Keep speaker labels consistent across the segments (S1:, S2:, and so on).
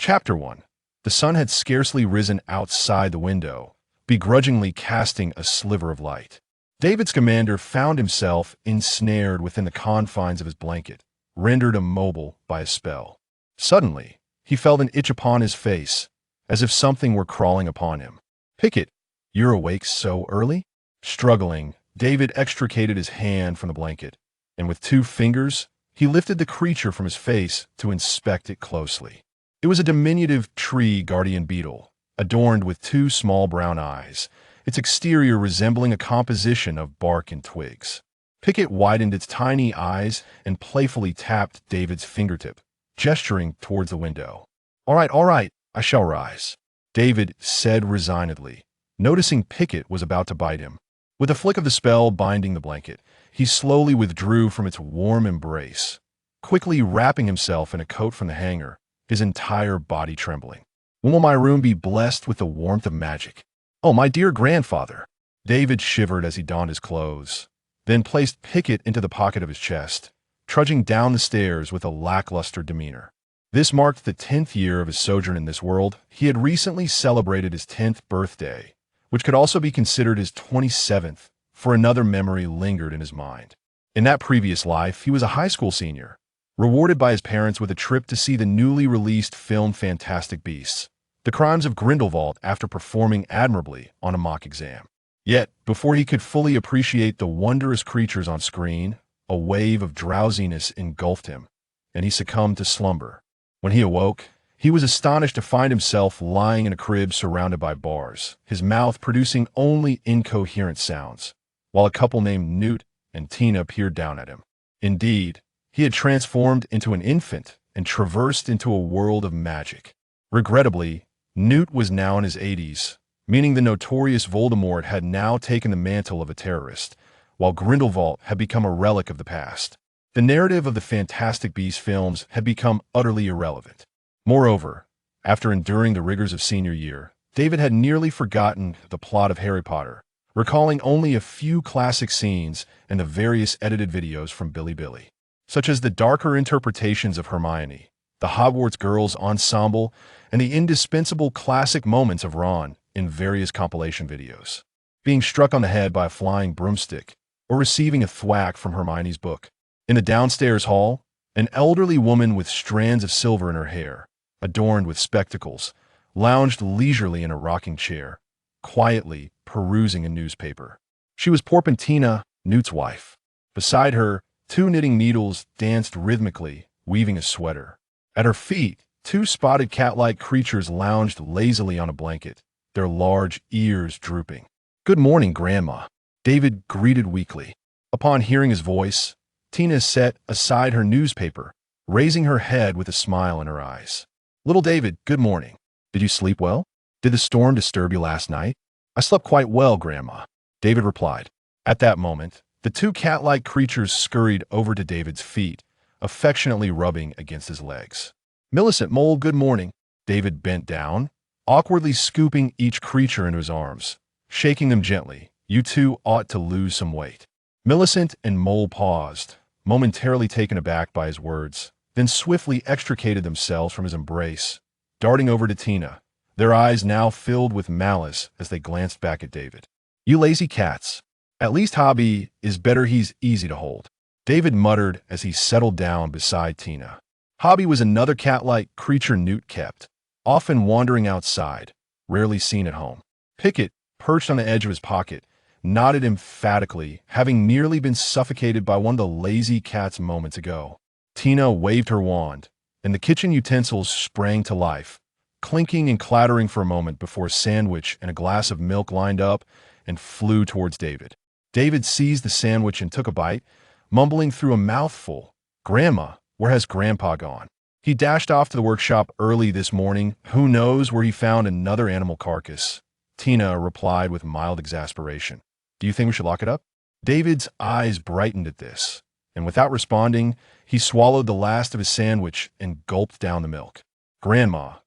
S1: Chapter 1. The sun had scarcely risen outside the window, begrudgingly casting a sliver of light. David Scamander found himself ensnared within the confines of his blanket, rendered immobile by a spell. Suddenly, he felt an itch upon his face, as if something were crawling upon him. "Pickett, you're awake so early?" Struggling, David extricated his hand from the blanket, and with 2 fingers, he lifted the creature from his face to inspect it closely. It was a diminutive tree guardian beetle, adorned with 2 small brown eyes, its exterior resembling a composition of bark and twigs. Pickett widened its tiny eyes and playfully tapped David's fingertip, gesturing towards the window. All right, I shall rise," David said resignedly, noticing Pickett was about to bite him. With a flick of the spell binding the blanket, he slowly withdrew from its warm embrace, quickly wrapping himself in a coat from the hanger, his entire body trembling. "When will my room be blessed with the warmth of magic? Oh, my dear grandfather!" David shivered as he donned his clothes, then placed Pickett into the pocket of his chest, trudging down the stairs with a lackluster demeanor. This marked the 10th year of his sojourn in this world. He had recently celebrated his 10th birthday, which could also be considered his 27th, for another memory lingered in his mind. In that previous life, he was a high school senior, rewarded by his parents with a trip to see the newly released film Fantastic Beasts: The Crimes of Grindelwald, after performing admirably on a mock exam. Yet, before he could fully appreciate the wondrous creatures on screen, a wave of drowsiness engulfed him, and he succumbed to slumber. When he awoke, he was astonished to find himself lying in a crib surrounded by bars, his mouth producing only incoherent sounds, while a couple named Newt and Tina peered down at him. Indeed, he had transformed into an infant and traversed into a world of magic. Regrettably, Newt was now in his 80s, meaning the notorious Voldemort had now taken the mantle of a terrorist, while Grindelwald had become a relic of the past. The narrative of the Fantastic Beasts films had become utterly irrelevant. Moreover, after enduring the rigors of senior year, David had nearly forgotten the plot of Harry Potter, recalling only a few classic scenes and the various edited videos from Billy, such as the darker interpretations of Hermione, the Hogwarts Girls Ensemble, and the indispensable classic moments of Ron in various compilation videos. Being struck on the head by a flying broomstick, or receiving a thwack from Hermione's book. In the downstairs hall, an elderly woman with strands of silver in her hair, adorned with spectacles, lounged leisurely in a rocking chair, quietly perusing a newspaper. She was Porpentina, Newt's wife. Beside her, 2 knitting needles danced rhythmically, weaving a sweater. At her feet, 2 spotted cat-like creatures lounged lazily on a blanket, their large ears drooping. "Good morning, Grandma," David greeted weakly. Upon hearing his voice, Tina set aside her newspaper, raising her head with a smile in her eyes. "Little David, good morning. Did you sleep well? Did the storm disturb you last night?" "I slept quite well, Grandma," David replied. At that moment, the 2 cat-like creatures scurried over to David's feet, affectionately rubbing against his legs. "Millicent Mole, good morning." David bent down, awkwardly scooping each creature into his arms, shaking them gently. "You 2 ought to lose some weight." Millicent and Mole paused, momentarily taken aback by his words, then swiftly extricated themselves from his embrace, darting over to Tina, their eyes now filled with malice as they glanced back at David. "You lazy cats. At least Hobby is better, he's easy to hold," David muttered as he settled down beside Tina. Hobby was another cat-like creature Newt kept, often wandering outside, rarely seen at home. Pickett, perched on the edge of his pocket, nodded emphatically, having nearly been suffocated by one of the lazy cats moments ago. Tina waved her wand, and the kitchen utensils sprang to life, clinking and clattering for a moment before a sandwich and a glass of milk lined up and flew towards David. David seized the sandwich and took a bite, mumbling through a mouthful, "Grandma, where has Grandpa gone?" He dashed off to the workshop early this morning. Who knows where he found another animal carcass? Tina replied with mild exasperation. "Do you think we should lock it up?" David's eyes brightened at this, and without responding, he swallowed the last of his sandwich and gulped down the milk. "Grandma."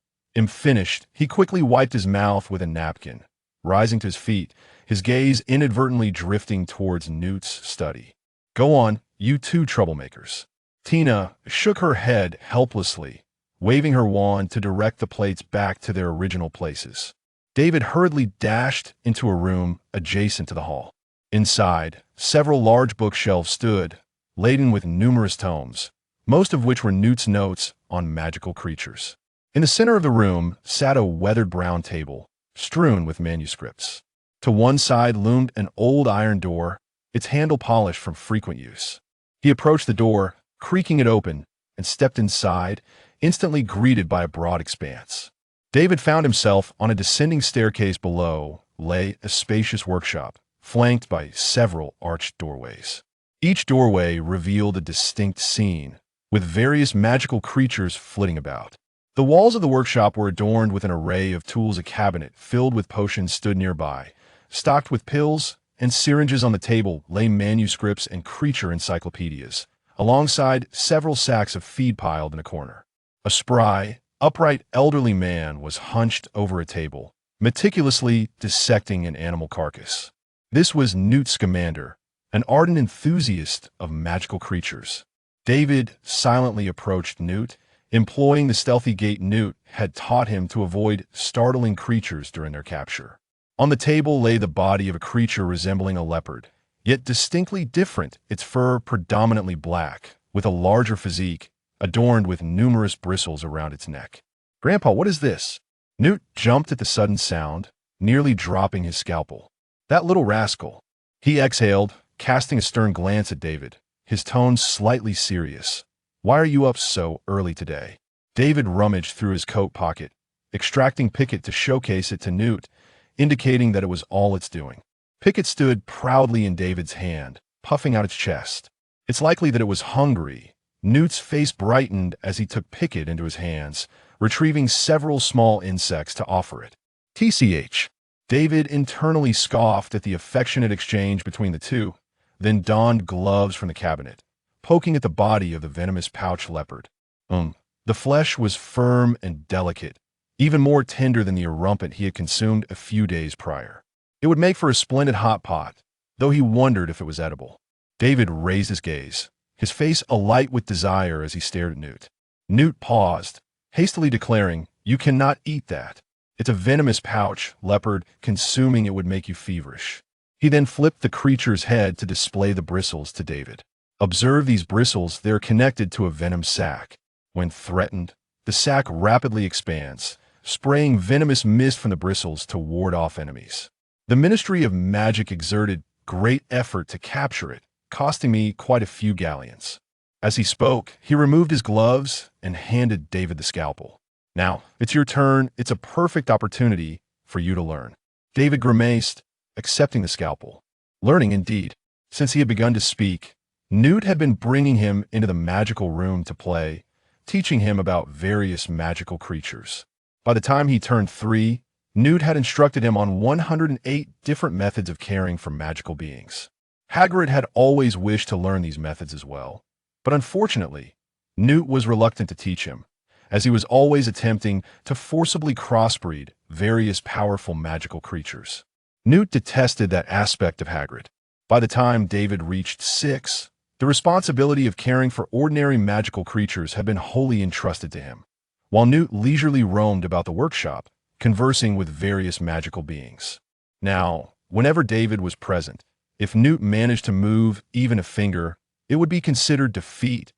S1: Finished, he quickly wiped his mouth with a napkin, rising to his feet, his gaze inadvertently drifting towards Newt's study. "Go on, you 2 troublemakers." Tina shook her head helplessly, waving her wand to direct the plates back to their original places. David hurriedly dashed into a room adjacent to the hall. Inside, several large bookshelves stood, laden with numerous tomes, most of which were Newt's notes on magical creatures. In the center of the room sat a weathered brown table, strewn with manuscripts. To one side loomed an old iron door, its handle polished from frequent use. He approached the door, creaking it open, and stepped inside, instantly greeted by a broad expanse. David found himself on a descending staircase. Below lay a spacious workshop, flanked by several arched doorways. Each doorway revealed a distinct scene, with various magical creatures flitting about. The walls of the workshop were adorned with an array of tools. A cabinet filled with potions stood nearby, stocked with pills and syringes. On the table lay manuscripts and creature encyclopedias, alongside several sacks of feed piled in a corner. A spry, upright elderly man was hunched over a table, meticulously dissecting an animal carcass. This was Newt Scamander, an ardent enthusiast of magical creatures. David silently approached Newt, employing the stealthy gait Newt had taught him to avoid startling creatures during their capture. On the table lay the body of a creature resembling a leopard, yet distinctly different, its fur predominantly black, with a larger physique, adorned with numerous bristles around its neck. "Grandpa, what is this?" Newt jumped at the sudden sound, nearly dropping his scalpel. "That little rascal." He exhaled, casting a stern glance at David, his tone slightly serious. "Why are you up so early today?" David rummaged through his coat pocket, extracting Pickett to showcase it to Newt, indicating that it was all it's doing. Pickett stood proudly in David's hand, puffing out its chest. It's likely that it was hungry. Newt's face brightened as he took Pickett into his hands, retrieving several small insects to offer it. "TCH." David internally scoffed at the affectionate exchange between the two, then donned gloves from the cabinet, poking at the body of the venomous pouch leopard. The flesh was firm and delicate, even more tender than the rumpet he had consumed a few days prior. It would make for a splendid hot pot, though he wondered if it was edible. David raised his gaze, his face alight with desire as he stared at Newt. Newt paused, hastily declaring, "You cannot eat that. It's a venomous pouch leopard. Consuming it would make you feverish." He then flipped the creature's head to display the bristles to David. "Observe these bristles. They're connected to a venom sac. When threatened, the sac rapidly expands, spraying venomous mist from the bristles to ward off enemies. The Ministry of Magic exerted great effort to capture it, costing me quite a few galleons." As he spoke, he removed his gloves and handed David the scalpel. "Now, it's your turn. It's a perfect opportunity for you to learn." David grimaced, accepting the scalpel. Learning indeed. Since he had begun to speak, Newt had been bringing him into the magical room to play, teaching him about various magical creatures. By the time he turned 3, Newt had instructed him on 108 different methods of caring for magical beings. Hagrid had always wished to learn these methods as well, but unfortunately, Newt was reluctant to teach him, as he was always attempting to forcibly crossbreed various powerful magical creatures. Newt detested that aspect of Hagrid. By the time David reached 6, the responsibility of caring for ordinary magical creatures had been wholly entrusted to him, while Newt leisurely roamed about the workshop, conversing with various magical beings. Now, whenever David was present, if Newt managed to move even a finger, it would be considered defeat.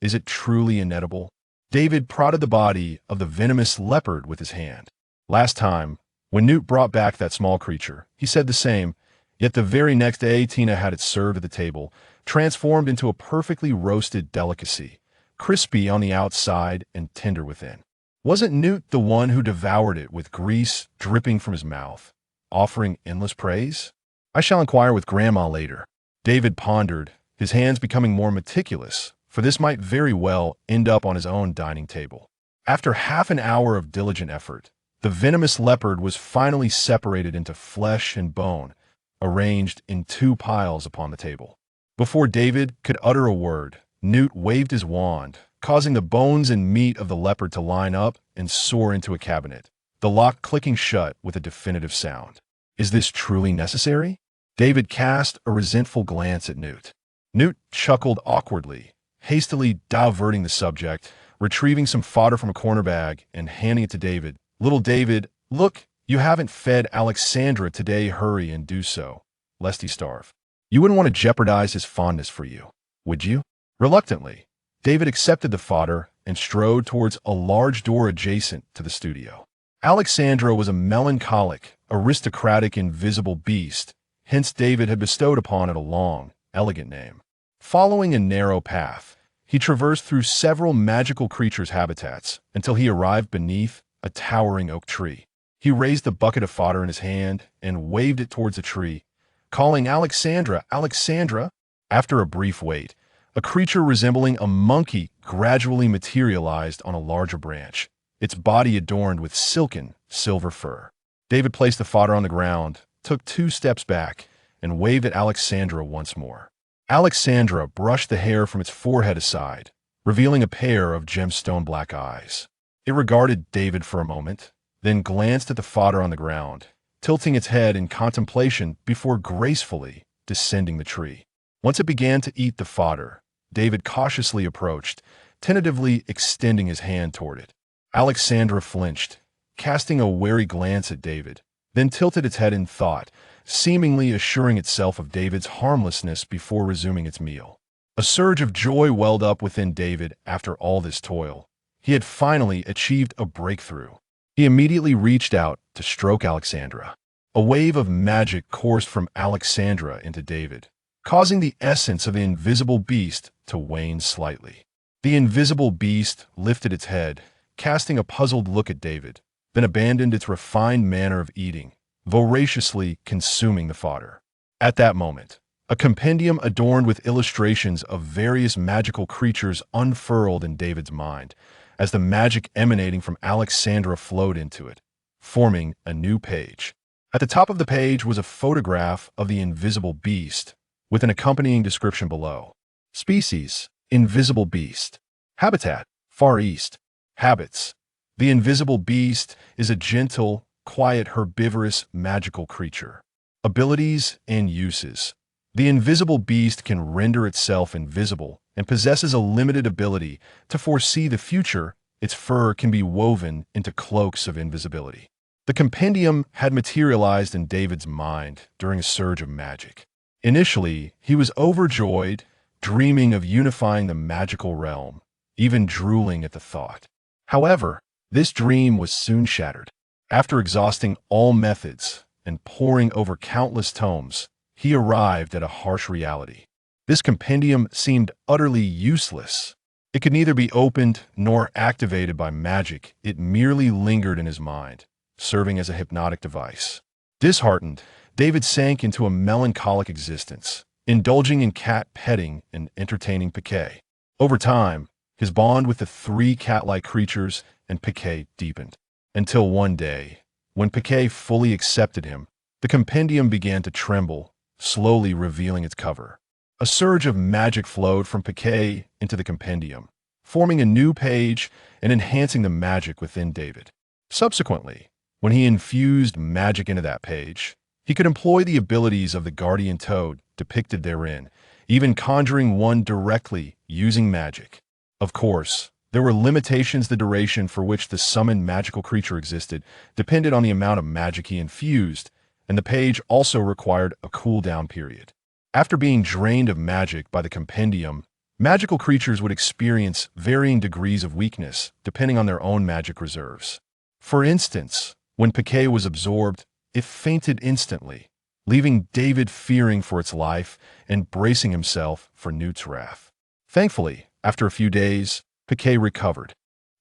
S1: Is it truly inedible? David prodded the body of the venomous leopard with his hand. Last time, when Newt brought back that small creature, he said the same, yet the very next day Tina had it served at the table, transformed into a perfectly roasted delicacy, crispy on the outside and tender within. Wasn't Newt the one who devoured it with grease dripping from his mouth, offering endless praise? I shall inquire with Grandma later. David pondered, his hands becoming more meticulous, for this might very well end up on his own dining table. After half an hour of diligent effort, the venomous leopard was finally separated into flesh and bone, arranged in 2 piles upon the table. Before David could utter a word, Newt waved his wand, causing the bones and meat of the leopard to line up and soar into a cabinet, the lock clicking shut with a definitive sound. Is this truly necessary? David cast a resentful glance at Newt. Newt chuckled awkwardly, hastily diverting the subject retrieving some fodder from a corner bag and handing it to David. "Little David, look, you haven't fed Alexandra today. Hurry and do so, lest he starve. You wouldn't want to jeopardize his fondness for you, would you?" Reluctantly, David accepted the fodder and strode towards a large door adjacent to the studio. Alexandra was a melancholic, aristocratic, invisible beast, hence David had bestowed upon it a long, elegant name. Following a narrow path, he traversed through several magical creatures' habitats until he arrived beneath a towering oak tree. He raised the bucket of fodder in his hand and waved it towards the tree, calling, "Alexandra, Alexandra!" After a brief wait, a creature resembling a monkey gradually materialized on a larger branch, its body adorned with silken, silver fur. David placed the fodder on the ground, took 2 steps back, and waved at Alexandra once more. Alexandra brushed the hair from its forehead aside, revealing a pair of gemstone black eyes. It regarded David for a moment, then glanced at the fodder on the ground, tilting its head in contemplation before gracefully descending the tree. Once it began to eat the fodder, David cautiously approached, tentatively extending his hand toward it. Alexandra flinched, casting a wary glance at David, then tilted its head in thought, seemingly assuring itself of David's harmlessness before resuming its meal. A surge of joy welled up within David after all this toil. He had finally achieved a breakthrough. He immediately reached out to stroke Alexandra. A wave of magic coursed from Alexandra into David, causing the essence of the invisible beast to wane slightly. The invisible beast lifted its head, casting a puzzled look at David, then abandoned its refined manner of eating, voraciously consuming the fodder. At that moment, a compendium adorned with illustrations of various magical creatures unfurled in David's mind, as the magic emanating from Alexandra flowed into it, forming a new page. At the top of the page was a photograph of the invisible beast, with an accompanying description below. Species: invisible beast. Habitat: Far East. Habits: the invisible beast is a gentle, quiet, herbivorous, magical creature. Abilities and uses: the invisible beast can render itself invisible and possesses a limited ability to foresee the future. Its fur can be woven into cloaks of invisibility. The compendium had materialized in David's mind during a surge of magic. Initially, he was overjoyed, dreaming of unifying the magical realm, even drooling at the thought. However, this dream was soon shattered. After exhausting all methods and poring over countless tomes, he arrived at a harsh reality. This compendium seemed utterly useless. It could neither be opened nor activated by magic. It merely lingered in his mind, serving as a hypnotic device. Disheartened, David sank into a melancholic existence, indulging in cat petting and entertaining Piquet. Over time, his bond with the 3 cat-like creatures and Piquet deepened, until one day, when Piquet fully accepted him, the compendium began to tremble, slowly revealing its cover. A surge of magic flowed from Piquet into the compendium, forming a new page and enhancing the magic within David. Subsequently, when he infused magic into that page, he could employ the abilities of the guardian toad depicted therein, even conjuring one directly using magic. Of course, there were limitations. The duration for which the summoned magical creature existed depended on the amount of magic he infused, and the page also required a cooldown period. After being drained of magic by the compendium, magical creatures would experience varying degrees of weakness depending on their own magic reserves. For instance, when Piquet was absorbed, it fainted instantly, leaving David fearing for its life and bracing himself for Newt's wrath. Thankfully, after a few days, Piquet recovered.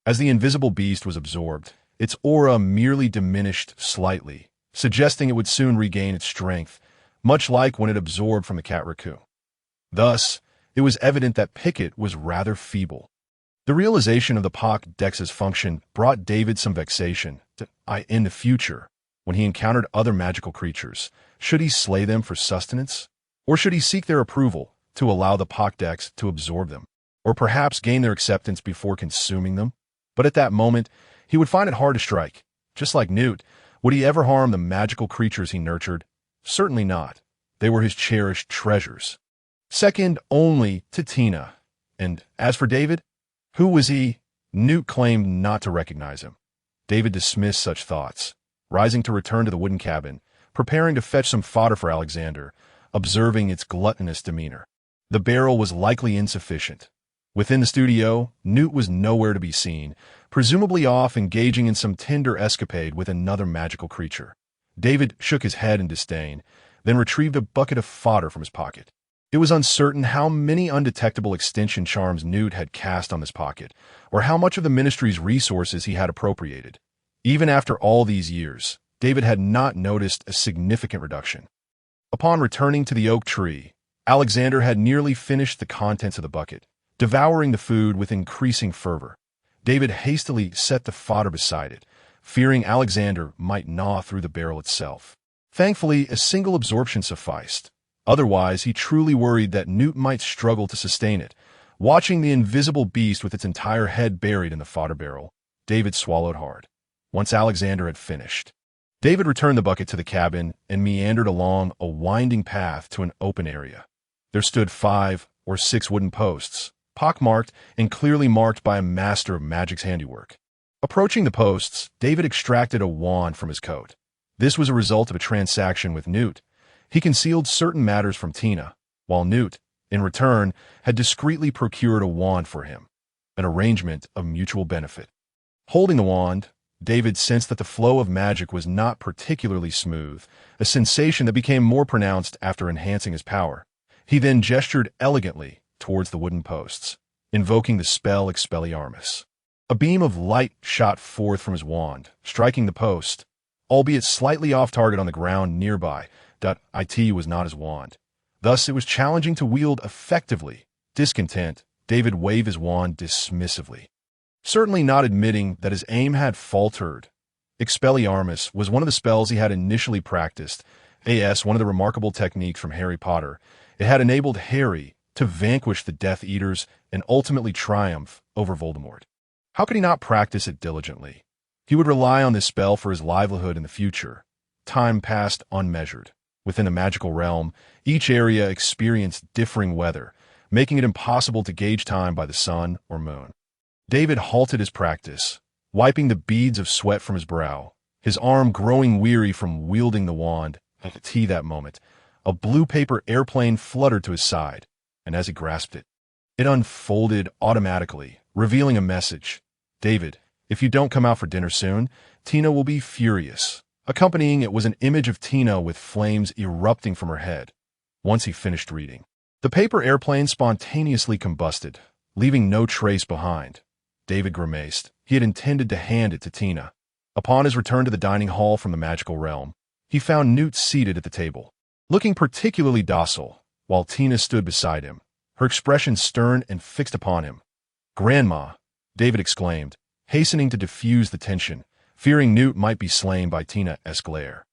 S1: As the invisible beast was absorbed, its aura merely diminished slightly, suggesting it would soon regain its strength, much like when it absorbed from the cat raccoon. Thus, it was evident that Piquet was rather feeble. The realization of the Pokédex's function brought David some vexation. In the future, when he encountered other magical creatures, should he slay them for sustenance? Or should he seek their approval to allow the Pokédex to absorb them? Or perhaps gain their acceptance before consuming them? But at that moment, he would find it hard to strike. Just like Newt, would he ever harm the magical creatures he nurtured? Certainly not. They were his cherished treasures, second only to Tina. And as for David, who was he? Newt claimed not to recognize him. David dismissed such thoughts, rising to return to the wooden cabin, preparing to fetch some fodder for Alexander, observing its gluttonous demeanor. The barrel was likely insufficient. Within the studio, Newt was nowhere to be seen, presumably off engaging in some tender escapade with another magical creature. David shook his head in disdain, then retrieved a bucket of fodder from his pocket. It was uncertain how many undetectable extension charms Newt had cast on this pocket, or how much of the ministry's resources he had appropriated. Even after all these years, David had not noticed a significant reduction. Upon returning to the oak tree, Alexander had nearly finished the contents of the bucket, devouring the food with increasing fervor. David hastily set the fodder beside it, fearing Alexander might gnaw through the barrel itself. Thankfully, a single absorption sufficed. Otherwise, he truly worried that Newt might struggle to sustain it. Watching the invisible beast with its entire head buried in the fodder barrel, David swallowed hard. Once Alexander had finished, David returned the bucket to the cabin and meandered along a winding path to an open area. There stood 5 or 6 wooden posts, pockmarked and clearly marked by a master of magic's handiwork. Approaching the posts, David extracted a wand from his coat. This was a result of a transaction with Newt. He concealed certain matters from Tina, while Newt, in return, had discreetly procured a wand for him, an arrangement of mutual benefit. Holding the wand, David sensed that the flow of magic was not particularly smooth, a sensation that became more pronounced after enhancing his power. He then gestured elegantly towards the wooden posts, invoking the spell Expelliarmus. A beam of light shot forth from his wand, striking the post, albeit slightly off target on the ground nearby. It was not his wand. Thus, it was challenging to wield effectively. Discontent, David waved his wand dismissively, certainly not admitting that his aim had faltered. Expelliarmus was one of the spells he had initially practiced, one of the remarkable techniques from Harry Potter. It had enabled Harry to vanquish the Death Eaters and ultimately triumph over Voldemort. How could he not practice it diligently? He would rely on this spell for his livelihood in the future. Time passed unmeasured. Within the magical realm, each area experienced differing weather, making it impossible to gauge time by the sun or moon. David halted his practice, wiping the beads of sweat from his brow, his arm growing weary from wielding the wand. At that moment, a blue paper airplane fluttered to his side, and as he grasped it, it unfolded automatically, revealing a message. David, if you don't come out for dinner soon, Tina will be furious. Accompanying it was an image of Tina with flames erupting from her head. Once he finished reading, the paper airplane spontaneously combusted, leaving no trace behind. David grimaced. He had intended to hand it to Tina. Upon his return to the dining hall from the magical realm, he found Newt seated at the table, looking particularly docile, while Tina stood beside him, her expression stern and fixed upon him. "Grandma," David exclaimed, hastening to diffuse the tension, fearing Newt might be slain by Tina's glare.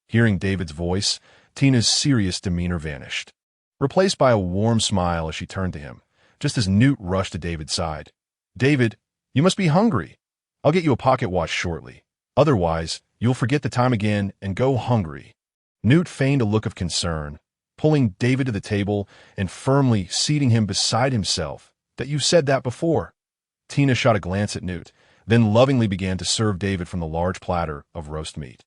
S1: Hearing David's voice, Tina's serious demeanor vanished, replaced by a warm smile as she turned to him, just as Newt rushed to David's side. "David, you must be hungry. I'll get you a pocket watch shortly. Otherwise, you'll forget the time again and go hungry." Newt feigned a look of concern, pulling David to the table and firmly seating him beside himself. "That you said that before." Tina shot a glance at Newt, then lovingly began to serve David from the large platter of roast meat.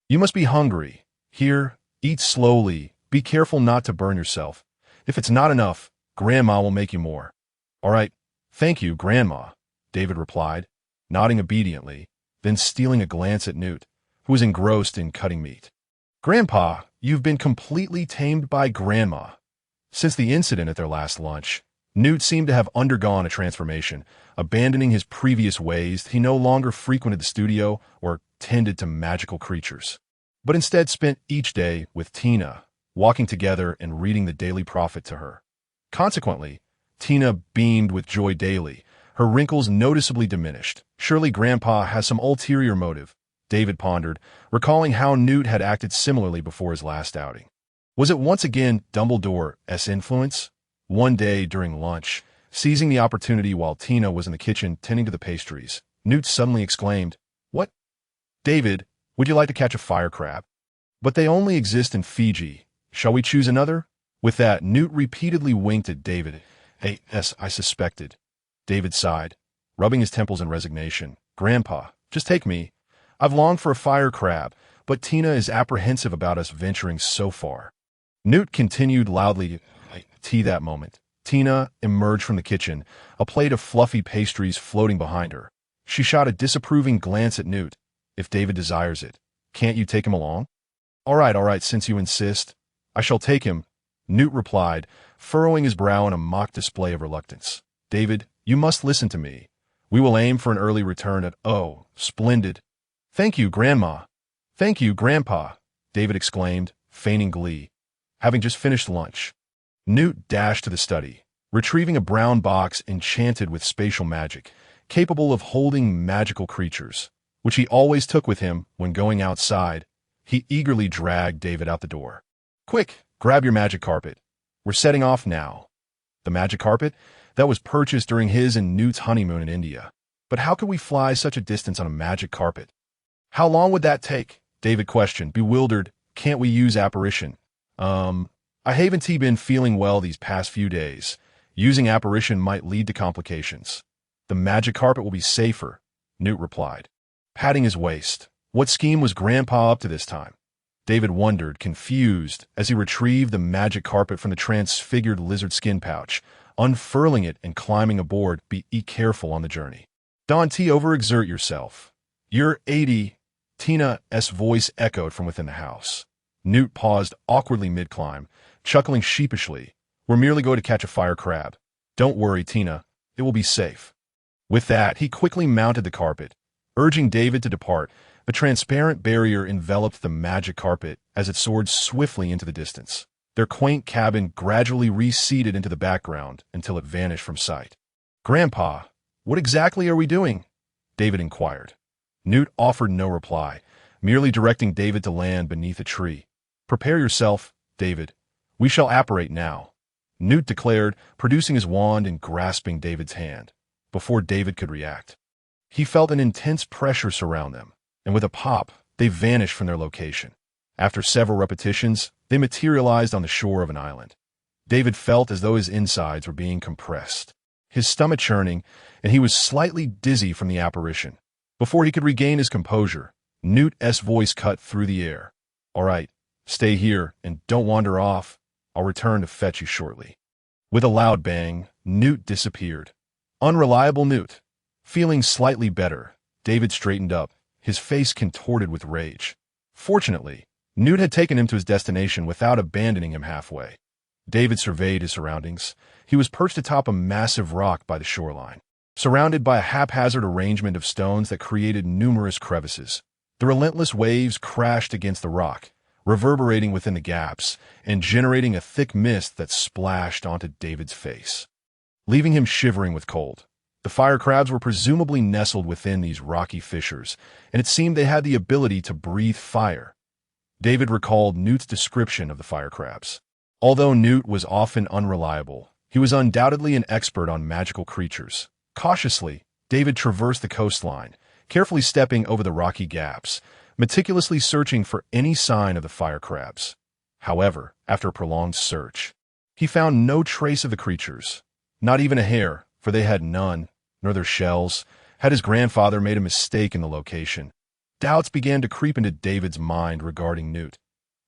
S1: "You must be hungry. Here, eat slowly. Be careful not to burn yourself. If it's not enough, Grandma will make you more." "All right. Thank you, Grandma," David replied, nodding obediently, then stealing a glance at Newt, who was engrossed in cutting meat. "Grandpa, you've been completely tamed by Grandma." Since the incident at their last lunch, Newt seemed to have undergone a transformation. Abandoning his previous ways, he no longer frequented the studio or tended to magical creatures, but instead spent each day with Tina, walking together and reading the Daily Prophet to her. Consequently, Tina beamed with joy daily, her wrinkles noticeably diminished. Surely Grandpa has some ulterior motive, David pondered, recalling how Newt had acted similarly before his last outing. Was it once again Dumbledore's influence? One day during lunch, seizing the opportunity while Tina was in the kitchen tending to the pastries, Newt suddenly exclaimed, "What? David, would you like to catch a fire crab? But they only exist in Fiji. Shall we choose another?" With that, Newt repeatedly winked at David. "Yes, I suspected." David sighed, rubbing his temples in resignation. Grandpa, just take me. I've longed for a fire crab, but Tina is apprehensive about us venturing so far. Newt continued loudly. Tea that moment. Tina emerged from the kitchen, a plate of fluffy pastries floating behind her. She shot a disapproving glance at Newt. If David desires it, can't you take him along? All right, since you insist. I shall take him, Newt replied, furrowing his brow in a mock display of reluctance. David, you must listen to me. We will aim for an early return at— Oh, splendid. Thank you, Grandma. Thank you, Grandpa, David exclaimed, feigning glee. Having just finished lunch, Newt dashed to the study, retrieving a brown box enchanted with spatial magic, capable of holding magical creatures, which he always took with him when going outside. He eagerly dragged David out the door. Quick, grab your magic carpet. We're setting off now. The magic carpet? That was purchased during his and Newt's honeymoon in India. But how could we fly such a distance on a magic carpet? How long would that take? David questioned, bewildered. Can't we use apparition? I haven't been feeling well these past few days. Using apparition might lead to complications. The magic carpet will be safer, Newt replied, patting his waist. What scheme was Grandpa up to this time? David wondered, confused, as he retrieved the magic carpet from the transfigured lizard skin pouch, unfurling it and climbing aboard. Be careful on the journey. Don't overexert yourself. You're 80, Tina's voice echoed from within the house. Newt paused awkwardly mid-climb, chuckling sheepishly. We're merely going to catch a fire crab. Don't worry, Tina. It will be safe. With that, he quickly mounted the carpet, urging David to depart. A transparent barrier enveloped the magic carpet as it soared swiftly into the distance. Their quaint cabin gradually receded into the background until it vanished from sight. Grandpa, what exactly are we doing? David inquired. Newt offered no reply, merely directing David to land beneath a tree. Prepare yourself, David. We shall apparate now, Newt declared, producing his wand and grasping David's hand. Before David could react, he felt an intense pressure surround them, and with a pop, they vanished from their location. After several repetitions, they materialized on the shore of an island. David felt as though his insides were being compressed, his stomach churning, and he was slightly dizzy from the apparition. Before he could regain his composure, Newt's voice cut through the air. All right, stay here and don't wander off. I'll return to fetch you shortly. With a loud bang, Newt disappeared. Unreliable Newt. Feeling slightly better, David straightened up, his face contorted with rage. Fortunately, Newt had taken him to his destination without abandoning him halfway. David surveyed his surroundings. He was perched atop a massive rock by the shoreline, surrounded by a haphazard arrangement of stones that created numerous crevices. The relentless waves crashed against the rock, reverberating within the gaps and generating a thick mist that splashed onto David's face, leaving him shivering with cold. The fire crabs were presumably nestled within these rocky fissures, and it seemed they had the ability to breathe fire. David recalled Newt's description of the fire crabs. Although Newt was often unreliable, he was undoubtedly an expert on magical creatures. Cautiously, David traversed the coastline, carefully stepping over the rocky gaps, meticulously searching for any sign of the fire crabs. However, after a prolonged search, he found no trace of the creatures, not even a hair, for they had none, nor their shells. Had his grandfather made a mistake in the location? Doubts began to creep into David's mind regarding Newt,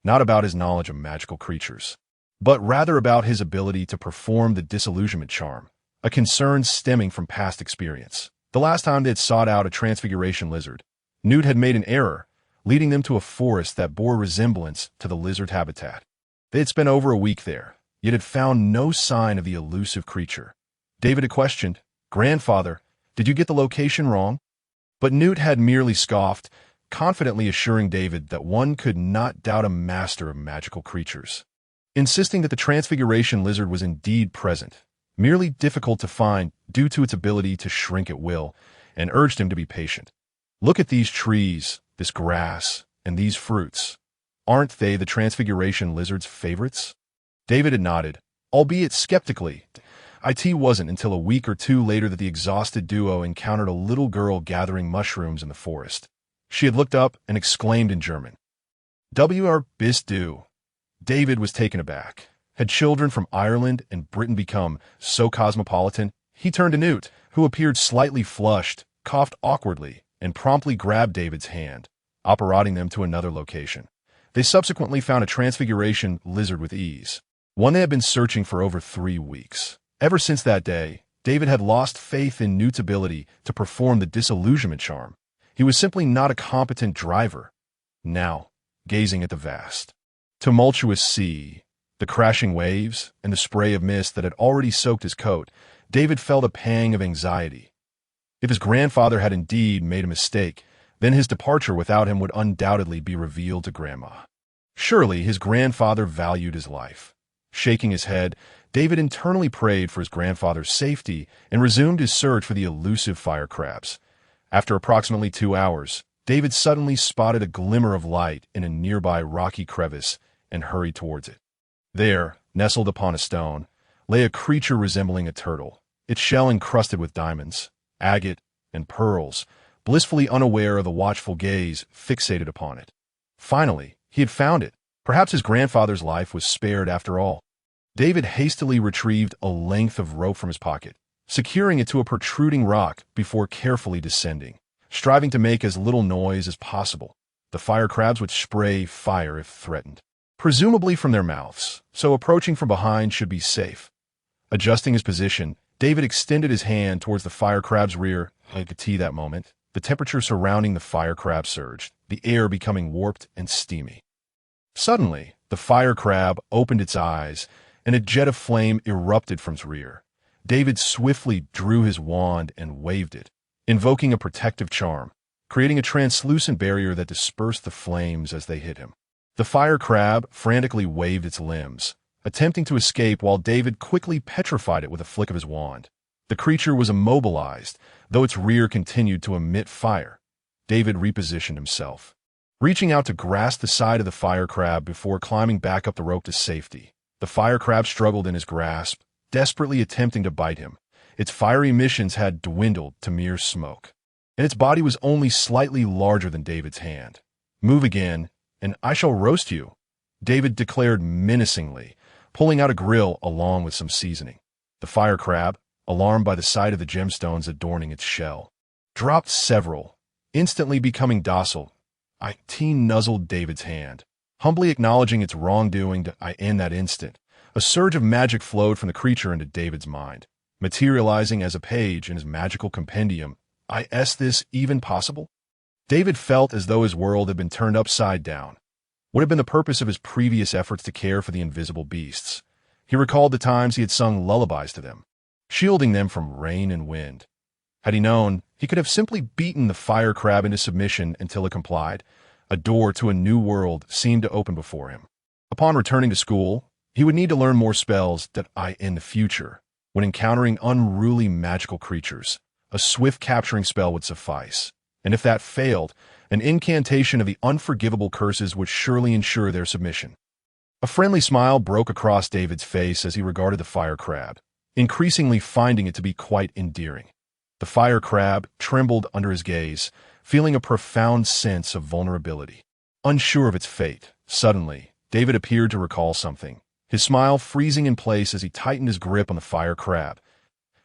S1: not about his knowledge of magical creatures, but rather about his ability to perform the disillusionment charm, a concern stemming from past experience. The last time they had sought out a transfiguration lizard, Newt had made an error, leading them to a forest that bore resemblance to the lizard habitat. They had spent over a week there, yet had found no sign of the elusive creature. David had questioned, Grandfather, did you get the location wrong? But Newt had merely scoffed, confidently assuring David that one could not doubt a master of magical creatures, insisting that the transfiguration lizard was indeed present, merely difficult to find due to its ability to shrink at will, and urged him to be patient. Look at these trees, this grass, and these fruits. Aren't they the transfiguration lizard's favorites? David had nodded, albeit skeptically. It wasn't until a week or two later that the exhausted duo encountered a little girl gathering mushrooms in the forest. She had looked up and exclaimed in German, "Wer bist du?" David was taken aback. Had children from Ireland and Britain become so cosmopolitan? He turned to Newt, who appeared slightly flushed, coughed awkwardly, and promptly grabbed David's hand, operating them to another location. They subsequently found a transfiguration lizard with ease, one they had been searching for over 3 weeks. Ever since that day, David had lost faith in Newt's ability to perform the disillusionment charm. He was simply not a competent driver. Now, gazing at the vast, tumultuous sea, the crashing waves, and the spray of mist that had already soaked his coat, David felt a pang of anxiety. If his grandfather had indeed made a mistake, then his departure without him would undoubtedly be revealed to Grandma. Surely his grandfather valued his life. Shaking his head, David internally prayed for his grandfather's safety and resumed his search for the elusive fire crabs. After approximately 2 hours, David suddenly spotted a glimmer of light in a nearby rocky crevice and hurried towards it. There, nestled upon a stone, lay a creature resembling a turtle, its shell encrusted with diamonds, agate, and pearls, blissfully unaware of the watchful gaze fixated upon it. Finally, he had found it. Perhaps his grandfather's life was spared after all. David hastily retrieved a length of rope from his pocket, securing it to a protruding rock before carefully descending, striving to make as little noise as possible. The fire crabs would spray fire if threatened, presumably from their mouths, so approaching from behind should be safe. Adjusting his position, David extended his hand towards the fire crab's rear. At that moment, the temperature surrounding the fire crab surged, the air becoming warped and steamy. Suddenly, the fire crab opened its eyes, and a jet of flame erupted from its rear. David swiftly drew his wand and waved it, invoking a protective charm, creating a translucent barrier that dispersed the flames as they hit him. The fire crab frantically waved its limbs, attempting to escape while David quickly petrified it with a flick of his wand. The creature was immobilized, though its rear continued to emit fire. David repositioned himself, reaching out to grasp the side of the fire crab before climbing back up the rope to safety. The fire crab struggled in his grasp, desperately attempting to bite him. Its fiery emissions had dwindled to mere smoke, and its body was only slightly larger than David's hand. "Move again, and I shall roast you," David declared menacingly, pulling out a grill along with some seasoning. The fire crab, alarmed by the sight of the gemstones adorning its shell, dropped several, instantly becoming docile. It nuzzled David's hand, humbly acknowledging its wrongdoing. In that instant, a surge of magic flowed from the creature into David's mind, materializing as a page in his magical compendium. Is this even possible? David felt as though his world had been turned upside down. What had been the purpose of his previous efforts to care for the invisible beasts? He recalled the times he had sung lullabies to them, shielding them from rain and wind. Had he known, he could have simply beaten the fire crab into submission until it complied. A door to a new world seemed to open before him. Upon returning to school, he would need to learn more spells in the future. When encountering unruly magical creatures, a swift capturing spell would suffice. And if that failed, an incantation of the unforgivable curses would surely ensure their submission. A friendly smile broke across David's face as he regarded the fire crab, increasingly finding it to be quite endearing. The fire crab trembled under his gaze, feeling a profound sense of vulnerability. Unsure of its fate, suddenly, David appeared to recall something, his smile freezing in place as he tightened his grip on the fire crab.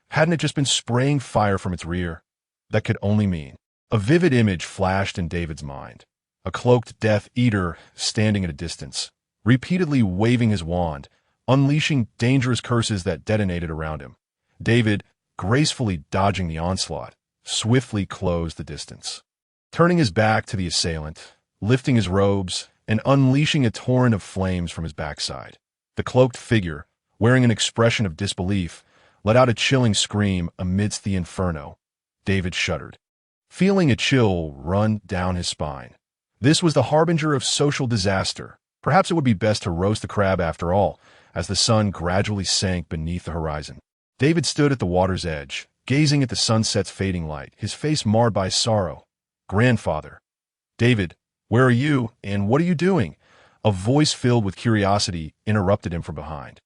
S1: Hadn't it just been spraying fire from its rear? That could only mean. A vivid image flashed in David's mind. A cloaked Death Eater standing at a distance, repeatedly waving his wand, unleashing dangerous curses that detonated around him. David, gracefully dodging the onslaught, swiftly closed the distance. Turning his back to the assailant, lifting his robes, and unleashing a torrent of flames from his backside. The cloaked figure, wearing an expression of disbelief, let out a chilling scream amidst the inferno. David shuddered, feeling a chill run down his spine. This was the harbinger of social disaster. Perhaps it would be best to roast the crab after all, as the sun gradually sank beneath the horizon. David stood at the water's edge, gazing at the sunset's fading light, his face marred by sorrow. "Grandfather." "David, where are you, and what are you doing?" A voice filled with curiosity interrupted him from behind.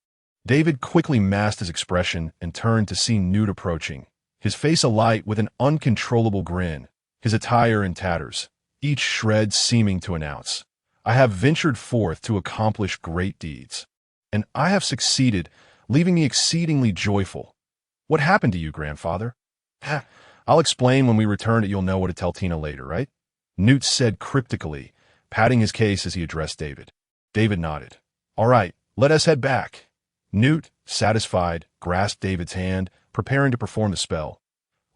S1: David quickly masked his expression and turned to see Newt approaching, his face alight with an uncontrollable grin, his attire in tatters, each shred seeming to announce, "I have ventured forth to accomplish great deeds, and I have succeeded, leaving me exceedingly joyful." What happened to you, grandfather? Ha, I'll explain when we return, and you'll know what to tell Tina later, right? Newt said cryptically, patting his case as he addressed David. David nodded. All right, let us head back. Newt, satisfied, grasped David's hand, preparing to perform the spell.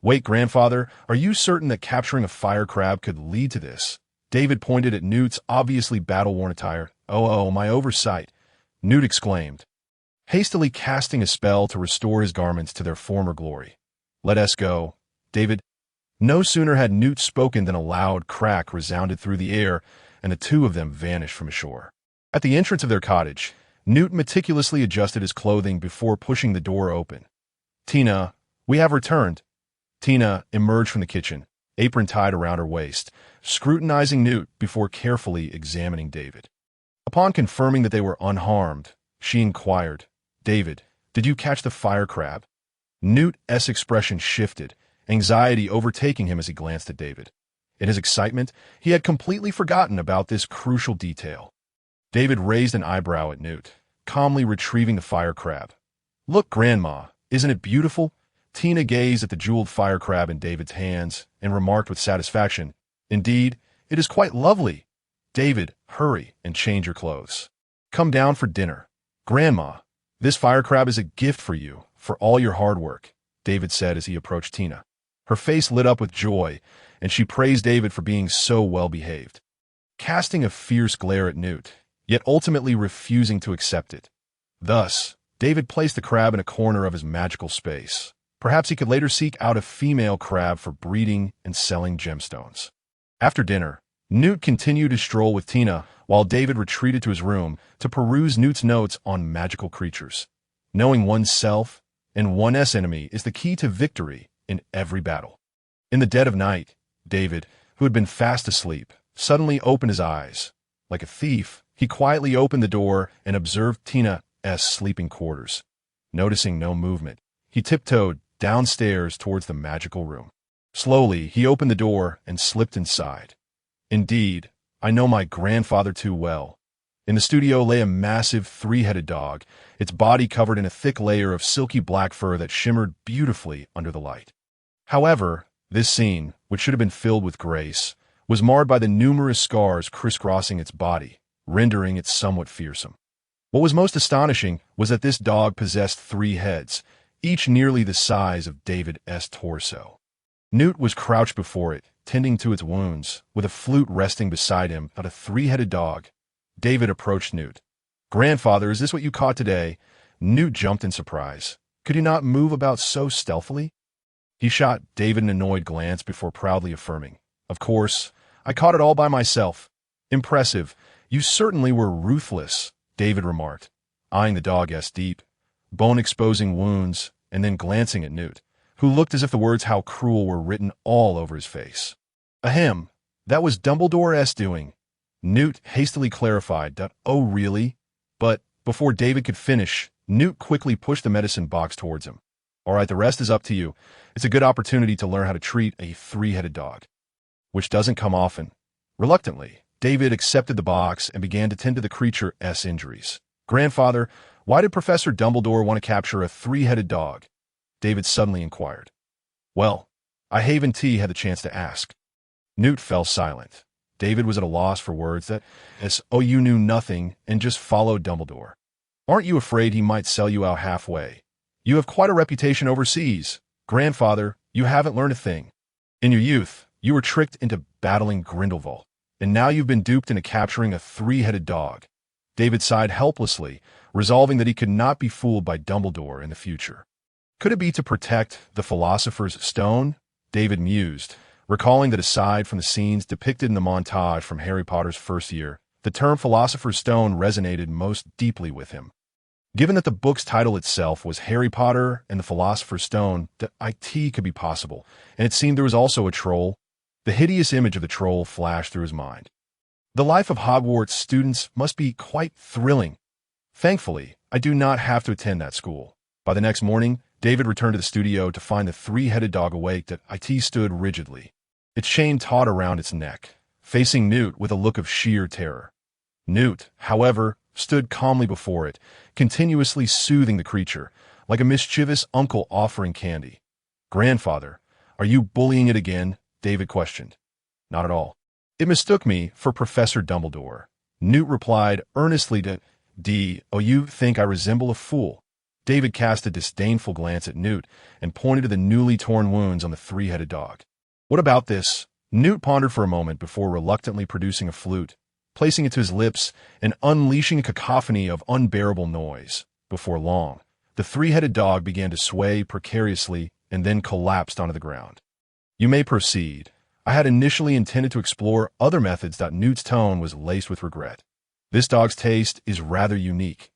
S1: Wait, grandfather, are you certain that capturing a fire crab could lead to this? David pointed at Newt's obviously battle-worn attire. Oh, my oversight, Newt exclaimed, hastily casting a spell to restore his garments to their former glory. Let us go, David. No sooner had Newt spoken than a loud crack resounded through the air, and the two of them vanished from ashore. At the entrance of their cottage, Newt meticulously adjusted his clothing before pushing the door open. Tina, we have returned. Tina emerged from the kitchen, apron tied around her waist, scrutinizing Newt before carefully examining David. Upon confirming that they were unharmed, she inquired, David, did you catch the fire crab? Newt's expression shifted, anxiety overtaking him as he glanced at David. In his excitement, he had completely forgotten about this crucial detail. David raised an eyebrow at Newt, calmly retrieving the fire crab. Look, Grandma, isn't it beautiful? Tina gazed at the jeweled fire crab in David's hands and remarked with satisfaction, Indeed, it is quite lovely. David, hurry and change your clothes. Come down for dinner. Grandma, this fire crab is a gift for you, for all your hard work, David said as he approached Tina. Her face lit up with joy, and she praised David for being so well behaved. Casting a fierce glare at Newt, yet ultimately refusing to accept it. Thus, David placed the crab in a corner of his magical space. Perhaps he could later seek out a female crab for breeding and selling gemstones. After dinner, Newt continued his stroll with Tina while David retreated to his room to peruse Newt's notes on magical creatures. Knowing oneself and one's enemy is the key to victory in every battle. In the dead of night, David, who had been fast asleep, suddenly opened his eyes. Like a thief, he quietly opened the door and observed Tina's sleeping quarters. Noticing no movement, he tiptoed downstairs towards the magical room. Slowly, he opened the door and slipped inside. Indeed, I know my grandfather too well. In the studio lay a massive three-headed dog, its body covered in a thick layer of silky black fur that shimmered beautifully under the light. However, this scene, which should have been filled with grace, was marred by the numerous scars crisscrossing its body, rendering it somewhat fearsome. What was most astonishing was that this dog possessed 3 heads, each nearly the size of David's torso. Newt was crouched before it, tending to its wounds, with a flute resting beside him, not a 3-headed dog. David approached Newt. Grandfather, is this what you caught today? Newt jumped in surprise. Could he not move about so stealthily? He shot David an annoyed glance before proudly affirming, Of course, I caught it all by myself. Impressive. You certainly were ruthless, David remarked, eyeing the dog's deep, bone-exposing wounds and then glancing at Newt, who looked as if the words "how cruel" were written all over his face. Ahem, that was Dumbledore's doing. Newt hastily clarified that, oh really? But before David could finish, Newt quickly pushed the medicine box towards him. All right, the rest is up to you. It's a good opportunity to learn how to treat a 3-headed dog, which doesn't come often. Reluctantly, David accepted the box and began to tend to the creature's injuries. Grandfather, why did Professor Dumbledore want to capture a 3-headed dog? David suddenly inquired. Well, I haven't had the chance to ask. Newt fell silent. David was at a loss for words that, you knew nothing and just followed Dumbledore. Aren't you afraid he might sell you out halfway? You have quite a reputation overseas. Grandfather, you haven't learned a thing. In your youth, you were tricked into battling Grindelwald, and now you've been duped into capturing a 3-headed dog. David sighed helplessly, resolving that he could not be fooled by Dumbledore in the future. Could it be to protect the Philosopher's Stone? David mused, recalling that aside from the scenes depicted in the montage from Harry Potter's first year, the term Philosopher's Stone resonated most deeply with him. Given that the book's title itself was Harry Potter and the Philosopher's Stone, that it could be possible, and it seemed there was also a troll. The hideous image of the troll flashed through his mind. The life of Hogwarts students must be quite thrilling. Thankfully, I do not have to attend that school. By the next morning, David returned to the studio to find the 3-headed dog awake that stood rigidly, its chain taut around its neck, facing Newt with a look of sheer terror. Newt, however, stood calmly before it, continuously soothing the creature, like a mischievous uncle offering candy. "Grandfather, are you bullying it again?" David questioned. "Not at all. It mistook me for Professor Dumbledore." Newt replied earnestly to "Oh, you think I resemble a fool?" David cast a disdainful glance at Newt and pointed to the newly torn wounds on the three-headed dog. "What about this?" Newt pondered for a moment before reluctantly producing a flute, placing it to his lips and unleashing a cacophony of unbearable noise. Before long, the three-headed dog began to sway precariously and then collapsed onto the ground. "You may proceed. I had initially intended to explore other methods." Newt's tone was laced with regret. "This dog's taste is rather unique."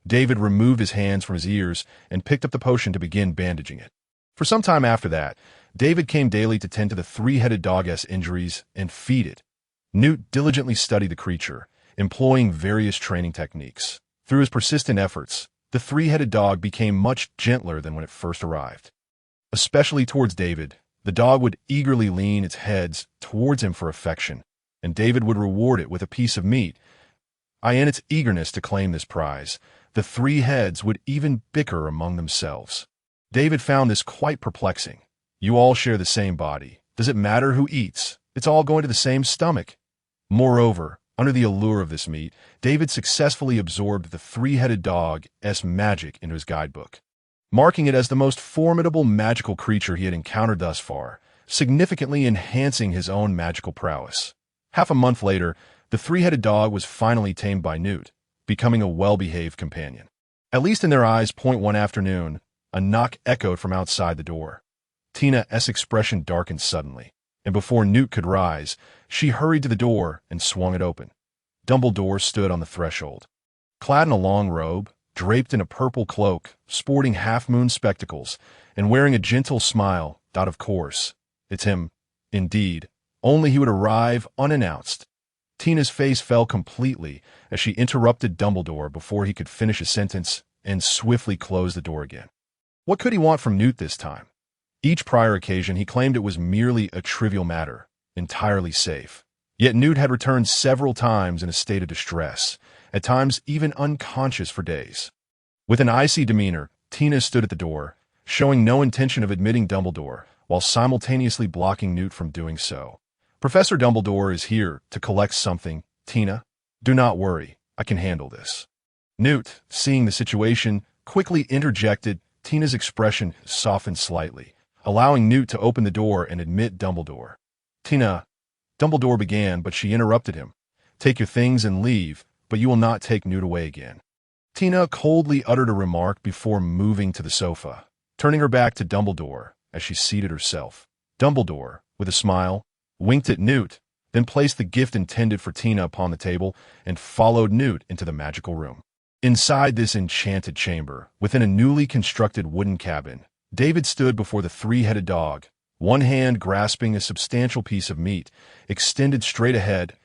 S1: David removed his hands from his ears and picked up the potion to begin bandaging it. For some time after that, David came daily to tend to the three-headed dog's injuries and feed it. Newt diligently studied the creature, employing various training techniques. Through his persistent efforts, the three-headed dog became much gentler than when it first arrived. Especially towards David, the dog would eagerly lean its head towards him for affection, and David would reward it with a piece of meat. In its eagerness to claim this prize, the three heads would even bicker among themselves. David found this quite perplexing. You all share the same body. Does it matter who eats? It's all going to the same stomach. Moreover, under the allure of this meat, David successfully absorbed the three-headed dog's magic into his guidebook, marking it as the most formidable magical creature he had encountered thus far, significantly enhancing his own magical prowess. Half a month later, the three-headed dog was finally tamed by Newt, becoming a well-behaved companion. At least in their eyes. One afternoon, a knock echoed from outside the door. Tina's expression darkened suddenly, and before Newt could rise, she hurried to the door and swung it open. Dumbledore stood on the threshold. Clad in a long robe, draped in a purple cloak, sporting half-moon spectacles, and wearing a gentle smile. Of course, it's him. Indeed, only he would arrive unannounced. Tina's face fell completely as she interrupted Dumbledore before he could finish a sentence and swiftly closed the door again. What could he want from Newt this time? Each prior occasion he claimed it was merely a trivial matter, entirely safe. Yet Newt had returned several times in a state of distress, at times even unconscious for days. With an icy demeanor, Tina stood at the door, showing no intention of admitting Dumbledore, while simultaneously blocking Newt from doing so. "Professor Dumbledore is here to collect something, Tina. Do not worry, I can handle this." Newt, seeing the situation, quickly interjected. Tina's expression softened slightly, allowing Newt to open the door and admit Dumbledore. "Tina," Dumbledore began, but she interrupted him. "Take your things and leave, but you will not take Newt away again." Tina coldly uttered a remark before moving to the sofa, turning her back to Dumbledore as she seated herself. Dumbledore, with a smile, winked at Newt, then placed the gift intended for Tina upon the table and followed Newt into the magical room. Inside this enchanted chamber, within a newly constructed wooden cabin, David stood before the three-headed dog, one hand grasping a substantial piece of meat, extended straight ahead.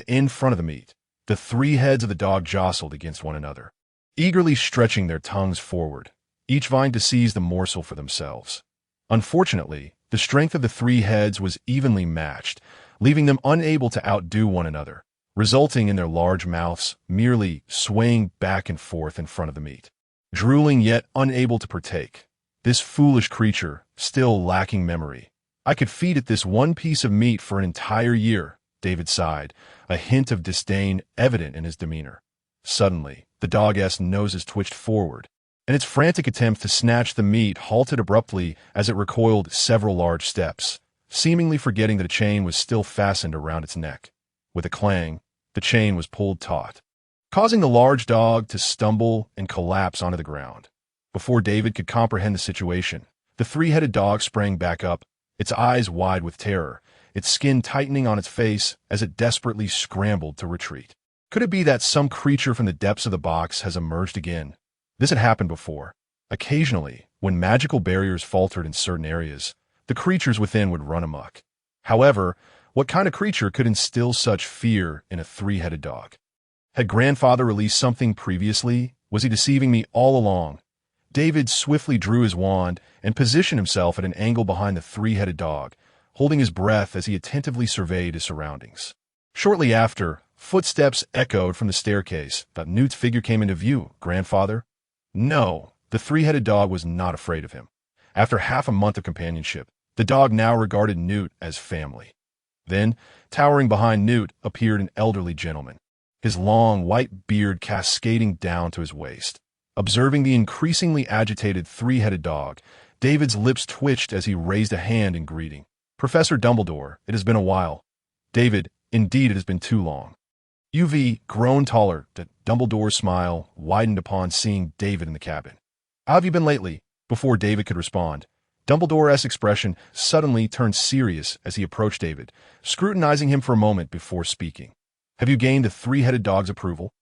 S1: In front of the meat, the three heads of the dog jostled against one another, eagerly stretching their tongues forward, each vying to seize the morsel for themselves. Unfortunately, the strength of the three heads was evenly matched, leaving them unable to outdo one another, resulting in their large mouths merely swaying back and forth in front of the meat. Drooling yet unable to partake, this foolish creature, still lacking memory. "I could feed it this one piece of meat for an entire year," David sighed, a hint of disdain evident in his demeanor. Suddenly, the dog's noses twitched forward, and its frantic attempt to snatch the meat halted abruptly as it recoiled several large steps, seemingly forgetting that a chain was still fastened around its neck. With a clang, the chain was pulled taut, causing the large dog to stumble and collapse onto the ground. Before David could comprehend the situation, the three-headed dog sprang back up, its eyes wide with terror, its skin tightening on its face as it desperately scrambled to retreat. Could it be that some creature from the depths of the box has emerged again? This had happened before. Occasionally, when magical barriers faltered in certain areas, the creatures within would run amok. However, what kind of creature could instill such fear in a three-headed dog? Had Grandfather released something previously? Was he deceiving me all along? David swiftly drew his wand and positioned himself at an angle behind the three-headed dog, holding his breath as he attentively surveyed his surroundings. Shortly after, footsteps echoed from the staircase. Newt's figure came into view. "Grandfather?" "No," the three-headed dog was not afraid of him. After half a month of companionship, the dog now regarded Newt as family. Then, towering behind Newt, appeared an elderly gentleman, his long white beard cascading down to his waist. Observing the increasingly agitated three-headed dog, David's lips twitched as he raised a hand in greeting. "Professor Dumbledore, it has been a while." "David, indeed it has been too long." UV grown taller. Dumbledore's smile widened upon seeing David in the cabin. "How have you been lately?" Before David could respond, Dumbledore's expression suddenly turned serious as he approached David, scrutinizing him for a moment before speaking. "Have you gained the three-headed dog's approval?"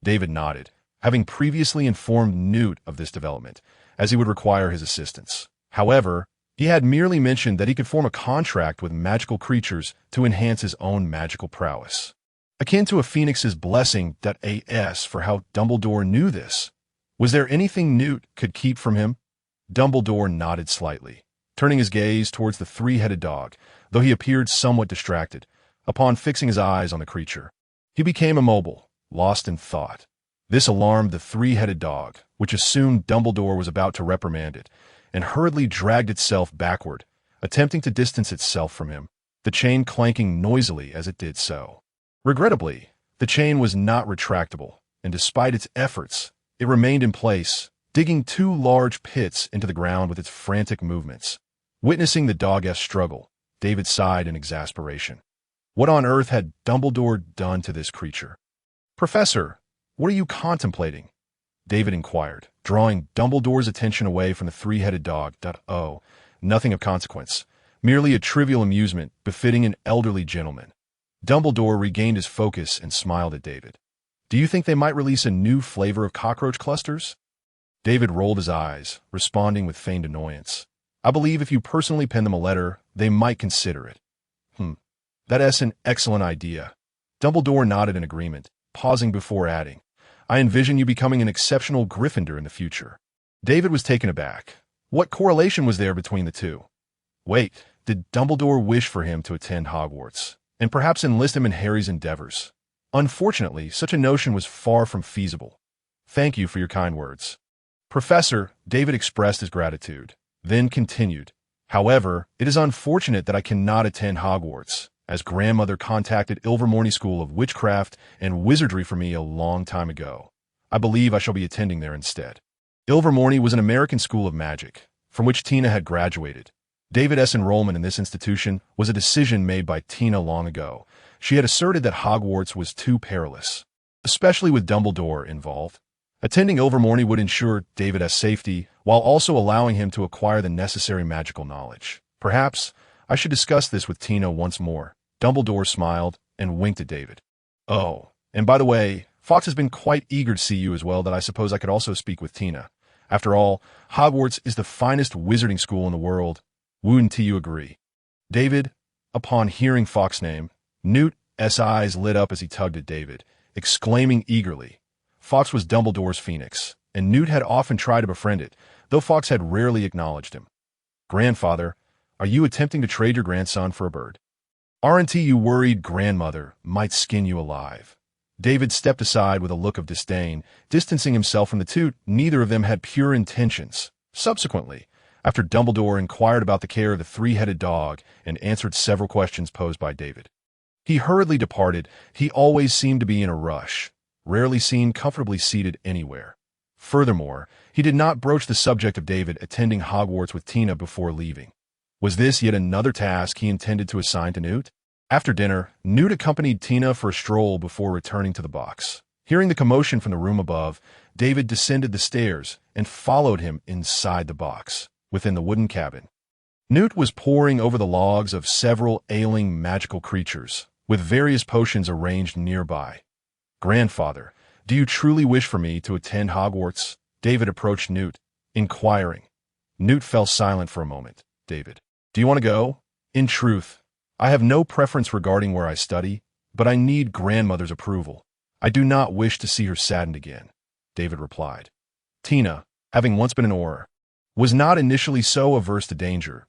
S1: David nodded, having previously informed Newt of this development, as he would require his assistance. However, he had merely mentioned that he could form a contract with magical creatures to enhance his own magical prowess. Akin to a phoenix's blessing. As for how Dumbledore knew this. Was there anything Newt could keep from him? Dumbledore nodded slightly, turning his gaze towards the three-headed dog, though he appeared somewhat distracted. Upon fixing his eyes on the creature, he became immobile, lost in thought. This alarmed the three-headed dog, which assumed Dumbledore was about to reprimand it, and hurriedly dragged itself backward, attempting to distance itself from him, the chain clanking noisily as it did so. Regrettably, the chain was not retractable, and despite its efforts, it remained in place, digging two large pits into the ground with its frantic movements. Witnessing the dog-esque struggle, David sighed in exasperation. What on earth had Dumbledore done to this creature? "Professor, what are you contemplating?" David inquired, drawing Dumbledore's attention away from the three-headed dog. "Oh, nothing of consequence. Merely a trivial amusement befitting an elderly gentleman." Dumbledore regained his focus and smiled at David. "Do you think they might release a new flavor of cockroach clusters?" David rolled his eyes, responding with feigned annoyance. "I believe if you personally pen them a letter, they might consider it." That's an excellent idea." Dumbledore nodded in agreement, pausing before adding, "I envision you becoming an exceptional Gryffindor in the future." David was taken aback. What correlation was there between the two? Wait, did Dumbledore wish for him to attend Hogwarts, and perhaps enlist him in Harry's endeavors? Unfortunately, such a notion was far from feasible. "Thank you for your kind words, Professor." David expressed his gratitude, then continued, "However, it is unfortunate that I cannot attend Hogwarts, as grandmother contacted Ilvermorny School of Witchcraft and Wizardry for me a long time ago. I believe I shall be attending there instead." Ilvermorny was an American school of magic, from which Tina had graduated. David's enrollment in this institution was a decision made by Tina long ago. She had asserted that Hogwarts was too perilous, especially with Dumbledore involved. Attending Ilvermorny would ensure David's safety, while also allowing him to acquire the necessary magical knowledge. Perhaps I should discuss this with Tina once more. Dumbledore smiled and winked at David. "Oh, and by the way, Fawkes has been quite eager to see you as well, that I suppose I could also speak with Tina. After all, Hogwarts is the finest wizarding school in the world. Wouldn't you agree?" David, upon hearing Fawkes' name, Newt's eyes lit up as he tugged at David, exclaiming eagerly. Fawkes was Dumbledore's phoenix, and Newt had often tried to befriend it, though Fawkes had rarely acknowledged him. "Grandfather, are you attempting to trade your grandson for a bird? Aren't you worried grandmother might skin you alive?" David stepped aside with a look of disdain, distancing himself from the two. Neither of them had pure intentions. Subsequently, after Dumbledore inquired about the care of the three-headed dog and answered several questions posed by David, he hurriedly departed. He always seemed to be in a rush, rarely seen comfortably seated anywhere. Furthermore, he did not broach the subject of David attending Hogwarts with Tina before leaving. Was this yet another task he intended to assign to Newt? After dinner, Newt accompanied Tina for a stroll before returning to the box. Hearing the commotion from the room above, David descended the stairs and followed him inside the box, within the wooden cabin. Newt was poring over the logs of several ailing magical creatures, with various potions arranged nearby. "Grandfather, do you truly wish for me to attend Hogwarts?" David approached Newt, inquiring. Newt fell silent for a moment. "David, do you want to go?" "In truth, I have no preference regarding where I study, but I need grandmother's approval. I do not wish to see her saddened again," David replied. Tina, having once been an Auror, was not initially so averse to danger.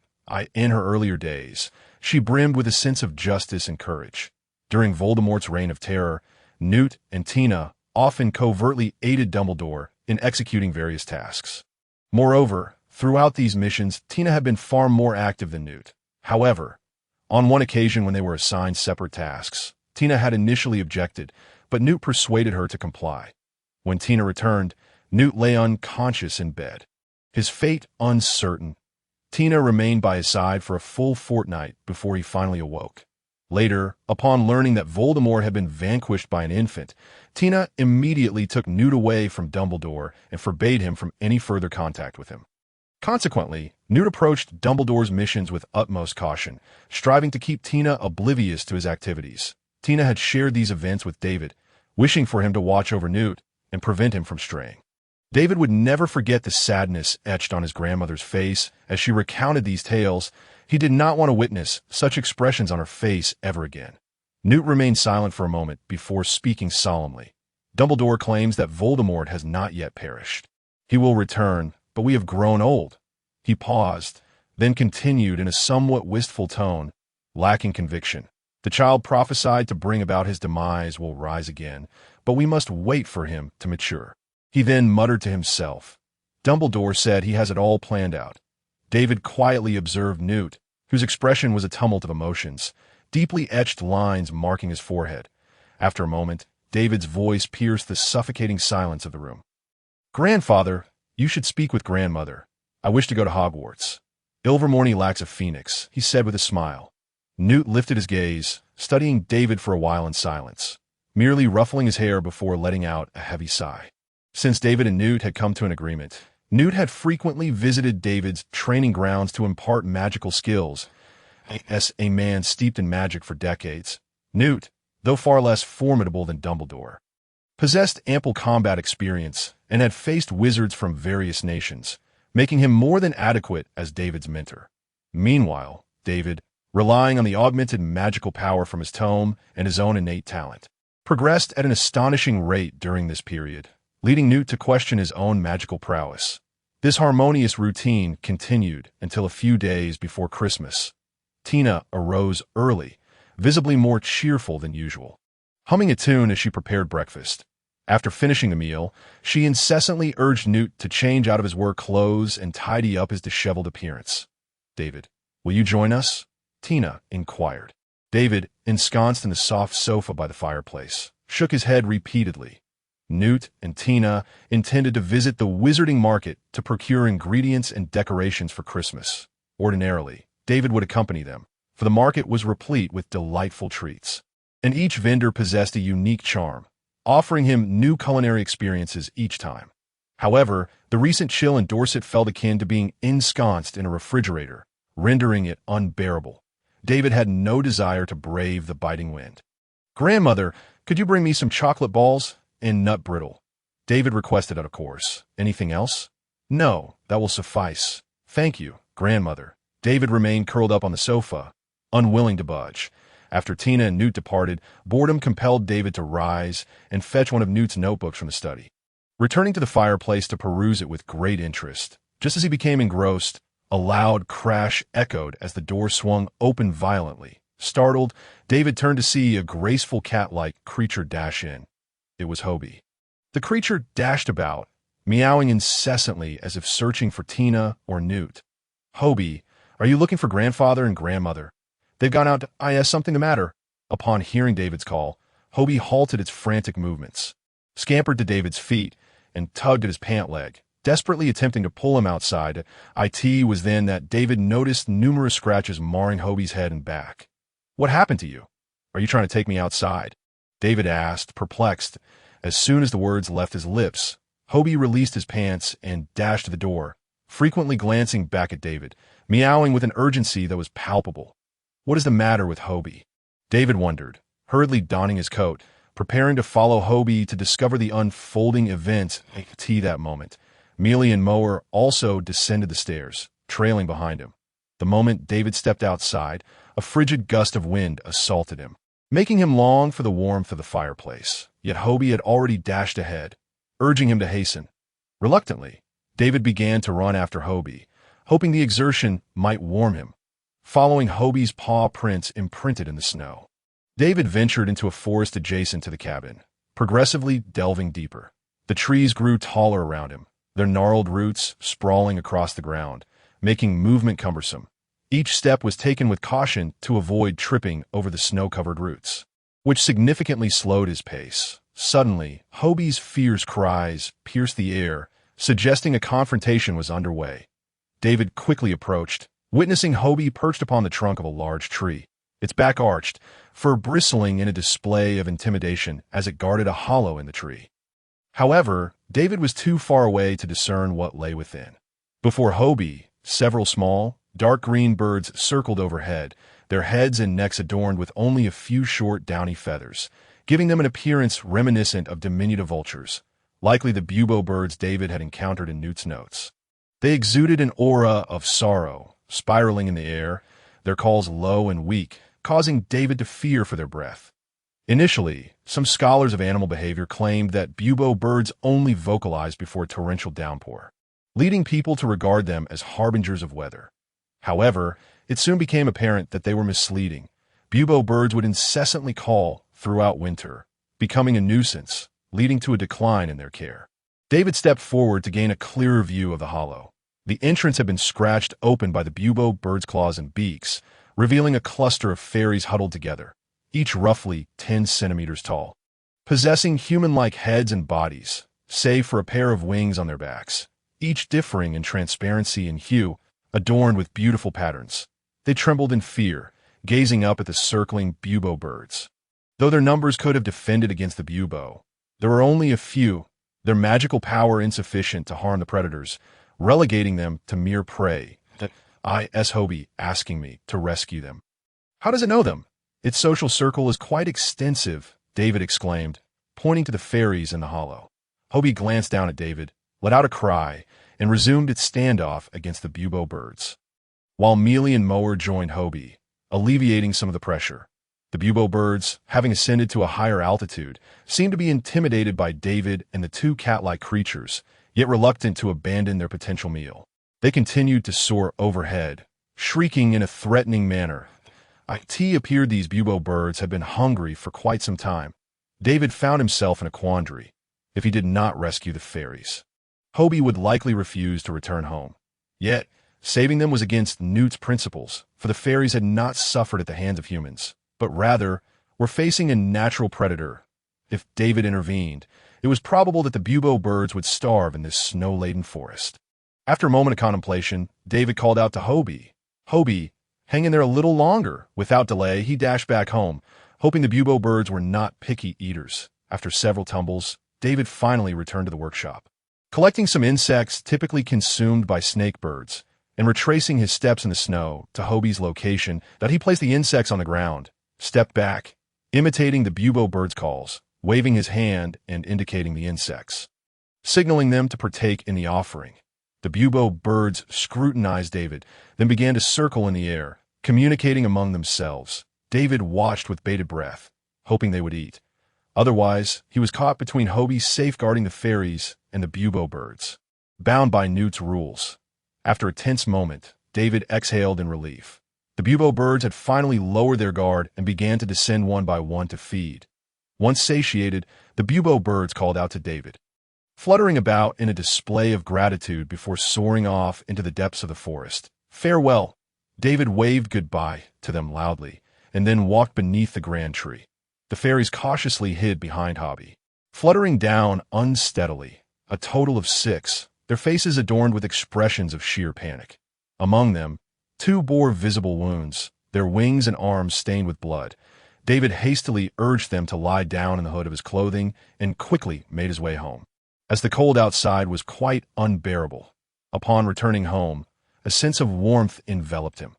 S1: In her earlier days, she brimmed with a sense of justice and courage. During Voldemort's reign of terror, Newt and Tina often covertly aided Dumbledore in executing various tasks. Moreover, throughout these missions, Tina had been far more active than Newt. However, on one occasion when they were assigned separate tasks, Tina had initially objected, but Newt persuaded her to comply. When Tina returned, Newt lay unconscious in bed, his fate uncertain. Tina remained by his side for a full fortnight before he finally awoke. Later, upon learning that Voldemort had been vanquished by an infant, Tina immediately took Newt away from Dumbledore and forbade him from any further contact with him. Consequently, Newt approached Dumbledore's missions with utmost caution, striving to keep Tina oblivious to his activities. Tina had shared these events with David, wishing for him to watch over Newt and prevent him from straying. David would never forget the sadness etched on his grandmother's face as she recounted these tales. He did not want to witness such expressions on her face ever again. Newt remained silent for a moment before speaking solemnly. Dumbledore claims that Voldemort has not yet perished. He will return, but we have grown old. He paused, then continued in a somewhat wistful tone, lacking conviction. The child prophesied to bring about his demise will rise again, but we must wait for him to mature. He then muttered to himself. Dumbledore said he has it all planned out. David quietly observed Newt, whose expression was a tumult of emotions, deeply etched lines marking his forehead. After a moment, David's voice pierced the suffocating silence of the room. "Grandfather, you should speak with grandmother. I wish to go to Hogwarts. Ilvermorny lacks a phoenix," he said with a smile. Newt lifted his gaze, studying David for a while in silence, merely ruffling his hair before letting out a heavy sigh. Since David and Newt had come to an agreement, Newt had frequently visited David's training grounds to impart magical skills. As a man steeped in magic for decades, Newt, though far less formidable than Dumbledore, possessed ample combat experience and had faced wizards from various nations, making him more than adequate as David's mentor. Meanwhile, David, relying on the augmented magical power from his tome and his own innate talent, progressed at an astonishing rate during this period, leading Newt to question his own magical prowess. This harmonious routine continued until a few days before Christmas. Tina arose early, visibly more cheerful than usual, humming a tune as she prepared breakfast. After finishing the meal, she incessantly urged Newt to change out of his work clothes and tidy up his disheveled appearance. "David, will you join us?" Tina inquired. David, ensconced in the soft sofa by the fireplace, shook his head repeatedly. Newt and Tina intended to visit the wizarding market to procure ingredients and decorations for Christmas. Ordinarily, David would accompany them, for the market was replete with delightful treats, and each vendor possessed a unique charm, offering him new culinary experiences each time. However, the recent chill in Dorset felt akin to being ensconced in a refrigerator, rendering it unbearable. David had no desire to brave the biting wind. "Grandmother, could you bring me some chocolate balls and nut brittle?" David requested out of course. "Anything else?" "No, that will suffice. Thank you, grandmother." David remained curled up on the sofa, unwilling to budge. After Tina and Newt departed, boredom compelled David to rise and fetch one of Newt's notebooks from the study. Returning to the fireplace to peruse it with great interest, just as he became engrossed, a loud crash echoed as the door swung open violently. Startled, David turned to see a graceful cat-like creature dash in. It was Hobie. The creature dashed about, meowing incessantly as if searching for Tina or Newt. "Hobie, are you looking for grandfather and grandmother? They've gone out to something the matter." Upon hearing David's call, Hobie halted its frantic movements, scampered to David's feet, and tugged at his pant leg, desperately attempting to pull him outside. It was then that David noticed numerous scratches marring Hobie's head and back. "What happened to you? Are you trying to take me outside?" David asked, perplexed. As soon as the words left his lips, Hobie released his pants and dashed to the door, frequently glancing back at David, meowing with an urgency that was palpable. What is the matter with Hobie? David wondered, hurriedly donning his coat, preparing to follow Hobie to discover the unfolding events at that moment. Mealy and Mower also descended the stairs, trailing behind him. The moment David stepped outside, a frigid gust of wind assaulted him, making him long for the warmth of the fireplace. Yet Hobie had already dashed ahead, urging him to hasten. Reluctantly, David began to run after Hobie, hoping the exertion might warm him, following Hobie's paw prints imprinted in the snow. David ventured into a forest adjacent to the cabin, progressively delving deeper. The trees grew taller around him, their gnarled roots sprawling across the ground, making movement cumbersome. Each step was taken with caution to avoid tripping over the snow-covered roots, which significantly slowed his pace. Suddenly, Hobie's fierce cries pierced the air, suggesting a confrontation was underway. David quickly approached, witnessing Hobie perched upon the trunk of a large tree, its back arched, fur bristling in a display of intimidation as it guarded a hollow in the tree. However, David was too far away to discern what lay within. Before Hobie, several small, dark green birds circled overhead, their heads and necks adorned with only a few short, downy feathers, giving them an appearance reminiscent of diminutive vultures, likely the bubo birds David had encountered in Newt's notes. They exuded an aura of sorrow, spiraling in the air, their calls low and weak, causing David to fear for their breath. Initially, some scholars of animal behavior claimed that bubo birds only vocalized before a torrential downpour, leading people to regard them as harbingers of weather. However, it soon became apparent that they were misleading. Bubo birds would incessantly call throughout winter, becoming a nuisance, leading to a decline in their care. David stepped forward to gain a clearer view of the hollow. The entrance had been scratched open by the bubo bird's claws and beaks, revealing a cluster of fairies huddled together, each roughly 10 centimeters tall, possessing human-like heads and bodies, save for a pair of wings on their backs, each differing in transparency and hue, adorned with beautiful patterns. They trembled in fear, gazing up at the circling bubo birds. Though their numbers could have defended against the bubo, there were only a few, their magical power insufficient to harm the predators, relegating them to mere prey. Hobie asking me to rescue them. How does it know them? Its social circle is quite extensive, David exclaimed, pointing to the fairies in the hollow. Hobie glanced down at David, let out a cry, and resumed its standoff against the bubo birds. While Mealy and Mower joined Hobie, alleviating some of the pressure. The bubo birds, having ascended to a higher altitude, seemed to be intimidated by David and the two cat-like creatures, yet reluctant to abandon their potential meal. They continued to soar overhead, shrieking in a threatening manner. It appeared these bubo birds had been hungry for quite some time. David found himself in a quandary. If he did not rescue the fairies, Hobie would likely refuse to return home. Yet, saving them was against Newt's principles, for the fairies had not suffered at the hands of humans, but rather were facing a natural predator. If David intervened, it was probable that the bubo birds would starve in this snow-laden forest. After a moment of contemplation, David called out to Hobie. Hobie, hang in there a little longer. Without delay, he dashed back home, hoping the bubo birds were not picky eaters. After several tumbles, David finally returned to the workshop. Collecting some insects typically consumed by snake birds, and retracing his steps in the snow to Hobie's location, that he placed the insects on the ground, stepped back, imitating the bubo bird's calls, waving his hand and indicating the insects, signaling them to partake in the offering. The bubo birds scrutinized David, then began to circle in the air, communicating among themselves. David watched with bated breath, hoping they would eat. Otherwise, he was caught between Hobie safeguarding the fairies and the bubo birds, bound by Newt's rules. After a tense moment, David exhaled in relief. The bubo birds had finally lowered their guard and began to descend one by one to feed. Once satiated, the bubo birds called out to David, fluttering about in a display of gratitude before soaring off into the depths of the forest. Farewell. David waved goodbye to them loudly, and then walked beneath the grand tree. The fairies cautiously hid behind Hobie, fluttering down unsteadily, a total of 6, their faces adorned with expressions of sheer panic. Among them, 2 bore visible wounds, their wings and arms stained with blood. David hastily urged them to lie down in the hood of his clothing and quickly made his way home, as the cold outside was quite unbearable. Upon returning home, a sense of warmth enveloped him.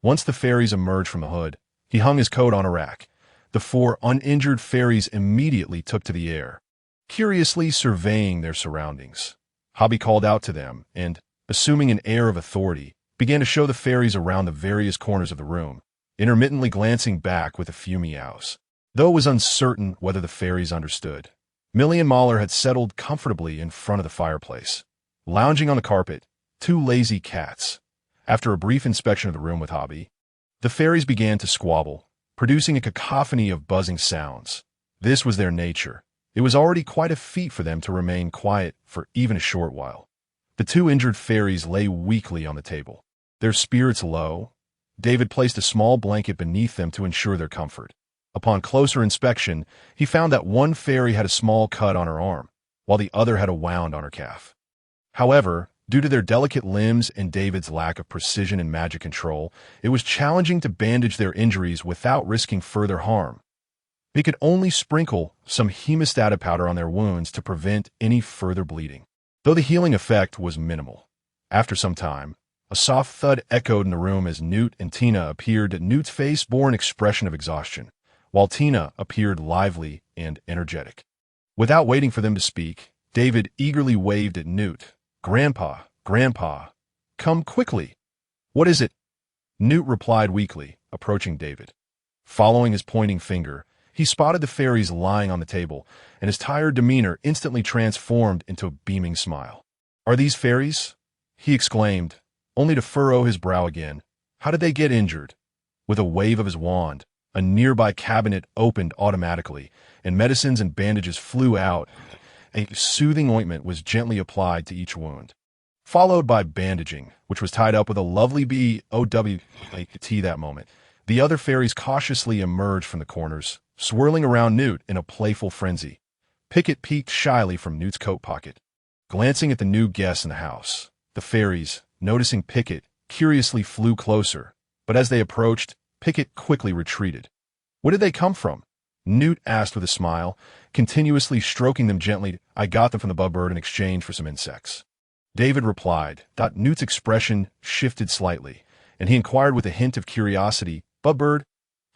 S1: Once the fairies emerged from the hood, he hung his coat on a rack. The 4 uninjured fairies immediately took to the air, curiously surveying their surroundings. Hobie called out to them and, assuming an air of authority, began to show the fairies around the various corners of the room, intermittently glancing back with a few meows. Though it was uncertain whether the fairies understood, Millie and Mahler had settled comfortably in front of the fireplace, lounging on the carpet, 2 lazy cats. After a brief inspection of the room with Hobie, the fairies began to squabble, producing a cacophony of buzzing sounds. This was their nature. It was already quite a feat for them to remain quiet for even a short while. The two injured fairies lay weakly on the table. Their spirits low, David placed a small blanket beneath them to ensure their comfort. Upon closer inspection, he found that one fairy had a small cut on her arm, while the other had a wound on her calf. However, due to their delicate limbs and David's lack of precision and magic control, it was challenging to bandage their injuries without risking further harm. They could only sprinkle some hemostatic powder on their wounds to prevent any further bleeding, though the healing effect was minimal. After some time, a soft thud echoed in the room as Newt and Tina appeared. Newt's face bore an expression of exhaustion, while Tina appeared lively and energetic. Without waiting for them to speak, David eagerly waved at Newt. "Grandpa, Grandpa, come quickly." "What is it?" Newt replied weakly, approaching David. Following his pointing finger, he spotted the fairies lying on the table, and his tired demeanor instantly transformed into a beaming smile. "Are these fairies?" he exclaimed, only to furrow his brow again. "How did they get injured?" With a wave of his wand, a nearby cabinet opened automatically, and medicines and bandages flew out. A soothing ointment was gently applied to each wound, followed by bandaging, which was tied up with a lovely BOWT that moment. The other fairies cautiously emerged from the corners, swirling around Newt in a playful frenzy. Pickett peeked shyly from Newt's coat pocket, glancing at the new guests in the house. The fairies, noticing Pickett, curiously flew closer, but as they approached, Pickett quickly retreated. "Where did they come from?" Newt asked with a smile, continuously stroking them gently. "I got them from the Bubbird in exchange for some insects." David replied. Newt's expression shifted slightly, and he inquired with a hint of curiosity, "Bubbird?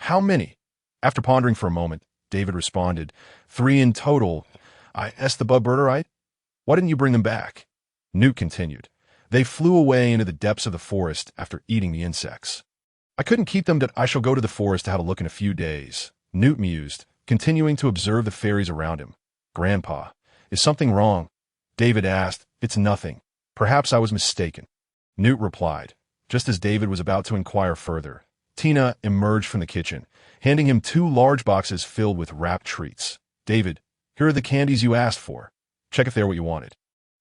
S1: How many?" After pondering for a moment, David responded, "3 in total. I asked the Bubbird, all right? Why didn't you bring them back?" Newt continued. "They flew away into the depths of the forest after eating the insects. I couldn't keep them. I shall go to the forest to have a look in a few days." Newt mused, continuing to observe the fairies around him. "Grandpa, is something wrong?" David asked. "It's nothing. Perhaps I was mistaken." Newt replied. Just as David was about to inquire further, Tina emerged from the kitchen, handing him 2 large boxes filled with wrapped treats. "David, here are the candies you asked for. Check if they're what you wanted."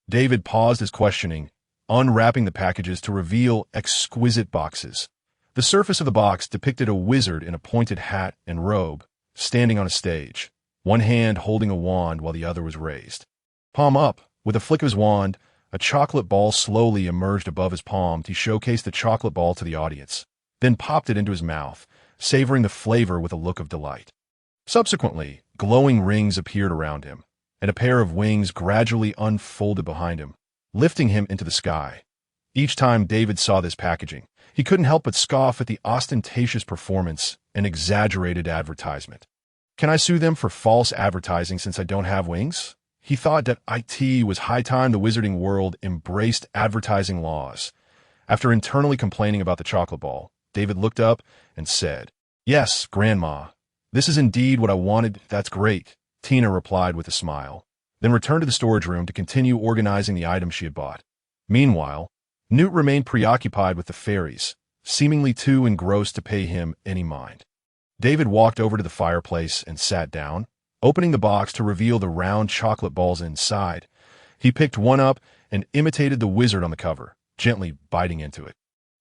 S1: David paused his questioning, unwrapping the packages to reveal exquisite boxes. The surface of the box depicted a wizard in a pointed hat and robe, standing on a stage, one hand holding a wand while the other was raised. Palm up, with a flick of his wand, a chocolate ball slowly emerged above his palm. He showcased the chocolate ball to the audience, then popped it into his mouth, savoring the flavor with a look of delight. Subsequently, glowing rings appeared around him, and a pair of wings gradually unfolded behind him, lifting him into the sky. Each time David saw this packaging, he couldn't help but scoff at the ostentatious performance and exaggerated advertisement. "Can I sue them for false advertising since I don't have wings?" He thought that it was high time the wizarding world embraced advertising laws. After internally complaining about the chocolate ball, David looked up and said, "Yes, Grandma, this is indeed what I wanted." "That's great," Tina replied with a smile, then returned to the storage room to continue organizing the items she had bought. Meanwhile, Newt remained preoccupied with the fairies, seemingly too engrossed to pay him any mind. David walked over to the fireplace and sat down, opening the box to reveal the round chocolate balls inside. He picked one up and imitated the wizard on the cover, gently biting into it.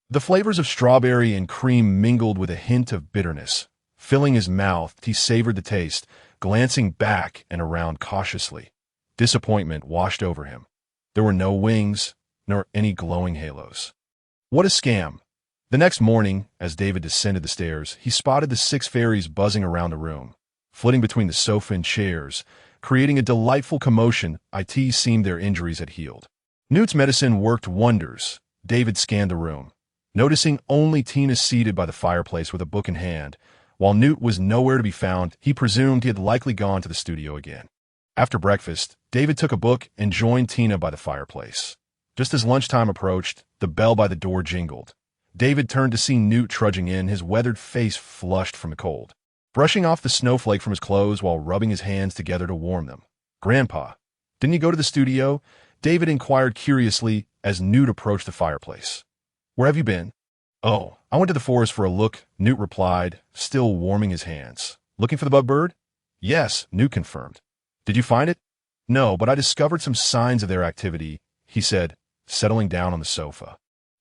S1: The flavors of strawberry and cream mingled with a hint of bitterness. Filling his mouth, he savored the taste, glancing back and around cautiously. Disappointment washed over him. There were no wings, nor any glowing halos. What a scam! The next morning, as David descended the stairs, he spotted the 6 fairies buzzing around the room, flitting between the sofa and chairs, creating a delightful commotion. It seemed their injuries had healed. Newt's medicine worked wonders. David scanned the room, noticing only Tina seated by the fireplace with a book in hand. While Newt was nowhere to be found, he presumed he had likely gone to the studio again. After breakfast, David took a book and joined Tina by the fireplace. Just as lunchtime approached, the bell by the door jingled. David turned to see Newt trudging in, his weathered face flushed from the cold, brushing off the snowflake from his clothes while rubbing his hands together to warm them. "Grandpa, didn't you go to the studio?" David inquired curiously as Newt approached the fireplace. "Where have you been?" "Oh, I went to the forest for a look," Newt replied, still warming his hands. "Looking for the Bubbird?" "Yes," Newt confirmed. "Did you find it?" "No, but I discovered some signs of their activity," he said, settling down on the sofa,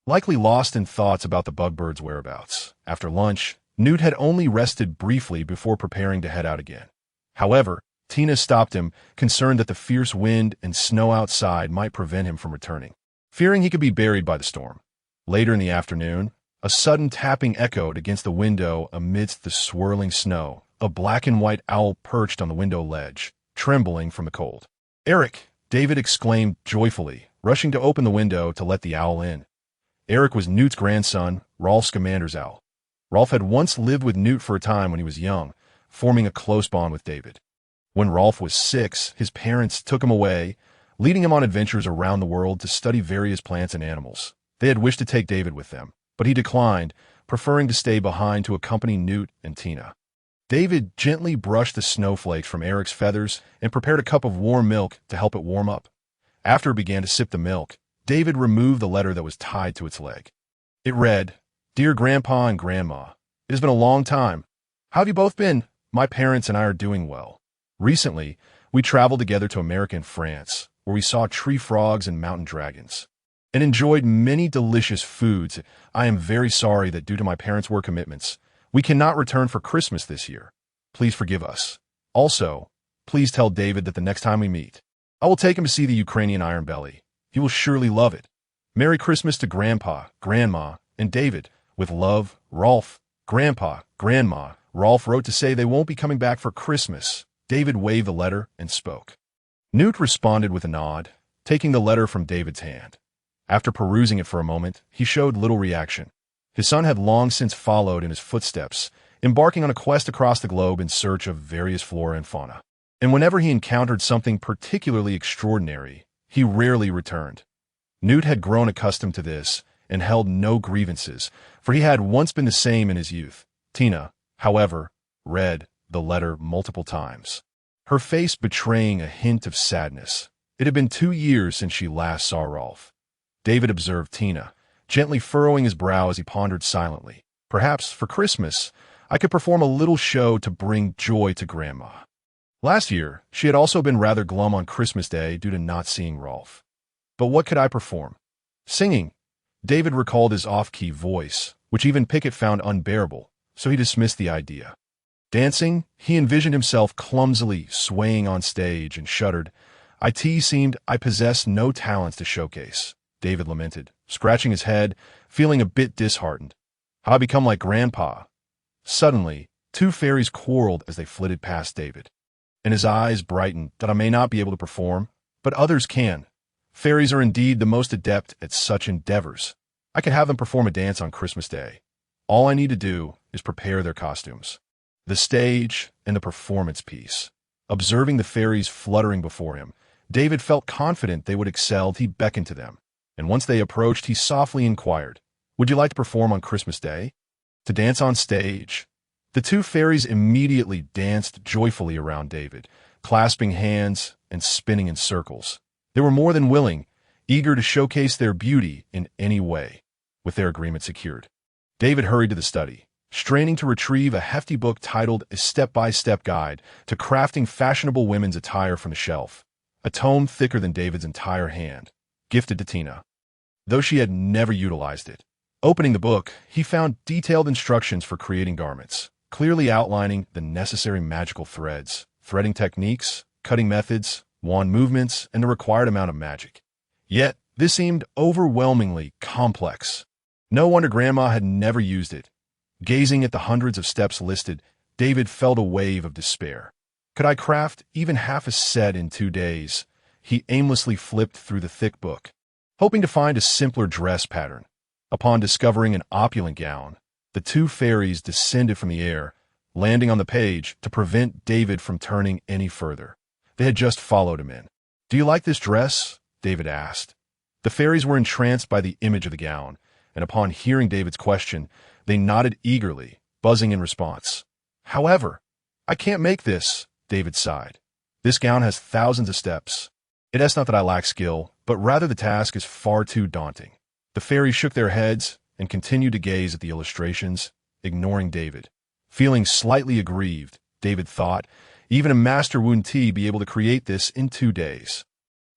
S1: likely lost in thoughts about the bugbird's whereabouts. After lunch, Newt had only rested briefly before preparing to head out again. However, Tina stopped him, concerned that the fierce wind and snow outside might prevent him from returning, fearing he could be buried by the storm. Later in the afternoon, a sudden tapping echoed against the window amidst the swirling snow. A black and white owl perched on the window ledge, trembling from the cold. "Eric!" David exclaimed joyfully, rushing to open the window to let the owl in. Eric was Newt's grandson, Rolf Scamander's owl. Rolf had once lived with Newt for a time when he was young, forming a close bond with David. When Rolf was 6, his parents took him away, leading him on adventures around the world to study various plants and animals. They had wished to take David with them, but he declined, preferring to stay behind to accompany Newt and Tina. David gently brushed the snowflakes from Eric's feathers and prepared a cup of warm milk to help it warm up. After it began to sip the milk, David removed the letter that was tied to its leg. It read, "Dear Grandpa and Grandma, it has been a long time. How have you both been? My parents and I are doing well. Recently, we traveled together to America and France, where we saw tree frogs and mountain dragons, and enjoyed many delicious foods. I am very sorry that due to my parents' work commitments, we cannot return for Christmas this year. Please forgive us. Also, please tell David that the next time we meet, I will take him to see the Ukrainian Iron Belly. He will surely love it. Merry Christmas to Grandpa, Grandma, and David. With love, Rolf." Grandpa, Grandma. Rolf wrote to say they won't be coming back for Christmas. David waved the letter and spoke. Newt responded with a nod, taking the letter from David's hand. After perusing it for a moment, he showed little reaction. His son had long since followed in his footsteps, embarking on a quest across the globe in search of various flora and fauna. And whenever he encountered something particularly extraordinary, he rarely returned. Newt had grown accustomed to this and held no grievances, for he had once been the same in his youth. Tina, however, read the letter multiple times, her face betraying a hint of sadness. It had been 2 years since she last saw Rolf. David observed Tina, gently furrowing his brow as he pondered silently. Perhaps, for Christmas, I could perform a little show to bring joy to Grandma. Last year, she had also been rather glum on Christmas Day due to not seeing Rolf. But what could I perform? Singing. David recalled his off-key voice, which even Pickett found unbearable, so he dismissed the idea. Dancing, he envisioned himself clumsily swaying on stage and shuddered. I possess no talents to showcase, David lamented, scratching his head, feeling a bit disheartened. How I become like Grandpa. Suddenly, 2 fairies quarreled as they flitted past David, and his eyes brightened. That I may not be able to perform, but others can. Fairies are indeed the most adept at such endeavors. I can have them perform a dance on Christmas Day. All I need to do is prepare their costumes, the stage, and the performance piece. Observing the fairies fluttering before him, David felt confident they would excel. He beckoned to them, and once they approached, he softly inquired, "Would you like to perform on Christmas Day? To dance on stage?" The 2 fairies immediately danced joyfully around David, clasping hands and spinning in circles. They were more than willing, eager to showcase their beauty in any way. With their agreement secured, David hurried to the study, straining to retrieve a hefty book titled A Step-by-Step Guide to Crafting Fashionable Women's Attire from the shelf, a tome thicker than David's entire hand, gifted to Tina, though she had never utilized it. Opening the book, he found detailed instructions for creating garments, clearly outlining the necessary magical threads, threading techniques, cutting methods, wand movements, and the required amount of magic. Yet, this seemed overwhelmingly complex. No wonder Grandma had never used it. Gazing at the hundreds of steps listed, David felt a wave of despair. Could I craft even half a set in 2 days? He aimlessly flipped through the thick book, hoping to find a simpler dress pattern. Upon discovering an opulent gown, the 2 fairies descended from the air, landing on the page to prevent David from turning any further. They had just followed him in. "Do you like this dress?" David asked. The fairies were entranced by the image of the gown, and upon hearing David's question, they nodded eagerly, buzzing in response. "However, I can't make this," David sighed. "This gown has thousands of steps. It is not that I lack skill, but rather the task is far too daunting." The fairies shook their heads and continued to gaze at the illustrations, ignoring David. Feeling slightly aggrieved, David thought, even a master wound tea be able to create this in 2 days.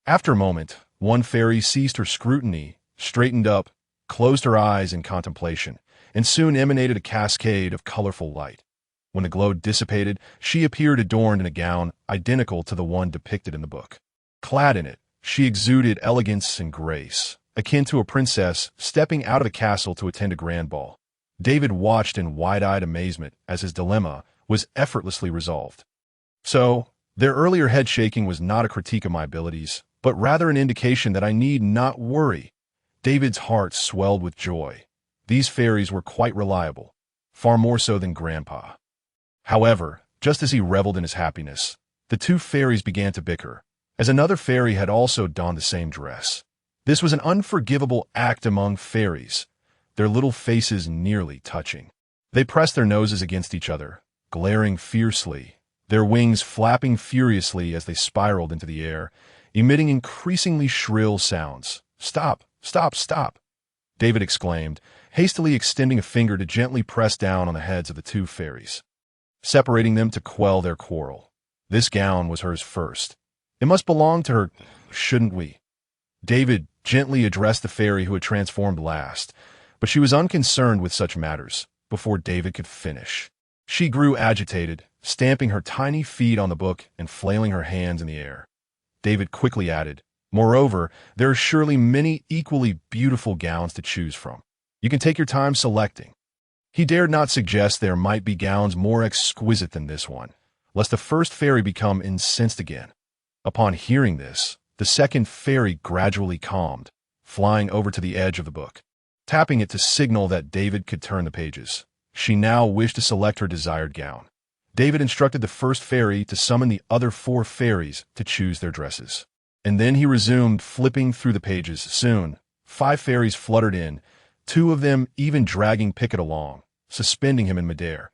S1: After a moment, One fairy ceased her scrutiny, straightened up, closed her eyes in contemplation, and soon emanated a cascade of colorful light. When the glow dissipated, she appeared adorned in a gown identical to the one depicted in the book. Clad in it, she exuded elegance and grace, akin to a princess stepping out of a castle to attend a grand ball. David watched in wide-eyed amazement as his dilemma was effortlessly resolved. So, their earlier head-shaking was not a critique of my abilities, but rather an indication that I need not worry. David's heart swelled with joy. These fairies were quite reliable, far more so than Grandpa. However, just as he reveled in his happiness, the two fairies began to bicker, as another fairy had also donned the same dress. This was an unforgivable act among fairies, their little faces nearly touching. They pressed their noses against each other, glaring fiercely, their wings flapping furiously as they spiraled into the air, emitting increasingly shrill sounds. "Stop! Stop! Stop!" David exclaimed, hastily extending a finger to gently press down on the heads of the two fairies, separating them to quell their quarrel. This gown was hers first. It must belong to her, shouldn't we? David gently addressed the fairy who had transformed last, but she was unconcerned with such matters. Before David could finish, she grew agitated, stamping her tiny feet on the book and flailing her hands in the air. David quickly added, "Moreover, there are surely many equally beautiful gowns to choose from. You can take your time selecting." He dared not suggest there might be gowns more exquisite than this one, lest the first fairy become incensed again. Upon hearing this, the second fairy gradually calmed, flying over to the edge of the book, tapping it to signal that David could turn the pages. She now wished to select her desired gown. David instructed the first fairy to summon the other 4 fairies to choose their dresses. And then he resumed flipping through the pages. Soon, 5 fairies fluttered in, 2 of them even dragging Pickett along, suspending him in midair.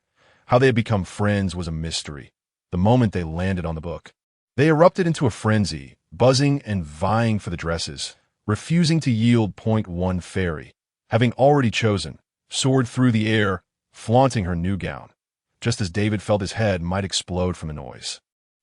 S1: How they had become friends was a mystery. The moment they landed on the book, they erupted into a frenzy, buzzing and vying for the dresses, refusing to yield. One fairy, having already chosen, soared through the air, flaunting her new gown, just as David felt his head might explode from the noise.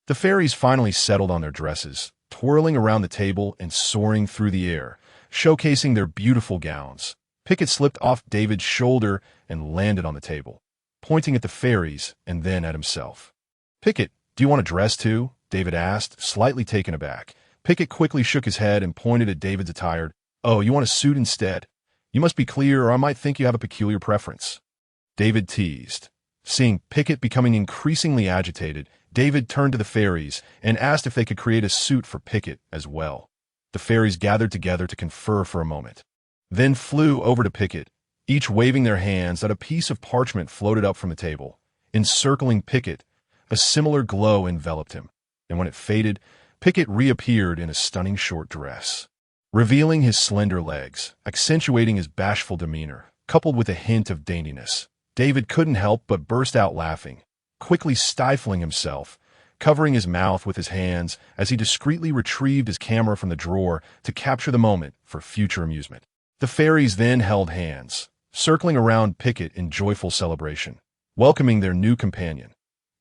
S1: The fairies finally settled on their dresses, twirling around the table and soaring through the air, showcasing their beautiful gowns. Pickett slipped off David's shoulder and landed on the table, pointing at the fairies and then at himself. "Pickett, do you want a dress too?" David asked, slightly taken aback. Pickett quickly shook his head and pointed at David's attire. "Oh, you want a suit instead? You must be clear or I might think you have a peculiar preference." David teased. Seeing Pickett becoming increasingly agitated, David turned to the fairies and asked if they could create a suit for Pickett as well. The fairies gathered together to confer for a moment, then flew over to Pickett, each waving their hands that a piece of parchment floated up from the table. Encircling Pickett, a similar glow enveloped him, and when it faded, Pickett reappeared in a stunning short dress, revealing his slender legs, accentuating his bashful demeanor, coupled with a hint of daintiness. David couldn't help but burst out laughing, quickly stifling himself, covering his mouth with his hands as he discreetly retrieved his camera from the drawer to capture the moment for future amusement. The fairies then held hands, circling around Pickett in joyful celebration, welcoming their new companion.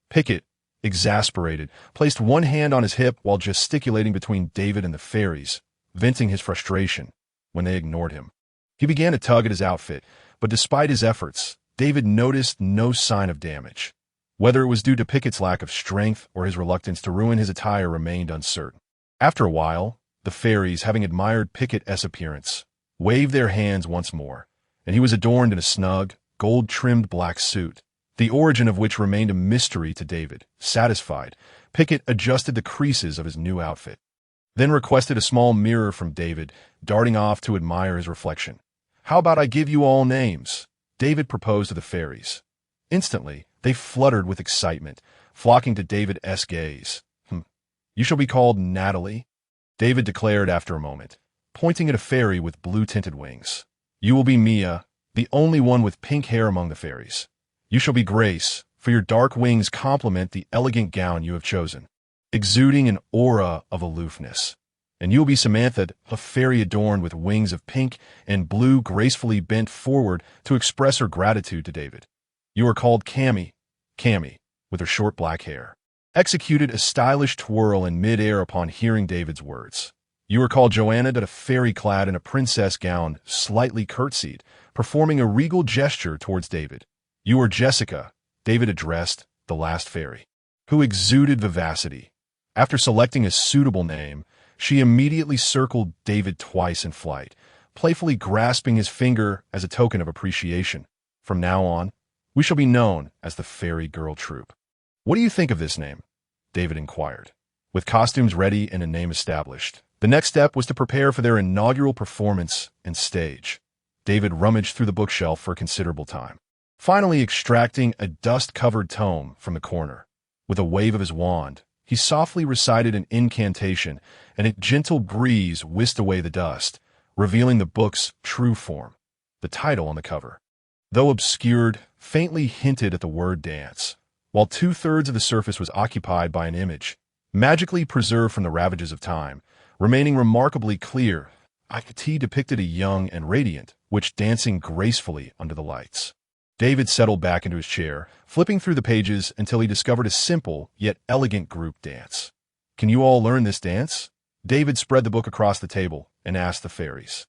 S1: Pickett, exasperated, placed one hand on his hip while gesticulating between David and the fairies, venting his frustration when they ignored him. He began to tug at his outfit, but despite his efforts, David noticed no sign of damage. Whether it was due to Pickett's lack of strength or his reluctance to ruin his attire remained uncertain. After a while, the fairies, having admired Pickett's appearance, waved their hands once more, and he was adorned in a snug, gold-trimmed black suit, the origin of which remained a mystery to David. Satisfied, Pickett adjusted the creases of his new outfit, then requested a small mirror from David, darting off to admire his reflection. "How about I give you all names?" David proposed to the fairies. Instantly, they fluttered with excitement, flocking to David's gaze. "You shall be called Natalie," David declared after a moment, pointing at a fairy with blue-tinted wings. "You will be Mia, the only one with pink hair among the fairies. You shall be Grace, for your dark wings complement the elegant gown you have chosen, exuding an aura of aloofness. And you will be Samantha, a fairy adorned with wings of pink and blue gracefully bent forward to express her gratitude to David. You are called Cammy, with her short black hair, executed a stylish twirl in mid-air upon hearing David's words. You recall Joanna did a fairy clad in a princess gown, slightly curtsied, performing a regal gesture towards David. You are Jessica, David addressed the last fairy, who exuded vivacity. After selecting a suitable name, she immediately circled David twice in flight, playfully grasping his finger as a token of appreciation. From now on, we shall be known as the Fairy Girl Troupe. What do you think of this name? David inquired. With costumes ready and a name established, the next step was to prepare for their inaugural performance and stage. David rummaged through the bookshelf for a considerable time, finally extracting a dust-covered tome from the corner. With a wave of his wand, he softly recited an incantation, and a gentle breeze whisked away the dust, revealing the book's true form. The title on the cover, though obscured, faintly hinted at the word dance, while 2/3 of the surface was occupied by an image, magically preserved from the ravages of time, remaining remarkably clear. Ikati depicted a young and radiant witch dancing gracefully under the lights. David settled back into his chair, flipping through the pages until he discovered a simple yet elegant group dance. Can you all learn this dance? David spread the book across the table and asked the fairies.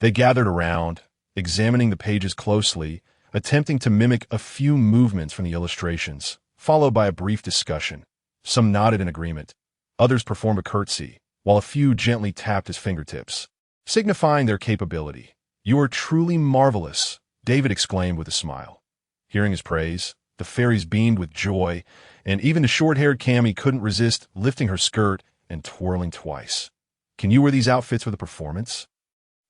S1: They gathered around, examining the pages closely, attempting to mimic a few movements from the illustrations, followed by a brief discussion. Some nodded in agreement. Others performed a curtsy, while a few gently tapped his fingertips, signifying their capability. You are truly marvelous, David exclaimed with a smile. Hearing his praise, the fairies beamed with joy, and even the short-haired Cammy couldn't resist lifting her skirt and twirling twice. Can you wear these outfits for the performance?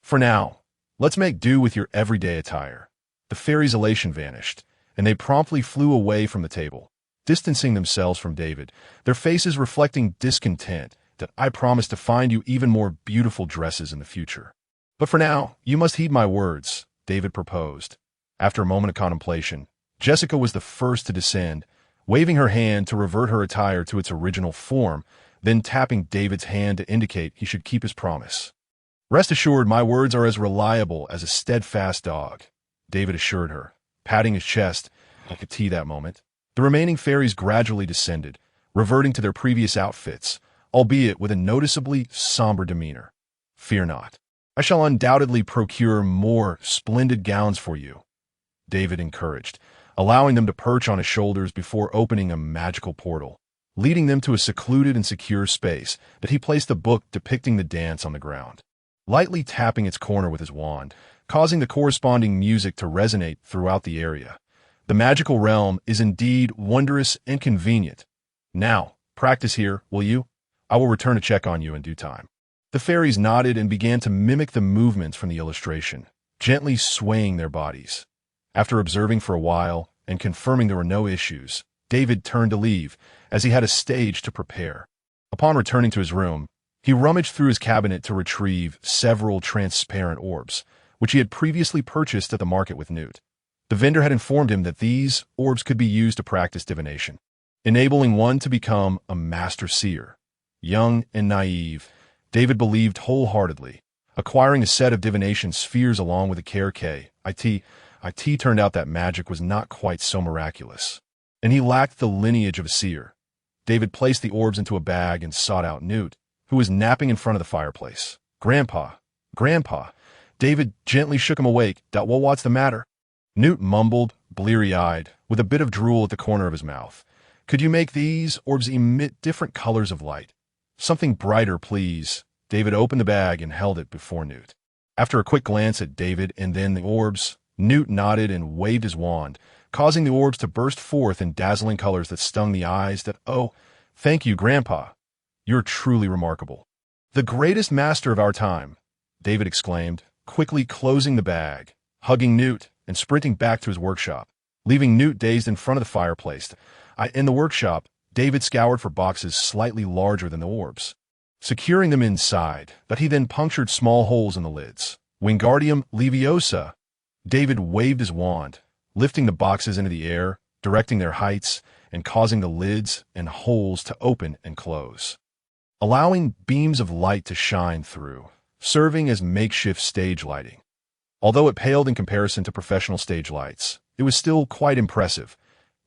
S1: For now, let's make do with your everyday attire. The fairies' elation vanished, and they promptly flew away from the table, distancing themselves from David, their faces reflecting discontent that I promise to find you even more beautiful dresses in the future. But for now, you must heed my words, David proposed. After a moment of contemplation, Jessica was the first to descend, waving her hand to revert her attire to its original form, then tapping David's hand to indicate he should keep his promise. Rest assured, my words are as reliable as a steadfast dog, David assured her, patting his chest like a tea that moment. The remaining fairies gradually descended, reverting to their previous outfits, albeit with a noticeably somber demeanor. Fear not. I shall undoubtedly procure more splendid gowns for you, David encouraged, allowing them to perch on his shoulders before opening a magical portal, leading them to a secluded and secure space that he placed a book depicting the dance on the ground, lightly tapping its corner with his wand, causing the corresponding music to resonate throughout the area. The magical realm is indeed wondrous and convenient. Now, practice here, will you? I will return to check on you in due time. The fairies nodded and began to mimic the movements from the illustration, gently swaying their bodies. After observing for a while and confirming there were no issues, David turned to leave, as he had a stage to prepare. Upon returning to his room, he rummaged through his cabinet to retrieve several transparent orbs, which he had previously purchased at the market with Newt. The vendor had informed him that these orbs could be used to practice divination, enabling one to become a master seer. Young and naive, David believed wholeheartedly. Acquiring a set of divination spheres along with a IT turned out that magic was not quite so miraculous, and he lacked the lineage of a seer. David placed the orbs into a bag and sought out Newt, who was napping in front of the fireplace. Grandpa, David gently shook him awake. What's the matter? Newt mumbled, bleary-eyed, with a bit of drool at the corner of his mouth. Could you make these orbs emit different colors of light? Something brighter, please. David opened the bag and held it before Newt. After a quick glance at David and then the orbs, Newt nodded and waved his wand, causing the orbs to burst forth in dazzling colors that stung the eyes. Oh, thank you, Grandpa. You're truly remarkable. The greatest master of our time, David exclaimed, quickly closing the bag, hugging Newt, and sprinting back to his workshop, leaving Newt dazed in front of the fireplace. In the workshop, David scoured for boxes slightly larger than the orbs, securing them inside, but he then punctured small holes in the lids. Wingardium Leviosa! David waved his wand, lifting the boxes into the air, directing their heights, and causing the lids and holes to open and close, allowing beams of light to shine through, serving as makeshift stage lighting. Although it paled in comparison to professional stage lights, it was still quite impressive.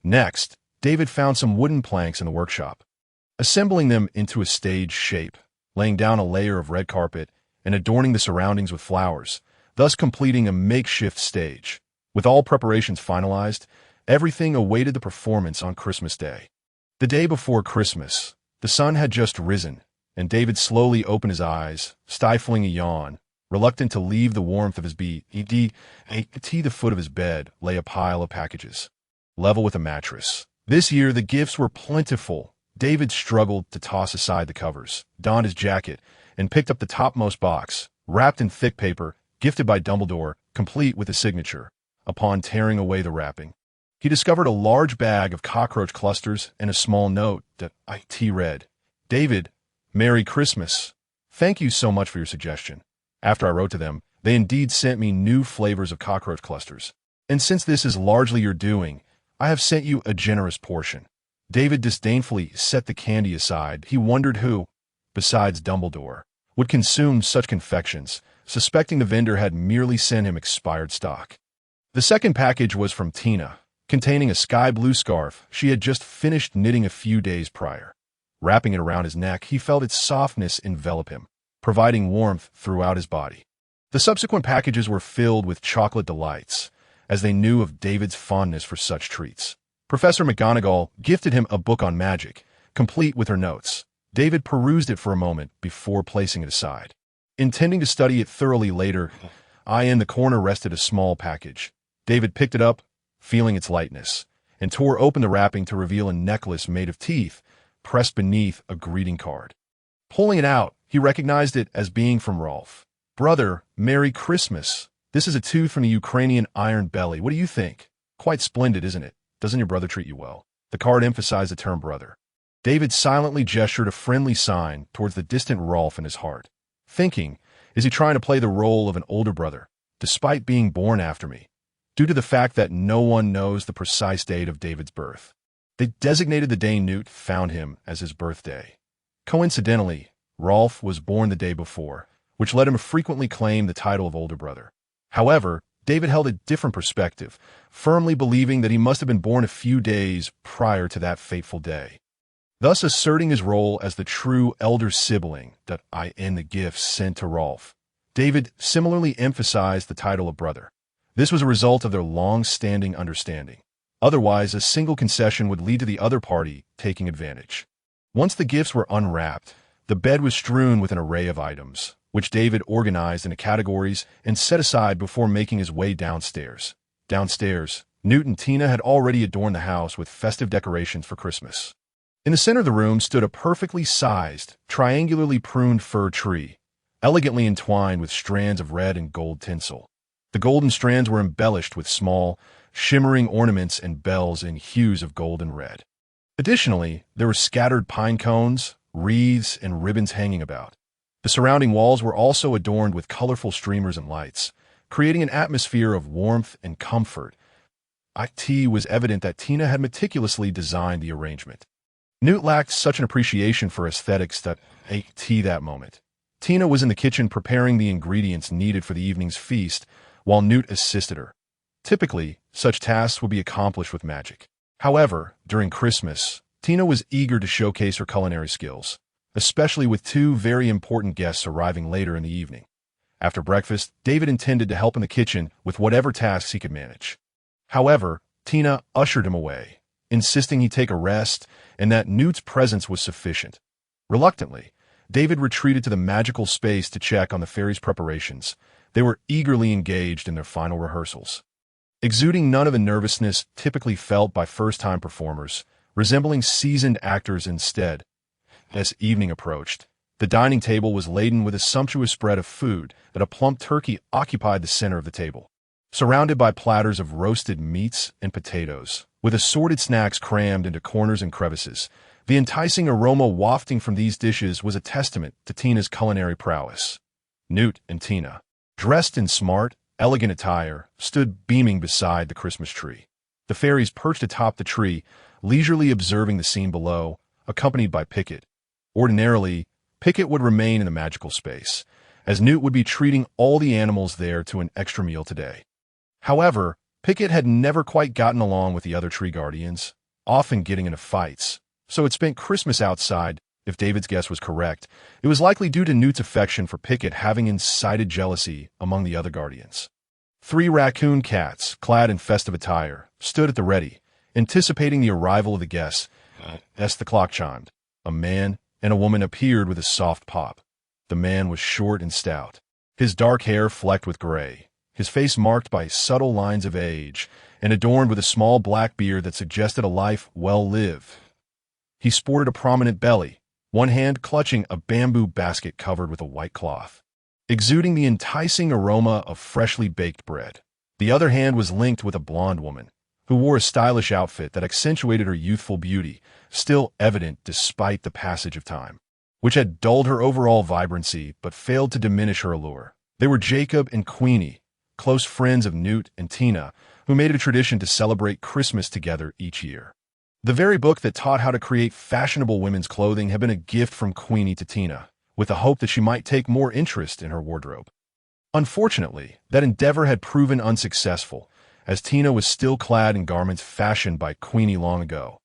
S1: Next, David found some wooden planks in the workshop. Assembling them into a stage shape, laying down a layer of red carpet and adorning the surroundings with flowers, thus completing a makeshift stage. With all preparations finalized, everything awaited the performance on Christmas Day. The day before Christmas, the sun had just risen, and David slowly opened his eyes, stifling a yawn, reluctant to leave the warmth of his bed. At the foot of his bed lay a pile of packages, level with a mattress. This year the gifts were plentiful. David struggled to toss aside the covers, donned his jacket, and picked up the topmost box, wrapped in thick paper, gifted by Dumbledore, complete with a signature. Upon tearing away the wrapping, he discovered a large bag of cockroach clusters and a small note that it read, "David, Merry Christmas. Thank you so much for your suggestion. After I wrote to them, they indeed sent me new flavors of cockroach clusters. And since this is largely your doing, I have sent you a generous portion." David disdainfully set the candy aside. He wondered who, besides Dumbledore, would consume such confections, suspecting the vendor had merely sent him expired stock. The second package was from Tina, containing a sky blue scarf she had just finished knitting a few days prior. Wrapping it around his neck, he felt its softness envelop him, providing warmth throughout his body. The subsequent packages were filled with chocolate delights, as they knew of David's fondness for such treats. Professor McGonagall gifted him a book on magic, complete with her notes. David perused it for a moment before placing it aside. Intending to study it thoroughly later, in the corner rested a small package. David picked it up, feeling its lightness, and tore open the wrapping to reveal a necklace made of teeth, pressed beneath a greeting card. Pulling it out, he recognized it as being from Rolf. "Brother, Merry Christmas. This is a tooth from the Ukrainian iron belly. What do you think? Quite splendid, isn't it? Doesn't your brother treat you well?" The card emphasized the term brother. David silently gestured a friendly sign towards the distant Rolf in his heart, thinking, is he trying to play the role of an older brother, despite being born after me? Due to the fact that no one knows the precise date of David's birth, they designated the day Newt found him as his birthday. Coincidentally, Rolf was born the day before, which let him frequently claim the title of older brother. However, David held a different perspective, firmly believing that he must have been born a few days prior to that fateful day, thus asserting his role as the true elder sibling in the gifts sent to Rolf. David similarly emphasized the title of brother. This was a result of their long-standing understanding. Otherwise, a single concession would lead to the other party taking advantage. Once the gifts were unwrapped, the bed was strewn with an array of items, which David organized into categories and set aside before making his way downstairs. Downstairs, Newt and Tina had already adorned the house with festive decorations for Christmas. In the center of the room stood a perfectly sized, triangularly pruned fir tree, elegantly entwined with strands of red and gold tinsel. The golden strands were embellished with small, shimmering ornaments and bells in hues of gold and red. Additionally, there were scattered pine cones, wreaths, and ribbons hanging about. The surrounding walls were also adorned with colorful streamers and lights, creating an atmosphere of warmth and comfort. It was evident that Tina had meticulously designed the arrangement. Newt lacked such an appreciation for aesthetics that moment. Tina was in the kitchen preparing the ingredients needed for the evening's feast, while Newt assisted her. Typically, such tasks would be accomplished with magic. However, during Christmas, Tina was eager to showcase her culinary skills, especially with two very important guests arriving later in the evening. After breakfast, David intended to help in the kitchen with whatever tasks he could manage. However, Tina ushered him away, insisting he take a rest and that Newt's presence was sufficient. Reluctantly, David retreated to the magical space to check on the fairies' preparations. They were eagerly engaged in their final rehearsals, exuding none of the nervousness typically felt by first-time performers, resembling seasoned actors instead. As evening approached, the dining table was laden with a sumptuous spread of food that a plump turkey occupied the center of the table, surrounded by platters of roasted meats and potatoes, with assorted snacks crammed into corners and crevices. The enticing aroma wafting from these dishes was a testament to Tina's culinary prowess. Newt and Tina, dressed in smart, elegant attire, stood beaming beside the Christmas tree. The fairies perched atop the tree, leisurely observing the scene below, accompanied by Pickett. Ordinarily, Pickett would remain in the magical space, as Newt would be treating all the animals there to an extra meal today. However, Pickett had never quite gotten along with the other tree guardians, often getting into fights, so had spent Christmas outside, If David's guess was correct, it was likely due to Newt's affection for Pickett having incited jealousy among the other guardians. 3 raccoon cats, clad in festive attire, stood at the ready, anticipating the arrival of the guests. As the clock chimed, a man and a woman appeared with a soft pop. The man was short and stout, his dark hair flecked with gray, his face marked by subtle lines of age, and adorned with a small black beard that suggested a life well lived. He sported a prominent belly, one hand clutching a bamboo basket covered with a white cloth, exuding the enticing aroma of freshly baked bread. The other hand was linked with a blonde woman, who wore a stylish outfit that accentuated her youthful beauty, still evident despite the passage of time, which had dulled her overall vibrancy but failed to diminish her allure. They were Jacob and Queenie, close friends of Newt and Tina, who made it a tradition to celebrate Christmas together each year. The very book that taught how to create fashionable women's clothing had been a gift from Queenie to Tina, with the hope that she might take more interest in her wardrobe. Unfortunately, that endeavor had proven unsuccessful, as Tina was still clad in garments fashioned by Queenie long ago.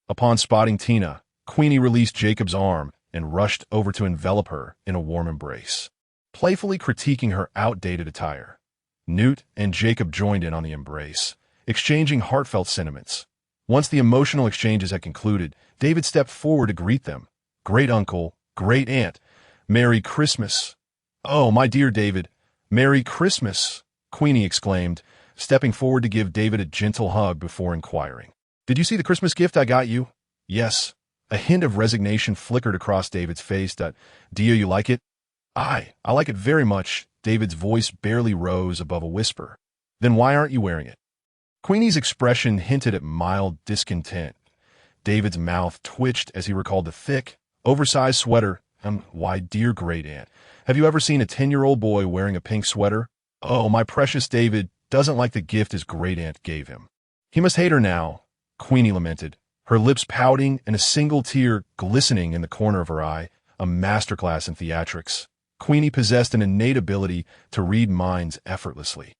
S1: Upon spotting Tina, Queenie released Jacob's arm and rushed over to envelop her in a warm embrace, playfully critiquing her outdated attire. Newt and Jacob joined in on the embrace, exchanging heartfelt sentiments. Once the emotional exchanges had concluded, David stepped forward to greet them. "Great uncle, great aunt, Merry Christmas." "Oh, my dear David, Merry Christmas," Queenie exclaimed, stepping forward to give David a gentle hug before inquiring, "Did you see the Christmas gift I got you?" "Yes." A hint of resignation flickered across David's face. "Do you like it?" I like it very much." David's voice barely rose above a whisper. "Then why aren't you wearing it?" Queenie's expression hinted at mild discontent. David's mouth twitched as he recalled the thick, oversized sweater. Why, dear great aunt, have you ever seen a 10-year-old boy wearing a pink sweater?" "Oh, my precious David doesn't like the gift his great aunt gave him. He must hate her now," Queenie lamented, her lips pouting and a single tear glistening in the corner of her eye, a masterclass in theatrics. Queenie possessed an innate ability to read minds effortlessly.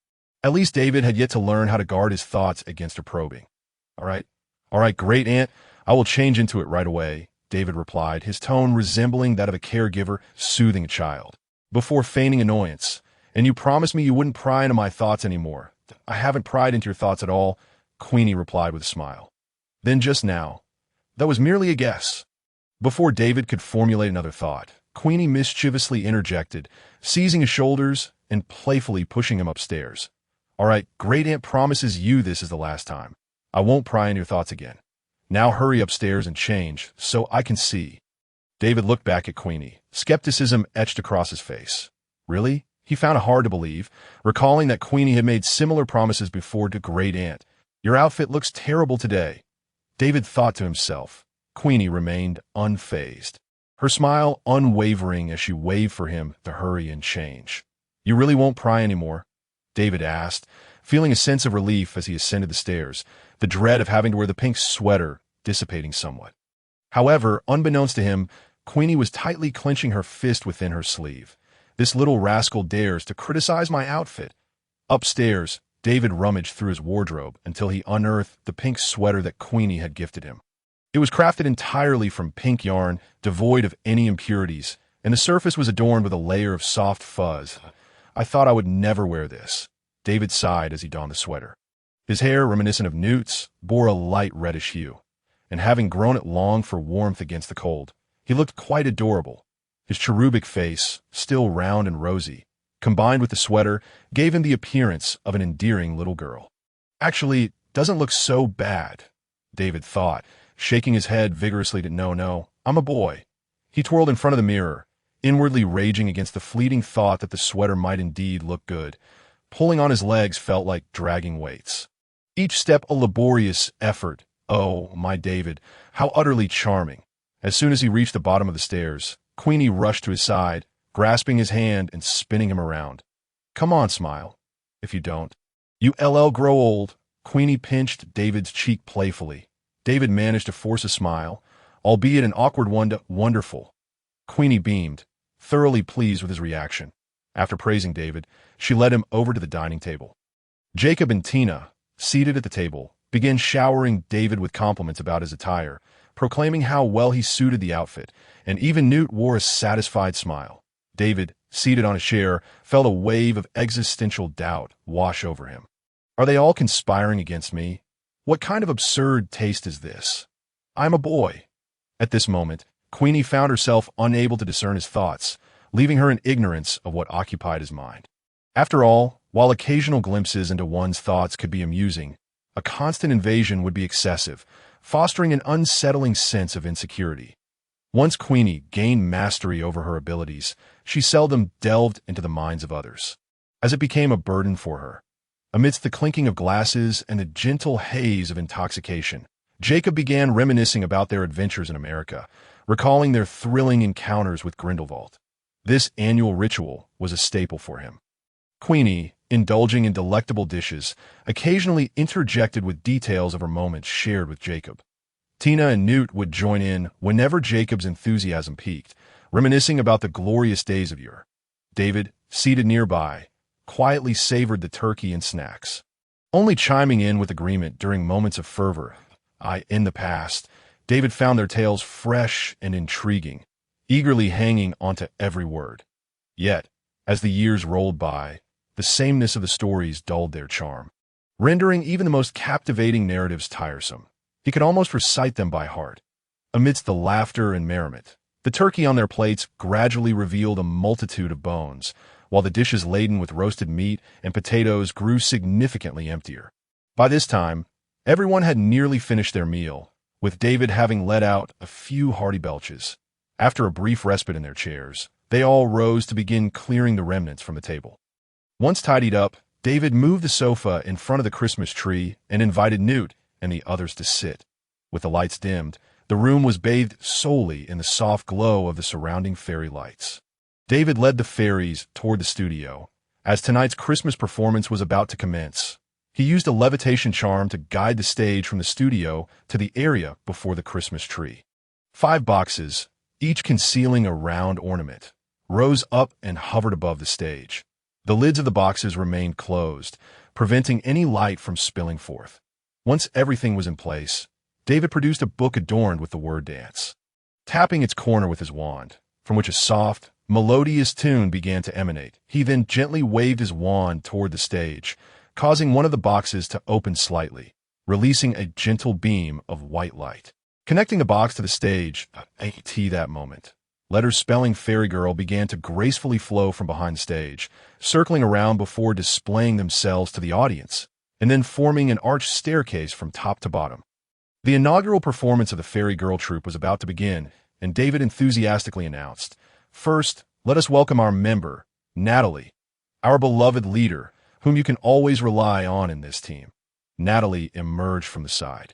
S1: At least David had yet to learn how to guard his thoughts against her probing. All right, great aunt, I will change into it right away," David replied, his tone resembling that of a caregiver soothing a child. Before feigning annoyance, "And you promised me you wouldn't pry into my thoughts anymore." "I haven't pried into your thoughts at all," Queenie replied with a smile. "Then just now. That was merely a guess." Before David could formulate another thought, Queenie mischievously interjected, seizing his shoulders and playfully pushing him upstairs. "All right, great aunt promises you this is the last time. I won't pry into your thoughts again. Now hurry upstairs and change, so I can see." David looked back at Queenie, skepticism etched across his face. Really? He found it hard to believe, recalling that Queenie had made similar promises before to great aunt. "Your outfit looks terrible today." David thought to himself. Queenie remained unfazed, her smile unwavering as she waved for him to hurry and change. "You really won't pry anymore?" David asked, feeling a sense of relief as he ascended the stairs, the dread of having to wear the pink sweater dissipating somewhat. However, unbeknownst to him, Queenie was tightly clenching her fist within her sleeve. "This little rascal dares to criticize my outfit." Upstairs, David rummaged through his wardrobe until he unearthed the pink sweater that Queenie had gifted him. It was crafted entirely from pink yarn, devoid of any impurities, and the surface was adorned with a layer of soft fuzz. "I thought I would never wear this," David sighed as he donned the sweater. His hair, reminiscent of Newt's, bore a light reddish hue, and having grown it long for warmth against the cold, he looked quite adorable. His cherubic face, still round and rosy, combined with the sweater, gave him the appearance of an endearing little girl. "Actually, it doesn't look so bad," David thought, shaking his head vigorously to no, "I'm a boy." He twirled in front of the mirror, inwardly raging against the fleeting thought that the sweater might indeed look good. Pulling on his legs felt like dragging weights. Each step a laborious effort. Oh, my David, how utterly charming. As soon as he reached the bottom of the stairs, Queenie rushed to his side, grasping his hand and spinning him around. "Come on, smile. If you don't, you grow old." Queenie pinched David's cheek playfully. David managed to force a smile, albeit an awkward one. "Wonderful." Queenie beamed, thoroughly pleased with his reaction. After praising David, she led him over to the dining table. Jacob and Tina, seated at the table, began showering David with compliments about his attire, proclaiming how well he suited the outfit, and even Newt wore a satisfied smile. David, seated on a chair, felt a wave of existential doubt wash over him. Are they all conspiring against me? What kind of absurd taste is this? I'm a boy. At this moment, Queenie found herself unable to discern his thoughts, leaving her in ignorance of what occupied his mind. After all, while occasional glimpses into one's thoughts could be amusing, a constant invasion would be excessive, fostering an unsettling sense of insecurity. Once Queenie gained mastery over her abilities, she seldom delved into the minds of others, as it became a burden for her. Amidst the clinking of glasses and the gentle haze of intoxication, Jacob began reminiscing about their adventures in America, recalling their thrilling encounters with Grindelwald. This annual ritual was a staple for him. Queenie, indulging in delectable dishes, occasionally interjected with details of her moments shared with Jacob. Tina and Newt would join in whenever Jacob's enthusiasm peaked, reminiscing about the glorious days of yore. David, seated nearby, quietly savored the turkey and snacks, only chiming in with agreement during moments of fervor. In the past, David found their tales fresh and intriguing, eagerly hanging onto every word. Yet, as the years rolled by, the sameness of the stories dulled their charm, rendering even the most captivating narratives tiresome. He could almost recite them by heart. Amidst the laughter and merriment, the turkey on their plates gradually revealed a multitude of bones, while the dishes laden with roasted meat and potatoes grew significantly emptier. By this time, everyone had nearly finished their meal, with David having let out a few hearty belches. After a brief respite in their chairs, they all rose to begin clearing the remnants from the table. Once tidied up, David moved the sofa in front of the Christmas tree and invited Newt and the others to sit. With the lights dimmed, the room was bathed solely in the soft glow of the surrounding fairy lights. David led the fairies toward the studio, as tonight's Christmas performance was about to commence. He used a levitation charm to guide the stage from the studio to the area before the Christmas tree. 5 boxes, each concealing a round ornament, rose up and hovered above the stage. The lids of the boxes remained closed, preventing any light from spilling forth. Once everything was in place, David produced a book adorned with the word dance. Tapping its corner with his wand, from which a soft, melodious tune began to emanate, he then gently waved his wand toward the stage, causing one of the boxes to open slightly, releasing a gentle beam of white light. Connecting the box to the stage, at that moment, letters spelling Fairy Girl began to gracefully flow from behind the stage, circling around before displaying themselves to the audience, and then forming an arched staircase from top to bottom. The inaugural performance of the Fairy Girl troupe was about to begin, and David enthusiastically announced, "First, let us welcome our member, Natalie, our beloved leader, whom you can always rely on in this team." Natalie emerged from the side,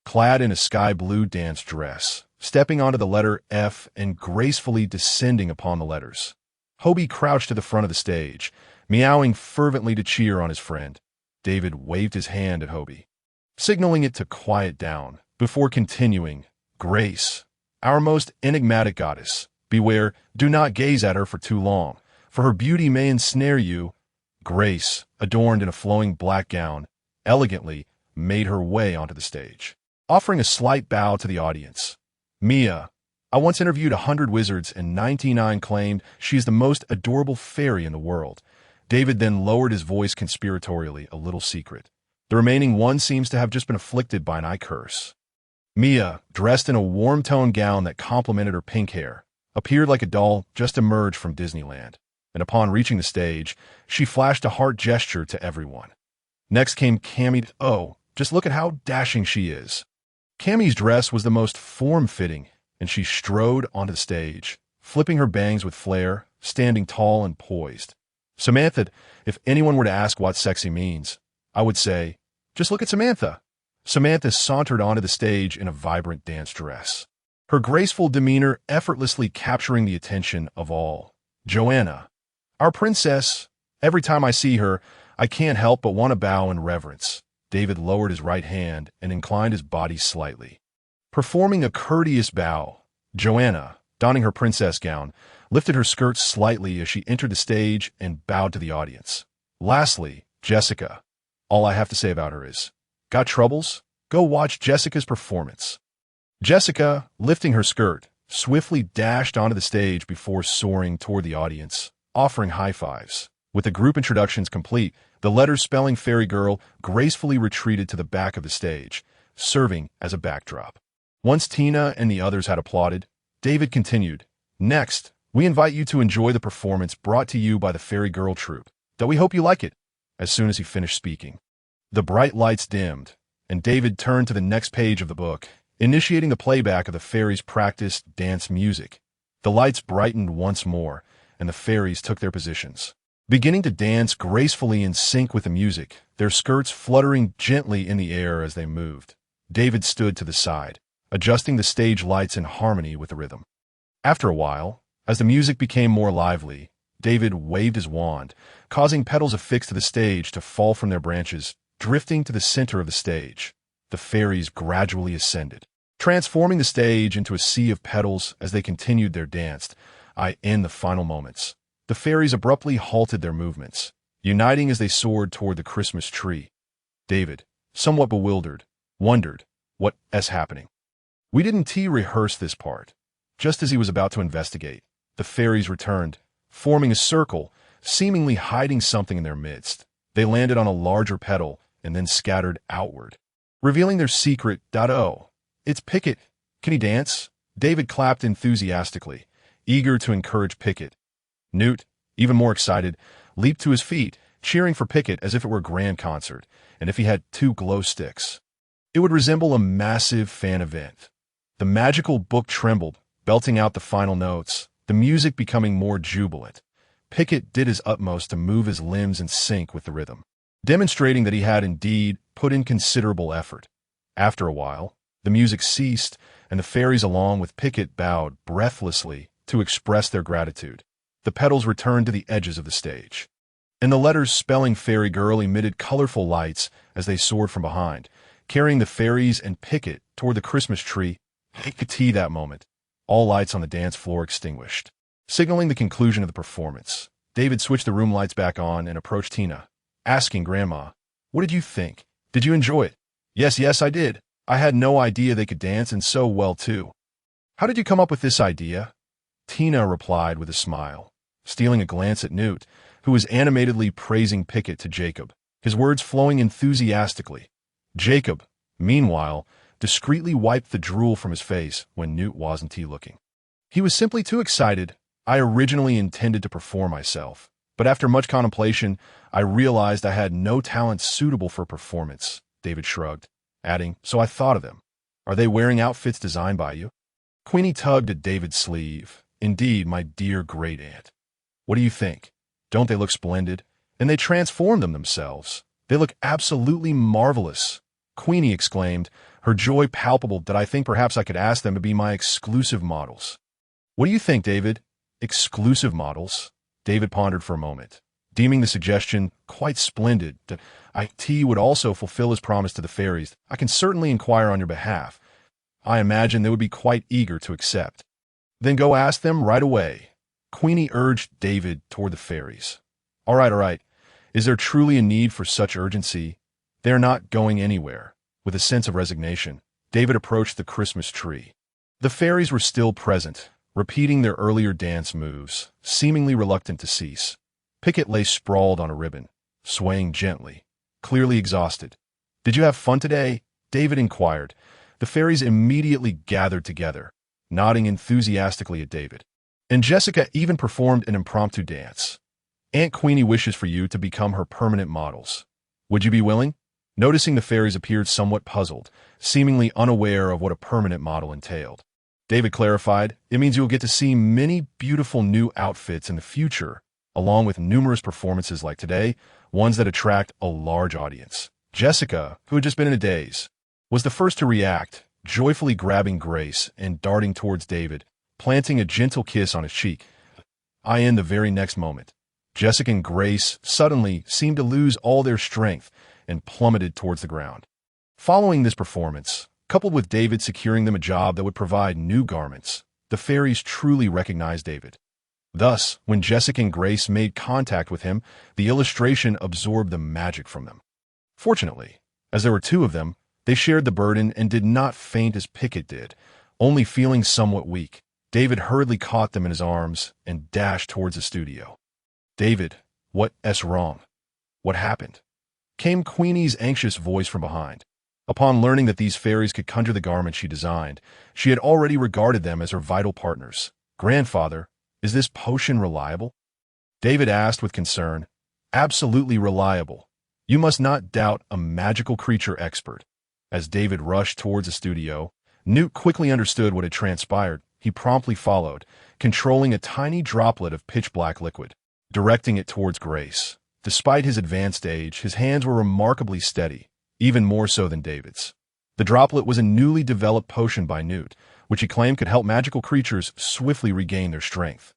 S1: clad in a sky-blue dance dress, stepping onto the letter F and gracefully descending upon the letters. Hobie crouched at the front of the stage, meowing fervently to cheer on his friend. David waved his hand at Hobie, signaling it to quiet down, before continuing, "Grace, our most enigmatic goddess, beware, do not gaze at her for too long, for her beauty may ensnare you." Grace, adorned in a flowing black gown, elegantly made her way onto the stage, offering a slight bow to the audience. "Mia, I once interviewed 100 wizards and 99 claimed she is the most adorable fairy in the world." David then lowered his voice conspiratorially, a little secret. "The remaining one seems to have just been afflicted by an eye curse." Mia, dressed in a warm-toned gown that complemented her pink hair, appeared like a doll just emerged from Disneyland, and upon reaching the stage, she flashed a heart gesture to everyone. Next came Cammy. "Oh, just look at how dashing she is." Cammy's dress was the most form-fitting, and she strode onto the stage, flipping her bangs with flair, standing tall and poised. Samantha, if anyone were to ask what sexy means, I would say, just look at Samantha. Samantha sauntered onto the stage in a vibrant dance dress, her graceful demeanor effortlessly capturing the attention of all. Joanna, our princess. Every time I see her, I can't help but want to bow in reverence. David lowered his right hand and inclined his body slightly, performing a courteous bow. Joanna, donning her princess gown, lifted her skirts slightly as she entered the stage and bowed to the audience. Lastly, Jessica. All I have to say about her is, got troubles? Go watch Jessica's performance. Jessica, lifting her skirt, swiftly dashed onto the stage before soaring toward the audience, offering high fives. With the group introductions complete, the letters spelling Fairy Girl gracefully retreated to the back of the stage, serving as a backdrop. Once Tina and the others had applauded, David continued, "Next, we invite you to enjoy the performance brought to you by the Fairy Girl Troupe. Though we hope you like it." As soon as he finished speaking, the bright lights dimmed, and David turned to the next page of the book, initiating the playback of the fairies' practiced dance music. The lights brightened once more, and the fairies took their positions, beginning to dance gracefully in sync with the music, their skirts fluttering gently in the air as they moved. David stood to the side, adjusting the stage lights in harmony with the rhythm. After a while, as the music became more lively, David waved his wand, causing petals affixed to the stage to fall from their branches, drifting to the center of the stage. The fairies gradually ascended, transforming the stage into a sea of petals as they continued their dance. In the final moments, the fairies abruptly halted their movements, uniting as they soared toward the Christmas tree. David, somewhat bewildered, wondered, "What's happening?" We didn't rehearse this part. Just as he was about to investigate, the fairies returned, forming a circle, seemingly hiding something in their midst. They landed on a larger petal and then scattered outward, revealing their secret. Oh, it's Pickett. Can he dance? David clapped enthusiastically, eager to encourage Pickett. Newt, even more excited, leaped to his feet, cheering for Pickett as if it were a grand concert, and if he had 2 glow sticks, it would resemble a massive fan event. The magical book trembled, belting out the final notes, the music becoming more jubilant. Pickett did his utmost to move his limbs in sync with the rhythm, demonstrating that he had indeed put in considerable effort. After a while, the music ceased, and the fairies along with Pickett bowed breathlessly to express their gratitude. The petals returned to the edges of the stage, and the letters spelling Fairy Girl emitted colorful lights as they soared from behind, carrying the fairies and Pickett toward the Christmas tree. That moment, all lights on the dance floor extinguished, signaling the conclusion of the performance. David switched the room lights back on and approached Tina, asking Grandma, "What did you think? Did you enjoy it?" Yes, I did. I had no idea they could dance and so well, too." "How did you come up with this idea?" Tina replied with a smile, stealing a glance at Newt, who was animatedly praising Pickett to Jacob, his words flowing enthusiastically. Jacob, meanwhile, discreetly wiped the drool from his face when Newt wasn't looking. "He was simply too excited. I originally intended to perform myself, but after much contemplation, I realized I had no talent suitable for performance," David shrugged, adding, "So I thought of them. Are they wearing outfits designed by you?" Queenie tugged at David's sleeve. "Indeed, my dear great-aunt. What do you think? Don't they look splendid? And they transformed them themselves. They look absolutely marvelous." Queenie exclaimed, her joy palpable. "That I think perhaps I could ask them to be my exclusive models." "What do you think, David? Exclusive models?" David pondered for a moment, deeming the suggestion quite splendid. "It would also fulfill his promise to the fairies. I can certainly inquire on your behalf. I imagine they would be quite eager to accept." "Then go ask them right away." Queenie urged David toward the fairies. All right. Is there truly a need for such urgency? They are not going anywhere." With a sense of resignation, David approached the Christmas tree. The fairies were still present, repeating their earlier dance moves, seemingly reluctant to cease. Pickett lay sprawled on a ribbon, swaying gently, clearly exhausted. "Did you have fun today?" David inquired. The fairies immediately gathered together, nodding enthusiastically at David. And Jessica even performed an impromptu dance. "Aunt Queenie wishes for you to become her permanent models. Would you be willing?" Noticing the fairies appeared somewhat puzzled, seemingly unaware of what a permanent model entailed, David clarified, "It means you'll get to see many beautiful new outfits in the future, along with numerous performances like today, ones that attract a large audience." Jessica, who had just been in a daze, was the first to react, joyfully grabbing Grace and darting towards David, planting a gentle kiss on his cheek. In the very next moment, Jessica and Grace suddenly seemed to lose all their strength and plummeted towards the ground. Following this performance, coupled with David securing them a job that would provide new garments, the fairies truly recognized David. Thus, when Jessica and Grace made contact with him, the illustration absorbed the magic from them. Fortunately, as there were 2 of them, They shared the burden and did not faint as Pickett did, only feeling somewhat weak. David hurriedly caught them in his arms and dashed towards the studio. "David, what's wrong? What happened?" came Queenie's anxious voice from behind. Upon learning that these fairies could conjure the garments she designed, she had already regarded them as her vital partners. "Grandfather, is this potion reliable?" David asked with concern. "Absolutely reliable. You must not doubt a magical creature expert." As David rushed towards the studio, Newt quickly understood what had transpired. He promptly followed, controlling a tiny droplet of pitch-black liquid, directing it towards Grace. Despite his advanced age, his hands were remarkably steady, even more so than David's. The droplet was a newly developed potion by Newt, which he claimed could help magical creatures swiftly regain their strength.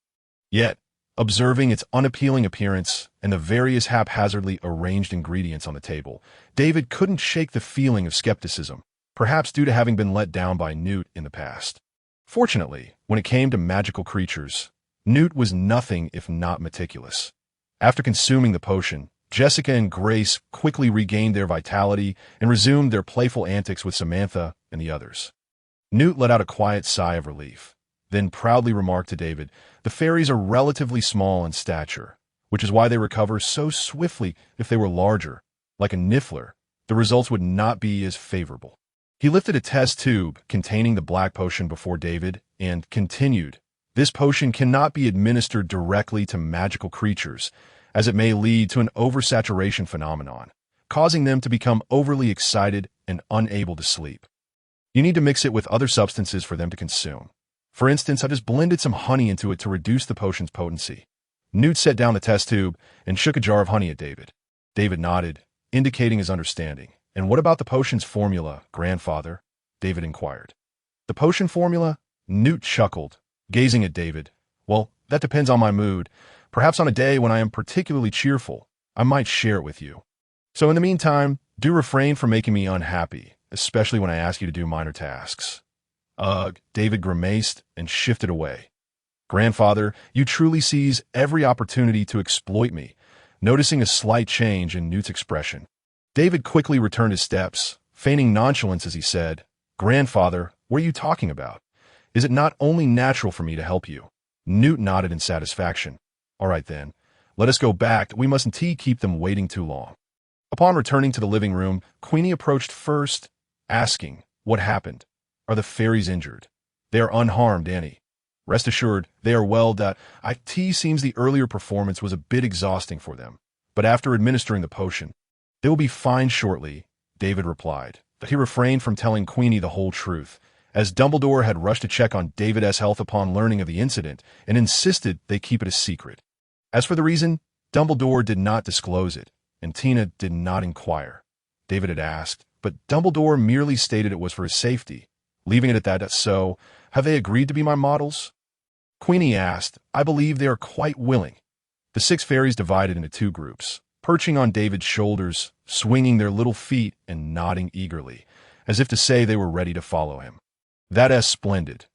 S1: Yet, observing its unappealing appearance and the various haphazardly arranged ingredients on the table, David couldn't shake the feeling of skepticism, perhaps due to having been let down by Newt in the past. Fortunately, when it came to magical creatures, Newt was nothing if not meticulous. After consuming the potion, Jessica and Grace quickly regained their vitality and resumed their playful antics with Samantha and the others. Newt let out a quiet sigh of relief, then proudly remarked to David, "The fairies are relatively small in stature, which is why they recover so swiftly. If they were larger, like a niffler, the results would not be as favorable." He lifted a test tube containing the black potion before David and continued, "This potion cannot be administered directly to magical creatures, as it may lead to an oversaturation phenomenon, causing them to become overly excited and unable to sleep. You need to mix it with other substances for them to consume. For instance, I just blended some honey into it to reduce the potion's potency." Newt set down the test tube and shook a jar of honey at David. David nodded, indicating his understanding. "And what about the potion's formula, Grandfather?" David inquired. "The potion formula?" Newt chuckled, gazing at David. "Well, that depends on my mood. Perhaps on a day when I am particularly cheerful, I might share it with you. So in the meantime, do refrain from making me unhappy, especially when I ask you to do minor tasks." "Ugh," David grimaced and shifted away. "Grandfather, you truly seize every opportunity to exploit me," noticing a slight change in Newt's expression. David quickly returned his steps, feigning nonchalance as he said, "Grandfather, what are you talking about? Is it not only natural for me to help you?" Newt nodded in satisfaction. "All right then, let us go back. We mustn't keep them waiting too long." Upon returning to the living room, Queenie approached first, asking, "What happened? Are the fairies injured?" "They are unharmed, Annie. Rest assured, they are well. It seems the earlier performance was a bit exhausting for them, but after administering the potion, they will be fine shortly," David replied. But he refrained from telling Queenie the whole truth, as Dumbledore had rushed to check on David's health upon learning of the incident and insisted they keep it a secret. As for the reason, Dumbledore did not disclose it, and Tina did not inquire. David had asked, but Dumbledore merely stated it was for his safety, leaving it at that. "So, have they agreed to be my models?" Queenie asked. "I believe they are quite willing." The 6 fairies divided into 2 groups, perching on David's shoulders, swinging their little feet and nodding eagerly, as if to say they were ready to follow him. "That's splendid."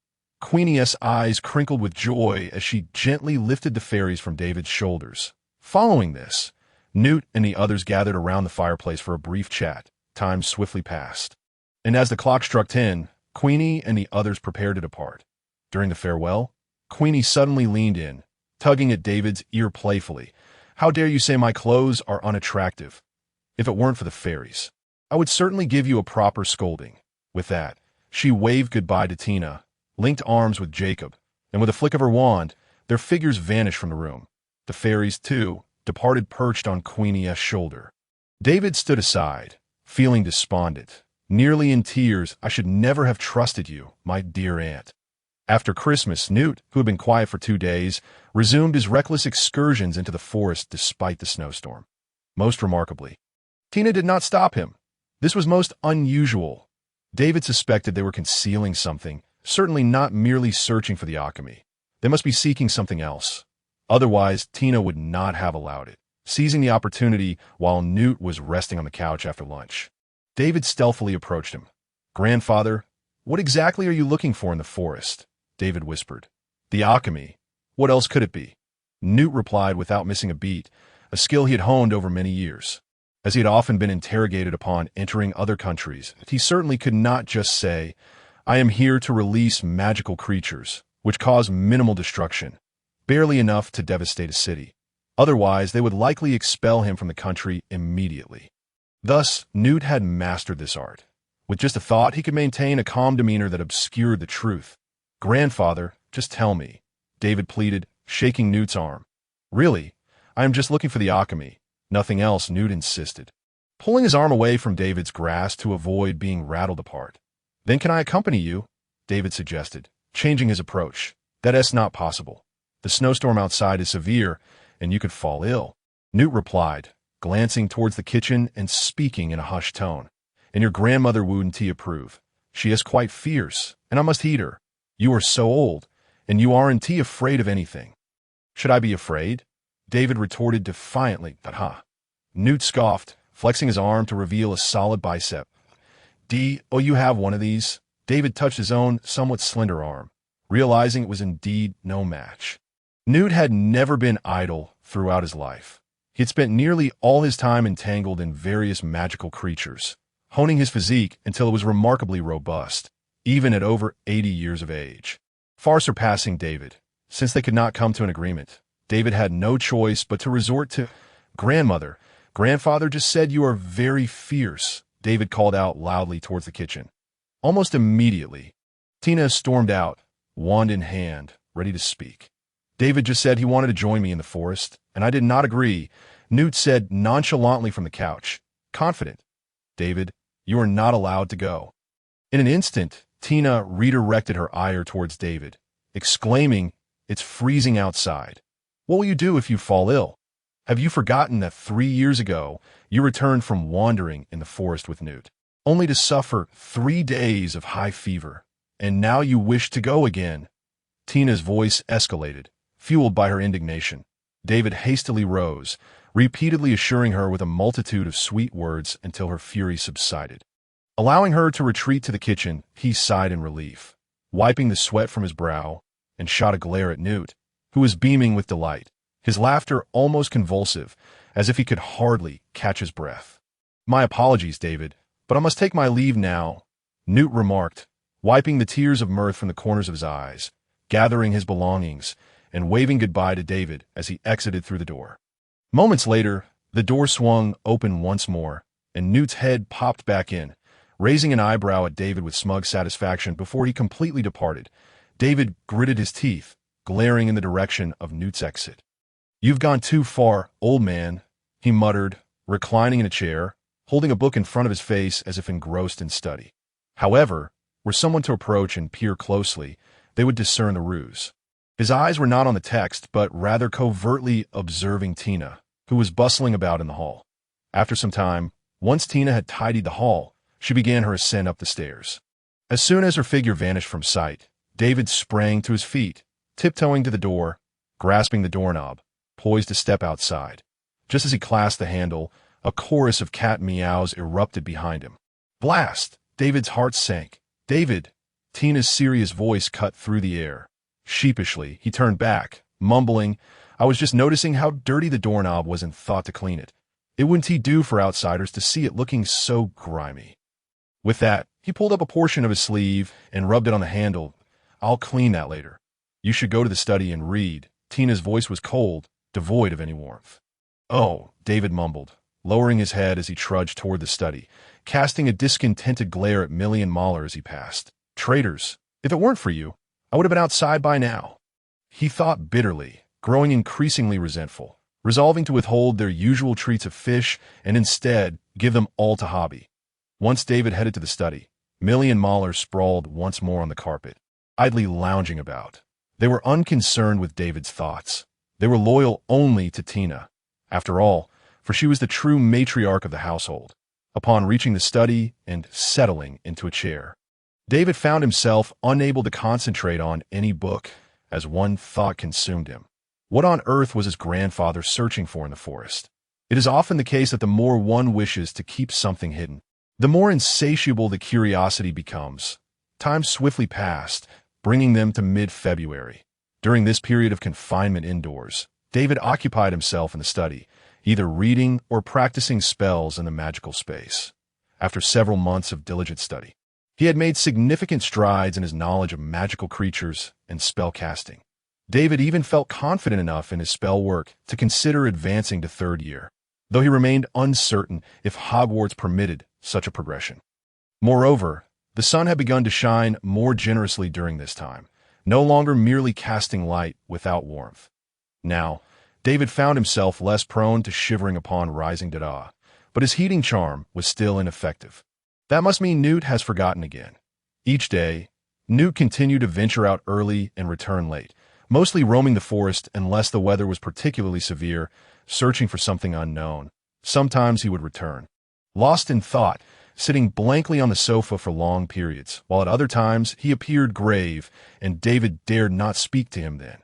S1: Queenie's eyes crinkled with joy as she gently lifted the fairies from David's shoulders. Following this, Newt and the others gathered around the fireplace for a brief chat. Time swiftly passed, and as the clock struck 10, Queenie and the others prepared to depart. During the farewell, Queenie suddenly leaned in, tugging at David's ear playfully. "How dare you say my clothes are unattractive? If it weren't for the fairies, I would certainly give you a proper scolding." With that, she waved goodbye to Tina, linked arms with Jacob, and with a flick of her wand, their figures vanished from the room. The fairies, too, departed perched on Queenie's shoulder. David stood aside, feeling despondent, nearly in tears. "I should never have trusted you, my dear aunt." After Christmas, Newt, who had been quiet for 2 days, resumed his reckless excursions into the forest despite the snowstorm. Most remarkably, Tina did not stop him. This was most unusual. David suspected they were concealing something, certainly not merely searching for the alchemy. They must be seeking something else. Otherwise, Tina would not have allowed it. Seizing the opportunity while Newt was resting on the couch after lunch, David stealthily approached him. "Grandfather, what exactly are you looking for in the forest?" David whispered. "The alchemy. What else could it be?" Newt replied without missing a beat, a skill he had honed over many years. As he had often been interrogated upon entering other countries, he certainly could not just say, "I am here to release magical creatures," which cause minimal destruction, barely enough to devastate a city. Otherwise, they would likely expel him from the country immediately. Thus, Newt had mastered this art. With just a thought, he could maintain a calm demeanor that obscured the truth. "Grandfather, just tell me," David pleaded, shaking Newt's arm. "Really, I am just looking for the alchemy. Nothing else," Newt insisted, pulling his arm away from David's grasp to avoid being rattled apart. "Then can I accompany you?" David suggested, changing his approach. "That's not possible. The snowstorm outside is severe, and you could fall ill," Newt replied, glancing towards the kitchen and speaking in a hushed tone. "And your grandmother wouldn't approve. She is quite fierce, and I must heed her. You are so old, and you aren't afraid of anything." "Should I be afraid?" David retorted defiantly. "Ha." Newt scoffed, flexing his arm to reveal a solid bicep. "Oh, you have one of these?" David touched his own, somewhat slender arm, realizing it was indeed no match. Newt had never been idle throughout his life. He had spent nearly all his time entangled in various magical creatures, honing his physique until it was remarkably robust, even at over 80 years of age, far surpassing David. Since they could not come to an agreement, David had no choice but to resort to, "Grandmother, grandfather just said you are very fierce," David called out loudly towards the kitchen. Almost immediately, Tina stormed out, wand in hand, ready to speak. "David just said he wanted to join me in the forest, and I did not agree," Newt said nonchalantly from the couch, confident. "David, you are not allowed to go." In an instant, Tina redirected her ire towards David, exclaiming, "It's freezing outside. What will you do if you fall ill? Have you forgotten that 3 years ago you returned from wandering in the forest with Newt, only to suffer 3 days of high fever, and now you wish to go again?" Tina's voice escalated, fueled by her indignation. David hastily rose, repeatedly assuring her with a multitude of sweet words until her fury subsided. Allowing her to retreat to the kitchen, he sighed in relief, wiping the sweat from his brow, and shot a glare at Newt, who was beaming with delight, his laughter almost convulsive, as if he could hardly catch his breath. "My apologies, David, but I must take my leave now," Newt remarked, wiping the tears of mirth from the corners of his eyes, gathering his belongings, and waving goodbye to David as he exited through the door. Moments later, the door swung open once more, and Newt's head popped back in, raising an eyebrow at David with smug satisfaction before he completely departed. David gritted his teeth, glaring in the direction of Newt's exit. "You've gone too far, old man," he muttered, reclining in a chair, holding a book in front of his face as if engrossed in study. However, were someone to approach and peer closely, they would discern the ruse. His eyes were not on the text, but rather covertly observing Tina, who was bustling about in the hall. After some time, once Tina had tidied the hall, she began her ascent up the stairs. As soon as her figure vanished from sight, David sprang to his feet, tiptoeing to the door, grasping the doorknob, poised to step outside. Just as he clasped the handle, a chorus of cat meows erupted behind him. "Blast!" David's heart sank. "David!" Tina's serious voice cut through the air. Sheepishly, he turned back, mumbling, "I was just noticing how dirty the doorknob was and thought to clean it. It wouldn't do for outsiders to see it looking so grimy." With that, he pulled up a portion of his sleeve and rubbed it on the handle. "I'll clean that later. You should go to the study and read." Tina's voice was cold, devoid of any warmth. "Oh," David mumbled, lowering his head as he trudged toward the study, casting a discontented glare at Millie and Mahler as he passed. "Traitors! If it weren't for you, I would have been outside by now." He thought bitterly, growing increasingly resentful, resolving to withhold their usual treats of fish and instead give them all to Hobby. Once David headed to the study, Millie and Mahler sprawled once more on the carpet, idly lounging about. They were unconcerned with David's thoughts. They were loyal only to Tina, after all, for she was the true matriarch of the household. Upon reaching the study and settling into a chair, David found himself unable to concentrate on any book, as one thought consumed him. What on earth was his grandfather searching for in the forest? It is often the case that the more one wishes to keep something hidden, the more insatiable the curiosity becomes. Time swiftly passed, bringing them to mid-February. During this period of confinement indoors, David occupied himself in the study, either reading or practicing spells in the magical space. After several months of diligent study, he had made significant strides in his knowledge of magical creatures and spell casting. David even felt confident enough in his spell work to consider advancing to third year, though he remained uncertain if Hogwarts permitted such a progression. Moreover, the sun had begun to shine more generously during this time, no longer merely casting light without warmth. Now, David found himself less prone to shivering upon rising dawn, but his heating charm was still ineffective. That must mean Newt has forgotten again. Each day, Newt continued to venture out early and return late, mostly roaming the forest unless the weather was particularly severe, searching for something unknown. Sometimes he would return, lost in thought, sitting blankly on the sofa for long periods, while at other times he appeared grave, and David dared not speak to him then.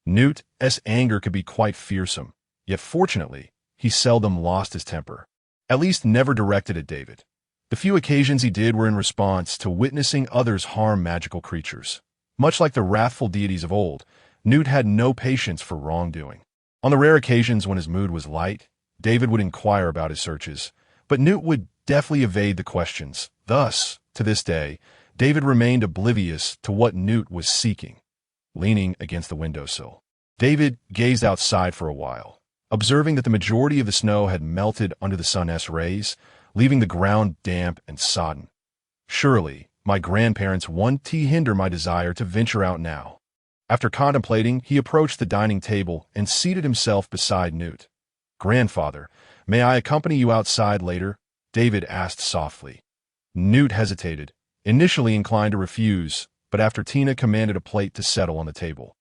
S1: Newt's anger could be quite fearsome, yet fortunately, he seldom lost his temper, at least never directed at David. The few occasions he did were in response to witnessing others harm magical creatures. Much like the wrathful deities of old, Newt had no patience for wrongdoing. On the rare occasions when his mood was light, David would inquire about his searches, but Newt would deftly evade the questions. Thus, to this day, David remained oblivious to what Newt was seeking. Leaning against the windowsill, David gazed outside for a while, observing that the majority of the snow had melted under the sun's rays, leaving the ground damp and sodden. Surely, my grandparents won't hinder my desire to venture out now. After contemplating, he approached the dining table and seated himself beside Newt. "Grandfather, may I accompany you outside later?" David asked softly. Newt hesitated, initially inclined to refuse, but after Tina commanded a plate to settle on the table,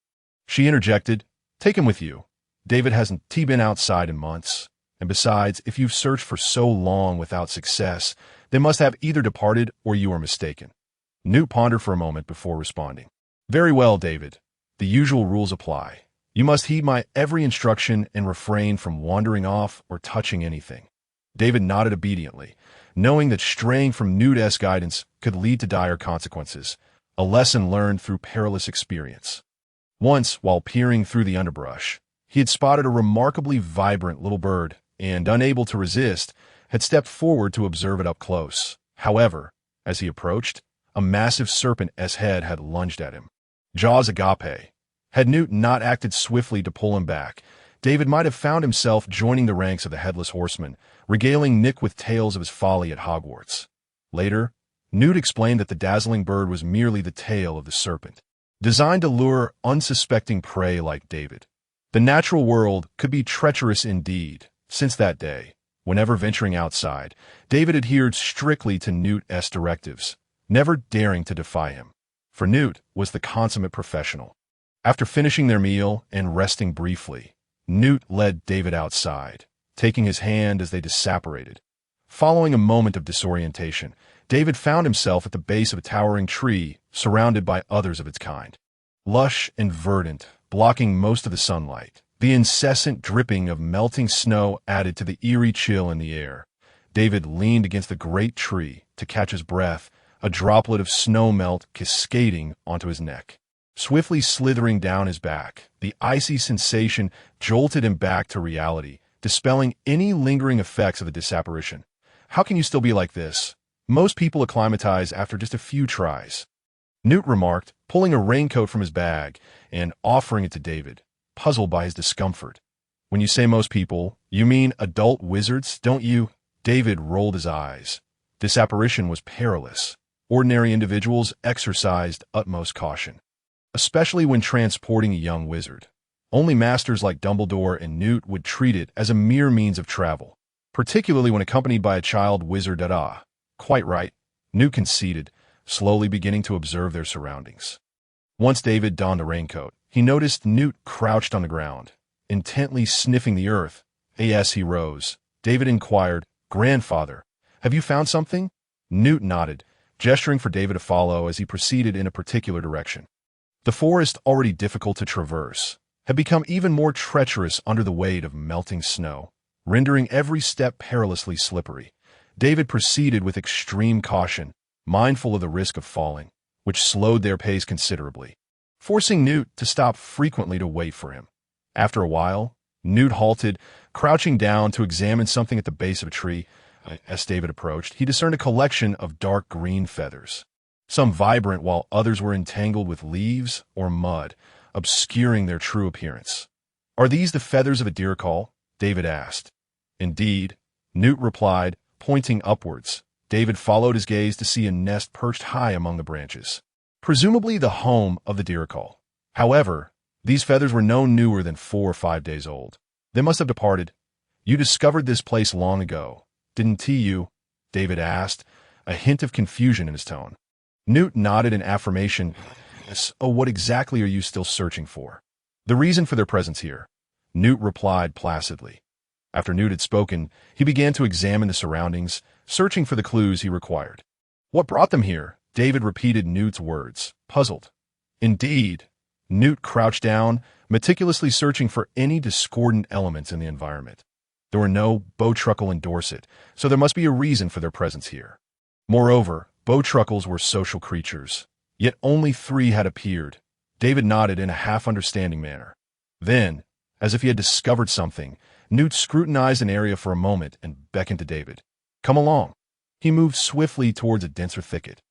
S1: she interjected, "Take him with you. David hasn't been outside in months. And besides, if you've searched for so long without success, they must have either departed or you are mistaken." Newt pondered for a moment before responding. "Very well, David. The usual rules apply. You must heed my every instruction and refrain from wandering off or touching anything." David nodded obediently, knowing that straying from Newt's guidance could lead to dire consequences, a lesson learned through perilous experience. Once, while peering through the underbrush, he had spotted a remarkably vibrant little bird and, unable to resist, had stepped forward to observe it up close. However, as he approached, a massive serpent's head had lunged at him. Jaws agape. Had Newt not acted swiftly to pull him back, David might have found himself joining the ranks of the Headless Horseman, regaling Nick with tales of his folly at Hogwarts. Later, Newt explained that the dazzling bird was merely the tail of the serpent, designed to lure unsuspecting prey like David. The natural world could be treacherous indeed. Since that day, whenever venturing outside, David adhered strictly to Newt's directives, never daring to defy him. For Newt was the consummate professional. After finishing their meal and resting briefly, Newt led David outside, taking his hand as they separated. Following a moment of disorientation, David found himself at the base of a towering tree, surrounded by others of its kind. Lush and verdant, blocking most of the sunlight, the incessant dripping of melting snow added to the eerie chill in the air. David leaned against the great tree to catch his breath, a droplet of snow melt cascading onto his neck. Swiftly slithering down his back, the icy sensation jolted him back to reality, dispelling any lingering effects of the disapparition. "How can you still be like this? Most people acclimatize after just a few tries," Newt remarked, pulling a raincoat from his bag and offering it to David, puzzled by his discomfort. "When you say most people, you mean adult wizards, don't you?" David rolled his eyes. This apparition was perilous. Ordinary individuals exercised utmost caution, especially when transporting a young wizard. Only masters like Dumbledore and Newt would treat it as a mere means of travel, particularly when accompanied by a child wizard. "Quite right," Newt conceded, slowly beginning to observe their surroundings. Once David donned the raincoat, he noticed Newt crouched on the ground, intently sniffing the earth. As he rose, David inquired, "Grandfather, have you found something?" Newt nodded, gesturing for David to follow as he proceeded in a particular direction. The forest, already difficult to traverse, had become even more treacherous under the weight of melting snow, rendering every step perilously slippery. David proceeded with extreme caution, mindful of the risk of falling, which slowed their pace considerably, forcing Newt to stop frequently to wait for him. After a while, Newt halted, crouching down to examine something at the base of a tree. As David approached, he discerned a collection of dark green feathers, some vibrant while others were entangled with leaves or mud, obscuring their true appearance. "Are these the feathers of a deer call?" David asked. "Indeed," Newt replied, pointing upwards. David followed his gaze to see a nest perched high among the branches, presumably the home of the deer call. However, these feathers were no newer than 4 or 5 days old. They must have departed. "You discovered this place long ago, didn't you?" David asked, a hint of confusion in his tone. Newt nodded in affirmation. "Oh, what exactly are you still searching for?" "The reason for their presence here," Newt replied placidly. After Newt had spoken, he began to examine the surroundings, searching for the clues he required. "What brought them here?" David repeated Newt's words, puzzled. "Indeed." Newt crouched down, meticulously searching for any discordant elements in the environment. There were no bowtruckle in Dorset, so there must be a reason for their presence here. Moreover, bowtruckles were social creatures, yet only 3 had appeared. David nodded in a half-understanding manner. Then, as if he had discovered something, Newt scrutinized an area for a moment and beckoned to David. "Come along." He moved swiftly towards a denser thicket.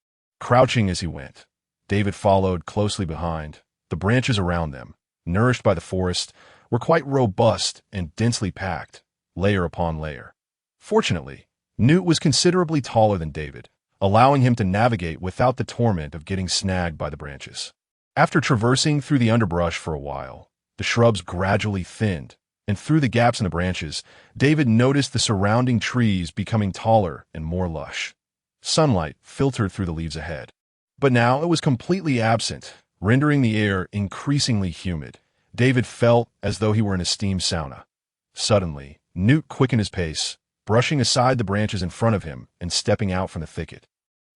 S1: Crouching as he went, David followed closely behind. The branches around them, nourished by the forest, were quite robust and densely packed, layer upon layer. Fortunately, Newt was considerably taller than David, allowing him to navigate without the torment of getting snagged by the branches. After traversing through the underbrush for a while, the shrubs gradually thinned, and through the gaps in the branches, David noticed the surrounding trees becoming taller and more lush. Sunlight filtered through the leaves ahead. But now it was completely absent, rendering the air increasingly humid. David felt as though he were in a steam sauna. Suddenly, Newt quickened his pace, brushing aside the branches in front of him and stepping out from the thicket.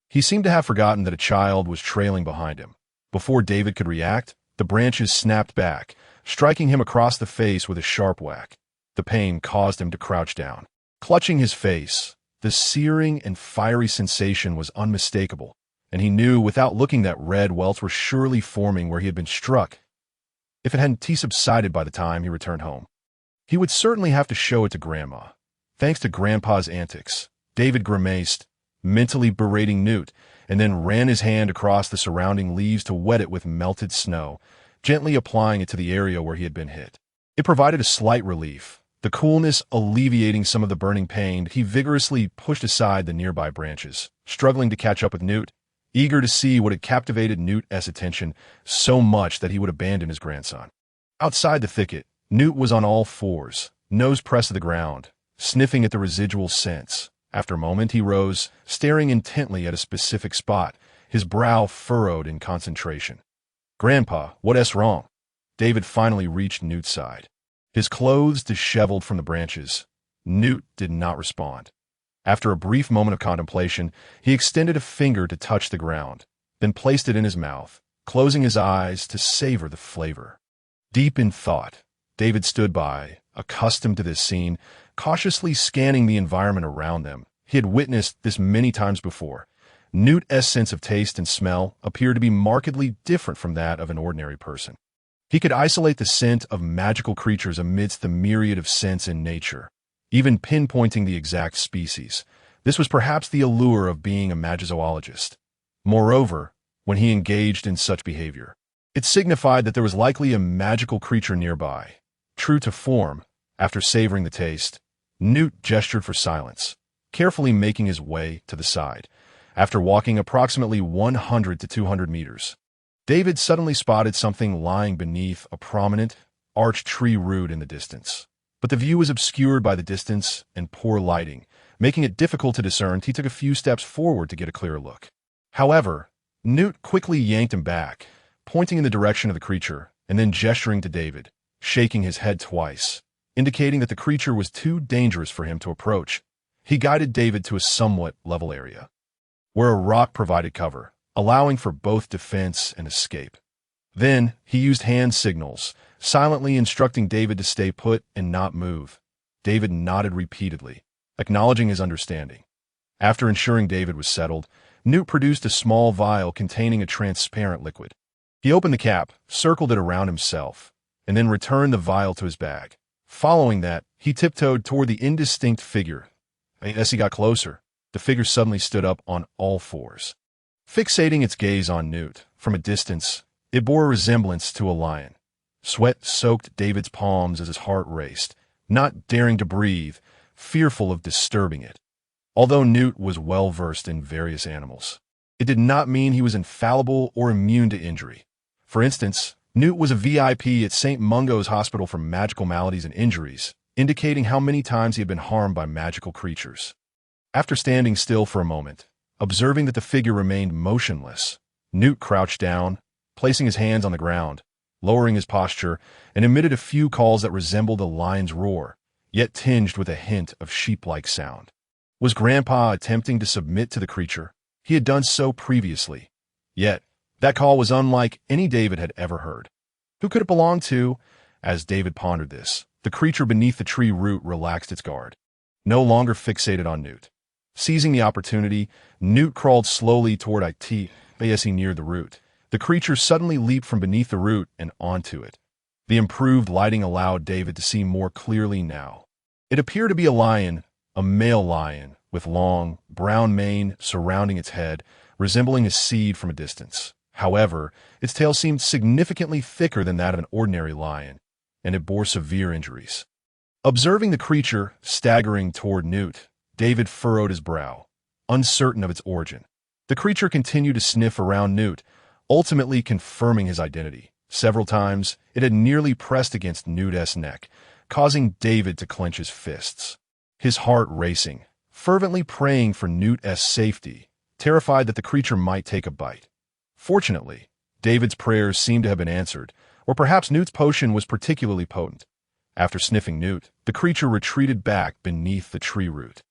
S1: He seemed to have forgotten that a child was trailing behind him. Before David could react, the branches snapped back, striking him across the face with a sharp whack. The pain caused him to crouch down. Clutching his face, the searing and fiery sensation was unmistakable, and he knew without looking that red welts were surely forming where he had been struck. If it hadn't subsided by the time he returned home, he would certainly have to show it to Grandma. Thanks to Grandpa's antics, David grimaced, mentally berating Newt, and then ran his hand across the surrounding leaves to wet it with melted snow, gently applying it to the area where he had been hit. It provided a slight relief. The coolness alleviating some of the burning pain, he vigorously pushed aside the nearby branches, struggling to catch up with Newt, eager to see what had captivated Newt's attention so much that he would abandon his grandson. Outside the thicket, Newt was on all fours, nose pressed to the ground, sniffing at the residual scents. After a moment, he rose, staring intently at a specific spot, his brow furrowed in concentration. "Grandpa, what's wrong?" David finally reached Newt's side. His clothes disheveled from the branches. Newt did not respond. After a brief moment of contemplation, he extended a finger to touch the ground, then placed it in his mouth, closing his eyes to savor the flavor. Deep in thought, David stood by, accustomed to this scene, cautiously scanning the environment around them. He had witnessed this many times before. Newt's sense of taste and smell appeared to be markedly different from that of an ordinary person. He could isolate the scent of magical creatures amidst the myriad of scents in nature, even pinpointing the exact species. This was perhaps the allure of being a magizoologist. Moreover, when he engaged in such behavior, it signified that there was likely a magical creature nearby. True to form, after savoring the taste, Newt gestured for silence, carefully making his way to the side. After walking approximately 100 to 200 meters, David suddenly spotted something lying beneath a prominent, arched tree root in the distance. But the view was obscured by the distance and poor lighting, making it difficult to discern. He took a few steps forward to get a clearer look. However, Newt quickly yanked him back, pointing in the direction of the creature, and then gesturing to David, shaking his head twice, indicating that the creature was too dangerous for him to approach. He guided David to a somewhat level area, where a rock provided cover, allowing for both defense and escape. Then, he used hand signals, silently instructing David to stay put and not move. David nodded repeatedly, acknowledging his understanding. After ensuring David was settled, Newt produced a small vial containing a transparent liquid. He opened the cap, circled it around himself, and then returned the vial to his bag. Following that, he tiptoed toward the indistinct figure. As he got closer, the figure suddenly stood up on all fours. Fixating its gaze on Newt, from a distance, it bore a resemblance to a lion. Sweat soaked David's palms as his heart raced, not daring to breathe, fearful of disturbing it. Although Newt was well-versed in various animals, it did not mean he was infallible or immune to injury. For instance, Newt was a VIP at St. Mungo's Hospital for Magical Maladies and Injuries, indicating how many times he had been harmed by magical creatures. After standing still for a moment, observing that the figure remained motionless, Newt crouched down, placing his hands on the ground, lowering his posture, and emitted a few calls that resembled a lion's roar, yet tinged with a hint of sheep-like sound. Was Grandpa attempting to submit to the creature? He had done so previously. Yet, that call was unlike any David had ever heard. Who could it belong to? As David pondered this, the creature beneath the tree root relaxed its guard, no longer fixated on Newt. Seizing the opportunity, Newt crawled slowly toward it. As he neared the root, the creature suddenly leaped from beneath the root and onto it. The improved lighting allowed David to see more clearly now. It appeared to be a lion, a male lion, with long, brown mane surrounding its head, resembling a seed from a distance. However, its tail seemed significantly thicker than that of an ordinary lion, and it bore severe injuries. Observing the creature staggering toward Newt, David furrowed his brow, uncertain of its origin. The creature continued to sniff around Newt, ultimately confirming his identity. Several times, it had nearly pressed against Newt's neck, causing David to clench his fists. His heart racing, fervently praying for Newt's safety, terrified that the creature might take a bite. Fortunately, David's prayers seemed to have been answered, or perhaps Newt's potion was particularly potent. After sniffing Newt, the creature retreated back beneath the tree root.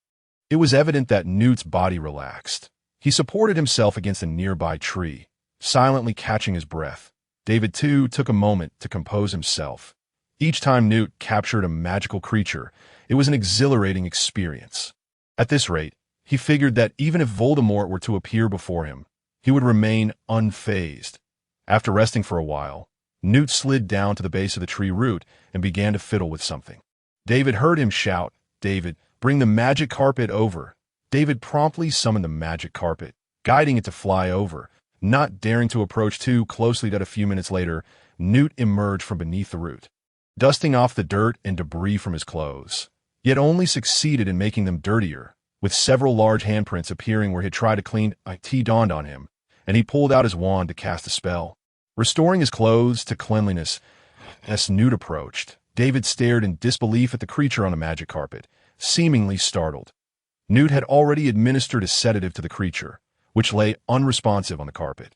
S1: It was evident that Newt's body relaxed. He supported himself against a nearby tree, silently catching his breath. David, too, took a moment to compose himself. Each time Newt captured a magical creature, it was an exhilarating experience. At this rate, he figured that even if Voldemort were to appear before him, he would remain unfazed. After resting for a while, Newt slid down to the base of the tree root and began to fiddle with something. David heard him shout, "David, bring the magic carpet over." David promptly summoned the magic carpet, guiding it to fly over, not daring to approach too closely. That a few minutes later, Newt emerged from beneath the root, dusting off the dirt and debris from his clothes, yet only succeeded in making them dirtier, with several large handprints appearing where he had tried to clean. It dawned on him, and he pulled out his wand to cast a spell, restoring his clothes to cleanliness. As Newt approached, David stared in disbelief at the creature on the magic carpet, seemingly startled. Newt had already administered a sedative to the creature, which lay unresponsive on the carpet.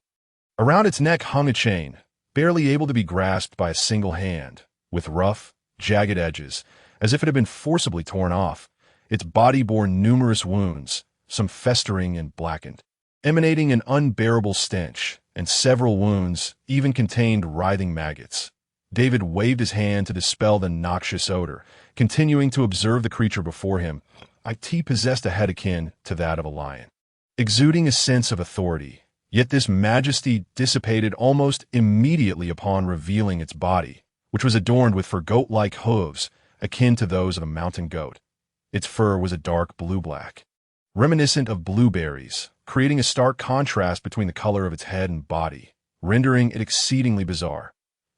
S1: Around its neck hung a chain, barely able to be grasped by a single hand, with rough, jagged edges, as if it had been forcibly torn off. Its body bore numerous wounds, some festering and blackened, emanating an unbearable stench, and several wounds even contained writhing maggots. David waved his hand to dispel the noxious odor, continuing to observe the creature before him. It possessed a head akin to that of a lion, exuding a sense of authority, yet this majesty dissipated almost immediately upon revealing its body, which was adorned with fur goat-like hooves, akin to those of a mountain goat. Its fur was a dark blue-black, reminiscent of blueberries, creating a stark contrast between the color of its head and body, rendering it exceedingly bizarre.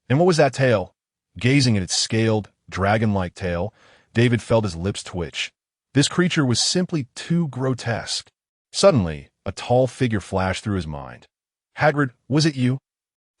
S1: And what was that tail? Gazing at its scaled, dragon-like tail, David felt his lips twitch. This creature was simply too grotesque. Suddenly, a tall figure flashed through his mind. "Hagrid, was it you?"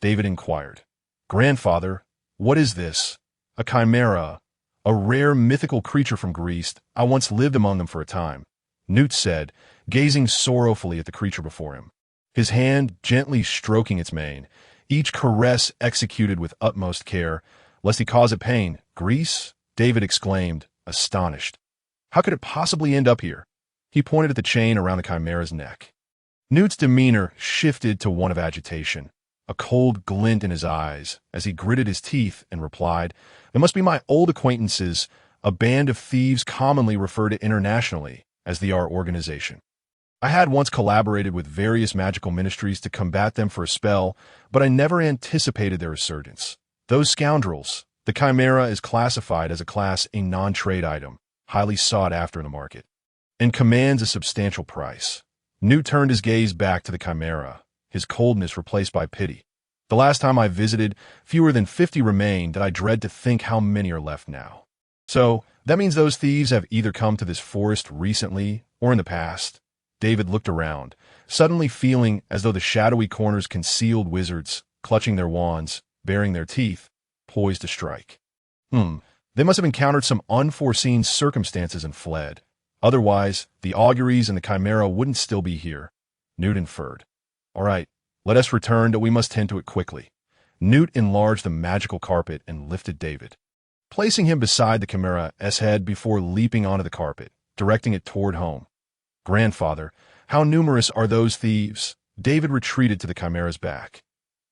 S1: David inquired. "Grandfather, what is this?" "A chimera, a rare mythical creature from Greece. I once lived among them for a time," Newt said, gazing sorrowfully at the creature before him, his hand gently stroking its mane, each caress executed with utmost care, lest he cause it pain. "Greece?" David exclaimed, astonished. "How could it possibly end up here?" He pointed at the chain around the chimera's neck. Newt's demeanor shifted to one of agitation, a cold glint in his eyes as he gritted his teeth and replied, "It must be my old acquaintances, a band of thieves commonly referred to internationally as the R Organization. I had once collaborated with various magical ministries to combat them for a spell, but I never anticipated their resurgence. Those scoundrels, The chimera is classified as a Class A non-trade item, highly sought after in the market, and commands a substantial price. Newt turned his gaze back to the chimera, his coldness replaced by pity. The last time I visited, fewer than 50 remained, and I dread to think how many are left now. So, that means those thieves have either come to this forest recently or in the past. David looked around, suddenly feeling as though the shadowy corners concealed wizards, clutching their wands, baring their teeth, poised to strike. They must have encountered some unforeseen circumstances and fled. Otherwise, the auguries and the chimera wouldn't still be here. Newt inferred. All right, let us return, but we must tend to it quickly. Newt enlarged the magical carpet and lifted David, placing him beside the chimera's head before leaping onto the carpet, directing it toward home. Grandfather, how numerous are those thieves? David retreated to the chimera's back.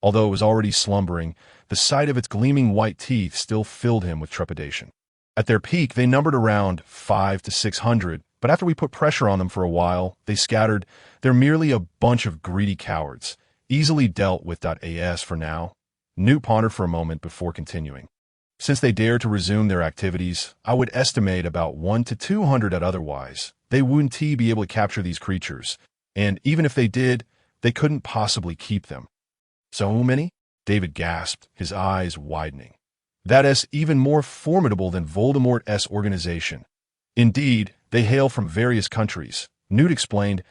S1: Although it was already slumbering, the sight of its gleaming white teeth still filled him with trepidation. At their peak, they numbered around 500 to 600, but after we put pressure on them for a while, they scattered. They're merely a bunch of greedy cowards, easily dealt with. As for now. Newt pondered for a moment before continuing. Since they dare to resume their activities, I would estimate about 100 to 200 at otherwise. They wouldn't be able to capture these creatures, and even if they did, they couldn't possibly keep them. So many? David gasped, his eyes widening. That is even more formidable than Voldemort's organization. Indeed, they hail from various countries. Newt explained,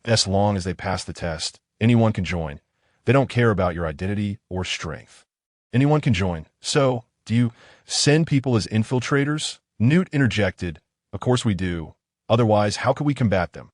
S1: as long as they pass the test, anyone can join. They don't care about your identity or strength. Anyone can join. So, do you send people as infiltrators? Newt interjected, Of course we do. Otherwise, how could we combat them?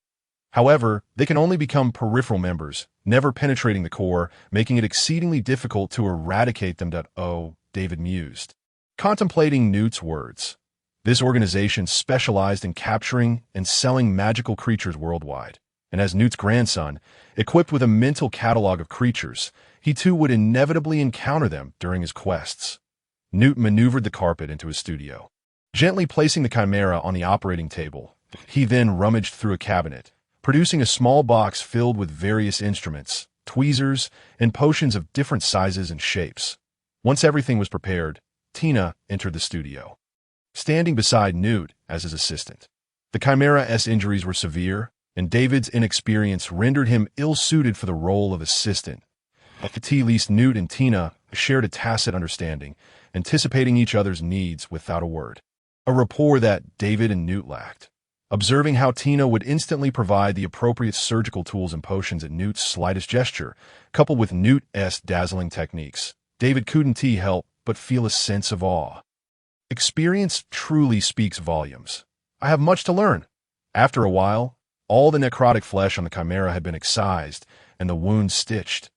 S1: However, they can only become peripheral members, never penetrating the core, making it exceedingly difficult to eradicate them. Oh, David mused, contemplating Newt's words. This organization specialized in capturing and selling magical creatures worldwide, and as Newt's grandson, equipped with a mental catalog of creatures, he too would inevitably encounter them during his quests. Newt maneuvered the carpet into his studio. Gently placing the chimera on the operating table, he then rummaged through a cabinet, producing a small box filled with various instruments, tweezers, and potions of different sizes and shapes. Once everything was prepared, Tina entered the studio, standing beside Newt as his assistant. The chimera's injuries were severe, and David's inexperience rendered him ill-suited for the role of assistant. At least Newt and Tina shared a tacit understanding, anticipating each other's needs without a word. A rapport that David and Newt lacked. Observing how Tina would instantly provide the appropriate surgical tools and potions at Newt's slightest gesture, coupled with Newt's dazzling techniques, David couldn't help but feel a sense of awe. Experience truly speaks volumes. I have much to learn. After a while, all the necrotic flesh on the chimera had been excised and the wounds stitched.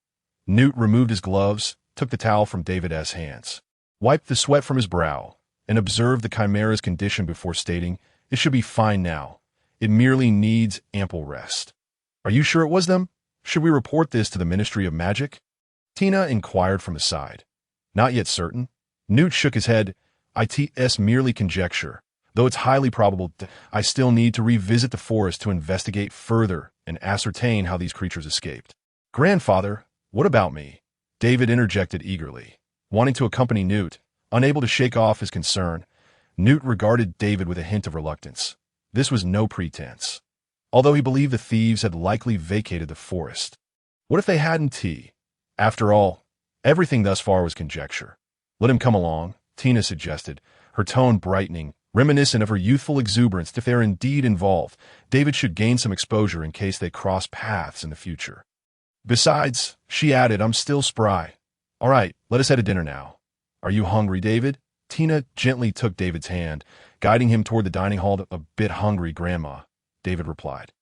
S1: Newt removed his gloves, took the towel from David's hands, wiped the sweat from his brow, and observed the chimera's condition before stating, "It should be fine now. It merely needs ample rest." "Are you sure it was them? Should we report this to the Ministry of Magic?" Tina inquired from his side. "Not yet certain." Newt shook his head. "It's merely conjecture, though it's highly probable. I still need to revisit the forest to investigate further and ascertain how these creatures escaped." "Grandfather, what about me?" David interjected eagerly, wanting to accompany Newt, unable to shake off his concern. Newt regarded David with a hint of reluctance. This was no pretense, although he believed the thieves had likely vacated the forest. What if they hadn't? After all, everything thus far was conjecture. "Let him come along," Tina suggested, her tone brightening, reminiscent of her youthful exuberance. If they're indeed involved, David should gain some exposure in case they cross paths in the future. "Besides," she added, "I'm still spry. All right, let us head to dinner now." "Are you hungry, David?" Tina gently took David's hand, guiding him toward the dining hall. "A bit hungry, Grandma," David replied.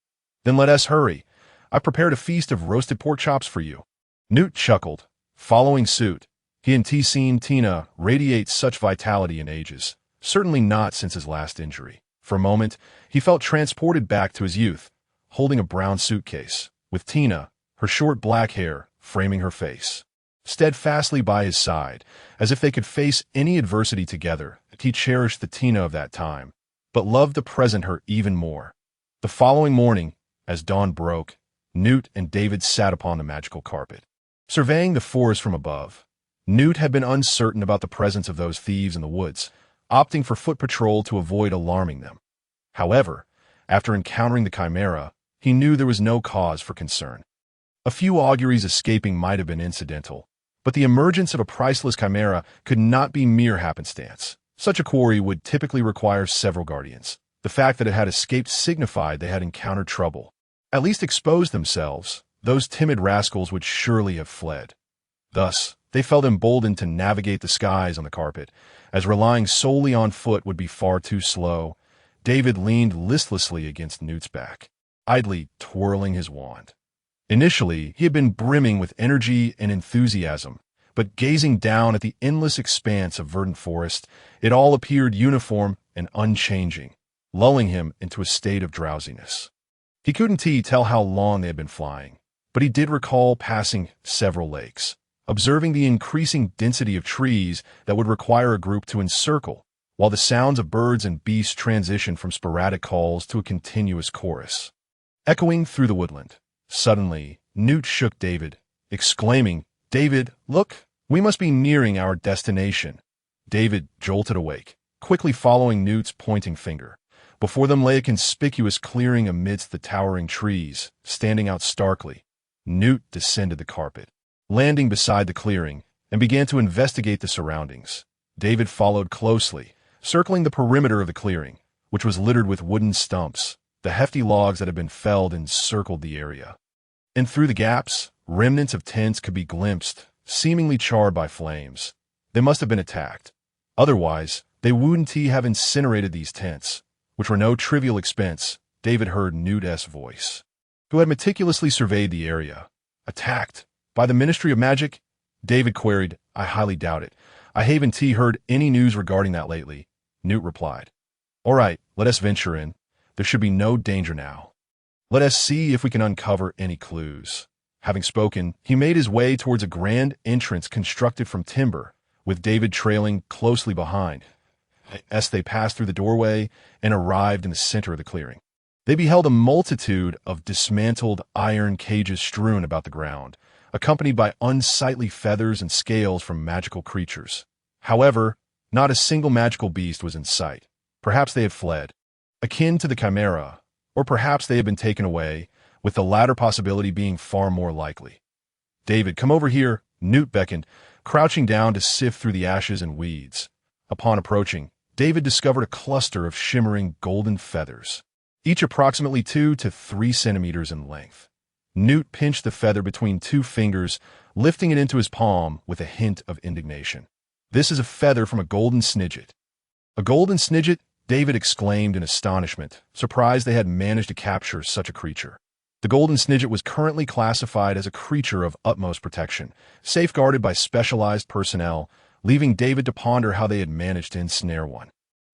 S1: "Then let us hurry. I prepared a feast of roasted pork chops for you." Newt chuckled, following suit. He hadn't seen Tina radiate such vitality in ages, certainly not since his last injury. For a moment, he felt transported back to his youth, holding a brown suitcase, with Tina, her short black hair, framing her face, steadfastly by his side, as if they could face any adversity together. He cherished the Tina of that time, but loved the present her even more. The following morning, as dawn broke, Newt and David sat upon the magical carpet, surveying the forest from above. Newt had been uncertain about the presence of those thieves in the woods, opting for foot patrol to avoid alarming them. However, after encountering the Chimera, he knew there was no cause for concern. A few auguries escaping might have been incidental, but the emergence of a priceless Chimera could not be mere happenstance. Such a quarry would typically require several guardians. The fact that it had escaped signified they had encountered trouble. At least exposed themselves, those timid rascals would surely have fled. Thus, they felt emboldened to navigate the skies on the carpet, as relying solely on foot would be far too slow. David leaned listlessly against Newt's back, idly twirling his wand. Initially, he had been brimming with energy and enthusiasm, but gazing down at the endless expanse of verdant forest, it all appeared uniform and unchanging, lulling him into a state of drowsiness. He couldn't tell how long they had been flying, but he did recall passing several lakes, observing the increasing density of trees that would require a group to encircle, while the sounds of birds and beasts transitioned from sporadic calls to a continuous chorus, echoing through the woodland. Suddenly, Newt shook David, exclaiming, "David, look, we must be nearing our destination." David jolted awake, quickly following Newt's pointing finger. Before them lay a conspicuous clearing amidst the towering trees, standing out starkly. Newt descended the carpet, landing beside the clearing, and began to investigate the surroundings. David followed closely, circling the perimeter of the clearing, which was littered with wooden stumps. The hefty logs that had been felled encircled the area. And through the gaps, remnants of tents could be glimpsed, seemingly charred by flames. They must have been attacked. Otherwise, they wouldn't have incinerated these tents, which were no trivial expense. David heard Newt's voice, who had meticulously surveyed the area. "Attacked? By the Ministry of Magic?" David queried. "I highly doubt it. I haven't heard any news regarding that lately," Newt replied. "All right, let us venture in. There should be no danger now. Let us see if we can uncover any clues." Having spoken, he made his way towards a grand entrance constructed from timber, with David trailing closely behind. As they passed through the doorway and arrived in the center of the clearing, they beheld a multitude of dismantled iron cages strewn about the ground, accompanied by unsightly feathers and scales from magical creatures. However, not a single magical beast was in sight. Perhaps they had fled, akin to the Chimera, or perhaps they had been taken away, with the latter possibility being far more likely. "David, come over here," Newt beckoned, crouching down to sift through the ashes and weeds. Upon approaching, David discovered a cluster of shimmering golden feathers, each approximately 2 to 3 centimeters in length. Newt pinched the feather between 2 fingers, lifting it into his palm with a hint of indignation. "This is a feather from a golden snidget." "A golden snidget?" David exclaimed in astonishment, surprised they had managed to capture such a creature. The golden snidget was currently classified as a creature of utmost protection, safeguarded by specialized personnel, leaving David to ponder how they had managed to ensnare one.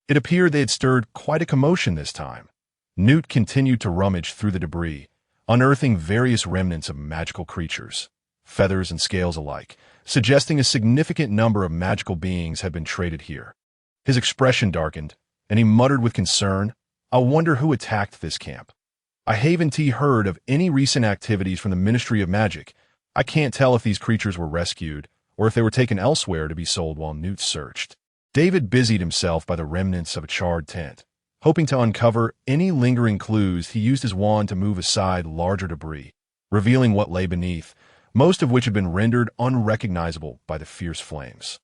S1: It appeared they had stirred quite a commotion this time. Newt continued to rummage through the debris, unearthing various remnants of magical creatures, feathers and scales alike, suggesting a significant number of magical beings had been traded here. His expression darkened, and he muttered with concern, "I wonder who attacked this camp. I haven't heard of any recent activities from the Ministry of Magic. I can't tell if these creatures were rescued, or if they were taken elsewhere to be sold." While Newt searched, David busied himself by the remnants of a charred tent. Hoping to uncover any lingering clues, he used his wand to move aside larger debris, revealing what lay beneath, most of which had been rendered unrecognizable by the fierce flames.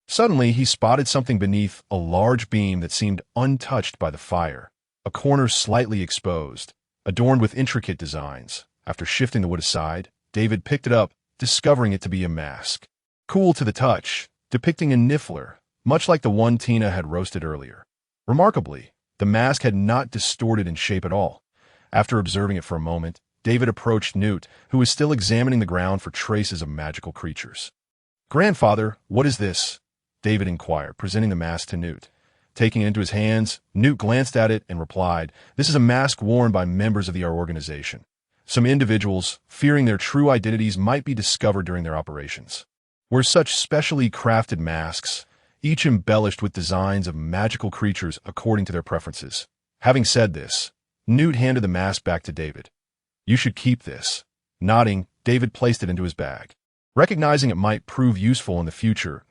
S1: Suddenly, he spotted something beneath a large beam that seemed untouched by the fire, a corner slightly exposed, adorned with intricate designs. After shifting the wood aside, David picked it up, discovering it to be a mask, cool to the touch, depicting a niffler, much like the one Tina had roasted earlier. Remarkably, the mask had not distorted in shape at all. After observing it for a moment, David approached Newt, who was still examining the ground for traces of magical creatures. "Grandfather, what is this?" David inquired, presenting the mask to Newt. Taking it into his hands, Newt glanced at it and replied, "This is a mask worn by members of our organization. Some individuals, fearing their true identities might be discovered during their operations, wear such specially crafted masks, each embellished with designs of magical creatures according to their preferences." Having said this, Newt handed the mask back to David. "You should keep this." Nodding, David placed it into his bag. Recognizing it might prove useful in the future,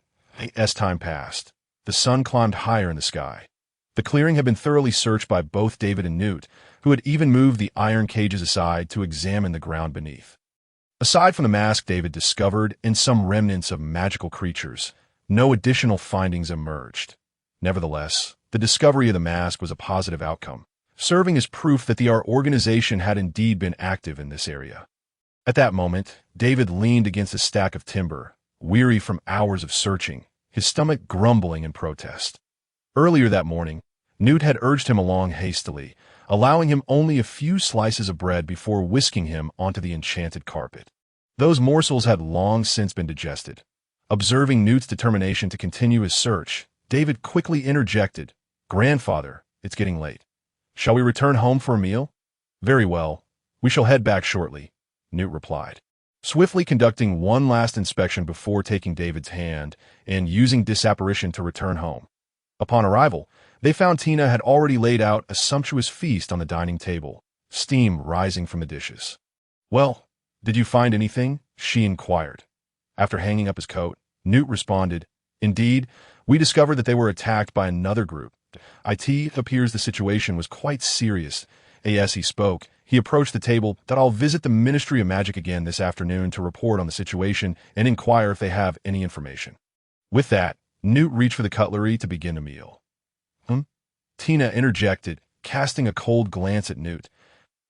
S1: as time passed, the sun climbed higher in the sky. The clearing had been thoroughly searched by both David and Newt, who had even moved the iron cages aside to examine the ground beneath. Aside from the mask David discovered and some remnants of magical creatures, no additional findings emerged. Nevertheless, the discovery of the mask was a positive outcome, serving as proof that the organization had indeed been active in this area. At that moment, David leaned against a stack of timber, weary from hours of searching, his stomach grumbling in protest. Earlier that morning, Newt had urged him along hastily, allowing him only a few slices of bread before whisking him onto the enchanted carpet. Those morsels had long since been digested. Observing Newt's determination to continue his search, David quickly interjected, "Grandfather, it's getting late. Shall we return home for a meal?" "Very well. We shall head back shortly," Newt replied, swiftly conducting one last inspection before taking David's hand and using disapparition to return home. Upon arrival, they found Tina had already laid out a sumptuous feast on the dining table, steam rising from the dishes. "Well, did you find anything?" she inquired. After hanging up his coat, Newt responded, "Indeed, we discovered that they were attacked by another group. It appears the situation was quite serious." As he spoke, he approached the table. "That I'll visit the Ministry of Magic again this afternoon to report on the situation and inquire if they have any information." With that, Newt reached for the cutlery to begin the meal. Tina interjected, casting a cold glance at Newt.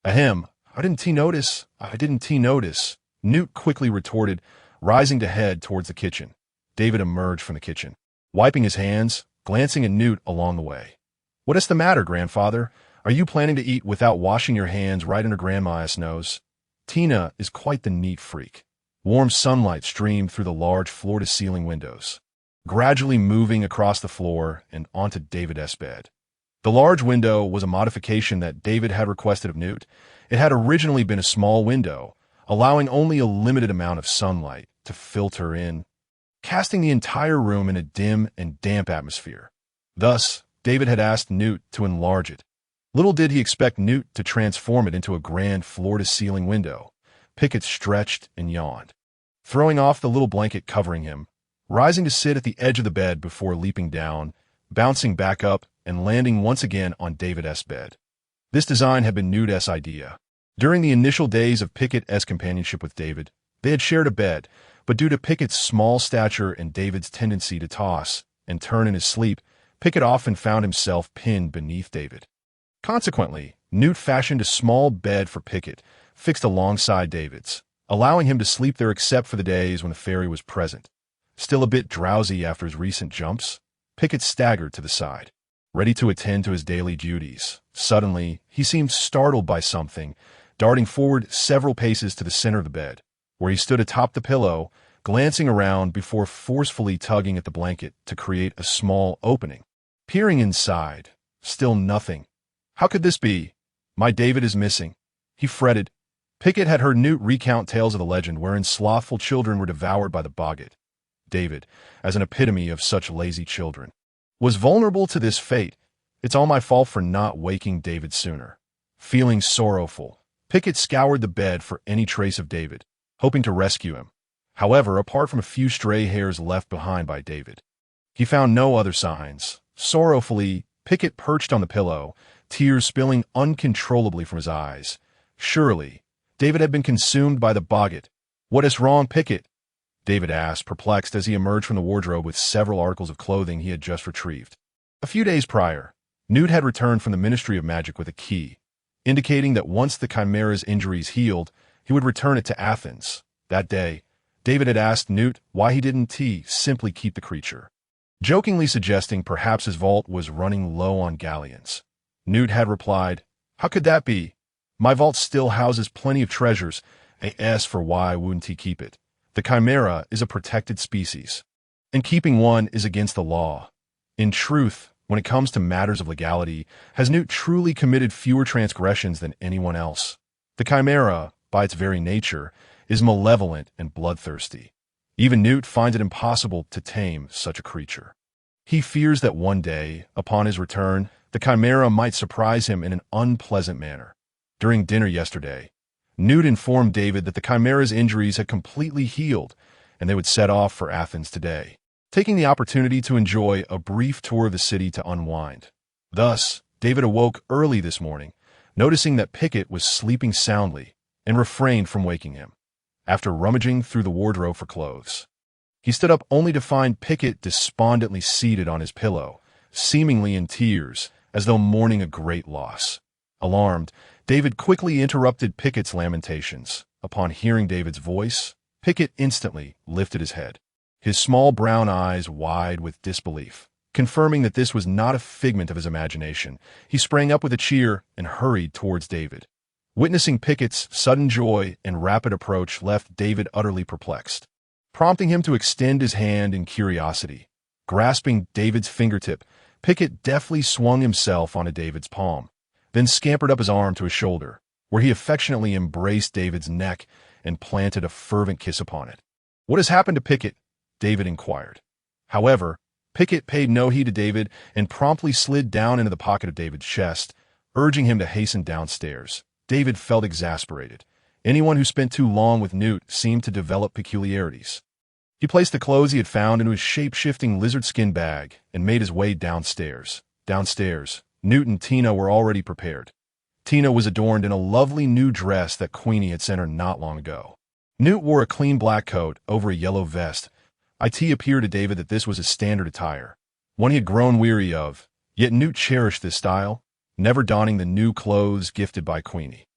S1: "Ahem, I didn't notice," Newt quickly retorted, rising to head towards the kitchen. David emerged from the kitchen, wiping his hands, glancing at Newt along the way. "What is the matter, grandfather? Are you planning to eat without washing your hands right under Grandma's nose?" Tina is quite the neat freak. Warm sunlight streamed through the large floor-to-ceiling windows, gradually moving across the floor and onto David's bed. The large window was a modification that David had requested of Newt. It had originally been a small window, allowing only a limited amount of sunlight to filter in, casting the entire room in a dim and damp atmosphere. Thus, David had asked Newt to enlarge it. Little did he expect Newt to transform it into a grand floor-to-ceiling window. Pickett stretched and yawned, throwing off the little blanket covering him, rising to sit at the edge of the bed before leaping down, bouncing back up, and landing once again on David's bed. This design had been Newt's idea. During the initial days of Pickett's companionship with David, they had shared a bed, but due to Pickett's small stature and David's tendency to toss and turn in his sleep, Pickett often found himself pinned beneath David. Consequently, Newt fashioned a small bed for Pickett, fixed alongside David's, allowing him to sleep there except for the days when the fairy was present. Still a bit drowsy after his recent jumps, Pickett staggered to the side, ready to attend to his daily duties. Suddenly, he seemed startled by something, darting forward several paces to the center of the bed, where he stood atop the pillow, glancing around before forcefully tugging at the blanket to create a small opening. Peering inside, still nothing. "How could this be? My David is missing," he fretted. Pickett had heard Newt recount tales of the legend wherein slothful children were devoured by the boggart. David, as an epitome of such lazy children, was vulnerable to this fate. "It's all my fault for not waking David sooner." Feeling sorrowful, Pickett scoured the bed for any trace of David, hoping to rescue him. However, apart from a few stray hairs left behind by David, he found no other signs. Sorrowfully, Pickett perched on the pillow, tears spilling uncontrollably from his eyes. Surely, David had been consumed by the boggart. "What is wrong, Pickett?" David asked, perplexed as he emerged from the wardrobe with several articles of clothing he had just retrieved. A few days prior, Newt had returned from the Ministry of Magic with a key, indicating that once the Chimera's injuries healed, he would return it to Athens. That day, David had asked Newt why he didn't simply keep the creature, jokingly suggesting perhaps his vault was running low on galleons. Newt had replied, "How could that be? My vault still houses plenty of treasures. As for why wouldn't he keep it? The Chimera is a protected species, and keeping one is against the law." In truth, when it comes to matters of legality, has Newt truly committed fewer transgressions than anyone else? The Chimera, by its very nature, is malevolent and bloodthirsty. Even Newt finds it impossible to tame such a creature. He fears that one day, upon his return, the Chimera might surprise him in an unpleasant manner. During dinner yesterday, Newt informed David that the Chimera's injuries had completely healed, and they would set off for Athens today, taking the opportunity to enjoy a brief tour of the city to unwind. Thus, David awoke early this morning, noticing that Pickett was sleeping soundly, and refrained from waking him. After rummaging through the wardrobe for clothes, he stood up only to find Pickett despondently seated on his pillow, seemingly in tears, as though mourning a great loss. Alarmed, David quickly interrupted Pickett's lamentations. Upon hearing David's voice, Pickett instantly lifted his head, his small brown eyes wide with disbelief. Confirming that this was not a figment of his imagination, he sprang up with a cheer and hurried towards David. Witnessing Pickett's sudden joy and rapid approach left David utterly perplexed, prompting him to extend his hand in curiosity. Grasping David's fingertip, Pickett deftly swung himself onto David's palm, then scampered up his arm to his shoulder, where he affectionately embraced David's neck and planted a fervent kiss upon it. "What has happened to Pickett?" David inquired. However, Pickett paid no heed to David and promptly slid down into the pocket of David's chest, urging him to hasten downstairs. David felt exasperated. Anyone who spent too long with Newt seemed to develop peculiarities. He placed the clothes he had found into his shape-shifting lizard skin bag and made his way downstairs. Downstairs, Newt and Tina were already prepared. Tina was adorned in a lovely new dress that Queenie had sent her not long ago. Newt wore a clean black coat over a yellow vest. It appeared to David that this was his standard attire, one he had grown weary of, yet Newt cherished this style, never donning the new clothes gifted by Queenie.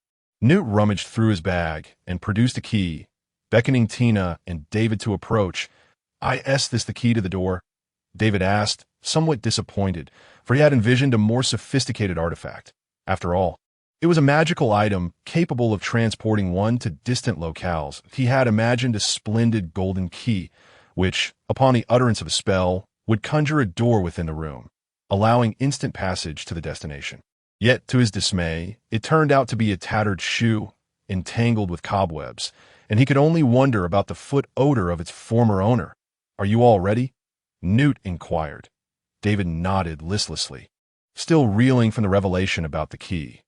S1: Newt rummaged through his bag and produced a key, beckoning Tina and David to approach. "Is this the key to the door?" David asked, somewhat disappointed, for he had envisioned a more sophisticated artifact. After all, it was a magical item capable of transporting one to distant locales. He had imagined a splendid golden key, which, upon the utterance of a spell, would conjure a door within the room, allowing instant passage to the destination. Yet, to his dismay, it turned out to be a tattered shoe, entangled with cobwebs, and he could only wonder about the foot odor of its former owner. "Are you all ready?" Newt inquired. David nodded listlessly, still reeling from the revelation about the key.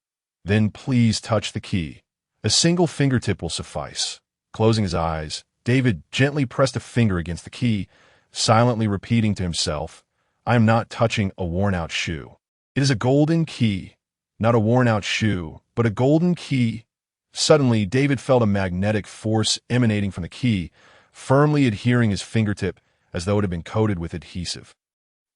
S1: "Then please touch the key. A single fingertip will suffice." Closing his eyes, David gently pressed a finger against the key, silently repeating to himself, "I am not touching a worn-out shoe. It is a golden key, not a worn-out shoe, but a golden key." Suddenly, David felt a magnetic force emanating from the key, firmly adhering his fingertip as though it had been coated with adhesive.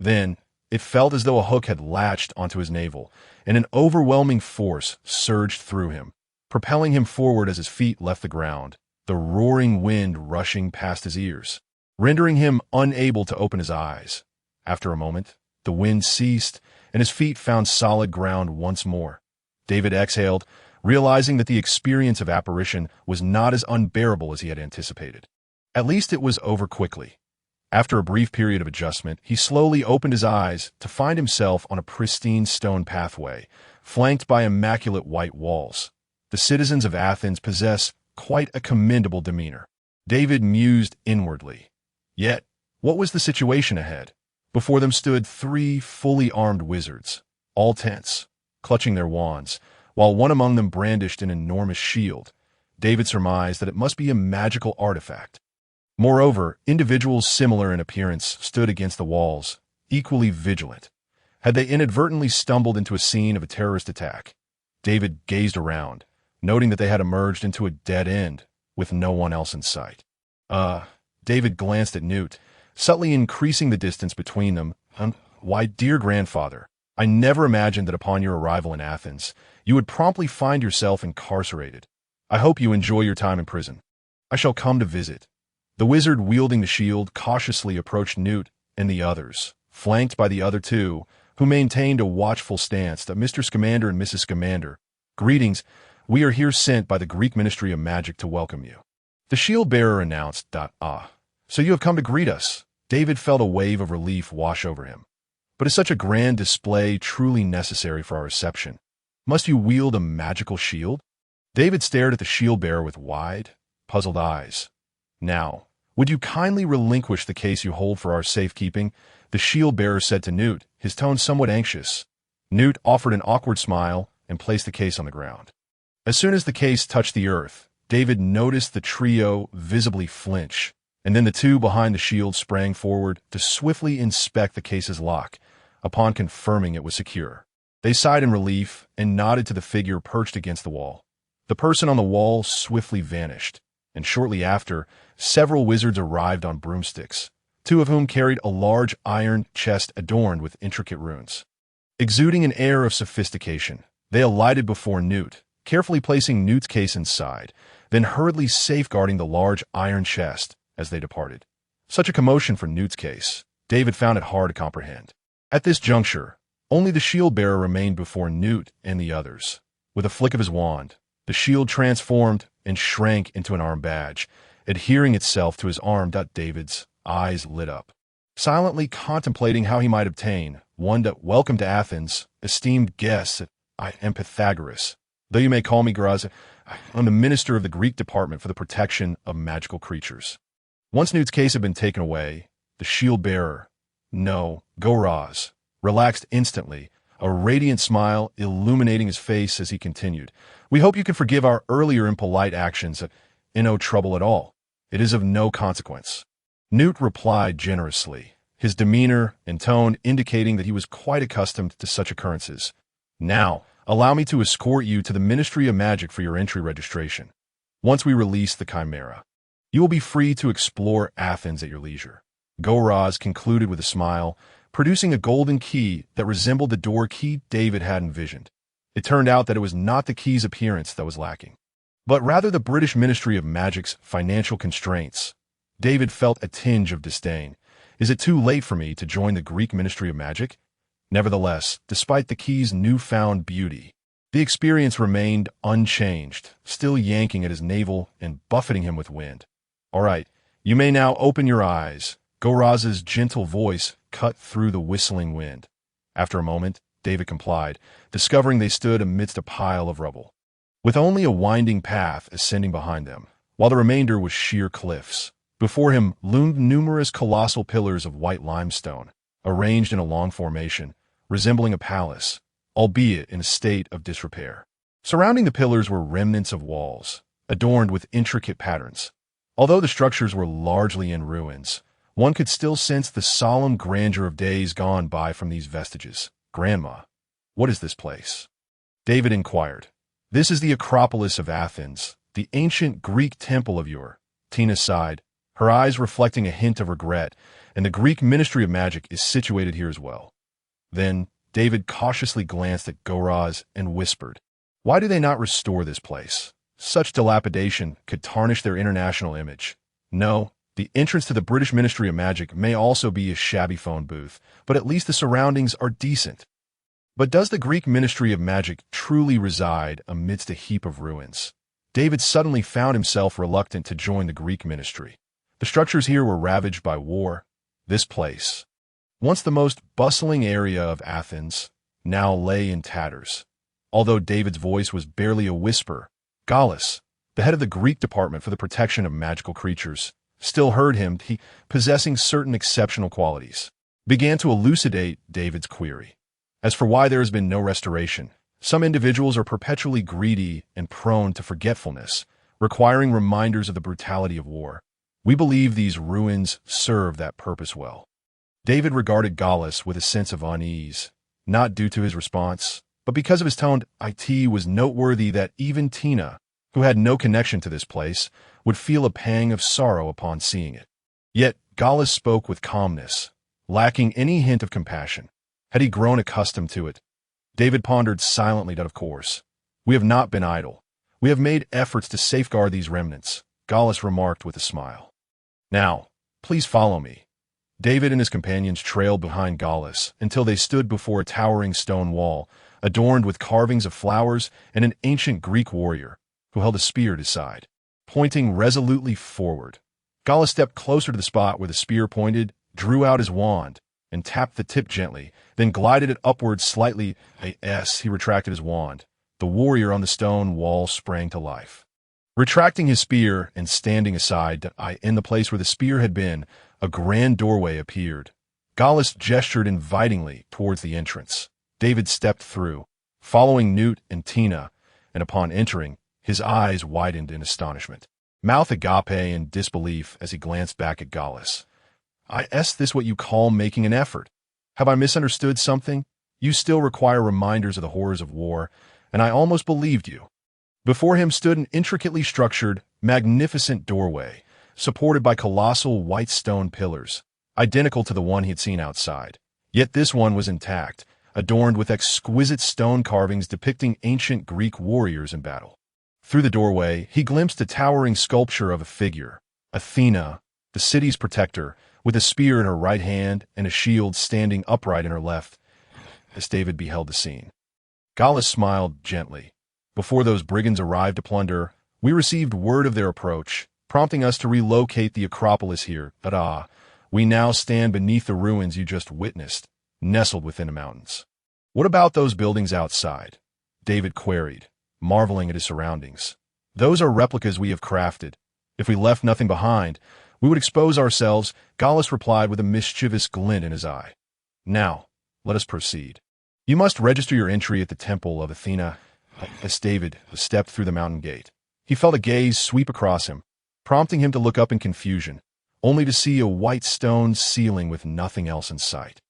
S1: Then, it felt as though a hook had latched onto his navel, and an overwhelming force surged through him, propelling him forward as his feet left the ground, the roaring wind rushing past his ears, rendering him unable to open his eyes. After a moment, the wind ceased, and his feet found solid ground once more. David exhaled, realizing that the experience of apparition was not as unbearable as he had anticipated. At least it was over quickly. After a brief period of adjustment, he slowly opened his eyes to find himself on a pristine stone pathway, flanked by immaculate white walls. The citizens of Athens possess quite a commendable demeanor. David mused inwardly. Yet, what was the situation ahead? Before them stood 3 fully armed wizards, all tense, clutching their wands, while one among them brandished an enormous shield. David surmised that it must be a magical artifact. Moreover, individuals similar in appearance stood against the walls, equally vigilant. Had they inadvertently stumbled into a scene of a terrorist attack? David gazed around, noting that they had emerged into a dead end, with no one else in sight. David glanced at Newt, subtly increasing the distance between them. "Why, dear grandfather, I never imagined that upon your arrival in Athens, you would promptly find yourself incarcerated. I hope you enjoy your time in prison. I shall come to visit." The wizard wielding the shield cautiously approached Newt and the others, flanked by the other 2, who maintained a watchful stance. "Mr. Scamander and Mrs. Scamander, greetings. We are here sent by the Greek Ministry of Magic to welcome you." The shield-bearer announced. "So you have come to greet us." David felt a wave of relief wash over him. "But is such a grand display truly necessary for our reception? Must you wield a magical shield?" David stared at the shield-bearer with wide, puzzled eyes. "Now, would you kindly relinquish the case you hold for our safekeeping?" the shield-bearer said to Newt, his tone somewhat anxious. Newt offered an awkward smile and placed the case on the ground. As soon as the case touched the earth, David noticed the trio visibly flinch, and then the two behind the shield sprang forward to swiftly inspect the case's lock. Upon confirming it was secure, they sighed in relief and nodded to the figure perched against the wall. The person on the wall swiftly vanished, and shortly after, several wizards arrived on broomsticks, two of whom carried a large iron chest adorned with intricate runes. Exuding an air of sophistication, they alighted before Newt, carefully placing Newt's case inside, then hurriedly safeguarding the large iron chest as they departed. Such a commotion for Newt's case, David found it hard to comprehend. At this juncture, only the shield-bearer remained before Newt and the others. With a flick of his wand, the shield transformed and shrank into an arm badge, adhering itself to his arm. David's eyes lit up, silently contemplating how he might obtain one to welcome to Athens, esteemed guests. I am Pythagoras, though you may call me Graz. I'm the minister of the Greek department for the protection of magical creatures. Once Newt's case had been taken away, the shield-bearer, Goraz, relaxed instantly, a radiant smile illuminating his face as he continued. We hope you can forgive our earlier impolite actions. In no trouble at all. It is of no consequence. Newt replied generously, his demeanor and tone indicating that he was quite accustomed to such occurrences. Now, allow me to escort you to the Ministry of Magic for your entry registration. Once we release the Chimera, you will be free to explore Athens at your leisure. Goraz concluded with a smile, producing a golden key that resembled the door key David had envisioned. It turned out that it was not the key's appearance that was lacking, but rather the British Ministry of Magic's financial constraints. David felt a tinge of disdain. Is it too late for me to join the Greek Ministry of Magic? Nevertheless, despite the key's newfound beauty, the experience remained unchanged, still yanking at his navel and buffeting him with wind. All right, you may now open your eyes. Goraz's gentle voice cut through the whistling wind. After a moment, David complied, discovering they stood amidst a pile of rubble, with only a winding path ascending behind them, while the remainder was sheer cliffs. Before him loomed numerous colossal pillars of white limestone, arranged in a long formation, resembling a palace, albeit in a state of disrepair. Surrounding the pillars were remnants of walls, adorned with intricate patterns. Although the structures were largely in ruins, one could still sense the solemn grandeur of days gone by from these vestiges. Grandma, what is this place? David inquired. This is the Acropolis of Athens, the ancient Greek temple of yore. Tina sighed, her eyes reflecting a hint of regret, and the Greek Ministry of Magic is situated here as well. Then David cautiously glanced at Goraz and whispered, why do they not restore this place? Such dilapidation could tarnish their international image. No, the entrance to the British Ministry of Magic may also be a shabby phone booth, but at least the surroundings are decent. But does the Greek Ministry of Magic truly reside amidst a heap of ruins? David suddenly found himself reluctant to join the Greek ministry. The structures here were ravaged by war. This place, once the most bustling area of Athens, now lay in tatters. Although David's voice was barely a whisper, Gallus, the head of the Greek department for the protection of magical creatures, still heard him. He, possessing certain exceptional qualities, began to elucidate David's query. As for why there has been no restoration, some individuals are perpetually greedy and prone to forgetfulness, requiring reminders of the brutality of war. We believe these ruins serve that purpose well. David regarded Gallus with a sense of unease, not due to his response, but because of his tone. It was noteworthy that even Tina, who had no connection to this place, would feel a pang of sorrow upon seeing it. Yet Gallus spoke with calmness, lacking any hint of compassion. Had he grown accustomed to it? David pondered silently that, of course. We have not been idle. We have made efforts to safeguard these remnants, Gallus remarked with a smile. Now, please follow me. David and his companions trailed behind Gallus until they stood before a towering stone wall, adorned with carvings of flowers and an ancient Greek warrior who held a spear at his side, pointing resolutely forward. Gallus stepped closer to the spot where the spear pointed, drew out his wand, and tapped the tip gently, then glided it upwards slightly. He retracted his wand. The warrior on the stone wall sprang to life. Retracting his spear and standing aside, in the place where the spear had been, a grand doorway appeared. Gallus gestured invitingly towards the entrance. David stepped through, following Newt and Tina, and upon entering, his eyes widened in astonishment. mouth agape in disbelief as he glanced back at Gallus. Is this what you call making an effort? Have I misunderstood something? You still require reminders of the horrors of war, and I almost believed you. Before him stood an intricately structured, magnificent doorway, supported by colossal white stone pillars, identical to the one he had seen outside. Yet this one was intact, adorned with exquisite stone carvings depicting ancient Greek warriors in battle. Through the doorway, he glimpsed a towering sculpture of a figure, Athena, the city's protector, with a spear in her right hand and a shield standing upright in her left, as David beheld the scene. Gallus smiled gently. Before those brigands arrived to plunder, we received word of their approach, prompting us to relocate the Acropolis here. But we now stand beneath the ruins you just witnessed, nestled within the mountains. What about those buildings outside? David queried, marveling at his surroundings. Those are replicas we have crafted. If we left nothing behind, we would expose ourselves, Gallus replied with a mischievous glint in his eye. Now, let us proceed. You must register your entry at the Temple of Athena. As David stepped through the mountain gate, he felt a gaze sweep across him, prompting him to look up in confusion, only to see a white stone ceiling with nothing else in sight.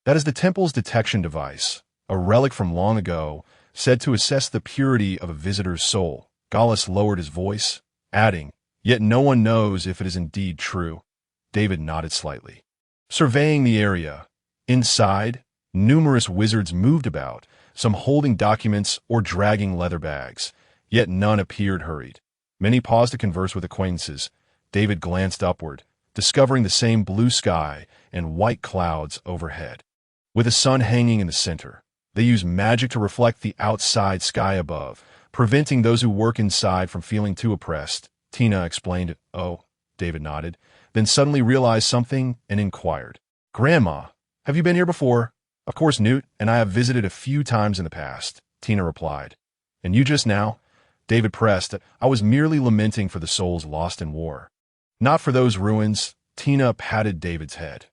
S1: That is the temple's detection device, a relic from long ago, said to assess the purity of a visitor's soul. Gallus lowered his voice, adding, "Yet no one knows if it is indeed true." David nodded slightly. Surveying the area, inside, numerous wizards moved about, some holding documents or dragging leather bags, yet none appeared hurried. Many paused to converse with acquaintances. David glanced upward, discovering the same blue sky and white clouds overhead. With the sun hanging in the center, they use magic to reflect the outside sky above, preventing those who work inside from feeling too oppressed. Tina explained. Oh, David nodded, then suddenly realized something and inquired. Grandma, have you been here before? Of course, Newt and I have visited a few times in the past, Tina replied. And you just now? David pressed. I was merely lamenting for the souls lost in war. Not for those ruins, Tina patted David's head.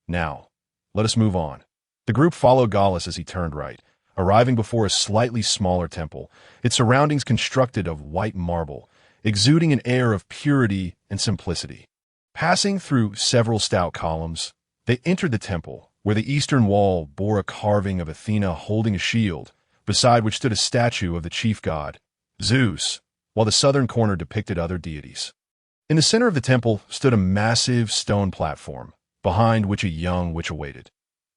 S1: Now, let us move on. The group followed Gallus as he turned right, arriving before a slightly smaller temple, its surroundings constructed of white marble, exuding an air of purity and simplicity. Passing through several stout columns, they entered the temple, where the eastern wall bore a carving of Athena holding a shield, beside which stood a statue of the chief god, Zeus, while the southern corner depicted other deities. In the center of the temple stood a massive stone platform, behind which a young witch awaited.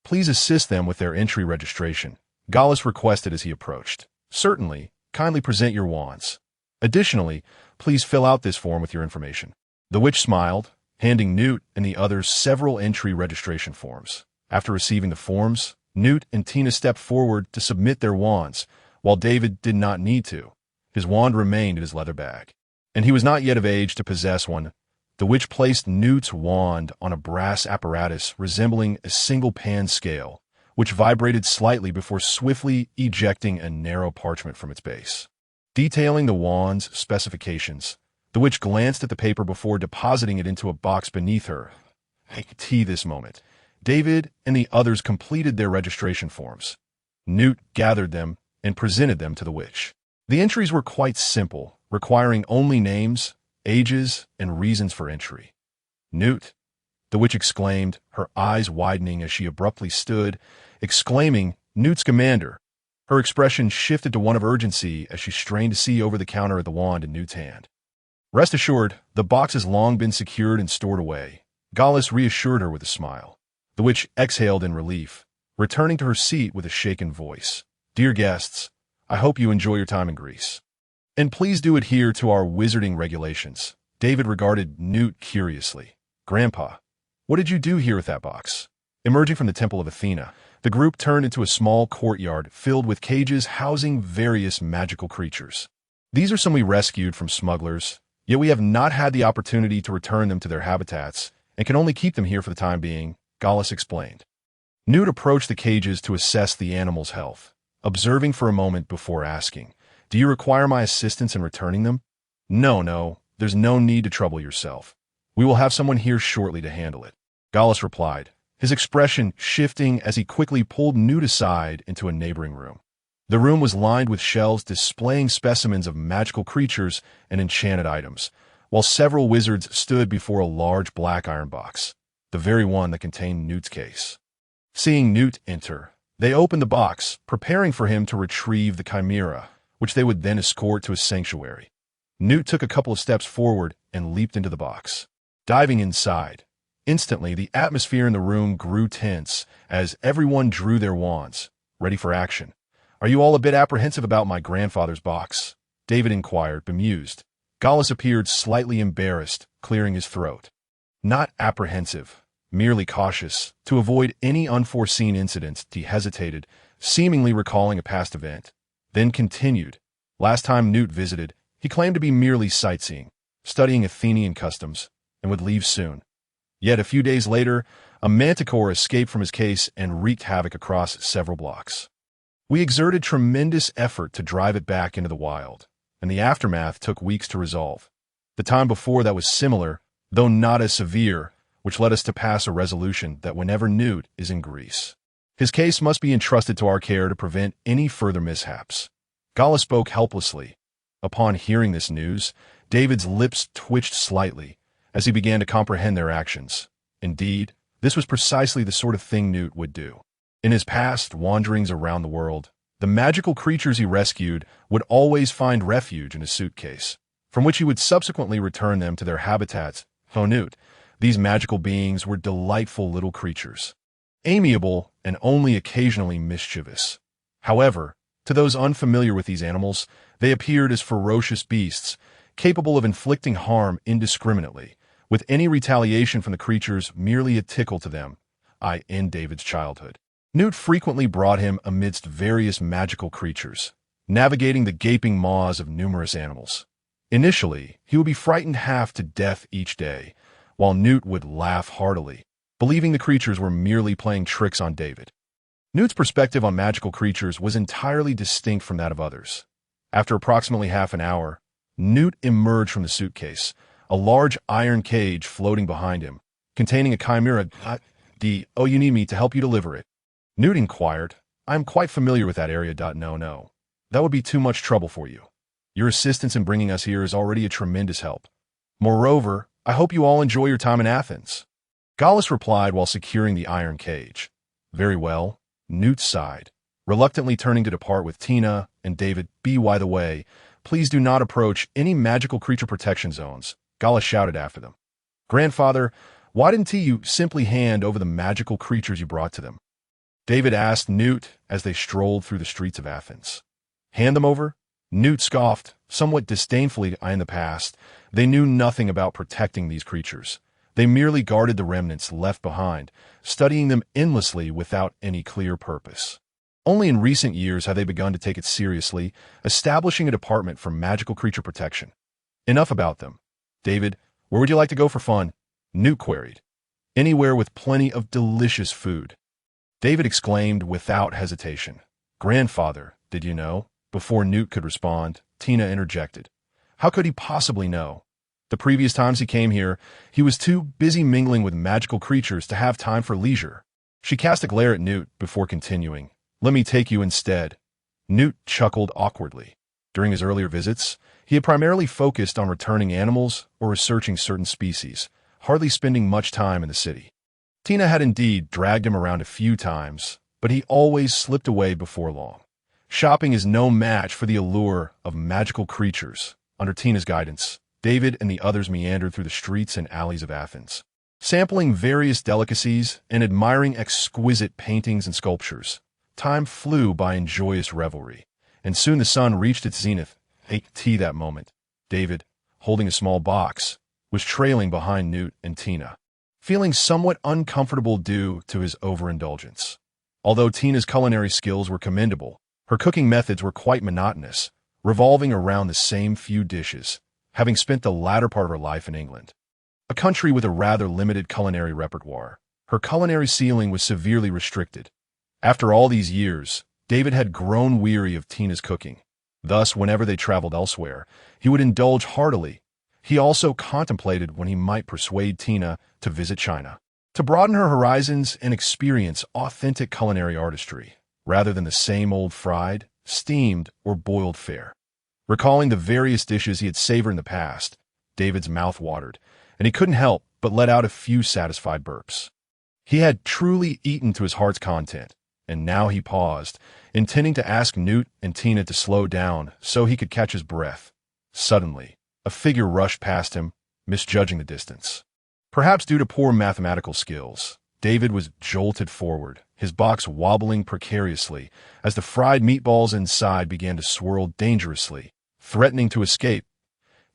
S1: Please assist them with their entry registration, Gallus requested as he approached. Certainly, kindly present your wands. Additionally, please fill out this form with your information. The witch smiled, handing Newt and the others several entry registration forms. After receiving the forms, Newt and Tina stepped forward to submit their wands, while David did not need to. His wand remained in his leather bag, and he was not yet of age to possess one. The witch placed Newt's wand on a brass apparatus resembling a single pan scale, which vibrated slightly before swiftly ejecting a narrow parchment from its base. Detailing the wand's specifications, the witch glanced at the paper before depositing it into a box beneath her. This moment, David and the others completed their registration forms. Newt gathered them and presented them to the witch. The entries were quite simple, requiring only names, ages, and reasons for entry. Newt, the witch exclaimed, her eyes widening as she abruptly stood, exclaiming, Newt Scamander. Her expression shifted to one of urgency as she strained to see over the counter at the wand in Newt's hand. Rest assured, the box has long been secured and stored away, Gallus reassured her with a smile. The witch exhaled in relief, returning to her seat with a shaken voice. Dear guests, I hope you enjoy your time in Greece. And please do adhere to our wizarding regulations. David regarded Newt curiously. Grandpa, what did you do here with that box? Emerging from the Temple of Athena, the group turned into a small courtyard filled with cages housing various magical creatures. These are some we rescued from smugglers, yet we have not had the opportunity to return them to their habitats and can only keep them here for the time being, Gallus explained. Newt approached the cages to assess the animal's health, observing for a moment before asking, Do you require my assistance in returning them? No, there's no need to trouble yourself. We will have someone here shortly to handle it, Gallus replied, his expression shifting as he quickly pulled Newt aside into a neighboring room. The room was lined with shelves displaying specimens of magical creatures and enchanted items, while several wizards stood before a large black iron box, the very one that contained Newt's case. Seeing Newt enter, they opened the box, preparing for him to retrieve the chimera, which they would then escort to his sanctuary. Newt took a couple of steps forward and leaped into the box. Diving inside, instantly the atmosphere in the room grew tense as everyone drew their wands, ready for action. "Are you all a bit apprehensive about my grandfather's box?" David inquired, bemused. Gallus appeared slightly embarrassed, clearing his throat. "Not apprehensive, merely cautious. To avoid any unforeseen incidents," he hesitated, seemingly recalling a past event. Then continued. "Last time Newt visited, he claimed to be merely sightseeing, studying Athenian customs, and would leave soon. Yet a few days later, a manticore escaped from his case and wreaked havoc across several blocks. We exerted tremendous effort to drive it back into the wild, and the aftermath took weeks to resolve. The time before that was similar, though not as severe, which led us to pass a resolution that whenever Newt is in Greece, his case must be entrusted to our care to prevent any further mishaps." Gallus spoke helplessly. Upon hearing this news, David's lips twitched slightly as he began to comprehend their actions. Indeed, this was precisely the sort of thing Newt would do. In his past wanderings around the world, the magical creatures he rescued would always find refuge in his suitcase, from which he would subsequently return them to their habitats. Oh, Newt, these magical beings were delightful little creatures, amiable and only occasionally mischievous. However, to those unfamiliar with these animals, they appeared as ferocious beasts, capable of inflicting harm indiscriminately, with any retaliation from the creatures merely a tickle to them. In David's childhood, Newt frequently brought him amidst various magical creatures, navigating the gaping maws of numerous animals. Initially, he would be frightened half to death each day, while Newt would laugh heartily, believing the creatures were merely playing tricks on David. Newt's perspective on magical creatures was entirely distinct from that of others. After approximately half an hour, Newt emerged from the suitcase, a large iron cage floating behind him, containing a chimera. "Oh, you need me to help you deliver it?" Newt inquired. "I am quite familiar with that area. No. That would be too much trouble for you. Your assistance in bringing us here is already a tremendous help. Moreover, I hope you all enjoy your time in Athens." Gallus replied while securing the iron cage. "Very well." Newt sighed, reluctantly turning to depart with Tina and David. By the way, please do not approach any magical creature protection zones," Gallus shouted after them. "Grandfather, why didn't you simply hand over the magical creatures you brought to them?" David asked Newt as they strolled through the streets of Athens. "Hand them over?" Newt scoffed, somewhat disdainfully. In the past, they knew nothing about protecting these creatures. They merely guarded the remnants left behind, studying them endlessly without any clear purpose. Only in recent years have they begun to take it seriously, establishing a department for magical creature protection. "Enough about them. David, where would you like to go for fun?" Newt queried. "Anywhere with plenty of delicious food." David exclaimed without hesitation. "Grandfather, did you know?" Before Newt could respond, Tina interjected. "How could he possibly know? The previous times he came here, he was too busy mingling with magical creatures to have time for leisure." She cast a glare at Newt before continuing. "Let me take you instead." Newt chuckled awkwardly. During his earlier visits, he had primarily focused on returning animals or researching certain species, hardly spending much time in the city. Tina had indeed dragged him around a few times, but he always slipped away before long. Shopping is no match for the allure of magical creatures. Under Tina's guidance, David and the others meandered through the streets and alleys of Athens, sampling various delicacies and admiring exquisite paintings and sculptures. Time flew by in joyous revelry, and soon the sun reached its zenith. That moment, David, holding a small box, was trailing behind Newt and Tina, feeling somewhat uncomfortable due to his overindulgence. Although Tina's culinary skills were commendable, her cooking methods were quite monotonous, revolving around the same few dishes, having spent the latter part of her life in England, a country with a rather limited culinary repertoire. Her culinary ceiling was severely restricted. After all these years, David had grown weary of Tina's cooking. Thus, whenever they traveled elsewhere, he would indulge heartily. He also contemplated when he might persuade Tina to visit China, to broaden her horizons and experience authentic culinary artistry, rather than the same old fried, steamed, or boiled fare. Recalling the various dishes he had savored in the past, David's mouth watered, and he couldn't help but let out a few satisfied burps. He had truly eaten to his heart's content, and now he paused, intending to ask Newt and Tina to slow down so he could catch his breath. Suddenly, a figure rushed past him, misjudging the distance. Perhaps due to poor mathematical skills, David was jolted forward, his box wobbling precariously as the fried meatballs inside began to swirl dangerously, threatening to escape.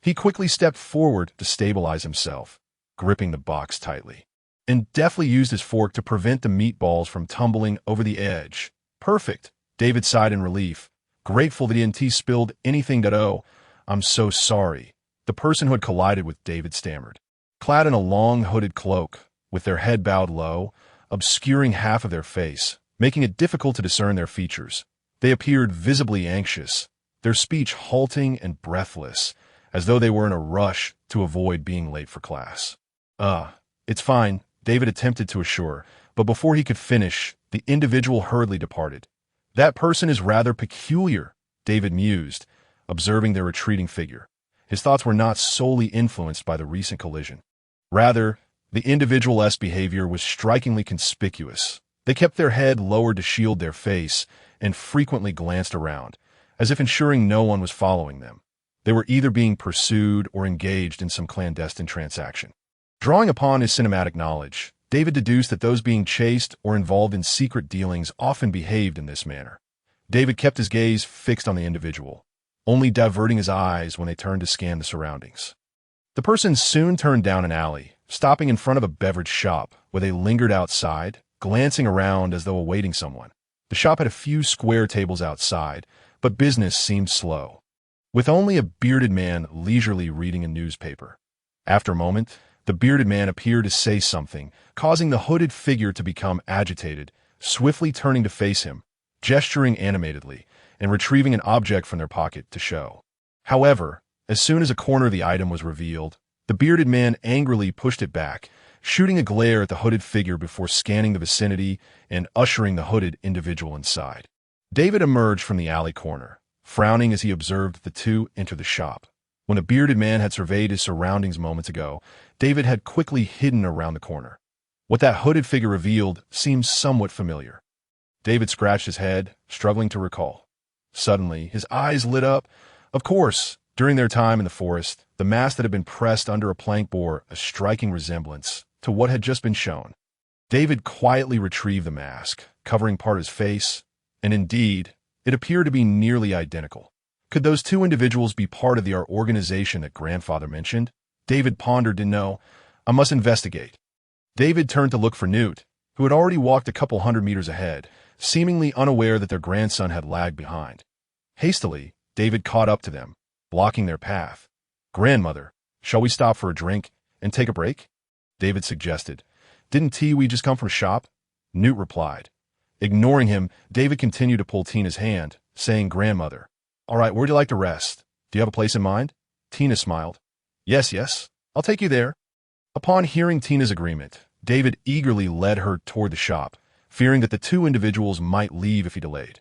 S1: He quickly stepped forward to stabilize himself, gripping the box tightly, and deftly used his fork to prevent the meatballs from tumbling over the edge. Perfect, David sighed in relief, grateful that he hadn't spilled anything. Oh, I'm so sorry, the person who had collided with David stammered. Clad in a long hooded cloak, with their head bowed low, obscuring half of their face, making it difficult to discern their features, they appeared visibly anxious, their speech halting and breathless, as though they were in a rush to avoid being late for class. It's fine, David attempted to assure, but before he could finish, the individual hurriedly departed. That person is rather peculiar, David mused, observing their retreating figure. His thoughts were not solely influenced by the recent collision. Rather, the individual's behavior was strikingly conspicuous. They kept their head lowered to shield their face and frequently glanced around, as if ensuring no one was following them. They were either being pursued or engaged in some clandestine transaction. Drawing upon his cinematic knowledge, David deduced that those being chased or involved in secret dealings often behaved in this manner. David kept his gaze fixed on the individual, only diverting his eyes when they turned to scan the surroundings. The person soon turned down an alley, stopping in front of a beverage shop where they lingered outside, glancing around as though awaiting someone. The shop had a few square tables outside, but business seemed slow, with only a bearded man leisurely reading a newspaper. After a moment, the bearded man appeared to say something, causing the hooded figure to become agitated, swiftly turning to face him, gesturing animatedly, and retrieving an object from their pocket to show. However, as soon as a corner of the item was revealed, the bearded man angrily pushed it back, shooting a glare at the hooded figure before scanning the vicinity and ushering the hooded individual inside. David emerged from the alley corner, frowning as he observed the two enter the shop. When the bearded man had surveyed his surroundings moments ago, David had quickly hidden around the corner. What that hooded figure revealed seemed somewhat familiar. David scratched his head, struggling to recall. Suddenly, his eyes lit up. Of course, during their time in the forest, the mask that had been pressed under a plank bore a striking resemblance to what had just been shown. David quietly retrieved the mask, covering part of his face, and indeed, it appeared to be nearly identical. Could those two individuals be part of the organization that grandfather mentioned? David pondered to know. I must investigate. David turned to look for Newt, who had already walked a couple 100 meters ahead, seemingly unaware that their grandson had lagged behind. Hastily, David caught up to them, blocking their path. Grandmother, shall we stop for a drink and take a break? David suggested. Didn't we just come from shop? Newt replied. Ignoring him, David continued to pull Tina's hand, saying, Grandmother. All right, where'd you like to rest? Do you have a place in mind? Tina smiled. Yes, I'll take you there. Upon hearing Tina's agreement, David eagerly led her toward the shop, fearing that the two individuals might leave if he delayed.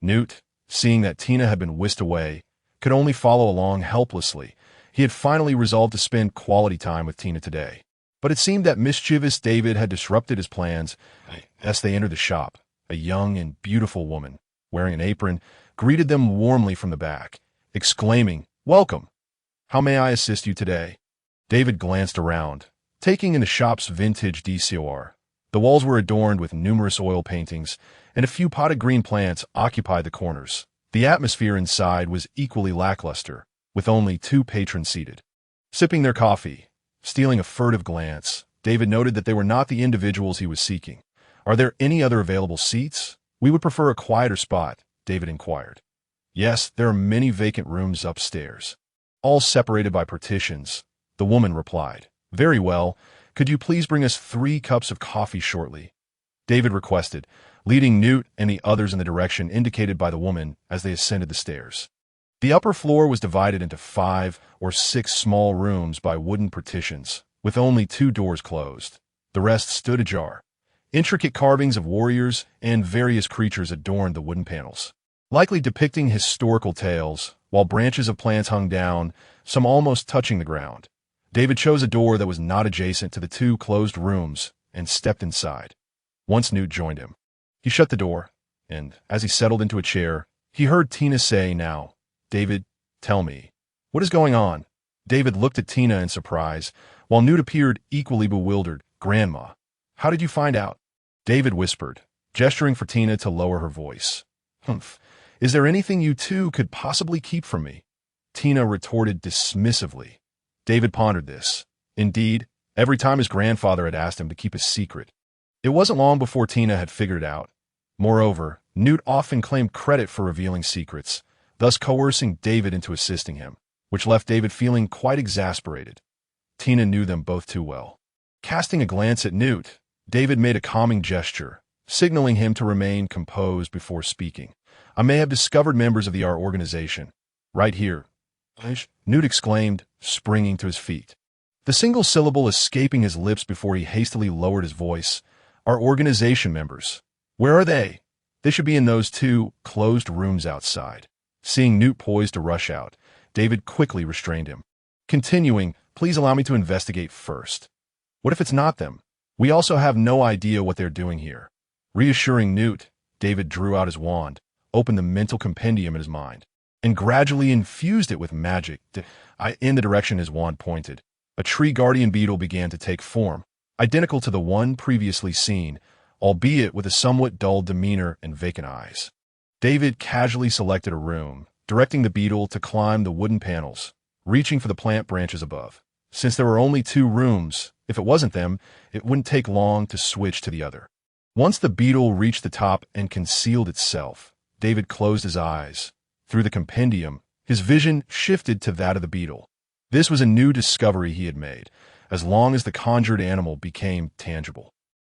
S1: Newt, seeing that Tina had been whisked away, could only follow along helplessly. He had finally resolved to spend quality time with Tina today. But it seemed that mischievous David had disrupted his plans as they entered the shop. A young and beautiful woman, wearing an apron, greeted them warmly from the back, exclaiming, Welcome! How may I assist you today? David glanced around, taking in the shop's vintage decor. The walls were adorned with numerous oil paintings, and a few potted green plants occupied the corners. The atmosphere inside was equally lackluster, with only two patrons seated. Sipping their coffee, stealing a furtive glance, David noted that they were not the individuals he was seeking. Are there any other available seats? We would prefer a quieter spot, David inquired. Yes, there are many vacant rooms upstairs, all separated by partitions, the woman replied. Very well. Could you please bring us 3 cups of coffee shortly? David requested, leading Newt and the others in the direction indicated by the woman as they ascended the stairs. The upper floor was divided into 5 or 6 small rooms by wooden partitions, with only 2 doors closed. The rest stood ajar. Intricate carvings of warriors and various creatures adorned the wooden panels, likely depicting historical tales, while branches of plants hung down, some almost touching the ground. David chose a door that was not adjacent to the two closed rooms and stepped inside. Once Newt joined him, he shut the door, and as he settled into a chair, he heard Tina say, "Now, David, tell me, what is going on?" David looked at Tina in surprise, while Newt appeared equally bewildered. "Grandma, how did you find out?" David whispered, gesturing for Tina to lower her voice. "Humph. Is there anything you two could possibly keep from me?" Tina retorted dismissively. David pondered this. Indeed, every time his grandfather had asked him to keep a secret. It wasn't long before Tina had figured it out. Moreover, Newt often claimed credit for revealing secrets, thus coercing David into assisting him, which left David feeling quite exasperated. Tina knew them both too well. Casting a glance at Newt, David made a calming gesture, signaling him to remain composed before speaking. "I may have discovered members of our organization. Right here," Newt exclaimed, springing to his feet. The single syllable escaping his lips before he hastily lowered his voice. "Our organization members. Where are they?" "They should be in those two closed rooms outside." Seeing Newt poised to rush out, David quickly restrained him. Continuing, "Please allow me to investigate first." "What if it's not them? We also have no idea what they're doing here." Reassuring Newt, David drew out his wand, opened the mental compendium in his mind, and gradually infused it with magic in the direction his wand pointed. A tree guardian beetle began to take form, identical to the one previously seen, albeit with a somewhat dull demeanor and vacant eyes. David casually selected a room, directing the beetle to climb the wooden panels, reaching for the plant branches above. Since there were only two rooms, if it wasn't them, it wouldn't take long to switch to the other. Once the beetle reached the top and concealed itself, David closed his eyes. Through the compendium, his vision shifted to that of the beetle. This was a new discovery he had made, as long as the conjured animal became tangible.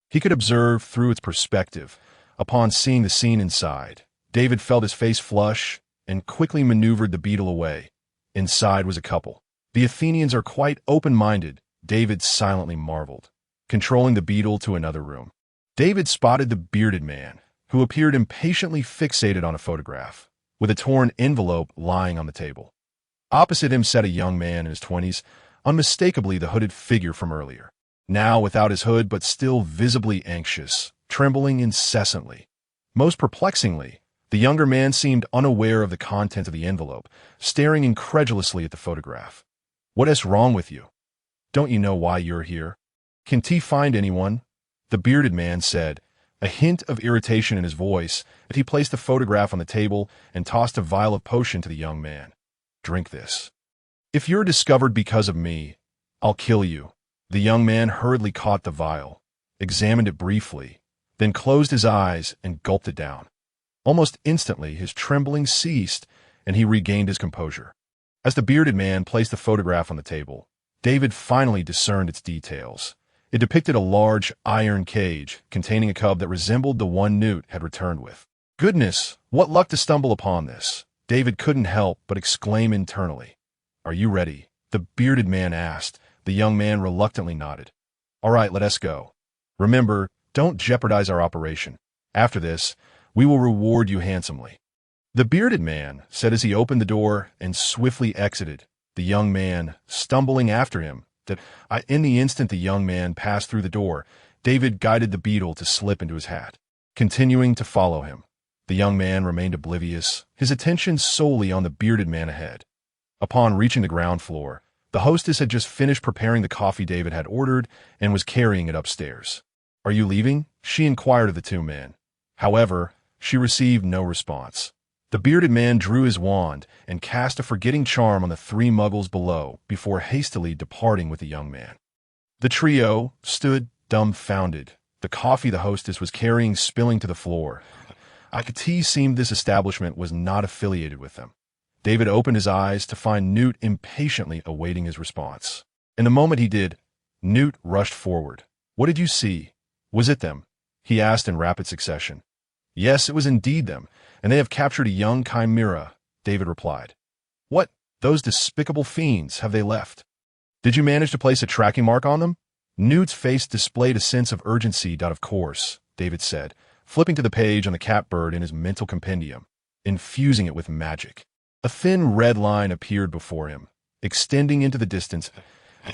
S1: He could observe through its perspective. Upon seeing the scene inside, David felt his face flush and quickly maneuvered the beetle away. Inside was a couple. "The Athenians are quite open-minded," David silently marveled. Controlling the beetle to another room, David spotted the bearded man, who appeared impatiently fixated on a photograph, with a torn envelope lying on the table. Opposite him sat a young man in his 20s, unmistakably the hooded figure from earlier. Now without his hood but still visibly anxious, trembling incessantly. Most perplexingly, the younger man seemed unaware of the content of the envelope, staring incredulously at the photograph. "What is wrong with you? Don't you know why you're here? Can't he find anyone?" The bearded man said, a hint of irritation in his voice, as he placed the photograph on the table and tossed a vial of potion to the young man. "Drink this. If you're discovered because of me, I'll kill you." The young man hurriedly caught the vial, examined it briefly, then closed his eyes and gulped it down. Almost instantly, his trembling ceased, and he regained his composure. As the bearded man placed the photograph on the table, David finally discerned its details. It depicted a large iron cage containing a cub that resembled the one Newt had returned with. "Goodness, what luck to stumble upon this!" David couldn't help but exclaim internally. "Are you ready?" the bearded man asked. The young man reluctantly nodded. "All right, let us go. Remember, don't jeopardize our operation. After this, we will reward you handsomely." The bearded man said as he opened the door and swiftly exited, the young man stumbling after him. In the instant the young man passed through the door, David guided the beetle to slip into his hat. Continuing to follow him, the young man remained oblivious, his attention solely on the bearded man ahead. Upon reaching the ground floor, the hostess had just finished preparing the coffee David had ordered and was carrying it upstairs. "Are you leaving?" she inquired of the two men. However, she received no response. The bearded man drew his wand and cast a forgetting charm on the three muggles below before hastily departing with the young man. The trio stood dumbfounded, the coffee the hostess was carrying spilling to the floor. It seemed this establishment was not affiliated with them. David opened his eyes to find Newt impatiently awaiting his response. In the moment he did, Newt rushed forward. "What did you see? Was it them?" he asked in rapid succession. "Yes, it was indeed them, and they have captured a young chimera," David replied. "What? Those despicable fiends, have they left? Did you manage to place a tracking mark on them?" Newt's face displayed a sense of urgency. "Of course," David said, flipping to the page on the catbird in his mental compendium, infusing it with magic. A thin red line appeared before him, extending into the distance.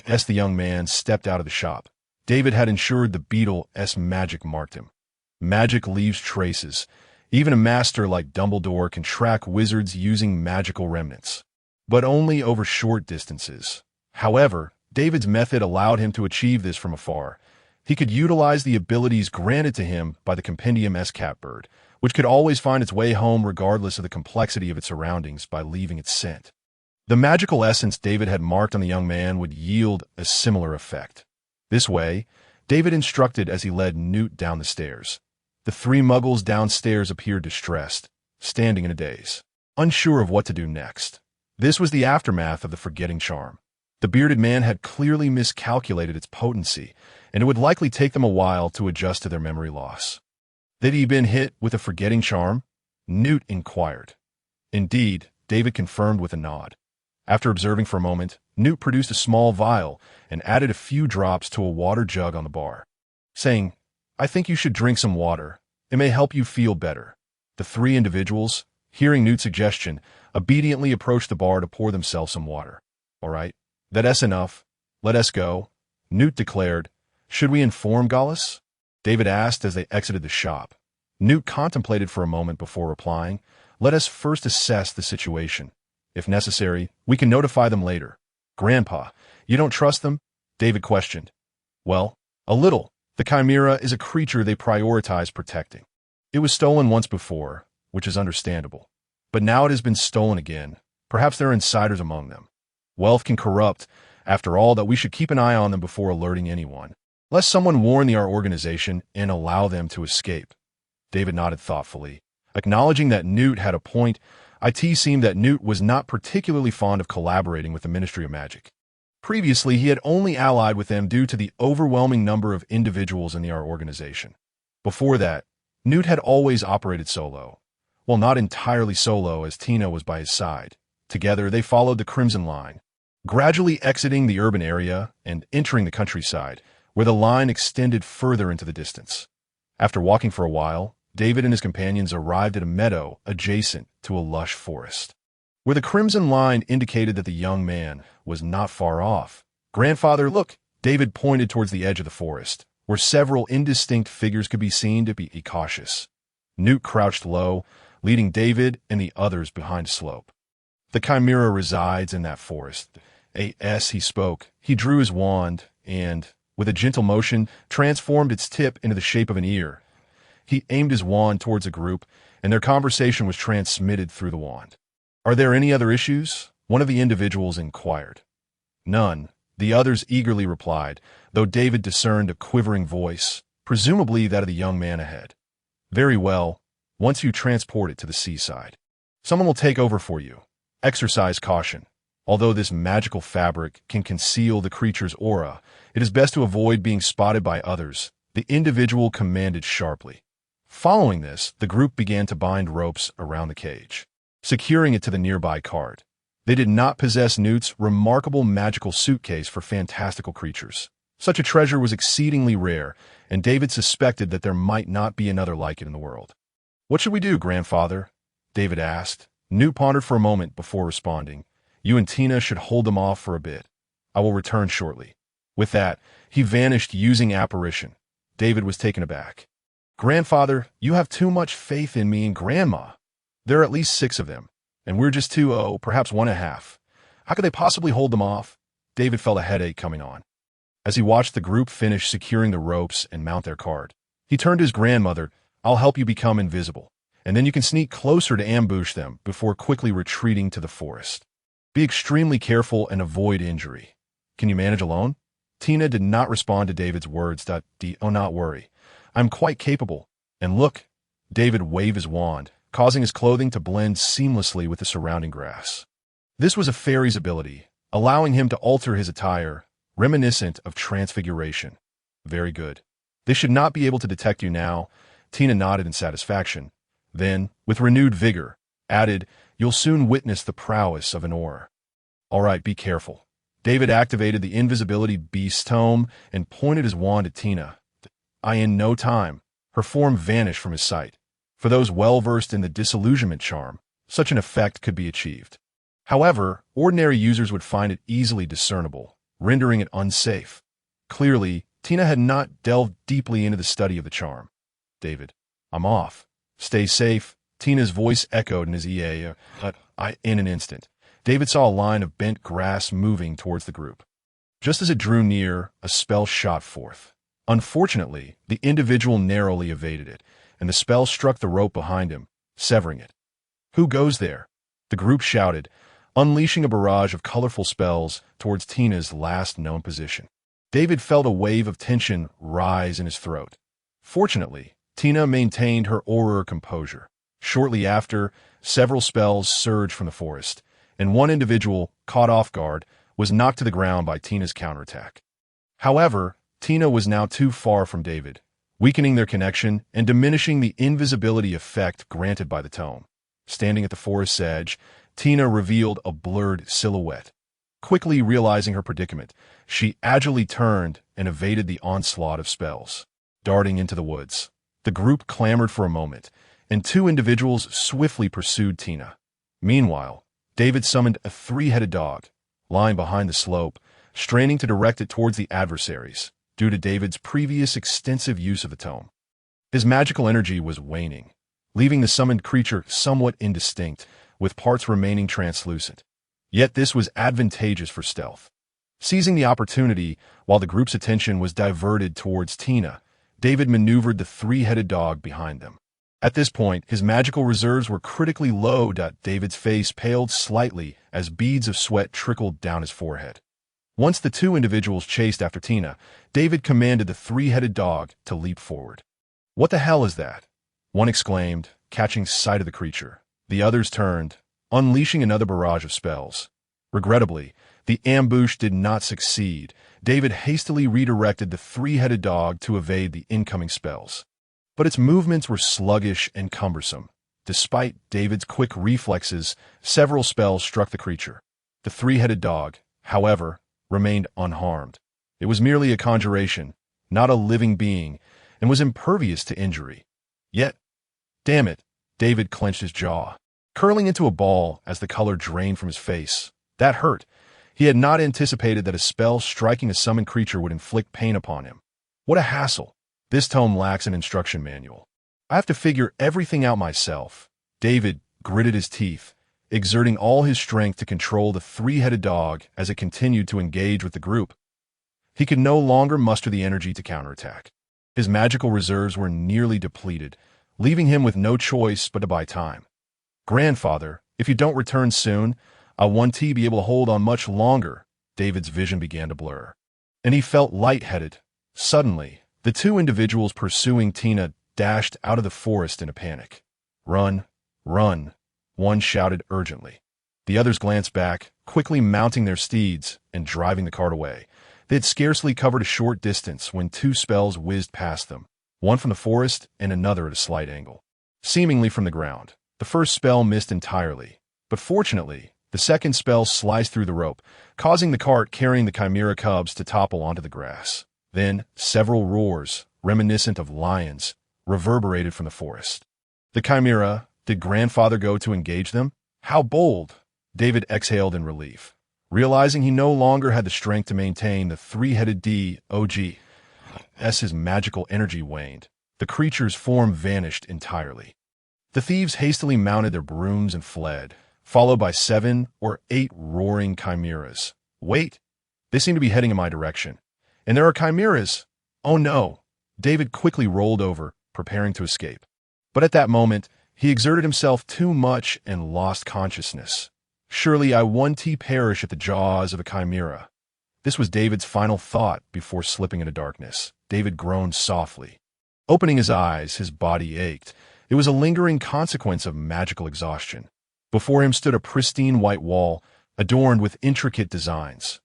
S1: As the young man stepped out of the shop, David had ensured the beetle's magic marked him. Magic leaves traces. Even a master like Dumbledore can track wizards using magical remnants, but only over short distances. However, David's method allowed him to achieve this from afar. He could utilize the abilities granted to him by the compendium-esque catbird, which could always find its way home regardless of the complexity of its surroundings by leaving its scent. The magical essence David had marked on the young man would yield a similar effect. This way, David instructed as he led Newt down the stairs. The three muggles downstairs appeared distressed, standing in a daze, unsure of what to do next. This was the aftermath of the forgetting charm. The bearded man had clearly miscalculated its potency, and it would likely take them a while to adjust to their memory loss. Had he been hit with a forgetting charm? Newt inquired. Indeed, David confirmed with a nod. After observing for a moment, Newt produced a small vial and added a few drops to a water jug on the bar, saying, "I think you should drink some water. It may help you feel better." The three individuals, hearing Newt's suggestion, obediently approached the bar to pour themselves some water. "All right, that's enough. Let us go," Newt declared. "Should we inform Gallus?" David asked as they exited the shop. Newt contemplated for a moment before replying, "Let us first assess the situation. If necessary, we can notify them later." "Grandpa, you don't trust them?" David questioned. "Well, a little. The Chimera is a creature they prioritize protecting. It was stolen once before, which is understandable. But now it has been stolen again. Perhaps there are insiders among them. Wealth can corrupt. After all, that we should keep an eye on them before alerting anyone, lest someone warn our organization and allow them to escape." David nodded thoughtfully, acknowledging that Newt had a point. It seemed that Newt was not particularly fond of collaborating with the Ministry of Magic. Previously, he had only allied with them due to the overwhelming number of individuals in our organization. Before that, Newt had always operated solo. Well, not entirely solo, as Tina was by his side. Together, they followed the Crimson Line, gradually exiting the urban area and entering the countryside, where the line extended further into the distance. After walking for a while, David and his companions arrived at a meadow adjacent to a lush forest, where the Crimson Line indicated that the young man was not far off. "Grandfather, look!" David pointed towards the edge of the forest, where several indistinct figures could be seen. To be cautious, Newt crouched low, leading David and the others behind a slope. "The Chimera resides in that forest." As he spoke, he drew his wand and, with a gentle motion, transformed its tip into the shape of an ear. He aimed his wand towards a group, and their conversation was transmitted through the wand. "Are there any other issues?" one of the individuals inquired. "None," the others eagerly replied, though David discerned a quivering voice, presumably that of the young man ahead. "Very well. Once you transport it to the seaside, someone will take over for you. Exercise caution. Although this magical fabric can conceal the creature's aura, it is best to avoid being spotted by others," the individual commanded sharply. Following this, the group began to bind ropes around the cage, securing it to the nearby cart. They did not possess Newt's remarkable magical suitcase for fantastical creatures. Such a treasure was exceedingly rare, and David suspected that there might not be another like it in the world. "What should we do, Grandfather?" David asked. Newt pondered for a moment before responding. "You and Tina should hold them off for a bit. I will return shortly." With that, he vanished using apparition. David was taken aback. "Grandfather, you have too much faith in me and Grandma. There are at least 6 of them, and we're just 2, perhaps 1.5. How could they possibly hold them off?" David felt a headache coming on. As he watched the group finish securing the ropes and mount their cart, he turned to his grandmother. "I'll help you become invisible, and then you can sneak closer to ambush them before quickly retreating to the forest. Be extremely careful and avoid injury. Can you manage alone?" Tina did not respond to David's words. "Oh, not worry. I'm quite capable. And look," David waved his wand, causing his clothing to blend seamlessly with the surrounding grass. This was a fairy's ability, allowing him to alter his attire, reminiscent of transfiguration. "Very good. They should not be able to detect you now." Tina nodded in satisfaction. Then, with renewed vigor, added, "You'll soon witness the prowess of an aura." "All right, be careful." David activated the invisibility beast tome and pointed his wand at Tina. In no time, her form vanished from his sight. For those well-versed in the disillusionment charm, such an effect could be achieved. However, ordinary users would find it easily discernible, rendering it unsafe. Clearly, Tina had not delved deeply into the study of the charm. "David, I'm off. Stay safe," Tina's voice echoed in his ear. In an instant, David saw a line of bent grass moving towards the group. Just as it drew near, a spell shot forth. Unfortunately, the individual narrowly evaded it, and the spell struck the rope behind him, severing it. "Who goes there?" the group shouted, unleashing a barrage of colorful spells towards Tina's last known position. David felt a wave of tension rise in his throat. Fortunately, Tina maintained her aura composure. Shortly after, several spells surged from the forest, and one individual, caught off guard, was knocked to the ground by Tina's counterattack. However, Tina was now too far from David, weakening their connection and diminishing the invisibility effect granted by the tome. Standing at the forest's edge, Tina revealed a blurred silhouette. Quickly realizing her predicament, she agilely turned and evaded the onslaught of spells. Darting into the woods, the group clamored for a moment, and two individuals swiftly pursued Tina. Meanwhile, David summoned a three-headed dog, lying behind the slope, straining to direct it towards the adversaries, due to David's previous extensive use of the tome. His magical energy was waning, leaving the summoned creature somewhat indistinct, with parts remaining translucent. Yet this was advantageous for stealth. Seizing the opportunity, while the group's attention was diverted towards Tina, David maneuvered the three-headed dog behind them. At this point, his magical reserves were critically low. David's face paled slightly as beads of sweat trickled down his forehead. Once the two individuals chased after Tina, David commanded the three-headed dog to leap forward. "What the hell is that?" one exclaimed, catching sight of the creature. The others turned, unleashing another barrage of spells. Regrettably, the ambush did not succeed. David hastily redirected the three-headed dog to evade the incoming spells. But its movements were sluggish and cumbersome. Despite David's quick reflexes, several spells struck the creature. The three-headed dog, however, remained unharmed. It was merely a conjuration, not a living being, and was impervious to injury. Yet, damn it, David clenched his jaw, curling into a ball as the color drained from his face. That hurt. He had not anticipated that a spell striking a summoned creature would inflict pain upon him. What a hassle. This tome lacks an instruction manual. I have to figure everything out myself. David gritted his teeth, exerting all his strength to control the three-headed dog as it continued to engage with the group. He could no longer muster the energy to counterattack. His magical reserves were nearly depleted, leaving him with no choice but to buy time. "Grandfather, if you don't return soon, I won't be able to hold on much longer." David's vision began to blur, and he felt lightheaded. Suddenly, the two individuals pursuing Tina dashed out of the forest in a panic. "Run, run," one shouted urgently. The others glanced back, quickly mounting their steeds and driving the cart away. They had scarcely covered a short distance when two spells whizzed past them, one from the forest and another at a slight angle, seemingly from the ground. The first spell missed entirely, but fortunately, the second spell sliced through the rope, causing the cart carrying the chimera cubs to topple onto the grass. Then, several roars, reminiscent of lions, reverberated from the forest. The chimera, did Grandfather go to engage them? How bold! David exhaled in relief, realizing he no longer had the strength to maintain the three-headed dog. As his magical energy waned, the creature's form vanished entirely. The thieves hastily mounted their brooms and fled, followed by 7 or 8 roaring chimeras. "Wait! They seem to be heading in my direction. And there are chimeras! Oh no!" David quickly rolled over, preparing to escape. But at that moment, he exerted himself too much and lost consciousness. "Surely I won't perish at the jaws of a chimera." This was David's final thought before slipping into darkness. David groaned softly. Opening his eyes, his body ached. It was a lingering consequence of magical exhaustion. Before him stood a pristine white wall, adorned with intricate designs.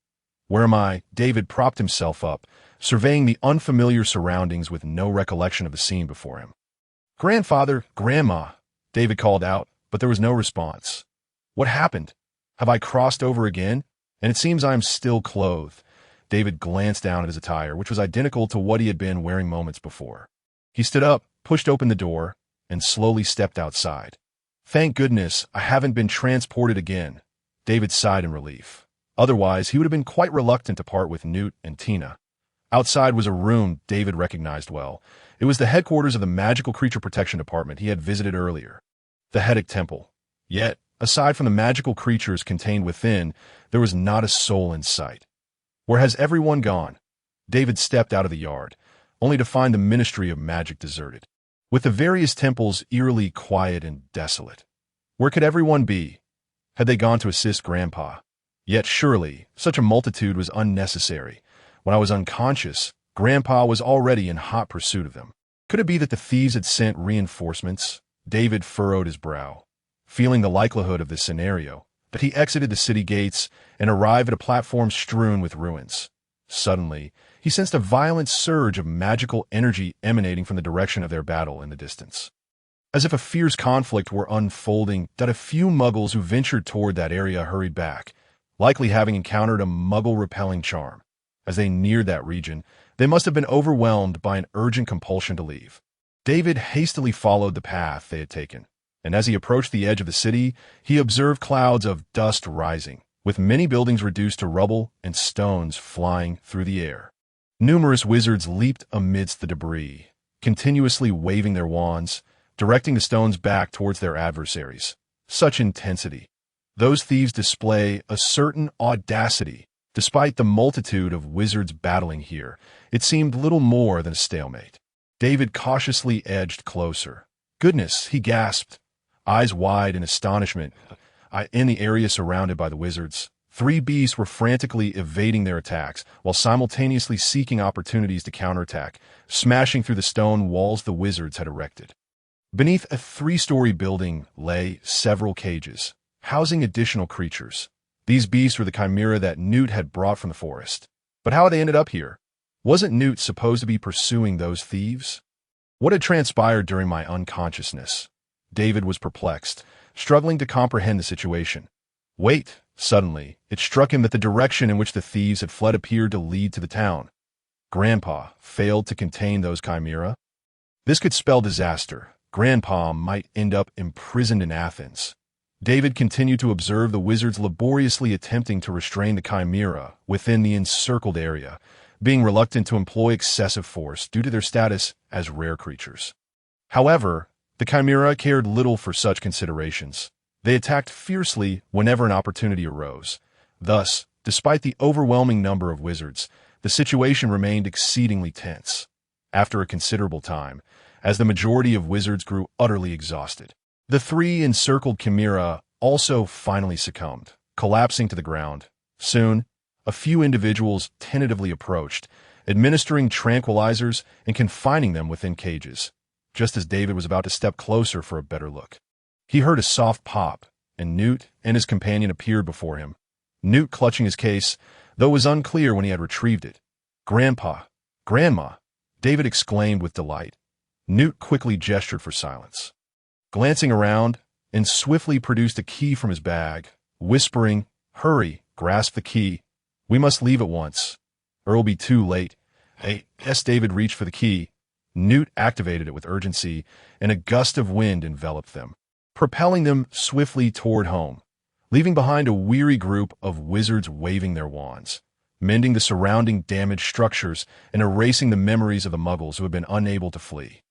S1: "Where am I?" David propped himself up, surveying the unfamiliar surroundings with no recollection of the scene before him. "Grandfather, Grandma," David called out, but there was no response. "What happened? Have I crossed over again? And it seems I am still clothed." David glanced down at his attire, which was identical to what he had been wearing moments before. He stood up, pushed open the door, and slowly stepped outside. "Thank goodness I haven't been transported again." David sighed in relief. Otherwise, he would have been quite reluctant to part with Newt and Tina. Outside was a room David recognized well. It was the headquarters of the Magical Creature Protection Department he had visited earlier, the Hetic Temple. Yet, aside from the magical creatures contained within, there was not a soul in sight. Where has everyone gone? David stepped out of the yard, only to find the Ministry of Magic deserted, with the various temples eerily quiet and desolate. Where could everyone be? Had they gone to assist Grandpa? Yet surely, such a multitude was unnecessary. When I was unconscious, Grandpa was already in hot pursuit of them. Could it be that the thieves had sent reinforcements? David furrowed his brow, feeling the likelihood of this scenario, but he exited the city gates and arrived at a platform strewn with ruins. Suddenly, he sensed a violent surge of magical energy emanating from the direction of their battle in the distance. As if a fierce conflict were unfolding, that a few muggles who ventured toward that area hurried back, likely having encountered a muggle-repelling charm. As they neared that region, they must have been overwhelmed by an urgent compulsion to leave. David hastily followed the path they had taken, and as he approached the edge of the city, he observed clouds of dust rising, with many buildings reduced to rubble and stones flying through the air. Numerous wizards leaped amidst the debris, continuously waving their wands, directing the stones back towards their adversaries. Such intensity. Those thieves display a certain audacity. Despite the multitude of wizards battling here, it seemed little more than a stalemate. David cautiously edged closer. Goodness, he gasped, eyes wide in astonishment. In the area surrounded by the wizards, 3 beasts were frantically evading their attacks while simultaneously seeking opportunities to counterattack, smashing through the stone walls the wizards had erected. Beneath a 3-story building lay several cages, housing additional creatures. These beasts were the chimera that Newt had brought from the forest. But how had they ended up here? Wasn't Newt supposed to be pursuing those thieves? What had transpired during my unconsciousness? David was perplexed, struggling to comprehend the situation. Wait! Suddenly, it struck him that the direction in which the thieves had fled appeared to lead to the town. Grandpa failed to contain those chimera? This could spell disaster. Grandpa might end up imprisoned in Athens. David continued to observe the wizards laboriously attempting to restrain the chimera within the encircled area, being reluctant to employ excessive force due to their status as rare creatures. However, the chimera cared little for such considerations. They attacked fiercely whenever an opportunity arose. Thus, despite the overwhelming number of wizards, the situation remained exceedingly tense. After a considerable time, as the majority of wizards grew utterly exhausted, the 3 encircled chimera also finally succumbed, collapsing to the ground. Soon, a few individuals tentatively approached, administering tranquilizers and confining them within cages. Just as David was about to step closer for a better look, he heard a soft pop, and Newt and his companion appeared before him. Newt clutching his case, though it was unclear when he had retrieved it. "Grandpa! Grandma!" David exclaimed with delight. Newt quickly gestured for silence, glancing around, and swiftly produced a key from his bag, whispering, "Hurry, grasp the key. We must leave at once, or it'll be too late." As David reached for the key, Newt activated it with urgency, and a gust of wind enveloped them, propelling them swiftly toward home, leaving behind a weary group of wizards waving their wands, mending the surrounding damaged structures and erasing the memories of the muggles who had been unable to flee.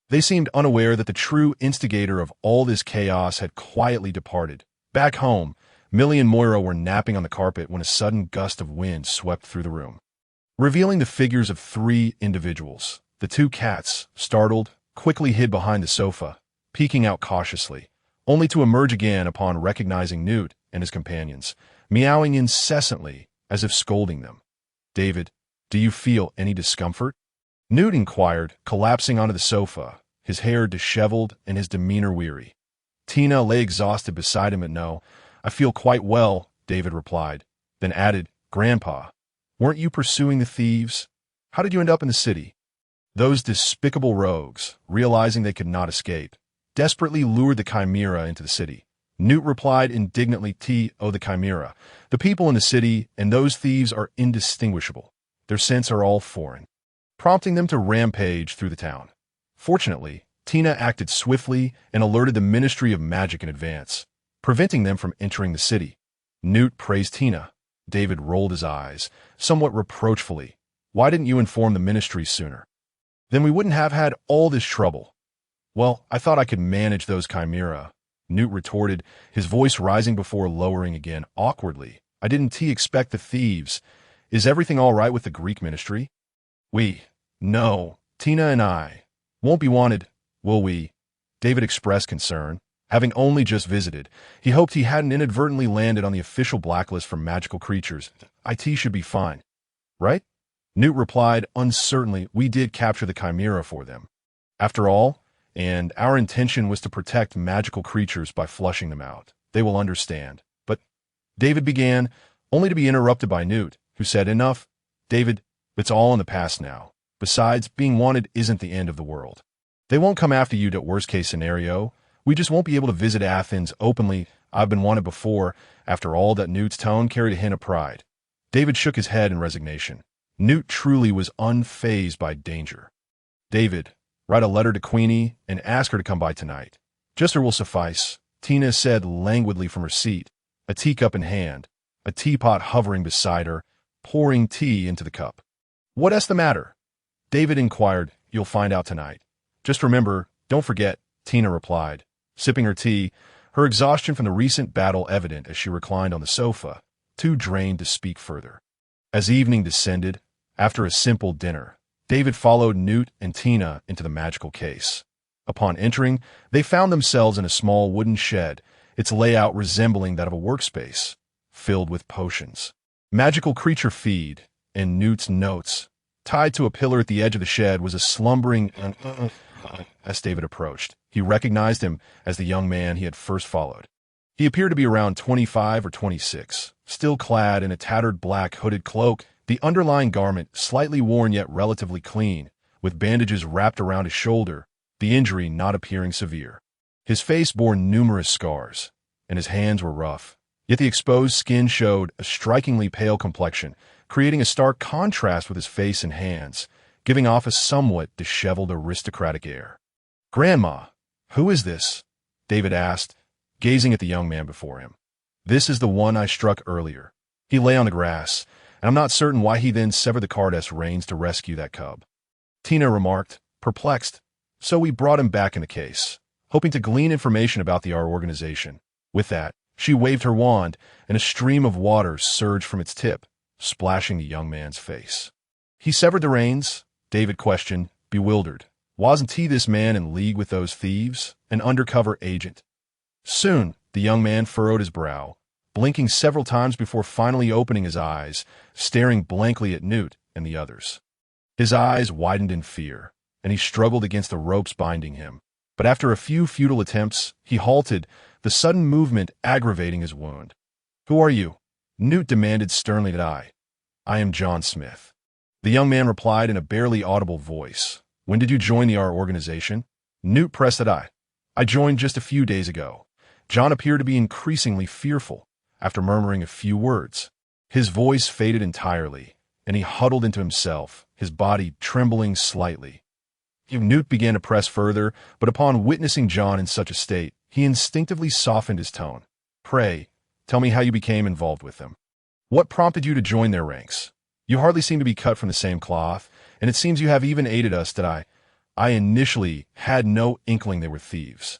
S1: They seemed unaware that the true instigator of all this chaos had quietly departed. Back home, Millie and Moira were napping on the carpet when a sudden gust of wind swept through the room, revealing the figures of 3 individuals. The 2 cats, startled, quickly hid behind the sofa, peeking out cautiously, only to emerge again upon recognizing Newt and his companions, meowing incessantly as if scolding them. "David, do you feel any discomfort?" Newt inquired, collapsing onto the sofa, his hair disheveled and his demeanor weary. Tina lay exhausted beside him, but "No, I feel quite well," David replied, then added, "Grandpa, weren't you pursuing the thieves? How did you end up in the city?" Those despicable rogues, realizing they could not escape, desperately lured the chimera into the city. Newt replied indignantly, "The chimera. The people in the city and those thieves are indistinguishable. Their scents are all foreign," prompting them to rampage through the town. Fortunately, Tina acted swiftly and alerted the Ministry of Magic in advance, preventing them from entering the city. Newt praised Tina. David rolled his eyes, somewhat reproachfully. Why didn't you inform the ministry sooner? Then we wouldn't have had all this trouble. Well, I thought I could manage those chimera, Newt retorted, his voice rising before lowering again, awkwardly. I didn't expect the thieves. Is everything all right with the Greek ministry? No, Tina and I. Won't be wanted, will we? David expressed concern. Having only just visited, he hoped he hadn't inadvertently landed on the official blacklist for magical creatures. IT should be fine. Right? Newt replied uncertainly. We did capture the chimera for them. After all, and our intention was to protect magical creatures by flushing them out. They will understand. But David began, only to be interrupted by Newt, who said, Enough. David, it's all in the past now. Besides, being wanted isn't the end of the world. They won't come after you at worst-case scenario. We just won't be able to visit Athens openly. I've been wanted before. After all, that Newt's tone carried a hint of pride. David shook his head in resignation. Newt truly was unfazed by danger. David, write a letter to Queenie and ask her to come by tonight. Just her will suffice, Tina said languidly from her seat, a teacup in hand, a teapot hovering beside her, pouring tea into the cup. What's the matter? David inquired. You'll find out tonight. Just remember, don't forget, Tina replied, sipping her tea, her exhaustion from the recent battle evident as she reclined on the sofa, too drained to speak further. As evening descended, after a simple dinner, David followed Newt and Tina into the magical case. Upon entering, they found themselves in a small wooden shed, its layout resembling that of a workspace, filled with potions. Magical creature feed, and Newt's notes. Tied to a pillar at the edge of the shed was a slumbering... As David approached, he recognized him as the young man he had first followed. He appeared to be around 25 or 26, still clad in a tattered black hooded cloak, the underlying garment slightly worn yet relatively clean, with bandages wrapped around his shoulder, the injury not appearing severe. His face bore numerous scars, and his hands were rough, yet the exposed skin showed a strikingly pale complexion, creating a stark contrast with his face and hands, giving off a somewhat disheveled aristocratic air. Grandma, who is this? David asked, gazing at the young man before him. This is the one I struck earlier. He lay on the grass, and I'm not certain why he then severed the Cardass reins to rescue that cub. Tina remarked, perplexed. So we brought him back in the case, hoping to glean information about our organization. With that, she waved her wand, and a stream of water surged from its tip, splashing the young man's face. He severed the reins? David questioned, bewildered. Wasn't he this man in league with those thieves? An undercover agent? Soon, the young man furrowed his brow, blinking several times before finally opening his eyes, staring blankly at Newt and the others. His eyes widened in fear, and he struggled against the ropes binding him. But after a few futile attempts, he halted, the sudden movement aggravating his wound. Who are you? Newt demanded sternly. I am John Smith. The young man replied in a barely audible voice. When did you join our organization? Newt pressed that I joined just a few days ago. John appeared to be increasingly fearful, after murmuring a few words. His voice faded entirely, and he huddled into himself, his body trembling slightly. Newt began to press further, but upon witnessing John in such a state, he instinctively softened his tone. Pray, tell me how you became involved with them. What prompted you to join their ranks? You hardly seem to be cut from the same cloth, and it seems you have even aided us that I initially had no inkling they were thieves.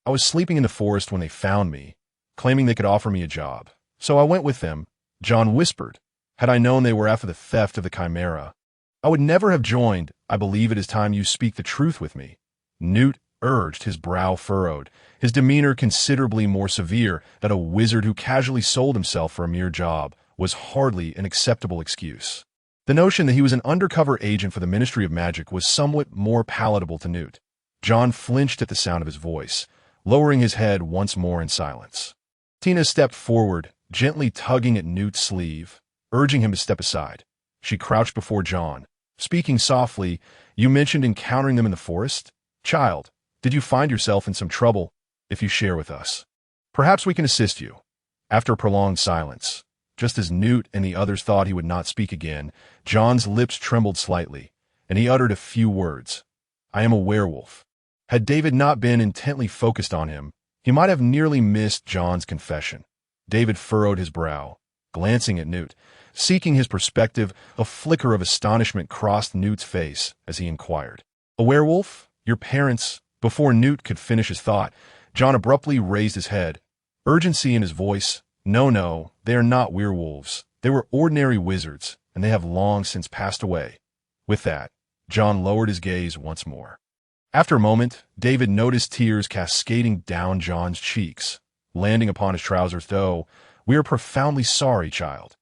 S1: I was sleeping in the forest when they found me, claiming they could offer me a job. So I went with them, John whispered. Had I known they were after the theft of the chimera, I would never have joined. I believe it is time you speak the truth with me. Newt urged, his brow furrowed, his demeanor considerably more severe. That a wizard who casually sold himself for a mere job was hardly an acceptable excuse. The notion that he was an undercover agent for the Ministry of Magic was somewhat more palatable to Newt. John flinched at the sound of his voice, lowering his head once more in silence. Tina stepped forward, gently tugging at Newt's sleeve, urging him to step aside. She crouched before John, speaking softly. You mentioned encountering them in the forest? Child, did you find yourself in some trouble? If you share with us, perhaps we can assist you. After a prolonged silence, just as Newt and the others thought he would not speak again, John's lips trembled slightly, and he uttered a few words. I am a werewolf. Had David not been intently focused on him, he might have nearly missed John's confession. David furrowed his brow. glancing at Newt. Seeking his perspective, a flicker of astonishment crossed Newt's face as he inquired, "A werewolf? Your parents—" Before Newt could finish his thought, John abruptly raised his head, urgency in his voice. No, they are not werewolves. They were ordinary wizards, and they have long since passed away." With that, John lowered his gaze once more. After a moment, David noticed tears cascading down John's cheeks, landing upon his trousers. "Though, we are profoundly sorry, child."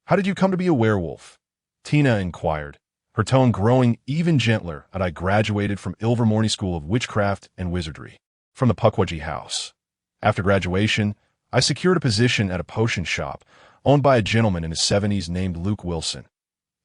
S1: "How did you come to be a werewolf?" Tina inquired, her tone growing even gentler. "I graduated from Ilvermorny School of Witchcraft and Wizardry, from the Pukwudgie House. After graduation, I secured a position at a potion shop owned by a gentleman in his 70s named Luke Wilson.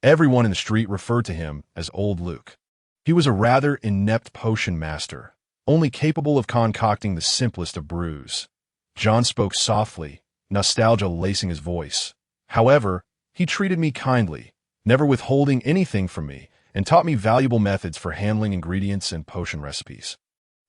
S1: Everyone in the street referred to him as Old Luke. He was a rather inept potion master, only capable of concocting the simplest of brews." John spoke softly, nostalgia lacing his voice. "However, he treated me kindly, never withholding anything from me, and taught me valuable methods for handling ingredients and potion recipes.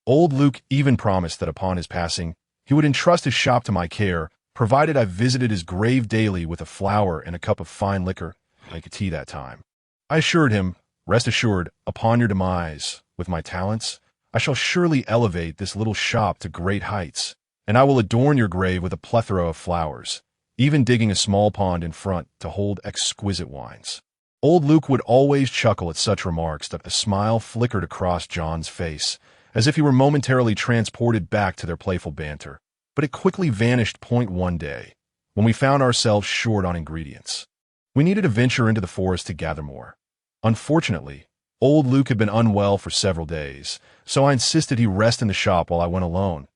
S1: Old Luke even promised that upon his passing, he would entrust his shop to my care, provided I visited his grave daily with a flower and a cup of fine liquor, like a tea that time. I assured him, 'Rest assured, upon your demise, with my talents, I shall surely elevate this little shop to great heights, and I will adorn your grave with a plethora of flowers, even digging a small pond in front to hold exquisite wines.'" Old Luke would always chuckle at such remarks that a smile flickered across John's face, as if he were momentarily transported back to their playful banter. But it quickly vanished. One day, when we found ourselves short on ingredients. We needed to venture into the forest to gather more. Unfortunately, Old Luke had been unwell for several days, so I insisted he rest in the shop while I went alone.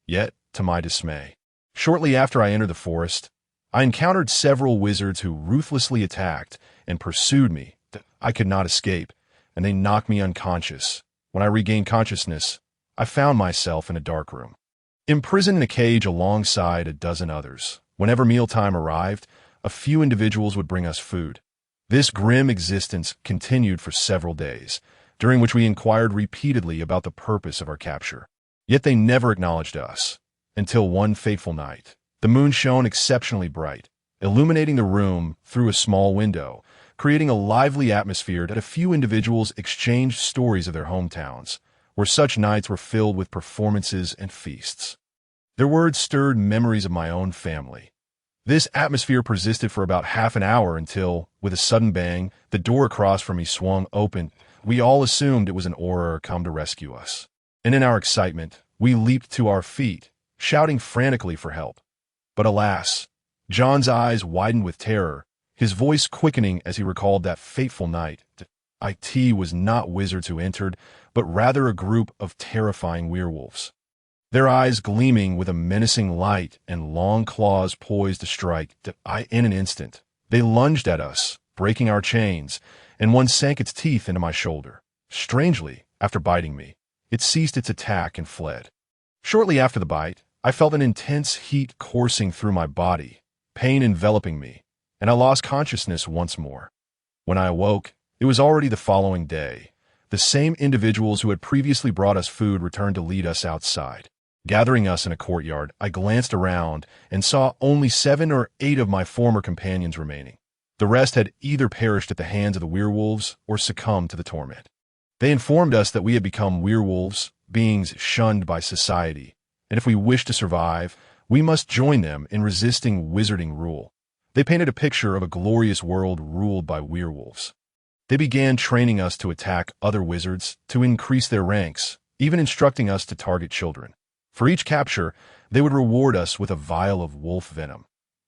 S1: Yet, to my dismay, shortly after I entered the forest, I encountered several wizards who ruthlessly attacked and pursued me. I could not escape, and they knocked me unconscious. When I regained consciousness, I found myself in a dark room, imprisoned in a cage alongside a dozen others. Whenever mealtime arrived, a few individuals would bring us food. This grim existence continued for several days, during which we inquired repeatedly about the purpose of our capture. Yet they never acknowledged us, until one fateful night. The moon shone exceptionally bright, illuminating the room through a small window, creating a lively atmosphere that a few individuals exchanged stories of their hometowns, where such nights were filled with performances and feasts. Their words stirred memories of my own family. This atmosphere persisted for about half an hour until, with a sudden bang, the door across from me swung open. We all assumed it was an Auror come to rescue us. And in our excitement, we leaped to our feet, shouting frantically for help. But alas, John's eyes widened with terror, his voice quickening as he recalled that fateful night. It was not wizards who entered, but rather a group of terrifying werewolves. Their eyes gleaming with a menacing light and long claws poised to strike. In an instant, they lunged at us, breaking our chains, and one sank its teeth into my shoulder. Strangely, after biting me, it ceased its attack and fled. Shortly after the bite, I felt an intense heat coursing through my body, pain enveloping me, and I lost consciousness once more. When I awoke, it was already the following day. The same individuals who had previously brought us food returned to lead us outside. Gathering us in a courtyard, I glanced around and saw only 7 or 8 of my former companions remaining. The rest had either perished at the hands of the werewolves or succumbed to the torment. They informed us that we had become werewolves, beings shunned by society, and if we wished to survive, we must join them in resisting wizarding rule. They painted a picture of a glorious world ruled by werewolves. They began training us to attack other wizards to increase their ranks, even instructing us to target children. For each capture, they would reward us with a vial of wolf venom.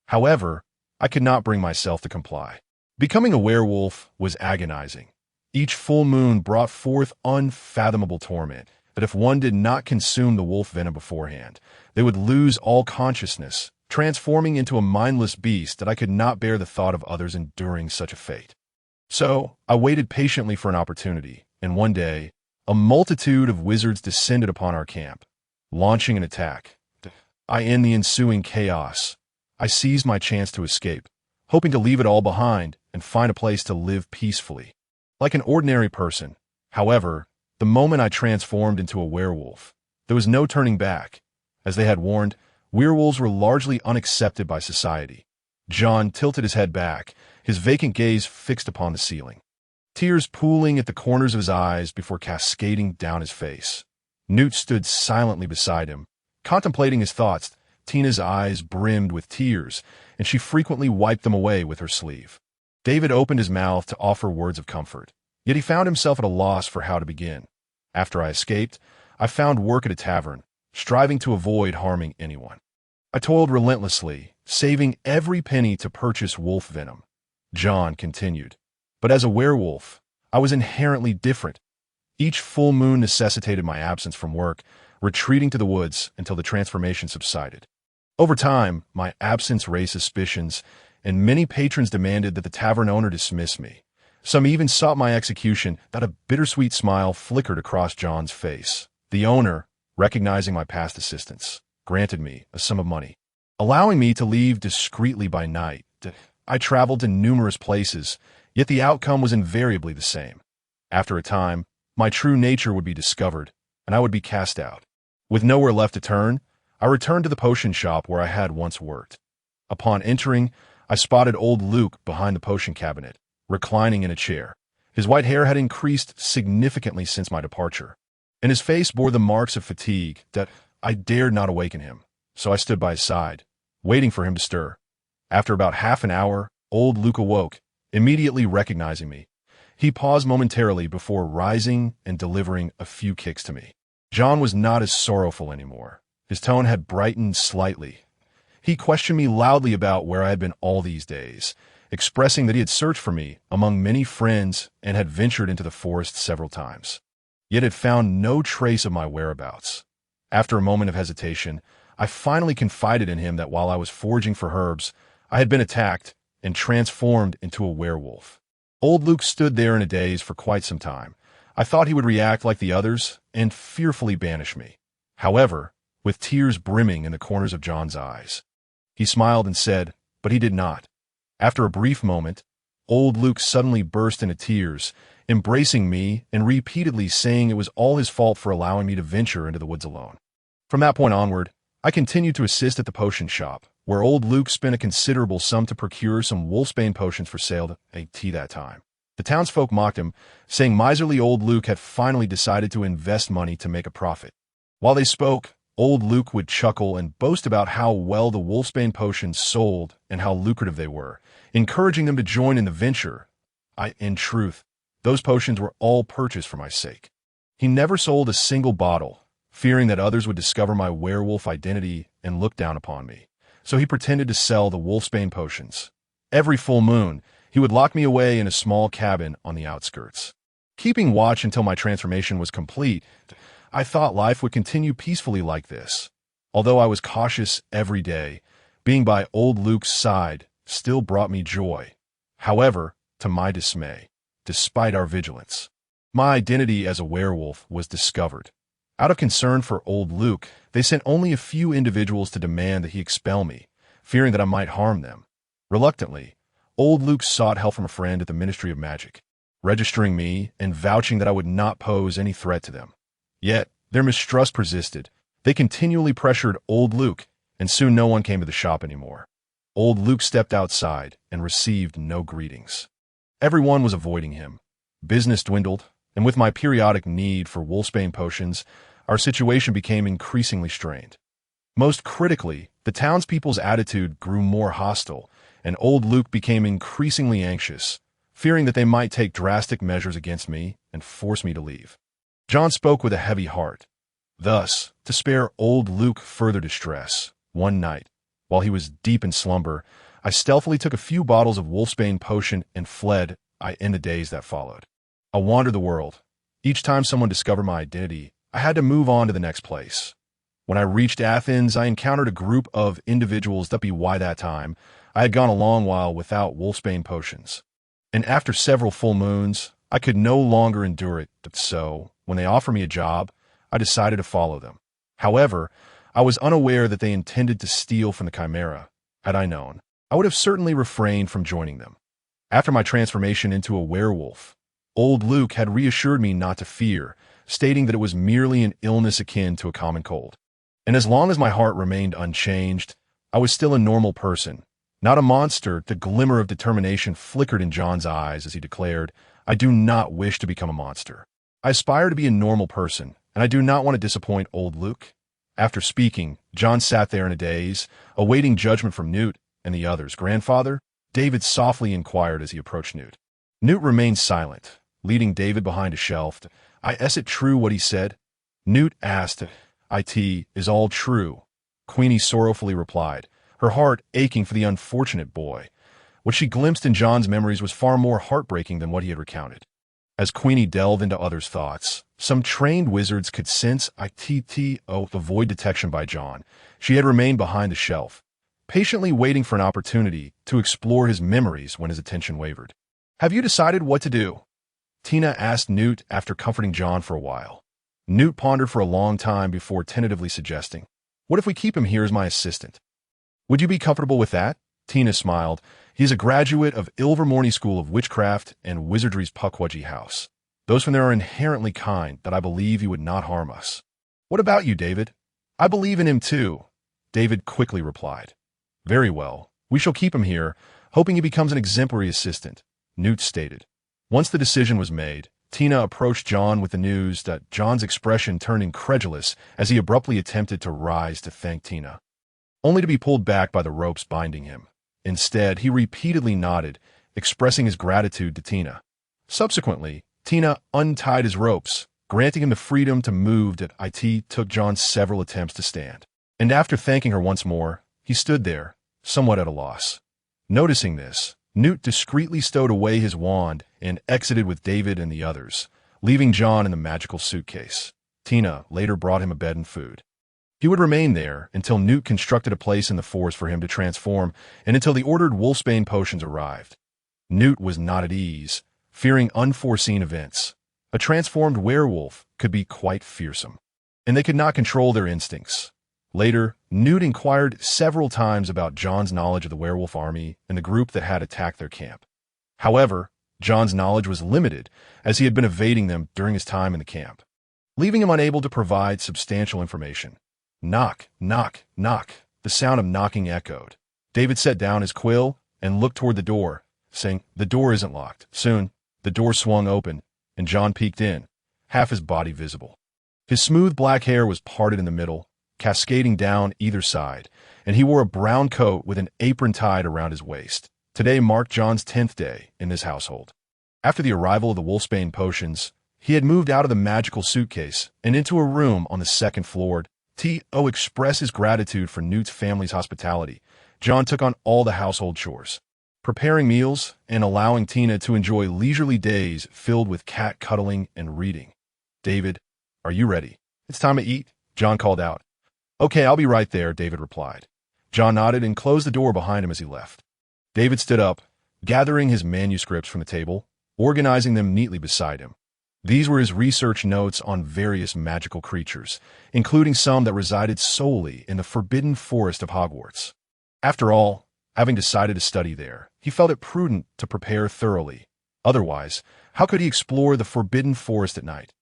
S1: However, I could not bring myself to comply. Becoming a werewolf was agonizing. Each full moon brought forth unfathomable torment, that if one did not consume the wolf venom beforehand, they would lose all consciousness, transforming into a mindless beast that I could not bear the thought of others enduring such a fate. So, I waited patiently for an opportunity, and one day, a multitude of wizards descended upon our camp, launching an attack. In the ensuing chaos, I seized my chance to escape, hoping to leave it all behind and find a place to live peacefully, like an ordinary person. However, the moment I transformed into a werewolf, there was no turning back. As they had warned, werewolves were largely unaccepted by society. John tilted his head back, his vacant gaze fixed upon the ceiling, tears pooling at the corners of his eyes before cascading down his face. Newt stood silently beside him, contemplating his thoughts. Tina's eyes brimmed with tears, and she frequently wiped them away with her sleeve. David opened his mouth to offer words of comfort, yet he found himself at a loss for how to begin. After I escaped, I found work at a tavern, striving to avoid harming anyone. I toiled relentlessly, saving every penny to purchase wolf venom. John continued. But as a werewolf, I was inherently different. Each full moon necessitated my absence from work, retreating to the woods until the transformation subsided. Over time, my absence raised suspicions, and many patrons demanded that the tavern owner dismiss me. Some even sought my execution. That a bittersweet smile flickered across John's face. The owner, recognizing my past assistance, granted me a sum of money, allowing me to leave discreetly by night. I traveled to numerous places, yet the outcome was invariably the same. After a time, my true nature would be discovered, and I would be cast out. With nowhere left to turn, I returned to the potion shop where I had once worked. Upon entering, I spotted old Luke behind the potion cabinet, reclining in a chair. His white hair had increased significantly since my departure, and his face bore the marks of fatigue that I dared not awaken him, so I stood by his side, waiting for him to stir. After about half an hour, old Luke awoke, immediately recognizing me. He paused momentarily before rising and delivering a few kicks to me. John was not as sorrowful anymore. His tone had brightened slightly. He questioned me loudly about where I had been all these days, expressing that he had searched for me among many friends and had ventured into the forest several times, yet had found no trace of my whereabouts. After a moment of hesitation, I finally confided in him that while I was foraging for herbs, I had been attacked and transformed into a werewolf. Old Luke stood there in a daze for quite some time. I thought he would react like the others and fearfully banish me. However, with tears brimming in the corners of John's eyes, he smiled and said, but he did not. After a brief moment, old Luke suddenly burst into tears, embracing me and repeatedly saying it was all his fault for allowing me to venture into the woods alone. From that point onward, I continued to assist at the potion shop, where old Luke spent a considerable sum to procure some wolfsbane potions for sale at that time. The townsfolk mocked him, saying miserly old Luke had finally decided to invest money to make a profit. While they spoke, old Luke would chuckle and boast about how well the wolfsbane potions sold and how lucrative they were, encouraging them to join in the venture. In truth, those potions were all purchased for my sake. He never sold a single bottle, fearing that others would discover my werewolf identity and look down upon me. So he pretended to sell the wolfsbane potions. Every full moon, he would lock me away in a small cabin on the outskirts. Keeping watch until my transformation was complete, I thought life would continue peacefully like this. Although I was cautious every day, being by old Luke's side still brought me joy. However, to my dismay, despite our vigilance, my identity as a werewolf was discovered. Out of concern for old Luke, they sent only a few individuals to demand that he expel me, fearing that I might harm them. Reluctantly, old Luke sought help from a friend at the Ministry of Magic, registering me and vouching that I would not pose any threat to them. Yet, their mistrust persisted. They continually pressured old Luke, and soon no one came to the shop anymore. Old Luke stepped outside and received no greetings. Everyone was avoiding him. Business dwindled, and with my periodic need for wolfsbane potions, our situation became increasingly strained. Most critically, the townspeople's attitude grew more hostile, and old Luke became increasingly anxious, fearing that they might take drastic measures against me and force me to leave. John spoke with a heavy heart. Thus, to spare old Luke further distress, one night, while he was deep in slumber, I stealthily took a few bottles of wolfsbane potion and fled in the days that followed. I wandered the world. Each time someone discovered my identity, I had to move on to the next place. When I reached Athens, I encountered a group of individuals that by that time, I had gone a long while without wolfsbane potions. And after several full moons, I could no longer endure it, so, when they offered me a job, I decided to follow them. However, I was unaware that they intended to steal from the Chimera. Had I known, I would have certainly refrained from joining them. After my transformation into a werewolf, old Luke had reassured me not to fear, stating that it was merely an illness akin to a common cold. And as long as my heart remained unchanged, I was still a normal person, Not a monster. The glimmer of determination flickered in John's eyes as he declared, I do not wish to become a monster. I aspire to be a normal person, and I do not want to disappoint old Luke. After speaking, John sat there in a daze, awaiting judgment from Newt and the others. Grandfather? David softly inquired as he approached Newt. Newt remained silent, leading David behind a shelf. Is it true what he said? Newt asked. It is all true, Queenie sorrowfully replied, her heart aching for the unfortunate boy. What she glimpsed in John's memories was far more heartbreaking than what he had recounted. As Queenie delved into others' thoughts, some trained wizards could sense avoid detection by John. She had remained behind the shelf, patiently waiting for an opportunity to explore his memories when his attention wavered. Have you decided what to do? Tina asked Newt after comforting John for a while. Newt pondered for a long time before tentatively suggesting, what if we keep him here as my assistant? Would you be comfortable with that? Tina smiled. He is a graduate of Ilvermorny School of Witchcraft and Wizardry's Pukwudgie House. Those from there are inherently kind that I believe he would not harm us. What about you, David? I believe in him too, David quickly replied. Very well. We shall keep him here, hoping he becomes an exemplary assistant, Newt stated. Once the decision was made, Tina approached John with the news that John's expression turned incredulous as he abruptly attempted to rise to thank Tina, only to be pulled back by the ropes binding him. Instead, he repeatedly nodded, expressing his gratitude to Tina. Subsequently, Tina untied his ropes, granting him the freedom to move. It took John several attempts to stand, and after thanking her once more, he stood there, somewhat at a loss. Noticing this, Newt discreetly stowed away his wand and exited with David and the others, leaving John in the magical suitcase. Tina later brought him a bed and food. He would remain there until Newt constructed a place in the forest for him to transform and until the ordered wolfsbane potions arrived. Newt was not at ease, fearing unforeseen events. A transformed werewolf could be quite fearsome, and they could not control their instincts. Later, Newt inquired several times about John's knowledge of the werewolf army and the group that had attacked their camp. However, John's knowledge was limited as he had been evading them during his time in the camp, leaving him unable to provide substantial information. Knock, knock, knock. The sound of knocking echoed. David set down his quill and looked toward the door, saying, The door isn't locked. Soon, the door swung open, and John peeked in, half his body visible. His smooth black hair was parted in the middle, cascading down either side, and he wore a brown coat with an apron tied around his waist. Today marked John's 10th day in this household. After the arrival of the wolfsbane potions, he had moved out of the magical suitcase and into a room on the second floor. To express his gratitude for Newt's family's hospitality, John took on all the household chores, preparing meals and allowing Tina to enjoy leisurely days filled with cat cuddling and reading. David, are you ready? It's time to eat, John called out. Okay, I'll be right there, David replied. John nodded and closed the door behind him as he left. David stood up, gathering his manuscripts from the table, organizing them neatly beside him. These were his research notes on various magical creatures, including some that resided solely in the forbidden forest of Hogwarts. After all, having decided to study there, he felt it prudent to prepare thoroughly. Otherwise, how could he explore the forbidden forest at night?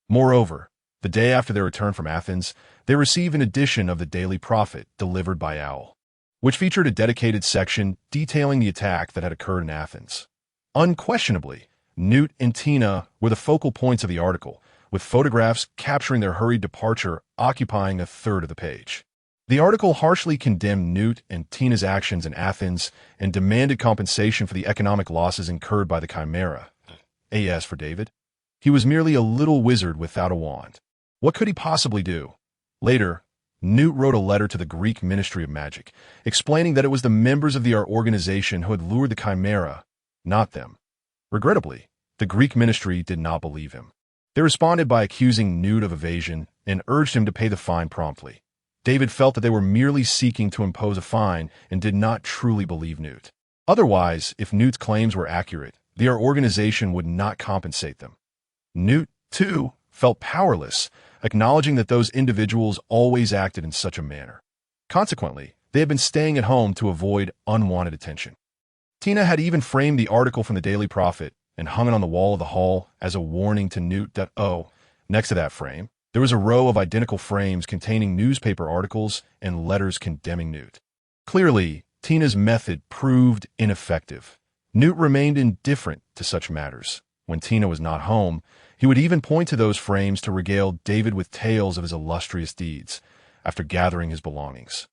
S1: Moreover, the day after their return from Athens, they received an edition of the Daily Prophet delivered by Owl, which featured a dedicated section detailing the attack that had occurred in Athens. Unquestionably, Newt and Tina were the focal points of the article, with photographs capturing their hurried departure occupying a third of the page. The article harshly condemned Newt and Tina's actions in Athens and demanded compensation for the economic losses incurred by the Chimera. As for David, he was merely a little wizard without a wand. What could he possibly do? Later, Newt wrote a letter to the Greek Ministry of Magic, explaining that it was the members of the organization who had lured the Chimera, not them. Regrettably, the Greek ministry did not believe him. They responded by accusing Newt of evasion and urged him to pay the fine promptly. David felt that they were merely seeking to impose a fine and did not truly believe Newt. Otherwise, if Newt's claims were accurate, their organization would not compensate them. Newt, too, felt powerless, acknowledging that those individuals always acted in such a manner. Consequently, they had been staying at home to avoid unwanted attention. Tina had even framed the article from the Daily Prophet and hung it on the wall of the hall as a warning to Newt that, next to that frame, there was a row of identical frames containing newspaper articles and letters condemning Newt. Clearly, Tina's method proved ineffective. Newt remained indifferent to such matters. When Tina was not home, he would even point to those frames to regale David with tales of his illustrious deeds, after gathering his belongings.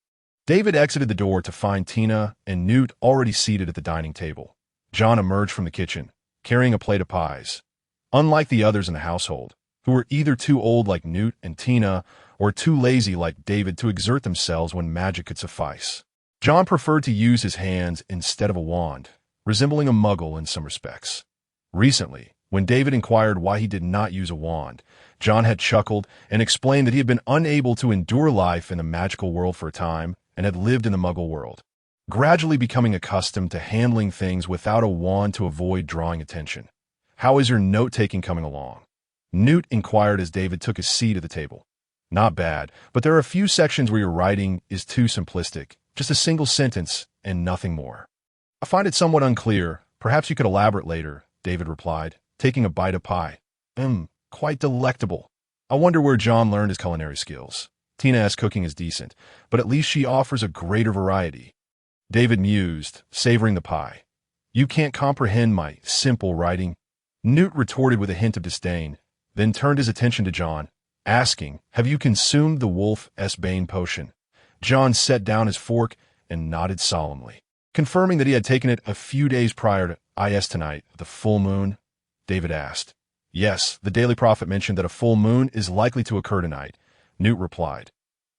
S1: David exited the door to find Tina and Newt already seated at the dining table. John emerged from the kitchen, carrying a plate of pies. Unlike the others in the household, who were either too old like Newt and Tina, or too lazy like David to exert themselves when magic could suffice, John preferred to use his hands instead of a wand, resembling a muggle in some respects. Recently, when David inquired why he did not use a wand, John had chuckled and explained that he had been unable to endure life in the magical world for a time and had lived in the muggle world, gradually becoming accustomed to handling things without a wand to avoid drawing attention. "How is your note-taking coming along?" Newt inquired as David took his seat at the table. "Not bad, but there are a few sections where your writing is too simplistic, just a single sentence and nothing more." "I find it somewhat unclear. Perhaps you could elaborate later," David replied, taking a bite of pie. Quite delectable. I wonder where John learned his culinary skills. Tina's cooking is decent, but at least she offers a greater variety." David mused, savoring the pie. "You can't comprehend my simple writing?" Newt retorted with a hint of disdain, then turned his attention to John, asking, "Have you consumed the Wolf's Bane potion?" John set down his fork and nodded solemnly, confirming that he had taken it a few days prior to tonight, the full moon. David asked. "Yes, the Daily Prophet mentioned that a full moon is likely to occur tonight," Newt replied.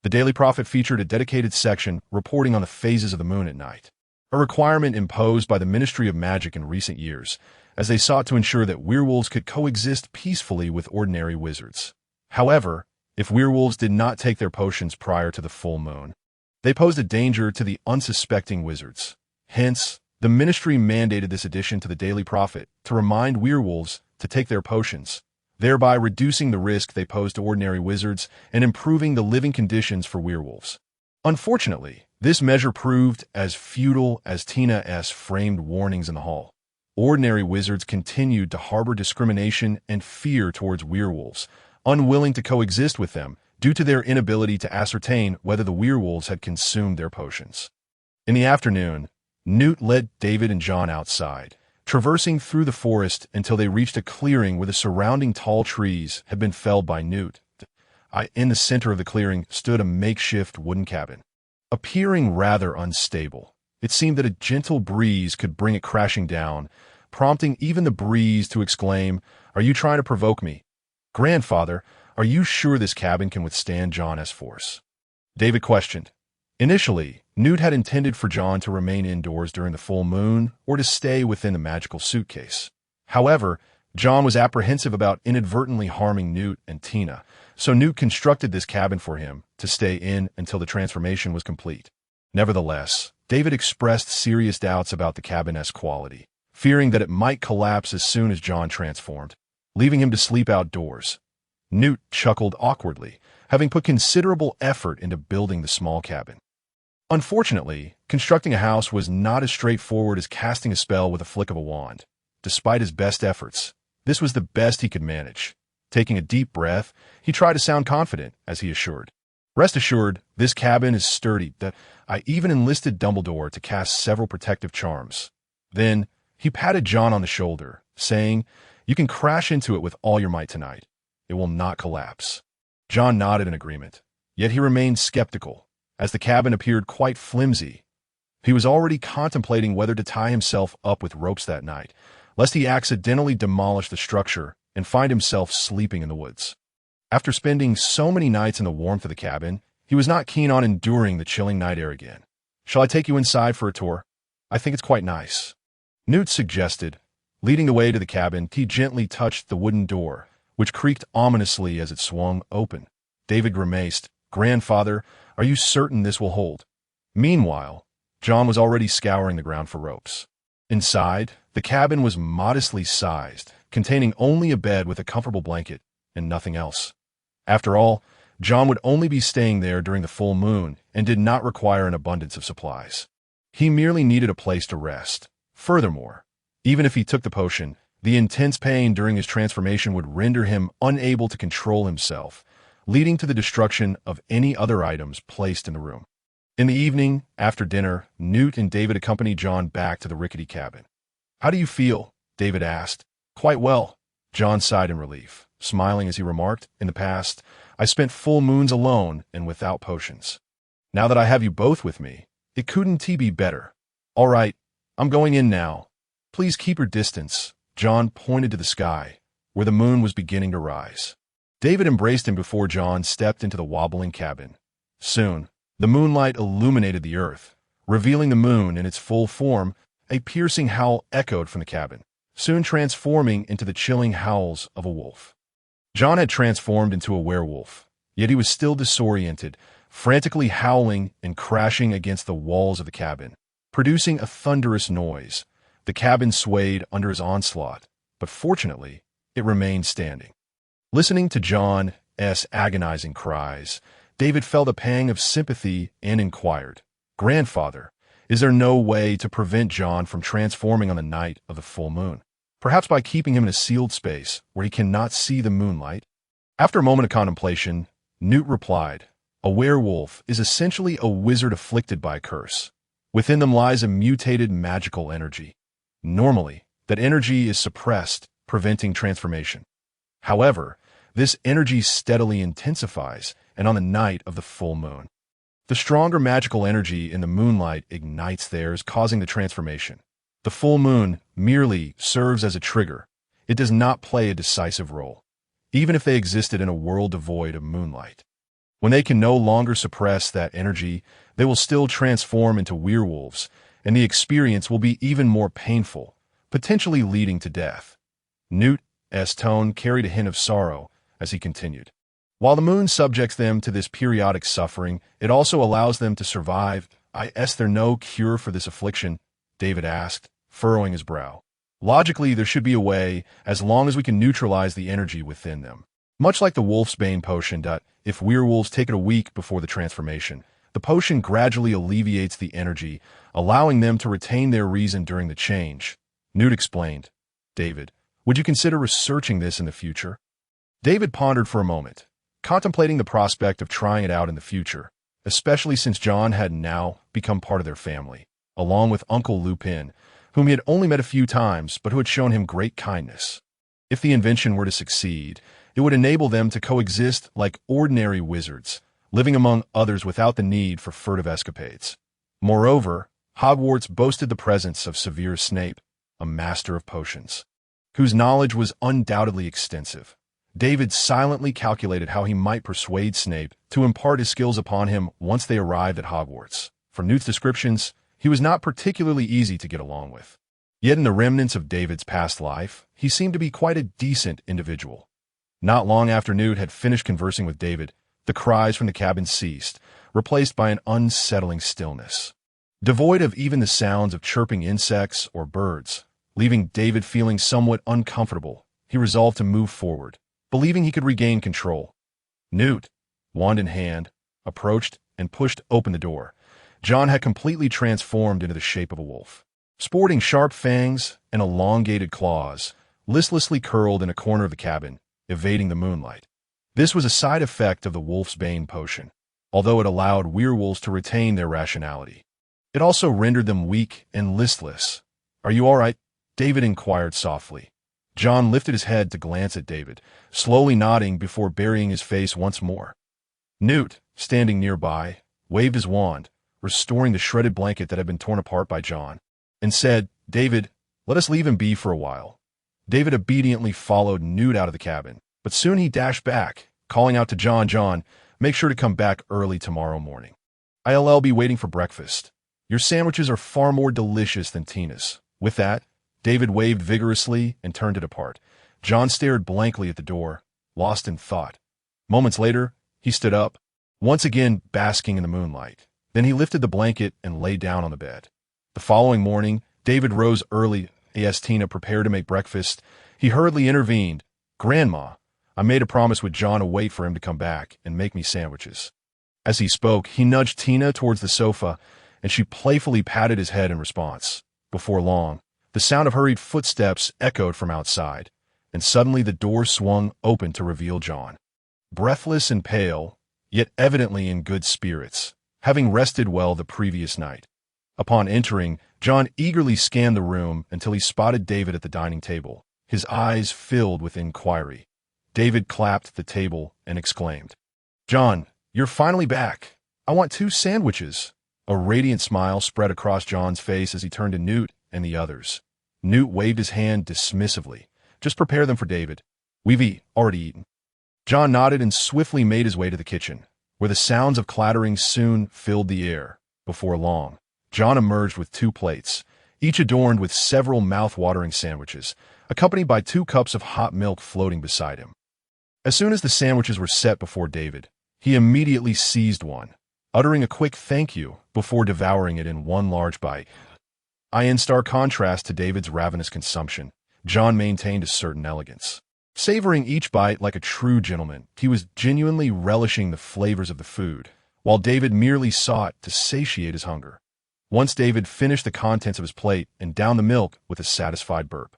S1: The Daily Prophet featured a dedicated section reporting on the phases of the moon at night, a requirement imposed by the Ministry of Magic in recent years, as they sought to ensure that werewolves could coexist peacefully with ordinary wizards. However, if werewolves did not take their potions prior to the full moon, they posed a danger to the unsuspecting wizards. Hence, the ministry mandated this addition to the Daily Prophet to remind werewolves to take their potions, thereby reducing the risk they pose to ordinary wizards and improving the living conditions for werewolves. Unfortunately, this measure proved as futile as Tina's framed warnings in the hall. Ordinary wizards continued to harbor discrimination and fear towards werewolves, unwilling to coexist with them due to their inability to ascertain whether the werewolves had consumed their potions. In the afternoon, Newt led David and John outside, traversing through the forest until they reached a clearing where the surrounding tall trees had been felled by Newt. In the center of the clearing stood a makeshift wooden cabin. Appearing rather unstable, it seemed that a gentle breeze could bring it crashing down, prompting even the breeze to exclaim, "Are you trying to provoke me? Grandfather, are you sure this cabin can withstand John's force?" David questioned. Initially, Newt had intended for John to remain indoors during the full moon or to stay within the magical suitcase. However, John was apprehensive about inadvertently harming Newt and Tina, so Newt constructed this cabin for him to stay in until the transformation was complete. Nevertheless, David expressed serious doubts about the cabin's quality, fearing that it might collapse as soon as John transformed, leaving him to sleep outdoors. Newt chuckled awkwardly, having put considerable effort into building the small cabin. Unfortunately, constructing a house was not as straightforward as casting a spell with a flick of a wand. Despite his best efforts, this was the best he could manage. Taking a deep breath, he tried to sound confident as he assured, "Rest assured, this cabin is sturdy that I even enlisted Dumbledore to cast several protective charms." Then, he patted John on the shoulder, saying, "You can crash into it with all your might tonight. It will not collapse." John nodded in agreement, yet he remained skeptical, as the cabin appeared quite flimsy. He was already contemplating whether to tie himself up with ropes that night, lest he accidentally demolish the structure and find himself sleeping in the woods. After spending so many nights in the warmth of the cabin, he was not keen on enduring the chilling night air again. "Shall I take you inside for a tour? I think it's quite nice," Newt suggested. Leading the way to the cabin, he gently touched the wooden door, which creaked ominously as it swung open. David grimaced, "Grandfather, are you certain this will hold?" Meanwhile, John was already scouring the ground for ropes. Inside, the cabin was modestly sized, containing only a bed with a comfortable blanket and nothing else. After all, John would only be staying there during the full moon and did not require an abundance of supplies. He merely needed a place to rest. Furthermore, even if he took the potion, the intense pain during his transformation would render him unable to control himself, leading to the destruction of any other items placed in the room. In the evening, after dinner, Newt and David accompanied John back to the rickety cabin. "How do you feel?" David asked. "Quite well." John sighed in relief, smiling as he remarked, "In the past, I spent full moons alone and without potions. Now that I have you both with me, it couldn't be better. All right, I'm going in now. Please keep your distance." John pointed to the sky, where the moon was beginning to rise. David embraced him before John stepped into the wobbling cabin. Soon, the moonlight illuminated the earth, revealing the moon in its full form. A piercing howl echoed from the cabin, soon transforming into the chilling howls of a wolf. John had transformed into a werewolf, yet he was still disoriented, frantically howling and crashing against the walls of the cabin, producing a thunderous noise. The cabin swayed under his onslaught, but fortunately, it remained standing. Listening to John's agonizing cries, David felt a pang of sympathy and inquired, "Grandfather, is there no way to prevent John from transforming on the night of the full moon? Perhaps by keeping him in a sealed space where he cannot see the moonlight?" After a moment of contemplation, Newt replied, "A werewolf is essentially a wizard afflicted by a curse. Within them lies a mutated magical energy. Normally, that energy is suppressed, preventing transformation. However, this energy steadily intensifies, and on the night of the full moon, the stronger magical energy in the moonlight ignites theirs, causing the transformation. The full moon merely serves as a trigger. It does not play a decisive role, even if they existed in a world devoid of moonlight. When they can no longer suppress that energy, they will still transform into werewolves, and the experience will be even more painful, potentially leading to death." Newt's tone carried a hint of sorrow as he continued. "While the moon subjects them to this periodic suffering, it also allows them to survive. Is there no cure for this affliction?" David asked, furrowing his brow. "Logically, there should be a way, as long as we can neutralize the energy within them. Much like the Wolf's Bane potion. If werewolves take it a week before the transformation, the potion gradually alleviates the energy, allowing them to retain their reason during the change," Newt explained. "David, would you consider researching this in the future?" David pondered for a moment, contemplating the prospect of trying it out in the future, especially since John had now become part of their family, along with Uncle Lupin, whom he had only met a few times but who had shown him great kindness. If the invention were to succeed, it would enable them to coexist like ordinary wizards, living among others without the need for furtive escapades. Moreover, Hogwarts boasted the presence of Severus Snape, a master of potions, whose knowledge was undoubtedly extensive. David silently calculated how he might persuade Snape to impart his skills upon him once they arrived at Hogwarts. From Newt's descriptions, he was not particularly easy to get along with. Yet in the remnants of David's past life, he seemed to be quite a decent individual. Not long after Newt had finished conversing with David, the cries from the cabin ceased, replaced by an unsettling stillness, devoid of even the sounds of chirping insects or birds. Leaving David feeling somewhat uncomfortable, he resolved to move forward, believing he could regain control. Newt, wand in hand, approached and pushed open the door. John had completely transformed into the shape of a wolf, sporting sharp fangs and elongated claws, listlessly curled in a corner of the cabin, evading the moonlight. This was a side effect of the Wolf's Bane potion, although it allowed werewolves to retain their rationality. It also rendered them weak and listless. "Are you all right?" David inquired softly. John lifted his head to glance at David, slowly nodding before burying his face once more. Newt, standing nearby, waved his wand, restoring the shredded blanket that had been torn apart by John, and said, "David, let us leave him be for a while." David obediently followed Newt out of the cabin, but soon he dashed back, calling out to John, "John, make sure to come back early tomorrow morning. I'll be waiting for breakfast. Your sandwiches are far more delicious than Tina's." With that, David waved vigorously and turned to depart. John stared blankly at the door, lost in thought. Moments later, he stood up, once again basking in the moonlight. Then he lifted the blanket and lay down on the bed. The following morning, David rose early. As Tina prepared to make breakfast, he hurriedly intervened. "Grandma, I made a promise with John to wait for him to come back and make me sandwiches." As he spoke, he nudged Tina towards the sofa, and she playfully patted his head in response. Before long, the sound of hurried footsteps echoed from outside, and suddenly the door swung open to reveal John. Breathless and pale, yet evidently in good spirits, having rested well the previous night. Upon entering, John eagerly scanned the room until he spotted David at the dining table, his eyes filled with inquiry. David clapped the table and exclaimed, "John, you're finally back. I want 2 sandwiches." A radiant smile spread across John's face as he turned to Newt and the others. Newt waved his hand dismissively. "Just prepare them for David. We've already eaten." John nodded and swiftly made his way to the kitchen, where the sounds of clattering soon filled the air. Before long, John emerged with 2 plates, each adorned with several mouth-watering sandwiches, accompanied by 2 cups of hot milk floating beside him. As soon as the sandwiches were set before David, he immediately seized one, uttering a quick thank you before devouring it in one large bite. In stark contrast to David's ravenous consumption, John maintained a certain elegance. Savoring each bite like a true gentleman, he was genuinely relishing the flavors of the food, while David merely sought to satiate his hunger. Once David finished the contents of his plate and downed the milk with a satisfied burp,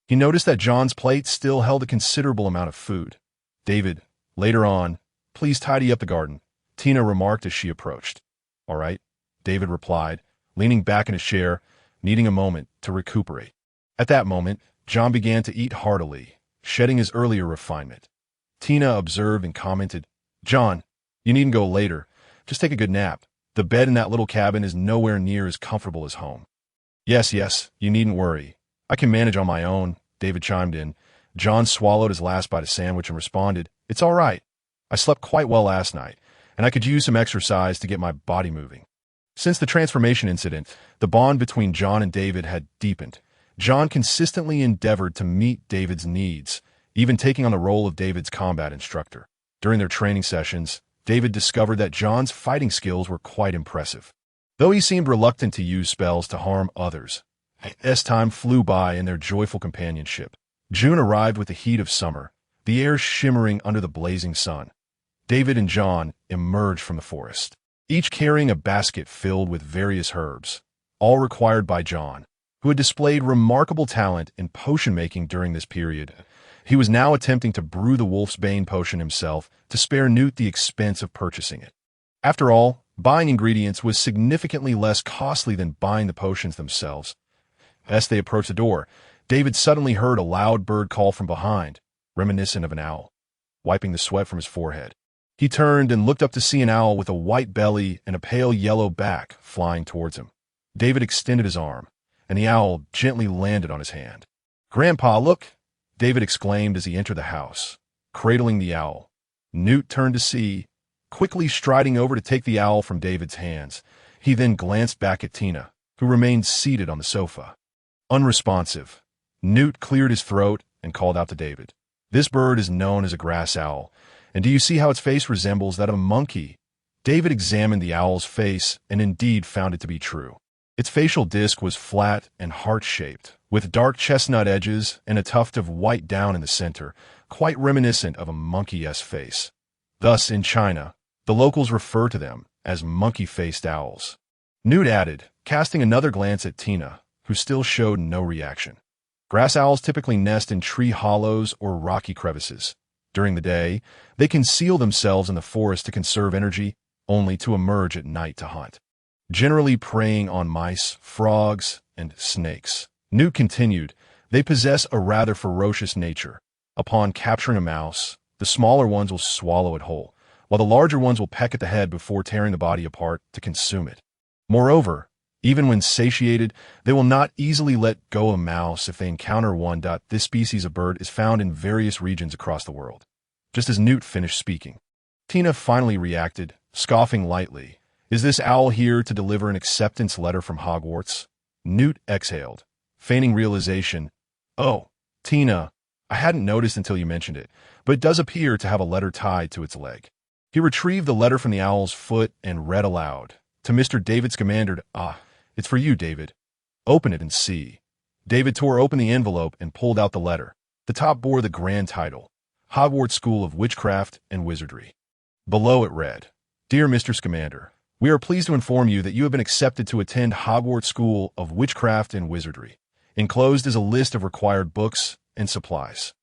S1: he noticed that John's plate still held a considerable amount of food. "David, later on, please tidy up the garden," Tina remarked as she approached. "All right," David replied, leaning back in his chair, needing a moment to recuperate. At that moment, John began to eat heartily, shedding his earlier refinement. Tina observed and commented, "John, you needn't go later. Just take a good nap. The bed in that little cabin is nowhere near as comfortable as home." Yes, you needn't worry. I can manage on my own," David chimed in. John swallowed his last bite of sandwich and responded, "It's all right. I slept quite well last night, and I could use some exercise to get my body moving." Since the transformation incident, the bond between John and David had deepened. John consistently endeavored to meet David's needs, even taking on the role of David's combat instructor. During their training sessions, David discovered that John's fighting skills were quite impressive. Though he seemed reluctant to use spells to harm others, as time flew by in their joyful companionship. June arrived with the heat of summer, the air shimmering under the blazing sun. David and John emerged from the forest, each carrying a basket filled with various herbs, all required by John, who had displayed remarkable talent in potion-making during this period. He was now attempting to brew the Wolf's Bane potion himself to spare Newt the expense of purchasing it. After all, buying ingredients was significantly less costly than buying the potions themselves. As they approached the door, David suddenly heard a loud bird call from behind, reminiscent of an owl. Wiping the sweat from his forehead, he turned and looked up to see an owl with a white belly and a pale yellow back flying towards him. David extended his arm, and the owl gently landed on his hand. "Grandpa, look!" David exclaimed as he entered the house, cradling the owl. Newt turned to see, quickly striding over to take the owl from David's hands. He then glanced back at Tina, who remained seated on the sofa. Unresponsive, Newt cleared his throat and called out to David. "This bird is known as a grass owl, and do you see how its face resembles that of a monkey?" David examined the owl's face and indeed found it to be true. Its facial disc was flat and heart-shaped, with dark chestnut edges and a tuft of white down in the center, quite reminiscent of a monkey-esque face. Thus, in China, the locals refer to them as monkey-faced owls. Newt added, casting another glance at Tina, who still showed no reaction. Grass owls typically nest in tree hollows or rocky crevices. During the day, they conceal themselves in the forest to conserve energy, only to emerge at night to hunt, generally preying on mice, frogs, and snakes. Newt continued, "They possess a rather ferocious nature. Upon capturing a mouse, the smaller ones will swallow it whole, while the larger ones will peck at the head before tearing the body apart to consume it. Moreover, even when satiated, they will not easily let go of a mouse if they encounter one. This species of bird is found in various regions across the world." Just as Newt finished speaking, Tina finally reacted, scoffing lightly. "Is this owl here to deliver an acceptance letter from Hogwarts?" Newt exhaled, feigning realization. "Oh, Tina, I hadn't noticed until you mentioned it, but it does appear to have a letter tied to its leg." He retrieved the letter from the owl's foot and read aloud. To Mr. David Scamander, "It's for you, David. Open it and see." David tore open the envelope and pulled out the letter. The top bore the grand title, Hogwarts School of Witchcraft and Wizardry. Below it read, "Dear Mr. Scamander, we are pleased to inform you that you have been accepted to attend Hogwarts School of Witchcraft and Wizardry. Enclosed is a list of required books and supplies.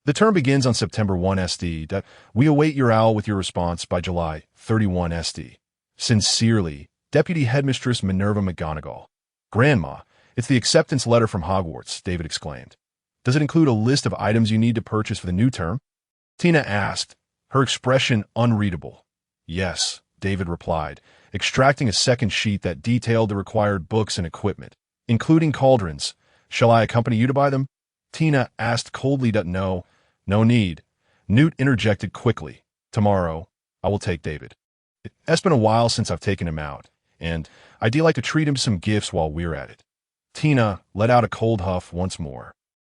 S1: The term begins on September 1 SD. We await your owl with your response by July 31 SD. Sincerely, Deputy Headmistress Minerva McGonagall. Grandma, it's the acceptance letter from Hogwarts, David exclaimed. Does it include a list of items you need to purchase for the new term? Tina asked, her expression unreadable. Yes, David replied, extracting a second sheet that detailed the required books and equipment, including cauldrons. Shall I accompany you to buy them? Tina asked coldly. No need. Newt interjected quickly. Tomorrow, I will take David. It's been a while since I've taken him out, and I'd like to treat him to some gifts while we're at it. Tina let out a cold huff once more.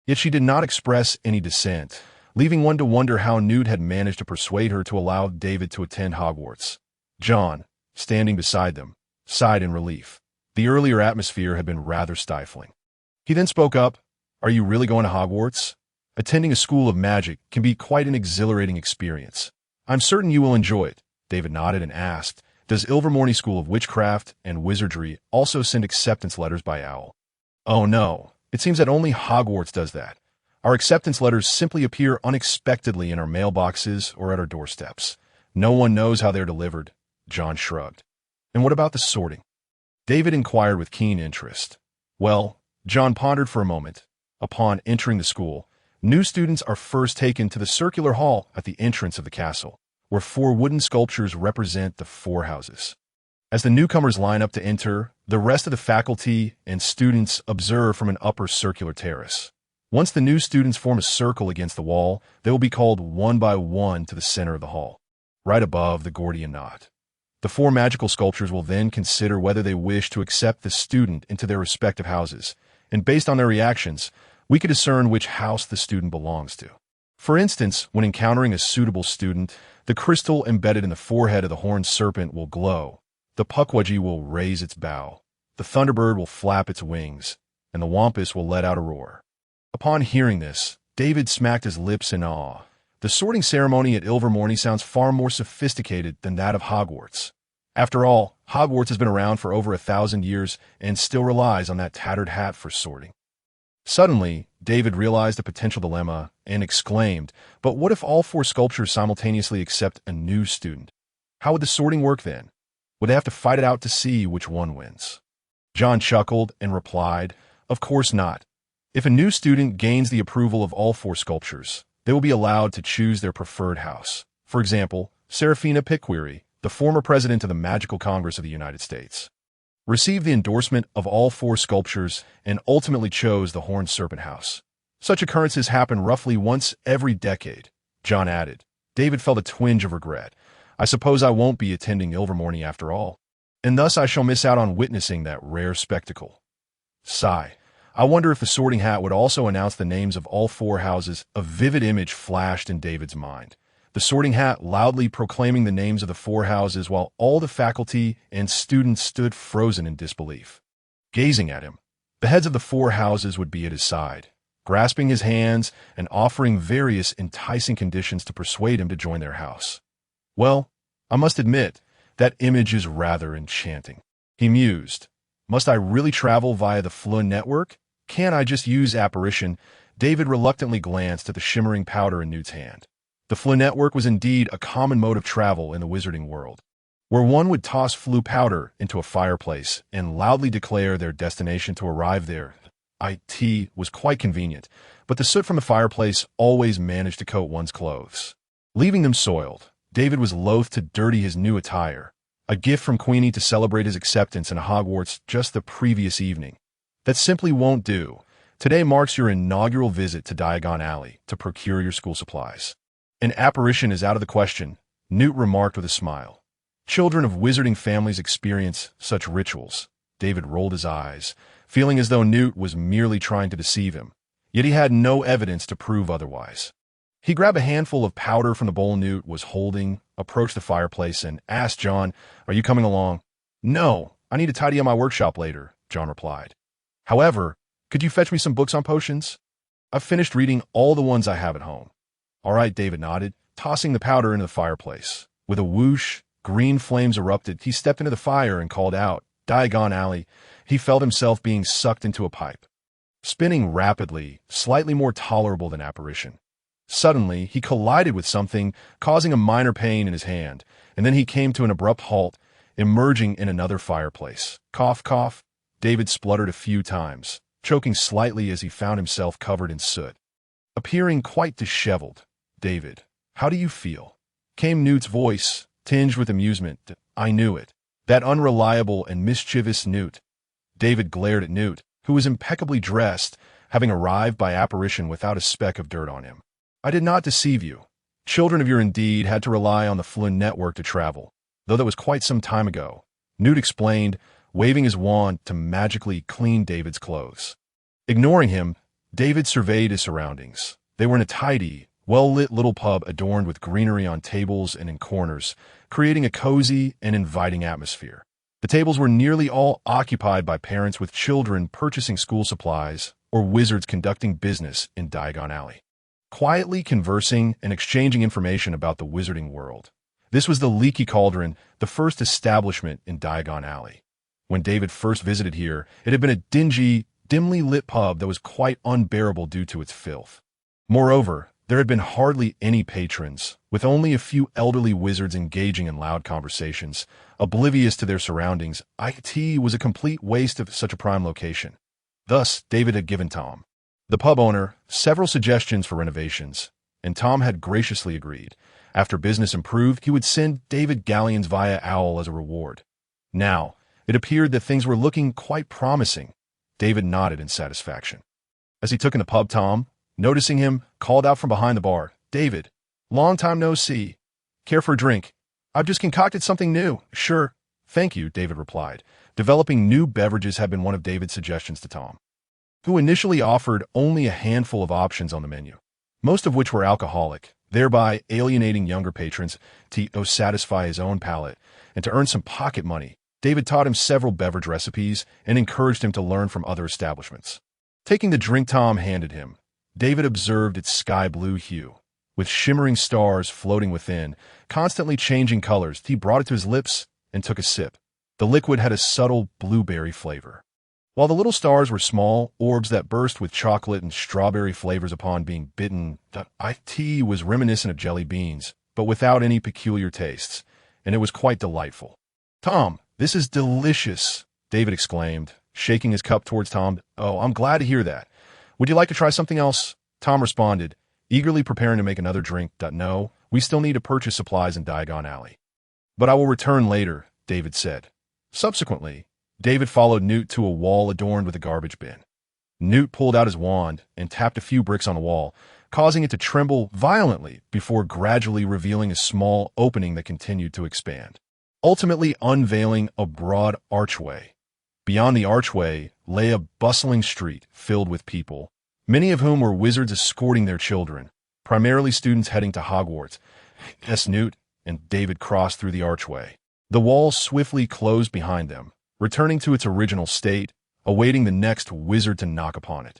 S1: Yet she did not express any dissent, leaving one to wonder how Newt had managed to persuade her to allow David to attend Hogwarts. John, standing beside them, sighed in relief. The earlier atmosphere had been rather stifling. He then spoke up. Are you really going to Hogwarts? Attending a school of magic can be quite an exhilarating experience. I'm certain you will enjoy it. David nodded and asked, does Ilvermorny School of Witchcraft and Wizardry also send acceptance letters by owl? Oh no, it seems that only Hogwarts does that. Our acceptance letters simply appear unexpectedly in our mailboxes or at our doorsteps. No one knows how they're delivered. John shrugged. And what about the sorting? David inquired with keen interest. Well, John pondered for a moment. Upon entering the school, new students are first taken to the circular hall at the entrance of the castle, where 4 wooden sculptures represent the 4 houses. As the newcomers line up to enter, the rest of the faculty and students observe from an upper circular terrace. Once the new students form a circle against the wall, they will be called one by one to the center of the hall, right above the Gordian knot. The 4 magical sculptures will then consider whether they wish to accept the student into their respective houses, and based on their reactions, we could discern which house the student belongs to. For instance, when encountering a suitable student, the crystal embedded in the forehead of the horned serpent will glow, the pukwudgie will raise its bow, the thunderbird will flap its wings, and the wampus will let out a roar. Upon hearing this, David smacked his lips in awe. The sorting ceremony at Ilvermorny sounds far more sophisticated than that of Hogwarts. After all, Hogwarts has been around for over 1,000 years and still relies on that tattered hat for sorting. Suddenly, David realized the potential dilemma and exclaimed, but what if all 4 sculptures simultaneously accept a new student? How would the sorting work then? Would they have to fight it out to see which one wins? John chuckled and replied, of course not. If a new student gains the approval of all 4 sculptures, they will be allowed to choose their preferred house. For example, Seraphina Pickweary, the former president of the Magical Congress of the United States, received the endorsement of all 4 sculptures and ultimately chose the Horned Serpent House. Such occurrences happen roughly once every decade, John added. David felt a twinge of regret. I suppose I won't be attending Ilvermorny after all, and thus I shall miss out on witnessing that rare spectacle. Sigh. I wonder if the sorting hat would also announce the names of all 4 houses. A vivid image flashed in David's mind. The sorting hat loudly proclaiming the names of the 4 houses while all the faculty and students stood frozen in disbelief, gazing at him. The heads of the 4 houses would be at his side, grasping his hands and offering various enticing conditions to persuade him to join their house. Well, I must admit, that image is rather enchanting. He mused. Must I really travel via the Fleur network? Can't I just use apparition? David reluctantly glanced at the shimmering powder in Newt's hand. The Fleur network was indeed a common mode of travel in the wizarding world, where one would toss flue powder into a fireplace and loudly declare their destination to arrive there. It was quite convenient, but the soot from the fireplace always managed to coat one's clothes, leaving them soiled. David was loath to dirty his new attire, a gift from Queenie to celebrate his acceptance in Hogwarts just the previous evening. That simply won't do. Today marks your inaugural visit to Diagon Alley to procure your school supplies. An apparition is out of the question, Newt remarked with a smile. Children of wizarding families experience such rituals. David rolled his eyes, feeling as though Newt was merely trying to deceive him, yet he had no evidence to prove otherwise. He grabbed a handful of powder from the bowl Newt was holding, approached the fireplace, and asked John, "Are you coming along?" "No, I need to tidy up my workshop later," John replied. "However, could you fetch me some books on potions? I've finished reading all the ones I have at home." "All right," David nodded, tossing the powder into the fireplace. With a whoosh, green flames erupted. He stepped into the fire and called out, "Diagon Alley." He felt himself being sucked into a pipe, spinning rapidly, slightly more tolerable than apparition. Suddenly, he collided with something, causing a minor pain in his hand, and then he came to an abrupt halt. emerging in another fireplace. Cough, cough. David spluttered a few times, choking slightly as he found himself covered in soot. Appearing quite disheveled. David, how do you feel? Came Newt's voice, tinged with amusement. I knew it. That unreliable and mischievous Newt. David glared at Newt, who was impeccably dressed, having arrived by apparition without a speck of dirt on him. I did not deceive you. Children of your Indeed had to rely on the Flynn network to travel, though that was quite some time ago, Newt explained, waving his wand to magically clean David's clothes. Ignoring him, David surveyed his surroundings. They were in a tidy, well-lit little pub adorned with greenery on tables and in corners, creating a cozy and inviting atmosphere. The tables were nearly all occupied by parents with children purchasing school supplies or wizards conducting business in Diagon Alley, quietly conversing and exchanging information about the wizarding world. This was the Leaky Cauldron, the first establishment in Diagon Alley. When David first visited here, it had been a dingy, dimly lit pub that was quite unbearable due to its filth. Moreover, there had been hardly any patrons, with only a few elderly wizards engaging in loud conversations, oblivious to their surroundings. It was a complete waste of such a prime location. Thus, David had given Tom, the pub owner, several suggestions for renovations, and Tom had graciously agreed. After business improved, he would send David galleons via Owl as a reward. Now, it appeared that things were looking quite promising. David nodded in satisfaction. As he took in the pub, Tom, noticing him, called out from behind the bar, David, long time no see. Care for a drink? I've just concocted something new. Sure. Thank you, David replied. Developing new beverages had been one of David's suggestions to Tom, who initially offered only a handful of options on the menu, most of which were alcoholic, thereby alienating younger patrons to satisfy his own palate and to earn some pocket money. David taught him several beverage recipes and encouraged him to learn from other establishments. Taking the drink Tom handed him, David observed its sky-blue hue, with shimmering stars floating within, constantly changing colors. He brought it to his lips and took a sip. The liquid had a subtle blueberry flavor. While the little stars were small orbs that burst with chocolate and strawberry flavors upon being bitten, the tea was reminiscent of jelly beans, but without any peculiar tastes, and it was quite delightful. Tom, this is delicious, David exclaimed, shaking his cup towards Tom. Oh, I'm glad to hear that. Would you like to try something else? Tom responded, eagerly preparing to make another drink. No, we still need to purchase supplies in Diagon Alley. But I will return later, David said. Subsequently, David followed Newt to a wall adorned with a garbage bin. Newt pulled out his wand and tapped a few bricks on the wall, causing it to tremble violently before gradually revealing a small opening that continued to expand, ultimately unveiling a broad archway. Beyond the archway lay a bustling street filled with people, many of whom were wizards escorting their children, primarily students heading to Hogwarts. Yes, Newt and David crossed through the archway. The wall swiftly closed behind them, returning to its original state, awaiting the next wizard to knock upon it.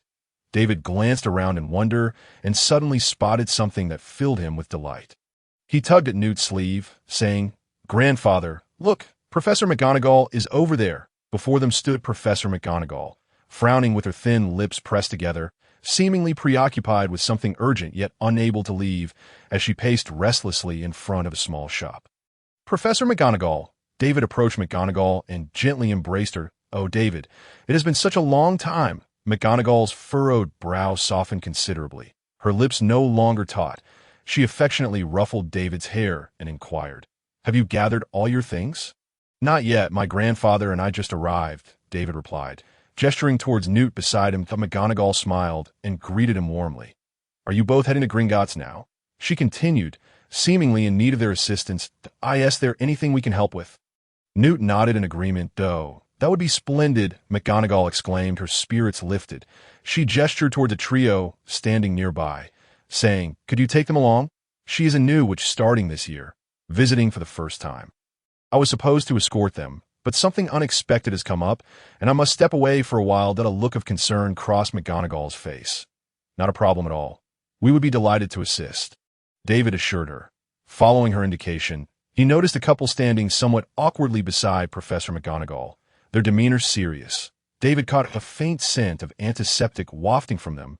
S1: David glanced around in wonder and suddenly spotted something that filled him with delight. He tugged at Newt's sleeve, saying, Grandfather, look, Professor McGonagall is over there. Before them stood Professor McGonagall, frowning with her thin lips pressed together, seemingly preoccupied with something urgent yet unable to leave as she paced restlessly in front of a small shop. Professor McGonagall. David approached McGonagall and gently embraced her. Oh, David, it has been such a long time. McGonagall's furrowed brow softened considerably, her lips no longer taut. She affectionately ruffled David's hair and inquired, Have you gathered all your things? Not yet, my grandfather and I just arrived, David replied, gesturing towards Newt beside him. McGonagall smiled and greeted him warmly. Are you both heading to Gringotts now? She continued, seemingly in need of their assistance. Is there anything we can help with? Newt nodded in agreement. That would be splendid, McGonagall exclaimed, her spirits lifted. She gestured toward the trio standing nearby, saying, Could you take them along? She is a new witch starting this year, visiting for the first time. I was supposed to escort them, but something unexpected has come up, and I must step away for a while. A look of concern crossed McGonagall's face. Not a problem at all. We would be delighted to assist, David assured her. Following her indication, he noticed a couple standing somewhat awkwardly beside Professor McGonagall, their demeanor serious. David caught a faint scent of antiseptic wafting from them.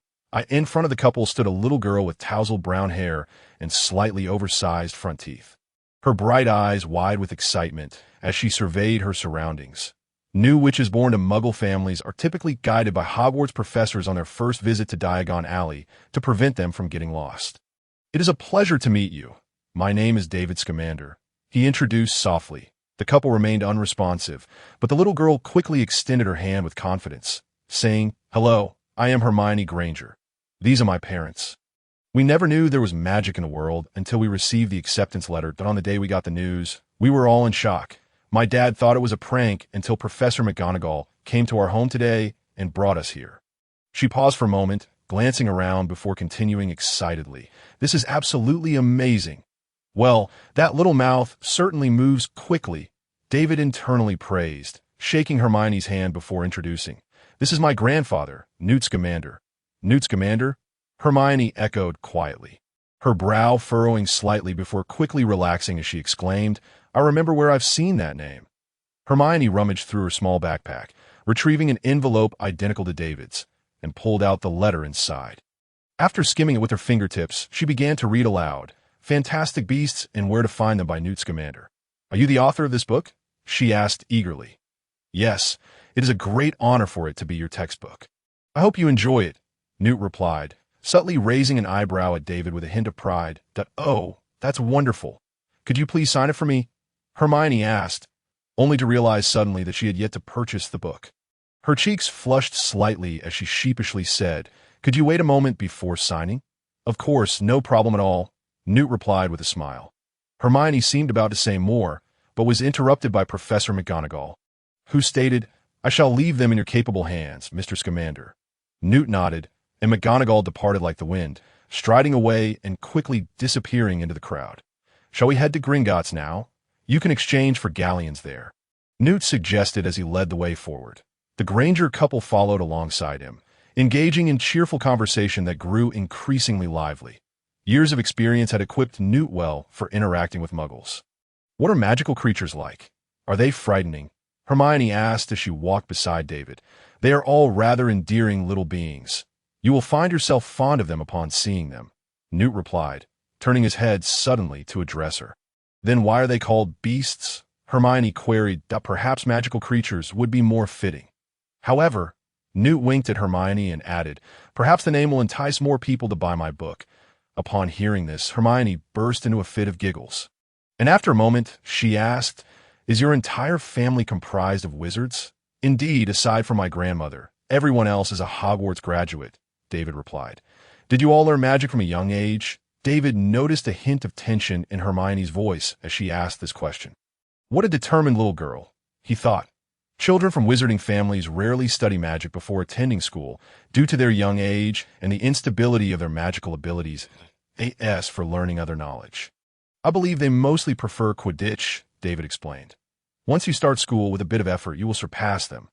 S1: In front of the couple stood a little girl with tousled brown hair and slightly oversized front teeth. her bright eyes wide with excitement as she surveyed her surroundings. New witches born to Muggle families are typically guided by Hogwarts professors on their first visit to Diagon Alley to prevent them from getting lost. "It is a pleasure to meet you. My name is David Scamander," he introduced softly. The couple remained unresponsive, but the little girl quickly extended her hand with confidence, saying, "Hello, I am Hermione Granger. These are my parents. We never knew there was magic in the world until we received the acceptance letter, but on the day we got the news, we were all in shock. My dad thought it was a prank until Professor McGonagall came to our home today and brought us here." She paused for a moment, glancing around before continuing excitedly. "This is absolutely amazing." "Well, that little mouth certainly moves quickly," David internally praised, shaking Hermione's hand before introducing. "This is my grandfather, Newt Scamander." "Newt Scamander?" Hermione echoed quietly, her brow furrowing slightly before quickly relaxing as she exclaimed, "I remember where I've seen that name." Hermione rummaged through her small backpack, retrieving an envelope identical to David's, and pulled out the letter inside. After skimming it with her fingertips, she began to read aloud, "Fantastic Beasts and Where to Find Them" by Newt Scamander. "Are you the author of this book?" she asked eagerly. "Yes, it is a great honor for it to be your textbook." "I hope you enjoy it," Newt replied, subtly raising an eyebrow at David with a hint of pride. "Oh, that's wonderful. Could you please sign it for me?" Hermione asked, only to realize suddenly that she had yet to purchase the book. Her cheeks flushed slightly as she sheepishly said, "Could you wait a moment before signing?" "Of course, no problem at all," Newt replied with a smile. Hermione seemed about to say more, but was interrupted by Professor McGonagall, who stated, "I shall leave them in your capable hands, Mr. Scamander." Newt nodded, and McGonagall departed like the wind, striding away and quickly disappearing into the crowd. "Shall we head to Gringotts now? You can exchange for galleons there," Newt suggested as he led the way forward. The Granger couple followed alongside him, engaging in cheerful conversation that grew increasingly lively. Years of experience had equipped Newt well for interacting with Muggles. "What are magical creatures like? Are they frightening?" Hermione asked as she walked beside David. "They are all rather endearing little beings. You will find yourself fond of them upon seeing them," Newt replied, turning his head suddenly to address her. "Then why are they called beasts?" Hermione queried. "That perhaps magical creatures would be more fitting. However," Newt winked at Hermione and added, "perhaps the name will entice more people to buy my book." Upon hearing this, Hermione burst into a fit of giggles. And after a moment, she asked, "Is your entire family comprised of wizards?" "Indeed, aside from my grandmother, everyone else is a Hogwarts graduate," David replied. "Did you all learn magic from a young age?" David noticed a hint of tension in Hermione's voice as she asked this question. What a determined little girl, he thought. Children from wizarding families rarely study magic before attending school due to their young age and the instability of their magical abilities, as for learning other knowledge. "I believe they mostly prefer Quidditch," David explained. "Once you start school with a bit of effort, you will surpass them."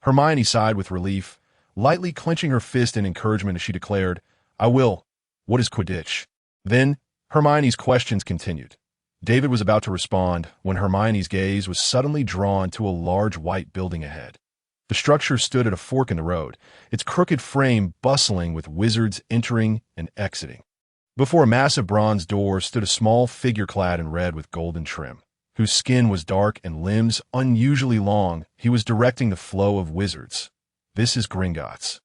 S1: Hermione sighed with relief, lightly clenching her fist in encouragement as she declared, "I will. What is Quidditch?" Then, Hermione's questions continued. David was about to respond when Hermione's gaze was suddenly drawn to a large white building ahead. The structure stood at a fork in the road, its crooked frame bustling with wizards entering and exiting. Before a massive bronze door stood a small figure clad in red with golden trim, whose skin was dark and limbs unusually long. He was directing the flow of wizards. "This is Gringotts,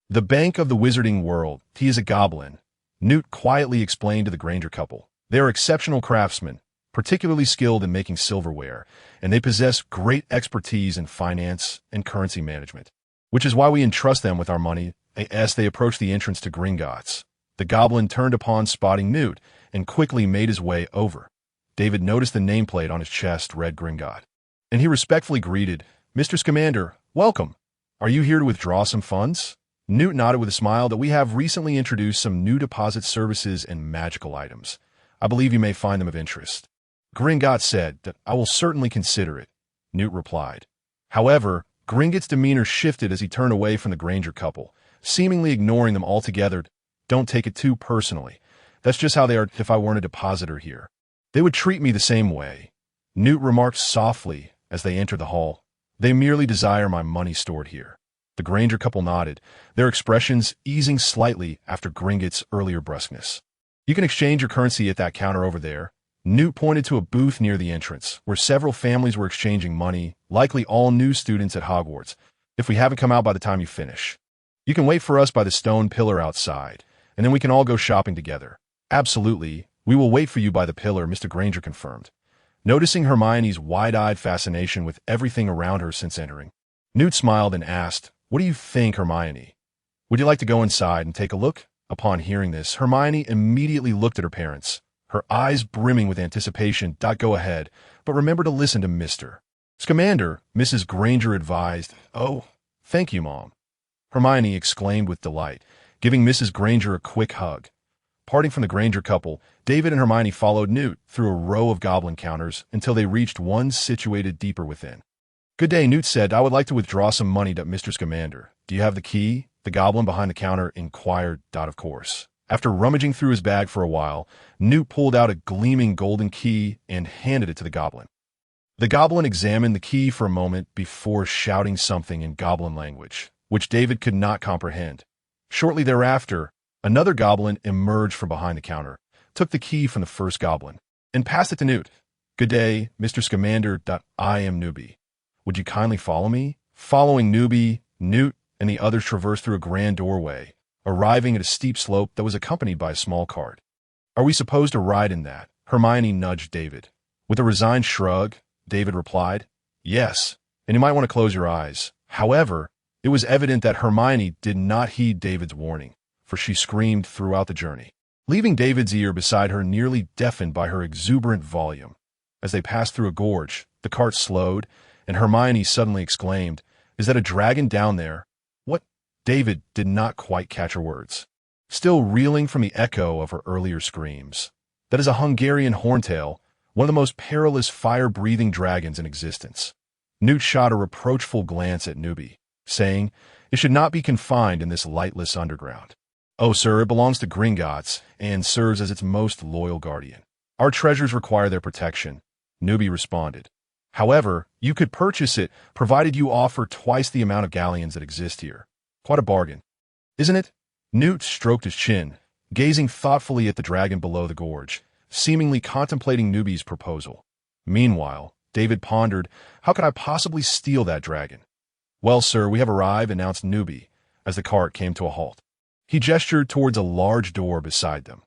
S1: the bank of the wizarding world. He is a goblin," Newt quietly explained to the Granger couple. "They are exceptional craftsmen, particularly skilled in making silverware, and they possess great expertise in finance and currency management, which is why we entrust them with our money." As they approached the entrance to Gringotts, the goblin turned upon spotting Newt and quickly made his way over. David noticed the nameplate on his chest read Gringott, and he respectfully greeted, "Mr. Scamander, welcome. Are you here to withdraw some funds?" Newt nodded with a smile. "That we have recently introduced some new deposit services and magical items. I believe you may find them of interest." Gringott said, "That I will certainly consider it," Newt replied. However, Gringott's demeanor shifted as he turned away from the Granger couple, seemingly ignoring them altogether. "Don't take it too personally. That's just how they are. If I weren't a depositor here, they would treat me the same way," Newt remarked softly as they entered the hall. "They merely desire my money stored here." The Granger couple nodded, their expressions easing slightly after Gringott's earlier brusqueness. "You can exchange your currency at that counter over there," Newt pointed to a booth near the entrance, where several families were exchanging money, likely all new students at Hogwarts. If we haven't come out by the time you finish, you can wait for us by the stone pillar outside, and then we can all go shopping together. Absolutely, we will wait for you by the pillar, Mr. Granger confirmed. Noticing Hermione's wide-eyed fascination with everything around her since entering, Newt smiled and asked, "What do you think, Hermione? Would you like to go inside and take a look?" Upon hearing this, Hermione immediately looked at her parents, her eyes brimming with anticipation. "Go ahead, but remember to listen to Mr. Scamander," Mrs. Granger advised. "Oh, thank you, Mom," Hermione exclaimed with delight, giving Mrs. Granger a quick hug. Parting from the Granger couple, David and Hermione followed Newt through a row of goblin counters until they reached one situated deeper within. "Good day," Newt said. "I would like to withdraw some money to Mr. Scamander. Do you have the key?" The goblin behind the counter inquired. "Of course." After rummaging through his bag for a while, Newt pulled out a gleaming golden key and handed it to the goblin. The goblin examined the key for a moment before shouting something in goblin language, which David could not comprehend. Shortly thereafter, another goblin emerged from behind the counter, took the key from the first goblin, and passed it to Newt. "Good day, Mr. Scamander. I am Newbie. Would you kindly follow me?" Following Newbie, Newt and the others traversed through a grand doorway, arriving at a steep slope that was accompanied by a small cart. "Are we supposed to ride in that?" Hermione nudged David. With a resigned shrug, David replied, "Yes, and you might want to close your eyes." However, it was evident that Hermione did not heed David's warning, for she screamed throughout the journey, leaving David's ear beside her nearly deafened by her exuberant volume. As they passed through a gorge, the cart slowed, and Hermione suddenly exclaimed, "Is that a dragon down there?" "What?" David did not quite catch her words, still reeling from the echo of her earlier screams. "That is a Hungarian horntail, one of the most perilous fire-breathing dragons in existence." Newt shot a reproachful glance at Newbie, saying, "It should not be confined in this lightless underground." "Oh, sir, it belongs to Gringotts and serves as its most loyal guardian. Our treasures require their protection," Newbie responded. "However, you could purchase it provided you offer twice the amount of galleons that exist here. Quite a bargain, isn't it?" Newt stroked his chin, gazing thoughtfully at the dragon below the gorge, seemingly contemplating Newbie's proposal. Meanwhile, David pondered, "How could I possibly steal that dragon?" "Well, sir, we have arrived," announced Newbie, as the cart came to a halt. He gestured towards a large door beside them.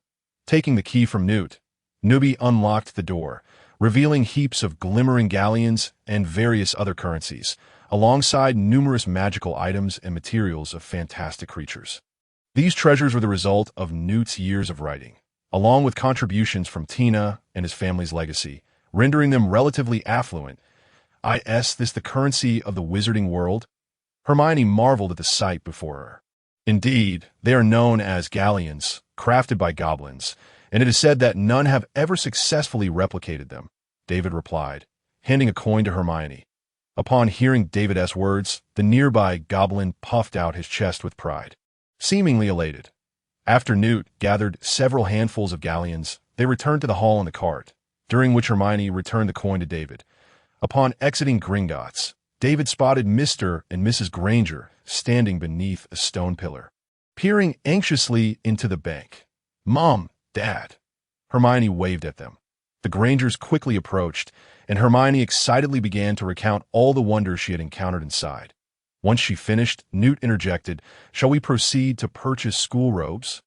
S1: Taking the key from Newt, Newbie unlocked the door, revealing heaps of glimmering galleons and various other currencies, alongside numerous magical items and materials of fantastic creatures. These treasures were the result of Newt's years of writing, along with contributions from Tina and his family's legacy, rendering them relatively affluent. Is this the currency of the wizarding world? Hermione marveled at the sight before her. Indeed, they are known as galleons, crafted by goblins, and it is said that none have ever successfully replicated them, David replied, handing a coin to Hermione. Upon hearing David's words, the nearby goblin puffed out his chest with pride, seemingly elated. After Newt gathered several handfuls of galleons, they returned to the hall in the cart, during which Hermione returned the coin to David. Upon exiting Gringotts, David spotted Mr. and Mrs. Granger standing beneath a stone pillar, peering anxiously into the bank. "Mom, Dad." Hermione waved at them. The Grangers quickly approached, and Hermione excitedly began to recount all the wonders she had encountered inside. Once she finished, Newt interjected, "Shall we proceed to purchase school robes?"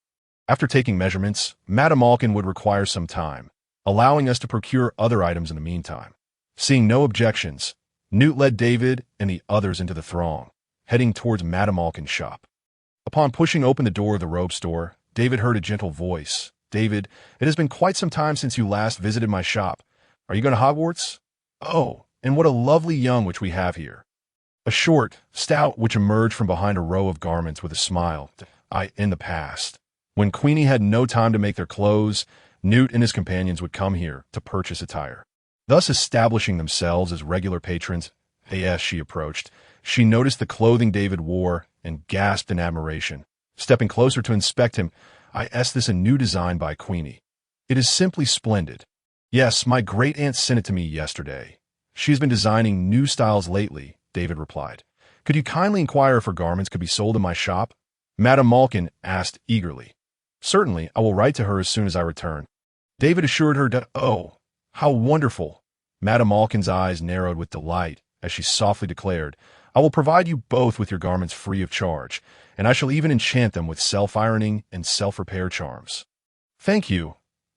S1: After taking measurements, Madame Malkin would require some time, allowing us to procure other items in the meantime. Seeing no objections, Newt led David and the others into the throng, heading towards Madame Malkin's shop. Upon pushing open the door of the robe store, David heard a gentle voice. "David, it has been quite some time since you last visited my shop. Are you going to Hogwarts?" "Oh, and what a lovely young witch we have here." A short, stout witch emerged from behind a row of garments with a smile. In the past, when Queenie had no time to make their clothes, Newt and his companions would come here to purchase attire, thus establishing themselves as regular patrons. As she approached, she noticed the clothing David wore and gasped in admiration. Stepping closer to inspect him, this a new design by Queenie. It is simply splendid." "Yes, my great-aunt sent it to me yesterday. She's been designing new styles lately," David replied. "Could you kindly inquire if her garments could be sold in my shop?" Madame Malkin asked eagerly. "Certainly, I will write to her as soon as I return." David assured her that, How wonderful! Madame Malkin's eyes narrowed with delight as she softly declared, I will provide you both with your garments free of charge, and I shall even enchant them with self-ironing and self-repair charms. Thank you.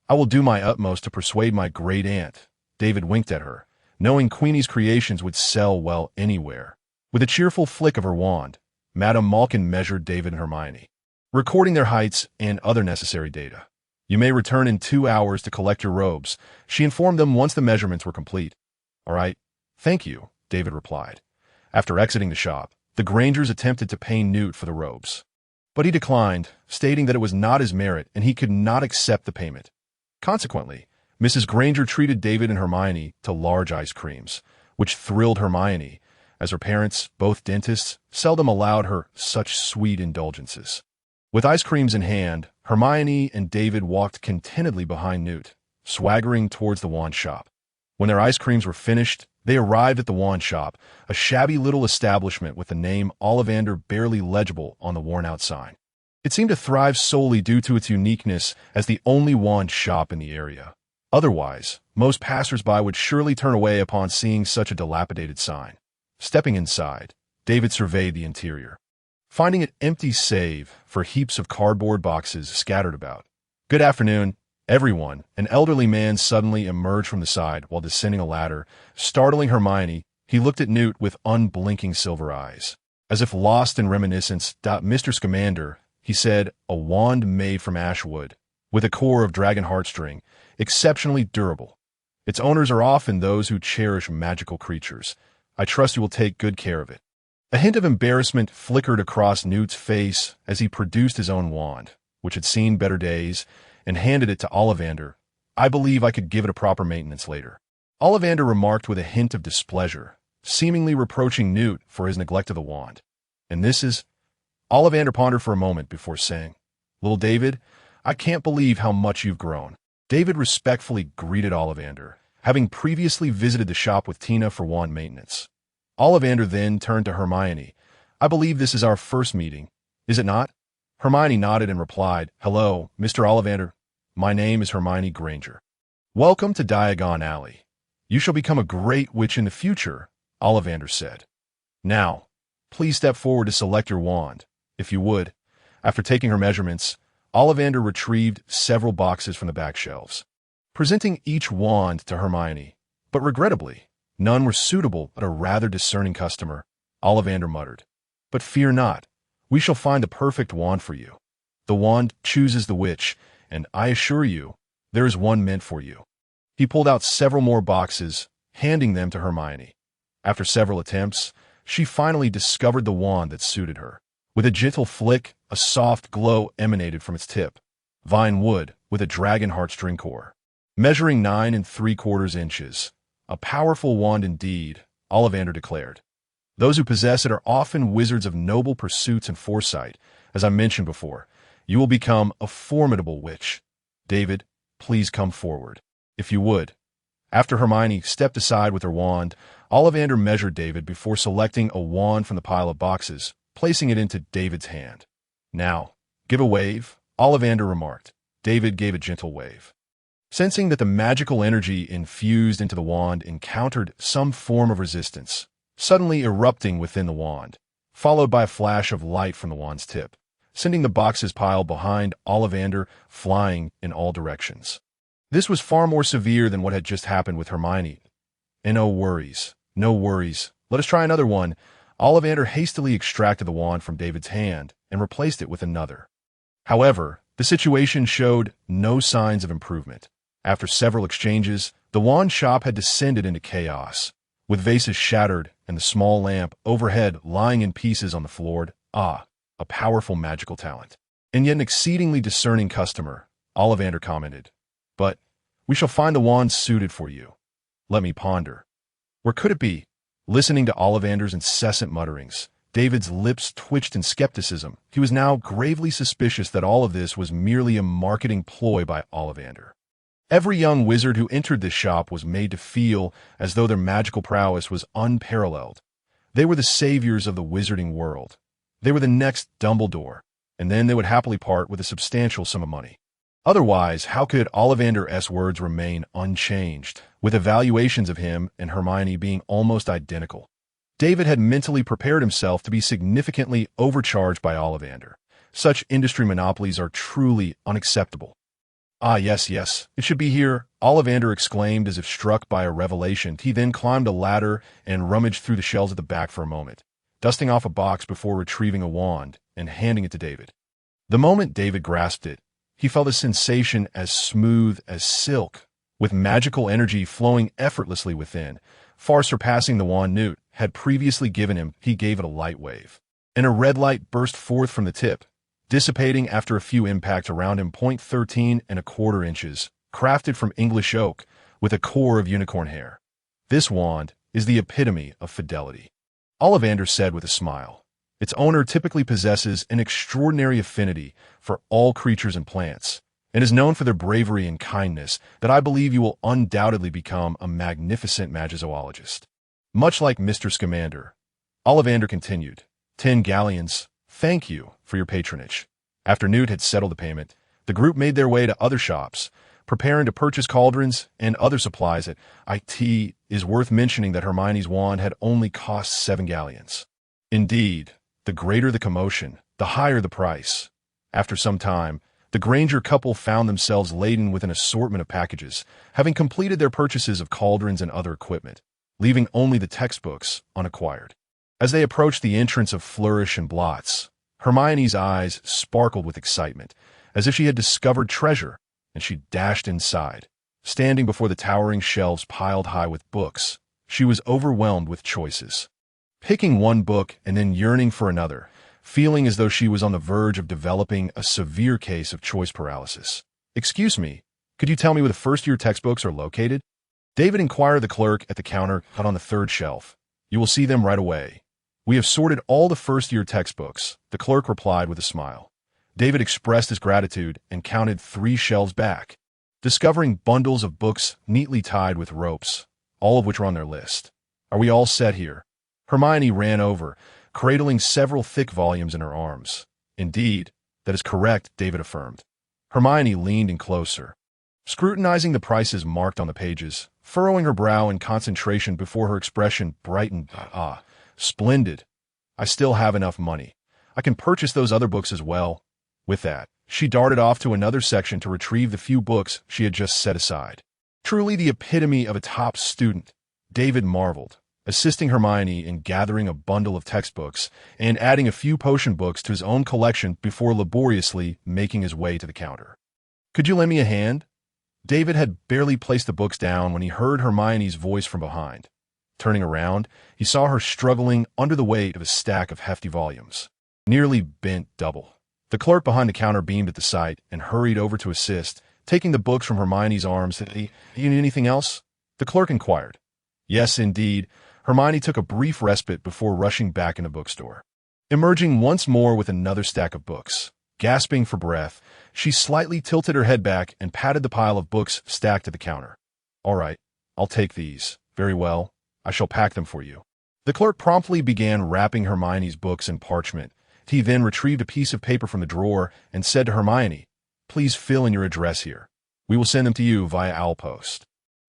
S1: I will do my utmost to persuade my great-aunt. David winked at her, knowing Queenie's creations would sell well anywhere. With a cheerful flick of her wand, Madame Malkin measured David and Hermione, recording their heights and other necessary data. You may return in 2 hours to collect your robes, she informed them once the measurements were complete. All right, thank you, David replied. After exiting the shop, the Grangers attempted to pay Newt for the robes. But he declined, stating that it was not his merit and he could not accept the payment. Consequently, Mrs. Granger treated David and Hermione to large ice creams, which thrilled Hermione, as her parents, both dentists, seldom allowed her such sweet indulgences. With ice creams in hand, Hermione and David walked contentedly behind Newt, swaggering towards the wand shop. When their ice creams were finished, they arrived at the wand shop, a shabby little establishment with the name Ollivander barely legible on the worn-out sign. It seemed to thrive solely due to its uniqueness as the only wand shop in the area. Otherwise, most passers-by would surely turn away upon seeing such a dilapidated sign. Stepping inside, David surveyed the interior, finding it empty save for heaps of cardboard boxes scattered about. Good afternoon, everyone. An elderly man suddenly emerged from the side while descending a ladder. Startling Hermione, he looked at Newt with unblinking silver eyes. As if lost in reminiscence, Mr. Scamander, he said, a wand made from ashwood, with a core of dragon heartstring, exceptionally durable. Its owners are often those who cherish magical creatures. I trust you will take good care of it. A hint of embarrassment flickered across Newt's face as he produced his own wand, which had seen better days, and handed it to Ollivander. I believe I could give it a proper maintenance later. Ollivander remarked with a hint of displeasure, seemingly reproaching Newt for his neglect of the wand. And this is... Ollivander pondered for a moment before saying, Little David, I can't believe how much you've grown. David respectfully greeted Ollivander, having previously visited the shop with Tina for wand maintenance. Ollivander then turned to Hermione. I believe this is our first meeting, is it not? Hermione nodded and replied, Hello, Mr. Ollivander. My name is Hermione Granger. Welcome to Diagon Alley. You shall become a great witch in the future, Ollivander said. Now, please step forward to select your wand, if you would. After taking her measurements, Ollivander retrieved several boxes from the back shelves, presenting each wand to Hermione. But regrettably, none were suitable but a rather discerning customer, Ollivander muttered. But fear not, we shall find the perfect wand for you. The wand chooses the witch, and I assure you, there is one meant for you. He pulled out several more boxes, handing them to Hermione. After several attempts, she finally discovered the wand that suited her. With a gentle flick, a soft glow emanated from its tip. Vine wood with a dragon heartstring core. Measuring 9 3/4 inches. A powerful wand indeed, Ollivander declared. Those who possess it are often wizards of noble pursuits and foresight. As I mentioned before, you will become a formidable witch. David, please come forward, if you would. After Hermione stepped aside with her wand, Ollivander measured David before selecting a wand from the pile of boxes, placing it into David's hand. Now, give a wave, Ollivander remarked. David gave a gentle wave. Sensing that the magical energy infused into the wand encountered some form of resistance, suddenly erupting within the wand, followed by a flash of light from the wand's tip, sending the boxes piled behind Ollivander flying in all directions. This was far more severe than what had just happened with Hermione. And no worries, no worries. Let us try another one. Ollivander hastily extracted the wand from David's hand and replaced it with another. However, the situation showed no signs of improvement. After several exchanges, the wand shop had descended into chaos, with vases shattered and the small lamp overhead lying in pieces on the floor. A powerful magical talent. And yet an exceedingly discerning customer, Ollivander commented. But we shall find the wand suited for you. Let me ponder. Where could it be? Listening to Ollivander's incessant mutterings, David's lips twitched in skepticism. He was now gravely suspicious that all of this was merely a marketing ploy by Ollivander. Every young wizard who entered this shop was made to feel as though their magical prowess was unparalleled. They were the saviors of the wizarding world. They were the next Dumbledore, and then they would happily part with a substantial sum of money. Otherwise, how could Ollivander's words remain unchanged, with evaluations of him and Hermione being almost identical? David had mentally prepared himself to be significantly overcharged by Ollivander. Such industry monopolies are truly unacceptable. Ah, yes, yes, it should be here, Ollivander exclaimed as if struck by a revelation. He then climbed a ladder and rummaged through the shelves at the back for a moment, dusting off a box before retrieving a wand and handing it to David. The moment David grasped it, he felt a sensation as smooth as silk, with magical energy flowing effortlessly within, far surpassing the wand Newt had previously given him. He gave it a light wave, and a red light burst forth from the tip, dissipating after a few impacts around him. 13¼ inches, crafted from English oak, with a core of unicorn hair. This wand is the epitome of fidelity, Ollivander said with a smile. Its owner typically possesses an extraordinary affinity for all creatures and plants, and is known for their bravery and kindness. That I believe you will undoubtedly become a magnificent magizoologist. Much like Mr. Scamander, Ollivander continued, 10 galleons, thank you for your patronage. After Newt had settled the payment, the group made their way to other shops, preparing to purchase cauldrons and other supplies. It is worth mentioning that Hermione's wand had only cost 7 galleons. Indeed, the greater the commotion, the higher the price. After some time, the Granger couple found themselves laden with an assortment of packages, having completed their purchases of cauldrons and other equipment, leaving only the textbooks unacquired. As they approached the entrance of Flourish and Blots, Hermione's eyes sparkled with excitement, as if she had discovered treasure, and she dashed inside. Standing before the towering shelves piled high with books, she was overwhelmed with choices. Picking one book and then yearning for another, feeling as though she was on the verge of developing a severe case of choice paralysis. Excuse me, could you tell me where the first-year textbooks are located? David inquired of the clerk at the counter on the third shelf. You will see them right away. We have sorted all the first-year textbooks, the clerk replied with a smile. David expressed his gratitude and counted 3 shelves back, discovering bundles of books neatly tied with ropes, all of which were on their list. Are we all set here? Hermione ran over, cradling several thick volumes in her arms. Indeed, that is correct, David affirmed. Hermione leaned in closer, scrutinizing the prices marked on the pages, furrowing her brow in concentration before her expression brightened. Ah, splendid. I still have enough money. I can purchase those other books as well. With that, she darted off to another section to retrieve the few books she had just set aside. Truly the epitome of a top student, David marveled, assisting Hermione in gathering a bundle of textbooks and adding a few potion books to his own collection before laboriously making his way to the counter. Could you lend me a hand? David had barely placed the books down when he heard Hermione's voice from behind. Turning around, he saw her struggling under the weight of a stack of hefty volumes, nearly bent double. The clerk behind the counter beamed at the sight and hurried over to assist, taking the books from Hermione's arms. You need anything else? The clerk inquired. Yes, indeed. Hermione took a brief respite before rushing back in the bookstore. Emerging once more with another stack of books, gasping for breath, she slightly tilted her head back and patted the pile of books stacked at the counter. All right, I'll take these. Very well. I shall pack them for you. The clerk promptly began wrapping Hermione's books in parchment. He then retrieved a piece of paper from the drawer and said to Hermione, Please fill in your address here. We will send them to you via owl post.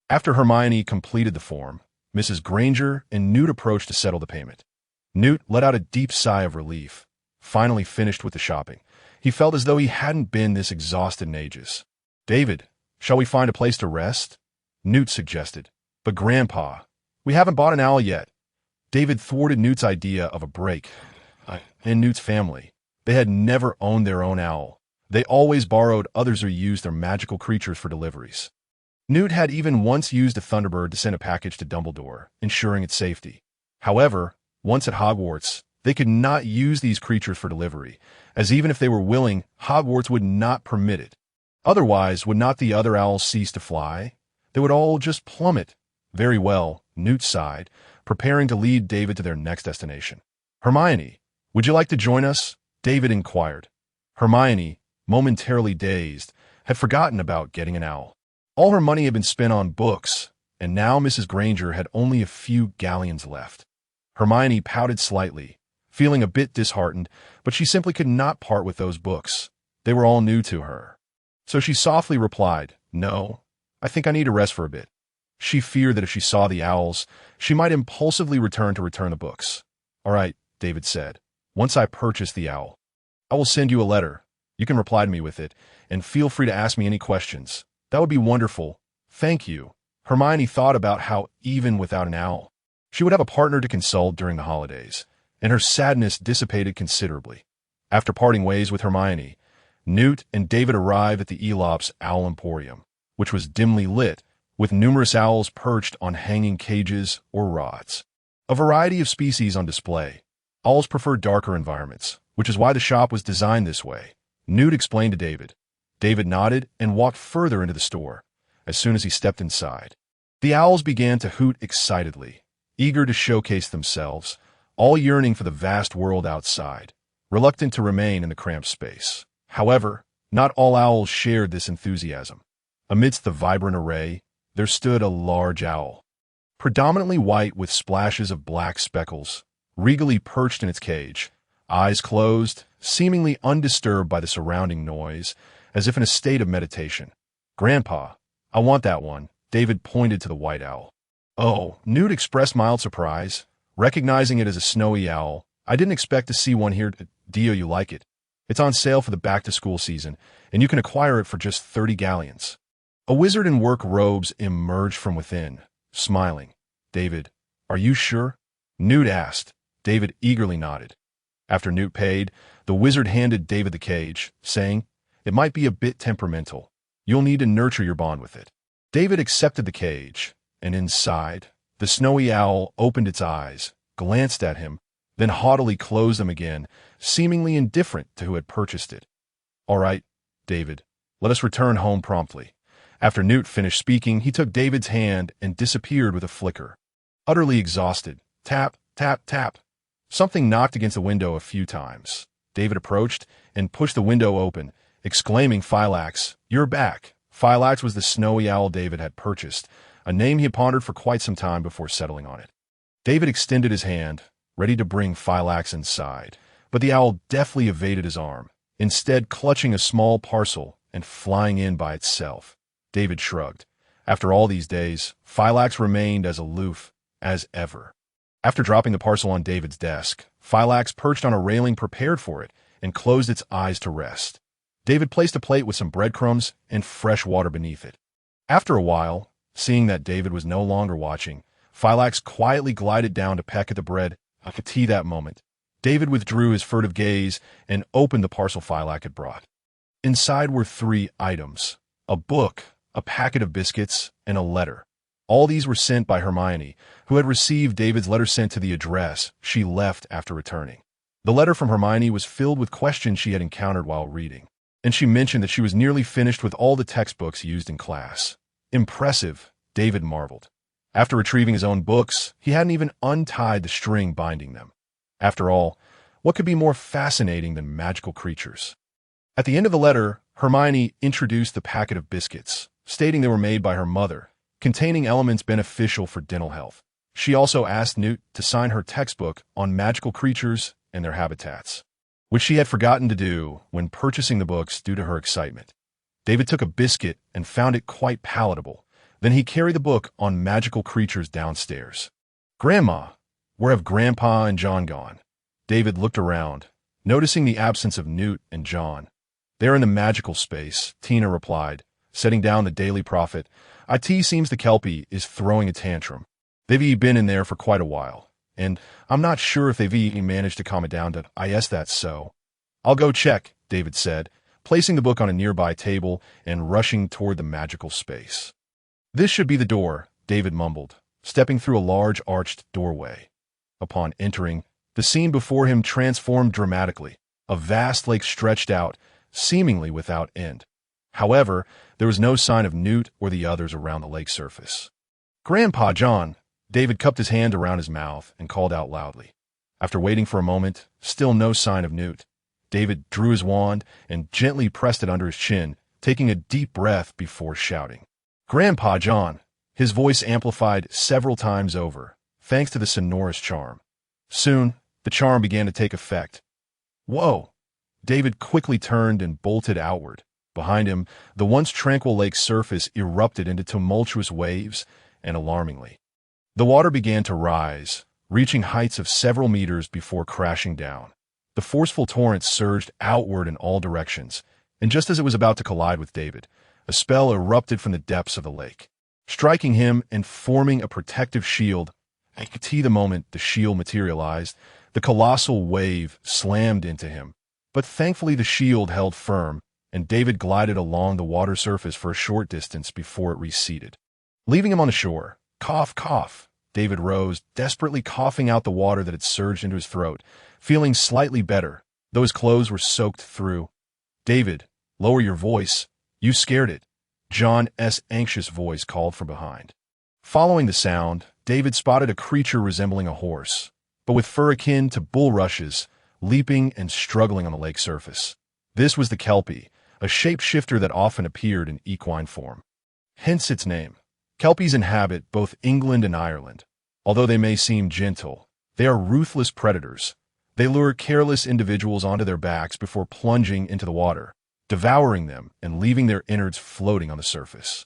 S1: After Hermione completed the form, Mrs. Granger and Newt approached to settle the payment. Newt let out a deep sigh of relief, finally finished with the shopping. He felt as though he hadn't been this exhausted in ages. David, shall we find a place to rest? Newt suggested. But Grandpa, we haven't bought an owl yet. David thwarted Newt's idea of a break. In Newt's family, they had never owned their own owl. They always borrowed others or used their magical creatures for deliveries. Newt had even once used a thunderbird to send a package to Dumbledore, ensuring its safety. However, once at Hogwarts, they could not use these creatures for delivery, as even if they were willing, Hogwarts would not permit it. Otherwise, would not the other owls cease to fly? They would all just plummet. Very well, Newt sighed, preparing to lead David to their next destination. Hermione, would you like to join us? David inquired. Hermione, momentarily dazed, had forgotten about getting an owl. All her money had been spent on books, and now Mrs. Granger had only a few galleons left. Hermione pouted slightly, feeling a bit disheartened, but she simply could not part with those books. They were all new to her. So she softly replied, "No, I think I need to rest for a bit." She feared that if she saw the owls, she might impulsively return the books. "All right," David said. "Once I purchase the owl, I will send you a letter. You can reply to me with it, and feel free to ask me any questions. That would be wonderful. Thank you." Hermione thought about how, even without an owl, she would have a partner to consult during the holidays, and her sadness dissipated considerably. After parting ways with Hermione, Newt and David arrived at the Elop's Owl Emporium, which was dimly lit, with numerous owls perched on hanging cages or rods. A variety of species on display. Owls prefer darker environments, which is why the shop was designed this way, Newt explained to David. David nodded and walked further into the store. As soon as he stepped inside, the owls began to hoot excitedly, eager to showcase themselves, all yearning for the vast world outside, reluctant to remain in the cramped space. However, not all owls shared this enthusiasm. Amidst the vibrant array, there stood a large owl, predominantly white with splashes of black speckles, regally perched in its cage, eyes closed, seemingly undisturbed by the surrounding noise, as if in a state of meditation. "Grandpa, I want that one," David pointed to the white owl. "Oh," Newt expressed mild surprise, recognizing it as a snowy owl. "I didn't expect to see one here. Do you like it? It's on sale for the back-to-school season, and you can acquire it for just 30 galleons. A wizard in work robes emerged from within, smiling. "David, are you sure?" Newt asked. David eagerly nodded. After Newt paid, the wizard handed David the cage, saying, "It might be a bit temperamental. You'll need to nurture your bond with it." David accepted the cage, and inside, the snowy owl opened its eyes, glanced at him, then haughtily closed them again, seemingly indifferent to who had purchased it. "All right, David, let us return home promptly." After Newt finished speaking, he took David's hand and disappeared with a flicker. Utterly exhausted, tap, tap, tap. Something knocked against the window a few times. David approached and pushed the window open, exclaiming, "Phylax, you're back." Phylax was the snowy owl David had purchased, a name he had pondered for quite some time before settling on it. David extended his hand, ready to bring Phylax inside, but the owl deftly evaded his arm, instead clutching a small parcel and flying in by itself. David shrugged. After all these days, Phylax remained as aloof as ever. After dropping the parcel on David's desk, Phylax perched on a railing prepared for it and closed its eyes to rest. David placed a plate with some breadcrumbs and fresh water beneath it. After a while, seeing that David was no longer watching, Phylax quietly glided down to peck at the bread. At tea that moment, David withdrew his furtive gaze and opened the parcel Phylax had brought. Inside were 3 items: a book, a packet of biscuits, and a letter. All these were sent by Hermione, who had received David's letter sent to the address she left after returning. The letter from Hermione was filled with questions she had encountered while reading, and she mentioned that she was nearly finished with all the textbooks used in class. Impressive, David marveled. After retrieving his own books, he hadn't even untied the string binding them. After all, what could be more fascinating than magical creatures? At the end of the letter, Hermione introduced the packet of biscuits, stating they were made by her mother, containing elements beneficial for dental health. She also asked Newt to sign her textbook on magical creatures and their habitats, which she had forgotten to do when purchasing the books due to her excitement. David took a biscuit and found it quite palatable. Then he carried the book on magical creatures downstairs. "Grandma, where have Grandpa and John gone?" David looked around, noticing the absence of Newt and John. "They're in the magical space," Tina replied, setting down the Daily Prophet. "It seems the Kelpie is throwing a tantrum. They've been in there for quite a while, and I'm not sure if they've even managed to calm it down. That's so." "I'll go check," David said, placing the book on a nearby table and rushing toward the magical space. "This should be the door," David mumbled, stepping through a large arched doorway. Upon entering, the scene before him transformed dramatically. A vast lake stretched out, seemingly without end. However, there was no sign of Newt or the others around the lake surface. "Grandpa John!" David cupped his hand around his mouth and called out loudly. After waiting for a moment, still no sign of Newt, David drew his wand and gently pressed it under his chin, taking a deep breath before shouting, "Grandpa John!" His voice amplified several times over, thanks to the sonorous charm. Soon, the charm began to take effect. "Whoa!" David quickly turned and bolted outward, Behind him, the once tranquil lake's surface erupted into tumultuous waves, and alarmingly, the water began to rise, reaching heights of several meters before crashing down. The forceful torrent surged outward in all directions, and just as it was about to collide with David, a spell erupted from the depths of the lake, striking him and forming a protective shield. And the moment the shield materialized, the colossal wave slammed into him. But thankfully the shield held firm, and David glided along the water surface for a short distance before it receded, leaving him on the shore. Cough, cough. David rose, desperately coughing out the water that had surged into his throat, feeling slightly better, though his clothes were soaked through. David, lower your voice. You scared it. John's anxious voice called from behind. Following the sound, David spotted a creature resembling a horse, but with fur akin to bulrushes, leaping and struggling on the lake surface. This was the Kelpie, a shapeshifter that often appeared in equine form. Hence its name. Kelpies inhabit both England and Ireland. Although they may seem gentle, they are ruthless predators. They lure careless individuals onto their backs before plunging into the water, devouring them and leaving their innards floating on the surface.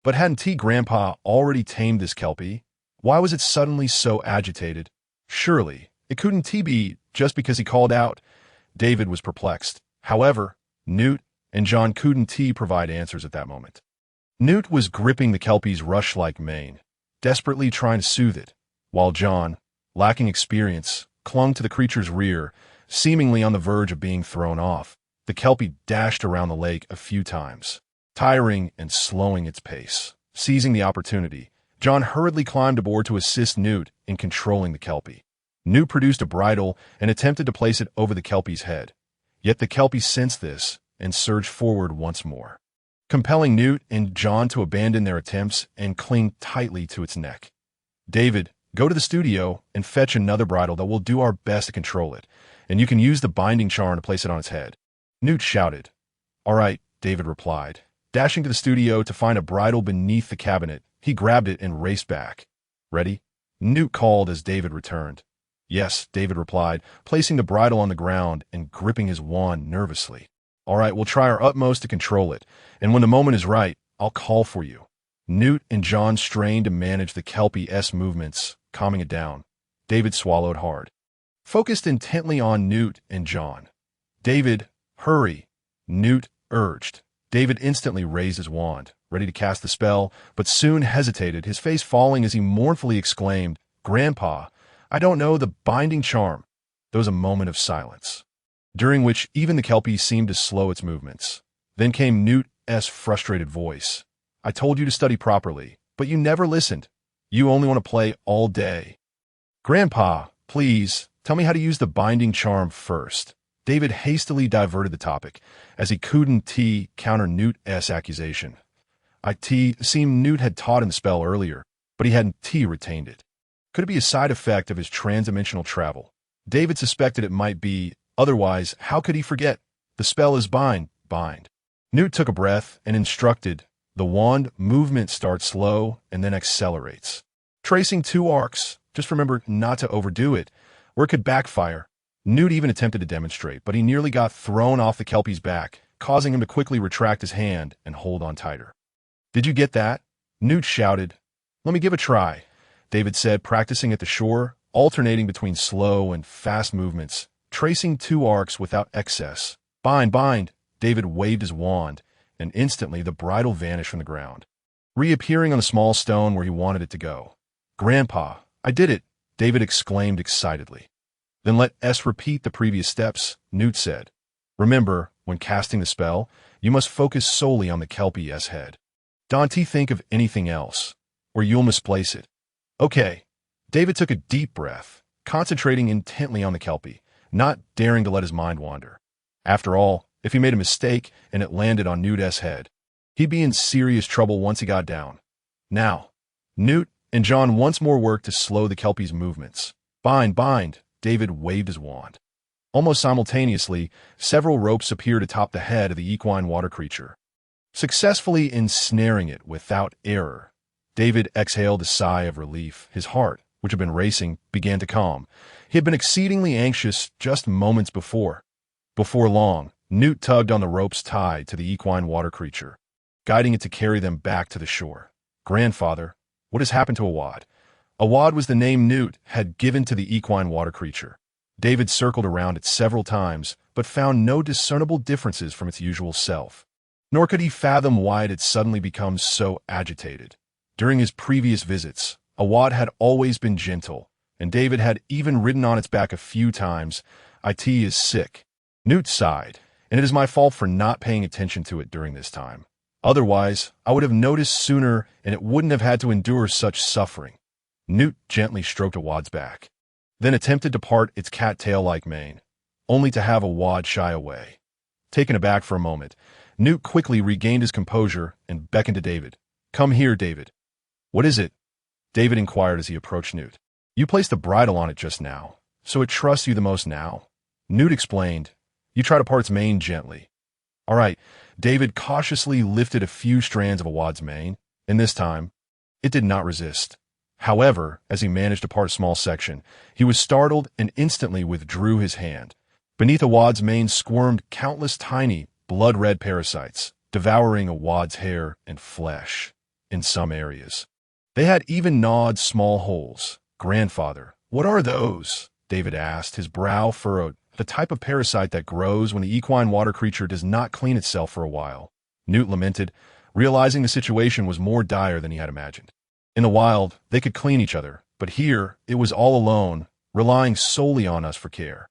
S1: But hadn't Grandpa already tamed this Kelpie? Why was it suddenly so agitated? Surely, it couldn't be just because he called out. David was perplexed. However, Newt and John couldn't provide answers at that moment. Newt was gripping the Kelpie's rush-like mane, desperately trying to soothe it, while John, lacking experience, clung to the creature's rear, seemingly on the verge of being thrown off. The Kelpie dashed around the lake a few times, tiring and slowing its pace. Seizing the opportunity, John hurriedly climbed aboard to assist Newt in controlling the Kelpie. Newt produced a bridle and attempted to place it over the Kelpie's head. Yet the Kelpie sensed this and surged forward once more, compelling Newt and John to abandon their attempts and cling tightly to its neck. David, go to the studio and fetch another bridle that will do our best to control it, and you can use the binding charm to place it on its head. Newt shouted. All right, David replied. Dashing to the studio to find a bridle beneath the cabinet, he grabbed it and raced back. Ready? Newt called as David returned. Yes, David replied, placing the bridle on the ground and gripping his wand nervously. All right, we'll try our utmost to control it, and when the moment is right, I'll call for you. Newt and John strained to manage the Kelpie's movements, calming it down. David swallowed hard, focused intently on Newt and John. David, hurry, Newt urged. David instantly raised his wand, ready to cast the spell, but soon hesitated, his face falling as he mournfully exclaimed, Grandpa, I don't know the binding charm. There was a moment of silence, during which even the Kelpie seemed to slow its movements. Then came Newt's frustrated voice. I told you to study properly, but you never listened. You only want to play all day. Grandpa, please, tell me how to use the binding charm first. David hastily diverted the topic, as he couldn't counter Newt's accusation. Seemed Newt had taught him the spell earlier, but he hadn't retained it. Could it be a side effect of his transdimensional travel? David suspected it might be, otherwise, how could he forget? The spell is bind. Newt took a breath and instructed, the wand movement starts slow and then accelerates, tracing 2 arcs. Just remember not to overdo it, or it could backfire. Newt even attempted to demonstrate, but he nearly got thrown off the Kelpie's back, causing him to quickly retract his hand and hold on tighter. Did you get that? Newt shouted. Let me give a try, David said, practicing at the shore, alternating between slow and fast movements, tracing 2 arcs without excess. Bind. David waved his wand, and instantly the bridle vanished from the ground, reappearing on the small stone where he wanted it to go. Grandpa, I did it, David exclaimed excitedly. Then let us repeat the previous steps, Newt said. Remember, when casting the spell, you must focus solely on the Kelpie's head. Don't think of anything else, or you'll misplace it. Okay. David took a deep breath, concentrating intently on the Kelpie, not daring to let his mind wander. After all, if he made a mistake and it landed on Newt's head, he'd be in serious trouble once he got down. Now, Newt and John once more worked to slow the Kelpie's movements. Bind, David waved his wand. Almost simultaneously, several ropes appeared atop the head of the equine water creature, successfully ensnaring it without error. David exhaled a sigh of relief. His heart, which had been racing, began to calm. He had been exceedingly anxious just moments before. Before long, Newt tugged on the ropes tied to the equine water creature, guiding it to carry them back to the shore. "Grandfather, what has happened to Awad?" Awad was the name Newt had given to the equine water creature. David circled around it several times, but found no discernible differences from its usual self. Nor could he fathom why it had suddenly become so agitated. During his previous visits, Awad had always been gentle, and David had even ridden on its back a few times. "It is sick." Newt sighed, "and it is my fault for not paying attention to it during this time. Otherwise, I would have noticed sooner and it wouldn't have had to endure such suffering." Newt gently stroked Awad's back, then attempted to part its cat-tail-like mane, only to have Awad shy away. Taken aback for a moment, Newt quickly regained his composure and beckoned to David. "Come here, David." "What is it?" David inquired as he approached Newt. "You placed the bridle on it just now, so it trusts you the most now." Newt explained. "You try to part its mane gently." "All right." David cautiously lifted a few strands of Awad's mane, and this time, it did not resist. However, as he managed to part a small section, he was startled and instantly withdrew his hand. Beneath Awad's mane squirmed countless tiny, blood-red parasites, devouring Awad's hair and flesh in some areas. They had even gnawed small holes. "Grandfather, what are those?" David asked, his brow furrowed. "The type of parasite that grows when the equine water creature does not clean itself for a while." Newt lamented, realizing the situation was more dire than he had imagined. In the wild, they could clean each other, but here, it was all alone, relying solely on us for care.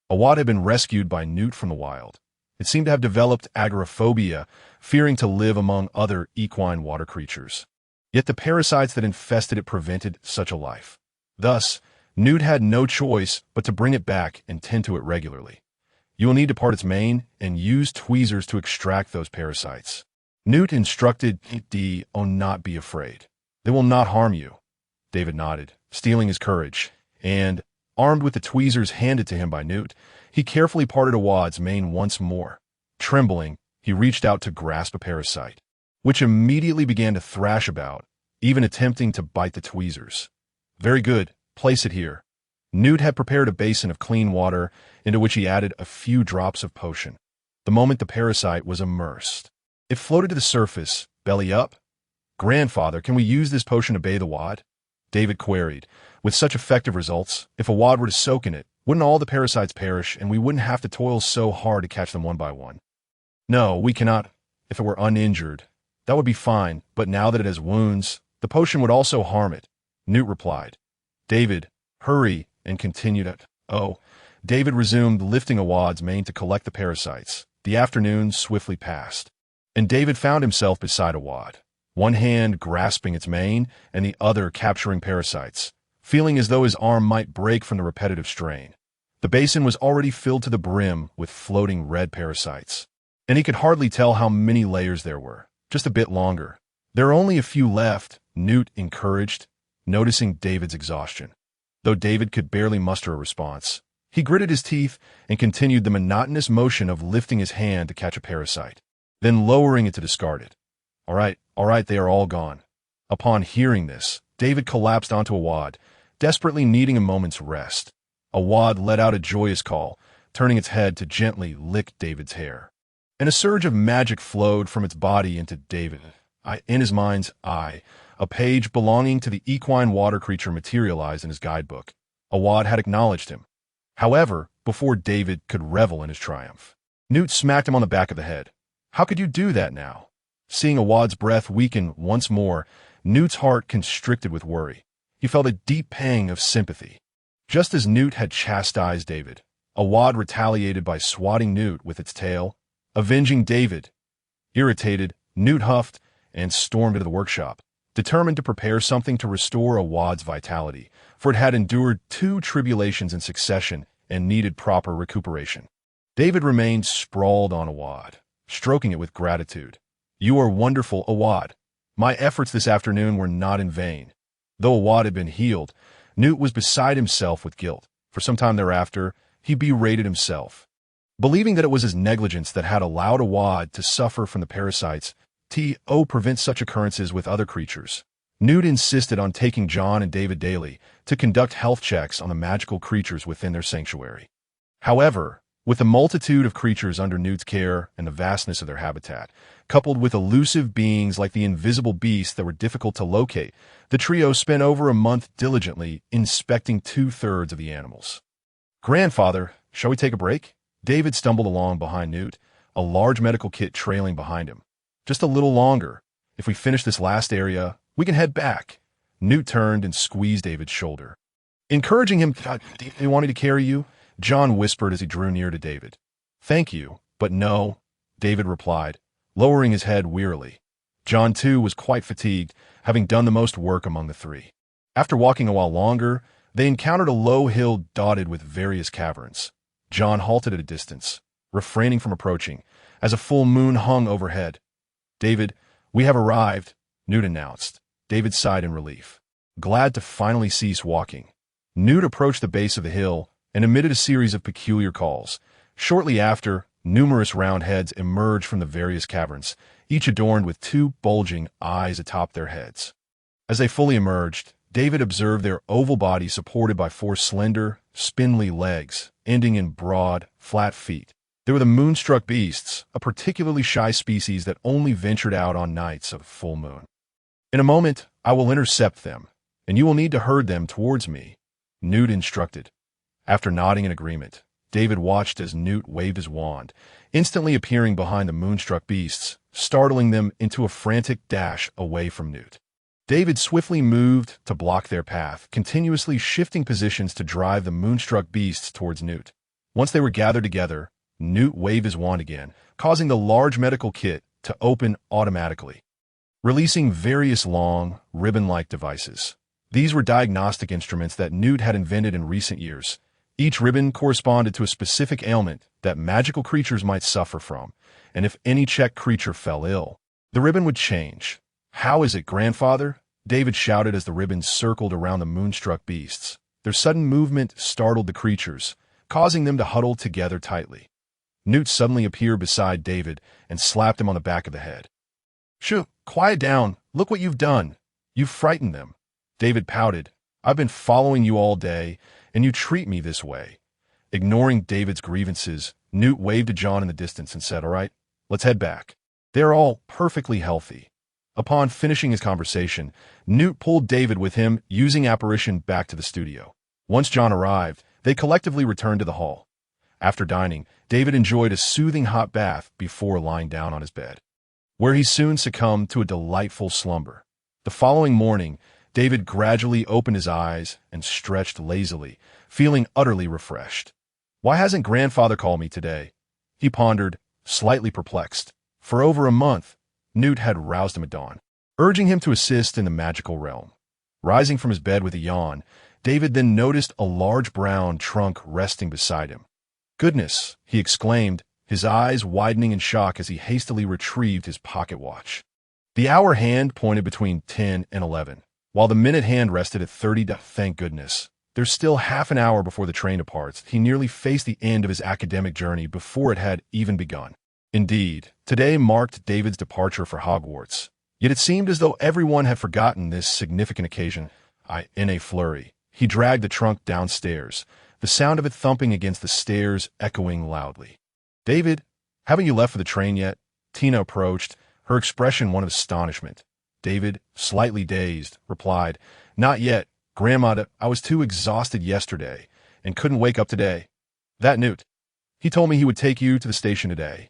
S1: Awad had been rescued by Newt from the wild. It seemed to have developed agoraphobia, fearing to live among other equine water creatures. Yet the parasites that infested it prevented such a life. Thus, Newt had no choice but to bring it back and tend to it regularly. "You will need to part its mane and use tweezers to extract those parasites." Newt instructed D. not be afraid. "They will not harm you." David nodded, steeling his courage, and, armed with the tweezers handed to him by Newt, he carefully parted Awad's mane once more. Trembling, he reached out to grasp a parasite, which immediately began to thrash about, even attempting to bite the tweezers. "Very good, place it here." Newt had prepared a basin of clean water, into which he added a few drops of potion. The moment the parasite was immersed, it floated to the surface, belly up. "Grandfather, can we use this potion to bathe Awad?" David queried. "With such effective results, if Awad were to soak in it, wouldn't all the parasites perish and we wouldn't have to toil so hard to catch them one by one?" "No, we cannot. If it were uninjured, that would be fine, but now that it has wounds, the potion would also harm it," Newt replied. David, "Hurry," and continued it. "Oh." David resumed lifting Awad's mane to collect the parasites. The afternoon swiftly passed, and David found himself beside Awad, one hand grasping its mane and the other capturing parasites, feeling as though his arm might break from the repetitive strain. The basin was already filled to the brim with floating red parasites, and he could hardly tell how many layers there were. "Just a bit longer. There are only a few left," Newt encouraged, noticing David's exhaustion. Though David could barely muster a response, he gritted his teeth and continued the monotonous motion of lifting his hand to catch a parasite, then lowering it to discard it. All right, they are all gone." Upon hearing this, David collapsed onto Awad, desperately needing a moment's rest. Awad let out a joyous call, turning its head to gently lick David's hair. And a surge of magic flowed from its body into David. In his mind's eye, a page belonging to the equine water creature materialized in his guidebook. Awad had acknowledged him. However, before David could revel in his triumph, Newt smacked him on the back of the head. "How could you do that now?" Seeing Awad's breath weaken once more, Newt's heart constricted with worry. He felt a deep pang of sympathy. Just as Newt had chastised David, Awad retaliated by swatting Newt with its tail, avenging David. Irritated, Newt huffed and stormed into the workshop, determined to prepare something to restore Awad's vitality, for it had endured 2 tribulations in succession and needed proper recuperation. David remained sprawled on Awad, stroking it with gratitude. "You are wonderful, Awad. My efforts this afternoon were not in vain." Though Awad had been healed, Newt was beside himself with guilt. For some time thereafter, he berated himself, believing that it was his negligence that had allowed Awad to suffer from the parasites. To prevent such occurrences with other creatures, Newt insisted on taking John and David daily to conduct health checks on the magical creatures within their sanctuary. However, With the multitude of creatures under Newt's care and the vastness of their habitat, coupled with elusive beings like the invisible beasts that were difficult to locate, the trio spent over a month diligently inspecting 2/3 of the animals. "Grandfather, shall we take a break?" David stumbled along behind Newt, a large medical kit trailing behind him. "Just a little longer. If we finish this last area, we can head back." Newt turned and squeezed David's shoulder. Encouraging him, "Do you want me to carry you?" John whispered as he drew near to David. "Thank you, but no," David replied, lowering his head wearily. John, too, was quite fatigued, having done the most work among the three. After walking a while longer, they encountered a low hill dotted with various caverns. John halted at a distance, refraining from approaching, as a full moon hung overhead. "David, we have arrived," Newt announced. David sighed in relief, glad to finally cease walking. Newt approached the base of the hill and emitted a series of peculiar calls. Shortly after, numerous round heads emerged from the various caverns, each adorned with two bulging eyes atop their heads. As they fully emerged, David observed their oval bodies supported by four slender, spindly legs, ending in broad, flat feet. They were the moonstruck beasts, a particularly shy species that only ventured out on nights of full moon. "In a moment, I will intercept them, and you will need to herd them towards me," Newt instructed. After nodding in agreement, David watched as Newt waved his wand, instantly appearing behind the moonstruck beasts, startling them into a frantic dash away from Newt. David swiftly moved to block their path, continuously shifting positions to drive the moonstruck beasts towards Newt. Once they were gathered together, Newt waved his wand again, causing the large medical kit to open automatically, releasing various long, ribbon-like devices. These were diagnostic instruments that Newt had invented in recent years. Each ribbon corresponded to a specific ailment that magical creatures might suffer from, and if any checked creature fell ill, the ribbon would change. "How is it, grandfather?" David shouted as the ribbons circled around the moonstruck beasts. Their sudden movement startled the creatures, causing them to huddle together tightly. Newt suddenly appeared beside David and slapped him on the back of the head. "Shoo, quiet down. Look what you've done. You've frightened them." David pouted. "I've been following you all day, and you treat me this way." Ignoring David's grievances, Newt waved to John in the distance and said, "All right, let's head back. They're all perfectly healthy." Upon finishing his conversation, Newt pulled David with him, using apparition back to the studio. Once John arrived, they collectively returned to the hall. After dining, David enjoyed a soothing hot bath before lying down on his bed, where he soon succumbed to a delightful slumber. The following morning, David gradually opened his eyes and stretched lazily, feeling utterly refreshed. "Why hasn't grandfather called me today?" he pondered, slightly perplexed. For over a month, Newt had roused him at dawn, urging him to assist in the magical realm. Rising from his bed with a yawn, David then noticed a large brown trunk resting beside him. "Goodness," he exclaimed, his eyes widening in shock as he hastily retrieved his pocket watch. The hour hand pointed between 10 and 11. While the minute hand rested at 30. Thank goodness. There's still half an hour before the train departs. He nearly faced the end of his academic journey before it had even begun. Indeed, today marked David's departure for Hogwarts. Yet it seemed as though everyone had forgotten this significant occasion. In a flurry, he dragged the trunk downstairs, the sound of it thumping against the stairs echoing loudly. "David, haven't you left for the train yet?" Tina approached, her expression one of astonishment. David, slightly dazed, replied, "Not yet, Grandma. I was too exhausted yesterday and couldn't wake up today." "That Newt. He told me he would take you to the station today."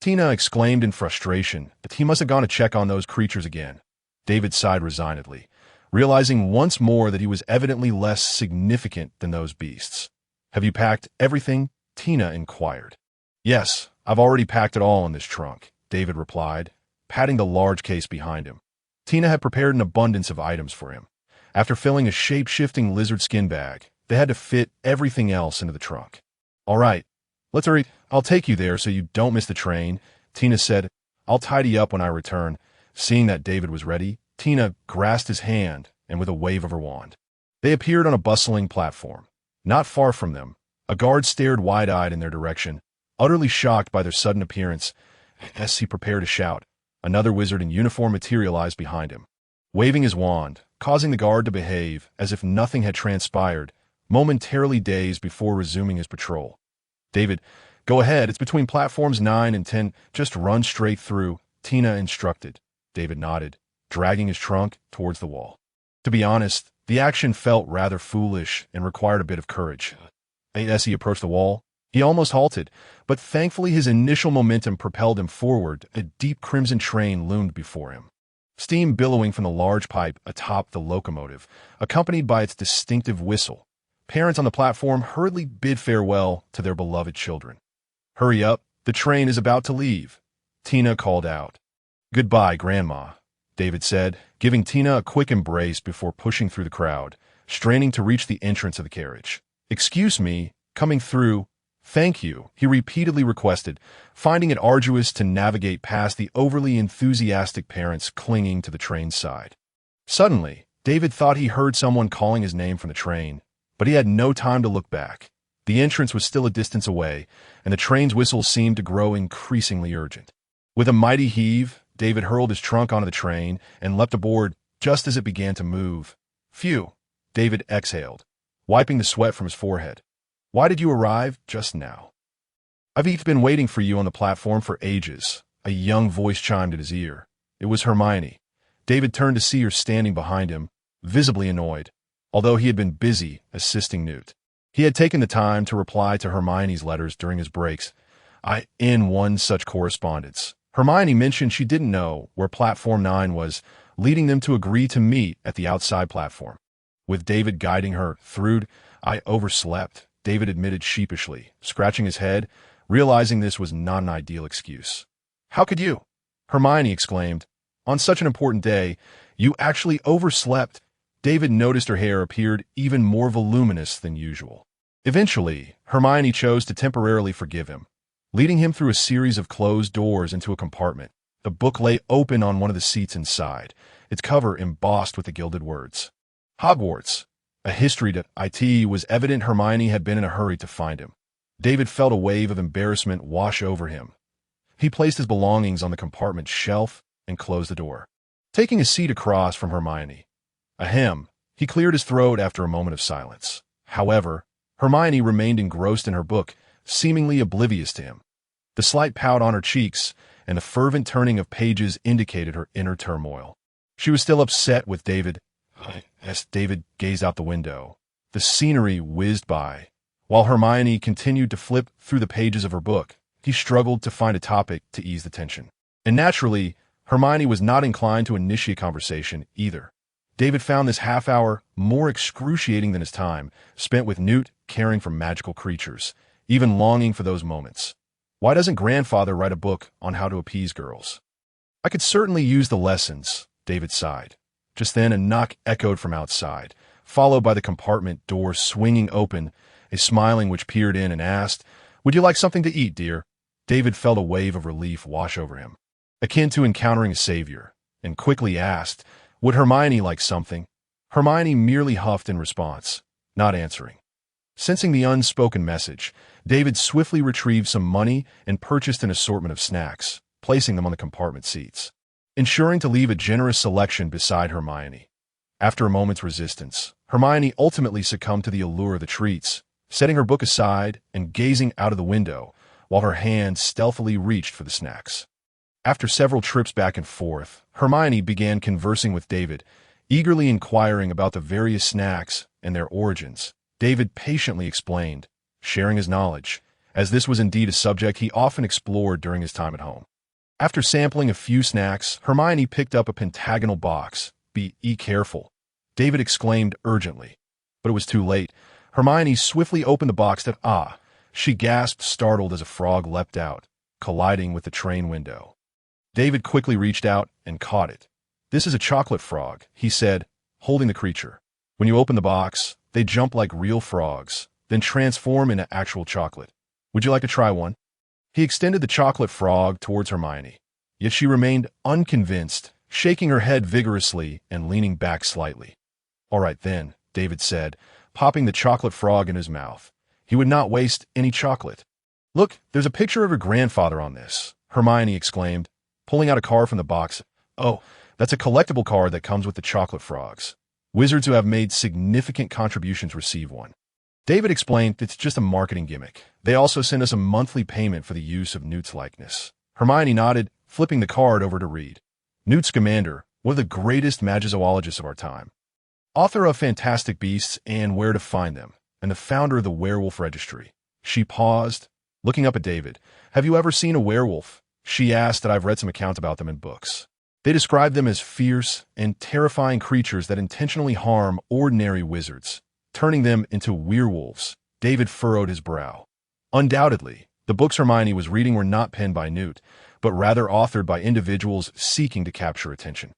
S1: Tina exclaimed in frustration that he must have gone to check on those creatures again. David sighed resignedly, realizing once more that he was evidently less significant than those beasts. "Have you packed everything?" Tina inquired. "Yes, I've already packed it all in this trunk," David replied, patting the large case behind him. Tina had prepared an abundance of items for him. After filling a shape-shifting lizard skin bag, they had to fit everything else into the trunk. "All right, let's hurry. I'll take you there so you don't miss the train," Tina said. "I'll tidy up when I return." Seeing that David was ready, Tina grasped his hand and with a wave of her wand, they appeared on a bustling platform. Not far from them, a guard stared wide-eyed in their direction, utterly shocked by their sudden appearance. As he prepared to shout, another wizard in uniform materialized behind him, waving his wand, causing the guard to behave as if nothing had transpired, momentarily dazed before resuming his patrol. "David, Go ahead, it's between platforms 9 and 10. Just run straight through, Tina instructed. David nodded, dragging his trunk towards the wall. To be honest, the action felt rather foolish and required a bit of courage. As he approached the wall, he almost halted, but thankfully his initial momentum propelled him forward. A deep crimson train loomed before him, steam billowing from the large pipe atop the locomotive, accompanied by its distinctive whistle. Parents on the platform hurriedly bid farewell to their beloved children. Hurry up, the train is about to leave, Tina called out. Goodbye, Grandma, David said, giving Tina a quick embrace before pushing through the crowd, straining to reach the entrance of the carriage. Excuse me, coming through. Thank you, he repeatedly requested, finding it arduous to navigate past the overly enthusiastic parents clinging to the train's side. Suddenly, David thought he heard someone calling his name from the train, but he had no time to look back. The entrance was still a distance away, and the train's whistle seemed to grow increasingly urgent. With a mighty heave, David hurled his trunk onto the train and leapt aboard just as it began to move. Phew, David exhaled, wiping the sweat from his forehead. Why did you arrive just now? I've been waiting for you on the platform for ages, a young voice chimed at his ear. It was Hermione. David turned to see her standing behind him, visibly annoyed, although he had been busy assisting Newt. He had taken the time to reply to Hermione's letters during his breaks. In one such correspondence, Hermione mentioned she didn't know where Platform 9 was, leading them to agree to meet at the outside platform. With David guiding her through, I overslept, David admitted sheepishly, scratching his head, realizing this was not an ideal excuse. How could you? Hermione exclaimed. On such an important day, you actually overslept. David noticed her hair appeared even more voluminous than usual. Eventually, Hermione chose to temporarily forgive him, leading him through a series of closed doors into a compartment. The book lay open on one of the seats inside, its cover embossed with the gilded words. Hogwarts, a history to it was evident Hermione had been in a hurry to find him. David felt a wave of embarrassment wash over him. He placed his belongings on the compartment shelf and closed the door, taking a seat across from Hermione. Ahem, he cleared his throat after a moment of silence. However, Hermione remained engrossed in her book, seemingly oblivious to him. The slight pout on her cheeks and the fervent turning of pages indicated her inner turmoil. She was still upset with David. As David gazed out the window, the scenery whizzed by. While Hermione continued to flip through the pages of her book, he struggled to find a topic to ease the tension. And naturally, Hermione was not inclined to initiate conversation either. David found this half-hour more excruciating than his time spent with Newt caring for magical creatures, even longing for those moments. Why doesn't Grandfather write a book on how to appease girls? I could certainly use the lessons, David sighed. Just then a knock echoed from outside, followed by the compartment door swinging open, a smiling witch peered in and asked, Would you like something to eat, dear? David felt a wave of relief wash over him, akin to encountering a savior, and quickly asked, Would Hermione like something? Hermione merely huffed in response, not answering. Sensing the unspoken message, David swiftly retrieved some money and purchased an assortment of snacks, placing them on the compartment seats, ensuring to leave a generous selection beside Hermione. After a moment's resistance, Hermione ultimately succumbed to the allure of the treats, setting her book aside and gazing out of the window while her hand stealthily reached for the snacks. After several trips back and forth, Hermione began conversing with David, eagerly inquiring about the various snacks and their origins. David patiently explained, sharing his knowledge, as this was indeed a subject he often explored during his time at home. After sampling a few snacks, Hermione picked up a pentagonal box. Be careful, David exclaimed urgently. But it was too late. Hermione swiftly opened the box she gasped, startled as a frog leapt out, colliding with the train window. David quickly reached out and caught it. This is a chocolate frog, he said, holding the creature. When you open the box, they jump like real frogs, then transform into actual chocolate. Would you like to try one? He extended the chocolate frog towards Hermione, yet she remained unconvinced, shaking her head vigorously and leaning back slightly. All right then, David said, popping the chocolate frog in his mouth. He would not waste any chocolate. Look, there's a picture of your grandfather on this, Hermione exclaimed, pulling out a card from the box. Oh, that's a collectible card that comes with the chocolate frogs. Wizards who have made significant contributions receive one. David explained it's just a marketing gimmick. They also send us a monthly payment for the use of Newt's likeness. Hermione nodded, flipping the card over to read. Newt Scamander, one of the greatest magizoologists of our time. Author of Fantastic Beasts and Where to Find Them, and the founder of the Werewolf Registry. She paused, looking up at David. Have you ever seen a werewolf? She asked. That I've read some accounts about them in books. They describe them as fierce and terrifying creatures that intentionally harm ordinary wizards, turning them into werewolves. David furrowed his brow. Undoubtedly, the books Hermione was reading were not penned by Newt, but rather authored by individuals seeking to capture attention,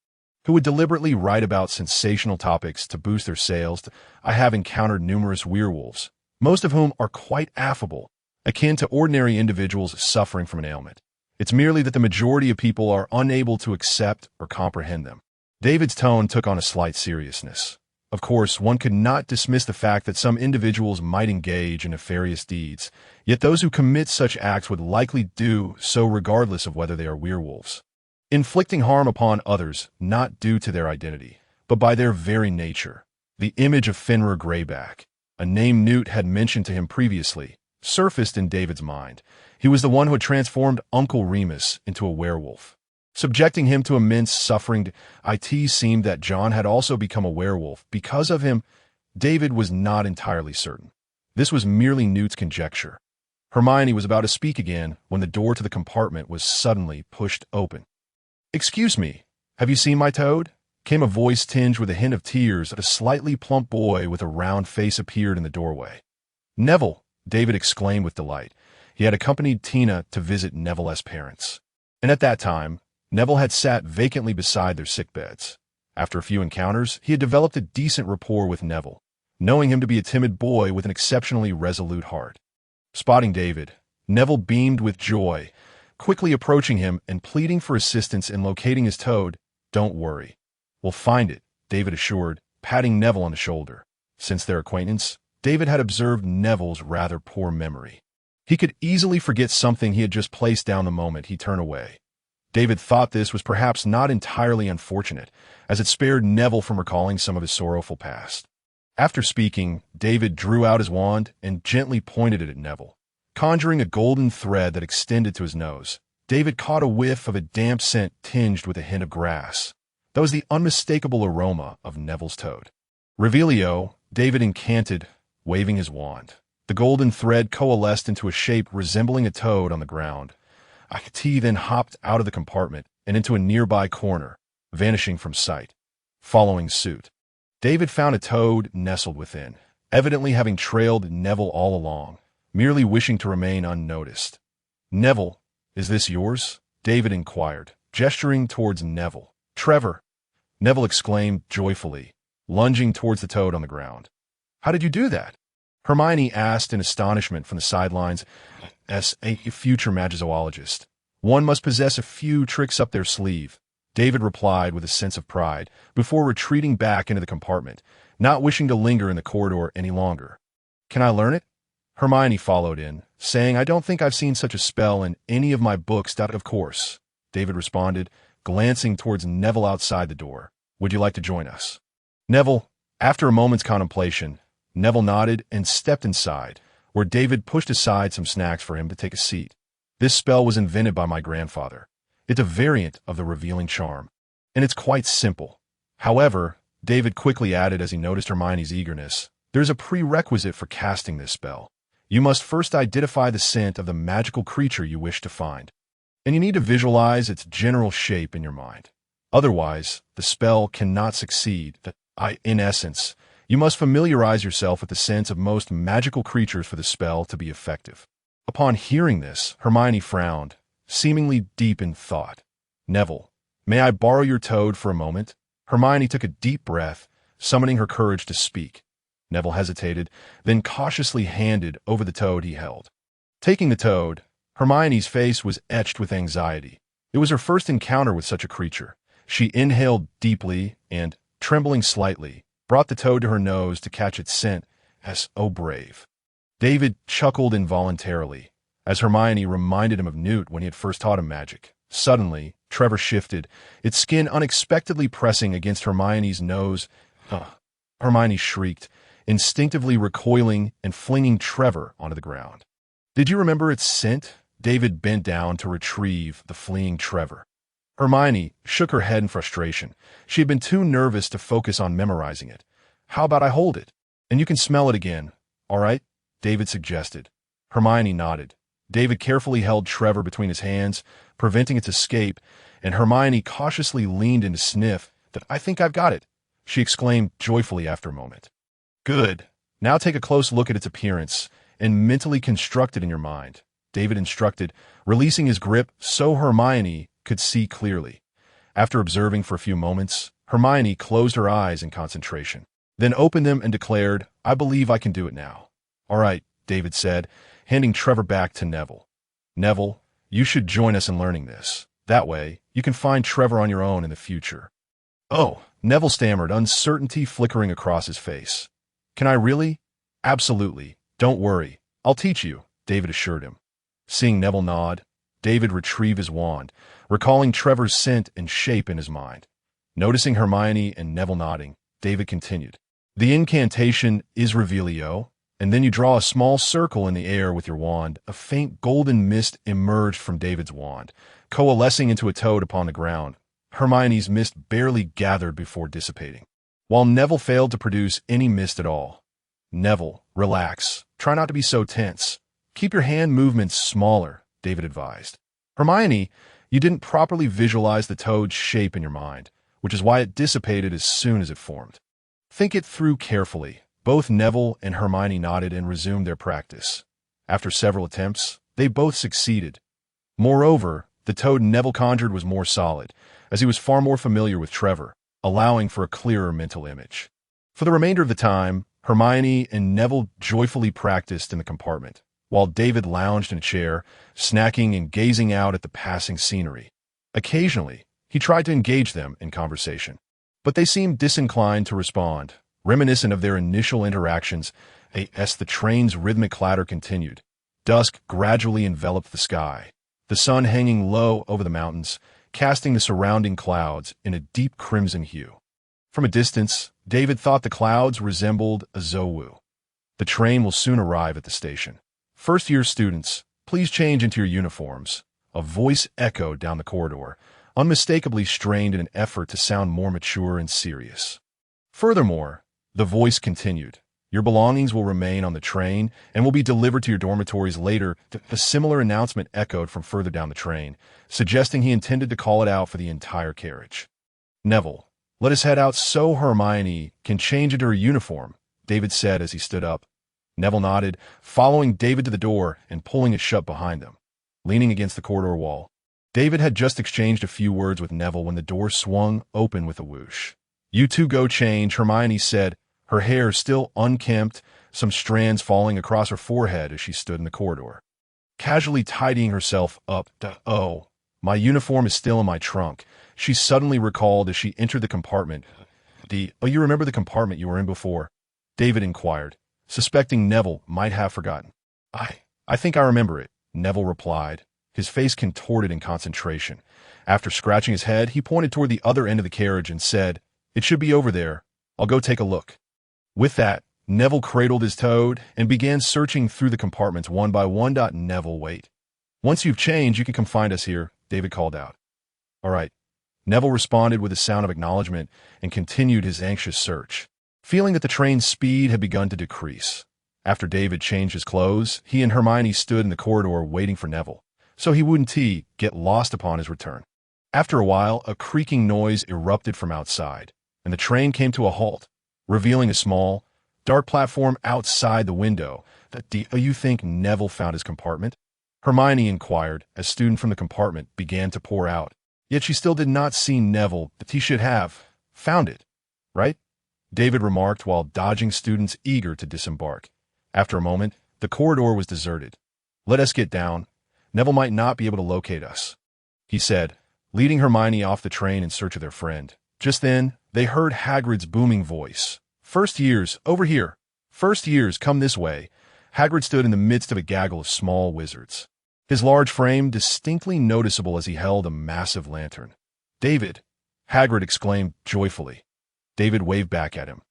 S1: who would deliberately write about sensational topics to boost their sales. I have encountered numerous werewolves, most of whom are quite affable, akin to ordinary individuals suffering from an ailment. It's merely that the majority of people are unable to accept or comprehend them. David's tone took on a slight seriousness. Of course, one could not dismiss the fact that some individuals might engage in nefarious deeds, yet those who commit such acts would likely do so regardless of whether they are werewolves, inflicting harm upon others not due to their identity, but by their very nature. The image of Fenrir Greyback, a name Newt had mentioned to him previously, surfaced in David's mind. He was the one who had transformed Uncle Remus into a werewolf, subjecting him to immense suffering. It seemed that John had also become a werewolf because of him. David was not entirely certain. This was merely Newt's conjecture. Hermione was about to speak again when the door to the compartment was suddenly pushed open. "Excuse me, have you seen my toad?" came a voice tinged with a hint of tears. A slightly plump boy with a round face appeared in the doorway. "Neville!" David exclaimed with delight. He had accompanied Tina to visit Neville's parents, and at that time, Neville had sat vacantly beside their sickbeds. After a few encounters, he had developed a decent rapport with Neville, knowing him to be a timid boy with an exceptionally resolute heart. Spotting David, Neville beamed with joy, quickly approaching him and pleading for assistance in locating his toad. "Don't worry, we'll find it," David assured, patting Neville on the shoulder. Since their acquaintance, David had observed Neville's rather poor memory. He could easily forget something he had just placed down the moment he turned away. David thought this was perhaps not entirely unfortunate, as it spared Neville from recalling some of his sorrowful past. After speaking, David drew out his wand and gently pointed it at Neville, conjuring a golden thread that extended to his nose. David caught a whiff of a damp scent tinged with a hint of grass. That was the unmistakable aroma of Neville's toad. "Revelio," David incanted, waving his wand. The golden thread coalesced into a shape resembling a toad on the ground. It then hopped out of the compartment and into a nearby corner, vanishing from sight. Following suit, David found a toad nestled within, evidently having trailed Neville all along, merely wishing to remain unnoticed. "Neville, is this yours?" David inquired, gesturing towards Neville. "Trevor!" Neville exclaimed joyfully, lunging towards the toad on the ground. "How did you do that?" Hermione asked in astonishment from the sidelines. As a future magizoologist, one must possess a few tricks up their sleeve, David replied with a sense of pride, before retreating back into the compartment, not wishing to linger in the corridor any longer. "Can I learn it?" Hermione followed in, saying, "I don't think I've seen such a spell in any of my books." "Of course," David responded, glancing towards Neville outside the door. "Would you like to join us?" After a moment's contemplation, Neville nodded and stepped inside, where David pushed aside some snacks for him to take a seat. "This spell was invented by my grandfather. It's a variant of the revealing charm, and it's quite simple. However," David quickly added as he noticed Hermione's eagerness, "there's a prerequisite for casting this spell. You must first identify the scent of the magical creature you wish to find, and you need to visualize its general shape in your mind. Otherwise, the spell cannot succeed. In essence, you must familiarize yourself with the scents of most magical creatures for the spell to be effective." Upon hearing this, Hermione frowned, seemingly deep in thought. "Neville, may I borrow your toad for a moment?" Hermione took a deep breath, summoning her courage to speak. Neville hesitated, then cautiously handed over the toad he held. Taking the toad, Hermione's face was etched with anxiety. It was her first encounter with such a creature. She inhaled deeply and, trembling slightly, brought the toad to her nose to catch its scent. "Oh, brave." David chuckled involuntarily, as Hermione reminded him of Newt when he had first taught him magic. Suddenly, Trevor shifted, its skin unexpectedly pressing against Hermione's nose. Hermione shrieked, instinctively recoiling and flinging Trevor onto the ground. "Did you remember its scent?" David bent down to retrieve the fleeing Trevor. Hermione shook her head in frustration. She had been too nervous to focus on memorizing it. "How about I hold it? And you can smell it again, all right?" David suggested. Hermione nodded. David carefully held Trevor between his hands, preventing its escape, and Hermione cautiously leaned in to sniff. "I think I've got it," she exclaimed joyfully after a moment. "Good. Now take a close look at its appearance and mentally construct it in your mind," David instructed, releasing his grip so Hermione could see clearly. After observing for a few moments, Hermione closed her eyes in concentration, then opened them and declared, "I believe I can do it now." "All right," David said, handing Trevor back to Neville. "Neville, you should join us in learning this. That way, you can find Trevor on your own in the future." "Oh," Neville stammered, uncertainty flickering across his face. "Can I really?" "Absolutely. Don't worry. I'll teach you," David assured him. Seeing Neville nod, David retrieved his wand, recalling Trevor's scent and shape in his mind. Noticing Hermione and Neville nodding, David continued. "The incantation is Revelio, and then you draw a small circle in the air with your wand. A faint golden mist emerged from David's wand, coalescing into a toad upon the ground. Hermione's mist barely gathered before dissipating, while Neville failed to produce any mist at all. "Neville, relax. Try not to be so tense. Keep your hand movements smaller," David advised. "Hermione, you didn't properly visualize the toad's shape in your mind, which is why it dissipated as soon as it formed. Think it through carefully." Both Neville and Hermione nodded and resumed their practice. After several attempts, they both succeeded. Moreover, the toad Neville conjured was more solid, as he was far more familiar with Trevor, allowing for a clearer mental image. For the remainder of the time, Hermione and Neville joyfully practiced in the compartment, while David lounged in a chair, snacking and gazing out at the passing scenery. Occasionally, he tried to engage them in conversation, but they seemed disinclined to respond, reminiscent of their initial interactions. As the train's rhythmic clatter continued, dusk gradually enveloped the sky, the sun hanging low over the mountains, casting the surrounding clouds in a deep crimson hue. From a distance, David thought the clouds resembled a Zowu. "The train will soon arrive at the station. First-year students, please change into your uniforms." A voice echoed down the corridor, unmistakably strained in an effort to sound more mature and serious. Furthermore, the voice continued, "Your belongings will remain on the train and will be delivered to your dormitories later." A similar announcement echoed from further down the train, suggesting he intended to call it out for the entire carriage. "Neville, let us head out so Hermione can change into her uniform," David said as he stood up. Neville nodded, following David to the door and pulling it shut behind them. Leaning against the corridor wall, David had just exchanged a few words with Neville when the door swung open with a whoosh. "You two go change," Hermione said, her hair still unkempt, some strands falling across her forehead as she stood in the corridor. Casually tidying herself up, "Oh, my uniform is still in my trunk," she suddenly recalled as she entered the compartment. "Oh, you remember the compartment you were in before?" David inquired, suspecting Neville might have forgotten. I think I remember it," Neville replied, his face contorted in concentration. After scratching his head, he pointed toward the other end of the carriage and said, "It should be over there. I'll go take a look." With that, Neville cradled his toad and began searching through the compartments one by one. "Neville, wait. Once you've changed, you can come find us here," David called out. "All right." Neville responded with a sound of acknowledgement and continued his anxious search, feeling that the train's speed had begun to decrease. After David changed his clothes, he and Hermione stood in the corridor waiting for Neville, so he wouldn't get lost upon his return. After a while, a creaking noise erupted from outside, and the train came to a halt, revealing a small, dark platform outside the window. "Do you think Neville found his compartment?" Hermione inquired as students from the compartment began to pour out. Yet she still did not see Neville. "That he should have found it, right?" David remarked while dodging students eager to disembark. After a moment, the corridor was deserted. "Let us get down. Neville might not be able to locate us," he said, leading Hermione off the train in search of their friend. Just then, they heard Hagrid's booming voice. "First years, over here. First years, come this way." Hagrid stood in the midst of a gaggle of small wizards, his large frame distinctly noticeable as he held a massive lantern. "David!" Hagrid exclaimed joyfully. David waved back at him.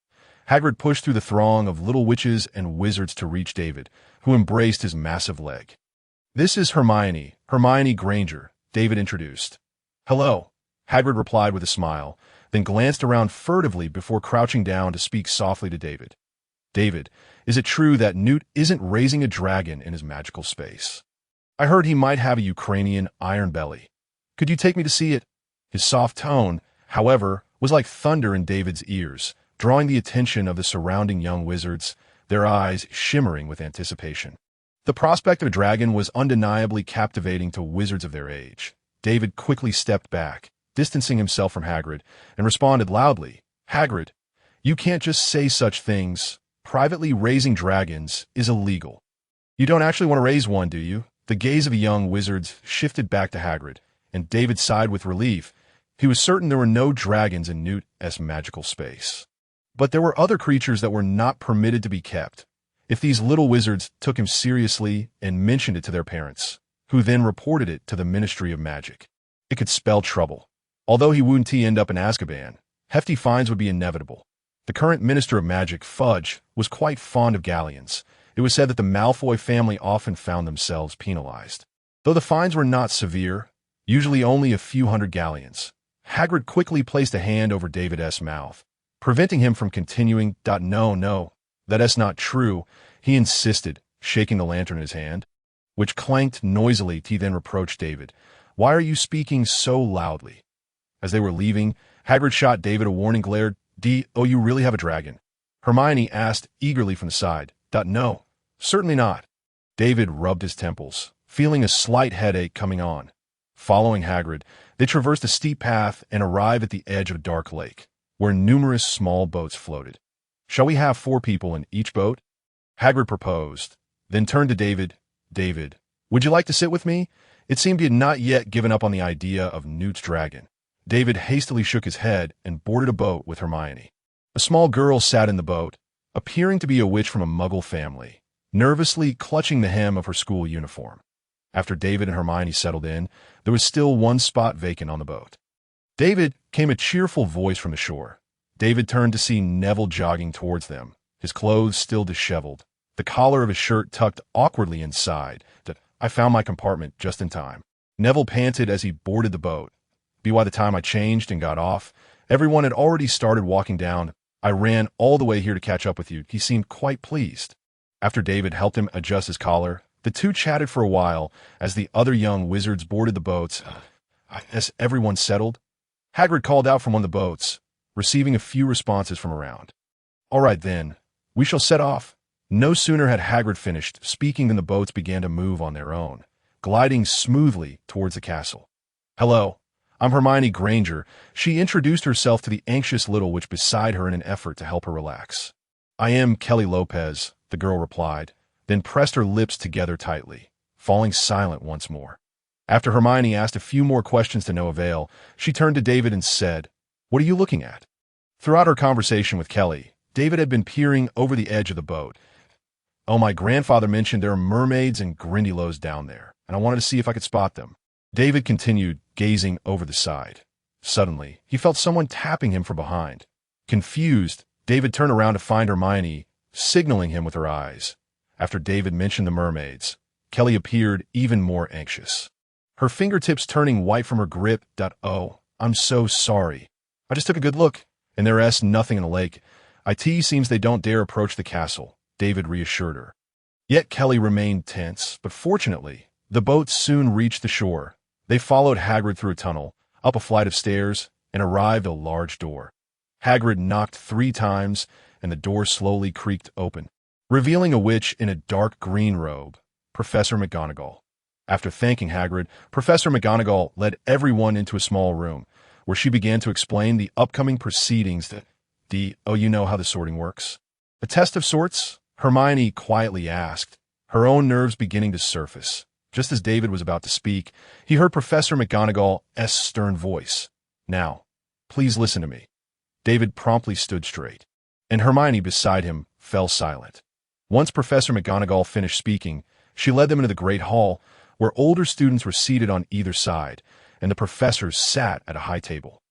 S1: Hagrid pushed through the throng of little witches and wizards to reach David, who embraced his massive leg. "This is Hermione Granger," David introduced. "Hello," Hagrid replied with a smile, then glanced around furtively before crouching down to speak softly to David. "David, is it true that Newt isn't raising a dragon in his magical space? I heard he might have a Ukrainian iron belly. Could you take me to see it?" His soft tone, however, was like thunder in David's ears, drawing the attention of the surrounding young wizards, their eyes shimmering with anticipation. The prospect of a dragon was undeniably captivating to wizards of their age. David quickly stepped back, distancing himself from Hagrid, and responded loudly, "Hagrid, you can't just say such things. Privately raising dragons is illegal." "You don't actually want to raise one, do you?" The gaze of the young wizards shifted back to Hagrid, and David sighed with relief. He was certain there were no dragons in Newt's magical space. But there were other creatures that were not permitted to be kept. If these little wizards took him seriously and mentioned it to their parents, who then reported it to the Ministry of Magic, it could spell trouble. Although he wouldn't end up in Azkaban, hefty fines would be inevitable. The current Minister of Magic, Fudge, was quite fond of galleons. It was said that the Malfoy family often found themselves penalized. Though the fines were not severe, usually only a few hundred galleons, Hagrid quickly placed a hand over David's mouth, preventing him from continuing. "No, that's not true," he insisted, shaking the lantern in his hand, which clanked noisily. He then reproached David. "Why are you speaking so loudly?" As they were leaving, Hagrid shot David a warning glare. "Oh, you really have a dragon?" Hermione asked eagerly from the side. "No, certainly not." David rubbed his temples, feeling a slight headache coming on. Following Hagrid, they traversed a steep path and arrived at the edge of a dark lake, where numerous small boats floated. "Shall we have 4 people in each boat?" Hagrid proposed, then turned to David. "David, would you like to sit with me?" It seemed he had not yet given up on the idea of Newt's dragon. David hastily shook his head and boarded a boat with Hermione. A small girl sat in the boat, appearing to be a witch from a Muggle family, nervously clutching the hem of her school uniform. After David and Hermione settled in, there was still one spot vacant on the boat. "David," came a cheerful voice from the shore. David turned to see Neville jogging towards them, his clothes still disheveled, the collar of his shirt tucked awkwardly inside. "I found my compartment just in time." Neville panted as he boarded the boat. By the time I changed and got off, everyone had already started walking down. "I ran all the way here to catch up with you." He seemed quite pleased. After David helped him adjust his collar, the two chatted for a while as the other young wizards boarded the boats. "I guess everyone settled?" Hagrid called out from one of the boats, receiving a few responses from around. "All right then, we shall set off." No sooner had Hagrid finished speaking than the boats began to move on their own, gliding smoothly towards the castle. "Hello, I'm Hermione Granger." She introduced herself to the anxious little witch beside her in an effort to help her relax. "I am Kelly Lopez," the girl replied, then pressed her lips together tightly, falling silent once more. After Hermione asked a few more questions to no avail, she turned to David and said, "What are you looking at?" Throughout her conversation with Kelly, David had been peering over the edge of the boat. "Oh, my grandfather mentioned there are mermaids and Grindylows down there, and I wanted to see if I could spot them." David continued, gazing over the side. Suddenly, he felt someone tapping him from behind. Confused, David turned around to find Hermione, signaling him with her eyes. After David mentioned the mermaids, Kelly appeared even more anxious, her fingertips turning white from her grip. "Oh, I'm so sorry. I just took a good look, and there's nothing in the lake. It seems they don't dare approach the castle," David reassured her. Yet Kelly remained tense, but fortunately, the boats soon reached the shore. They followed Hagrid through a tunnel, up a flight of stairs, and arrived at a large door. Hagrid knocked 3 times, and the door slowly creaked open, revealing a witch in a dark green robe, Professor McGonagall. After thanking Hagrid, Professor McGonagall led everyone into a small room, where she began to explain the upcoming proceedings. You know how the sorting works. "A test of sorts?" Hermione quietly asked, her own nerves beginning to surface. Just as David was about to speak, he heard Professor McGonagall's stern voice. "Now, please listen to me." David promptly stood straight, and Hermione beside him fell silent. Once Professor McGonagall finished speaking, she led them into the great hall, where older students were seated on either side, and the professors sat at a high table.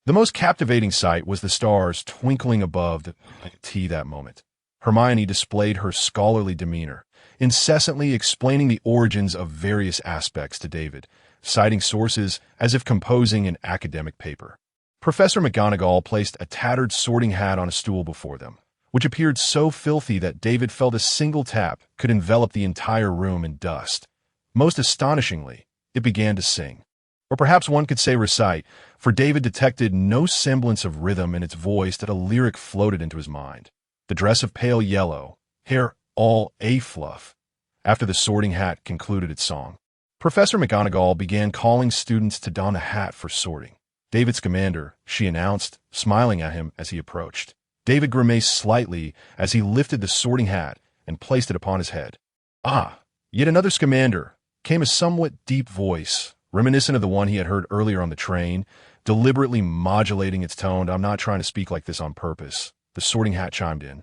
S1: The most captivating sight was the stars twinkling above the tea that moment. Hermione displayed her scholarly demeanor, incessantly explaining the origins of various aspects to David, citing sources as if composing an academic paper. Professor McGonagall placed a tattered sorting hat on a stool before them, which appeared so filthy that David felt a single tap could envelop the entire room in dust. Most astonishingly, it began to sing. Or perhaps one could say recite, for David detected no semblance of rhythm in its voice that a lyric floated into his mind. The dress of pale yellow, hair all a-fluff. After the sorting hat concluded its song, Professor McGonagall began calling students to don a hat for sorting. David Scamander, she announced, smiling at him as he approached. David grimaced slightly as he lifted the sorting hat and placed it upon his head. Ah, yet another Scamander, came a somewhat deep voice, reminiscent of the one he had heard earlier on the train, deliberately modulating its tone. I'm not trying to speak like this on purpose. The sorting hat chimed in,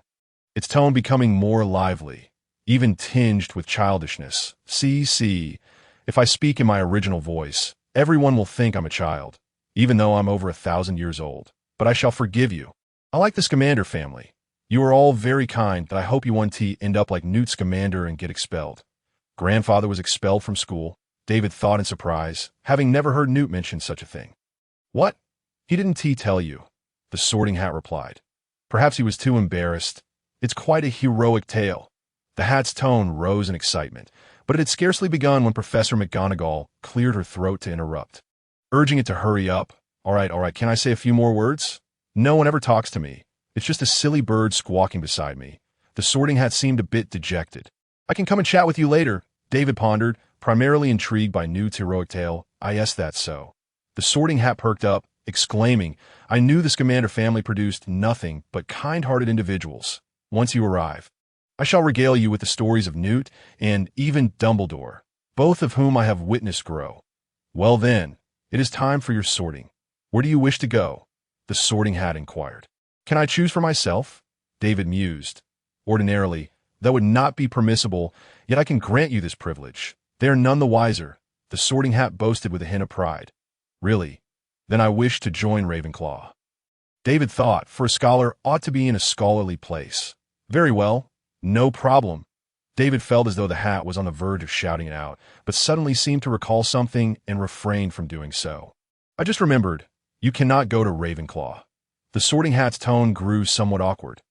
S1: its tone becoming more lively, even tinged with childishness. See, if I speak in my original voice, everyone will think I'm a child, even though I'm over 1,000 years old. But I shall forgive you. I like the Scamander family. You are all very kind, but I hope you one day end up like Newt Scamander and get expelled. Grandfather was expelled from school, David thought in surprise, having never heard Newt mention such a thing. What? He didn't tell you, the sorting hat replied. Perhaps he was too embarrassed. It's quite a heroic tale. The hat's tone rose in excitement, but it had scarcely begun when Professor McGonagall cleared her throat to interrupt, urging it to hurry up. All right, can I say a few more words? No one ever talks to me. It's just a silly bird squawking beside me. The sorting hat seemed a bit dejected. I can come and chat with you later, David pondered, primarily intrigued by Newt's heroic tale. Yes, that's so. The sorting hat perked up, exclaiming, I knew the Scamander family produced nothing but kind-hearted individuals. Once you arrive, I shall regale you with the stories of Newt and even Dumbledore, both of whom I have witnessed grow. Well then, it is time for your sorting. Where do you wish to go? The sorting hat inquired. Can I choose for myself? David mused. Ordinarily, that would not be permissible, yet I can grant you this privilege. They are none the wiser, the sorting hat boasted with a hint of pride. Really? Then I wish to join Ravenclaw. David thought, for a scholar ought to be in a scholarly place. Very well, no problem. David felt as though the hat was on the verge of shouting it out, but suddenly seemed to recall something and refrained from doing so. I just remembered, you cannot go to Ravenclaw. The sorting hat's tone grew somewhat awkward.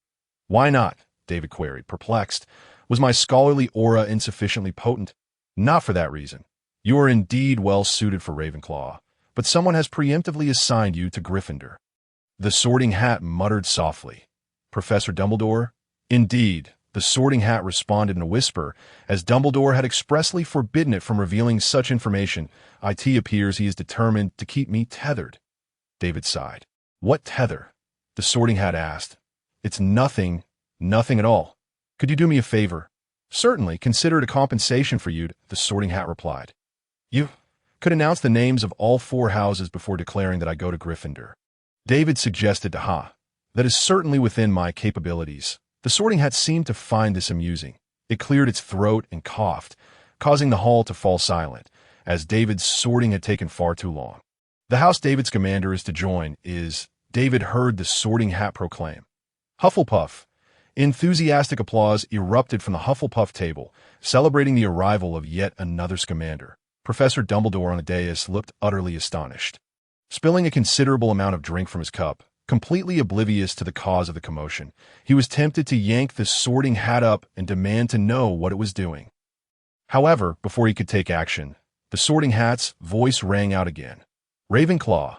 S1: Why not? David queried, perplexed. Was my scholarly aura insufficiently potent? Not for that reason. You are indeed well suited for Ravenclaw, but someone has preemptively assigned you to Gryffindor. The sorting hat muttered softly. Professor Dumbledore? Indeed, the sorting hat responded in a whisper, as Dumbledore had expressly forbidden it from revealing such information. It appears he is determined to keep me tethered. David sighed. What tether? The sorting hat asked. It's nothing at all. Could you do me a favor? Certainly, consider it a compensation for you, the sorting hat replied. You could announce the names of all 4 houses before declaring that I go to Gryffindor. David suggested that is certainly within my capabilities. The sorting hat seemed to find this amusing. It cleared its throat and coughed, causing the hall to fall silent, as David's sorting had taken far too long. The house David Scamander is to join is, David heard the sorting hat proclaim. Hufflepuff. Enthusiastic applause erupted from the Hufflepuff table, celebrating the arrival of yet another Scamander. Professor Dumbledore on the dais looked utterly astonished. Spilling a considerable amount of drink from his cup, completely oblivious to the cause of the commotion, he was tempted to yank the sorting hat up and demand to know what it was doing. However, before he could take action, the sorting hat's voice rang out again. Ravenclaw.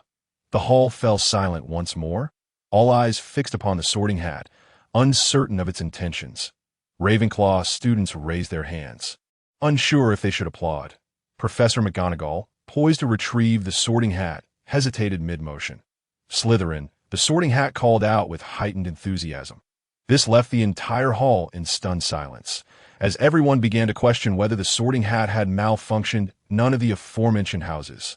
S1: The hall fell silent once more, all eyes fixed upon the sorting hat, uncertain of its intentions. Ravenclaw students raised their hands, unsure if they should applaud. Professor McGonagall, poised to retrieve the sorting hat, hesitated mid-motion. Slytherin, the sorting hat called out with heightened enthusiasm. This left the entire hall in stunned silence, as everyone began to question whether the sorting hat had malfunctioned. None of the aforementioned houses.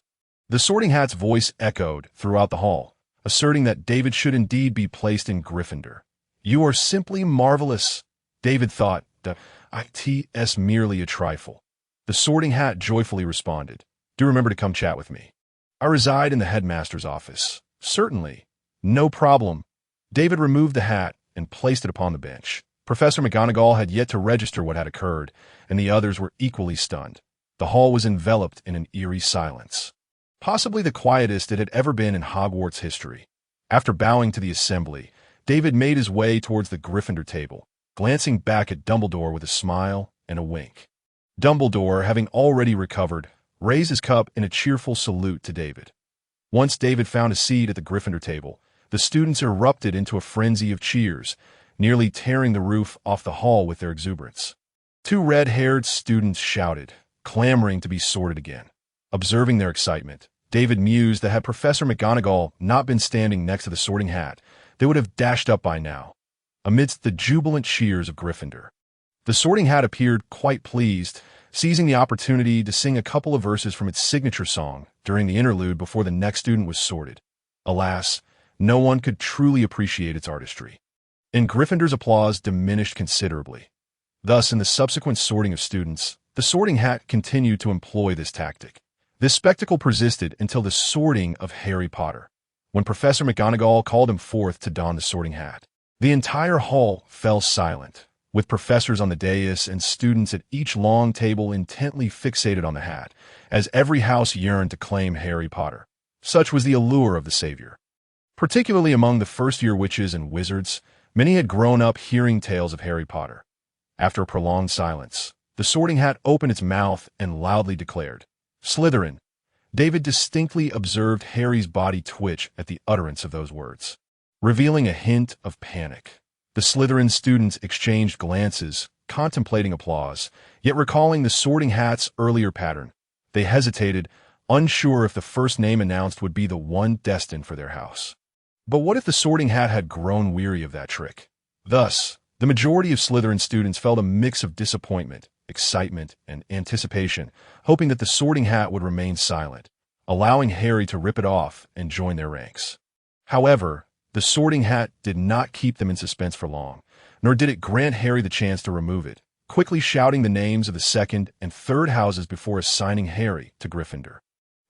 S1: The sorting hat's voice echoed throughout the hall, asserting that David should indeed be placed in Gryffindor. You are simply marvelous, David thought. It's merely a trifle. The sorting hat joyfully responded. Do remember to come chat with me. I reside in the headmaster's office. Certainly. No problem. David removed the hat and placed it upon the bench. Professor McGonagall had yet to register what had occurred, and the others were equally stunned. The hall was enveloped in an eerie silence, possibly the quietest it had ever been in Hogwarts history. After bowing to the assembly, David made his way towards the Gryffindor table, glancing back at Dumbledore with a smile and a wink. Dumbledore, having already recovered, raised his cup in a cheerful salute to David. Once David found a seat at the Gryffindor table, the students erupted into a frenzy of cheers, nearly tearing the roof off the hall with their exuberance. 2 red-haired students shouted, clamoring to be sorted again. Observing their excitement, David mused that had Professor McGonagall not been standing next to the Sorting Hat, they would have dashed up by now. Amidst the jubilant cheers of Gryffindor, the Sorting Hat appeared quite pleased, seizing the opportunity to sing a couple of verses from its signature song during the interlude before the next student was sorted. Alas, no one could truly appreciate its artistry, and Gryffindor's applause diminished considerably. Thus, in the subsequent sorting of students, the Sorting Hat continued to employ this tactic. This spectacle persisted until the sorting of Harry Potter, when Professor McGonagall called him forth to don the Sorting Hat. The entire hall fell silent, with professors on the dais and students at each long table intently fixated on the hat, as every house yearned to claim Harry Potter. Such was the allure of the Savior. Particularly among the first-year witches and wizards, many had grown up hearing tales of Harry Potter. After a prolonged silence, the Sorting Hat opened its mouth and loudly declared, "Slytherin." David distinctly observed Harry's body twitch at the utterance of those words, revealing a hint of panic. The Slytherin students exchanged glances, contemplating applause, yet recalling the Sorting Hat's earlier pattern. They hesitated, unsure if the first name announced would be the one destined for their house. But what if the Sorting Hat had grown weary of that trick? Thus, the majority of Slytherin students felt a mix of disappointment, excitement, and anticipation, hoping that the Sorting Hat would remain silent, allowing Harry to rip it off and join their ranks. However, the Sorting Hat did not keep them in suspense for long, nor did it grant Harry the chance to remove it, quickly shouting the names of the second and third houses before assigning Harry to Gryffindor.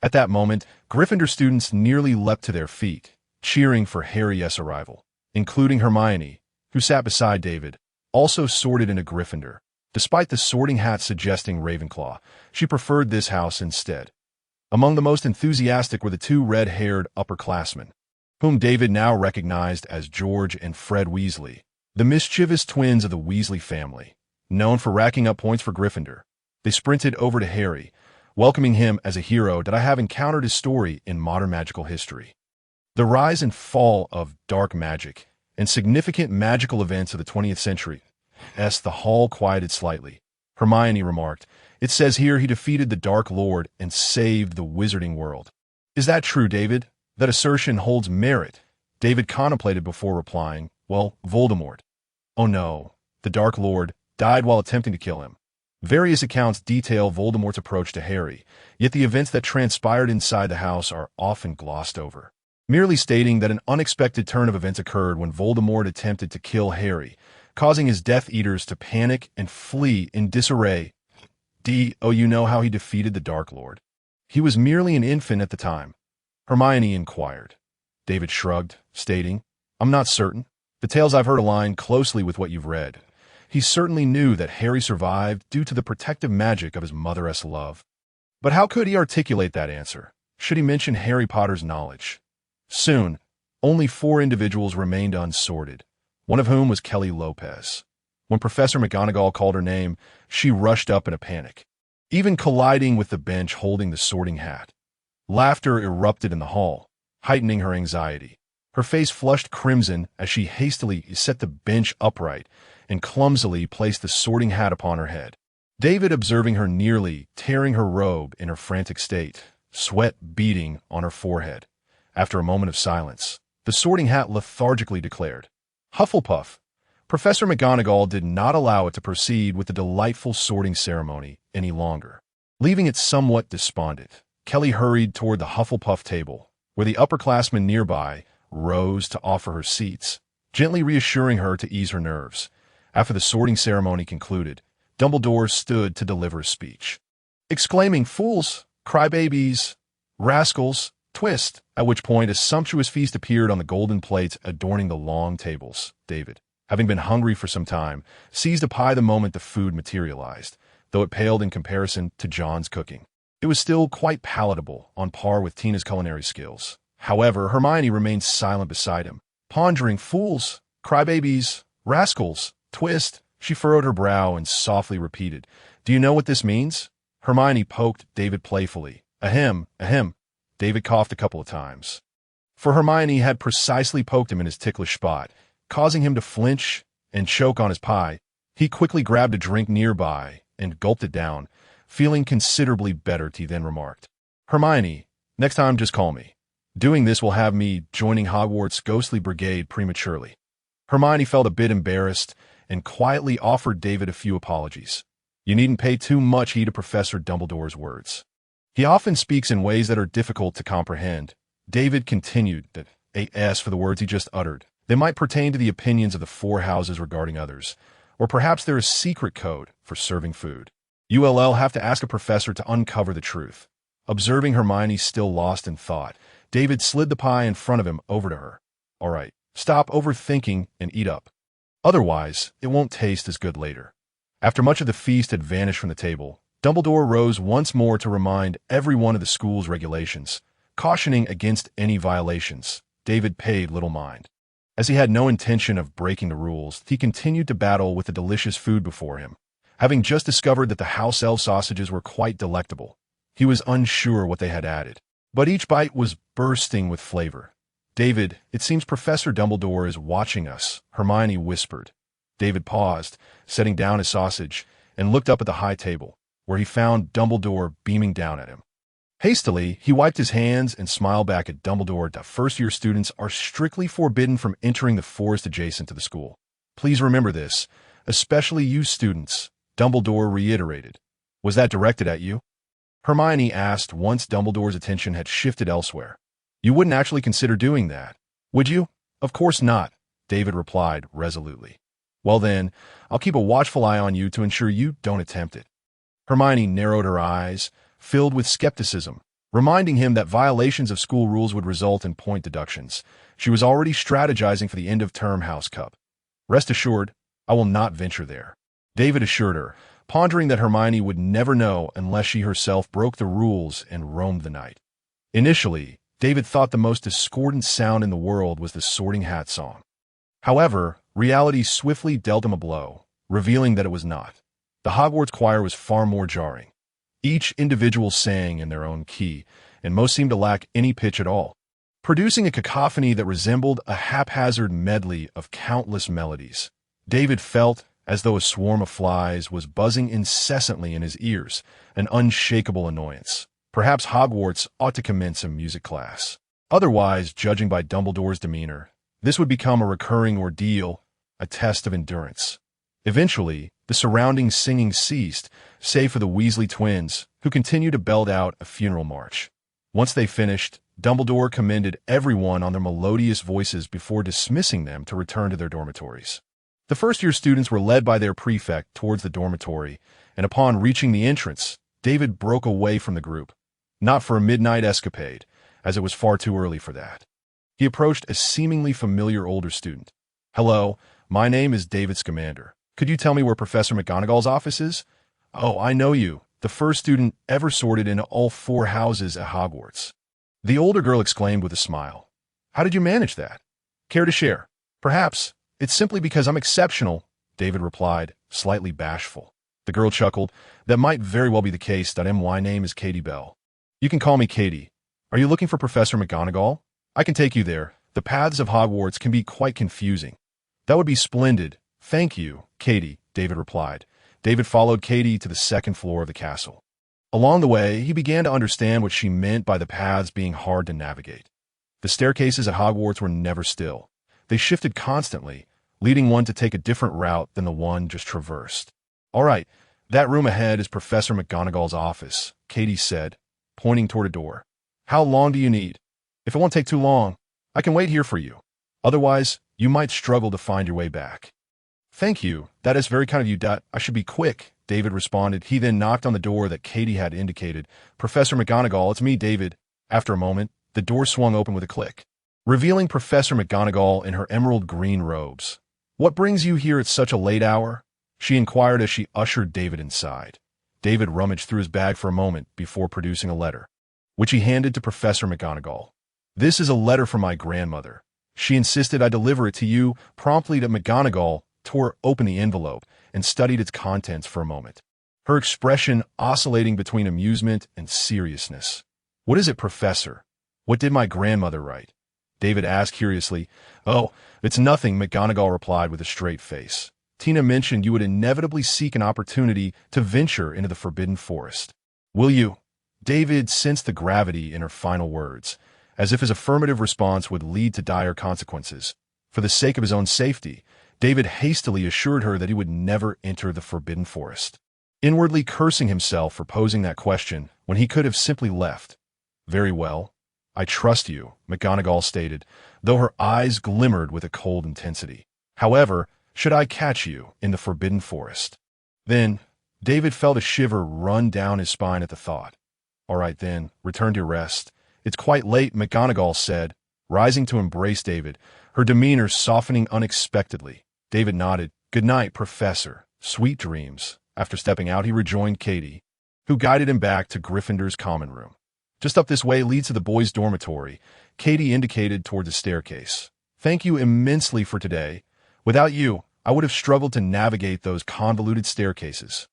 S1: At that moment, Gryffindor students nearly leapt to their feet, cheering for Harry's arrival, including Hermione, who sat beside David, also sorted into Gryffindor. Despite the Sorting Hat suggesting Ravenclaw, she preferred this house instead. Among the most enthusiastic were the 2 red-haired upperclassmen, whom David now recognized as George and Fred Weasley, the mischievous twins of the Weasley family, known for racking up points for Gryffindor. They sprinted over to Harry, welcoming him as a hero that I have encountered his story in modern magical history. The rise and fall of dark magic and significant magical events of the 20th century. The hall quieted slightly. Hermione remarked, "It says here he defeated the Dark Lord and saved the wizarding world." "Is that true, David?" "That assertion holds merit." David contemplated before replying, "Well, Voldemort." "Oh no, the Dark Lord died while attempting to kill him." Various accounts detail Voldemort's approach to Harry, yet the events that transpired inside the house are often glossed over, merely stating that an unexpected turn of events occurred when Voldemort attempted to kill Harry, causing his Death Eaters to panic and flee in disarray. You know how he defeated the Dark Lord? "He was merely an infant at the time," Hermione inquired. David shrugged, stating, "I'm not certain. The tales I've heard align closely with what you've read. He certainly knew that Harry survived due to the protective magic of his mother's love. But how could he articulate that answer, should he mention Harry Potter's knowledge? Soon, only 4 individuals remained unsorted, one of whom was Kelly Lopez. When Professor McGonagall called her name, she rushed up in a panic, even colliding with the bench holding the Sorting Hat. Laughter erupted in the hall, heightening her anxiety. Her face flushed crimson as she hastily set the bench upright and clumsily placed the Sorting Hat upon her head. David, observing her nearly tearing her robe in her frantic state, sweat beading on her forehead. After a moment of silence, the Sorting Hat lethargically declared, "Hufflepuff." Professor McGonagall did not allow it to proceed with the delightful sorting ceremony any longer. Leaving it somewhat despondent, Kelly hurried toward the Hufflepuff table, where the upperclassmen nearby rose to offer her seats, gently reassuring her to ease her nerves. After the sorting ceremony concluded, Dumbledore stood to deliver a speech, exclaiming, "Fools, crybabies, rascals, Twist, at which point a sumptuous feast appeared on the golden plates adorning the long tables. David, having been hungry for some time, seized a pie the moment the food materialized, though it paled in comparison to John's cooking. It was still quite palatable, on par with Tina's culinary skills. However, Hermione remained silent beside him, pondering fools, crybabies, rascals. Twist, she furrowed her brow and softly repeated, "Do you know what this means?" Hermione poked David playfully. Ahem, ahem. David coughed a couple of times. For Hermione had precisely poked him in his ticklish spot, causing him to flinch and choke on his pie. He quickly grabbed a drink nearby and gulped it down, feeling considerably better. He then remarked, "Hermione, next time just call me. Doing this will have me joining Hogwarts' ghostly brigade prematurely." Hermione felt a bit embarrassed and quietly offered David a few apologies. "You needn't pay too much heed to Professor Dumbledore's words. He often speaks in ways that are difficult to comprehend." David continued that as for the words he just uttered, they might pertain to the opinions of the four houses regarding others, or perhaps they're a secret code for serving food. You'll have to ask a professor to uncover the truth. Observing Hermione still lost in thought, David slid the pie in front of him over to her. "All right, stop overthinking and eat up. Otherwise, it won't taste as good later." After much of the feast had vanished from the table, Dumbledore rose once more to remind everyone of the school's regulations, cautioning against any violations. David paid little mind. As he had no intention of breaking the rules, he continued to battle with the delicious food before him. Having just discovered that the house elf sausages were quite delectable, he was unsure what they had added. But each bite was bursting with flavor. "David, it seems Professor Dumbledore is watching us," Hermione whispered. David paused, setting down his sausage, and looked up at the high table, where he found Dumbledore beaming down at him. Hastily, he wiped his hands and smiled back at Dumbledore that first-year students are strictly forbidden from entering the forest adjacent to the school. "Please remember this, especially you students," Dumbledore reiterated. "Was that directed at you?" Hermione asked once Dumbledore's attention had shifted elsewhere. "You wouldn't actually consider doing that, would you?" "Of course not," David replied resolutely. "Well then, I'll keep a watchful eye on you to ensure you don't attempt it." Hermione narrowed her eyes, filled with skepticism, reminding him that violations of school rules would result in point deductions. She was already strategizing for the end-of-term House Cup. "Rest assured, I will not venture there," David assured her, pondering that Hermione would never know unless she herself broke the rules and roamed the night. Initially, David thought the most discordant sound in the world was the Sorting Hat song. However, reality swiftly dealt him a blow, revealing that it was not. The Hogwarts choir was far more jarring. Each individual sang in their own key, and most seemed to lack any pitch at all, producing a cacophony that resembled a haphazard medley of countless melodies. David felt as though a swarm of flies was buzzing incessantly in his ears, an unshakable annoyance. Perhaps Hogwarts ought to commence a music class. Otherwise, judging by Dumbledore's demeanor, this would become a recurring ordeal, a test of endurance. Eventually, the surrounding singing ceased, save for the Weasley twins, who continued to belt out a funeral march. Once they finished, Dumbledore commended everyone on their melodious voices before dismissing them to return to their dormitories. The first-year students were led by their prefect towards the dormitory, and upon reaching the entrance, David broke away from the group. Not for a midnight escapade, as it was far too early for that. He approached a seemingly familiar older student. "Hello, my name is David Scamander. Could you tell me where Professor McGonagall's office is?" "Oh, I know you, the first student ever sorted into all four houses at Hogwarts," the older girl exclaimed with a smile. "How did you manage that? Care to share?" "Perhaps. It's simply because I'm exceptional," David replied, slightly bashful. The girl chuckled. "That might very well be the case. My name is Katie Bell. You can call me Katie. Are you looking for Professor McGonagall? I can take you there. The paths of Hogwarts can be quite confusing." "That would be splendid. Thank you, Katie," David replied. David followed Katie to the second floor of the castle. Along the way, he began to understand what she meant by the paths being hard to navigate. The staircases at Hogwarts were never still. They shifted constantly, leading one to take a different route than the one just traversed. "All right, that room ahead is Professor McGonagall's office," Katie said, pointing toward a door. "How long do you need? If it won't take too long, I can wait here for you. Otherwise, you might struggle to find your way back." "Thank you. That is very kind of you. I should be quick," David responded. He then knocked on the door that Katie had indicated. "Professor McGonagall, it's me, David." After a moment, the door swung open with a click, revealing Professor McGonagall in her emerald green robes. "What brings you here at such a late hour?" she inquired as she ushered David inside. David rummaged through his bag for a moment before producing a letter, which he handed to Professor McGonagall. "This is a letter from my grandmother. She insisted I deliver it to you promptly." To McGonagall tore open the envelope and studied its contents for a moment, her expression oscillating between amusement and seriousness. "What is it, Professor? What did my grandmother write?" David asked curiously. "Oh, it's nothing," McGonagall replied with a straight face. "Tina mentioned you would inevitably seek an opportunity to venture into the Forbidden Forest. Will you?" David sensed the gravity in her final words, as if his affirmative response would lead to dire consequences. For the sake of his own safety, David hastily assured her that he would never enter the Forbidden Forest, inwardly cursing himself for posing that question when he could have simply left. "Very well. I trust you," McGonagall stated, though her eyes glimmered with a cold intensity. "However, should I catch you in the Forbidden Forest?" Then, David felt a shiver run down his spine at the thought. "All right then, return to your rest. It's quite late," McGonagall said, rising to embrace David, her demeanor softening unexpectedly. David nodded. "Good night, Professor. Sweet dreams." After stepping out, he rejoined Katie, who guided him back to Gryffindor's common room. "Just up this way leads to the boys' dormitory," Katie indicated toward the staircase. "Thank you immensely for today. Without you, I would have struggled to navigate those convoluted staircases,"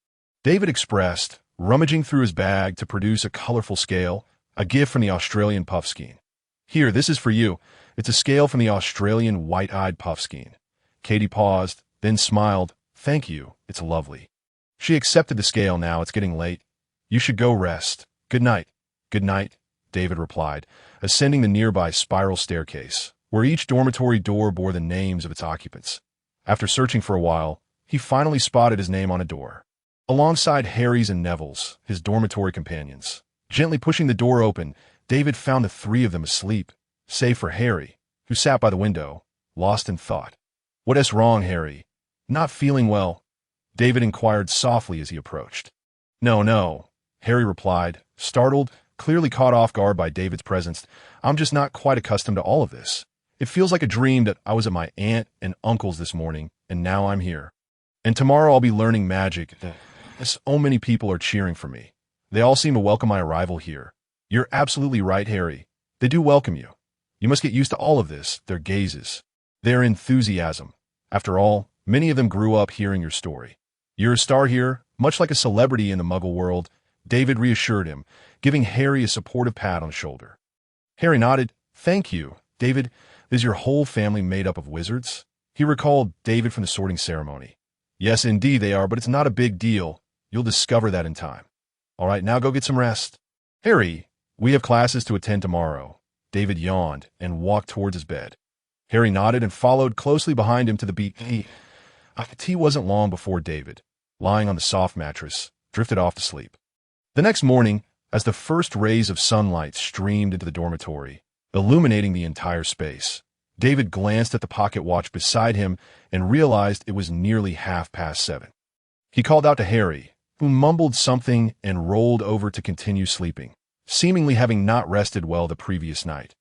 S1: David expressed, rummaging through his bag to produce a colorful scale, a gift from the Australian Puffskein. "Here, this is for you. It's a scale from the Australian white-eyed Puffskein." Katie paused, then smiled. "Thank you. It's lovely." She accepted the scale now. "It's getting late. You should go rest. Good night." "Good night," David replied, ascending the nearby spiral staircase, where each dormitory door bore the names of its occupants. After searching for a while, he finally spotted his name on a door, alongside Harry's and Neville's, his dormitory companions. Gently pushing the door open, David found the three of them asleep, save for Harry, who sat by the window, lost in thought. "What's wrong, Harry? Not feeling well?" David inquired softly as he approached. No, Harry replied, startled, clearly caught off guard by David's presence. "I'm just not quite accustomed to all of this. It feels like a dream that I was at my aunt and uncle's this morning, and now I'm here. And tomorrow I'll be learning magic. So many people are cheering for me. They all seem to welcome my arrival here." "You're absolutely right, Harry. They do welcome you. You must get used to all of this, their gazes, their enthusiasm. After all, many of them grew up hearing your story. You're a star here, much like a celebrity in the Muggle world," David reassured him, giving Harry a supportive pat on the shoulder. Harry nodded. "Thank you, David. Is your whole family made up of wizards?" He recalled David from the sorting ceremony. "Yes, indeed they are, but it's not a big deal. You'll discover that in time. All right, now go get some rest." "Harry, we have classes to attend tomorrow." David yawned and walked towards his bed. Harry nodded and followed closely behind him to the beach. Tea wasn't long before David, lying on the soft mattress, drifted off to sleep. The next morning, as the first rays of sunlight streamed into the dormitory, illuminating the entire space, David glanced at the pocket watch beside him and realized it was nearly 7:30. He called out to Harry, who mumbled something and rolled over to continue sleeping, seemingly having not rested well the previous night.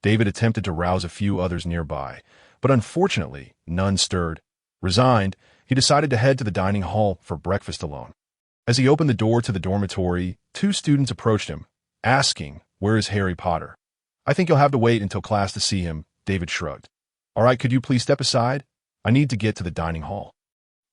S1: David attempted to rouse a few others nearby, but unfortunately, none stirred. Resigned, he decided to head to the dining hall for breakfast alone. As he opened the door to the dormitory, two students approached him, asking, "Where is Harry Potter?" "I think you'll have to wait until class to see him," David shrugged. "All right, could you please step aside? I need to get to the dining hall."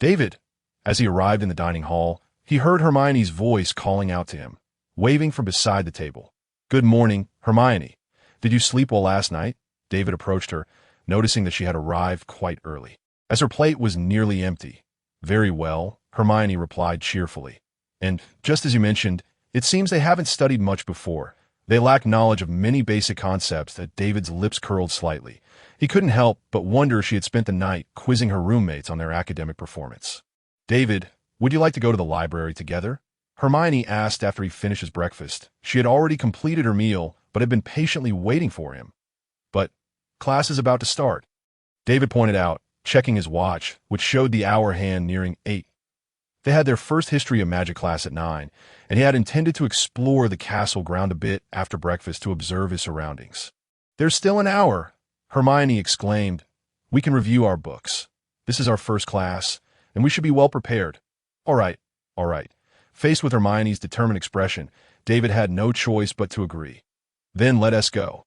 S1: David, as he arrived in the dining hall, he heard Hermione's voice calling out to him, waving from beside the table. "Good morning, Hermione. Did you sleep well last night?" David approached her, noticing that she had arrived quite early, as her plate was nearly empty. "Very well," Hermione replied cheerfully. "And, just as you mentioned, it seems they haven't studied much before. They lack knowledge of many basic concepts." That David's lips curled slightly. He couldn't help but wonder if she had spent the night quizzing her roommates on their academic performance. "David, would you like to go to the library together?" Hermione asked after he finished his breakfast. She had already completed her meal, but had been patiently waiting for him. "But class is about to start," David pointed out, checking his watch, which showed the hour hand nearing 8. They had their first history of magic class at 9, and he had intended to explore the castle ground a bit after breakfast to observe his surroundings. "There's still an hour," Hermione exclaimed. "We can review our books. This is our first class, and we should be well prepared." All right. Faced with Hermione's determined expression, David had no choice but to agree. "Then let us go."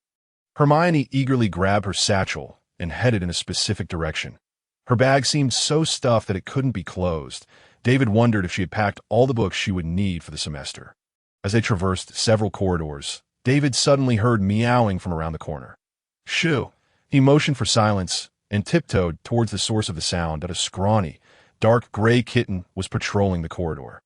S1: Hermione eagerly grabbed her satchel and headed in a specific direction. Her bag seemed so stuffed that it couldn't be closed. David wondered if she had packed all the books she would need for the semester. As they traversed several corridors, David suddenly heard meowing from around the corner. "Shoo!" He motioned for silence and tiptoed towards the source of the sound. That a scrawny, dark gray kitten was patrolling the corridor.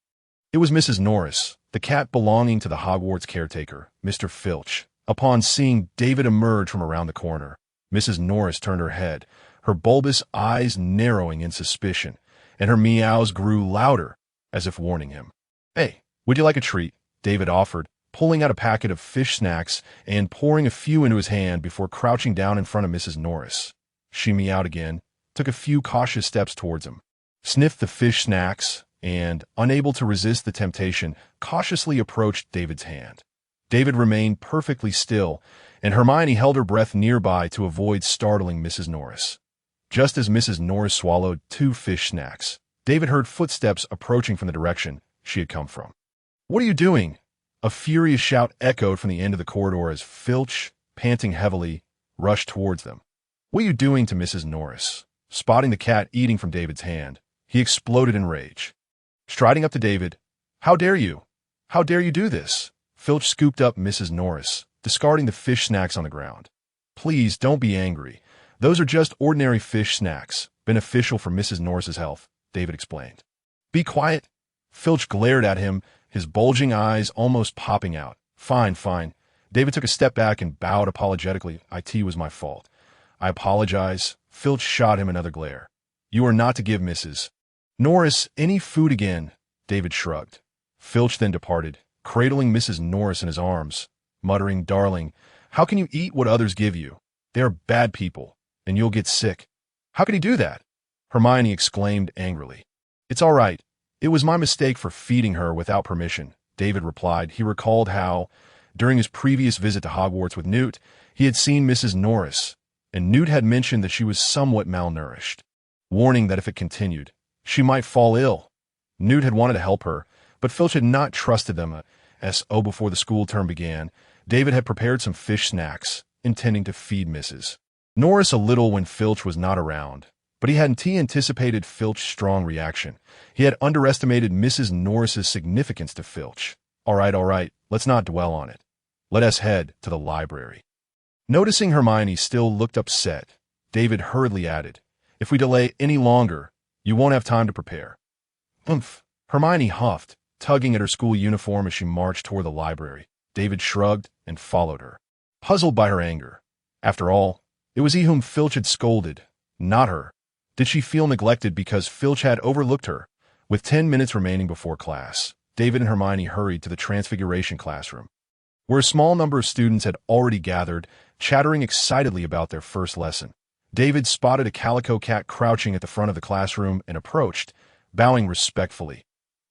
S1: It was Mrs. Norris, the cat belonging to the Hogwarts caretaker, Mr. Filch. Upon seeing David emerge from around the corner, Mrs. Norris turned her head, her bulbous eyes narrowing in suspicion, and her meows grew louder, as if warning him. "Hey, would you like a treat?" David offered, pulling out a packet of fish snacks and pouring a few into his hand before crouching down in front of Mrs. Norris. She meowed again, took a few cautious steps towards him, sniffed the fish snacks, and, unable to resist the temptation, cautiously approached David's hand. David remained perfectly still, and Hermione held her breath nearby to avoid startling Mrs. Norris. Just as Mrs. Norris swallowed 2 fish snacks, David heard footsteps approaching from the direction she had come from. "What are you doing?" A furious shout echoed from the end of the corridor as Filch, panting heavily, rushed towards them. "What are you doing to Mrs. Norris?" Spotting the cat eating from David's hand, he exploded in rage. Striding up to David, "How dare you? How dare you do this?" Filch scooped up Mrs. Norris, discarding the fish snacks on the ground. "Please don't be angry. Those are just ordinary fish snacks, beneficial for Mrs. Norris's health," David explained. "Be quiet." Filch glared at him, his bulging eyes almost popping out. Fine. David took a step back and bowed apologetically. "It was my fault. I apologize." Filch shot him another glare. "You are not to give Mrs. Norris any food again." David shrugged. Filch then departed, cradling Mrs. Norris in his arms, muttering, "Darling, how can you eat what others give you? They are bad people, and you'll get sick." "How could he do that?" Hermione exclaimed angrily. "It's all right. It was my mistake for feeding her without permission," David replied. He recalled how, during his previous visit to Hogwarts with Newt, he had seen Mrs. Norris, and Newt had mentioned that she was somewhat malnourished, warning that if it continued, she might fall ill. Newt had wanted to help her, but Filch had not trusted them. Before the school term began, David had prepared some fish snacks, intending to feed Mrs. Norris a little when Filch was not around, but he hadn't anticipated Filch's strong reaction. He had underestimated Mrs. Norris's significance to Filch. All right, let's not dwell on it. Let us head to the library." Noticing Hermione still looked upset, David hurriedly added, "If we delay any longer, you won't have time to prepare." "Oomph." Hermione huffed, tugging at her school uniform as she marched toward the library. David shrugged and followed her, puzzled by her anger. After all, it was he whom Filch had scolded, not her. Did she feel neglected because Filch had overlooked her? With 10 minutes remaining before class, David and Hermione hurried to the Transfiguration classroom, where a small number of students had already gathered, chattering excitedly about their first lesson. David spotted a calico cat crouching at the front of the classroom and approached, bowing respectfully.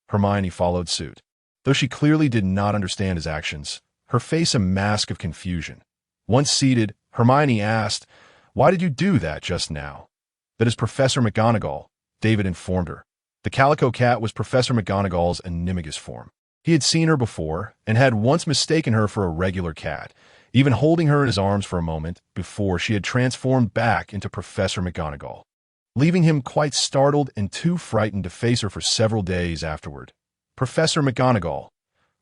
S1: Hermione followed suit. Though she clearly did not understand his actions, her face a mask of confusion. Once seated, Hermione asked, "Why did you do that just now?" "That is Professor McGonagall," David informed her. The calico cat was Professor McGonagall's animagus form. He had seen her before and had once mistaken her for a regular cat, even holding her in his arms for a moment before she had transformed back into Professor McGonagall, leaving him quite startled and too frightened to face her for several days afterward. "Professor McGonagall."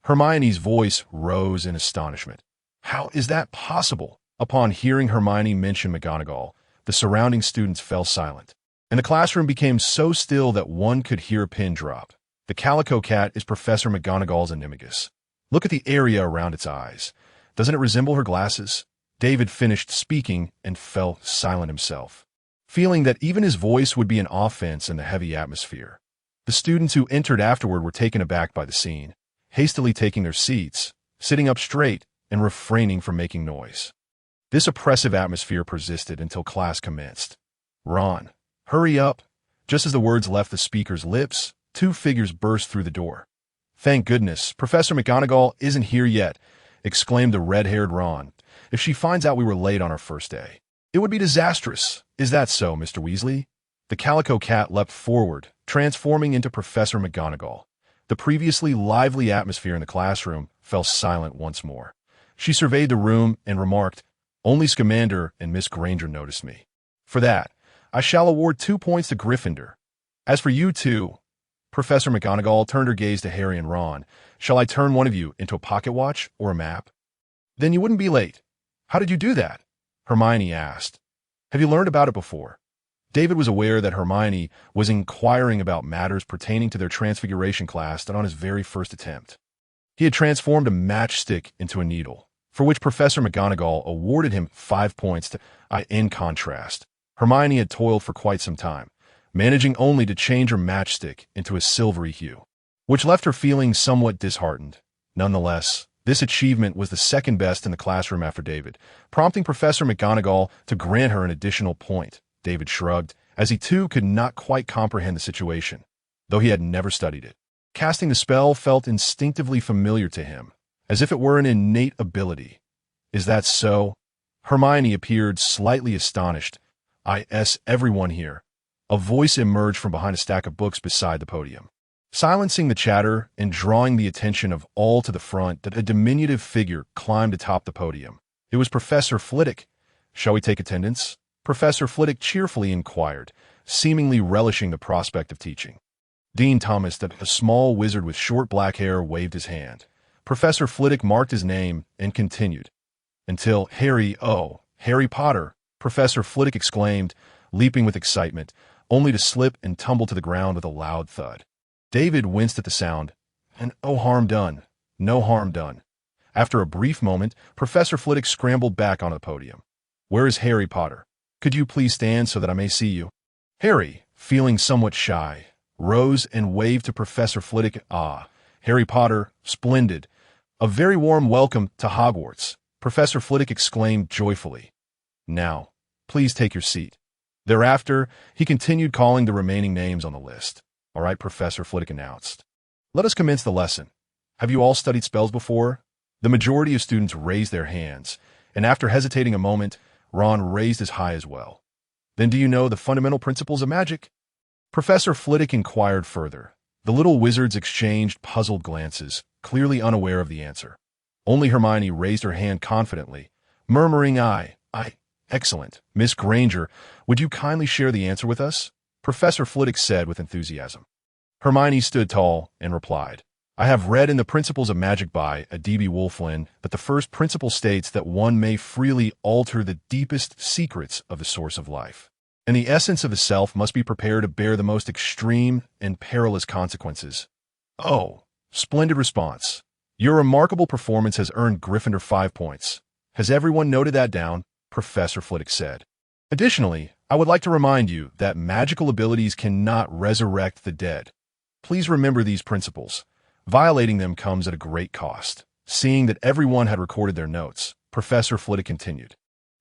S1: Hermione's voice rose in astonishment. How is that possible? Upon hearing Hermione mention McGonagall, the surrounding students fell silent, and the classroom became so still that one could hear a pin drop. The calico cat is Professor McGonagall's animagus. Look at the area around its eyes. Doesn't it resemble her glasses? David finished speaking and fell silent himself, feeling that even his voice would be an offense in the heavy atmosphere. The students who entered afterward were taken aback by the scene, hastily taking their seats, sitting up straight, and refraining from making noise. This oppressive atmosphere persisted until class commenced. "Ron, hurry up!" Just as the words left the speaker's lips, two figures burst through the door. "Thank goodness, Professor McGonagall isn't here yet," exclaimed the red-haired Ron. "If she finds out we were late on our first day, it would be disastrous. Is that so, Mr. Weasley?" The calico cat leapt forward, transforming into Professor McGonagall. The previously lively atmosphere in the classroom fell silent once more. She surveyed the room and remarked, "Only Scamander and Miss Granger noticed me. For that, I shall award 2 points to Gryffindor. As for you two," Professor McGonagall turned her gaze to Harry and Ron, "shall I turn one of you into a pocket watch or a map?" "Then you wouldn't be late." "How did you do that?" Hermione asked. "Have you learned about it before?" David was aware that Hermione was inquiring about matters pertaining to their Transfiguration class on his very first attempt. He had transformed a matchstick into a needle, for which Professor McGonagall awarded him 5 points to. In contrast, Hermione had toiled for quite some time, managing only to change her matchstick into a silvery hue, which left her feeling somewhat disheartened. Nonetheless, this achievement was the second best in the classroom after David, prompting Professor McGonagall to grant her an additional point. David shrugged, as he too could not quite comprehend the situation, though he had never studied it. Casting the spell felt instinctively familiar to him, as if it were an innate ability. "Is that so?" Hermione appeared slightly astonished. Everyone here." A voice emerged from behind a stack of books beside the podium. Silencing the chatter and drawing the attention of all to the front, that a diminutive figure climbed atop the podium. It was Professor Flitwick. "Shall we take attendance?" Professor Flitwick cheerfully inquired, seemingly relishing the prospect of teaching. Dean Thomas, a small wizard with short black hair, waved his hand. Professor Flitwick marked his name and continued. "Until Harry Potter," Professor Flitwick exclaimed, leaping with excitement, only to slip and tumble to the ground with a loud thud. David winced at the sound, and no harm done. After a brief moment, Professor Flitwick scrambled back onto the podium. "Where is Harry Potter? Could you please stand so that I may see you?" Harry, feeling somewhat shy, rose and waved to Professor Flitwick. Harry Potter, splendid. A very warm welcome to Hogwarts," Professor Flitwick exclaimed joyfully. "Now, please take your seat." Thereafter, he continued calling the remaining names on the list. "All right," Professor Flitwick announced. "Let us commence the lesson. Have you all studied spells before?" The majority of students raised their hands, and after hesitating a moment, Ron raised his high as well. "Then do you know the fundamental principles of magic?" Professor Flitwick inquired further. The little wizards exchanged puzzled glances, clearly unaware of the answer. Only Hermione raised her hand confidently, murmuring, Excellent. Miss Granger, would you kindly share the answer with us?" Professor Flitwick said with enthusiasm. Hermione stood tall and replied, "I have read in the Principles of Magic by D.B. Wolflin that the first principle states that one may freely alter the deepest secrets of the source of life, and the essence of the self must be prepared to bear the most extreme and perilous consequences." "Oh, splendid response. Your remarkable performance has earned Gryffindor 5 points. Has everyone noted that down?" Professor Flitwick said. "Additionally, I would like to remind you that magical abilities cannot resurrect the dead. Please remember these principles. Violating them comes at a great cost." Seeing that everyone had recorded their notes, Professor Flitwick continued.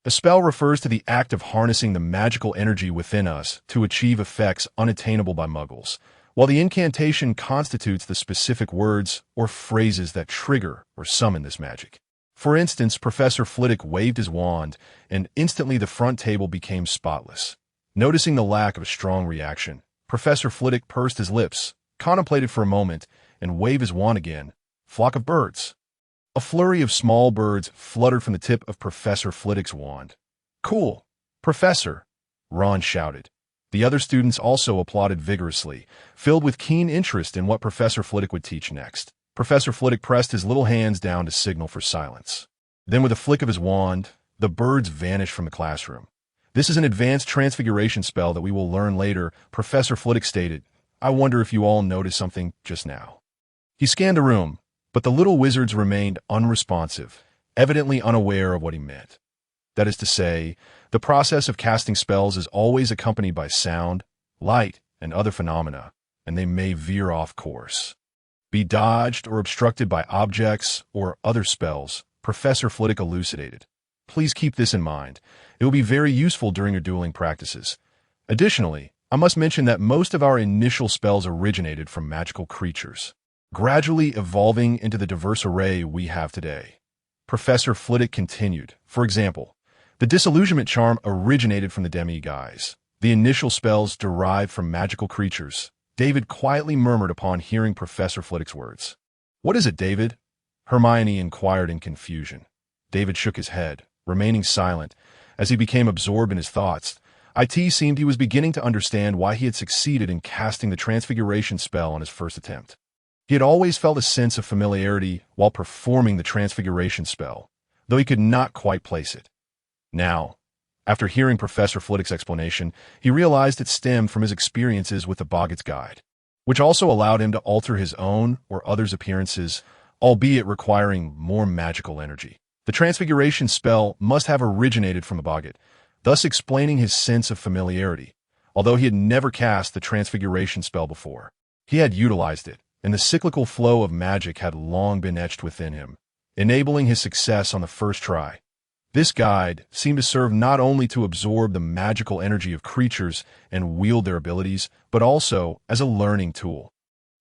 S1: "A spell refers to the act of harnessing the magical energy within us to achieve effects unattainable by muggles, while the incantation constitutes the specific words or phrases that trigger or summon this magic. For instance, Professor Flitwick waved his wand, and instantly the front table became spotless. Noticing the lack of a strong reaction, Professor Flitwick pursed his lips, contemplated for a moment, and waved his wand again. "Flock of birds." A flurry of small birds fluttered from the tip of Professor Flitwick's wand. "Cool, Professor," Ron shouted. The other students also applauded vigorously, filled with keen interest in what Professor Flitwick would teach next. Professor Flitwick pressed his little hands down to signal for silence. Then with a flick of his wand, the birds vanished from the classroom. "This is an advanced transfiguration spell that we will learn later," Professor Flitwick stated. "I wonder if you all noticed something just now." He scanned the room, but the little wizards remained unresponsive, evidently unaware of what he meant. That is to say, the process of casting spells is always accompanied by sound, light, and other phenomena, and they may veer off course, be dodged or obstructed by objects or other spells, Professor Flitwick elucidated. "Please keep this in mind. It will be very useful during your dueling practices. Additionally, I must mention that most of our initial spells originated from magical creatures, gradually evolving into the diverse array we have today. Professor Flitwick continued. For example, the disillusionment charm originated from the demi-guise. The initial spells derived from magical creatures. David quietly murmured upon hearing Professor Flitwick's words. "What is it, David?" Hermione inquired in confusion. David shook his head, remaining silent. As he became absorbed in his thoughts, it seemed he was beginning to understand why he had succeeded in casting the transfiguration spell on his first attempt. He had always felt a sense of familiarity while performing the transfiguration spell, though he could not quite place it. Now, after hearing Professor Flitwick's explanation, he realized it stemmed from his experiences with the Boggart's Guide, which also allowed him to alter his own or others' appearances, albeit requiring more magical energy. The transfiguration spell must have originated from the Boggart, thus explaining his sense of familiarity. Although he had never cast the transfiguration spell before, he had utilized it, and the cyclical flow of magic had long been etched within him, enabling his success on the first try. This guide seemed to serve not only to absorb the magical energy of creatures and wield their abilities, but also as a learning tool.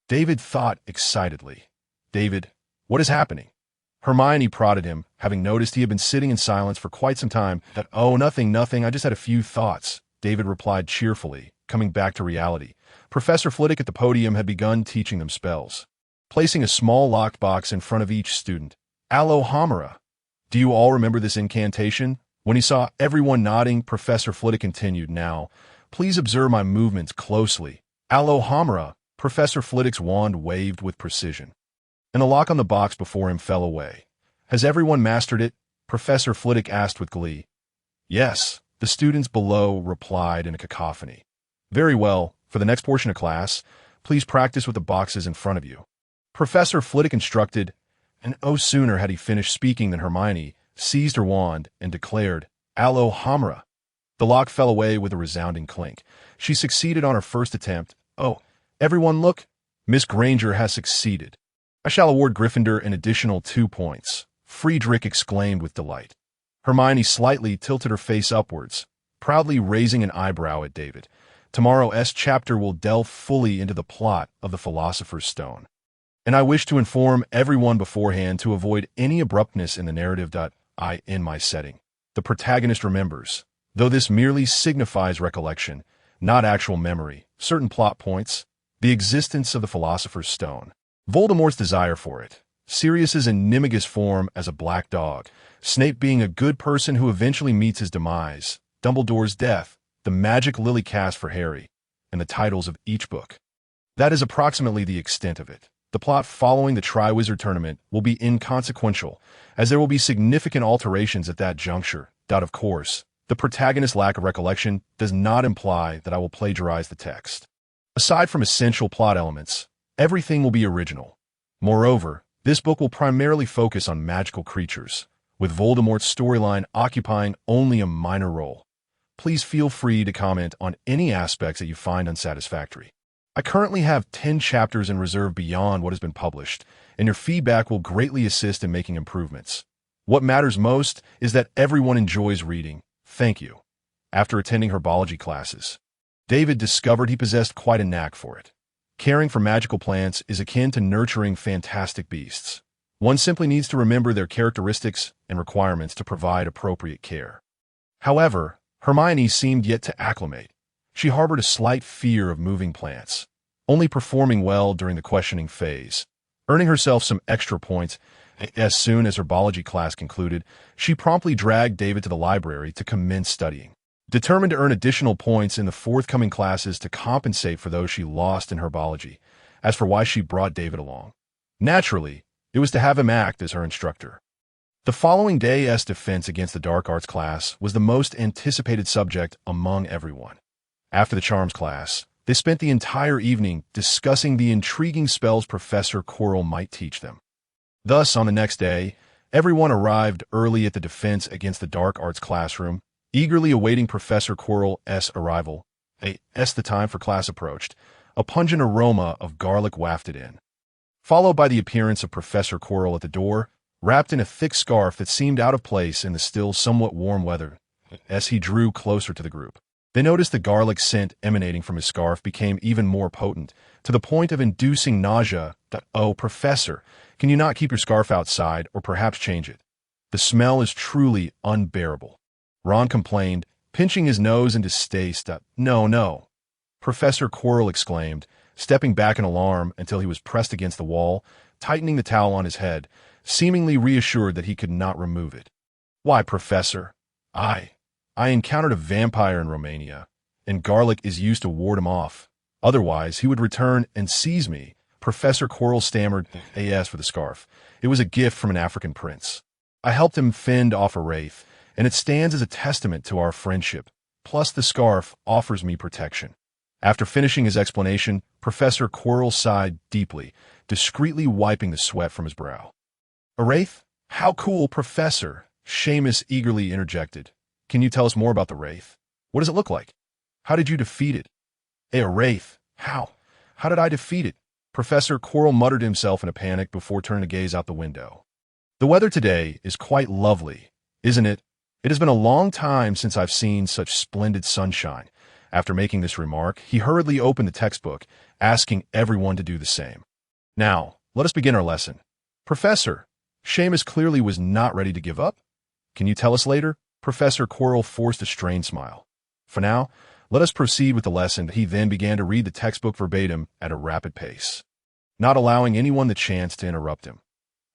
S1: David thought excitedly. "David, what is happening?" Hermione prodded him, having noticed he had been sitting in silence for quite some time. "Oh, nothing, I just had a few thoughts," David replied cheerfully, coming back to reality. Professor Flitwick at the podium had begun teaching them spells, placing a small locked box in front of each student. "Alohomora. Do you all remember this incantation?" When he saw everyone nodding, Professor Flitwick continued. "Now, please observe my movements closely." "Alohomora." Professor Flitwick's wand waved with precision, and the lock on the box before him fell away. "Has everyone mastered it?" Professor Flitwick asked with glee. "Yes," the students below replied in a cacophony. "Very well. For the next portion of class, please practice with the boxes in front of you," Professor Flitwick instructed, and no sooner had he finished speaking than Hermione seized her wand and declared, "Alohomora." The lock fell away with a resounding clink. She succeeded on her first attempt. "Oh, everyone look! Miss Granger has succeeded. I shall award Gryffindor an additional 2 points," Friedrich exclaimed with delight. Hermione slightly tilted her face upwards, proudly raising an eyebrow at David. "Tomorrow's chapter will delve fully into the plot of the Philosopher's Stone, and I wish to inform everyone beforehand to avoid any abruptness in the narrative. In my setting, the protagonist remembers, though this merely signifies recollection, not actual memory, certain plot points, the existence of the Philosopher's Stone, Voldemort's desire for it, Sirius's animagus form as a black dog, Snape being a good person who eventually meets his demise, Dumbledore's death, the magic lily cast for Harry, and the titles of each book. That is approximately the extent of it. The plot following the Triwizard Tournament will be inconsequential, as there will be significant alterations at that juncture. Of course, the protagonist's lack of recollection does not imply that I will plagiarize the text. Aside from essential plot elements, everything will be original. Moreover, this book will primarily focus on magical creatures, with Voldemort's storyline occupying only a minor role. Please feel free to comment on any aspects that you find unsatisfactory. I currently have 10 chapters in reserve beyond what has been published, and your feedback will greatly assist in making improvements. What matters most is that everyone enjoys reading. Thank you. After attending herbology classes, David discovered he possessed quite a knack for it. Caring for magical plants is akin to nurturing fantastic beasts. One simply needs to remember their characteristics and requirements to provide appropriate care. However, Hermione seemed yet to acclimate. She harbored a slight fear of moving plants, only performing well during the questioning phase. Earning herself some extra points, as soon as herbology class concluded, she promptly dragged David to the library to commence studying, determined to earn additional points in the forthcoming classes to compensate for those she lost in herbology. As for why she brought David along, naturally, it was to have him act as her instructor. The following day's defense against the dark arts class was the most anticipated subject among everyone. After the charms class, they spent the entire evening discussing the intriguing spells Professor Quirrell might teach them. Thus, on the next day, everyone arrived early at the defense against the dark arts classroom, eagerly awaiting Professor Quirrell's arrival. As the time for class approached, a pungent aroma of garlic wafted in, followed by the appearance of Professor Quirrell at the door, wrapped in a thick scarf that seemed out of place in the still somewhat warm weather. As he drew closer to the group, They noticed the garlic scent emanating from his scarf became even more potent, to the point of inducing nausea. "Oh, Professor, can you not keep your scarf outside, or perhaps change it? The smell is truly unbearable." Ron complained, pinching his nose in distaste. "No, no," Professor Quirrell exclaimed, stepping back in alarm until he was pressed against the wall, tightening the towel on his head, seemingly reassured that he could not remove it. "Why, Professor? I encountered a vampire in Romania, and garlic is used to ward him off. Otherwise, he would return and seize me." Professor Quirrell stammered, "As for the scarf, it was a gift from an African prince. I helped him fend off a wraith, and it stands as a testament to our friendship. Plus, the scarf offers me protection." After finishing his explanation, Professor Quirrell sighed deeply, discreetly wiping the sweat from his brow. "A wraith? How cool, Professor!" Seamus eagerly interjected. "Can you tell us more about the wraith? What does it look like? How did you defeat it?" A wraith? How? How did I defeat it?" Professor Quirrell muttered to himself in a panic before turning to gaze out the window. "The weather today is quite lovely, isn't it? It has been a long time since I've seen such splendid sunshine." After making this remark, he hurriedly opened the textbook, asking everyone to do the same. "Now, let us begin our lesson." "Professor," Seamus clearly was not ready to give up. "Can you tell us later?" Professor Quirrell forced a strained smile. "For now, let us proceed with the lesson." He then began to read the textbook verbatim at a rapid pace, not allowing anyone the chance to interrupt him.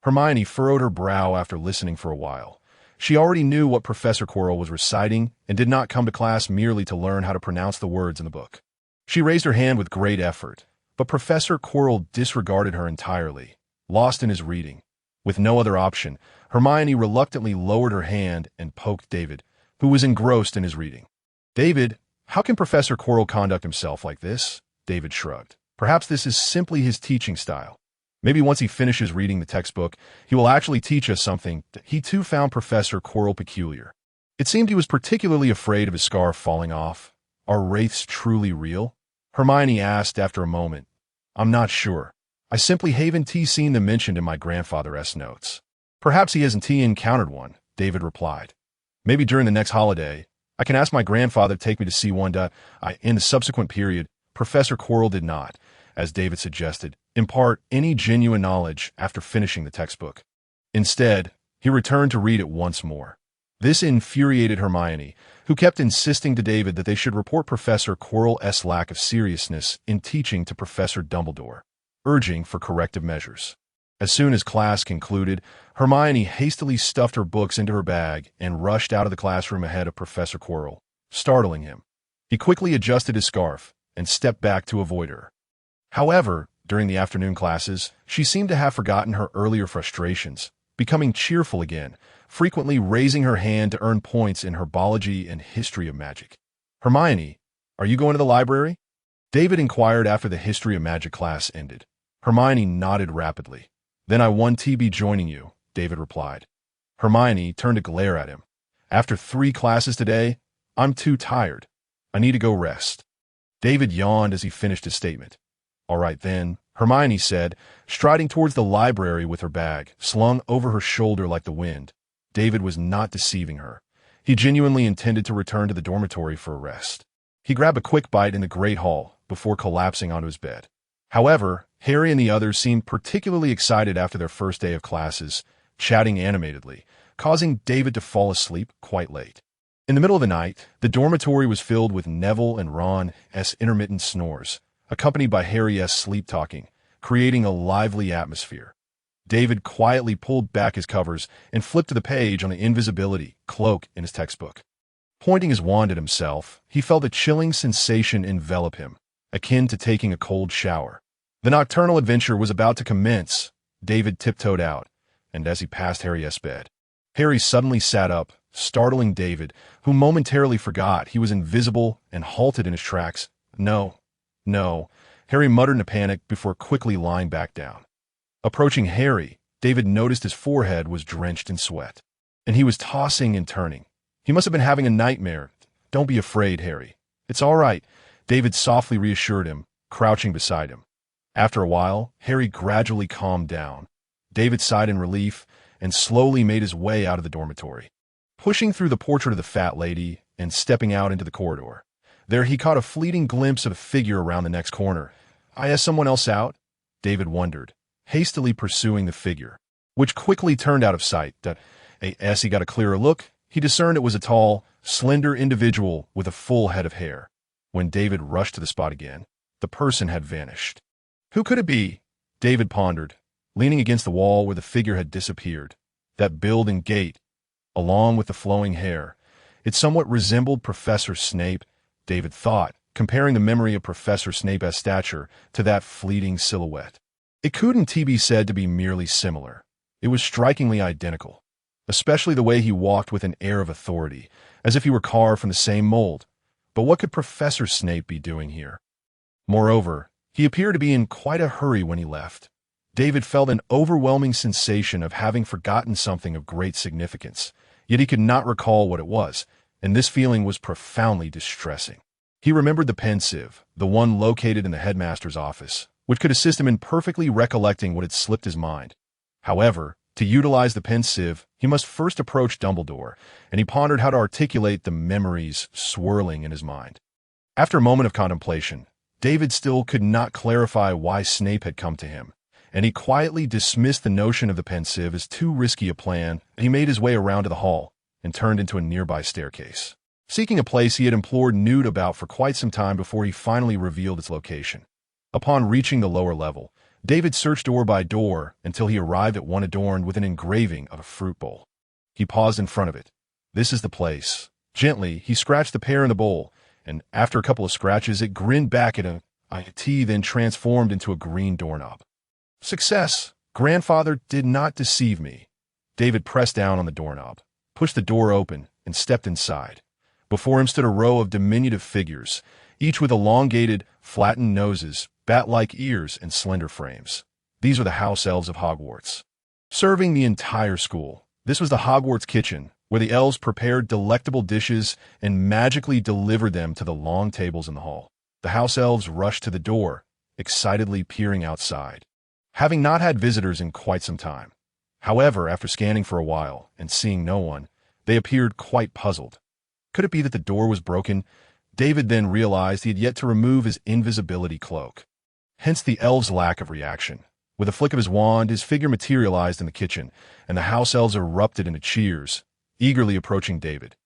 S1: Hermione furrowed her brow after listening for a while. She already knew what Professor Quirrell was reciting and did not come to class merely to learn how to pronounce the words in the book. She raised her hand with great effort, but Professor Quirrell disregarded her entirely, lost in his reading. With no other option, Hermione reluctantly lowered her hand and poked David, who was engrossed in his reading. "David, how can Professor Quirrell conduct himself like this?" David shrugged. "Perhaps this is simply his teaching style. Maybe once he finishes reading the textbook, he will actually teach us something." He too found Professor Quirrell peculiar. It seemed he was particularly afraid of his scarf falling off. "Are wraiths truly real?" Hermione asked after a moment. "I'm not sure. I simply haven't seen them mentioned in my grandfather's notes." "Perhaps he hasn't encountered one," David replied. "Maybe during the next holiday, I can ask my grandfather to take me to see one. In the subsequent period, Professor Quirrell did not, as David suggested, impart any genuine knowledge after finishing the textbook. Instead, he returned to read it once more. This infuriated Hermione, who kept insisting to David that they should report Professor Quirrell's lack of seriousness in teaching to Professor Dumbledore, urging for corrective measures. As soon as class concluded, Hermione hastily stuffed her books into her bag and rushed out of the classroom ahead of Professor Quirrell, startling him. He quickly adjusted his scarf and stepped back to avoid her. However, during the afternoon classes, she seemed to have forgotten her earlier frustrations, becoming cheerful again, frequently raising her hand to earn points in herbology and history of magic. "Hermione, are you going to the library?" David inquired after the history of magic class ended. Hermione nodded rapidly. "Then I won't be joining you," David replied. Hermione turned to glare at him. "After 3 classes today, I'm too tired. I need to go rest." David yawned as he finished his statement. "All right then," Hermione said, striding towards the library with her bag slung over her shoulder like the wind. David was not deceiving her. He genuinely intended to return to the dormitory for a rest. He grabbed a quick bite in the great hall before collapsing onto his bed. However, Harry and the others seemed particularly excited after their first day of classes, chatting animatedly, causing David to fall asleep quite late. In the middle of the night, the dormitory was filled with Neville and Ron's intermittent snores, accompanied by Harry's sleep-talking, creating a lively atmosphere. David quietly pulled back his covers and flipped to the page on the invisibility cloak in his textbook. Pointing his wand at himself, he felt a chilling sensation envelop him, akin to taking a cold shower. The nocturnal adventure was about to commence. David tiptoed out, and as he passed Harry's bed, Harry suddenly sat up, startling David, who momentarily forgot he was invisible and halted in his tracks. No, Harry muttered in a panic before quickly lying back down. Approaching Harry, David noticed his forehead was drenched in sweat, and he was tossing and turning. He must have been having a nightmare. "Don't be afraid, Harry. It's all right," David softly reassured him, crouching beside him. After a while, Harry gradually calmed down. David sighed in relief and slowly made his way out of the dormitory. Pushing through the portrait of the fat lady and stepping out into the corridor, There he caught a fleeting glimpse of a figure around the next corner. Is someone else out? David wondered, hastily pursuing the figure, which quickly turned out of sight. As he got a clearer look, he discerned it was a tall, slender individual with a full head of hair. When David rushed to the spot again, the person had vanished. Who could it be? David pondered, leaning against the wall where the figure had disappeared. That build and gait, along with the flowing hair. It somewhat resembled Professor Snape, David thought, comparing the memory of Professor Snape's stature to that fleeting silhouette. It couldn't be said to be merely similar. It was strikingly identical, especially the way he walked with an air of authority, as if he were carved from the same mold. But what could Professor Snape be doing here? Moreover, he appeared to be in quite a hurry when he left. David felt an overwhelming sensation of having forgotten something of great significance, yet he could not recall what it was, and this feeling was profoundly distressing. He remembered the pensieve, the one located in the headmaster's office, which could assist him in perfectly recollecting what had slipped his mind. However, to utilize the pensieve, he must first approach Dumbledore, and he pondered how to articulate the memories swirling in his mind. After a moment of contemplation, David still could not clarify why Snape had come to him, and he quietly dismissed the notion of the pensieve as too risky a plan. He made his way around to the hall and turned into a nearby staircase, seeking a place he had implored Newt about for quite some time before he finally revealed its location. Upon reaching the lower level, David searched door by door until he arrived at one adorned with an engraving of a fruit bowl. He paused in front of it. This is the place. Gently, he scratched the pear in the bowl, and after a couple of scratches, it grinned back at him. It then transformed into a green doorknob. Success! Grandfather did not deceive me. David pressed down on the doorknob, pushed the door open, and stepped inside. Before him stood a row of diminutive figures, each with elongated, flattened noses, bat-like ears, and slender frames. These were the house elves of Hogwarts, serving the entire school. This was the Hogwarts kitchen, where the elves prepared delectable dishes and magically delivered them to the long tables in the hall. The house elves rushed to the door, excitedly peering outside, having not had visitors in quite some time. However, after scanning for a while and seeing no one, they appeared quite puzzled. Could it be that the door was broken? David then realized he had yet to remove his invisibility cloak. Hence the elves' lack of reaction. With a flick of his wand, his figure materialized in the kitchen, and the house elves erupted into cheers, eagerly approaching David.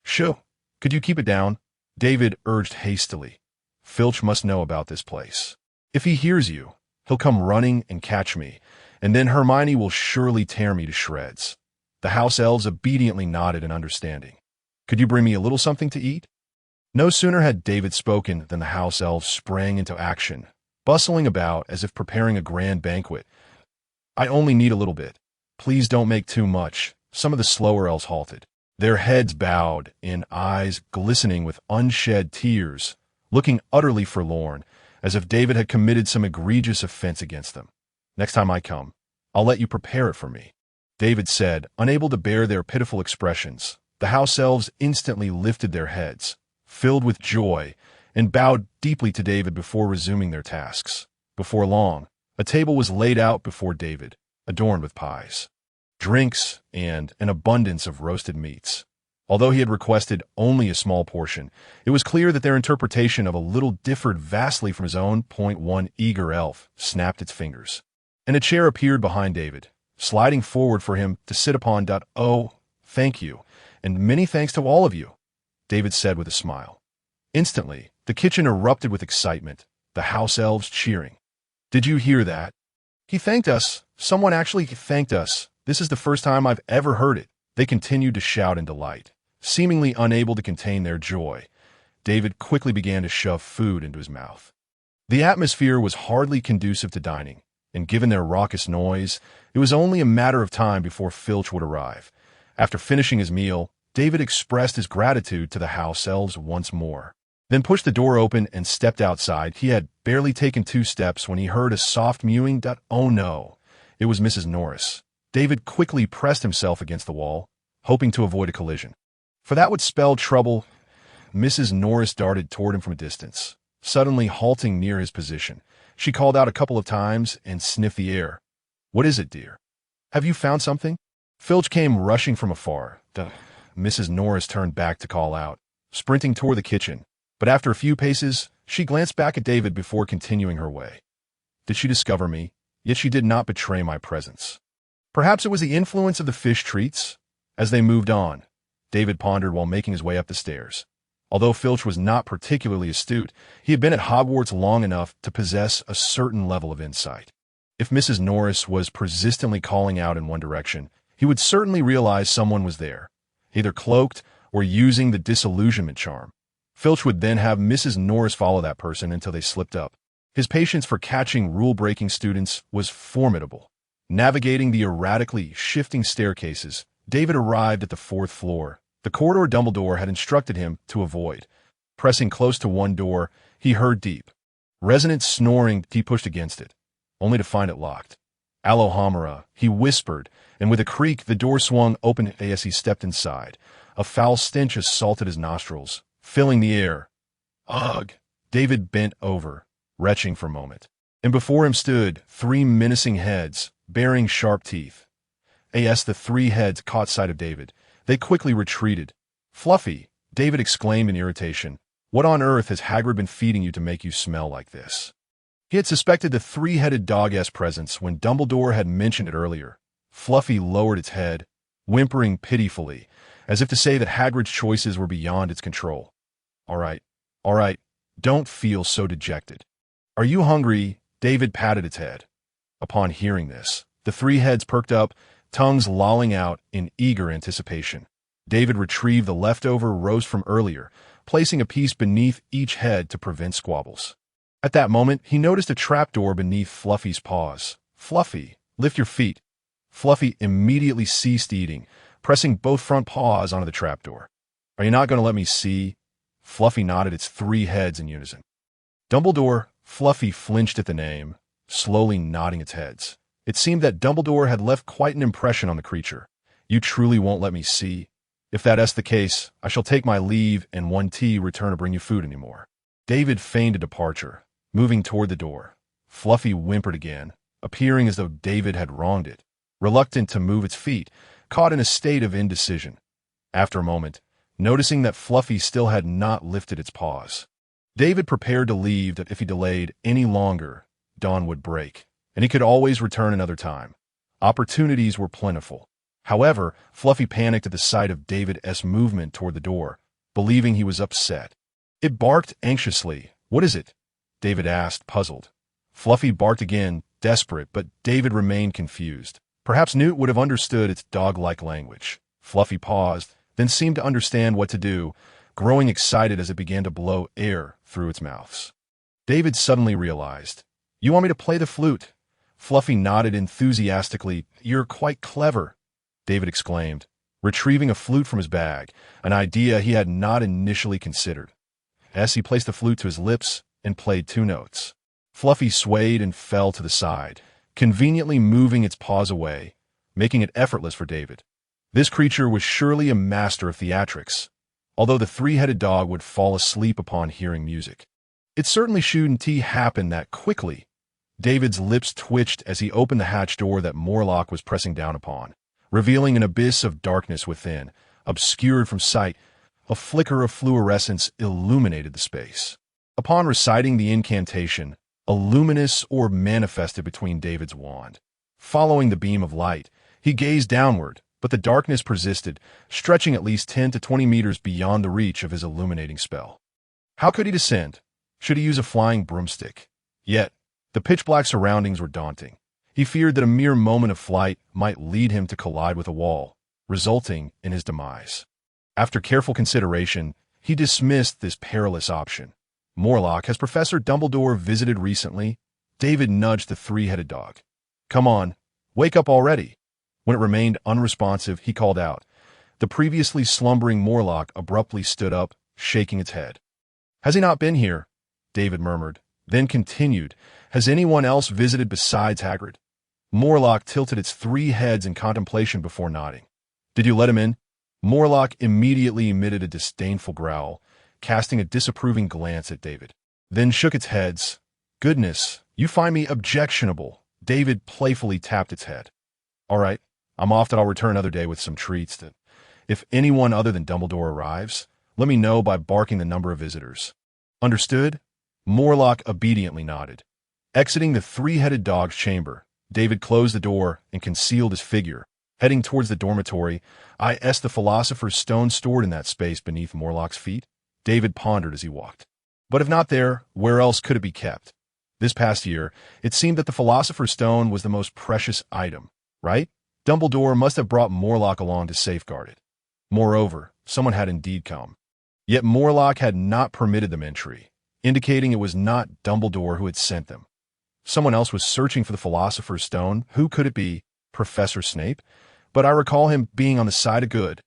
S1: "Shoo! Could you keep it down?" David urged hastily. "Filch must know about this place. If he hears you, he'll come running and catch me, and then Hermione will surely tear me to shreds." The house elves obediently nodded in understanding. "Could you bring me a little something to eat?" No sooner had David spoken than the house elves sprang into action, bustling about as if preparing a grand banquet. "I only need a little bit. Please don't make too much." Some of the slower elves halted, their heads bowed and eyes glistening with unshed tears, looking utterly forlorn, as if David had committed some egregious offense against them. "Next time I come, I'll let you prepare it for me," David said, unable to bear their pitiful expressions. The house elves instantly lifted their heads, filled with joy, and bowed deeply to David before resuming their tasks. Before long, a table was laid out before David, adorned with pies, drinks, and an abundance of roasted meats. Although he had requested only a small portion, it was clear that their interpretation of a little differed vastly from his own. One eager elf snapped its fingers, and a chair appeared behind David, sliding forward for him to sit upon. "Oh, thank you, and many thanks to all of you," David said with a smile. Instantly, the kitchen erupted with excitement, the house elves cheering. "Did you hear that? He thanked us. Someone actually thanked us. This is the first time I've ever heard it." They continued to shout in delight, seemingly unable to contain their joy. David quickly began to shove food into his mouth. The atmosphere was hardly conducive to dining, and given their raucous noise, it was only a matter of time before Filch would arrive. After finishing his meal, David expressed his gratitude to the house elves once more, then pushed the door open and stepped outside. He had barely taken 2 steps when he heard a soft mewing. "Oh no!" It was Mrs. Norris. David quickly pressed himself against the wall, hoping to avoid a collision, for that would spell trouble. Mrs. Norris darted toward him from a distance, suddenly halting near his position. She called out a couple of times and sniffed the air. "What is it, dear? Have you found something?" Filch came rushing from afar. Mrs. Norris turned back to call out, sprinting toward the kitchen. But after a few paces, she glanced back at David before continuing her way. Did she discover me? Yet she did not betray my presence. Perhaps it was the influence of the fish treats? As they moved on, David pondered while making his way up the stairs. Although Filch was not particularly astute, he had been at Hogwarts long enough to possess a certain level of insight. If Mrs. Norris was persistently calling out in one direction, he would certainly realize someone was there, either cloaked or using the disillusionment charm. Filch would then have Mrs. Norris follow that person until they slipped up. His patience for catching rule-breaking students was formidable. Navigating the erratically shifting staircases, David arrived at the 4th floor, the corridor Dumbledore had instructed him to avoid. Pressing close to one door, he heard deep, resonant snoring. He pushed against it, only to find it locked. Alohomora, he whispered, and with a creak the door swung open as he stepped inside. A foul stench assaulted his nostrils, filling the air. Ugh! David bent over, retching for a moment, and before him stood 3 menacing heads, bearing sharp teeth. As the 3 heads caught sight of David, they quickly retreated. Fluffy, David exclaimed in irritation. What on earth has Hagrid been feeding you to make you smell like this? He had suspected the 3-headed dog's presence when Dumbledore had mentioned it earlier. Fluffy lowered its head, whimpering pitifully, as if to say that Hagrid's choices were beyond its control. All right, don't feel so dejected. Are you hungry? David patted its head. Upon hearing this, the 3 heads perked up, tongues lolling out in eager anticipation. David retrieved the leftover roast from earlier, placing a piece beneath each head to prevent squabbles. At that moment, he noticed a trapdoor beneath Fluffy's paws. Fluffy, lift your feet. Fluffy immediately ceased eating, pressing both front paws onto the trapdoor. Are you not going to let me see? Fluffy nodded its 3 heads in unison. Dumbledore. Fluffy flinched at the name, slowly nodding its heads. It seemed that Dumbledore had left quite an impression on the creature. You truly won't let me see? If that's the case, I shall take my leave and 1T return to bring you food anymore. David feigned a departure, moving toward the door. Fluffy whimpered again, appearing as though David had wronged it, reluctant to move its feet, caught in a state of indecision. After a moment, noticing that Fluffy still had not lifted its paws, David prepared to leave. That if he delayed any longer, dawn would break, and he could always return another time. Opportunities were plentiful. However, Fluffy panicked at the sight of David's movement toward the door, believing he was upset. It barked anxiously. What is it? David asked, puzzled. Fluffy barked again, desperate, but David remained confused. Perhaps Newt would have understood its dog-like language. Fluffy paused, then seemed to understand what to do, growing excited as it began to blow air through its mouths. David suddenly realized. You want me to play the flute? Fluffy nodded enthusiastically. You're quite clever, David exclaimed, retrieving a flute from his bag, an idea he had not initially considered. As he placed the flute to his lips and played 2 notes, Fluffy swayed and fell to the side, conveniently moving its paws away, making it effortless for David. This creature was surely a master of theatrics, although the 3-headed dog would fall asleep upon hearing music. It certainly shouldn't happen that quickly. David's lips twitched as he opened the hatch door that Morlock was pressing down upon, revealing an abyss of darkness within, obscured from sight. A flicker of fluorescence illuminated the space. Upon reciting the incantation, a luminous orb manifested between David's wand. Following the beam of light, he gazed downward, but the darkness persisted, stretching at least 10 to 20 meters beyond the reach of his illuminating spell. How could he descend? Should he use a flying broomstick? Yet, the pitch-black surroundings were daunting. He feared that a mere moment of flight might lead him to collide with a wall, resulting in his demise. After careful consideration, he dismissed this perilous option. Morlock, has Professor Dumbledore visited recently? David nudged the 3-headed dog. Come on, wake up already. When it remained unresponsive, he called out. The previously slumbering Morlock abruptly stood up, shaking its head. Has he not been here? David murmured, then continued. Has anyone else visited besides Hagrid? Morlock tilted its 3 heads in contemplation before nodding. Did you let him in? Morlock immediately emitted a disdainful growl, casting a disapproving glance at David, then shook its heads. Goodness, you find me objectionable. David playfully tapped its head. All right, I'm off. That I'll return another day with some treats. That if anyone other than Dumbledore arrives, let me know by barking the number of visitors. Understood? Morlock obediently nodded. Exiting the three-headed dog's chamber, David closed the door and concealed his figure. Heading towards the dormitory, is the Philosopher's Stone stored in that space beneath Morlock's feet? David pondered as he walked. But if not there, where else could it be kept? This past year, it seemed that the Philosopher's Stone was the most precious item, right? Dumbledore must have brought Morlock along to safeguard it. Moreover, someone had indeed come. Yet Morlock had not permitted them entry, indicating it was not Dumbledore who had sent them. Someone else was searching for the Philosopher's Stone. Who could it be? Professor Snape? But I recall him being on the side of good.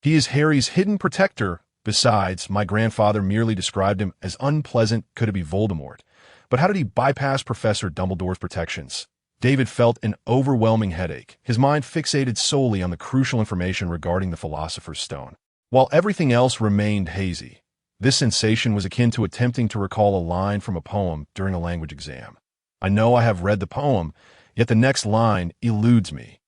S1: He is Harry's hidden protector. Besides, my grandfather merely described him as unpleasant. Could it be Voldemort? But how did he bypass Professor Dumbledore's protections? David felt an overwhelming headache, his mind fixated solely on the crucial information regarding the Philosopher's Stone. While everything else remained hazy, this sensation was akin to attempting to recall a line from a poem during a language exam. I know I have read the poem, yet the next line eludes me.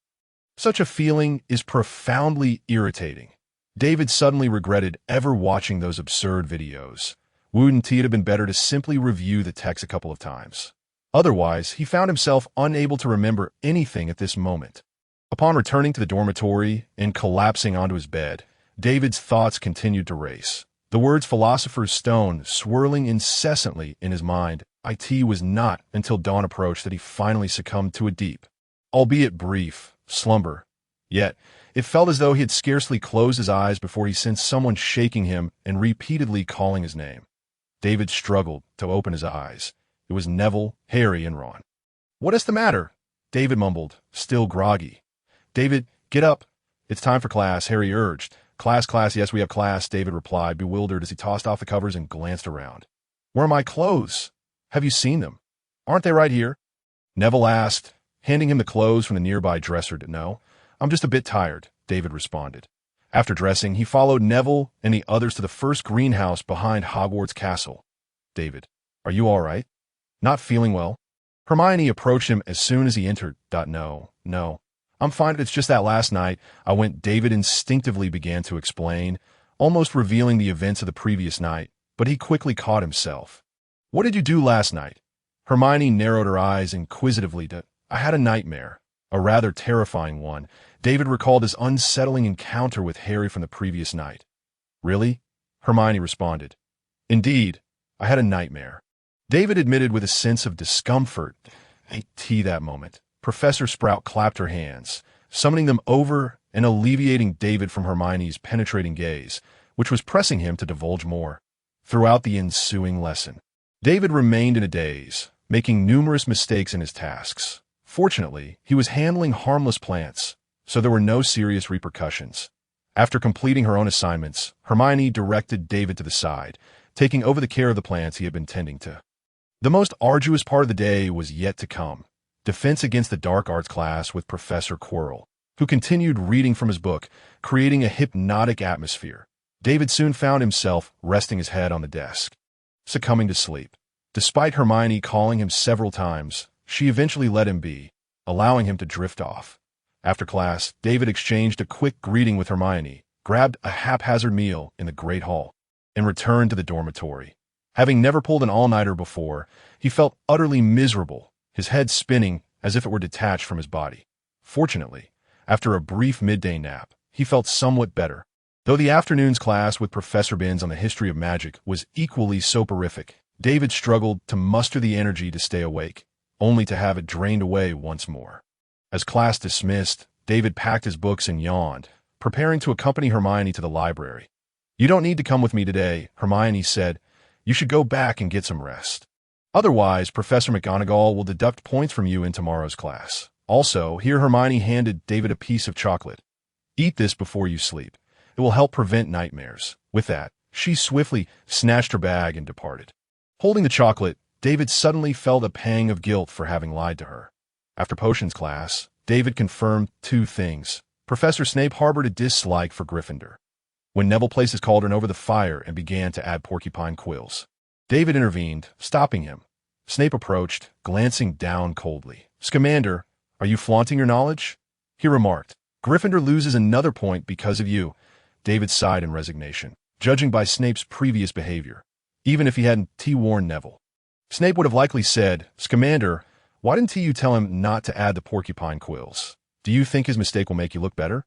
S1: Such a feeling is profoundly irritating. David suddenly regretted ever watching those absurd videos. Wouldn't it have been better to simply review the text a couple of times? Otherwise, he found himself unable to remember anything at this moment. Upon returning to the dormitory and collapsing onto his bed, David's thoughts continued to race. The words Philosopher's Stone swirling incessantly in his mind. It was not until dawn approached that he finally succumbed to a deep, albeit brief, slumber. Yet, it felt as though he had scarcely closed his eyes before he sensed someone shaking him and repeatedly calling his name. David struggled to open his eyes. It was Neville, Harry, and Ron. "What is the matter?" David mumbled, still groggy. "David, get up. It's time for class," Harry urged. Class, yes, we have class," David replied, bewildered as he tossed off the covers and glanced around. "Where are my clothes? Have you seen them? Aren't they right here?" Neville asked, handing him the clothes from the nearby dresser. "No, I'm just a bit tired," David responded. After dressing, he followed Neville and the others to the first greenhouse behind Hogwarts Castle. "David, are you all right? Not feeling well?" Hermione approached him as soon as he entered. No, I'm fine. It's just that last night I went." David instinctively began to explain, almost revealing the events of the previous night, but he quickly caught himself. "What did you do last night?" Hermione narrowed her eyes inquisitively. "I had a nightmare, a rather terrifying one." David recalled his unsettling encounter with Harry from the previous night. "Really?" Hermione responded. "Indeed, I had a nightmare," David admitted with a sense of discomfort. That moment, Professor Sprout clapped her hands, summoning them over and alleviating David from Hermione's penetrating gaze, which was pressing him to divulge more. Throughout the ensuing lesson, David remained in a daze, making numerous mistakes in his tasks. Fortunately, he was handling harmless plants, so there were no serious repercussions. After completing her own assignments, Hermione directed David to the side, taking over the care of the plants he had been tending to. The most arduous part of the day was yet to come. Defense against the Dark Arts class with Professor Quirrell, who continued reading from his book, creating a hypnotic atmosphere. David soon found himself resting his head on the desk, succumbing to sleep. Despite Hermione calling him several times, she eventually let him be, allowing him to drift off. After class, David exchanged a quick greeting with Hermione, grabbed a haphazard meal in the Great Hall, and returned to the dormitory. Having never pulled an all-nighter before, he felt utterly miserable, his head spinning as if it were detached from his body. Fortunately, after a brief midday nap, he felt somewhat better. Though the afternoon's class with Professor Binns on the history of magic was equally soporific, David struggled to muster the energy to stay awake, only to have it drained away once more. As class dismissed, David packed his books and yawned, preparing to accompany Hermione to the library. "You don't need to come with me today," Hermione said. "You should go back and get some rest. Otherwise, Professor McGonagall will deduct points from you in tomorrow's class. Also," here Hermione handed David a piece of chocolate. "Eat this before you sleep. It will help prevent nightmares." With that, she swiftly snatched her bag and departed. Holding the chocolate, David suddenly felt a pang of guilt for having lied to her. After potions class, David confirmed two things. Professor Snape harbored a dislike for Gryffindor. When Neville placed his cauldron over the fire and began to add porcupine quills, David intervened, stopping him. Snape approached, glancing down coldly. "Scamander, are you flaunting your knowledge?" he remarked. "Gryffindor loses another point because of you." David sighed in resignation, judging by Snape's previous behavior. even if he hadn't warned Neville. Snape would have likely said, "Scamander, why didn't you tell him not to add the porcupine quills? Do you think his mistake will make you look better?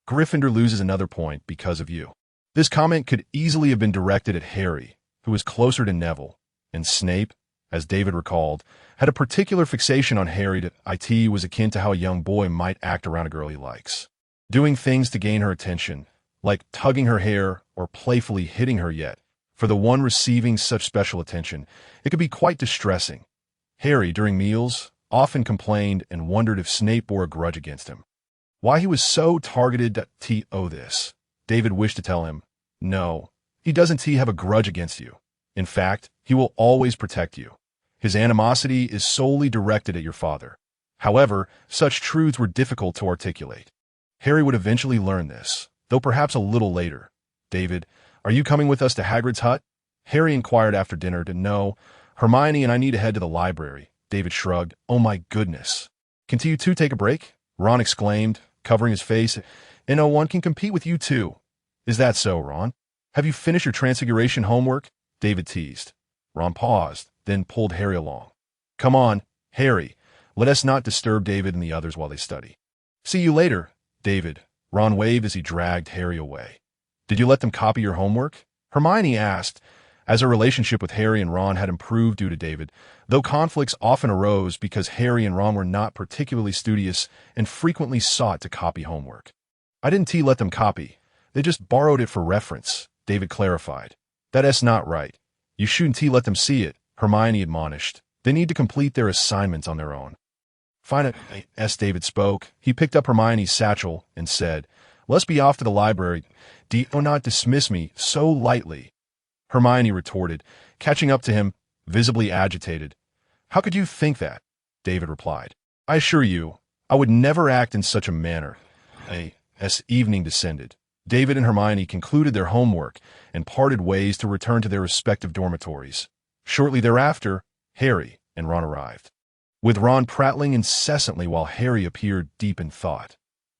S1: Gryffindor loses another point because of you." This comment could easily have been directed at Harry, who was closer to Neville, and Snape, as David recalled, had a particular fixation on Harry that it was akin to how a young boy might act around a girl he likes. Doing things to gain her attention, like tugging her hair or playfully hitting her yet. For the one receiving such special attention, it could be quite distressing. Harry, during meals, often complained and wondered if Snape bore a grudge against him. Why he was so targeted to this. David wished to tell him, "No, he doesn't have a grudge against you. In fact, he will always protect you. His animosity is solely directed at your father." However, such truths were difficult to articulate. Harry would eventually learn this, though perhaps a little later. "David, are you coming with us to Hagrid's hut?" Harry inquired after dinner. "No, Hermione and I need to head to the library." David shrugged. "Oh my goodness. Can you two take a break?" Ron exclaimed, covering his face. "And no one can compete with you two." "Is that so, Ron? Have you finished your Transfiguration homework?" David teased. Ron paused, then pulled Harry along. "Come on, Harry. Let us not disturb David and the others while they study." "See you later, David." Ron waved as he dragged Harry away. "Did you let them copy your homework?" Hermione asked, as her relationship with Harry and Ron had improved due to David, though conflicts often arose because Harry and Ron were not particularly studious and frequently sought to copy homework. "I didn't let them copy. They just borrowed it for reference," David clarified. "That's not right. You shouldn't let them see it," Hermione admonished. "They need to complete their assignments on their own." "Fine," as David spoke. He picked up Hermione's satchel and said, "Let's be off to the library. Do not dismiss me so lightly." Hermione retorted, catching up to him, visibly agitated. "How could you think that?" David replied. "I assure you, I would never act in such a manner." As evening descended, David and Hermione concluded their homework and parted ways to return to their respective dormitories. Shortly thereafter, Harry and Ron arrived, with Ron prattling incessantly while Harry appeared deep in thought.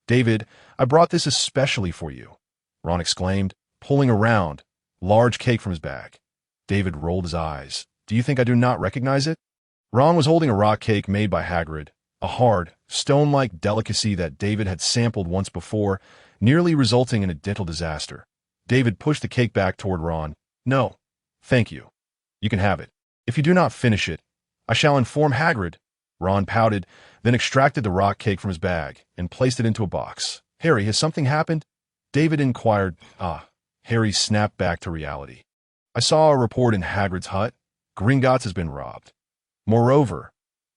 S1: "David, I brought this especially for you," Ron exclaimed, pulling a round, large cake from his bag. David rolled his eyes. "Do you think I do not recognize it?" Ron was holding a rock cake made by Hagrid, a hard, stone-like delicacy that David had sampled once before, nearly resulting in a dental disaster. David pushed the cake back toward Ron. "No, thank you. You can have it. If you do not finish it, I shall inform Hagrid." Ron pouted, then extracted the rock cake from his bag and placed it into a box. "Harry, has something happened?" David inquired. Harry snapped back to reality. "I saw a report in Hagrid's hut. Gringotts has been robbed. Moreover,"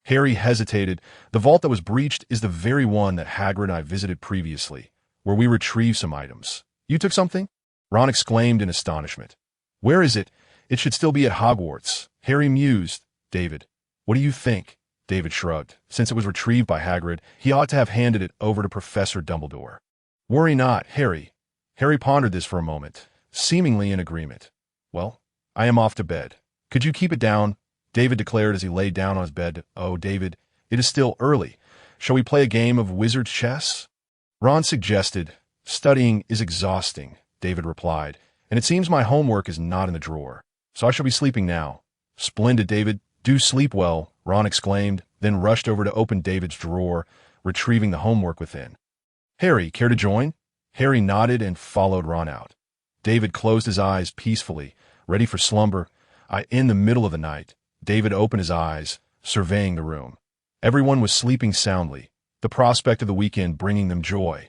S1: Harry hesitated, "the vault that was breached is the very one that Hagrid and I visited previously, where we retrieved some items." "You took something?" Ron exclaimed in astonishment. "Where is it? It should still be at Hogwarts." Harry mused. "David, what do you think?" David shrugged. "Since it was retrieved by Hagrid, he ought to have handed it over to Professor Dumbledore." "Worry not, Harry." Harry pondered this for a moment, seemingly in agreement. "Well, I am off to bed. Could you keep it down?" David declared as he lay down on his bed. "Oh, David, it is still early. Shall we play a game of wizard's chess?" Ron suggested. "Studying is exhausting," David replied, "and it seems my homework is not in the drawer, so I shall be sleeping now." "Splendid, David. Do sleep well," Ron exclaimed, then rushed over to open David's drawer, retrieving the homework within. "Harry, care to join?" Harry nodded and followed Ron out. David closed his eyes peacefully, ready for slumber. In the middle of the night, David opened his eyes, surveying the room. Everyone was sleeping soundly, the prospect of the weekend bringing them joy.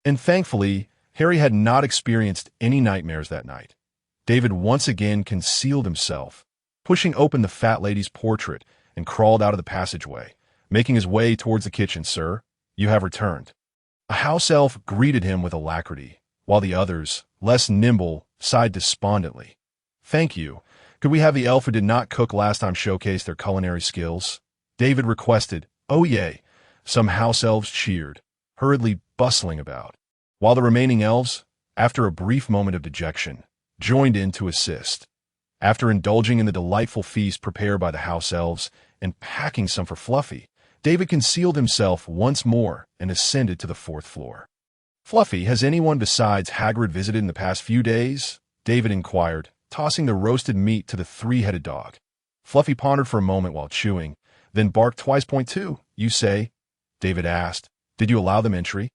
S1: And thankfully, Harry had not experienced any nightmares that night. David once again concealed himself, pushing open the fat lady's portrait, and crawled out of the passageway, making his way towards the kitchen. "Sir, you have returned." A house elf greeted him with alacrity, while the others, less nimble, sighed despondently. "Thank you. Could we have the elf who did not cook last time showcase their culinary skills?" David requested. "Oh, yay." Some house elves cheered, hurriedly bustling about, while the remaining elves, after a brief moment of dejection, joined in to assist. After indulging in the delightful feast prepared by the house elves and packing some for Fluffy, David concealed himself once more and ascended to the 4th floor. "Fluffy, has anyone besides Hagrid visited in the past few days?" David inquired, tossing the roasted meat to the three-headed dog. Fluffy pondered for a moment while chewing, then barked twice. Point two, you say? David asked. Did you allow them entry?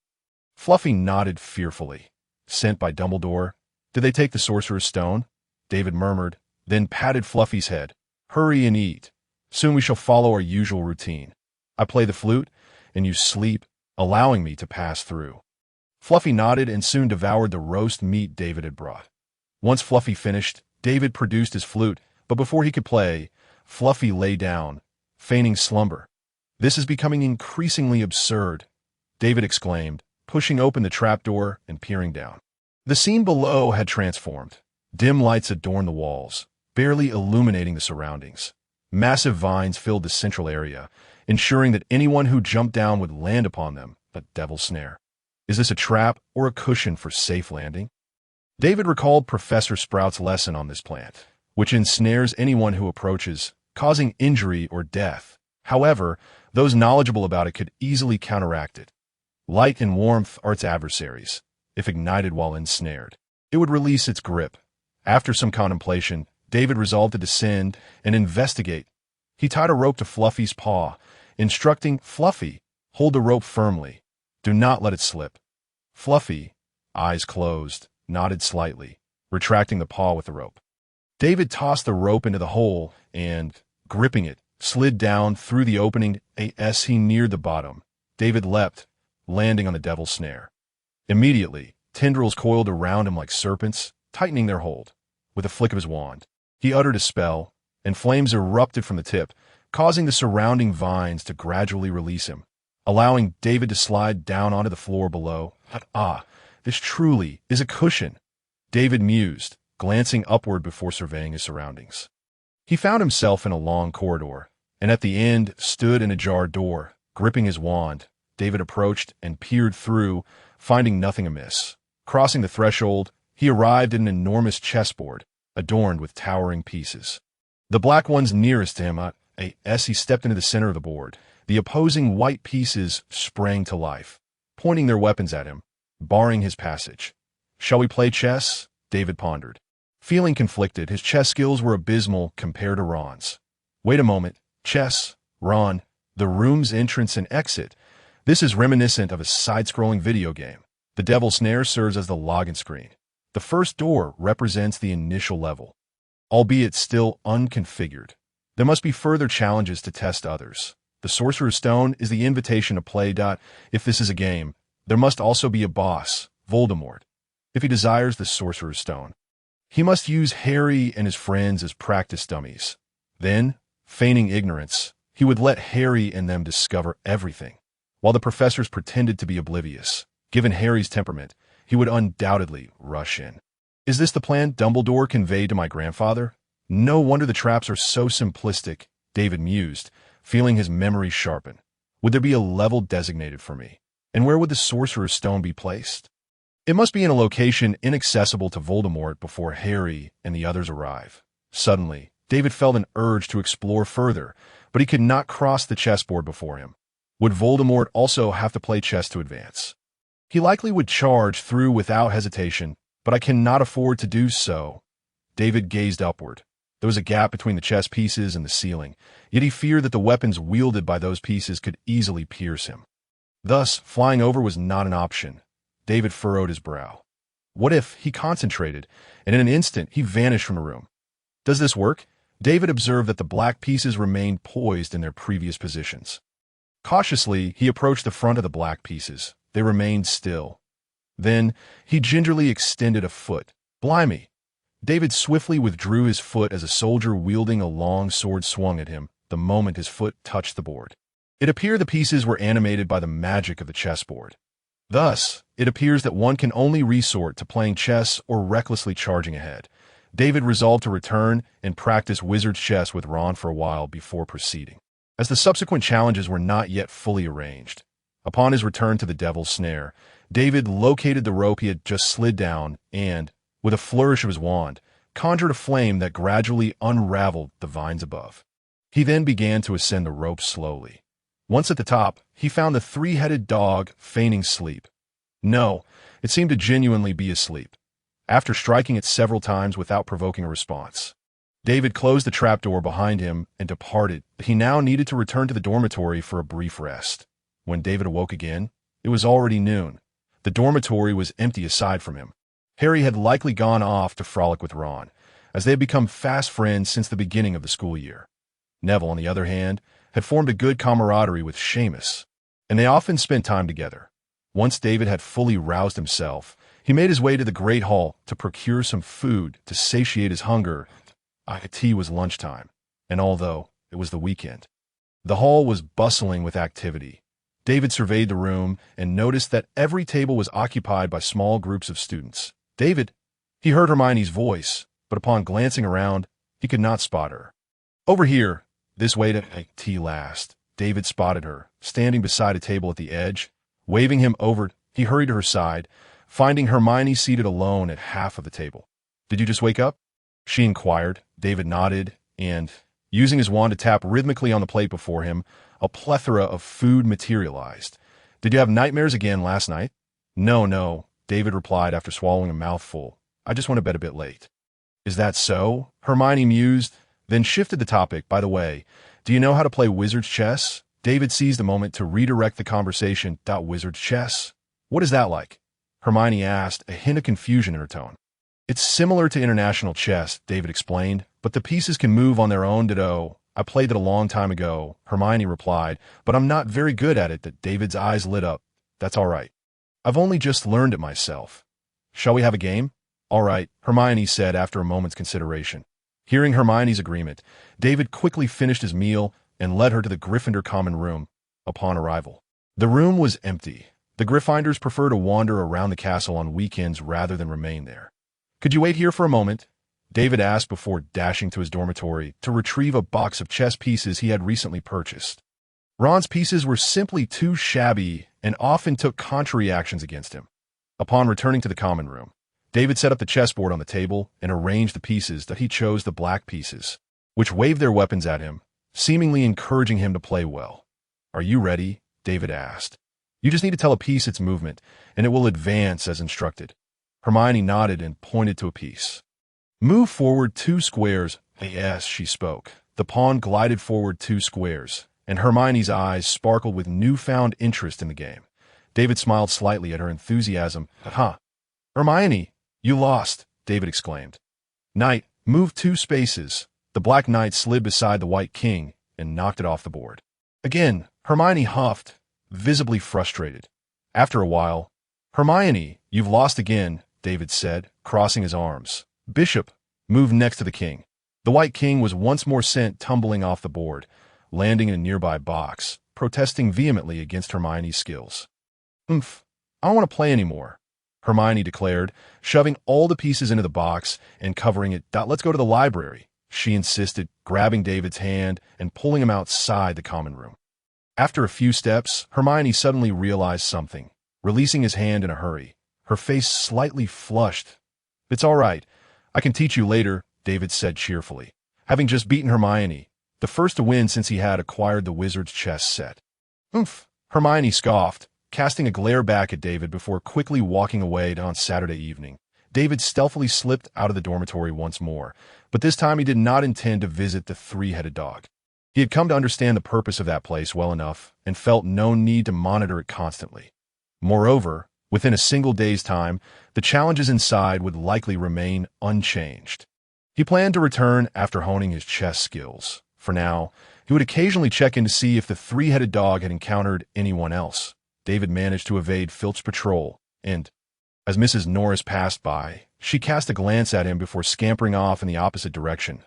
S1: Fluffy nodded fearfully. Sent by Dumbledore. Did they take the Sorcerer's Stone? David murmured, then patted Fluffy's head. Hurry and eat. Soon we shall follow our usual routine. I play the flute, and you sleep, allowing me to pass through. Fluffy nodded and soon devoured the roast meat David had brought. Once Fluffy finished, David produced his flute, but before he could play, Fluffy lay down, feigning slumber. This is becoming increasingly absurd, David exclaimed, pushing open the trapdoor and peering down. The scene below had transformed. Dim lights adorned the walls, barely illuminating the surroundings. Massive vines filled the central area, ensuring that anyone who jumped down would land upon them, a devil's snare. Is this a trap or a cushion for safe landing? David recalled Professor Sprout's lesson on this plant, which ensnares anyone who approaches, causing injury or death. However, those knowledgeable about it could easily counteract it. Light and warmth are its adversaries. If ignited while ensnared, it would release its grip. After some contemplation, David resolved to descend and investigate. He tied a rope to Fluffy's paw, instructing Fluffy, hold the rope firmly. Do not let it slip. Fluffy, eyes closed, nodded slightly, retracting the paw with the rope. David tossed the rope into the hole and, gripping it, slid down through the opening. As he neared the bottom, David leapt, landing on the devil's snare. Immediately, tendrils coiled around him like serpents, tightening their hold. With a flick of his wand, he uttered a spell, and flames erupted from the tip, causing the surrounding vines to gradually release him, allowing David to slide down onto the floor below. Ah, this truly is a cushion, David mused, glancing upward before surveying his surroundings. He found himself in a long corridor, and at the end stood an ajar door. Gripping his wand, David approached and peered through, finding nothing amiss. Crossing the threshold, he arrived at an enormous chessboard, adorned with towering pieces. The black ones nearest to him, as he stepped into the center of the board, the opposing white pieces sprang to life, pointing their weapons at him, barring his passage. Shall we play chess? David pondered. Feeling conflicted, his chess skills were abysmal compared to Ron's. Wait a moment. Chess, Ron, the room's entrance and exit. This is reminiscent of a side-scrolling video game. The devil's snare serves as the login screen. The first door represents the initial level, albeit still unconfigured. There must be further challenges to test others. The Sorcerer's Stone is the invitation to play. If this is a game, there must also be a boss, Voldemort. If he desires the Sorcerer's Stone, he must use Harry and his friends as practice dummies. Then, feigning ignorance, he would let Harry and them discover everything, while the professors pretended to be oblivious. Given Harry's temperament, he would undoubtedly rush in. Is this the plan Dumbledore conveyed to my grandfather? No wonder the traps are so simplistic, David mused, feeling his memory sharpen. Would there be a level designated for me? And where would the Sorcerer's Stone be placed? It must be in a location inaccessible to Voldemort before Harry and the others arrive. Suddenly, David felt an urge to explore further, but he could not cross the chessboard before him. Would Voldemort also have to play chess to advance? He likely would charge through without hesitation, but I cannot afford to do so. David gazed upward. There was a gap between the chess pieces and the ceiling, yet he feared that the weapons wielded by those pieces could easily pierce him. Thus, flying over was not an option. David furrowed his brow. What if he concentrated, and in an instant he vanished from the room? Does this work? David observed that the black pieces remained poised in their previous positions. Cautiously, he approached the front of the black pieces. They remained still. Then, he gingerly extended a foot. Blimey! David swiftly withdrew his foot as a soldier wielding a long sword swung at him the moment his foot touched the board. It appeared the pieces were animated by the magic of the chessboard. Thus, it appears that one can only resort to playing chess or recklessly charging ahead. David resolved to return and practice wizard's chess with Ron for a while before proceeding, as the subsequent challenges were not yet fully arranged. Upon his return to the devil's snare, David located the rope he had just slid down and, with a flourish of his wand, conjured a flame that gradually unraveled the vines above. He then began to ascend the rope slowly. Once at the top, he found the three-headed dog feigning sleep. No, it seemed to genuinely be asleep. after striking it several times without provoking a response. David closed the trapdoor behind him and departed. He now needed to return to the dormitory for a brief rest. When David awoke again, it was already noon. The dormitory was empty aside from him. Harry had likely gone off to frolic with Ron, as they had become fast friends since the beginning of the school year. Neville, on the other hand, had formed a good camaraderie with Seamus, and they often spent time together. Once David had fully roused himself, he made his way to the Great Hall to procure some food to satiate his hunger. Tea was lunchtime, and although it was the weekend, the hall was bustling with activity. David surveyed the room and noticed that every table was occupied by small groups of students. David, he heard Hermione's voice, but upon glancing around, he could not spot her. Over here, this way to make tea last. David spotted her, standing beside a table at the edge. Waving him over, he hurried to her side, finding Hermione seated alone at half of the table. Did you just wake up? She inquired. David nodded, and, using his wand to tap rhythmically on the plate before him, a plethora of food materialized. Did you have nightmares again last night? No, David replied after swallowing a mouthful. I just went to bed a bit late. Is that so? Hermione mused, then shifted the topic. By the way, do you know how to play wizard's chess? David seized the moment to redirect the conversation. Wizard's chess? What is that like? Hermione asked, a hint of confusion in her tone. It's similar to international chess, David explained, but the pieces can move on their own. I played it a long time ago, Hermione replied, but I'm not very good at it. David's eyes lit up. That's all right. I've only just learned it myself. Shall we have a game? All right, Hermione said after a moment's consideration. Hearing Hermione's agreement, David quickly finished his meal and led her to the Gryffindor common room upon arrival. The room was empty. The Gryffindors prefer to wander around the castle on weekends rather than remain there. Could you wait here for a moment? David asked before dashing to his dormitory to retrieve a box of chess pieces he had recently purchased. Ron's pieces were simply too shabby and often took contrary actions against him. Upon returning to the common room, David set up the chessboard on the table and arranged the pieces. He chose the black pieces, which waved their weapons at him, seemingly encouraging him to play well. Are you ready? David asked. You just need to tell a piece its movement, and it will advance as instructed. Hermione nodded and pointed to a piece. Move forward 2 squares. Yes, she spoke. The pawn glided forward 2 squares, and Hermione's eyes sparkled with newfound interest in the game. David smiled slightly at her enthusiasm. Aha! Hermione, you lost, David exclaimed. Knight, move 2 spaces. The black knight slid beside the white king and knocked it off the board. Again, Hermione huffed, visibly frustrated. After a while, Hermione, you've lost again, David said, crossing his arms. Bishop, move next to the king. The white king was once more sent tumbling off the board, landing in a nearby box, protesting vehemently against Hermione's skills. I don't want to play anymore, Hermione declared, shoving all the pieces into the box and covering it. Let's go to the library, she insisted, grabbing David's hand and pulling him outside the common room. After a few steps, Hermione suddenly realized something, releasing his hand in a hurry, her face slightly flushed. It's all right. I can teach you later, David said cheerfully, having just beaten Hermione, the first to win since he had acquired the wizard's chess set. Hermione scoffed, casting a glare back at David before quickly walking away on Saturday evening. David stealthily slipped out of the dormitory once more, but this time he did not intend to visit the 3-headed dog. He had come to understand the purpose of that place well enough and felt no need to monitor it constantly. Moreover, within a single day's time, the challenges inside would likely remain unchanged. He planned to return after honing his chess skills. For now, he would occasionally check in to see if the 3-headed dog had encountered anyone else. David managed to evade Filch's patrol, and, as Mrs. Norris passed by, she cast a glance at him before scampering off in the opposite direction.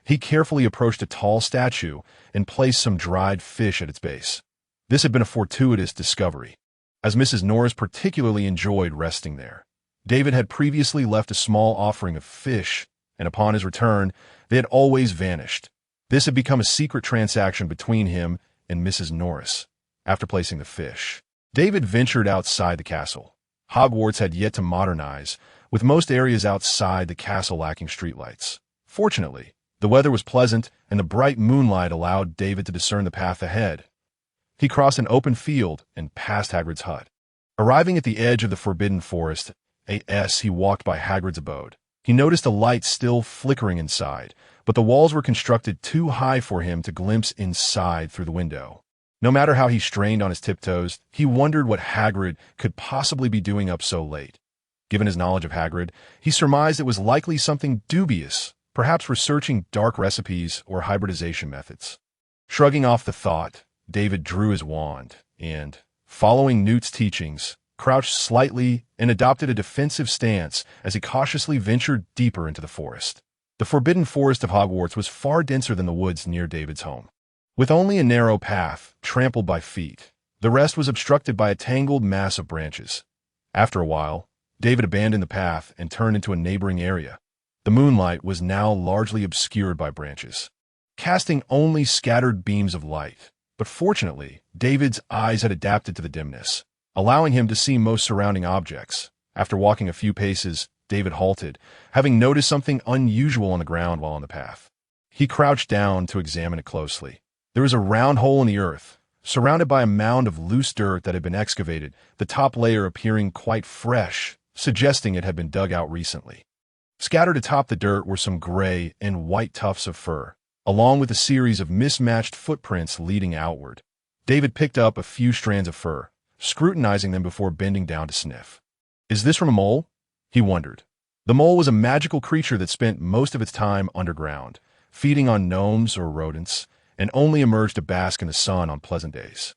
S1: He carefully approached a tall statue and placed some dried fish at its base. This had been a fortuitous discovery, as Mrs. Norris particularly enjoyed resting there. David had previously left a small offering of fish, and upon his return, they had always vanished. This had become a secret transaction between him and Mrs. Norris. After placing the fish, David ventured outside the castle. Hogwarts had yet to modernize, with most areas outside the castle lacking streetlights. Fortunately, the weather was pleasant, and the bright moonlight allowed David to discern the path ahead. He crossed an open field and passed Hagrid's hut. Arriving at the edge of the forbidden forest, as he walked by Hagrid's abode. He noticed a light still flickering inside, but the walls were constructed too high for him to glimpse inside through the window. No matter how he strained on his tiptoes, he wondered what Hagrid could possibly be doing up so late. Given his knowledge of Hagrid, he surmised it was likely something dubious, perhaps researching dark recipes or hybridization methods. Shrugging off the thought, David drew his wand and, following Newt's teachings, crouched slightly and adopted a defensive stance as he cautiously ventured deeper into the forest. The forbidden forest of Hogwarts was far denser than the woods near David's home. With only a narrow path, trampled by feet, the rest was obstructed by a tangled mass of branches. After a while, David abandoned the path and turned into a neighboring area. The moonlight was now largely obscured by branches, casting only scattered beams of light. But fortunately, David's eyes had adapted to the dimness, allowing him to see most surrounding objects. After walking a few paces, David halted, having noticed something unusual on the ground while on the path. He crouched down to examine it closely. There was a round hole in the earth, surrounded by a mound of loose dirt that had been excavated, the top layer appearing quite fresh, suggesting it had been dug out recently. Scattered atop the dirt were some gray and white tufts of fur, along with a series of mismatched footprints leading outward. David picked up a few strands of fur, scrutinizing them before bending down to sniff. "Is this from a mole?" he wondered. The mole was a magical creature that spent most of its time underground, feeding on gnomes or rodents, and only emerged to bask in the sun on pleasant days.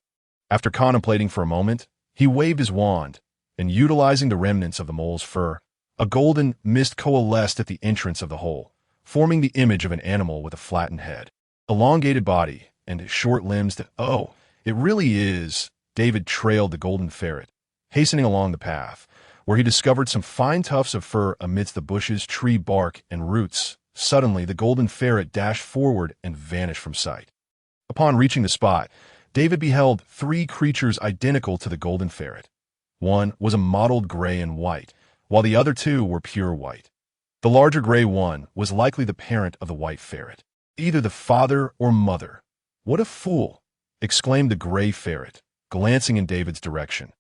S1: After contemplating for a moment, he waved his wand, and utilizing the remnants of the mole's fur, a golden mist coalesced at the entrance of the hole, forming the image of an animal with a flattened head, elongated body, and short limbs that, "Oh, it really is." David trailed the golden ferret, hastening along the path, where he discovered some fine tufts of fur amidst the bushes, tree bark, and roots. Suddenly, the golden ferret dashed forward and vanished from sight. Upon reaching the spot, David beheld three creatures identical to the golden ferret. One was a mottled gray and white, while the other two were pure white. The larger gray one was likely the parent of the white ferret, either the father or mother. "What a fool!" exclaimed the gray ferret, glancing in David's direction.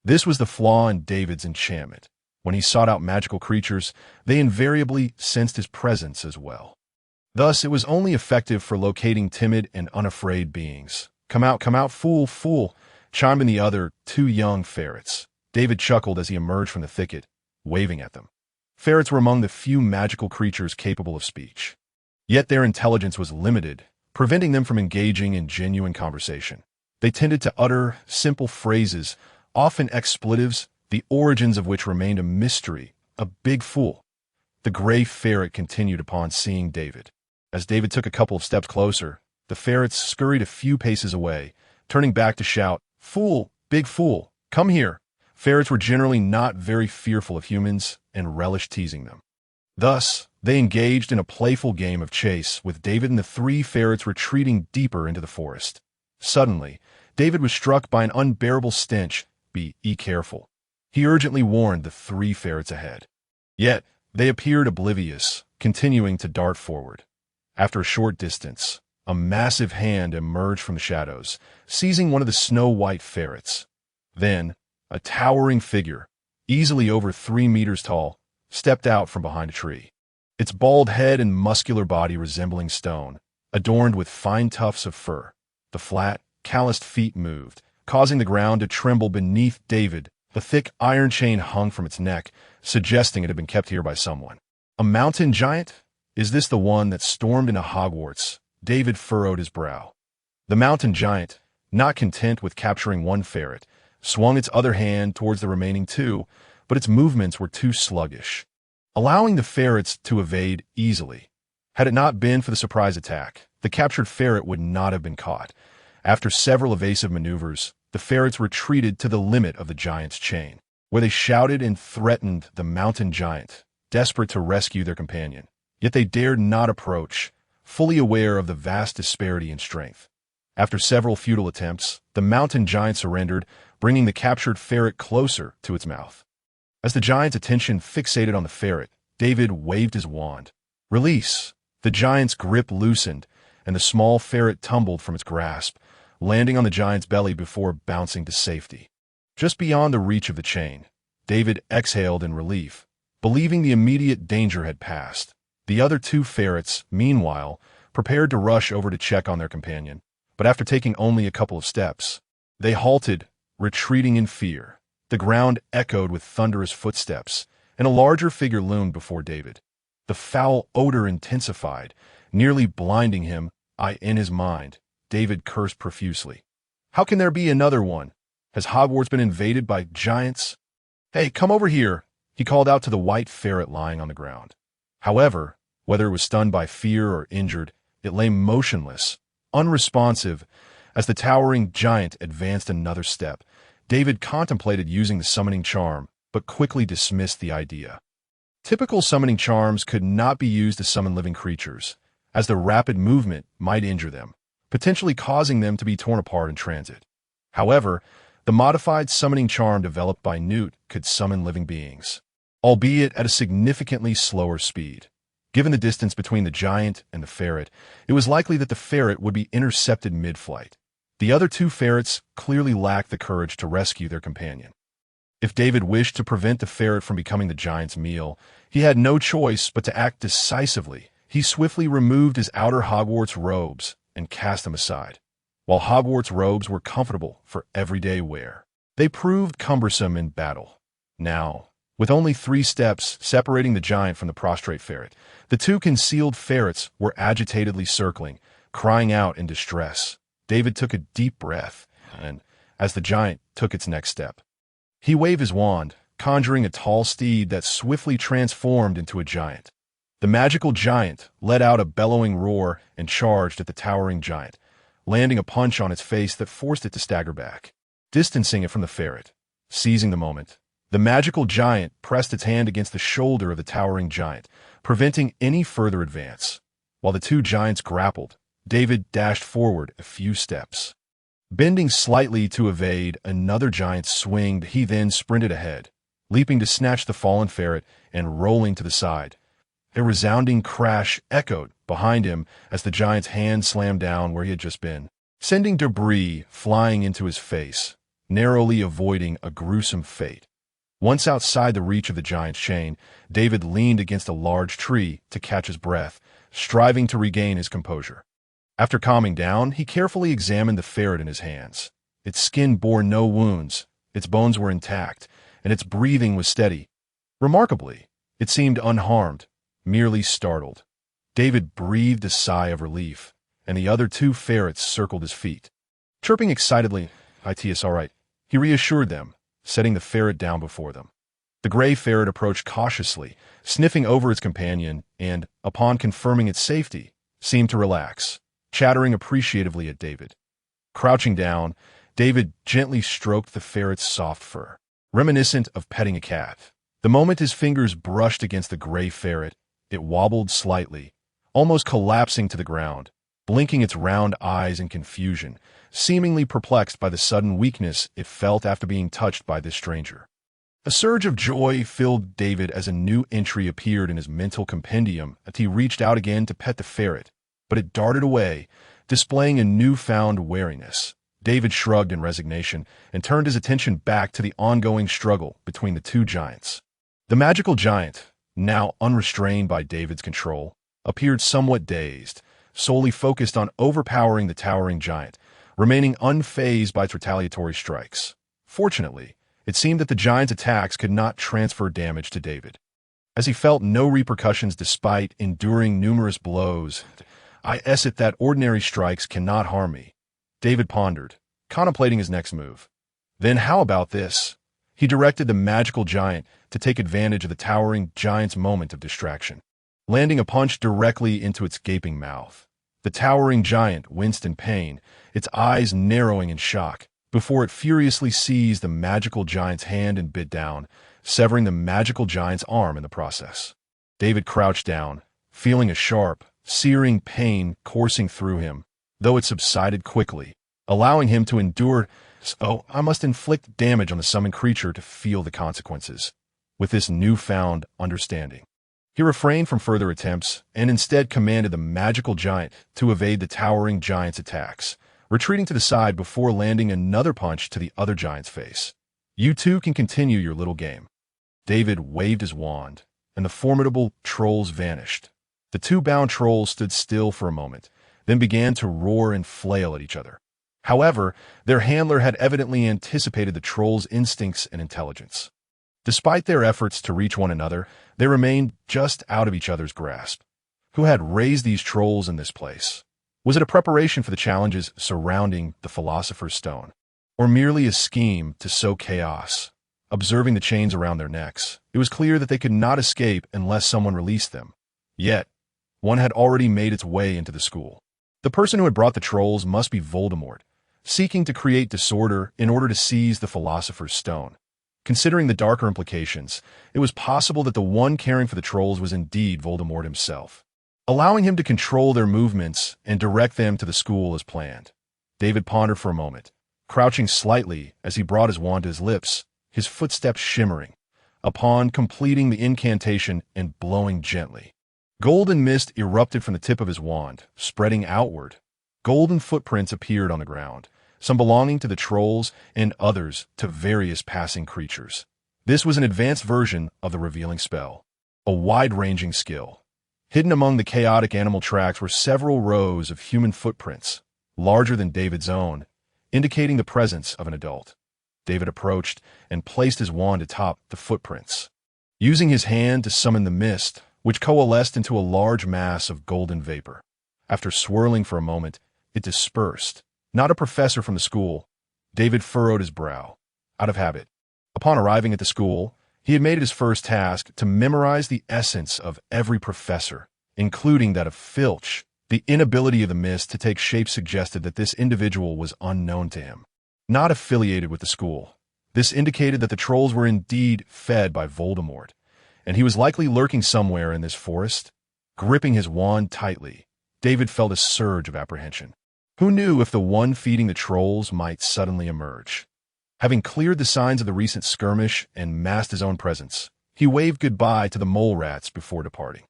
S1: This was the flaw in David's enchantment. When he sought out magical creatures, they invariably sensed his presence as well. Thus, it was only effective for locating timid and unafraid beings. Come out, fool, fool," chimed in the other two young ferrets. David chuckled as he emerged from the thicket, waving at them. Ferrets were among the few magical creatures capable of speech. Yet their intelligence was limited, preventing them from engaging in genuine conversation. They tended to utter simple phrases, often expletives, the origins of which remained a mystery. "A big fool," the gray ferret continued upon seeing David. As David took a couple of steps closer, the ferrets scurried a few paces away, turning back to shout, "Fool, big fool, come here." Ferrets were generally not very fearful of humans and relished teasing them. Thus, they engaged in a playful game of chase, with David and the three ferrets retreating deeper into the forest. Suddenly, David was struck by an unbearable stench. Be careful," he urgently warned the three ferrets ahead. Yet, they appeared oblivious, continuing to dart forward. After a short distance, a massive hand emerged from the shadows, seizing one of the snow-white ferrets. Then, a towering figure, easily over 3 meters tall, stepped out from behind a tree. Its bald head and muscular body resembling stone, adorned with fine tufts of fur. The flat, calloused feet moved, causing the ground to tremble beneath David. The thick iron chain hung from its neck, suggesting it had been kept here by someone. "A mountain giant? Is this the one that stormed into Hogwarts?" David furrowed his brow. The mountain giant, not content with capturing one ferret, swung its other hand towards the remaining two, but its movements were too sluggish, allowing the ferrets to evade easily. Had it not been for the surprise attack, the captured ferret would not have been caught. After several evasive maneuvers, the ferrets retreated to the limit of the giant's chain, where they shouted and threatened the mountain giant, desperate to rescue their companion. Yet they dared not approach, fully aware of the vast disparity in strength. After several futile attempts, the mountain giant surrendered, bringing the captured ferret closer to its mouth. As the giant's attention fixated on the ferret, David waved his wand. "Release!" The giant's grip loosened, and the small ferret tumbled from its grasp, landing on the giant's belly before bouncing to safety. Just beyond the reach of the chain, David exhaled in relief, believing the immediate danger had passed. The other two ferrets, meanwhile, prepared to rush over to check on their companion, but after taking only a couple of steps, they halted, retreating in fear. The ground echoed with thunderous footsteps, and a larger figure loomed before David. The foul odor intensified, nearly blinding him. In his mind, David cursed profusely. How can there be another one? Has Hogwarts been invaded by giants? Hey, come over here, he called out to the white ferret lying on the ground. However, whether it was stunned by fear or injured, it lay motionless, unresponsive. As the towering giant advanced another step, David contemplated using the summoning charm, but quickly dismissed the idea. Typical summoning charms could not be used to summon living creatures, as the rapid movement might injure them, potentially causing them to be torn apart in transit. However, the modified summoning charm developed by Newt could summon living beings, albeit at a significantly slower speed. Given the distance between the giant and the ferret, it was likely that the ferret would be intercepted mid-flight. The other two ferrets clearly lacked the courage to rescue their companion. If David wished to prevent the ferret from becoming the giant's meal, he had no choice but to act decisively. He swiftly removed his outer Hogwarts robes and cast them aside. While Hogwarts robes were comfortable for everyday wear, they proved cumbersome in battle. Now, with only 3 steps separating the giant from the prostrate ferret, the two concealed ferrets were agitatedly circling, crying out in distress. David took a deep breath, and as the giant took its next step, he waved his wand, conjuring a tall steed that swiftly transformed into a giant. The magical giant let out a bellowing roar and charged at the towering giant, landing a punch on its face that forced it to stagger back, distancing it from the ferret. Seizing the moment, the magical giant pressed its hand against the shoulder of the towering giant, preventing any further advance. While the two giants grappled, David dashed forward a few steps. Bending slightly to evade another giant's swing, he then sprinted ahead, leaping to snatch the fallen ferret and rolling to the side. A resounding crash echoed behind him as the giant's hand slammed down where he had just been, sending debris flying into his face, narrowly avoiding a gruesome fate. Once outside the reach of the giant's chain, David leaned against a large tree to catch his breath, striving to regain his composure. After calming down, he carefully examined the ferret in his hands. Its skin bore no wounds, its bones were intact, and its breathing was steady. Remarkably, it seemed unharmed, merely startled. David breathed a sigh of relief, and the other two ferrets circled his feet. Chirping excitedly, "It's all right," he reassured them, setting the ferret down before them. The gray ferret approached cautiously, sniffing over its companion, and, upon confirming its safety, seemed to relax, chattering appreciatively at David. Crouching down, David gently stroked the ferret's soft fur, reminiscent of petting a cat. The moment his fingers brushed against the gray ferret, it wobbled slightly, almost collapsing to the ground, blinking its round eyes in confusion, seemingly perplexed by the sudden weakness it felt after being touched by this stranger. A surge of joy filled David as a new entry appeared in his mental compendium as he reached out again to pet the ferret, but it darted away, displaying a newfound wariness. David shrugged in resignation and turned his attention back to the ongoing struggle between the two giants. The magical giant, now unrestrained by David's control, appeared somewhat dazed, solely focused on overpowering the towering giant, remaining unfazed by its retaliatory strikes. Fortunately, it seemed that the giant's attacks could not transfer damage to David, as he felt no repercussions despite enduring numerous blows. "I it that ordinary strikes cannot harm me," David pondered, contemplating his next move. Then how about this? He directed the magical giant to take advantage of the towering giant's moment of distraction, landing a punch directly into its gaping mouth. The towering giant winced in pain, its eyes narrowing in shock, before it furiously seized the magical giant's hand and bit down, severing the magical giant's arm in the process. David crouched down, feeling a sharp, searing pain coursing through him, though it subsided quickly, allowing him to endure. "So I must inflict damage on the summoned creature to feel the consequences." With this newfound understanding, he refrained from further attempts and instead commanded the magical giant to evade the towering giant's attacks, retreating to the side before landing another punch to the other giant's face. "You two can continue your little game," David waved his wand, and the formidable trolls vanished. The two bound trolls stood still for a moment, then began to roar and flail at each other. However, their handler had evidently anticipated the trolls' instincts and intelligence. Despite their efforts to reach one another, they remained just out of each other's grasp. Who had raised these trolls in this place? Was it a preparation for the challenges surrounding the Philosopher's Stone, or merely a scheme to sow chaos? Observing the chains around their necks, it was clear that they could not escape unless someone released them. Yet, one had already made its way into the school. The person who had brought the trolls must be Voldemort, seeking to create disorder in order to seize the Philosopher's Stone. Considering the darker implications, it was possible that the one caring for the trolls was indeed Voldemort himself, allowing him to control their movements and direct them to the school as planned. David pondered for a moment, crouching slightly as he brought his wand to his lips, his footsteps shimmering, upon completing the incantation and blowing gently. Golden mist erupted from the tip of his wand, spreading outward. Golden footprints appeared on the ground, some belonging to the trolls and others to various passing creatures. This was an advanced version of the revealing spell, a wide-ranging skill. Hidden among the chaotic animal tracks were several rows of human footprints, larger than David's own, indicating the presence of an adult. David approached and placed his wand atop the footprints, using his hand to summon the mist, which coalesced into a large mass of golden vapor. After swirling for a moment, it dispersed. Not a professor from the school. David furrowed his brow, out of habit. Upon arriving at the school, he had made it his first task to memorize the essence of every professor, including that of Filch. The inability of the mist to take shape suggested that this individual was unknown to him, not affiliated with the school. This indicated that the trolls were indeed fed by Voldemort, and he was likely lurking somewhere in this forest. Gripping his wand tightly, David felt a surge of apprehension. Who knew if the one feeding the trolls might suddenly emerge? Having cleared the signs of the recent skirmish and masked his own presence, he waved goodbye to the mole rats before departing.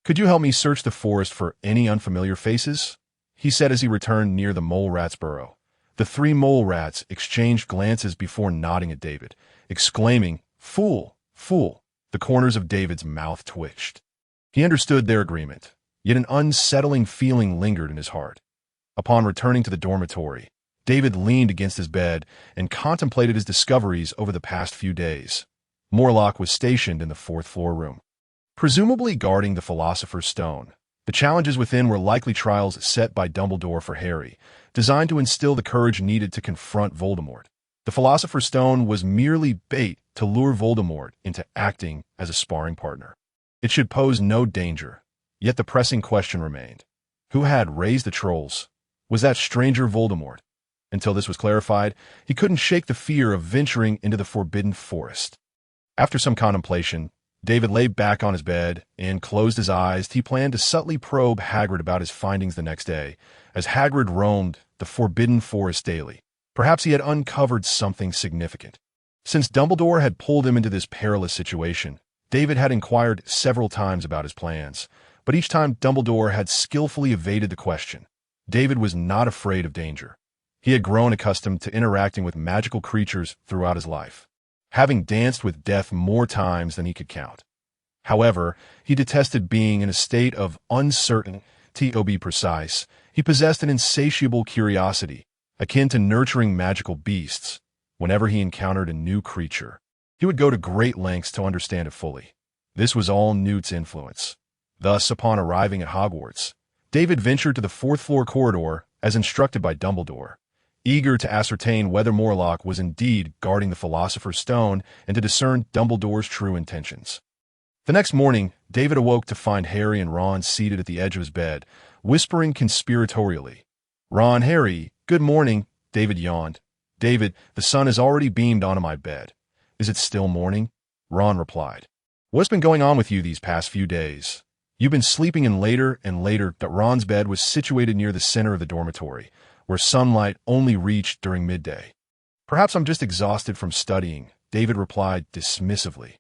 S1: "Could you help me search the forest for any unfamiliar faces?" he said as he returned near the mole rat's burrow. The three mole rats exchanged glances before nodding at David, exclaiming, "Fool! Fool!" The corners of David's mouth twitched. He understood their agreement, yet an unsettling feeling lingered in his heart. Upon returning to the dormitory, David leaned against his bed and contemplated his discoveries over the past few days. Morlock was stationed in the fourth-floor room, presumably guarding the Philosopher's Stone. The challenges within were likely trials set by Dumbledore for Harry, designed to instill the courage needed to confront Voldemort. The Philosopher's Stone was merely bait to lure Voldemort into acting as a sparring partner. It should pose no danger, yet the pressing question remained. Who had raised the trolls? Was that stranger Voldemort? Until this was clarified, he couldn't shake the fear of venturing into the forbidden forest. After some contemplation, David lay back on his bed and closed his eyes. He planned to subtly probe Hagrid about his findings the next day, as Hagrid roamed the forbidden forest daily. Perhaps he had uncovered something significant. Since Dumbledore had pulled him into this perilous situation, David had inquired several times about his plans, but each time Dumbledore had skillfully evaded the question. David was not afraid of danger. He had grown accustomed to interacting with magical creatures throughout his life, having danced with death more times than he could count. However, he detested being in a state of uncertainty. To be precise, he possessed an insatiable curiosity, akin to nurturing magical beasts. Whenever he encountered a new creature, he would go to great lengths to understand it fully. This was all Newt's influence. Thus, upon arriving at Hogwarts, David ventured to the fourth-floor corridor as instructed by Dumbledore, eager to ascertain whether Morlock was indeed guarding the Philosopher's Stone and to discern Dumbledore's true intentions. The next morning, David awoke to find Harry and Ron seated at the edge of his bed, whispering conspiratorially. "Ron, Harry, good morning," David yawned. "David, the sun has already beamed onto my bed. Is it still morning?" Ron replied. "What's been going on with you these past few days? You've been sleeping in later and later." That Ron's bed was situated near the center of the dormitory, where sunlight only reached during midday. "Perhaps I'm just exhausted from studying," David replied dismissively.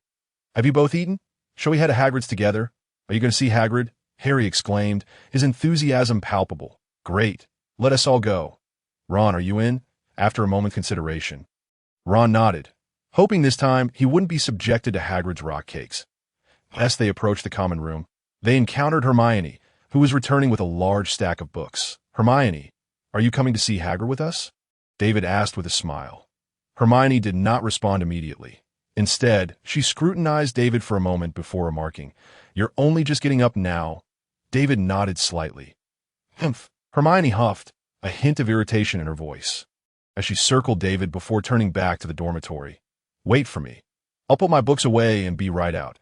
S1: "Have you both eaten? Shall we head to Hagrid's together? Are you going to see Hagrid?" Harry exclaimed, his enthusiasm palpable. "Great. Let us all go." "Ron, are you in?" After a moment's consideration, Ron nodded. hoping this time he wouldn't be subjected to Hagrid's rock cakes. As they approached the common room, they encountered Hermione, who was returning with a large stack of books. "Hermione, are you coming to see Hagrid with us?" David asked with a smile. Hermione did not respond immediately. Instead, she scrutinized David for a moment before remarking, "You're only just getting up now." David nodded slightly. "Humph," Hermione huffed, a hint of irritation in her voice, as she circled David before turning back to the dormitory. "Wait for me. I'll put my books away and be right out."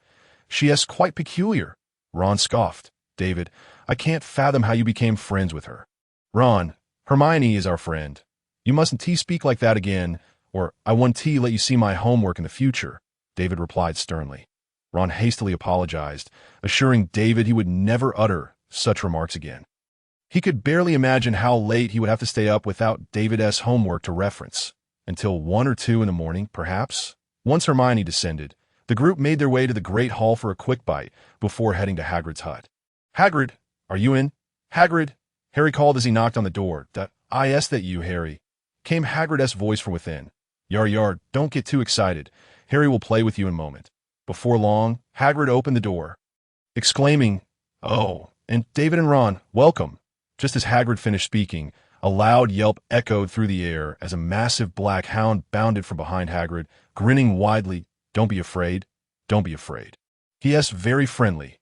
S1: "She is quite peculiar," Ron scoffed. "David, I can't fathom how you became friends with her." "Ron, Hermione is our friend. You mustn't speak like that again, or I won't let you see my homework in the future," David replied sternly. Ron hastily apologized, assuring David he would never utter such remarks again. He could barely imagine how late he would have to stay up without David's homework to reference. Until 1 or 2 in the morning, perhaps? Once Hermione descended, the group made their way to the Great Hall for a quick bite before heading to Hagrid's hut. "Hagrid, are you in?" "Hagrid," Harry called as he knocked on the door. "That you, Harry," came Hagrid's voice from within. Yar, don't get too excited. Harry will play with you in a moment." Before long, Hagrid opened the door, exclaiming, "Oh, and David and Ron, welcome." Just as Hagrid finished speaking, a loud yelp echoed through the air as a massive black hound bounded from behind Hagrid, grinning widely. "Don't be afraid. Don't be afraid." He is very friendly.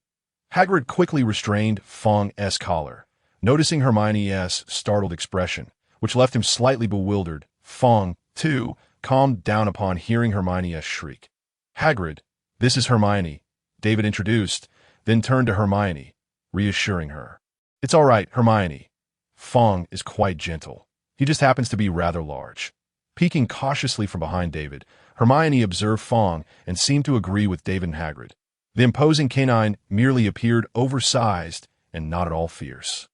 S1: Hagrid quickly restrained Fong's collar, noticing Hermione's startled expression, which left him slightly bewildered. Fong, too, calmed down upon hearing Hermione's shriek. "Hagrid, this is Hermione," David introduced, then turned to Hermione, reassuring her. "It's all right, Hermione. Fong is quite gentle. He just happens to be rather large." Peeking cautiously from behind David, Hermione observed Fong and seemed to agree with David and Hagrid. The imposing canine merely appeared oversized and not at all fierce.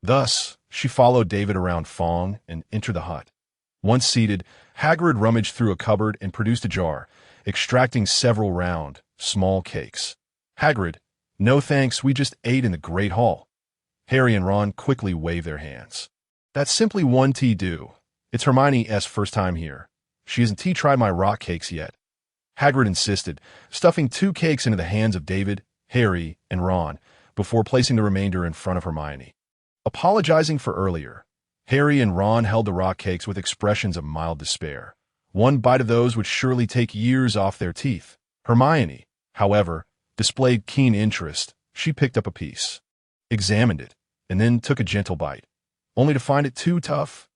S1: Thus, she followed David around Fong and entered the hut. Once seated, Hagrid rummaged through a cupboard and produced a jar, extracting several round, small cakes. "Hagrid, no thanks, we just ate in the Great Hall." Harry and Ron quickly waved their hands. "That's simply one tea do. It's Hermione's first time here. She hasn't tried my rock cakes yet," Hagrid insisted, stuffing 2 cakes into the hands of David, Harry, and Ron, before placing the remainder in front of Hermione. Apologizing for earlier, Harry and Ron held the rock cakes with expressions of mild despair. One bite of those would surely take years off their teeth. Hermione, however, displayed keen interest. She picked up a piece, examined it, and then took a gentle bite, only to find it too tough.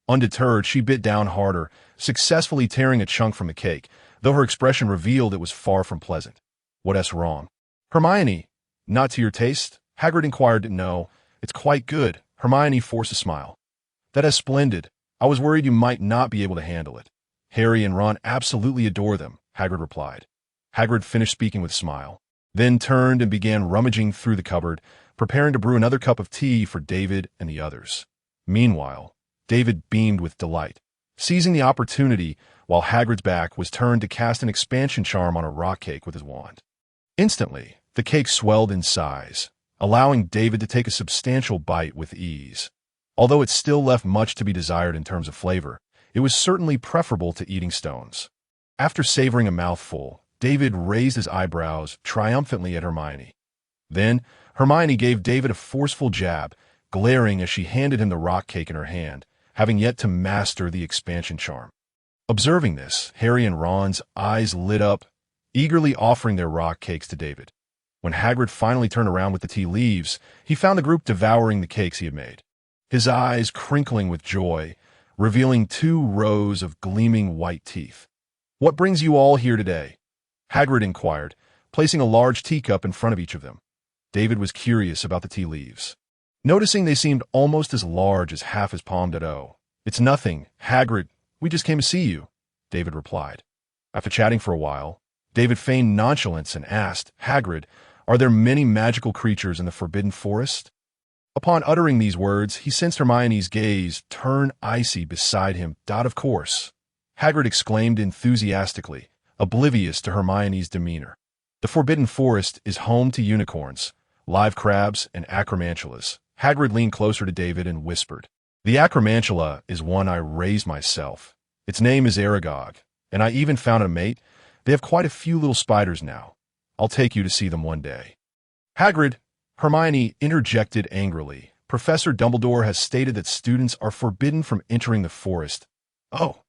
S1: Undeterred, she bit down harder, successfully tearing a chunk from the cake, though her expression revealed it was far from pleasant. "What's wrong?" "Hermione, not to your taste?" Hagrid inquired. "No, it's quite good." Hermione forced a smile. "That is splendid. I was worried you might not be able to handle it." "Harry and Ron absolutely adore them," Hagrid replied. Hagrid finished speaking with a smile, then turned and began rummaging through the cupboard, preparing to brew another cup of tea for David and the others. Meanwhile, David beamed with delight, seizing the opportunity while Hagrid's back was turned to cast an expansion charm on a rock cake with his wand. Instantly, the cake swelled in size, allowing David to take a substantial bite with ease. Although it still left much to be desired in terms of flavor, it was certainly preferable to eating stones. After savoring a mouthful, David raised his eyebrows triumphantly at Hermione. Then, Hermione gave David a forceful jab, glaring as she handed him the rock cake in her hand, having yet to master the expansion charm. Observing this, Harry and Ron's eyes lit up, eagerly offering their rock cakes to David. When Hagrid finally turned around with the tea leaves, he found the group devouring the cakes he had made, his eyes crinkling with joy, revealing 2 rows of gleaming white teeth. "What brings you all here today?" Hagrid inquired, placing a large teacup in front of each of them. David was curious about the tea leaves, noticing they seemed almost as large as half his palm. "It's nothing, Hagrid. We just came to see you," David replied. After chatting for a while, David feigned nonchalance and asked, "Hagrid, are there many magical creatures in the Forbidden Forest?" Upon uttering these words, he sensed Hermione's gaze turn icy beside him. "Of course," Hagrid exclaimed enthusiastically, oblivious to Hermione's demeanor. "The Forbidden Forest is home to unicorns, live crabs, and acromantulas." Hagrid leaned closer to David and whispered, "The acromantula is one I raised myself. Its name is Aragog. And I even found a mate. They have quite a few little spiders now. I'll take you to see them one day." "Hagrid," Hermione interjected angrily, "Professor Dumbledore has stated that students are forbidden from entering the forest." "Oh."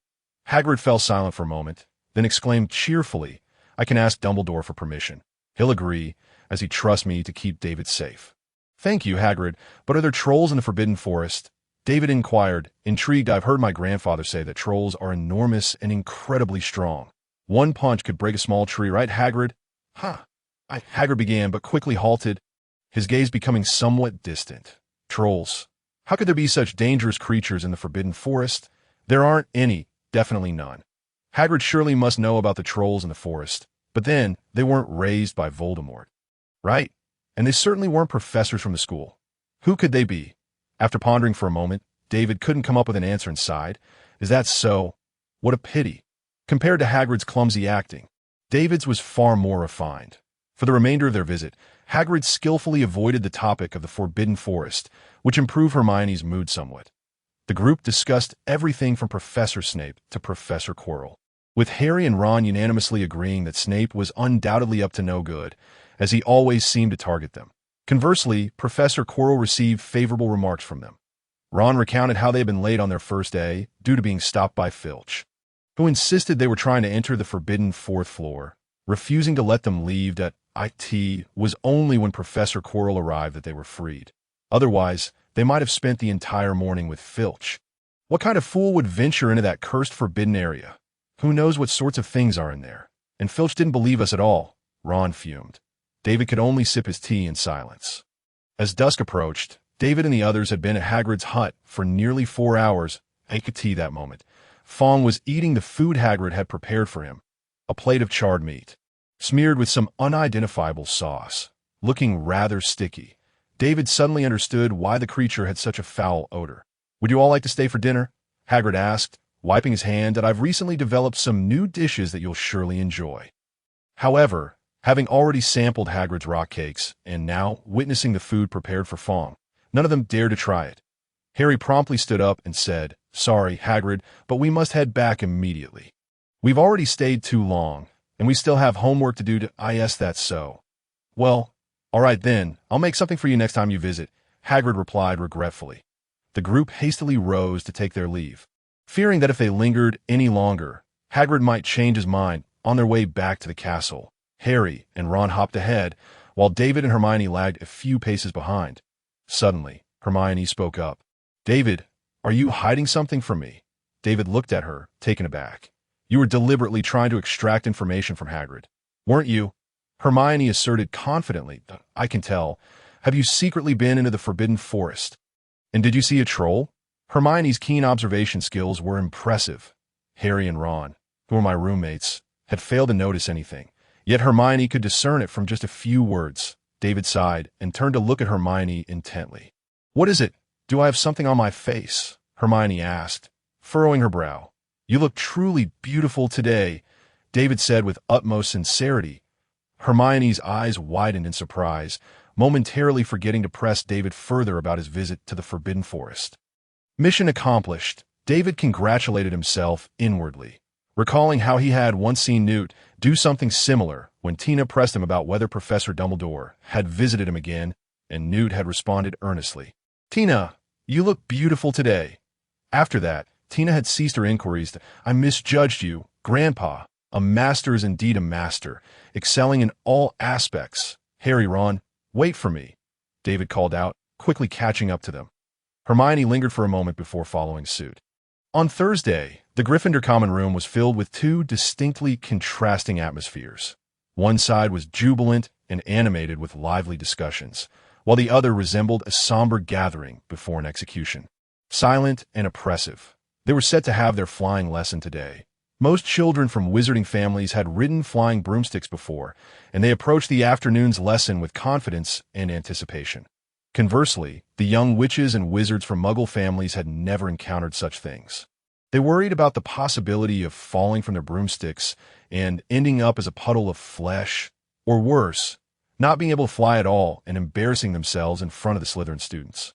S1: Hagrid fell silent for a moment, then exclaimed cheerfully, "I can ask Dumbledore for permission. He'll agree, as he trusts me to keep David safe." "Thank you, Hagrid, but are there trolls in the Forbidden Forest?" David inquired, intrigued. "I've heard my grandfather say that trolls are enormous and incredibly strong. One punch could break a small tree, right, Hagrid?" "Huh." Hagrid began, but quickly halted, his gaze becoming somewhat distant. "Trolls. How could there be such dangerous creatures in the Forbidden Forest? There aren't any, definitely none. Hagrid surely must know about the trolls in the forest, but then they weren't raised by Voldemort. Right? And they certainly weren't professors from the school. Who could they be?" After pondering for a moment, David couldn't come up with an answer and sighed. "Is that so? What a pity." Compared to Hagrid's clumsy acting, David's was far more refined. For the remainder of their visit, Hagrid skillfully avoided the topic of the Forbidden Forest, which improved Hermione's mood somewhat. The group discussed everything from Professor Snape to Professor Quirrell, with Harry and Ron unanimously agreeing that Snape was undoubtedly up to no good, as he always seemed to target them. Conversely, Professor Quirrell received favorable remarks from them. Ron recounted how they had been late on their first day due to being stopped by Filch, who insisted they were trying to enter the forbidden fourth floor. Refusing to let them leave at IT was only when Professor Quirrell arrived that they were freed. Otherwise, they might have spent the entire morning with Filch. What kind of fool would venture into that cursed forbidden area? Who knows what sorts of things are in there? And Filch didn't believe us at all. Ron fumed. David could only sip his tea in silence. As dusk approached, David and the others had been at Hagrid's hut for nearly 4 hours. He could tea that moment. Fong was eating the food Hagrid had prepared for him, a plate of charred meat, smeared with some unidentifiable sauce, looking rather sticky. David suddenly understood why the creature had such a foul odor. "Would you all like to stay for dinner?" Hagrid asked, wiping his hand. "I've recently developed some new dishes that you'll surely enjoy." However, having already sampled Hagrid's rock cakes, and now witnessing the food prepared for Fong, none of them dared to try it. Harry promptly stood up and said, "Sorry, Hagrid, but we must head back immediately. We've already stayed too long, and we still have homework to do. Yes, that's so." "Well, all right then, I'll make something for you next time you visit," Hagrid replied regretfully. The group hastily rose to take their leave, fearing that if they lingered any longer, Hagrid might change his mind. On their way back to the castle, Harry and Ron hopped ahead, while David and Hermione lagged a few paces behind. Suddenly, Hermione spoke up. "David, are you hiding something from me?" David looked at her, taken aback. "You were deliberately trying to extract information from Hagrid, weren't you?" Hermione asserted confidently. "I can tell. Have you secretly been into the Forbidden Forest? And did you see a troll?" Hermione's keen observation skills were impressive. Harry and Ron, who were my roommates, had failed to notice anything. Yet Hermione could discern it from just a few words. David sighed and turned to look at Hermione intently. "What is it? Do I have something on my face?" Hermione asked, furrowing her brow. "You look truly beautiful today," David said with utmost sincerity. Hermione's eyes widened in surprise, momentarily forgetting to press David further about his visit to the Forbidden Forest. Mission accomplished. David congratulated himself inwardly, recalling how he had once seen Newt do something similar when Tina pressed him about whether Professor Dumbledore had visited him again, and Newt had responded earnestly, "Tina, you look beautiful today." After that, Tina had ceased her inquiries. "I misjudged you, Grandpa. A master is indeed a master, excelling in all aspects." "Harry, Ron, wait for me," David called out, quickly catching up to them. Hermione lingered for a moment before following suit. On Thursday, the Gryffindor common room was filled with two distinctly contrasting atmospheres. One side was jubilant and animated with lively discussions, while the other resembled a somber gathering before an execution. Silent and oppressive, they were set to have their flying lesson today. Most children from wizarding families had ridden flying broomsticks before, and they approached the afternoon's lesson with confidence and anticipation. Conversely, the young witches and wizards from Muggle families had never encountered such things. They worried about the possibility of falling from their broomsticks and ending up as a puddle of flesh, or worse, not being able to fly at all and embarrassing themselves in front of the Slytherin students.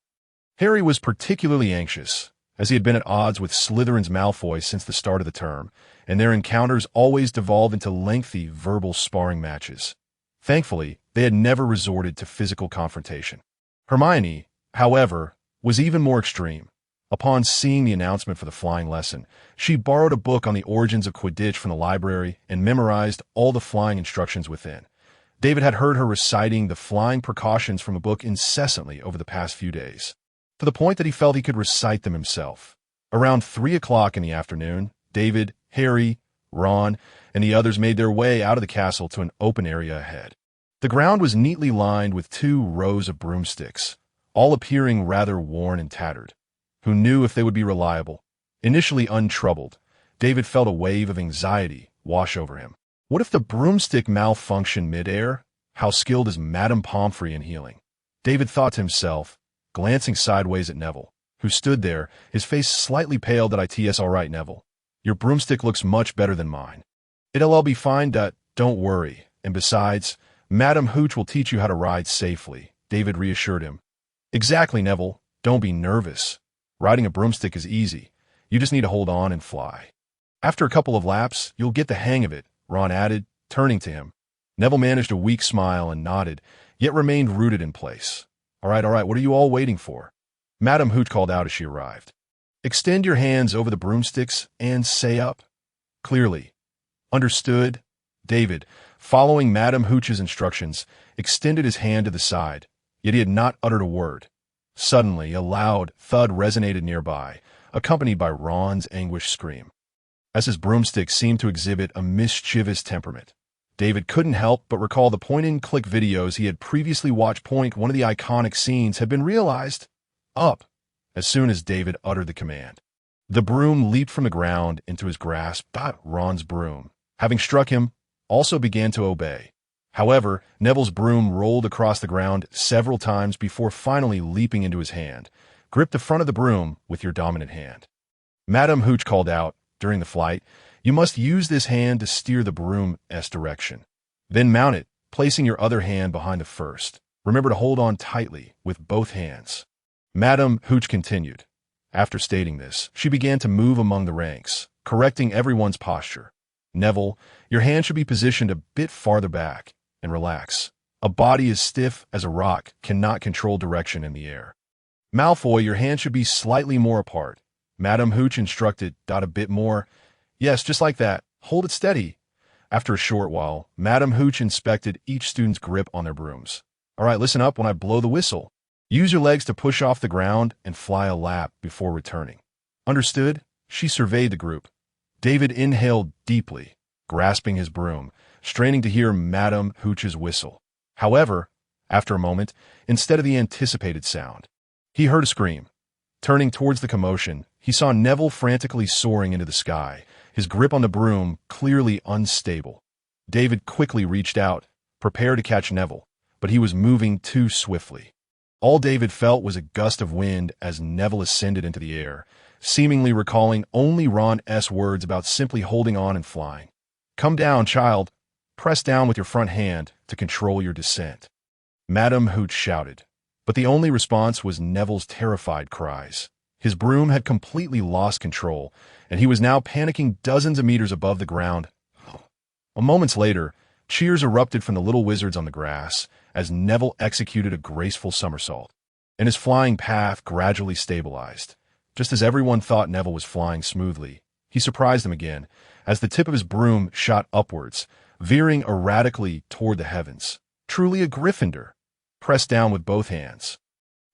S1: Harry was particularly anxious, as he had been at odds with Slytherin's Malfoy since the start of the term, and their encounters always devolved into lengthy verbal sparring matches. Thankfully, they had never resorted to physical confrontation. Hermione, however, was even more extreme. Upon seeing the announcement for the flying lesson, she borrowed a book on the origins of Quidditch from the library and memorized all the flying instructions within. David had heard her reciting the flying precautions from a book incessantly over the past few days, to the point that he felt he could recite them himself. Around 3 o'clock in the afternoon, David, Harry, Ron, and the others made their way out of the castle to an open area ahead. The ground was neatly lined with 2 rows of broomsticks, all appearing rather worn and tattered. Who knew if they would be reliable? Initially untroubled, David felt a wave of anxiety wash over him. What if the broomstick malfunctioned mid-air? How skilled is Madame Pomfrey in healing? David thought to himself, glancing sideways at Neville, who stood there, his face slightly pale. "It's all right, Neville. Your broomstick looks much better than mine. It'll all be fine, don't worry. And besides, Madame Hooch will teach you how to ride safely," David reassured him. "Exactly, Neville. Don't be nervous. Riding a broomstick is easy. You just need to hold on and fly. After a couple of laps, you'll get the hang of it," Ron added, turning to him. Neville managed a weak smile and nodded, yet remained rooted in place. All right, what are you all waiting for?" Madame Hooch called out as she arrived. "Extend your hands over the broomsticks and say up." "Clearly." "Understood." David, following Madame Hooch's instructions, extended his hand to the side, yet he had not uttered a word. Suddenly, a loud thud resonated nearby, accompanied by Ron's anguished scream. As his broomstick seemed to exhibit a mischievous temperament, David couldn't help but recall the point-and-click videos he had previously watched. One of the iconic scenes had been realized. Up, as soon as David uttered the command. The broom leaped from the ground into his grasp. Ron's broom, having struck him, also began to obey. However, Neville's broom rolled across the ground several times before finally leaping into his hand. "Grip the front of the broom with your dominant hand." Madame Hooch called out, during the flight, "You must use this hand to steer the broom's direction. Then mount it, placing your other hand behind the first. Remember to hold on tightly with both hands." Madame Hooch continued. After stating this, she began to move among the ranks, correcting everyone's posture. "Neville, your hand should be positioned a bit farther back, and relax. A body as stiff as a rock cannot control direction in the air." "Malfoy, your hand should be slightly more apart." Madame Hooch instructed. "A bit more." "Yes, just like that. Hold it steady." After a short while, Madame Hooch inspected each student's grip on their brooms. "All right, listen up when I blow the whistle. Use your legs to push off the ground and fly a lap before returning." "Understood?" She surveyed the group. David inhaled deeply, grasping his broom, straining to hear Madame Hooch's whistle. However, after a moment, instead of the anticipated sound, he heard a scream. Turning towards the commotion, he saw Neville frantically soaring into the sky, his grip on the broom clearly unstable. David quickly reached out, prepared to catch Neville, but he was moving too swiftly. All David felt was a gust of wind as Neville ascended into the air, seemingly recalling only Ron's words about simply holding on and flying. "Come down, child. Press down with your front hand to control your descent." Madame Hooch shouted, but the only response was Neville's terrified cries. His broom had completely lost control, and he was now panicking dozens of meters above the ground. A moments later, cheers erupted from the little wizards on the grass as Neville executed a graceful somersault, and his flying path gradually stabilized. Just as everyone thought Neville was flying smoothly, he surprised them again as the tip of his broom shot upwards, veering erratically toward the heavens. Truly a Gryffindor. Pressed down with both hands.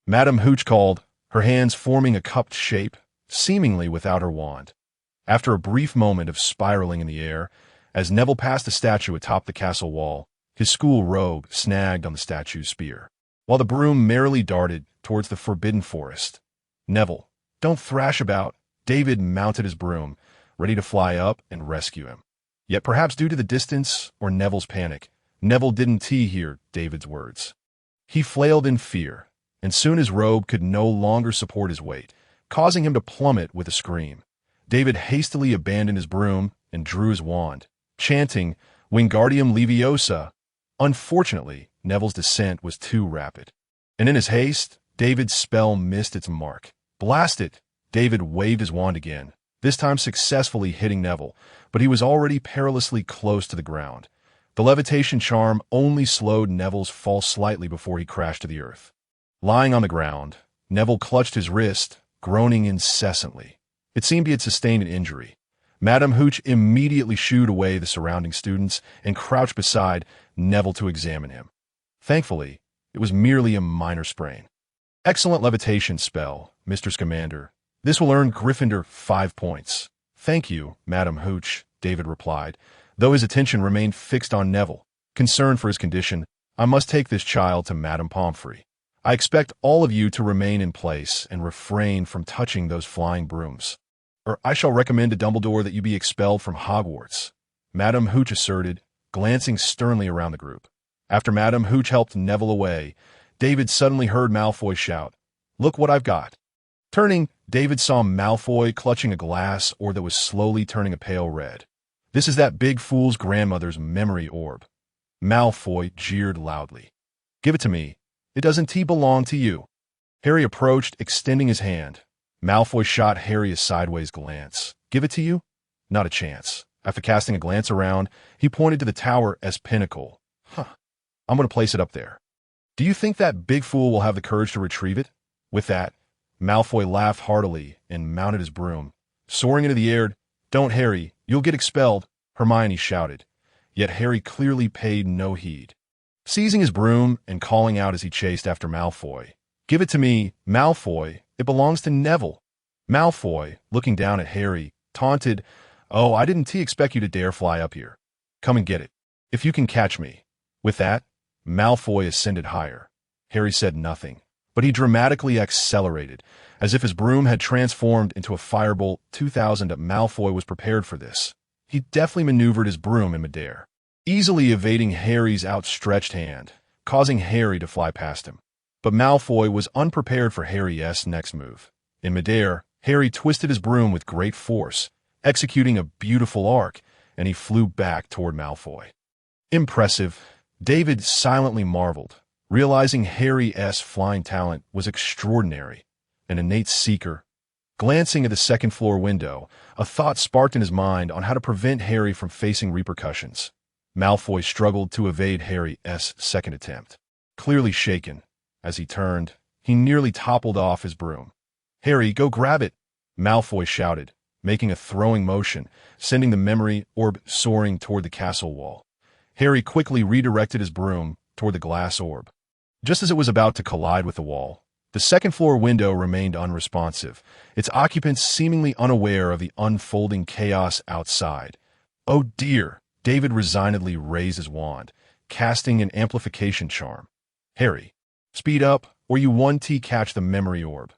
S1: Madame Hooch called, her hands forming a cupped shape, seemingly without her wand. After a brief moment of spiraling in the air, as Neville passed a statue atop the castle wall, his school robe snagged on the statue's spear, while the broom merrily darted towards the forbidden forest. "Neville, don't thrash about." David mounted his broom, ready to fly up and rescue him. Yet perhaps due to the distance or Neville's panic, Neville didn't hear David's words. He flailed in fear, and soon his robe could no longer support his weight, causing him to plummet with a scream. David hastily abandoned his broom and drew his wand, chanting, "Wingardium Leviosa." Unfortunately, Neville's descent was too rapid, and in his haste, David's spell missed its mark. "Blast it!" David waved his wand again, this time successfully hitting Neville, but he was already perilously close to the ground. The levitation charm only slowed Neville's fall slightly before he crashed to the earth. Lying on the ground, Neville clutched his wrist, groaning incessantly. It seemed he had sustained an injury. Madame Hooch immediately shooed away the surrounding students and crouched beside Neville to examine him. Thankfully, it was merely a minor sprain. Excellent levitation spell, Mr. Scamander. This will earn Gryffindor 5 points. Thank you, Madame Hooch, David replied, though his attention remained fixed on Neville. Concerned for his condition, I must take this child to Madame Pomfrey. I expect all of you to remain in place and refrain from touching those flying brooms. Or I shall recommend to Dumbledore that you be expelled from Hogwarts, Madame Hooch asserted, glancing sternly around the group. After Madame Hooch helped Neville away, David suddenly heard Malfoy shout, "Look what I've got." Turning, David saw Malfoy clutching a glass orb that was slowly turning a pale red. "This is that big fool's grandmother's memory orb." Malfoy jeered loudly. "Give it to me. It doesn't belong to you." Harry approached, extending his hand. Malfoy shot Harry a sideways glance. "Give it to you? Not a chance." After casting a glance around, he pointed to the tower as pinnacle. I'm going to place it up there. Do you think that big fool will have the courage to retrieve it?" With that, Malfoy laughed heartily and mounted his broom. Soaring into the air, "Don't, Harry, you'll get expelled," Hermione shouted. Yet Harry clearly paid no heed. Seizing his broom and calling out as he chased after Malfoy, "Give it to me, Malfoy. It belongs to Neville." Malfoy, looking down at Harry, taunted, "Oh, I didn't expect you to dare fly up here. Come and get it, if you can catch me." With that, Malfoy ascended higher. Harry said nothing, but he dramatically accelerated, as if his broom had transformed into a firebolt 2000. Malfoy was prepared for this. He deftly maneuvered his broom in midair, easily evading Harry's outstretched hand, causing Harry to fly past him. But Malfoy was unprepared for Harry's next move. In midair, Harry twisted his broom with great force, executing a beautiful arc, and he flew back toward Malfoy. Impressive, David silently marveled, realizing Harry's flying talent was extraordinary, an innate seeker. Glancing at the second-floor window, a thought sparked in his mind on how to prevent Harry from facing repercussions. Malfoy struggled to evade Harry's second attempt. Clearly shaken, as he turned, he nearly toppled off his broom. "Harry, go grab it!" Malfoy shouted, making a throwing motion, sending the memory orb soaring toward the castle wall. Harry quickly redirected his broom toward the glass orb. Just as it was about to collide with the wall, the second-floor window remained unresponsive, its occupants seemingly unaware of the unfolding chaos outside. "Oh dear!" David resignedly raised his wand, casting an amplification charm. "Harry, speed up, or you won't catch the memory orb."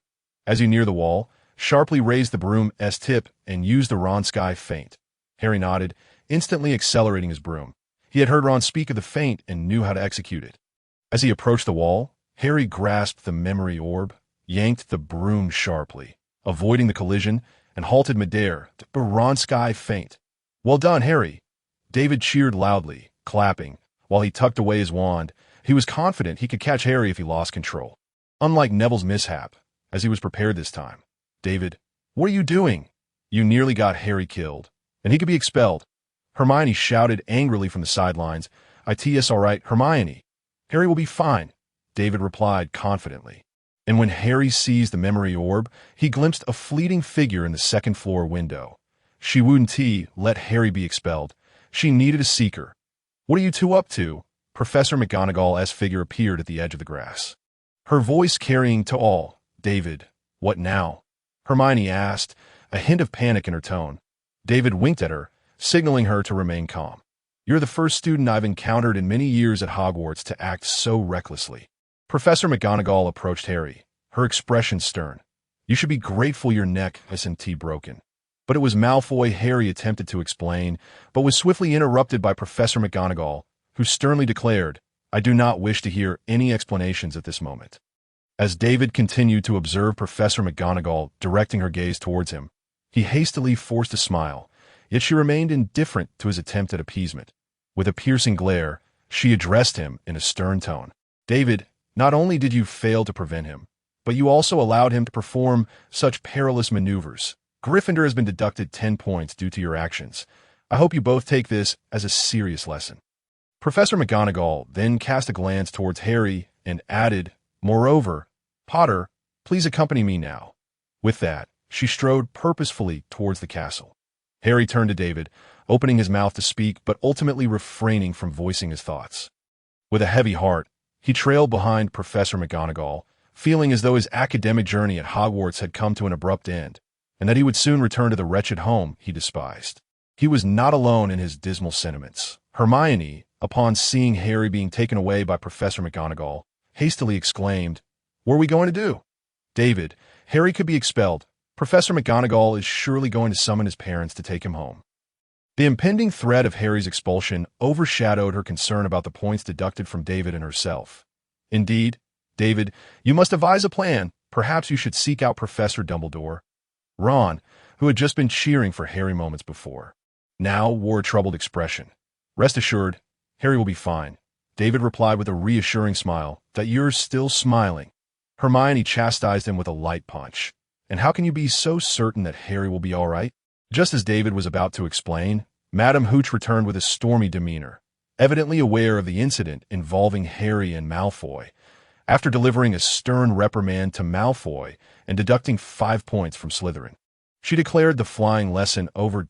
S1: As he neared the wall, sharply raised the broom's tip and used the Ronski feint. Harry nodded, instantly accelerating his broom. He had heard Ron speak of the feint and knew how to execute it. As he approached the wall, Harry grasped the memory orb, yanked the broom sharply, avoiding the collision, and halted midair. The Ronski feint. "Well done, Harry!" David cheered loudly, clapping. While he tucked away his wand, he was confident he could catch Harry if he lost control. Unlike Neville's mishap, as he was prepared this time. "David, what are you doing? You nearly got Harry killed, and he could be expelled." Hermione shouted angrily from the sidelines. "It's all right, Hermione. Harry will be fine," David replied confidently. And when Harry seized the memory orb, he glimpsed a fleeting figure in the second-floor window. She wouldn't let Harry be expelled. She needed a seeker. "What are you two up to?" Professor McGonagall's figure appeared at the edge of the grass. Her voice carrying to all, "David, what now?" Hermione asked, a hint of panic in her tone. David winked at her, signaling her to remain calm. "You're the first student I've encountered in many years at Hogwarts to act so recklessly." Professor McGonagall approached Harry, her expression stern. "You should be grateful your neck isn't broken." But it was Malfoy. Harry attempted to explain, but was swiftly interrupted by Professor McGonagall, who sternly declared, "I do not wish to hear any explanations at this moment." As David continued to observe Professor McGonagall directing her gaze towards him, he hastily forced a smile, yet she remained indifferent to his attempt at appeasement. With a piercing glare, she addressed him in a stern tone. "David, not only did you fail to prevent him, but you also allowed him to perform such perilous maneuvers. Gryffindor has been deducted 10 points due to your actions. I hope you both take this as a serious lesson." Professor McGonagall then cast a glance towards Harry and added, "Moreover, Potter, please accompany me now." With that, she strode purposefully towards the castle. Harry turned to David, opening his mouth to speak but ultimately refraining from voicing his thoughts. With a heavy heart, he trailed behind Professor McGonagall, feeling as though his academic journey at Hogwarts had come to an abrupt end, and that he would soon return to the wretched home he despised. He was not alone in his dismal sentiments. Hermione, upon seeing Harry being taken away by Professor McGonagall, hastily exclaimed, "What are we going to do?" "David, Harry could be expelled. Professor McGonagall is surely going to summon his parents to take him home." The impending threat of Harry's expulsion overshadowed her concern about the points deducted from David and herself. "Indeed, David, you must devise a plan. Perhaps you should seek out Professor Dumbledore." Ron, who had just been cheering for Harry moments before, now wore a troubled expression. "Rest assured, Harry will be fine," David replied with a reassuring smile. "That you're still smiling." Hermione chastised him with a light punch. "And how can you be so certain that Harry will be all right?" Just as David was about to explain, Madame Hooch returned with a stormy demeanor, evidently aware of the incident involving Harry and Malfoy. After delivering a stern reprimand to Malfoy and deducting 5 points from Slytherin, she declared the flying lesson over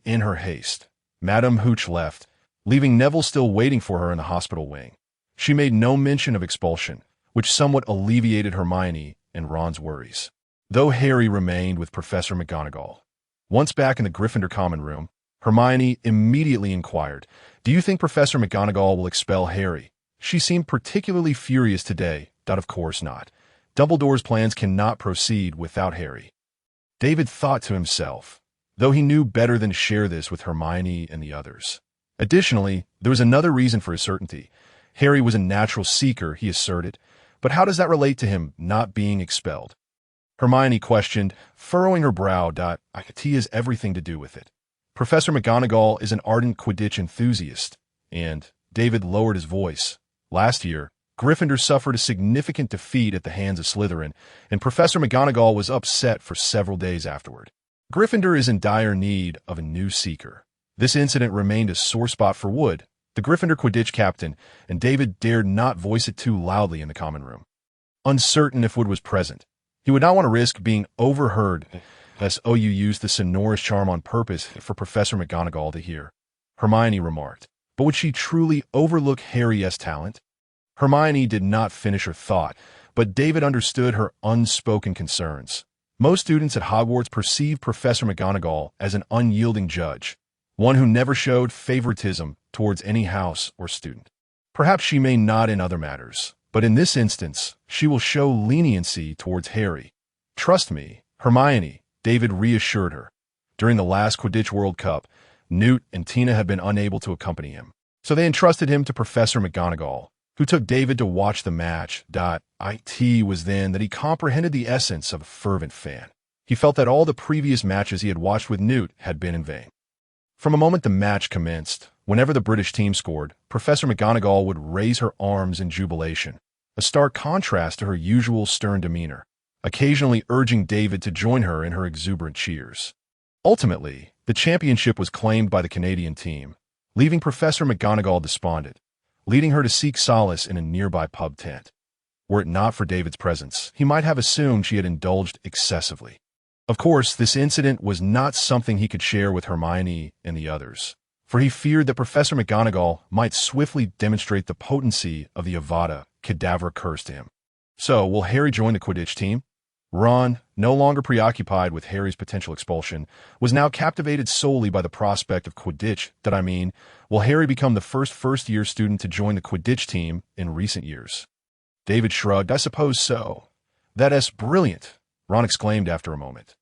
S1: in her haste. Madame Hooch left, leaving Neville still waiting for her in the hospital wing. She made no mention of expulsion, which somewhat alleviated Hermione and Ron's worries, though Harry remained with Professor McGonagall. Once back in the Gryffindor common room, Hermione immediately inquired, "Do you think Professor McGonagall will expel Harry?" She seemed particularly furious today. Of course not. Dumbledore's plans cannot proceed without Harry. David thought to himself, though he knew better than to share this with Hermione and the others. Additionally, there was another reason for his certainty. Harry was a natural seeker, he asserted, but how does that relate to him not being expelled? Hermione questioned, furrowing her brow. "It has everything to do with it. Professor McGonagall is an ardent Quidditch enthusiast, and," David lowered his voice, "last year, Gryffindor suffered a significant defeat at the hands of Slytherin, and Professor McGonagall was upset for several days afterward. Gryffindor is in dire need of a new seeker." This incident remained a sore spot for Wood, the Gryffindor Quidditch captain, and David dared not voice it too loudly in the common room. Uncertain if Wood was present, he would not want to risk being overheard, lest OU used the sonorous charm on purpose for Professor McGonagall to hear. Hermione remarked, "But would she truly overlook Harry's talent?" Hermione did not finish her thought, but David understood her unspoken concerns. Most students at Hogwarts perceive Professor McGonagall as an unyielding judge, one who never showed favoritism towards any house or student. Perhaps she may not in other matters, but in this instance, she will show leniency towards Harry. "Trust me, Hermione," David reassured her. During the last Quidditch World Cup, Newt and Tina had been unable to accompany him, so they entrusted him to Professor McGonagall, who took David to watch the match. It was then that he comprehended the essence of a fervent fan. He felt that all the previous matches he had watched with Newt had been in vain. From the moment the match commenced, whenever the British team scored, Professor McGonagall would raise her arms in jubilation, a stark contrast to her usual stern demeanor, occasionally urging David to join her in her exuberant cheers. Ultimately, the championship was claimed by the Canadian team, leaving Professor McGonagall despondent, leading her to seek solace in a nearby pub tent. Were it not for David's presence, he might have assumed she had indulged excessively. Of course, this incident was not something he could share with Hermione and the others, for he feared that Professor McGonagall might swiftly demonstrate the potency of the Avada Kedavra curse to him. So, will Harry join the Quidditch team? Ron, no longer preoccupied with Harry's potential expulsion, was now captivated solely by the prospect of Quidditch. Will Harry become the first-year student to join the Quidditch team in recent years? David shrugged. "I suppose so." "That's brilliant," Ron exclaimed after a moment.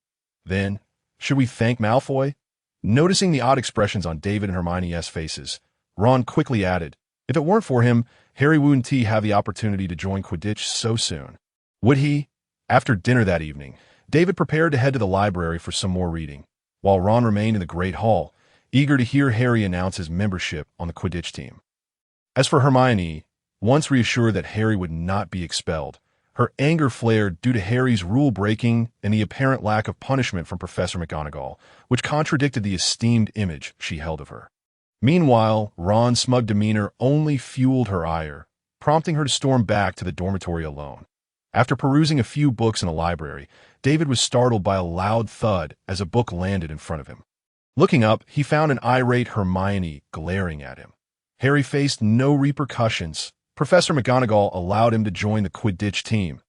S1: "Then, should we thank Malfoy?" Noticing the odd expressions on David and Hermione's faces, Ron quickly added, "If it weren't for him, Harry wouldn't have the opportunity to join Quidditch so soon. Would he?" After dinner that evening, David prepared to head to the library for some more reading, while Ron remained in the Great Hall, eager to hear Harry announce his membership on the Quidditch team. As for Hermione, once reassured that Harry would not be expelled, Her anger flared due to Harry's rule-breaking and the apparent lack of punishment from Professor McGonagall, which contradicted the esteemed image she held of her. Meanwhile, Ron's smug demeanor only fueled her ire, prompting her to storm back to the dormitory alone. After perusing a few books in the library, David was startled by a loud thud as a book landed in front of him. Looking up, he found an irate Hermione glaring at him. Harry faced no repercussions. Professor McGonagall allowed him to join the Quidditch team.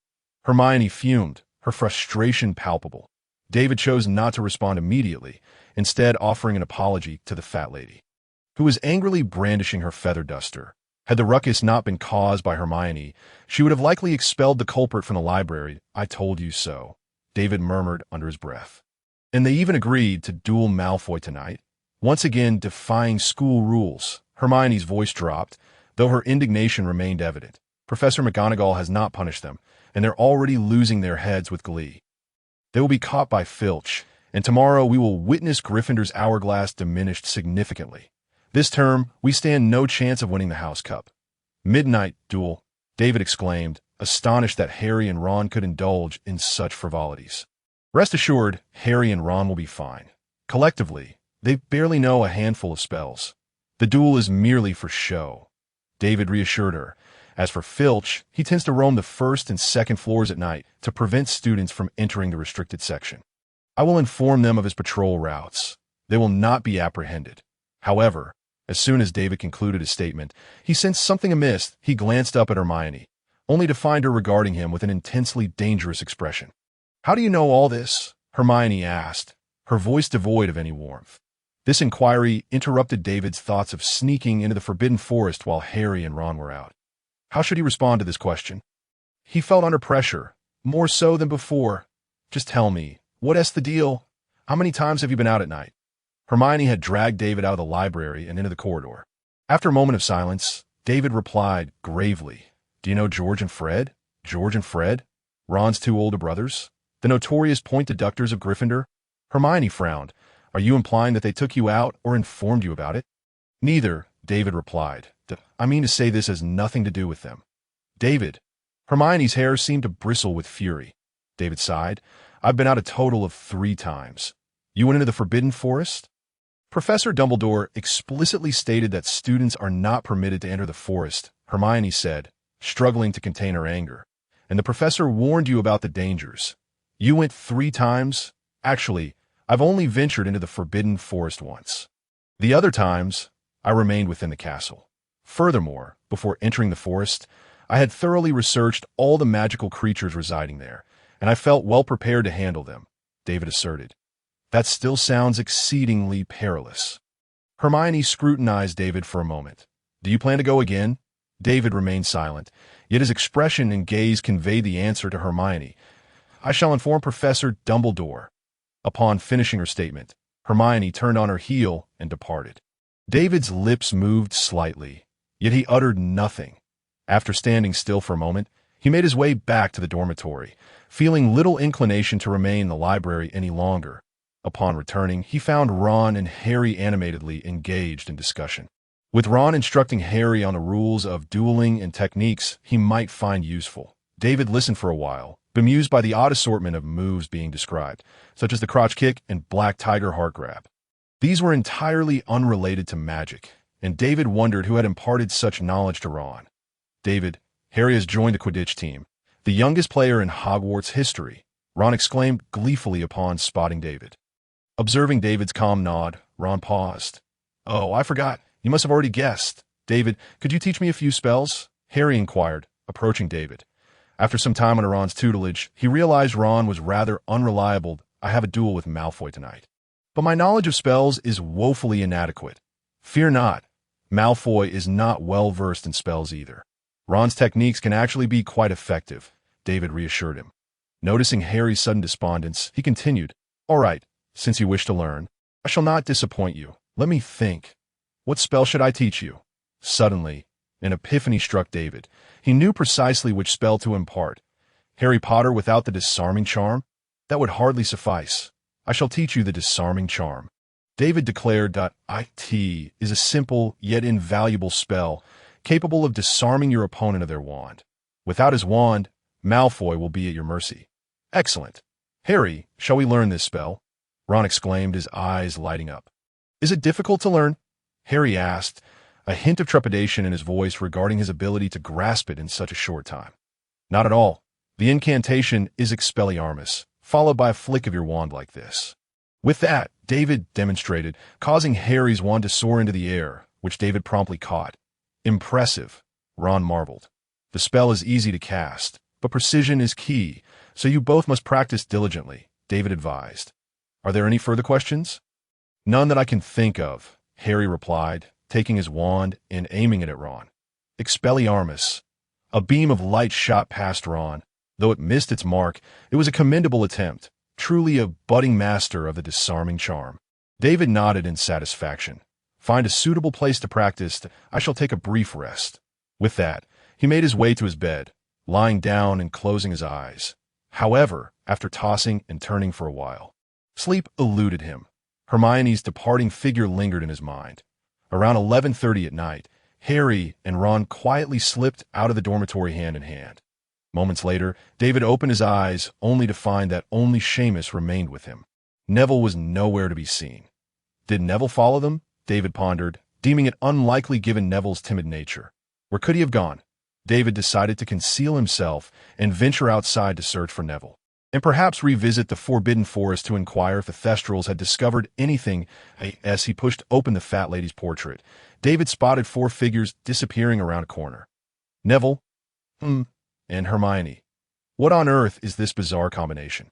S1: Hermione fumed, her frustration palpable. David chose not to respond immediately, instead offering an apology to the fat lady, who was angrily brandishing her feather duster. Had the ruckus not been caused by Hermione, she would have likely expelled the culprit from the library. "I told you so," David murmured under his breath. And they even agreed to duel Malfoy tonight. Once again defying school rules, Hermione's voice dropped, though her indignation remained evident. Professor McGonagall has not punished them, and they're already losing their heads with glee. They will be caught by Filch, and tomorrow we will witness Gryffindor's hourglass diminished significantly. This term, we stand no chance of winning the House Cup. Midnight duel, David exclaimed, astonished that Harry and Ron could indulge in such frivolities. Rest assured, Harry and Ron will be fine. Collectively, they barely know a handful of spells. The duel is merely for show, David reassured her. As for Filch, he tends to roam the first and second floors at night to prevent students from entering the restricted section. I will inform them of his patrol routes. They will not be apprehended. However, as soon as David concluded his statement, he sensed something amiss. He glanced up at Hermione, only to find her regarding him with an intensely dangerous expression. "How do you know all this?" Hermione asked, her voice devoid of any warmth. This inquiry interrupted David's thoughts of sneaking into the Forbidden Forest while Harry and Ron were out. How should he respond to this question? He felt under pressure, more so than before. "Just tell me, what's the deal? How many times have you been out at night?" Hermione had dragged David out of the library and into the corridor. After a moment of silence, David replied gravely, "Do you know George and Fred? George and Fred? Ron's two older brothers? The notorious point deductors of Gryffindor?" Hermione frowned. "Are you implying that they took you out or informed you about it?" "Neither," David replied. "I mean to say this has nothing to do with them." "David." Hermione's hair seemed to bristle with fury. David sighed. "I've been out a total of 3 times. You went into the Forbidden Forest?" Professor Dumbledore explicitly stated that students are not permitted to enter the forest, Hermione said, struggling to contain her anger. "And the professor warned you about the dangers. You went 3 times? Actually, I've only ventured into the Forbidden Forest once. The other times, I remained within the castle. Furthermore, before entering the forest, I had thoroughly researched all the magical creatures residing there, and I felt well prepared to handle them," David asserted. "That still sounds exceedingly perilous." Hermione scrutinized David for a moment. "Do you plan to go again?" David remained silent, yet his expression and gaze conveyed the answer to Hermione. "I shall inform Professor Dumbledore." Upon finishing her statement, Hermione turned on her heel and departed. David's lips moved slightly, yet he uttered nothing. After standing still for a moment, he made his way back to the dormitory, feeling little inclination to remain in the library any longer. Upon returning, he found Ron and Harry animatedly engaged in discussion. With Ron instructing Harry on the rules of dueling and techniques he might find useful, David listened for a while, bemused by the odd assortment of moves being described, such as the crotch kick and black tiger heart grab. These were entirely unrelated to magic, and David wondered who had imparted such knowledge to Ron. "David, Harry has joined the Quidditch team, the youngest player in Hogwarts history," Ron exclaimed gleefully upon spotting David. Observing David's calm nod, Ron paused. "Oh, I forgot. You must have already guessed. David, could you teach me a few spells?" Harry inquired, approaching David. After some time under Ron's tutelage, he realized Ron was rather unreliable. "I have a duel with Malfoy tonight. But my knowledge of spells is woefully inadequate." "Fear not. Malfoy is not well versed in spells either. Ron's techniques can actually be quite effective," David reassured him. Noticing Harry's sudden despondence, he continued, "All right, since you wish to learn, I shall not disappoint you. Let me think. What spell should I teach you?" Suddenly, an epiphany struck David. He knew precisely which spell to impart. Harry Potter without the disarming charm? That would hardly suffice. "I shall teach you the disarming charm," David declared. "It is a simple yet invaluable spell, capable of disarming your opponent of their wand. Without his wand, Malfoy will be at your mercy. Excellent. Harry, shall we learn this spell? Ron exclaimed, his eyes lighting up. Is it difficult to learn? Harry asked, a hint of trepidation in his voice regarding his ability to grasp it in such a short time. Not at all. The incantation is Expelliarmus, followed by a flick of your wand like this. With that, David demonstrated, causing Harry's wand to soar into the air, which David promptly caught. Impressive, Ron marveled. The spell is easy to cast, but precision is key, so you both must practice diligently, David advised. Are there any further questions? None that I can think of, Harry replied, taking his wand and aiming it at Ron. Expelliarmus. A beam of light shot past Ron. Though it missed its mark, it was a commendable attempt, truly a budding master of the disarming charm. David nodded in satisfaction. Find a suitable place to practice. I shall take a brief rest. With that, he made his way to his bed, lying down and closing his eyes. However, after tossing and turning for a while, sleep eluded him. Hermione's departing figure lingered in his mind. Around 11:30 at night, Harry and Ron quietly slipped out of the dormitory hand in hand. Moments later, David opened his eyes only to find that only Seamus remained with him. Neville was nowhere to be seen. Did Neville follow them? David pondered, deeming it unlikely given Neville's timid nature. Where could he have gone? David decided to conceal himself and venture outside to search for Neville, and perhaps revisit the Forbidden Forest to inquire if the Thestrals had discovered anything. As he pushed open the fat lady's portrait, David spotted 4 figures disappearing around a corner. Neville, and Hermione. What on earth is this bizarre combination?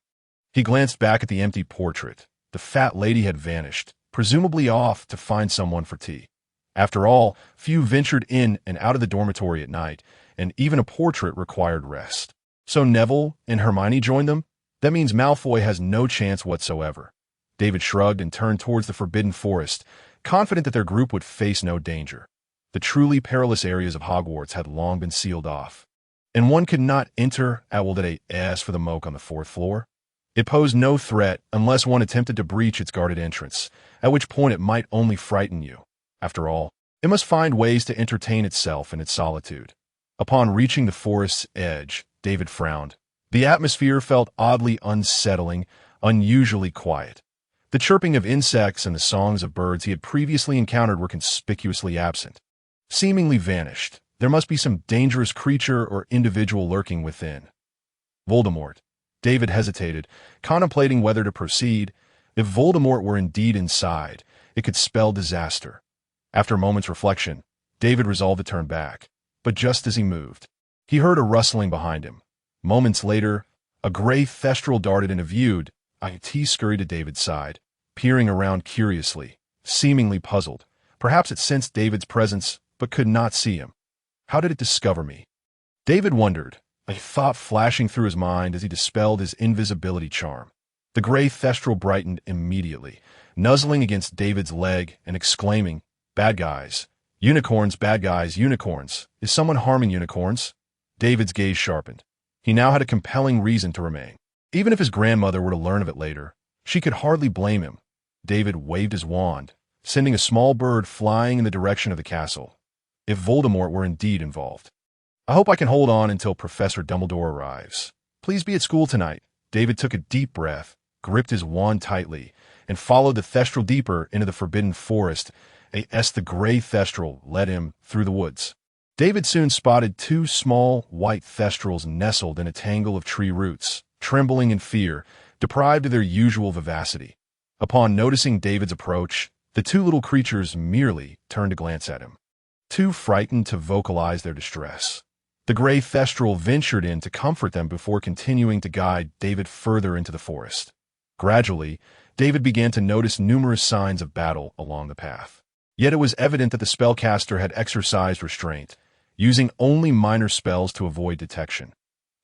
S1: He glanced back at the empty portrait. The fat lady had vanished, presumably off to find someone for tea. After all, few ventured in and out of the dormitory at night, and even a portrait required rest. So Neville and Hermione joined them? That means Malfoy has no chance whatsoever. David shrugged and turned towards the Forbidden Forest, confident that their group would face no danger. The truly perilous areas of Hogwarts had long been sealed off, and one could not enter as for the moke on the 4th floor. It posed no threat unless one attempted to breach its guarded entrance, at which point it might only frighten you. After all, it must find ways to entertain itself in its solitude. Upon reaching the forest's edge, David frowned. The atmosphere felt oddly unsettling, unusually quiet. The chirping of insects and the songs of birds he had previously encountered were conspicuously absent. Seemingly vanished. There must be some dangerous creature or individual lurking within. Voldemort. David hesitated, contemplating whether to proceed. If Voldemort were indeed inside, it could spell disaster. After a moment's reflection, David resolved to turn back. But just as he moved, he heard a rustling behind him. Moments later, a gray thestral darted into view. It scurried to David's side, peering around curiously, seemingly puzzled. Perhaps it sensed David's presence, but could not see him. How did it discover me? David wondered, a thought flashing through his mind as he dispelled his invisibility charm. The gray thestral brightened immediately, nuzzling against David's leg and exclaiming, "Bad guys. Unicorns, bad guys, unicorns. Is someone harming unicorns?" David's gaze sharpened. He now had a compelling reason to remain. Even if his grandmother were to learn of it later, she could hardly blame him. David waved his wand, sending a small bird flying in the direction of the castle. If Voldemort were indeed involved. I hope I can hold on until Professor Dumbledore arrives. Please be at school tonight. David took a deep breath, gripped his wand tightly, and followed the thestral deeper into the Forbidden Forest as the gray thestral led him through the woods. David soon spotted 2 small, white thestrals nestled in a tangle of tree roots, trembling in fear, deprived of their usual vivacity. Upon noticing David's approach, the 2 little creatures merely turned to glance at him, too frightened to vocalize their distress. The gray thestral ventured in to comfort them before continuing to guide David further into the forest. Gradually, David began to notice numerous signs of battle along the path. Yet it was evident that the spellcaster had exercised restraint, using only minor spells to avoid detection.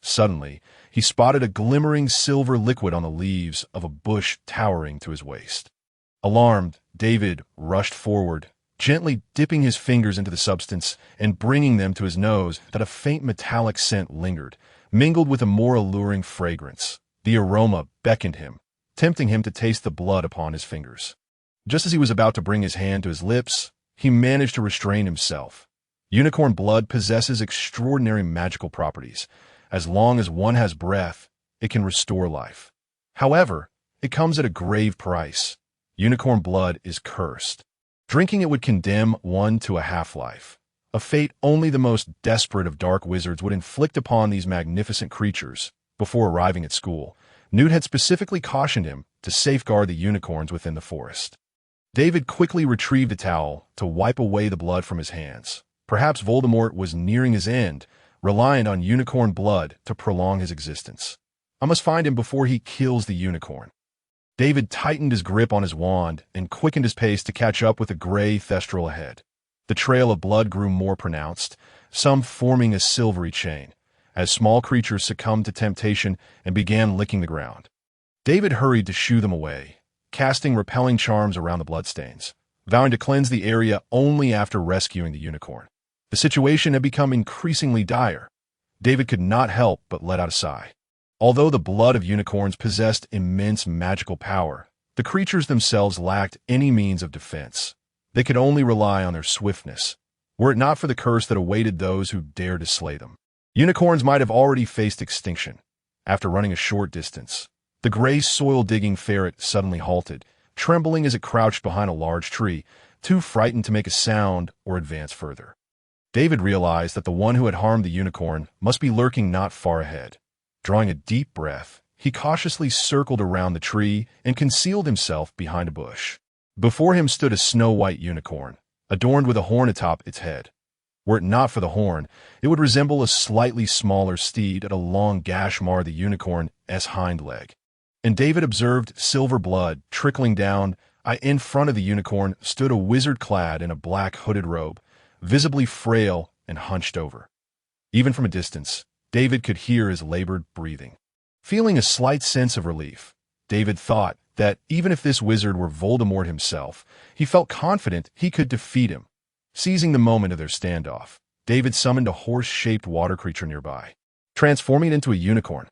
S1: Suddenly, he spotted a glimmering silver liquid on the leaves of a bush towering to his waist. Alarmed, David rushed forward, gently dipping his fingers into the substance and bringing them to his nose. That a faint metallic scent lingered, mingled with a more alluring fragrance. The aroma beckoned him, tempting him to taste the blood upon his fingers. Just as he was about to bring his hand to his lips, he managed to restrain himself. Unicorn blood possesses extraordinary magical properties, As long as one has breath, it can restore life. However, it comes at a grave price. Unicorn blood is cursed. Drinking it would condemn one to a half-life, a fate only the most desperate of dark wizards would inflict upon these magnificent creatures. Before arriving at school, Newt had specifically cautioned him to safeguard the unicorns within the forest. David quickly retrieved a towel to wipe away the blood from his hands. Perhaps Voldemort was nearing his end, reliant on unicorn blood to prolong his existence. I must find him before he kills the unicorn. David tightened his grip on his wand and quickened his pace to catch up with the gray thestral ahead. The trail of blood grew more pronounced, some forming a silvery chain, as small creatures succumbed to temptation and began licking the ground. David hurried to shoo them away, casting repelling charms around the bloodstains, vowing to cleanse the area only after rescuing the unicorn. The situation had become increasingly dire. David could not help but let out a sigh. Although the blood of unicorns possessed immense magical power, the creatures themselves lacked any means of defense. They could only rely on their swiftness, were it not for the curse that awaited those who dared to slay them. Unicorns might have already faced extinction. After running a short distance, the gray soil-digging ferret suddenly halted, trembling as it crouched behind a large tree, too frightened to make a sound or advance further. David realized that the one who had harmed the unicorn must be lurking not far ahead. Drawing a deep breath, he cautiously circled around the tree and concealed himself behind a bush. Before him stood a snow-white unicorn, adorned with a horn atop its head. Were it not for the horn, it would resemble a slightly smaller steed, and a long gash marred the unicorn's hind leg. And David observed silver blood trickling down. In front of the unicorn stood a wizard clad in a black hooded robe, visibly frail and hunched over. Even from a distance, David could hear his labored breathing. Feeling a slight sense of relief, David thought that even if this wizard were Voldemort himself, he felt confident he could defeat him. Seizing the moment of their standoff, David summoned a horse-shaped water creature nearby, transforming it into a unicorn.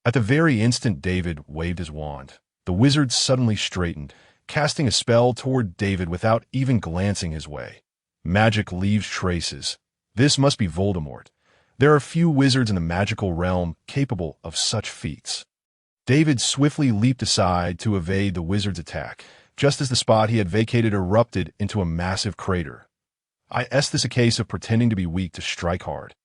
S1: At the very instant David waved his wand, the wizard suddenly straightened, casting a spell toward David without even glancing his way. Magic leaves traces. This must be Voldemort. There are few wizards in the magical realm capable of such feats. David swiftly leaped aside to evade the wizard's attack, just as the spot he had vacated erupted into a massive crater. This a case of pretending to be weak to strike hard.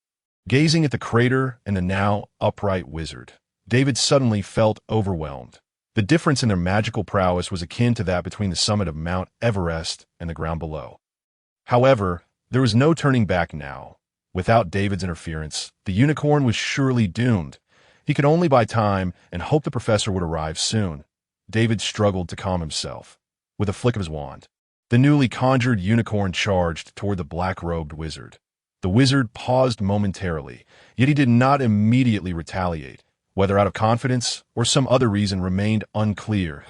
S1: Gazing at the crater and the now upright wizard, David suddenly felt overwhelmed. The difference in their magical prowess was akin to that between the summit of Mount Everest and the ground below. However, there was no turning back now. Without David's interference, the unicorn was surely doomed. He could only buy time and hope the professor would arrive soon. David struggled to calm himself. With a flick of his wand, the newly conjured unicorn charged toward the black-robed wizard. The wizard paused momentarily, yet he did not immediately retaliate, whether out of confidence or some other reason remained unclear.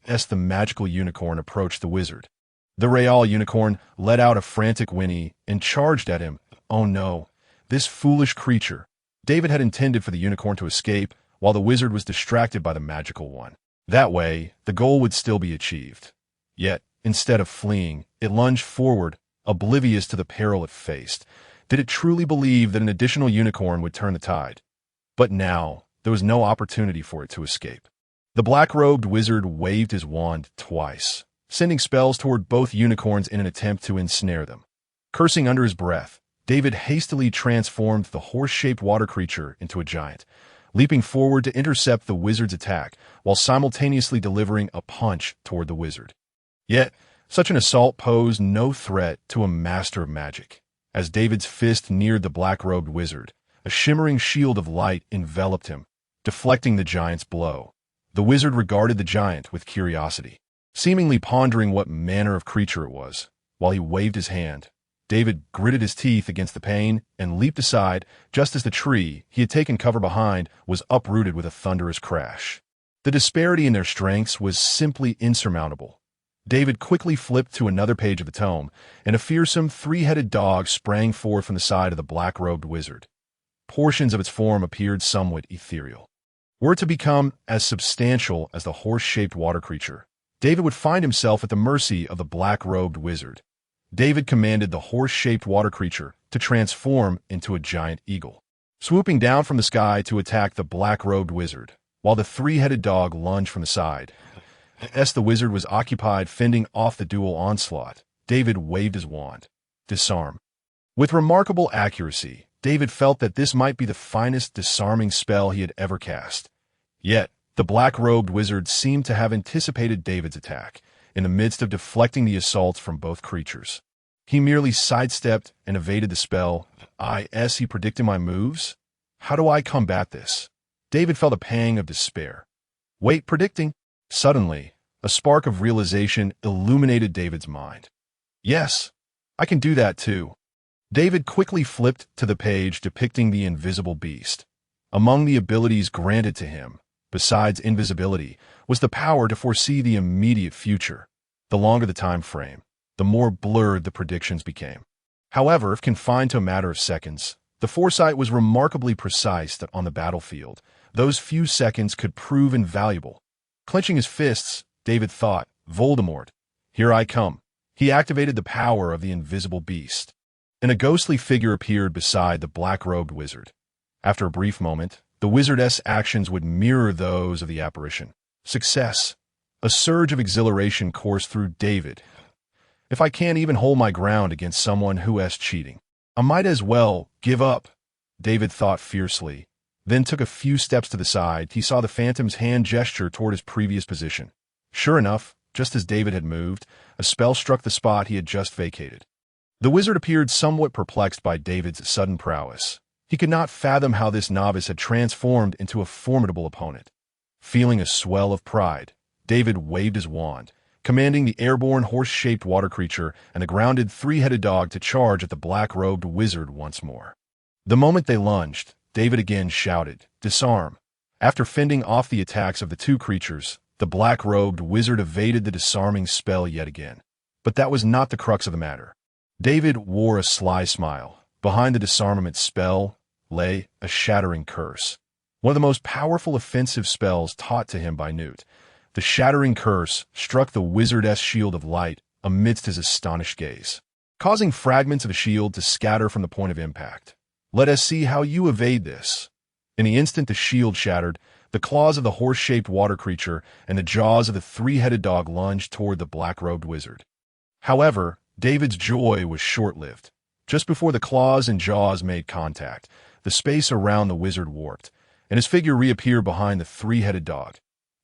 S1: As the magical unicorn approached the wizard, the real unicorn let out a frantic whinny and charged at him. Oh no, this foolish creature. David had intended for the unicorn to escape, while the wizard was distracted by the magical one. That way, the goal would still be achieved. Yet, instead of fleeing, it lunged forward, oblivious to the peril it faced. Did it truly believe that an additional unicorn would turn the tide? But now, there was no opportunity for it to escape. The black-robed wizard waved his wand twice, sending spells toward both unicorns in an attempt to ensnare them. Cursing under his breath, David hastily transformed the horse-shaped water creature into a giant, leaping forward to intercept the wizard's attack while simultaneously delivering a punch toward the wizard. Yet, such an assault posed no threat to a master of magic. As David's fist neared the black-robed wizard, a shimmering shield of light enveloped him, deflecting the giant's blow. The wizard regarded the giant with curiosity, seemingly pondering what manner of creature it was. While he waved his hand, David gritted his teeth against the pain and leaped aside just as the tree he had taken cover behind was uprooted with a thunderous crash. The disparity in their strengths was simply insurmountable. David quickly flipped to another page of the tome, and a fearsome three-headed dog sprang forth from the side of the black-robed wizard. Portions of its form appeared somewhat ethereal. Were it to become as substantial as the horse-shaped water creature, David would find himself at the mercy of the black-robed wizard. David commanded the horse-shaped water creature to transform into a giant eagle. swooping down from the sky to attack the black-robed wizard, while the three-headed dog lunged from the side. As the wizard was occupied fending off the dual onslaught, David waved his wand. Disarm. With remarkable accuracy, David felt that this might be the finest disarming spell he had ever cast. Yet, the black-robed wizard seemed to have anticipated David's attack, in the midst of deflecting the assaults from both creatures. He merely sidestepped and evaded the spell. He predicted my moves? How do I combat this? David felt a pang of despair. Wait, predicting? Suddenly, a spark of realization illuminated David's mind. Yes, I can do that too. David quickly flipped to the page depicting the invisible beast. Among the abilities granted to him, besides invisibility, was the power to foresee the immediate future. The longer the time frame, the more blurred the predictions became. However, if confined to a matter of seconds, the foresight was remarkably precise that on the battlefield, those few seconds could prove invaluable. Clenching his fists, David thought, Voldemort, here I come. He activated the power of the invisible beast, and a ghostly figure appeared beside the black-robed wizard. After a brief moment, the wizardess' actions would mirror those of the apparition. Success. A surge of exhilaration coursed through David. If I can't even hold my ground against someone who is cheating, I might as well give up, David thought fiercely, then took a few steps to the side. He saw the phantom's hand gesture toward his previous position. Sure enough, just as David had moved, a spell struck the spot he had just vacated. The wizard appeared somewhat perplexed by David's sudden prowess. He could not fathom how this novice had transformed into a formidable opponent. Feeling a swell of pride, David waved his wand, commanding the airborne horse-shaped water creature and the grounded three-headed dog to charge at the black-robed wizard once more. The moment they lunged, David again shouted, Disarm. After fending off the attacks of the two creatures, the black-robed wizard evaded the disarming spell yet again. But that was not the crux of the matter. David wore a sly smile. Behind the disarmament spell lay a shattering curse, one of the most powerful offensive spells taught to him by Newt. The shattering curse struck the wizardess shield of light amidst his astonished gaze, causing fragments of the shield to scatter from the point of impact. Let us see how you evade this. In the instant the shield shattered, the claws of the horse-shaped water creature and the jaws of the three-headed dog lunged toward the black-robed wizard. However, David's joy was short-lived. Just before the claws and jaws made contact, the space around the wizard warped, and his figure reappeared behind the three-headed dog.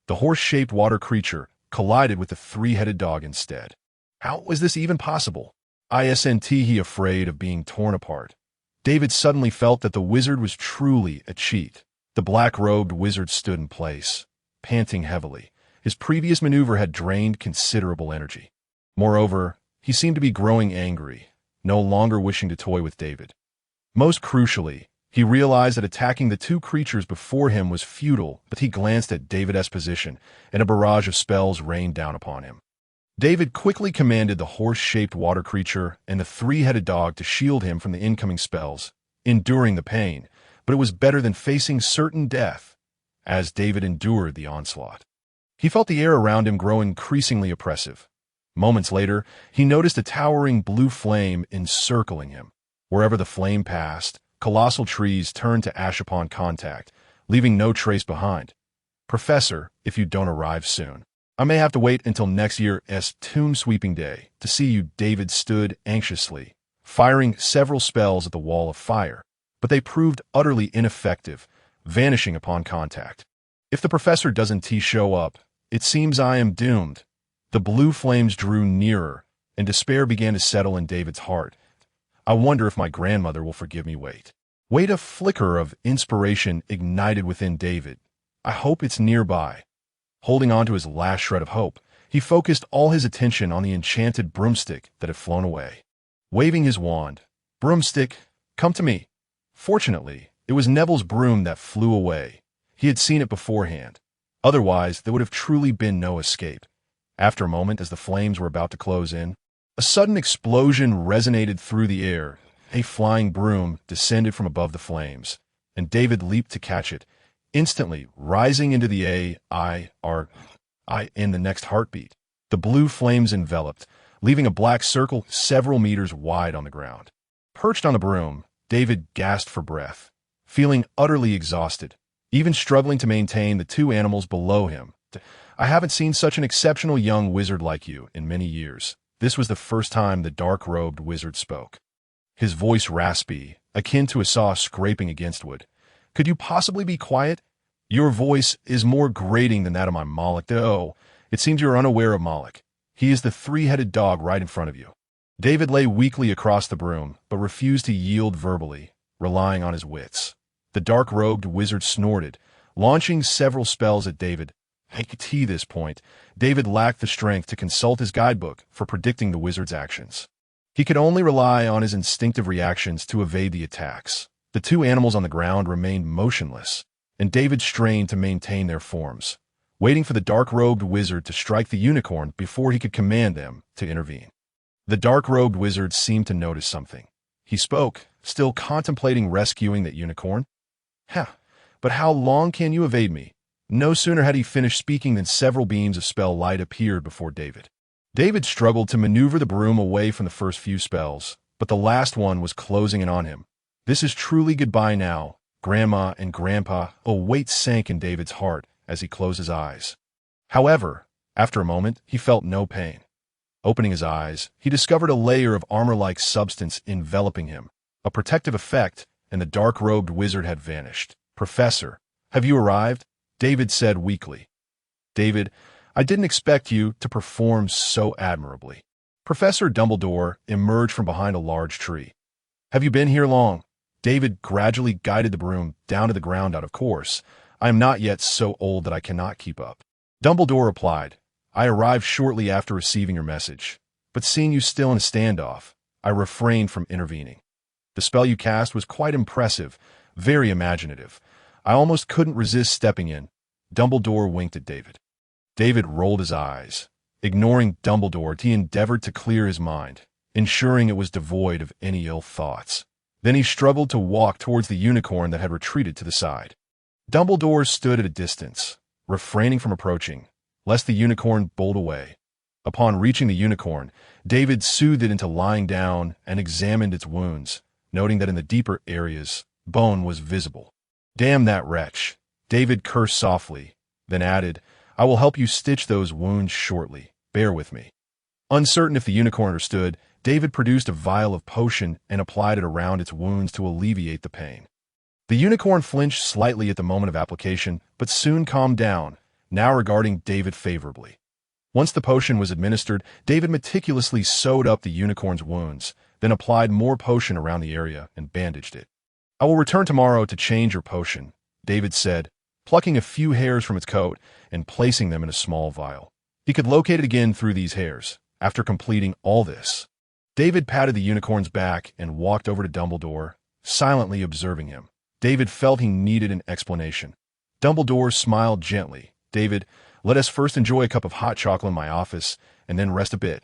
S1: The horse-shaped water creature collided with the three-headed dog instead. How was this even possible? Isn't he afraid of being torn apart? David suddenly felt that the wizard was truly a cheat. The black-robed wizard stood in place, panting heavily. His previous maneuver had drained considerable energy. Moreover, he seemed to be growing angry, no longer wishing to toy with David. Most crucially, he realized that attacking the two creatures before him was futile, but he glanced at David's position, and a barrage of spells rained down upon him. David quickly commanded the horse-shaped water creature and the three-headed dog to shield him from the incoming spells, enduring the pain, but it was better than facing certain death, as David endured the onslaught. He felt the air around him grow increasingly oppressive. Moments later, he noticed a towering blue flame encircling him. Wherever the flame passed, colossal trees turned to ash upon contact, leaving no trace behind. Professor, if you don't arrive soon, I may have to wait until next year's tomb sweeping day to see you. David stood anxiously, firing several spells at the wall of fire, but they proved utterly ineffective, vanishing upon contact. If the professor doesn't show up, it seems I am doomed. The blue flames drew nearer, and despair began to settle in David's heart. I wonder if my grandmother will forgive me. Wait, a flicker of inspiration ignited within David. I hope it's nearby. Holding on to his last shred of hope, he focused all his attention on the enchanted broomstick that had flown away. Waving his wand, Broomstick, come to me. Fortunately, it was Neville's broom that flew away. He had seen it beforehand. Otherwise, there would have truly been no escape. After a moment, as the flames were about to close in, a sudden explosion resonated through the air. A flying broom descended from above the flames, and David leaped to catch it, instantly rising into the air in the next heartbeat. The blue flames enveloped, leaving a black circle several meters wide on the ground. Perched on the broom, David gasped for breath. feeling utterly exhausted, even struggling to maintain the two animals below him. I haven't seen such an exceptional young wizard like you in many years. This was the first time the dark-robed wizard spoke. His voice raspy, akin to a saw scraping against wood. Could you possibly be quiet? Your voice is more grating than that of my Moloch. Oh, it seems you are unaware of Moloch. He is the three-headed dog right in front of you. David lay weakly across the broom, but refused to yield verbally, relying on his wits. The dark-robed wizard snorted, launching several spells at David. At this point, David lacked the strength to consult his guidebook for predicting the wizard's actions. He could only rely on his instinctive reactions to evade the attacks. The two animals on the ground remained motionless, and David strained to maintain their forms, waiting for the dark-robed wizard to strike the unicorn before he could command them to intervene. The dark-robed wizard seemed to notice something. He spoke, still contemplating rescuing that unicorn. But how long can you evade me? No sooner had he finished speaking than several beams of spell light appeared before David. David struggled to maneuver the broom away from the first few spells, but the last one was closing in on him. This is truly goodbye now, Grandma and Grandpa. A weight sank in David's heart as he closed his eyes. However, after a moment, he felt no pain. Opening his eyes, he discovered a layer of armor-like substance enveloping him, a protective effect, and the dark-robed wizard had vanished. Professor, have you arrived? David said weakly. David, I didn't expect you to perform so admirably. Professor Dumbledore emerged from behind a large tree. Have you been here long? David gradually guided the broom down to the ground. Out of course, I am not yet so old that I cannot keep up. Dumbledore replied, I arrived shortly after receiving your message, but seeing you still in a standoff, I refrained from intervening. The spell you cast was quite impressive, very imaginative. I almost couldn't resist stepping in. Dumbledore winked at David. David rolled his eyes. Ignoring Dumbledore, he endeavored to clear his mind, ensuring it was devoid of any ill thoughts. Then he struggled to walk towards the unicorn that had retreated to the side. Dumbledore stood at a distance, refraining from approaching, lest the unicorn bolt away. Upon reaching the unicorn, David soothed it into lying down and examined its wounds, noting that in the deeper areas, bone was visible. Damn that wretch, David cursed softly, then added, I will help you stitch those wounds shortly. Bear with me. Uncertain if the unicorn understood, David produced a vial of potion and applied it around its wounds to alleviate the pain. The unicorn flinched slightly at the moment of application, but soon calmed down, now regarding David favorably. Once the potion was administered, David meticulously sewed up the unicorn's wounds, then applied more potion around the area and bandaged it. I will return tomorrow to change your potion, David said, plucking a few hairs from its coat and placing them in a small vial. He could locate it again through these hairs. After completing all this, David patted the unicorn's back and walked over to Dumbledore, silently observing him. David felt he needed an explanation. Dumbledore smiled gently. David, let us first enjoy a cup of hot chocolate in my office and then rest a bit.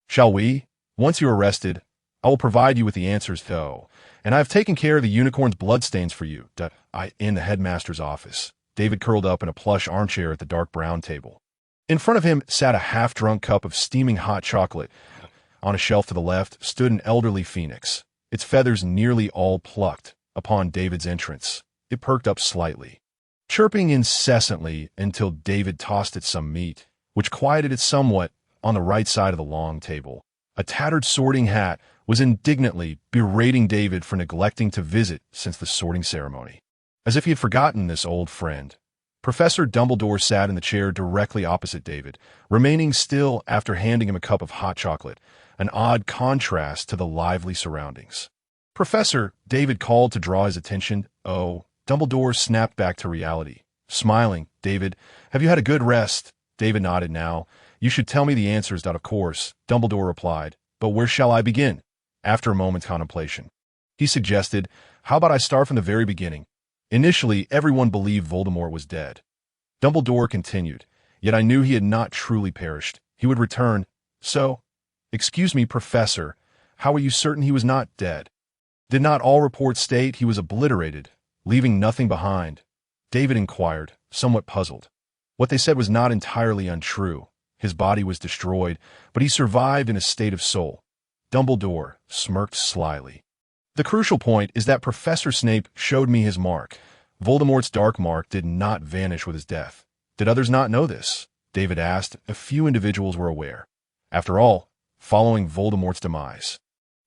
S1: Shall we? Once you are rested, I will provide you with the answers, though, and I have taken care of the unicorn's bloodstains for you. In the headmaster's office. David curled up in a plush armchair at the dark brown table. In front of him sat a half-drunk cup of steaming hot chocolate. On a shelf to the left stood an elderly phoenix, its feathers nearly all plucked. Upon David's entrance, it perked up slightly, chirping incessantly until David tossed it some meat, which quieted it somewhat. On the right side of the long table, a tattered sorting hat was indignantly berating David for neglecting to visit since the sorting ceremony. As if he had forgotten this old friend, Professor Dumbledore sat in the chair directly opposite David, remaining still after handing him a cup of hot chocolate, an odd contrast to the lively surroundings. Professor, David called to draw his attention. Oh, Dumbledore snapped back to reality. Smiling, David, have you had a good rest? David nodded now. You should tell me the answers, of course, Dumbledore replied. But where shall I begin? After a moment's contemplation, he suggested, how about I start from the very beginning? Initially, everyone believed Voldemort was dead. Dumbledore continued, yet I knew he had not truly perished. He would return. So, excuse me, Professor, how are you certain he was not dead? Did not all reports state he was obliterated, leaving nothing behind? David inquired, somewhat puzzled. What they said was not entirely untrue. His body was destroyed, but he survived in a state of soul. Dumbledore smirked slyly. The crucial point is that Professor Snape showed me his mark. Voldemort's dark mark did not vanish with his death. Did others not know this? David asked. A few individuals were aware. After all, following Voldemort's demise,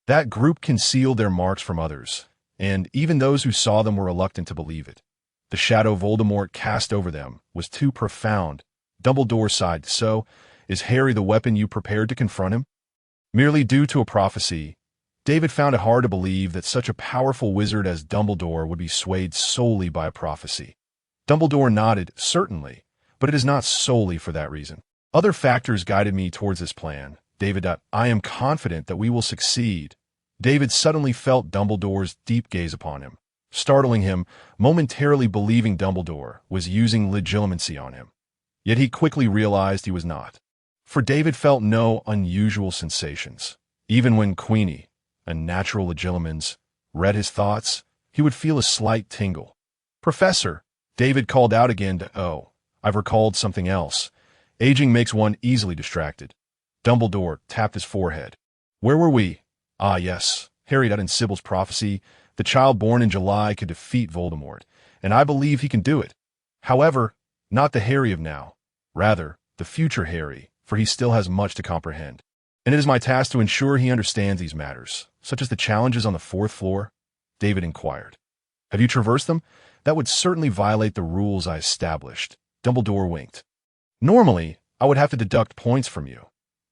S1: that group concealed their marks from others, and even those who saw them were reluctant to believe it. The shadow Voldemort cast over them was too profound. Dumbledore sighed. So, is Harry the weapon you prepared to confront him? Merely due to a prophecy, David found it hard to believe that such a powerful wizard as Dumbledore would be swayed solely by a prophecy. Dumbledore nodded. Certainly, but it is not solely for that reason. Other factors guided me towards this plan. David, I am confident that we will succeed. David suddenly felt Dumbledore's deep gaze upon him, startling him, momentarily believing Dumbledore was using legilimency on him. Yet he quickly realized he was not. For David felt no unusual sensations. Even when Queenie, a natural legilimens, read his thoughts, he would feel a slight tingle. Professor, David called out again I've recalled something else. Aging makes one easily distracted. Dumbledore tapped his forehead. Where were we? Ah, yes. Harry, in Sybil's prophecy, the child born in July could defeat Voldemort, and I believe he can do it. However, not the Harry of now. Rather, the future Harry, for he still has much to comprehend. And it is my task to ensure he understands these matters, such as the challenges on the 4th floor. David inquired. Have you traversed them? That would certainly violate the rules I established. Dumbledore winked. Normally, I would have to deduct points from you.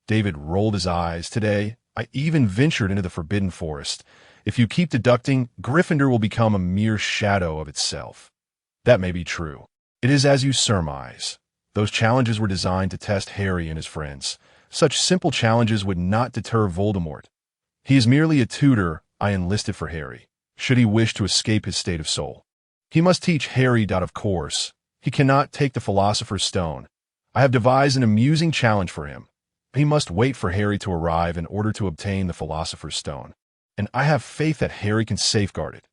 S1: David rolled his eyes. Today, I even ventured into the Forbidden Forest. If you keep deducting, Gryffindor will become a mere shadow of itself. That may be true. It is as you surmise. Those challenges were designed to test Harry and his friends. Such simple challenges would not deter Voldemort. He is merely a tutor I enlisted for Harry, should he wish to escape his state of soul. He must teach Harry. Of course, he cannot take the Philosopher's Stone. I have devised an amusing challenge for him. He must wait for Harry to arrive in order to obtain the Philosopher's Stone. And I have faith that Harry can safeguard it.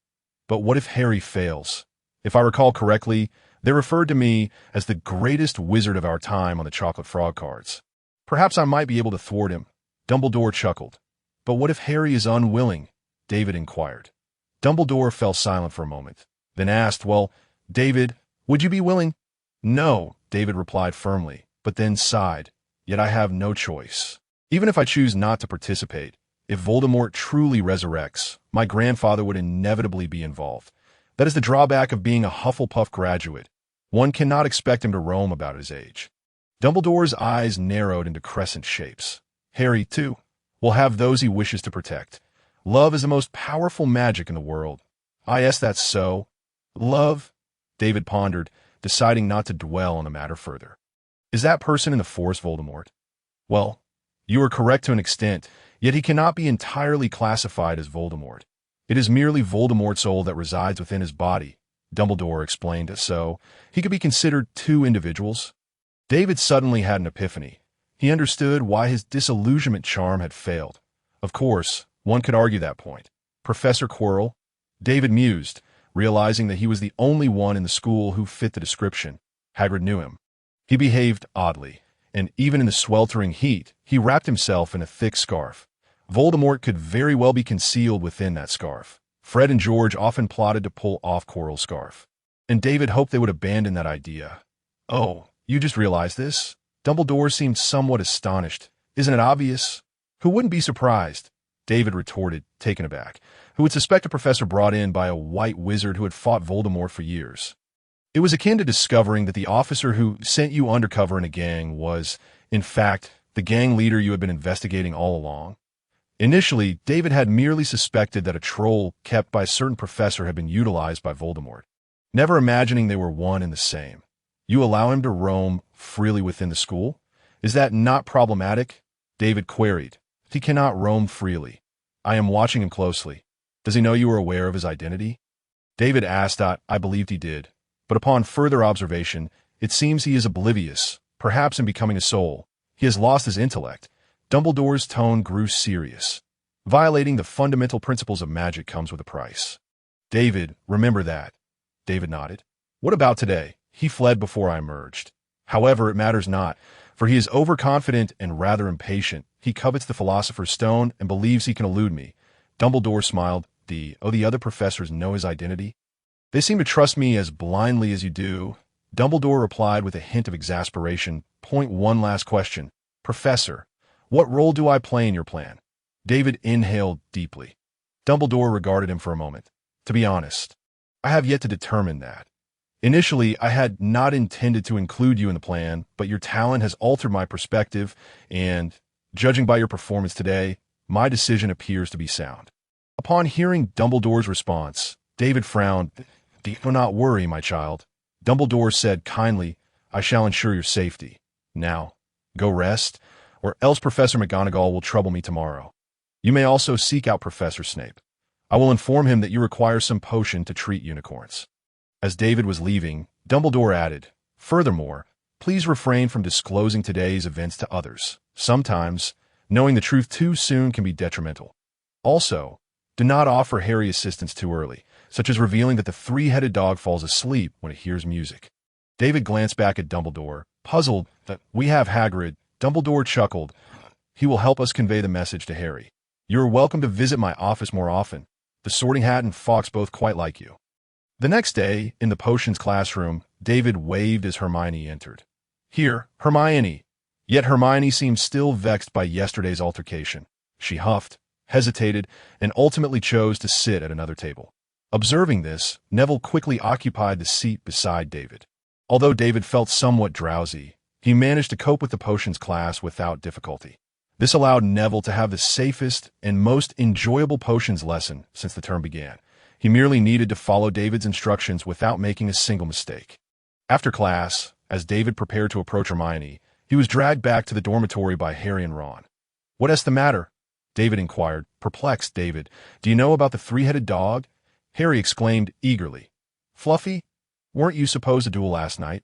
S1: But what if Harry fails? If I recall correctly, they referred to me as the greatest wizard of our time on the Chocolate Frog cards. Perhaps I might be able to thwart him. Dumbledore chuckled. But what if Harry is unwilling? David inquired. Dumbledore fell silent for a moment, then asked, Well, David, would you be willing? No, David replied firmly, but then sighed. Yet I have no choice. Even if I choose not to participate, if Voldemort truly resurrects, my grandfather would inevitably be involved. That is the drawback of being a Hufflepuff graduate. One cannot expect him to roam about his age. Dumbledore's eyes narrowed into crescent shapes. Harry, too, will have those he wishes to protect. Love is the most powerful magic in the world. Ah, yes, that's so. Love? David pondered, deciding not to dwell on the matter further. Is that person in the Forest Voldemort? Well, you are correct to an extent, yet he cannot be entirely classified as Voldemort. It is merely Voldemort's soul that resides within his body, Dumbledore explained. So, he could be considered two individuals. David suddenly had an epiphany. He understood why his disillusionment charm had failed. Of course, one could argue that point. Professor Quirrell? David mused, realizing that he was the only one in the school who fit the description. Hagrid knew him. He behaved oddly, and even in the sweltering heat, he wrapped himself in a thick scarf. Voldemort could very well be concealed within that scarf. Fred and George often plotted to pull off Quirrell's scarf, and David hoped they would abandon that idea. Oh, you just realized this? Dumbledore seemed somewhat astonished. Isn't it obvious? Who wouldn't be surprised? David retorted, taken aback. Who would suspect a professor brought in by a white wizard who had fought Voldemort for years? It was akin to discovering that the officer who sent you undercover in a gang was, in fact, the gang leader you had been investigating all along. Initially, David had merely suspected that a troll kept by a certain professor had been utilized by Voldemort, never imagining they were one and the same. You allow him to roam freely within the school? Is that not problematic? David queried. He cannot roam freely. I am watching him closely. Does he know you are aware of his identity? David asked. I believed he did. But upon further observation, it seems he is oblivious, perhaps in becoming a soul. He has lost his intellect. Dumbledore's tone grew serious. Violating the fundamental principles of magic comes with a price. David, remember that. David nodded. What about today? He fled before I emerged. However, it matters not, for he is overconfident and rather impatient. He covets the Philosopher's Stone and believes he can elude me. Dumbledore smiled. The other professors know his identity? They seem to trust me as blindly as you do. Dumbledore replied with a hint of exasperation. Point one last question. Professor, what role do I play in your plan? David inhaled deeply. Dumbledore regarded him for a moment. To be honest, I have yet to determine that. Initially, I had not intended to include you in the plan, but your talent has altered my perspective, and, judging by your performance today, my decision appears to be sound. Upon hearing Dumbledore's response, David frowned. Do not worry, my child. Dumbledore said kindly, I shall ensure your safety. Now, go rest, or else Professor McGonagall will trouble me tomorrow. You may also seek out Professor Snape. I will inform him that you require some potion to treat unicorns. As David was leaving, Dumbledore added, Furthermore, please refrain from disclosing today's events to others. Sometimes, knowing the truth too soon can be detrimental. Also, do not offer Harry assistance too early, such as revealing that the three-headed dog falls asleep when it hears music. David glanced back at Dumbledore, puzzled that we have Hagrid. Dumbledore chuckled. He will help us convey the message to Harry. You are welcome to visit my office more often. The Sorting Hat and Fawkes both quite like you. The next day, in the potions classroom, David waved as Hermione entered. Here, Hermione. Yet Hermione seemed still vexed by yesterday's altercation. She huffed, hesitated, and ultimately chose to sit at another table. Observing this, Neville quickly occupied the seat beside David. Although David felt somewhat drowsy, he managed to cope with the potions class without difficulty. This allowed Neville to have the safest and most enjoyable potions lesson since the term began. He merely needed to follow David's instructions without making a single mistake. After class, as David prepared to approach Hermione, he was dragged back to the dormitory by Harry and Ron. What is the matter? David inquired. Perplexed, David. Do you know about the three-headed dog? Harry exclaimed eagerly. Fluffy, weren't you supposed to duel last night?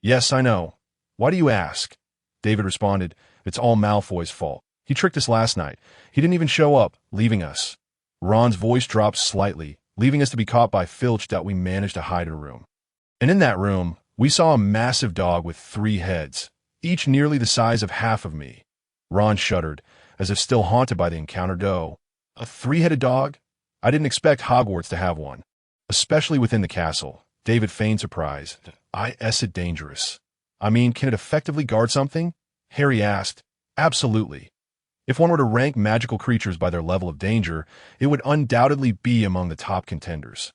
S1: Yes, I know. Why do you ask? David responded. It's all Malfoy's fault. He tricked us last night. He didn't even show up, leaving us. Ron's voice dropped slightly, leaving us to be caught by Filch that we managed to hide in a room. And in that room, we saw a massive dog with 3 heads, each nearly the size of half of me. Ron shuddered, as if still haunted by the encounter. A 3-headed dog? I didn't expect Hogwarts to have one, especially within the castle. David feigned surprise. Is it dangerous? I mean, can it effectively guard something? Harry asked. Absolutely. If one were to rank magical creatures by their level of danger, it would undoubtedly be among the top contenders.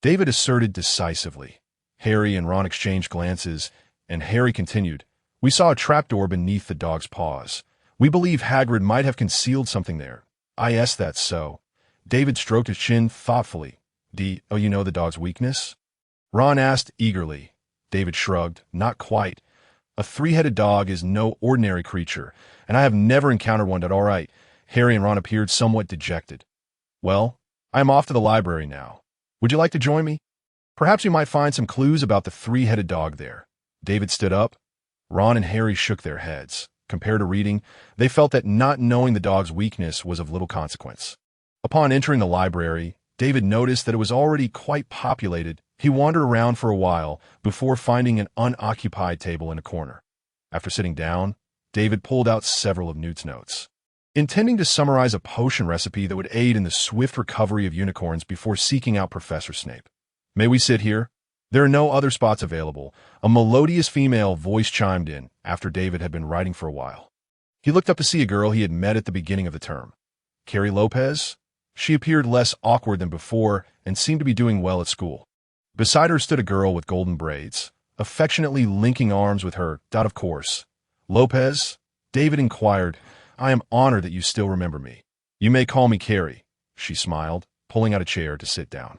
S1: David asserted decisively. Harry and Ron exchanged glances, and Harry continued. We saw a trapdoor beneath the dog's paws. We believe Hagrid might have concealed something there. That's so. David stroked his chin thoughtfully. You know the dog's weakness? Ron asked eagerly. David shrugged. Not quite. A 3-headed dog is no ordinary creature, and I have never encountered one that. All right. Harry and Ron appeared somewhat dejected. Well, I am off to the library now. Would you like to join me? Perhaps we might find some clues about the 3-headed dog there. David stood up. Ron and Harry shook their heads. Compared to reading, they felt that not knowing the dog's weakness was of little consequence. Upon entering the library, David noticed that it was already quite populated. He wandered around for a while before finding an unoccupied table in a corner. After sitting down, David pulled out several of Newt's notes, intending to summarize a potion recipe that would aid in the swift recovery of unicorns before seeking out Professor Snape. May we sit here? There are no other spots available. A melodious female voice chimed in after David had been writing for a while. He looked up to see a girl he had met at the beginning of the term. Carrie Lopez? She appeared less awkward than before and seemed to be doing well at school. Beside her stood a girl with golden braids, affectionately linking arms with her. Of course. Lopez? David inquired. I am honored that you still remember me. You may call me Carrie, she smiled, pulling out a chair to sit down.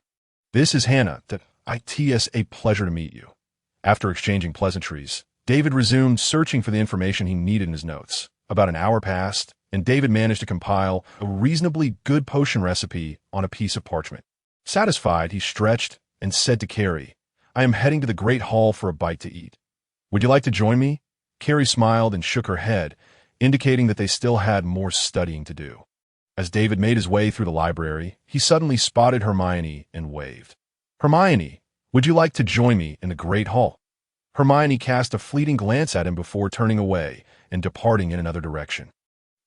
S1: This is Hannah. It's a pleasure to meet you. After exchanging pleasantries, David resumed searching for the information he needed in his notes. About an hour passed, and David managed to compile a reasonably good potion recipe on a piece of parchment. Satisfied, he stretched and said to Carrie, I am heading to the Great Hall for a bite to eat. Would you like to join me? Carrie smiled and shook her head, indicating that they still had more studying to do. As David made his way through the library, he suddenly spotted Hermione and waved. Hermione, would you like to join me in the Great Hall? Hermione cast a fleeting glance at him before turning away and departing in another direction.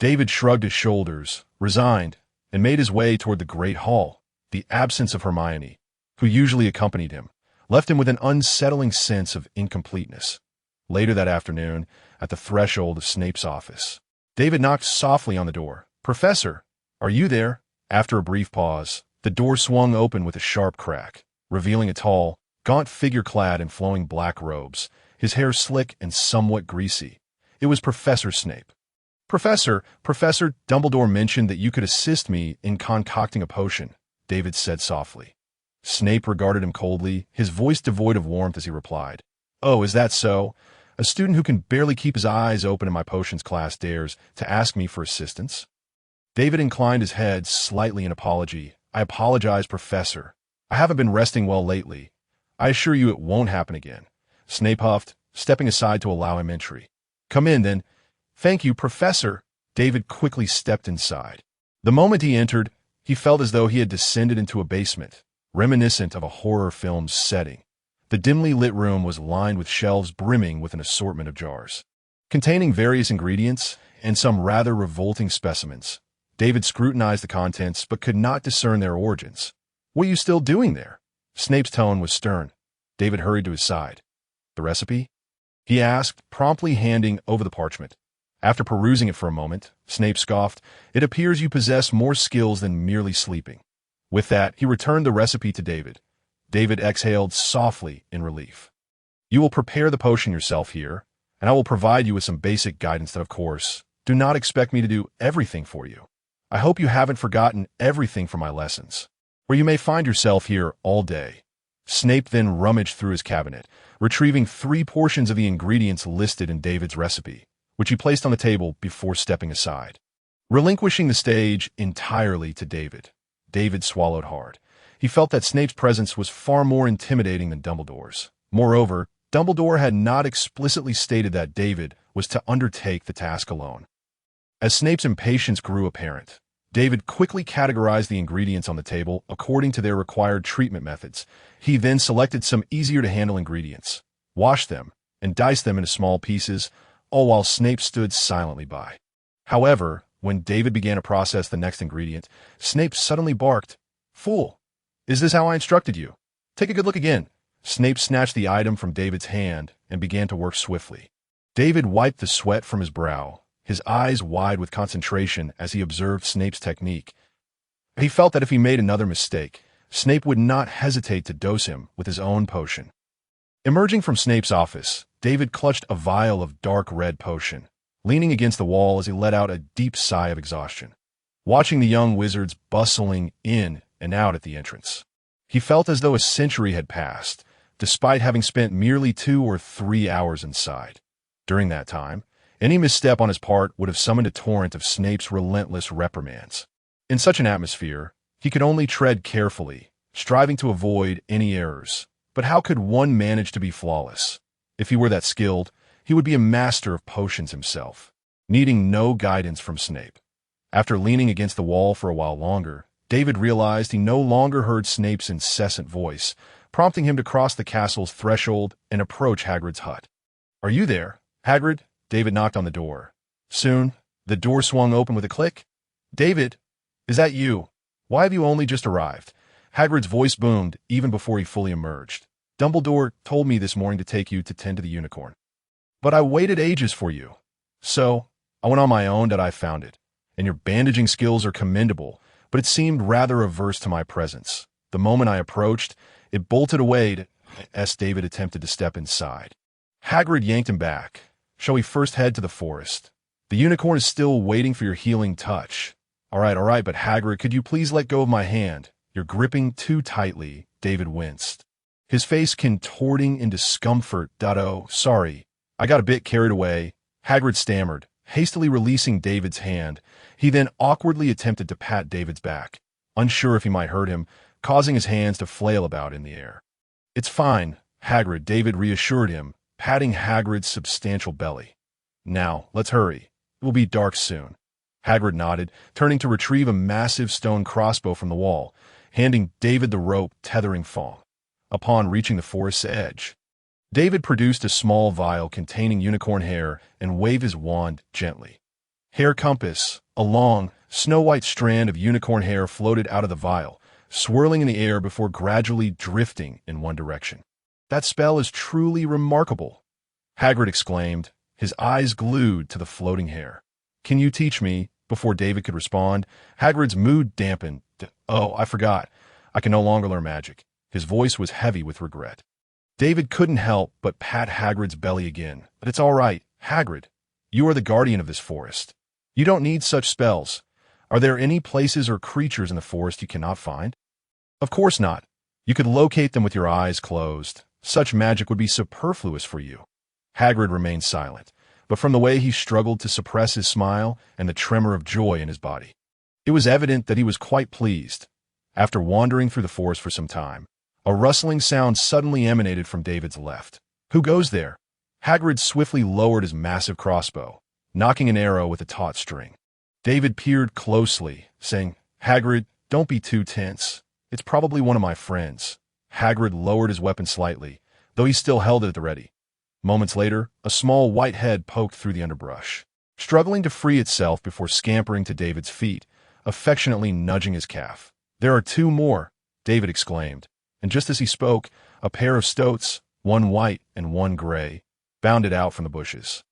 S1: David shrugged his shoulders, resigned, and made his way toward the Great Hall. The absence of Hermione, who usually accompanied him, left him with an unsettling sense of incompleteness. Later that afternoon, at the threshold of Snape's office, David knocked softly on the door. "Professor, are you there?" After a brief pause, the door swung open with a sharp crack, revealing a tall, gaunt figure clad in flowing black robes, his hair slick and somewhat greasy. It was Professor Snape. Professor, Dumbledore mentioned that you could assist me in concocting a potion," David said softly. Snape regarded him coldly, his voice devoid of warmth as he replied, "Oh, is that so? A student who can barely keep his eyes open in my potions class dares to ask me for assistance?" David inclined his head slightly in apology. "I apologize, Professor. I haven't been resting well lately. I assure you it won't happen again," Snape huffed, stepping aside to allow him entry. "Come in, then." "Thank you, Professor." David quickly stepped inside. The moment he entered, he felt as though he had descended into a basement, reminiscent of a horror film's setting. The dimly lit room was lined with shelves brimming with an assortment of jars, containing various ingredients and some rather revolting specimens. David scrutinized the contents but could not discern their origins. "What are you still doing there?" Snape's tone was stern. David hurried to his side. "The recipe?" he asked, promptly handing over the parchment. After perusing it for a moment, Snape scoffed, "It appears you possess more skills than merely sleeping." With that, he returned the recipe to David. David exhaled softly in relief. "You will prepare the potion yourself here, and I will provide you with some basic guidance that, of course, do not expect me to do everything for you. I hope you haven't forgotten everything from my lessons, or you may find yourself here all day." Snape then rummaged through his cabinet, retrieving 3 portions of the ingredients listed in David's recipe, which he placed on the table before stepping aside. Relinquishing the stage entirely to David, David swallowed hard. He felt that Snape's presence was far more intimidating than Dumbledore's. Moreover, Dumbledore had not explicitly stated that David was to undertake the task alone. As Snape's impatience grew apparent, David quickly categorized the ingredients on the table according to their required treatment methods. He then selected some easier-to-handle ingredients, washed them, and diced them into small pieces, all while Snape stood silently by. However, when David began to process the next ingredient, Snape suddenly barked, "Fool! Is this how I instructed you? Take a good look again." Snape snatched the item from David's hand and began to work swiftly. David wiped the sweat from his brow, his eyes wide with concentration as he observed Snape's technique. He felt that if he made another mistake, Snape would not hesitate to dose him with his own potion. Emerging from Snape's office, David clutched a vial of dark red potion, leaning against the wall as he let out a deep sigh of exhaustion. Watching the young wizards bustling in and out at the entrance, he felt as though a century had passed, despite having spent merely 2 or 3 hours inside. During that time, any misstep on his part would have summoned a torrent of Snape's relentless reprimands. In such an atmosphere, he could only tread carefully, striving to avoid any errors. But how could one manage to be flawless? If he were that skilled, he would be a master of potions himself, needing no guidance from Snape. After leaning against the wall for a while longer, David realized he no longer heard Snape's incessant voice, prompting him to cross the castle's threshold and approach Hagrid's hut. "Are you there, Hagrid?" David knocked on the door. Soon, the door swung open with a click. "David, is that you? Why have you only just arrived?" Hagrid's voice boomed even before he fully emerged. "Dumbledore told me this morning to take you to tend to the unicorn. But I waited ages for you. So, I went on my own and I found it. And your bandaging skills are commendable, but it seemed rather averse to my presence. The moment I approached, it bolted away as David attempted to step inside. Hagrid yanked him back. "Shall we first head to the forest? The unicorn is still waiting for your healing touch." All right, but Hagrid, could you please let go of my hand? You're gripping too tightly." David winced, his face contorting in discomfort. "Oh, sorry. I got a bit carried away," Hagrid stammered, hastily releasing David's hand. He then awkwardly attempted to pat David's back, unsure if he might hurt him, causing his hands to flail about in the air. "It's fine, Hagrid," David reassured him, patting Hagrid's substantial belly. "Now, let's hurry. It will be dark soon." Hagrid nodded, turning to retrieve a massive stone crossbow from the wall, handing David the rope tethering Fong. Upon reaching the forest's edge, David produced a small vial containing unicorn hair and waved his wand gently. Hair compass, a long, snow-white strand of unicorn hair floated out of the vial, swirling in the air before gradually drifting in one direction. "That spell is truly remarkable," Hagrid exclaimed, his eyes glued to the floating hair. "Can you teach me?" Before David could respond, Hagrid's mood dampened. "Oh, I forgot. I can no longer learn magic." His voice was heavy with regret. David couldn't help but pat Hagrid's belly again. "But it's all right, Hagrid. You are the guardian of this forest. You don't need such spells. Are there any places or creatures in the forest you cannot find?" "Of course not. You could locate them with your eyes closed. Such magic would be superfluous for you." Hagrid remained silent, but from the way he struggled to suppress his smile and the tremor of joy in his body, it was evident that he was quite pleased. After wandering through the forest for some time, a rustling sound suddenly emanated from David's left. "Who goes there?" Hagrid swiftly lowered his massive crossbow, knocking an arrow with a taut string. David peered closely, saying, "Hagrid, don't be too tense. It's probably one of my friends." Hagrid lowered his weapon slightly, though he still held it at the ready. Moments later, a small white head poked through the underbrush, struggling to free itself before scampering to David's feet, affectionately nudging his calf. "There are two more," David exclaimed, and just as he spoke, a pair of stoats, one white and one gray, bounded out from the bushes.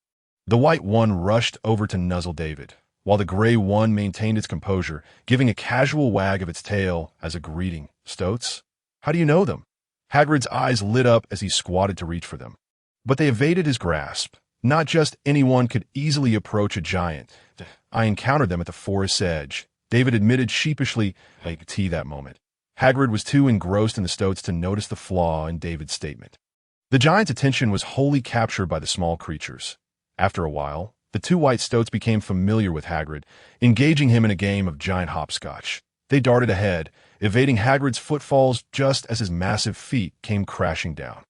S1: The white one rushed over to nuzzle David, while the gray one maintained its composure, giving a casual wag of its tail as a greeting. "Stoats? How do you know them?" Hagrid's eyes lit up as he squatted to reach for them. But they evaded his grasp. "Not just anyone could easily approach a giant. I encountered them at the forest's edge," David admitted sheepishly, like tea that moment. Hagrid was too engrossed in the stoats to notice the flaw in David's statement. The giant's attention was wholly captured by the small creatures. After a while, the two white stoats became familiar with Hagrid, engaging him in a game of giant hopscotch. They darted ahead, evading Hagrid's footfalls just as his massive feet came crashing down.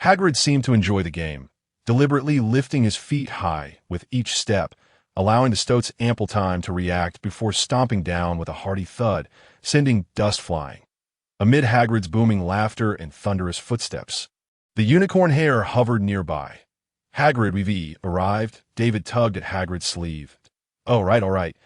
S1: Hagrid seemed to enjoy the game, deliberately lifting his feet high with each step, allowing the stoats ample time to react before stomping down with a hearty thud, sending dust flying. Amid Hagrid's booming laughter and thunderous footsteps, the unicorn hare hovered nearby. "Hagrid, we've arrived," David tugged at Hagrid's sleeve. All right.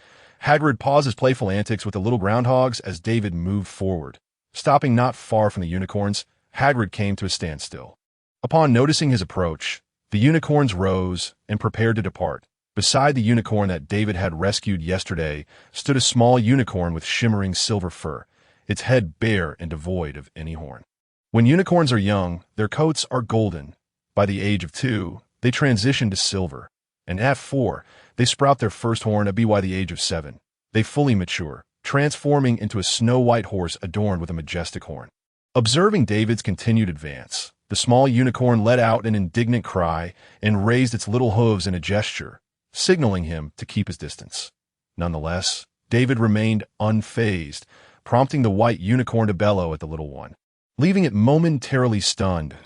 S1: Hagrid paused his playful antics with the little groundhogs as David moved forward. Stopping not far from the unicorns, Hagrid came to a standstill. Upon noticing his approach, the unicorns rose and prepared to depart. Beside the unicorn that David had rescued yesterday stood a small unicorn with shimmering silver fur, its head bare and devoid of any horn. When unicorns are young, their coats are golden. By the age of 2, they transition to silver, and at 4, they sprout their first horn. By the age of 7, they fully mature, transforming into a snow-white horse adorned with a majestic horn. Observing David's continued advance, the small unicorn let out an indignant cry and raised its little hooves in a gesture, signaling him to keep his distance. Nonetheless, David remained unfazed, prompting the white unicorn to bellow at the little one, leaving it momentarily stunned.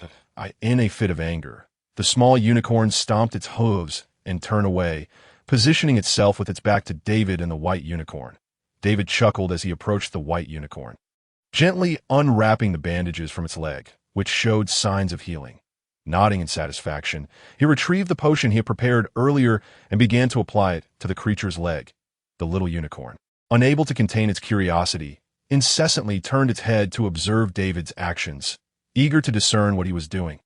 S1: In a fit of anger, the small unicorn stomped its hooves and turned away, positioning itself with its back to David and the white unicorn. David chuckled as he approached the white unicorn, gently unwrapping the bandages from its leg, which showed signs of healing. Nodding in satisfaction, he retrieved the potion he had prepared earlier and began to apply it to the creature's leg. The little unicorn, unable to contain its curiosity, incessantly turned its head to observe David's actions, eager to discern what he was doing.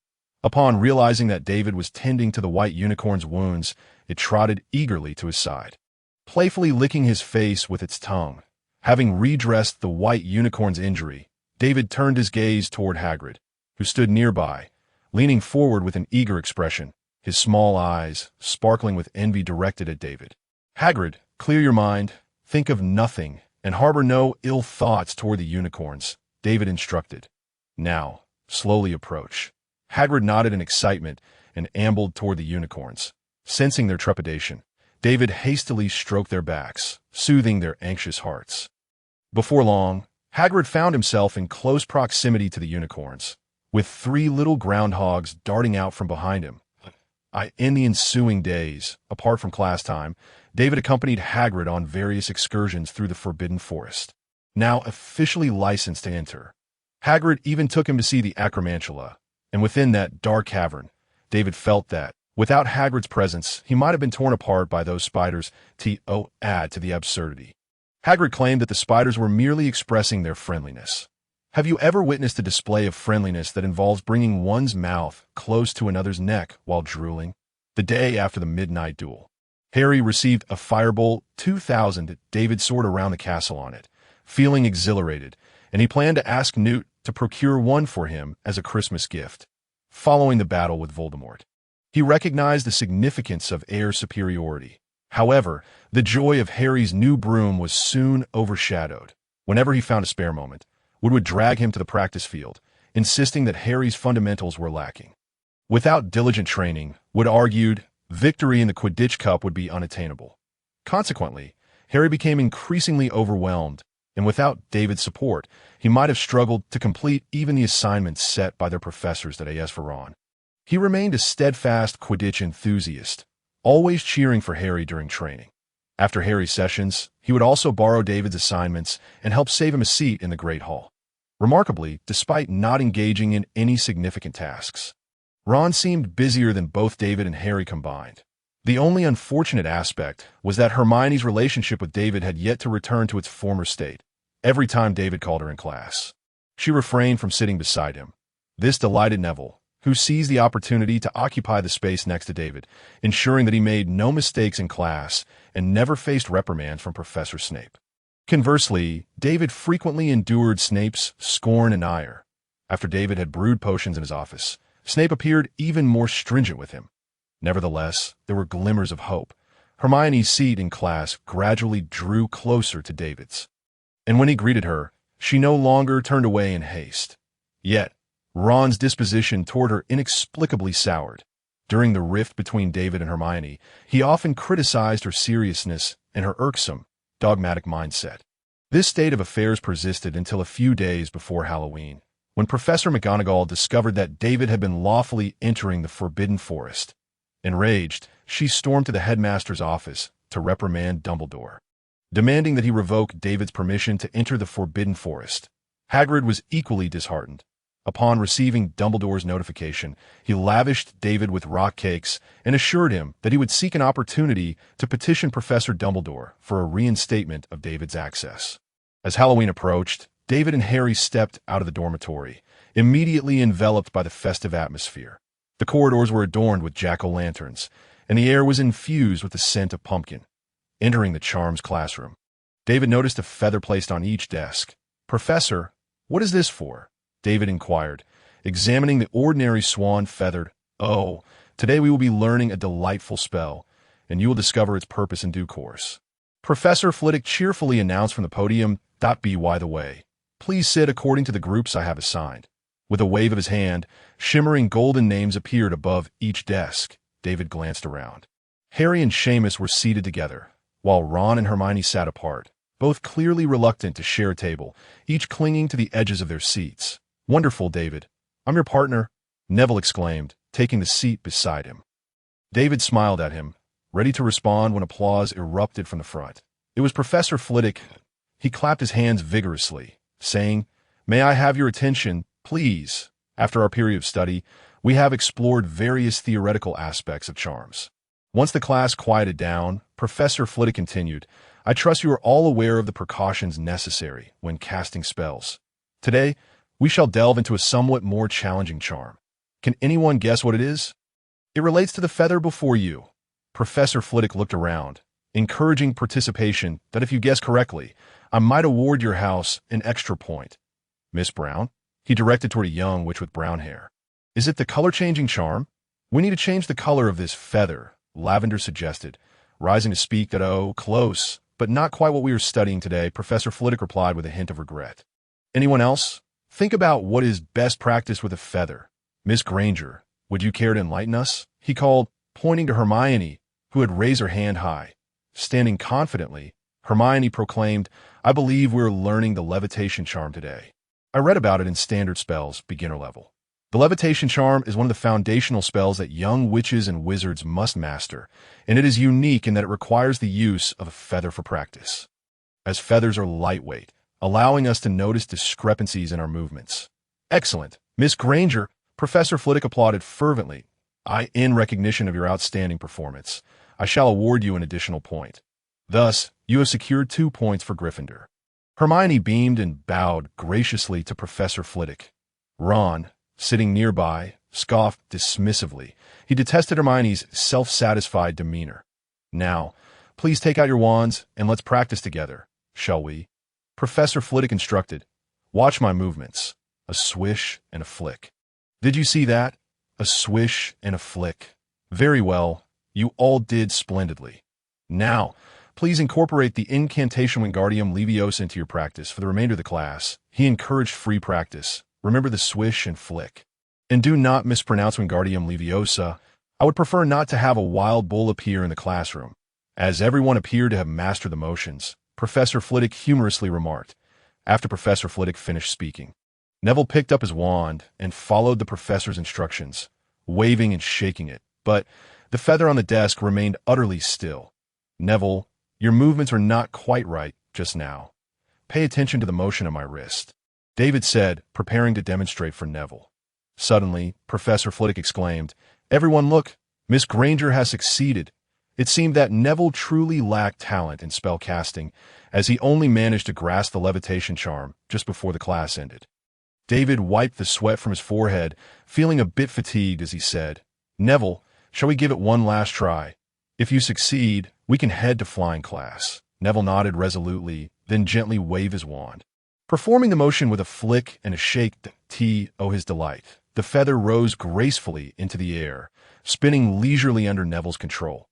S1: Upon realizing that David was tending to the white unicorn's wounds, it trotted eagerly to his side, playfully licking his face with its tongue. Having redressed the white unicorn's injury, David turned his gaze toward Hagrid, who stood nearby, leaning forward with an eager expression, his small eyes sparkling with envy directed at David. "Hagrid, clear your mind, think of nothing, and harbor no ill thoughts toward the unicorns," David instructed. "Now, slowly approach." Hagrid nodded in excitement and ambled toward the unicorns. Sensing their trepidation, David hastily stroked their backs, soothing their anxious hearts. Before long, Hagrid found himself in close proximity to the unicorns, with 3 little groundhogs darting out from behind him. In the ensuing days, apart from class time, David accompanied Hagrid on various excursions through the Forbidden Forest. Now officially licensed to enter, Hagrid even took him to see the Acromantula, and within that dark cavern, David felt that, without Hagrid's presence, he might have been torn apart by those spiders to add to the absurdity. Hagrid claimed that the spiders were merely expressing their friendliness. Have you ever witnessed a display of friendliness that involves bringing one's mouth close to another's neck while drooling? The day after the midnight duel, Harry received a Firebolt 2000 David sword around the castle on it, feeling exhilarated, and he planned to ask Newt to procure one for him as a Christmas gift. Following the battle with Voldemort, he recognized the significance of air superiority. However, the joy of Harry's new broom was soon overshadowed. Whenever he found a spare moment, Wood would drag him to the practice field, insisting that Harry's fundamentals were lacking. Without diligent training, Wood argued, victory in the Quidditch Cup would be unattainable. Consequently, Harry became increasingly overwhelmed, and without David's support, he might have struggled to complete even the assignments set by their professors at AS Veron. He remained a steadfast Quidditch enthusiast, always cheering for Harry during training. After Harry's sessions, he would also borrow David's assignments and help save him a seat in the Great Hall. Remarkably, despite not engaging in any significant tasks, Ron seemed busier than both David and Harry combined. The only unfortunate aspect was that Hermione's relationship with David had yet to return to its former state. Every time David called her in class, she refrained from sitting beside him. This delighted Neville, who seized the opportunity to occupy the space next to David, ensuring that he made no mistakes in class and never faced reprimands from Professor Snape. Conversely, David frequently endured Snape's scorn and ire. After David had brewed potions in his office, Snape appeared even more stringent with him. Nevertheless, there were glimmers of hope. Hermione's seat in class gradually drew closer to David's, and when he greeted her, she no longer turned away in haste. Yet, Ron's disposition toward her inexplicably soured. During the rift between David and Hermione, he often criticized her seriousness and her irksome, dogmatic mindset. This state of affairs persisted until a few days before Halloween, when Professor McGonagall discovered that David had been lawfully entering the Forbidden Forest. Enraged, she stormed to the headmaster's office to reprimand Dumbledore, demanding that he revoke David's permission to enter the Forbidden Forest. Hagrid was equally disheartened. Upon receiving Dumbledore's notification, he lavished David with rock cakes and assured him that he would seek an opportunity to petition Professor Dumbledore for a reinstatement of David's access. As Halloween approached, David and Harry stepped out of the dormitory, immediately enveloped by the festive atmosphere. The corridors were adorned with jack-o'-lanterns, and the air was infused with the scent of pumpkin. Entering the Charms classroom, David noticed a feather placed on each desk. "Professor, what is this for?" David inquired, examining the ordinary swan feathered. "Oh, today we will be learning a delightful spell, and you will discover its purpose in due course," Professor Flitwick cheerfully announced from the podium. "By the way, please sit according to the groups I have assigned." With a wave of his hand, shimmering golden names appeared above each desk. David glanced around. Harry and Seamus were seated together, while Ron and Hermione sat apart, both clearly reluctant to share a table, each clinging to the edges of their seats. "Wonderful, David. I'm your partner," Neville exclaimed, taking the seat beside him. David smiled at him, ready to respond when applause erupted from the front. It was Professor Flitwick. He clapped his hands vigorously, saying, "May I have your attention, please? After our period of study, we have explored various theoretical aspects of charms." Once the class quieted down, Professor Flitwick continued, "I trust you are all aware of the precautions necessary when casting spells. Today, we shall delve into a somewhat more challenging charm. Can anyone guess what it is? It relates to the feather before you." Professor Flitwick looked around, encouraging participation that if you guess correctly, I might award your house an extra point. "Miss Brown?" He directed toward a young witch with brown hair. "Is it the color-changing charm? We need to change the color of this feather," Lavender suggested, rising to speak that, "Oh, close, but not quite what we are studying today," Professor Flitwick replied with a hint of regret. "Anyone else? Think about what is best practiced with a feather. Miss Granger, would you care to enlighten us?" he called, pointing to Hermione, who had raised her hand high. Standing confidently, Hermione proclaimed, "I believe we're learning the levitation charm today. I read about it in Standard Spells, beginner level. The levitation charm is one of the foundational spells that young witches and wizards must master, and it is unique in that it requires the use of a feather for practice, as feathers are lightweight, allowing us to notice discrepancies in our movements." "Excellent, Miss Granger," Professor Flitwick applauded fervently. In recognition of your outstanding performance, I shall award you an additional point." Thus, You have secured 2 points for Gryffindor. Hermione beamed and bowed graciously to Professor Flitwick. Ron, sitting nearby, scoffed dismissively. He detested Hermione's self-satisfied demeanor. Now, please take out your wands and let's practice together, shall we? Professor Flitwick instructed. Watch my movements. A swish and a flick. Did you see that? A swish and a flick. Very well. You all did splendidly. Now, please incorporate the incantation Wingardium Leviosa into your practice for the remainder of the class. He encouraged free practice. Remember the swish and flick. And do not mispronounce Wingardium Leviosa. I would prefer not to have a wild bull appear in the classroom. As everyone appeared to have mastered the motions, Professor Flitwick humorously remarked, after Professor Flitwick finished speaking. Neville picked up his wand and followed the professor's instructions, waving and shaking it, but the feather on the desk remained utterly still. Neville, your movements are not quite right just now. Pay attention to the motion of my wrist, David said, preparing to demonstrate for Neville. Suddenly, Professor Flitwick exclaimed, Everyone look, Miss Granger has succeeded. It seemed that Neville truly lacked talent in spell casting, as he only managed to grasp the levitation charm just before the class ended. David wiped the sweat from his forehead, feeling a bit fatigued as he said, Neville, shall we give it one last try? If you succeed, we can head to flying class. Neville nodded resolutely, then gently waved his wand. Performing the motion with a flick and a shake to his delight, the feather rose gracefully into the air, spinning leisurely under Neville's control.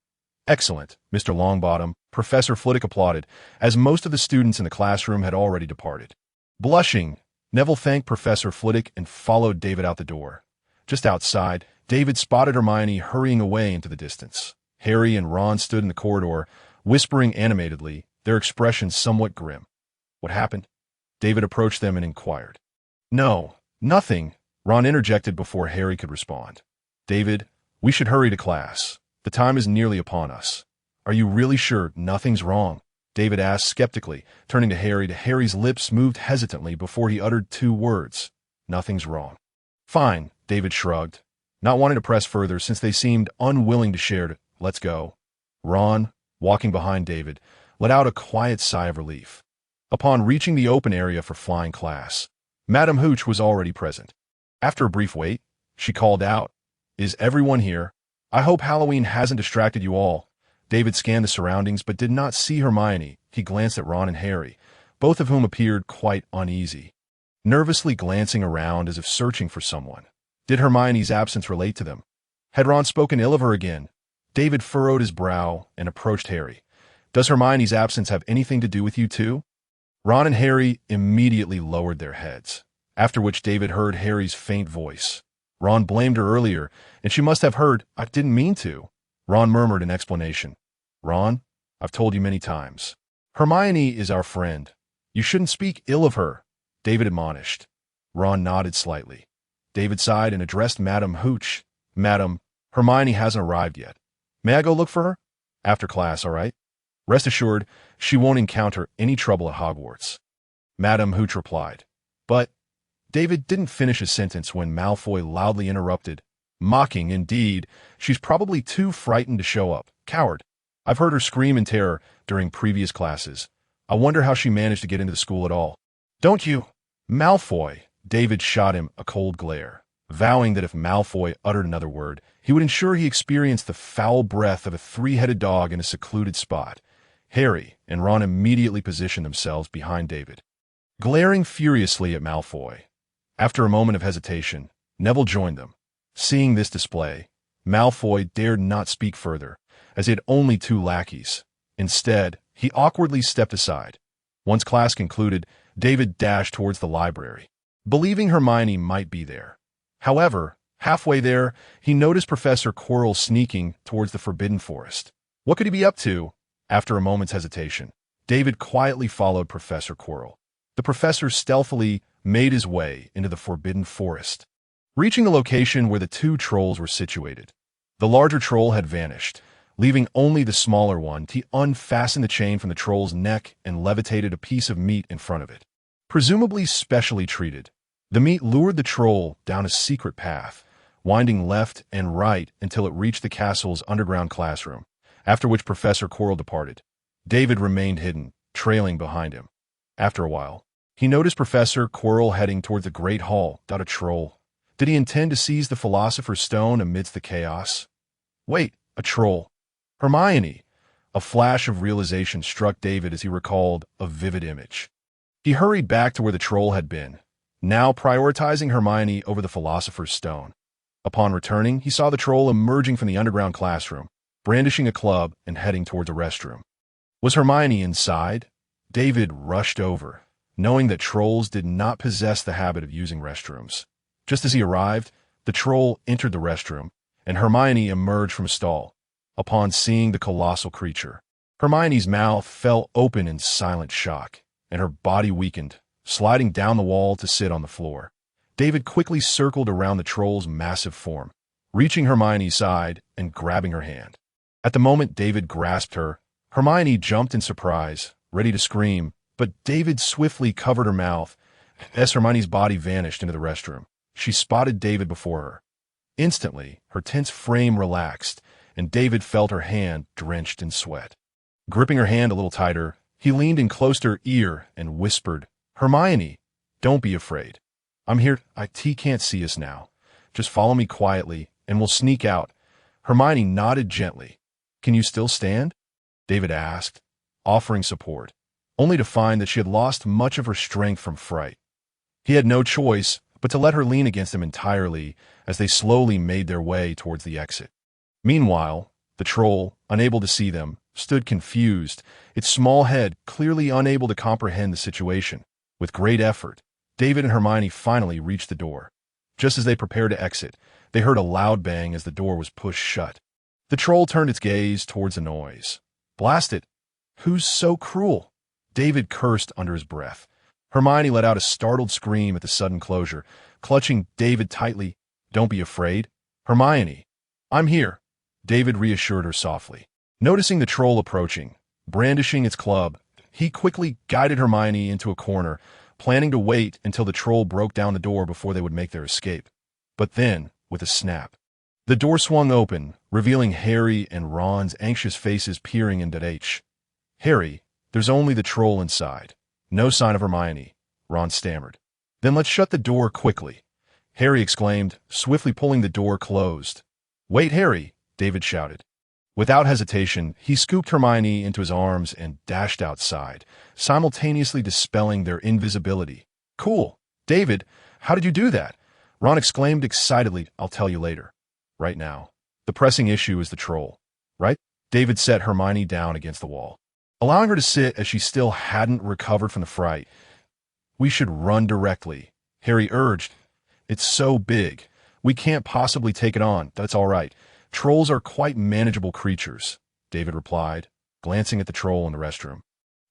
S1: Excellent, Mr. Longbottom, Professor Flitwick applauded, as most of the students in the classroom had already departed. Blushing, Neville thanked Professor Flitwick and followed David out the door. Just outside, David spotted Hermione hurrying away into the distance. Harry and Ron stood in the corridor, whispering animatedly, their expressions somewhat grim. What happened? David approached them and inquired. No, nothing, Ron interjected before Harry could respond. David, we should hurry to class. The time is nearly upon us. Are you really sure nothing's wrong? David asked skeptically, turning to Harry. Harry's lips moved hesitantly before he uttered 2 words. Nothing's wrong. Fine, David shrugged, not wanting to press further since they seemed unwilling to share. Let's go. Ron, walking behind David, let out a quiet sigh of relief. Upon reaching the open area for flying class, Madame Hooch was already present. After a brief wait, she called out, Is everyone here? I hope Halloween hasn't distracted you all. David scanned the surroundings but did not see Hermione. He glanced at Ron and Harry, both of whom appeared quite uneasy, nervously glancing around as if searching for someone. Did Hermione's absence relate to them? Had Ron spoken ill of her again? David furrowed his brow and approached Harry. Does Hermione's absence have anything to do with you too? Ron and Harry immediately lowered their heads, after which David heard Harry's faint voice. Ron blamed her earlier, and she must have heard, I didn't mean to. Ron murmured in explanation. Ron, I've told you many times. Hermione is our friend. You shouldn't speak ill of her, David admonished. Ron nodded slightly. David sighed and addressed Madame Hooch. Madam, Hermione hasn't arrived yet. May I go look for her? After class, all right? Rest assured, she won't encounter any trouble at Hogwarts. Madame Hooch replied. But David didn't finish his sentence when Malfoy loudly interrupted. Mocking, indeed. She's probably too frightened to show up. Coward. I've heard her scream in terror during previous classes. I wonder how she managed to get into the school at all. Don't you? Malfoy. David shot him a cold glare, vowing that if Malfoy uttered another word, he would ensure he experienced the foul breath of a 3-headed dog in a secluded spot. Harry and Ron immediately positioned themselves behind David, glaring furiously at Malfoy. After a moment of hesitation, Neville joined them. Seeing this display, Malfoy dared not speak further, as he had only 2 lackeys. Instead, he awkwardly stepped aside. Once class concluded, David dashed towards the library, believing Hermione might be there. However, halfway there, he noticed Professor Quirrell sneaking towards the Forbidden Forest. What could he be up to? After a moment's hesitation, David quietly followed Professor Quirrell. The professor stealthily made his way into the Forbidden Forest, reaching the location where the 2 trolls were situated. The larger troll had vanished, leaving only the smaller one. He unfastened the chain from the troll's neck and levitated a piece of meat in front of it. Presumably specially treated, the meat lured the troll down a secret path, winding left and right until it reached the castle's underground classroom, after which Professor Quirrell departed. David remained hidden, trailing behind him. After a while, he noticed Professor Quirrell heading toward the Great Hall without a troll. Did he intend to seize the Philosopher's Stone amidst the chaos? Wait, a troll. Hermione! A flash of realization struck David as he recalled a vivid image. He hurried back to where the troll had been, now prioritizing Hermione over the Philosopher's Stone. Upon returning, he saw the troll emerging from the underground classroom, brandishing a club and heading towards a restroom. Was Hermione inside? David rushed over, knowing that trolls did not possess the habit of using restrooms. Just as he arrived, the troll entered the restroom, and Hermione emerged from a stall. Upon seeing the colossal creature, Hermione's mouth fell open in silent shock, and her body weakened, sliding down the wall to sit on the floor. David quickly circled around the troll's massive form, reaching Hermione's side and grabbing her hand. At the moment David grasped her, Hermione jumped in surprise, ready to scream, but David swiftly covered her mouth. As Hermione's body vanished into the restroom, she spotted David before her. Instantly, her tense frame relaxed, and David felt her hand drenched in sweat. Gripping her hand a little tighter, he leaned in close to her ear and whispered, "Hermione, don't be afraid. I'm here. T can't see us now. Just follow me quietly, and we'll sneak out." Hermione nodded gently. "Can you still stand?" David asked, offering support, only to find that she had lost much of her strength from fright. He had no choice but to let her lean against him entirely as they slowly made their way towards the exit. Meanwhile, the troll, unable to see them, stood confused, its small head clearly unable to comprehend the situation. With great effort, David and Hermione finally reached the door. Just as they prepared to exit, they heard a loud bang as the door was pushed shut. The troll turned its gaze towards the noise. "Blast it! Who's so cruel?" David cursed under his breath. Hermione let out a startled scream at the sudden closure, clutching David tightly. "Don't be afraid. Hermione, I'm here," David reassured her softly. Noticing the troll approaching, brandishing its club, he quickly guided Hermione into a corner, planning to wait until the troll broke down the door before they would make their escape. But then, with a snap, the door swung open, revealing Harry and Ron's anxious faces peering into H. "Harry, there's only the troll inside. No sign of Hermione," Ron stammered. "Then let's shut the door quickly," Harry exclaimed, swiftly pulling the door closed. "Wait, Harry," David shouted. Without hesitation, he scooped Hermione into his arms and dashed outside, simultaneously dispelling their invisibility. "Cool. David, how did you do that?" Ron exclaimed excitedly. "I'll tell you later. Right now, the pressing issue is the troll, right?" David set Hermione down against the wall, allowing her to sit as she still hadn't recovered from the fright. "We should run directly," Harry urged. "It's so big. We can't possibly take it on." "That's all right. Trolls are quite manageable creatures," David replied, glancing at the troll in the restroom,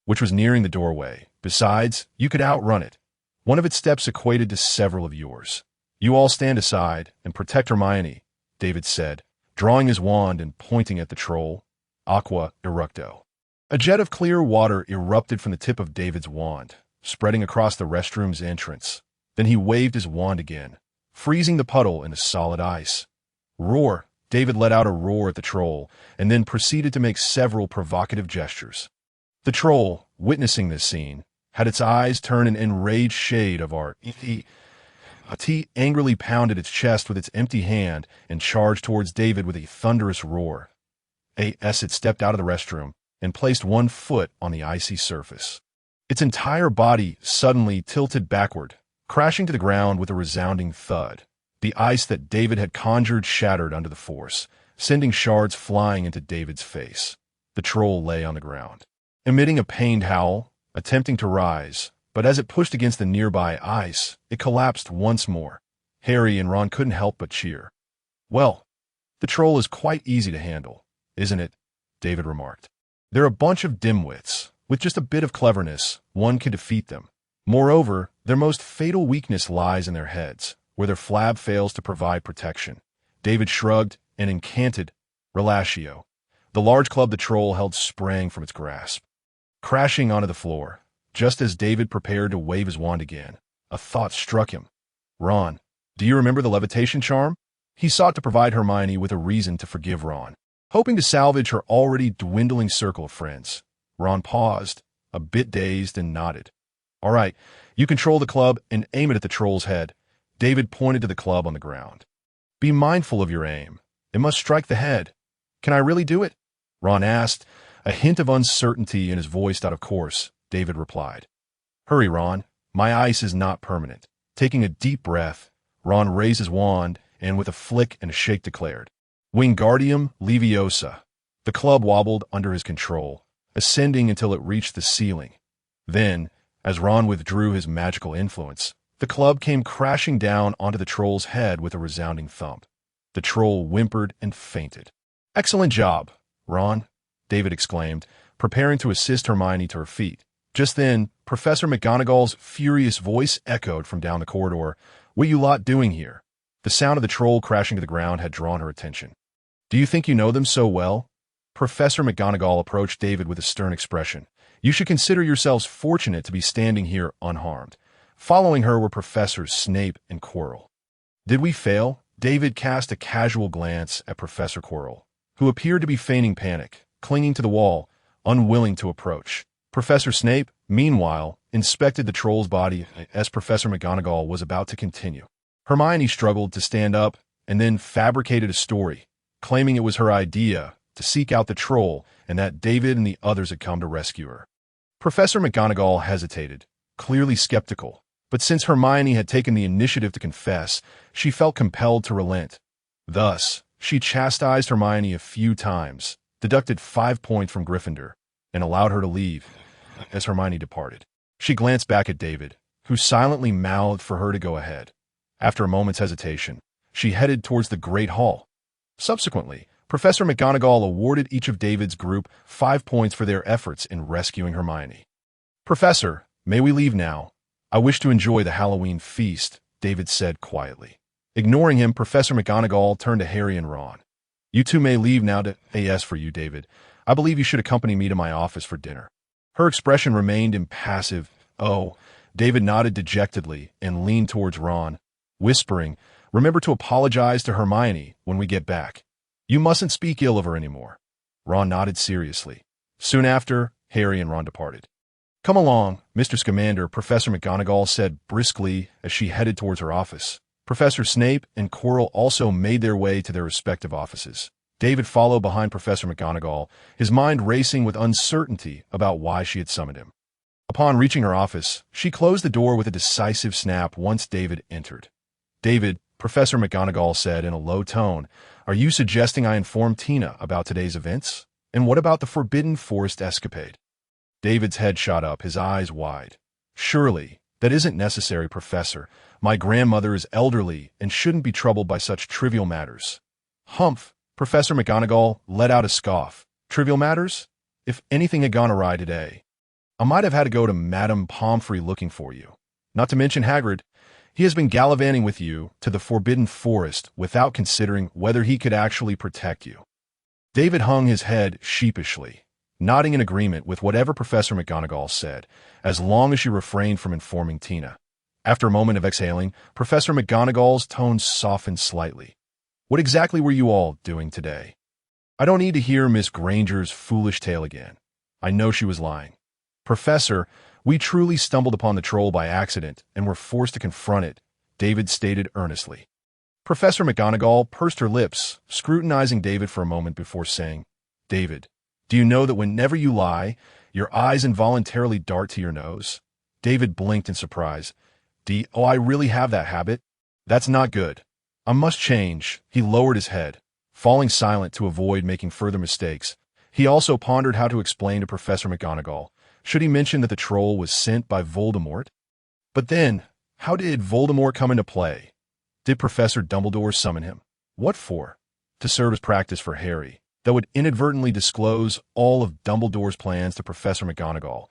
S1: which was nearing the doorway. "Besides, you could outrun it. One of its steps equated to several of yours. You all stand aside and protect Hermione," David said, drawing his wand and pointing at the troll. Aqua eructo. A jet of clear water erupted from the tip of David's wand, spreading across the restroom's entrance. Then he waved his wand again, freezing the puddle into solid ice. "Roar!" David let out a roar at the troll, and then proceeded to make several provocative gestures. The troll, witnessing this scene, had its eyes turn an enraged shade of T angrily pounded its chest with its empty hand and charged towards David with a thunderous roar. It stepped out of the restroom and placed one foot on the icy surface. Its entire body suddenly tilted backward, crashing to the ground with a resounding thud. The ice that David had conjured shattered under the force, sending shards flying into David's face. The troll lay on the ground, emitting a pained howl, attempting to rise, but as it pushed against the nearby ice, it collapsed once more. Harry and Ron couldn't help but cheer. "Well, the troll is quite easy to handle, isn't it?" David remarked. "They're a bunch of dimwits. With just a bit of cleverness, one can defeat them. Moreover, their most fatal weakness lies in their heads, where their flab fails to provide protection." David shrugged and incanted Relatio. The large club the troll held sprang from its grasp, crashing onto the floor. Just as David prepared to wave his wand again, a thought struck him. "Ron, do you remember the levitation charm?" He sought to provide Hermione with a reason to forgive Ron, hoping to salvage her already dwindling circle of friends. Ron paused, a bit dazed, and nodded. All right, you control the club and aim it at the troll's head. David pointed to the club on the ground. Be mindful of your aim. It must strike the head. Can I really do it? Ron asked, a hint of uncertainty in his voice out of course. David replied. Hurry, Ron. My ice is not permanent. Taking a deep breath, Ron raised his wand and with a flick and a shake declared, Wingardium Leviosa. The club wobbled under his control, ascending until it reached the ceiling. Then, as Ron withdrew his magical influence, the club came crashing down onto the troll's head with a resounding thump. The troll whimpered and fainted. Excellent job, Ron, David exclaimed, preparing to assist Hermione to her feet. Just then, Professor McGonagall's furious voice echoed from down the corridor. What you lot doing here? The sound of the troll crashing to the ground had drawn her attention. Do you think you know them so well? Professor McGonagall approached David with a stern expression. You should consider yourselves fortunate to be standing here unharmed. Following her were Professors Snape and Quirrell. Did we fail? David cast a casual glance at Professor Quirrell, who appeared to be feigning panic, clinging to the wall, unwilling to approach. Professor Snape, meanwhile, inspected the troll's body as Professor McGonagall was about to continue. Hermione struggled to stand up and then fabricated a story, claiming it was her idea to seek out the troll and that David and the others had come to rescue her. Professor McGonagall hesitated, clearly skeptical, but since Hermione had taken the initiative to confess, she felt compelled to relent. Thus, she chastised Hermione a few times, deducted 5 points from Gryffindor, and allowed her to leave. As Hermione departed, she glanced back at David, who silently mouthed for her to go ahead. After a moment's hesitation, she headed towards the Great Hall. Subsequently, Professor McGonagall awarded each of David's group 5 points for their efforts in rescuing Hermione. Professor, may we leave now? I wish to enjoy the Halloween feast, David said quietly. Ignoring him, Professor McGonagall turned to Harry and Ron. You two may leave now to AS for you, David. I believe you should accompany me to my office for dinner. Her expression remained impassive. Oh, David nodded dejectedly and leaned towards Ron, whispering, remember to apologize to Hermione when we get back. You mustn't speak ill of her anymore. Ron nodded seriously. Soon after, Harry and Ron departed. Come along, Mr. Scamander, Professor McGonagall said briskly as she headed towards her office. Professor Snape and Quirrell also made their way to their respective offices. David followed behind Professor McGonagall, his mind racing with uncertainty about why she had summoned him. Upon reaching her office, she closed the door with a decisive snap once David entered. David, Professor McGonagall said in a low tone, are you suggesting I inform Tina about today's events? And what about the Forbidden Forest escapade? David's head shot up, his eyes wide. Surely, that isn't necessary, Professor. My grandmother is elderly and shouldn't be troubled by such trivial matters. Humph! Professor McGonagall let out a scoff. Trivial matters? If anything had gone awry today, I might have had to go to Madame Pomfrey looking for you. Not to mention Hagrid. He has been gallivanting with you to the Forbidden Forest without considering whether he could actually protect you. David hung his head sheepishly, nodding in agreement with whatever Professor McGonagall said, as long as she refrained from informing Tina. After a moment of exhaling, Professor McGonagall's tone softened slightly. What exactly were you all doing today? I don't need to hear Miss Granger's foolish tale again. I know she was lying. Professor, we truly stumbled upon the troll by accident and were forced to confront it, David stated earnestly. Professor McGonagall pursed her lips, scrutinizing David for a moment before saying, David, do you know that whenever you lie, your eyes involuntarily dart to your nose? David blinked in surprise. Oh, I really have that habit? That's not good. I must change. He lowered his head, falling silent to avoid making further mistakes. He also pondered how to explain to Professor McGonagall. Should he mention that the troll was sent by Voldemort? But then, how did Voldemort come into play? Did Professor Dumbledore summon him? What for? To serve as practice for Harry, that would inadvertently disclose all of Dumbledore's plans to Professor McGonagall.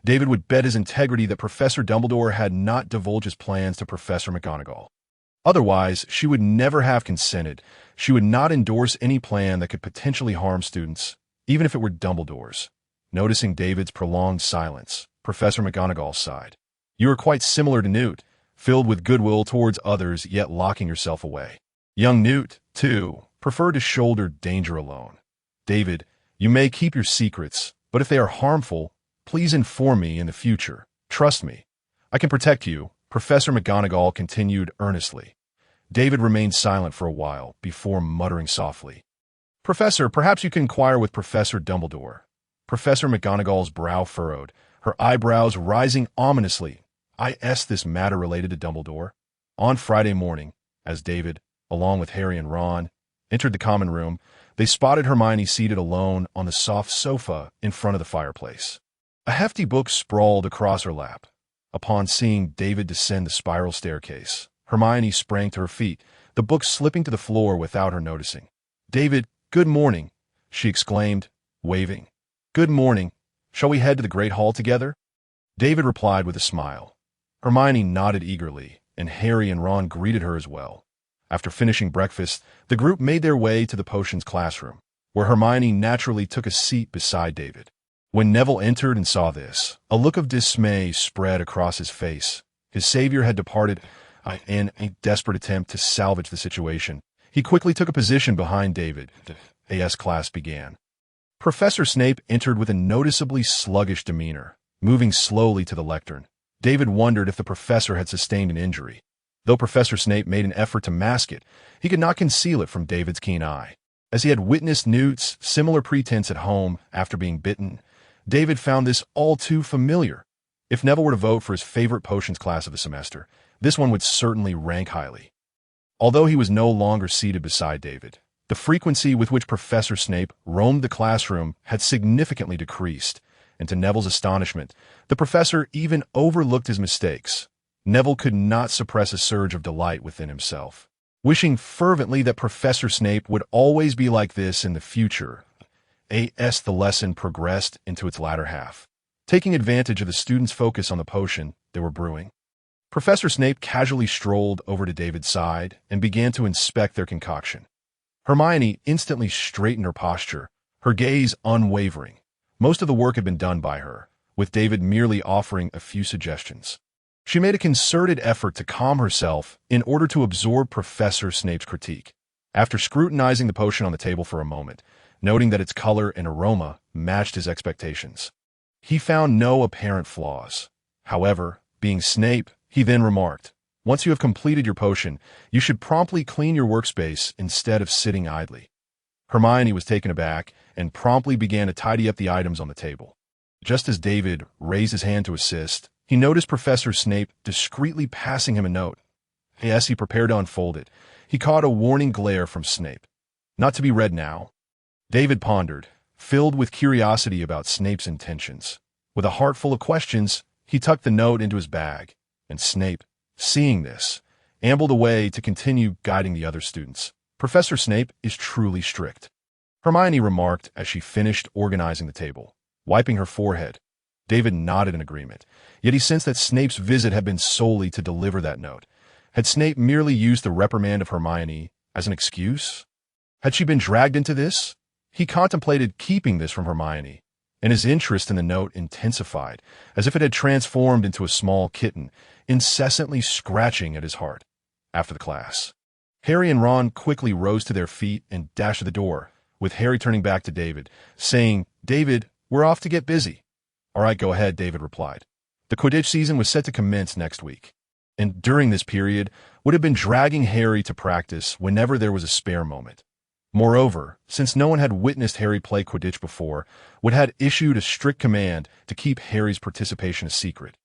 S1: David would bet his integrity that Professor Dumbledore had not divulged his plans to Professor McGonagall. Otherwise, she would never have consented. She would not endorse any plan that could potentially harm students, even if it were Dumbledore's. Noticing David's prolonged silence, Professor McGonagall sighed. You are quite similar to Newt, filled with goodwill towards others, yet locking yourself away. Young Newt, too, preferred to shoulder danger alone. David, you may keep your secrets, But if they are harmful, please inform me in the future. Trust me. I can protect you," Professor McGonagall continued earnestly. David remained silent for a while before muttering softly, "Professor, perhaps you can inquire with Professor Dumbledore." Professor McGonagall's brow furrowed, her eyebrows rising ominously. "Is this matter related to Dumbledore?" On Friday morning, as David, along with Harry and Ron, entered the common room, they spotted Hermione seated alone on the soft sofa in front of the fireplace. A hefty book sprawled across her lap. Upon seeing David descend the spiral staircase, Hermione sprang to her feet, the book slipping to the floor without her noticing. "David, good morning," she exclaimed, waving. "Good morning. Shall we head to the Great Hall together?" David replied with a smile. Hermione nodded eagerly, and Harry and Ron greeted her as well. After finishing breakfast, the group made their way to the potions classroom, where Hermione naturally took a seat beside David. When Neville entered and saw this, a look of dismay spread across his face. His savior had departed in a desperate attempt to salvage the situation. He quickly took a position behind David. The AS class began. Professor Snape entered with a noticeably sluggish demeanor, moving slowly to the lectern. David wondered if the professor had sustained an injury. Though Professor Snape made an effort to mask it, he could not conceal it from David's keen eye. As he had witnessed Newt's similar pretense at home after being bitten, David found this all too familiar. If Neville were to vote for his favorite potions class of the semester, this one would certainly rank highly. Although he was no longer seated beside David, the frequency with which Professor Snape roamed the classroom had significantly decreased, and to Neville's astonishment, the professor even overlooked his mistakes. Neville could not suppress a surge of delight within himself, wishing fervently that Professor Snape would always be like this in the future. As the lesson progressed into its latter half, taking advantage of the students' focus on the potion they were brewing, Professor Snape casually strolled over to David's side and began to inspect their concoction. Hermione instantly straightened her posture, her gaze unwavering. Most of the work had been done by her, with David merely offering a few suggestions. She made a concerted effort to calm herself in order to absorb Professor Snape's critique. After scrutinizing the potion on the table for a moment, noting that its color and aroma matched his expectations, he found no apparent flaws. However, being Snape, he then remarked, "Once you have completed your potion, you should promptly clean your workspace instead of sitting idly." Hermione was taken aback and promptly began to tidy up the items on the table. Just as David raised his hand to assist, he noticed Professor Snape discreetly passing him a note. As he prepared to unfold it, he caught a warning glare from Snape. "Not to be read now." David pondered, filled with curiosity about Snape's intentions. With a heart full of questions, he tucked the note into his bag, and Snape, seeing this, ambled away to continue guiding the other students. "Professor Snape is truly strict," Hermione remarked as she finished organizing the table, wiping her forehead. David nodded in agreement, yet he sensed that Snape's visit had been solely to deliver that note. Had Snape merely used the reprimand of Hermione as an excuse? Had she been dragged into this? He contemplated keeping this from Hermione, and his interest in the note intensified, as if it had transformed into a small kitten, incessantly scratching at his heart. After the class, Harry and Ron quickly rose to their feet and dashed to the door, with Harry turning back to David, saying, "David, we're off to get busy." "All right, go ahead," David replied. The Quidditch season was set to commence next week, and during this period would have been dragging Harry to practice whenever there was a spare moment. Moreover, since no one had witnessed Harry play Quidditch before, Wood had issued a strict command to keep Harry's participation a secret.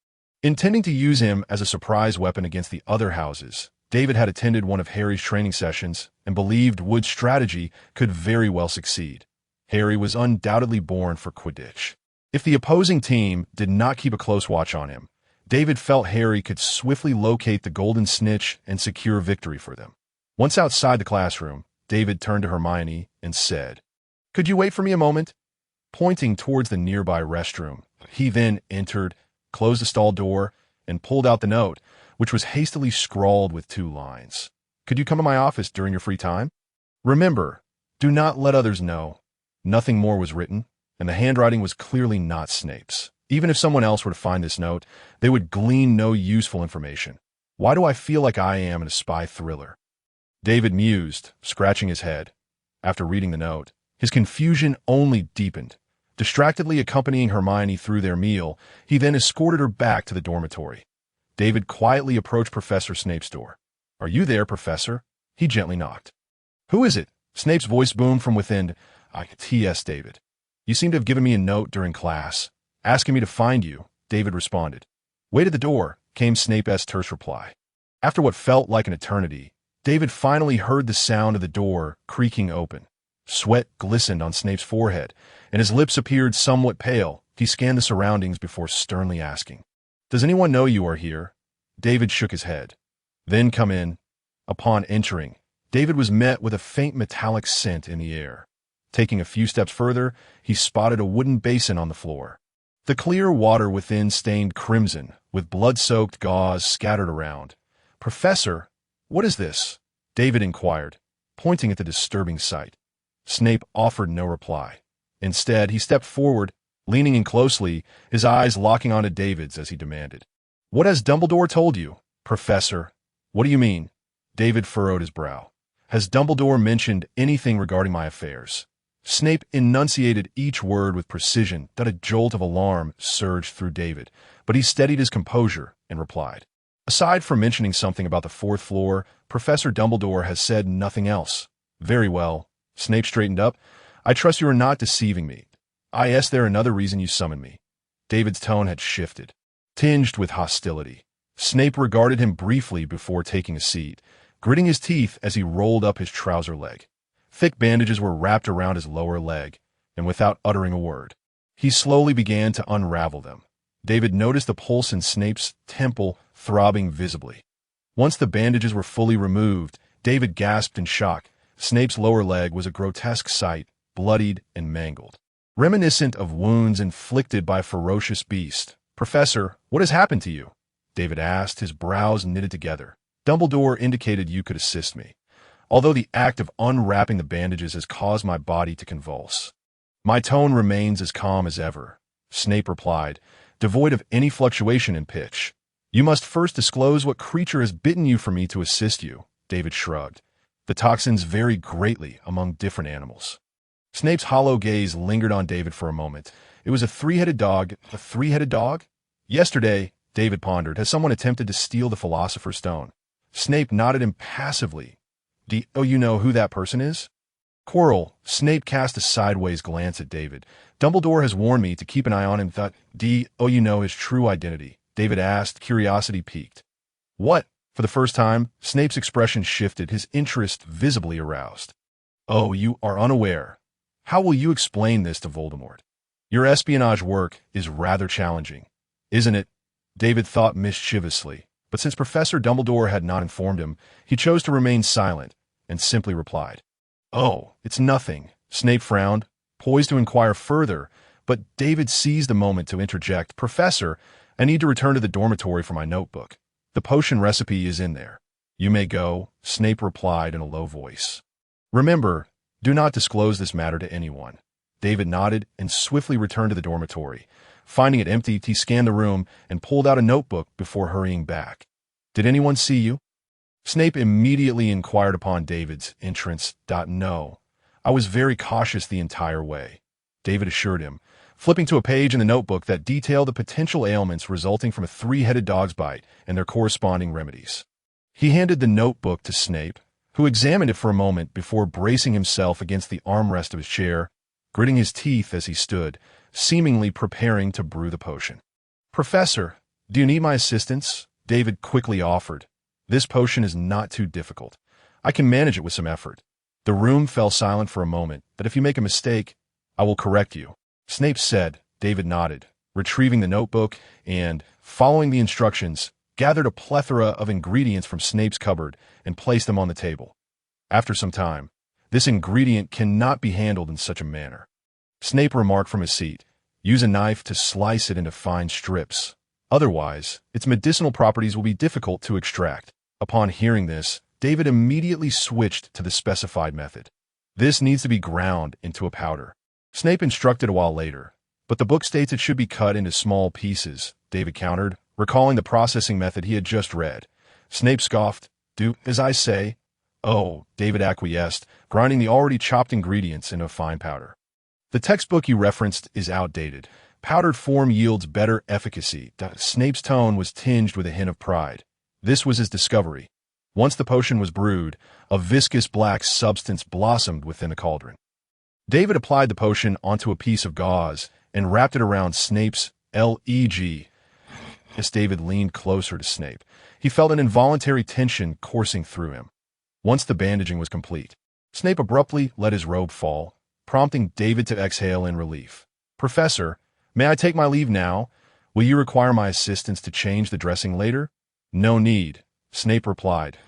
S1: Intending to use him as a surprise weapon against the other houses, David had attended one of Harry's training sessions and believed Wood's strategy could very well succeed. Harry was undoubtedly born for Quidditch. If the opposing team did not keep a close watch on him, David felt Harry could swiftly locate the golden snitch and secure victory for them. Once outside the classroom, David turned to Hermione and said, "Could you wait for me a moment?" Pointing towards the nearby restroom, he then entered, closed the stall door, and pulled out the note, which was hastily scrawled with 2 lines. "Could you come to my office during your free time? Remember, do not let others know." Nothing more was written, and the handwriting was clearly not Snape's. Even if someone else were to find this note, they would glean no useful information. Why do I feel like I am in a spy thriller? David mused, scratching his head. After reading the note, his confusion only deepened. Distractedly accompanying Hermione through their meal, he then escorted her back to the dormitory. David quietly approached Professor Snape's door. "Are you there, Professor?" He gently knocked. "Who is it?" Snape's voice boomed from within. "T.S. David. You seem to have given me a note during class, asking me to find you," David responded. "Wait at the door," came Snape's terse reply. After what felt like an eternity, David finally heard the sound of the door creaking open. Sweat glistened on Snape's forehead, and his lips appeared somewhat pale. He scanned the surroundings before sternly asking, "Does anyone know you are here?" David shook his head. "Then come in." Upon entering, David was met with a faint metallic scent in the air. Taking a few steps further, he spotted a wooden basin on the floor. The clear water within stained crimson, with blood-soaked gauze scattered around. "Professor, what is this?" David inquired, pointing at the disturbing sight. Snape offered no reply. Instead, he stepped forward, leaning in closely, his eyes locking onto David's as he demanded, "What has Dumbledore told you, Professor?" "What do you mean?" David furrowed his brow. "Has Dumbledore mentioned anything regarding my affairs?" Snape enunciated each word with precision that a jolt of alarm surged through David, but he steadied his composure and replied, "Aside from mentioning something about the fourth floor, Professor Dumbledore has said nothing else." "Very well." Snape straightened up. "I trust you are not deceiving me. Is there another reason you summoned me?" David's tone had shifted, tinged with hostility. Snape regarded him briefly before taking a seat, gritting his teeth as he rolled up his trouser leg. Thick bandages were wrapped around his lower leg, and without uttering a word, he slowly began to unravel them. David noticed the pulse in Snape's temple throbbing visibly. Once the bandages were fully removed, David gasped in shock. Snape's lower leg was a grotesque sight, bloodied and mangled, reminiscent of wounds inflicted by a ferocious beast. "Professor, what has happened to you?" David asked, his brows knitted together. "Dumbledore indicated you could assist me, although the act of unwrapping the bandages has caused my body to convulse." "My tone remains as calm as ever," Snape replied, devoid of any fluctuation in pitch. "You must first disclose what creature has bitten you for me to assist you," David shrugged. "The toxins vary greatly among different animals." Snape's hollow gaze lingered on David for a moment. "It was a three-headed dog." "A three-headed dog?" "Yesterday," David pondered, "has someone attempted to steal the Philosopher's Stone?" Snape nodded impassively. "Do you know who that person is?" "Quirrell." Snape cast a sideways glance at David. "Dumbledore has warned me to keep an eye on him. Do you know his true identity?" David asked, curiosity piqued. "What?" For the first time, Snape's expression shifted, his interest visibly aroused. "Oh, you are unaware. How will you explain this to Voldemort? Your espionage work is rather challenging, isn't it?" David thought mischievously, but since Professor Dumbledore had not informed him, he chose to remain silent and simply replied, "Oh, it's nothing." Snape frowned, poised to inquire further, but David seized the moment to interject, "Professor, I need to return to the dormitory for my notebook. The potion recipe is in there." "You may go," Snape replied in a low voice. "Remember, do not disclose this matter to anyone." David nodded and swiftly returned to the dormitory. Finding it empty, he scanned the room and pulled out a notebook before hurrying back. "Did anyone see you?" Snape immediately inquired upon David's entrance. "No. I was very cautious the entire way," David assured him, flipping to a page in the notebook that detailed the potential ailments resulting from a three-headed dog's bite and their corresponding remedies. He handed the notebook to Snape, who examined it for a moment before bracing himself against the armrest of his chair, gritting his teeth as he stood, seemingly preparing to brew the potion. "Professor, do you need my assistance?" David quickly offered. "This potion is not too difficult. I can manage it with some effort." The room fell silent for a moment. "But if you make a mistake, I will correct you," Snape said. David nodded, retrieving the notebook and, following the instructions, gathered a plethora of ingredients from Snape's cupboard and placed them on the table. After some time, "This ingredient cannot be handled in such a manner," Snape remarked from his seat. "Use a knife to slice it into fine strips. Otherwise, its medicinal properties will be difficult to extract." Upon hearing this, David immediately switched to the specified method. "This needs to be ground into a powder," Snape instructed a while later. "But the book states it should be cut into small pieces," David countered, recalling the processing method he had just read. Snape scoffed. "Do as I say." "Oh," David acquiesced, grinding the already chopped ingredients into a fine powder. The textbook you referenced is outdated. Powdered form yields better efficacy. Snape's tone was tinged with a hint of pride. This was his discovery. Once the potion was brewed, a viscous black substance blossomed within the cauldron. David applied the potion onto a piece of gauze and wrapped it around Snape's leg. As David leaned closer to Snape, he felt an involuntary tension coursing through him. Once the bandaging was complete, Snape abruptly let his robe fall, prompting David to exhale in relief. "Professor, may I take my leave now? Will you require my assistance to change the dressing later?" "No need," Snape replied.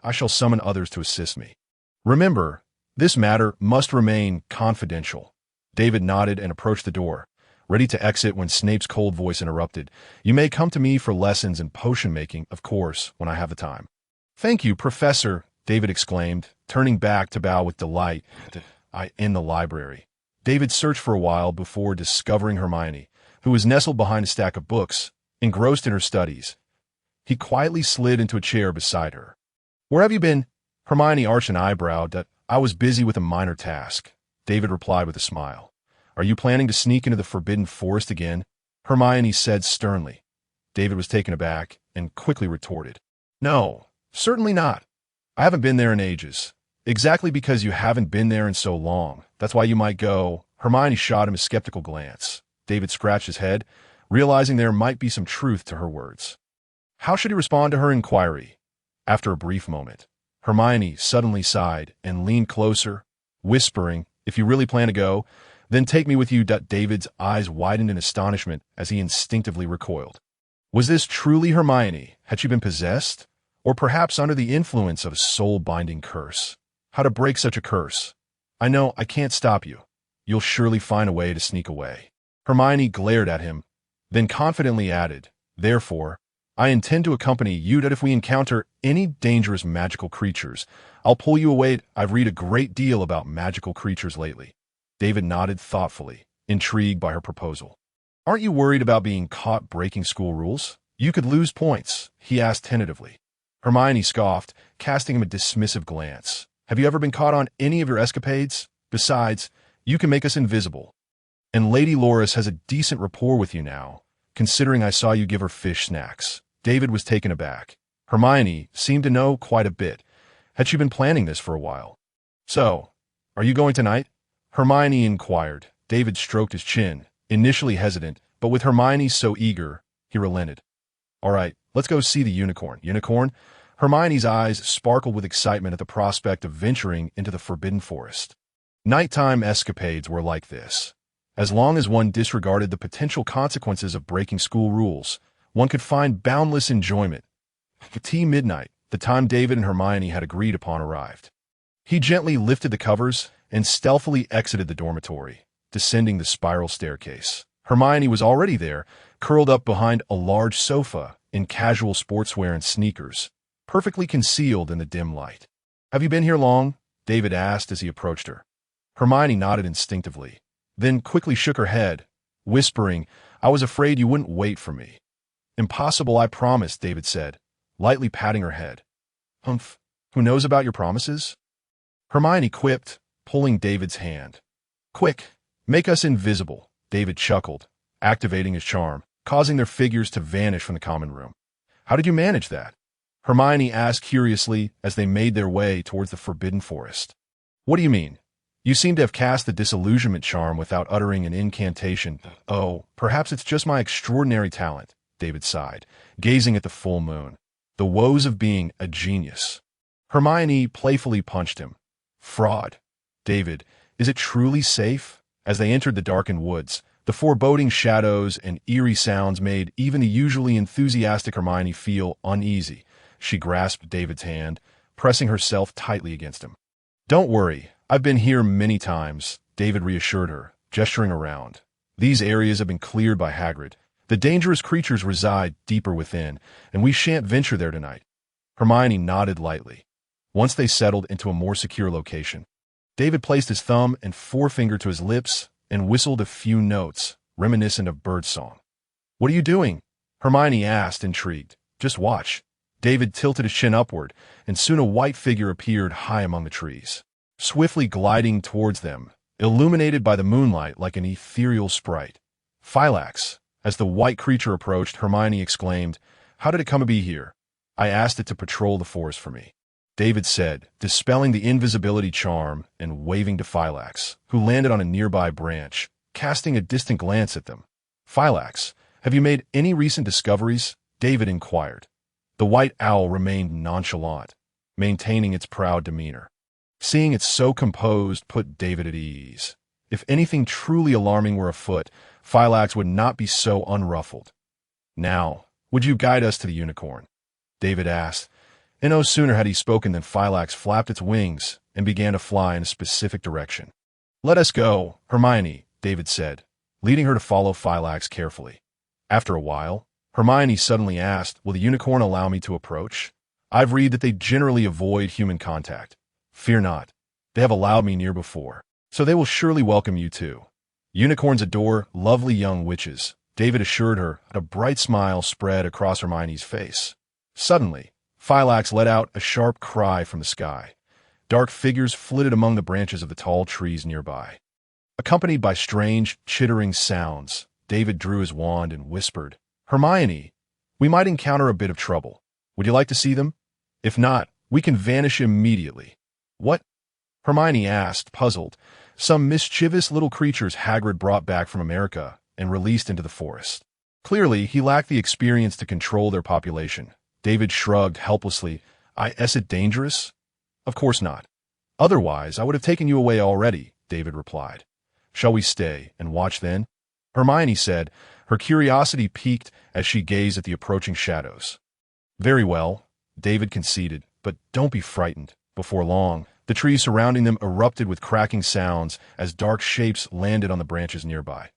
S1: "I shall summon others to assist me. Remember, this matter must remain confidential." David nodded and approached the door, ready to exit when Snape's cold voice interrupted. "You may come to me for lessons in potion making, of course, when I have the time." "Thank you, Professor," David exclaimed, turning back to bow with delight. In the library, David searched for a while before discovering Hermione, who was nestled behind a stack of books, engrossed in her studies. He quietly slid into a chair beside her. "Where have you been?" Hermione arched an eyebrow. "I was busy with a minor task," David replied with a smile. "Are you planning to sneak into the Forbidden Forest again?" Hermione said sternly. David was taken aback and quickly retorted, "No, certainly not. I haven't been there in ages." "Exactly because you haven't been there in so long. That's why you might go." Hermione shot him a skeptical glance. David scratched his head, realizing there might be some truth to her words. How should he respond to her inquiry? After a brief moment, Hermione suddenly sighed and leaned closer, whispering, "If you really plan to go, then take me with you." David's eyes widened in astonishment as he instinctively recoiled. Was this truly Hermione? Had she been possessed? Or perhaps under the influence of a soul-binding curse? How to break such a curse? "I know I can't stop you. You'll surely find a way to sneak away." Hermione glared at him, then confidently added, "Therefore, I intend to accompany you. That if we encounter any dangerous magical creatures, I'll pull you away." "I've read a great deal about magical creatures lately." David nodded thoughtfully, intrigued by her proposal. "Aren't you worried about being caught breaking school rules? You could lose points," he asked tentatively. Hermione scoffed, casting him a dismissive glance. "Have you ever been caught on any of your escapades? Besides, you can make us invisible. And Lady Loris has a decent rapport with you now, considering I saw you give her fish snacks." David was taken aback. Hermione seemed to know quite a bit. Had she been planning this for a while? "So, are you going tonight?" Hermione inquired. David stroked his chin, initially hesitant, but with Hermione so eager, he relented. "All right, let's go see the unicorn." "Unicorn?" Hermione's eyes sparkled with excitement at the prospect of venturing into the Forbidden Forest. Nighttime escapades were like this. As long as one disregarded the potential consequences of breaking school rules, one could find boundless enjoyment. The midnight, the time David and Hermione had agreed upon, arrived. He gently lifted the covers and stealthily exited the dormitory, descending the spiral staircase. Hermione was already there, curled up behind a large sofa in casual sportswear and sneakers, perfectly concealed in the dim light. "Have you been here long?" David asked as he approached her. Hermione nodded instinctively, then quickly shook her head, whispering, "I was afraid you wouldn't wait for me." "Impossible, I promise," David said, lightly patting her head. "Humph, who knows about your promises?" Hermione quipped, pulling David's hand. "Quick, make us invisible," David chuckled, activating his charm, causing their figures to vanish from the common room. "How did you manage that?" Hermione asked curiously as they made their way towards the Forbidden Forest. "What do you mean? You seem to have cast the disillusionment charm without uttering an incantation." "Oh, perhaps it's just my extraordinary talent," David sighed, gazing at the full moon. "The woes of being a genius." Hermione playfully punched him. "Fraud." "David, is it truly safe?" As they entered the darkened woods, the foreboding shadows and eerie sounds made even the usually enthusiastic Hermione feel uneasy. She grasped David's hand, pressing herself tightly against him. "Don't worry, I've been here many times," David reassured her, gesturing around. "These areas have been cleared by Hagrid. The dangerous creatures reside deeper within, and we shan't venture there tonight." Hermione nodded lightly. Once they settled into a more secure location, David placed his thumb and forefinger to his lips and whistled a few notes, reminiscent of birdsong. "What are you doing?" Hermione asked, intrigued. "Just watch." David tilted his chin upward, and soon a white figure appeared high among the trees. Swiftly gliding towards them, illuminated by the moonlight like an ethereal sprite. Phylax. As the white creature approached, Hermione exclaimed, "How did it come to be here?" "I asked it to patrol the forest for me," David said, dispelling the invisibility charm and waving to Phylax, who landed on a nearby branch, casting a distant glance at them. "Phylax, have you made any recent discoveries?" David inquired. The white owl remained nonchalant, maintaining its proud demeanor. Seeing it so composed put David at ease. If anything truly alarming were afoot, Phylax would not be so unruffled. "Now, would you guide us to the unicorn?" David asked, and no sooner had he spoken than Phylax flapped its wings and began to fly in a specific direction. "Let us go, Hermione," David said, leading her to follow Phylax carefully. After a while, Hermione suddenly asked, "Will the unicorn allow me to approach? I've read that they generally avoid human contact." "Fear not. They have allowed me near before, so they will surely welcome you too. Unicorns adore lovely young witches," David assured her, and a bright smile spread across Hermione's face. Suddenly, Phylax let out a sharp cry from the sky. Dark figures flitted among the branches of the tall trees nearby. Accompanied by strange, chittering sounds, David drew his wand and whispered, "Hermione, we might encounter a bit of trouble. Would you like to see them? If not, we can vanish immediately." "What?" Hermione asked, puzzled. "Some mischievous little creatures Hagrid brought back from America and released into the forest. Clearly, he lacked the experience to control their population." David shrugged helplessly. "Is it dangerous?" "Of course not. Otherwise, I would have taken you away already," David replied. "Shall we stay and watch then?" Hermione said, her curiosity piqued as she gazed at the approaching shadows. "Very well," David conceded, "but don't be frightened." Before long, the trees surrounding them erupted with cracking sounds as dark shapes landed on the branches nearby.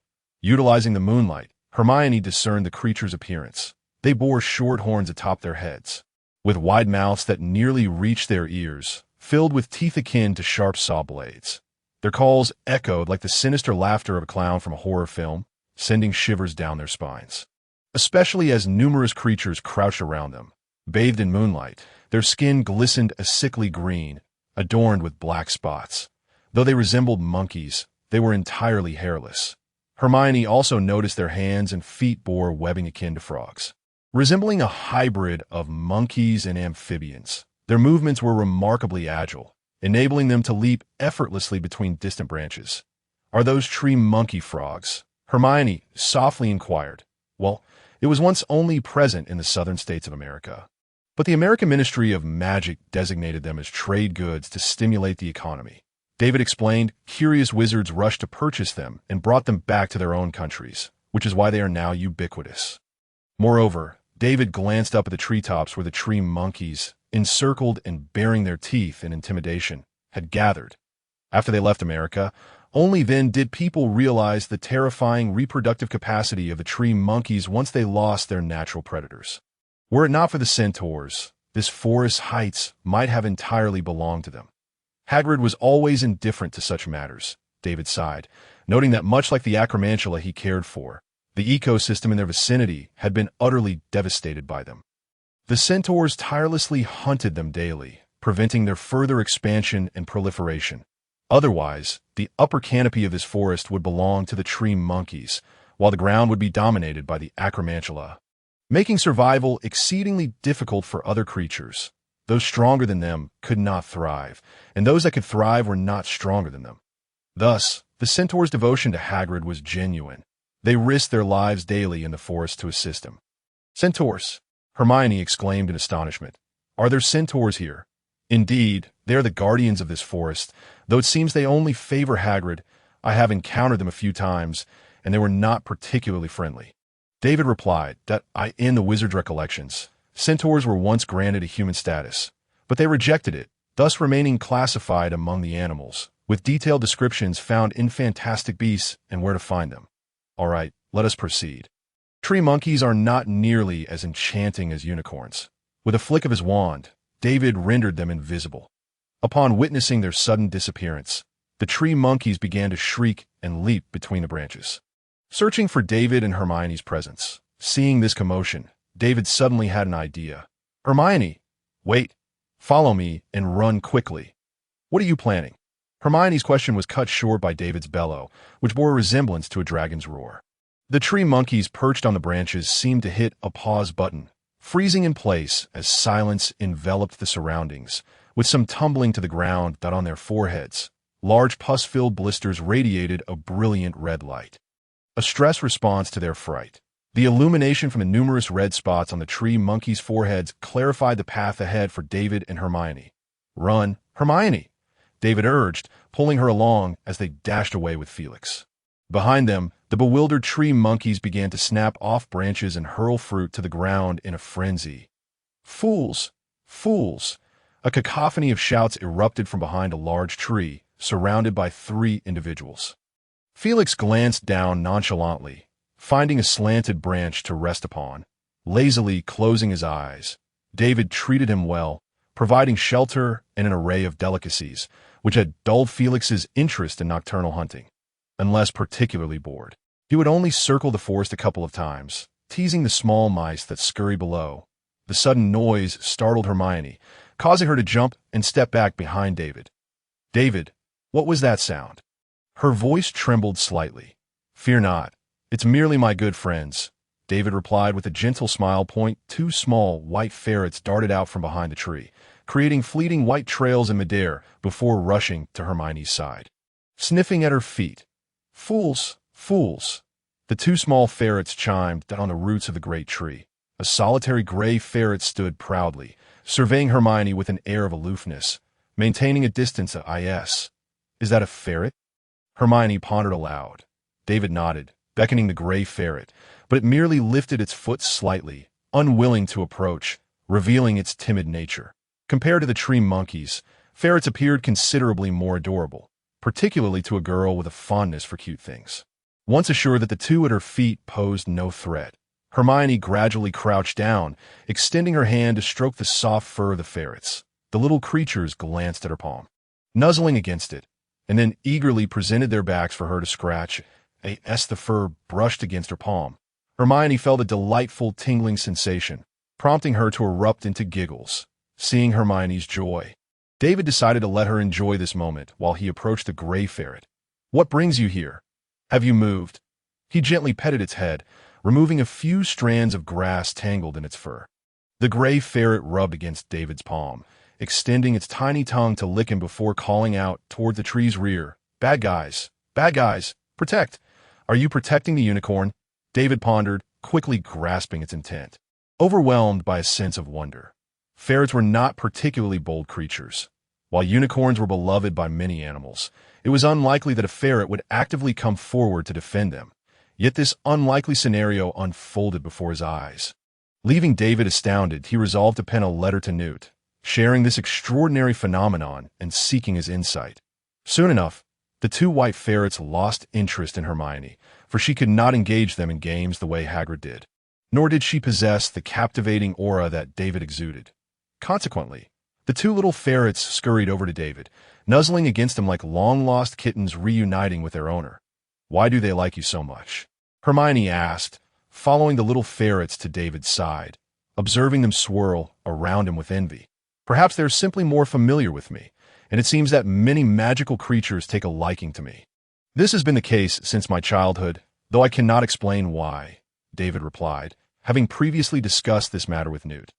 S1: Utilizing the moonlight, Hermione discerned the creature's appearance. They bore short horns atop their heads, with wide mouths that nearly reached their ears, filled with teeth akin to sharp saw blades. Their calls echoed like the sinister laughter of a clown from a horror film, sending shivers down their spines. Especially as numerous creatures crouched around them. Bathed in moonlight, their skin glistened a sickly green, adorned with black spots. Though they resembled monkeys, they were entirely hairless. Hermione also noticed their hands and feet bore webbing akin to frogs. Resembling a hybrid of monkeys and amphibians, their movements were remarkably agile, enabling them to leap effortlessly between distant branches. "Are those tree monkey frogs?" Hermione softly inquired. "Well, it was once only present in the southern states of America, but the American Ministry of Magic designated them as trade goods to stimulate the economy." David explained. Curious wizards rushed to purchase them and brought them back to their own countries, which is why they are now ubiquitous. Moreover, David glanced up at the treetops where the tree monkeys, encircled and baring their teeth in intimidation, had gathered. After they left America, only then did people realize the terrifying reproductive capacity of the tree monkeys once they lost their natural predators. Were it not for the centaurs, this forest heights might have entirely belonged to them. Hagrid was always indifferent to such matters, David sighed, noting that much like the acromantula he cared for, the ecosystem in their vicinity had been utterly devastated by them. The centaurs tirelessly hunted them daily, preventing their further expansion and proliferation. Otherwise, the upper canopy of this forest would belong to the tree monkeys, while the ground would be dominated by the acromantula, making survival exceedingly difficult for other creatures. Those stronger than them could not thrive, and those that could thrive were not stronger than them. Thus, the centaurs' devotion to Hagrid was genuine. They risked their lives daily in the forest to assist him. "Centaurs!" Hermione exclaimed in astonishment. "Are there centaurs here?" "Indeed, they are the guardians of this forest, though it seems they only favor Hagrid. I have encountered them a few times, and they were not particularly friendly." David replied that in the wizard's recollections, centaurs were once granted a human status, but they rejected it, thus remaining classified among the animals, with detailed descriptions found in Fantastic Beasts and where to find them. "All right, let us proceed." Tree monkeys are not nearly as enchanting as unicorns. With a flick of his wand, David rendered them invisible. Upon witnessing their sudden disappearance, the tree monkeys began to shriek and leap between the branches, searching for David and Hermione's presence. Seeing this commotion, David suddenly had an idea. "Hermione, wait, follow me and run quickly." "What are you planning?" Hermione's question was cut short by David's bellow, which bore a resemblance to a dragon's roar. The tree monkeys perched on the branches seemed to hit a pause button, freezing in place as silence enveloped the surroundings, with some tumbling to the ground that on their foreheads, large pus-filled blisters radiated a brilliant red light. A stress response to their fright. The illumination from the numerous red spots on the tree monkeys' foreheads clarified the path ahead for David and Hermione. "Run, Hermione!" David urged, pulling her along as they dashed away with Felix. Behind them, the bewildered tree monkeys began to snap off branches and hurl fruit to the ground in a frenzy. "Fools! Fools!" A cacophony of shouts erupted from behind a large tree, surrounded by 3 individuals. Felix glanced down nonchalantly, finding a slanted branch to rest upon. Lazily closing his eyes, David treated him well, providing shelter and an array of delicacies, which had dulled Felix's interest in nocturnal hunting. Unless particularly bored, he would only circle the forest a couple of times, teasing the small mice that scurried below. The sudden noise startled Hermione, causing her to jump and step back behind David. "David, what was that sound?" Her voice trembled slightly. "Fear not. It's merely my good friends," David replied with a gentle smile. 2 small white ferrets darted out from behind the tree, creating fleeting white trails in midair before rushing to Hermione's side. Sniffing at her feet. "Fools, fools!" The 2 small ferrets chimed down on the roots of the great tree. A solitary gray ferret stood proudly, surveying Hermione with an air of aloofness, maintaining a distance of "Is that a ferret?" Hermione pondered aloud. David nodded, beckoning the gray ferret, but it merely lifted its foot slightly, unwilling to approach, revealing its timid nature. Compared to the tree monkeys, ferrets appeared considerably more adorable, particularly to a girl with a fondness for cute things. Once assured that the 2 at her feet posed no threat, Hermione gradually crouched down, extending her hand to stroke the soft fur of the ferrets. The little creatures glanced at her palm, nuzzling against it, and then eagerly presented their backs for her to scratch. As the fur brushed against her palm, Hermione felt a delightful tingling sensation, prompting her to erupt into giggles. Seeing Hermione's joy, David decided to let her enjoy this moment while he approached the gray ferret. "What brings you here? Have you moved?" He gently petted its head, removing a few strands of grass tangled in its fur. The gray ferret rubbed against David's palm, extending its tiny tongue to lick him before calling out toward the tree's rear. "Bad guys! Bad guys! Protect! Are you protecting the unicorn?" David pondered, quickly grasping its intent, overwhelmed by a sense of wonder. Ferrets were not particularly bold creatures. While unicorns were beloved by many animals, it was unlikely that a ferret would actively come forward to defend them. Yet this unlikely scenario unfolded before his eyes. Leaving David astounded, he resolved to pen a letter to Newt, sharing this extraordinary phenomenon and seeking his insight. Soon enough, the 2 white ferrets lost interest in Hermione, for she could not engage them in games the way Hagrid did. Nor did she possess the captivating aura that David exuded. Consequently, the 2 little ferrets scurried over to David, nuzzling against him like long-lost kittens reuniting with their owner. "Why do they like you so much?" Hermione asked, following the little ferrets to David's side, observing them swirl around him with envy. "Perhaps they're simply more familiar with me, and it seems that many magical creatures take a liking to me. This has been the case since my childhood, though I cannot explain why," David replied, having previously discussed this matter with Newt.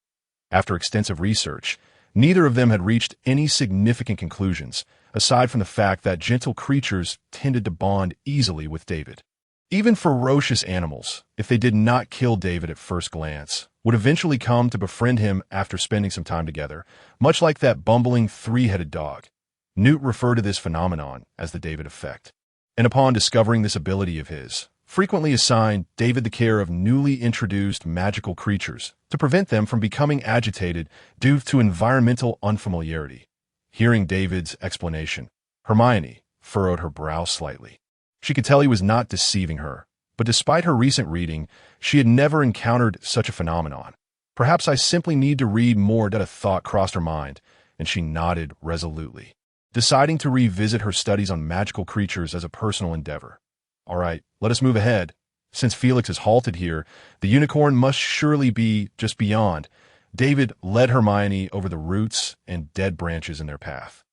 S1: After extensive research, neither of them had reached any significant conclusions, aside from the fact that gentle creatures tended to bond easily with David. Even ferocious animals, if they did not kill David at first glance, would eventually come to befriend him after spending some time together, much like that bumbling 3-headed dog. Newt referred to this phenomenon as the David effect, and upon discovering this ability of his, frequently assigned David the care of newly introduced magical creatures to prevent them from becoming agitated due to environmental unfamiliarity. Hearing David's explanation, Hermione furrowed her brow slightly. She could tell he was not deceiving her, but despite her recent reading, she had never encountered such a phenomenon. "Perhaps I simply need to read more." A thought crossed her mind, and she nodded resolutely, deciding to revisit her studies on magical creatures as a personal endeavor. "All right, let us move ahead. Since Felix has halted here, the unicorn must surely be just beyond." David led Hermione over the roots and dead branches in their path.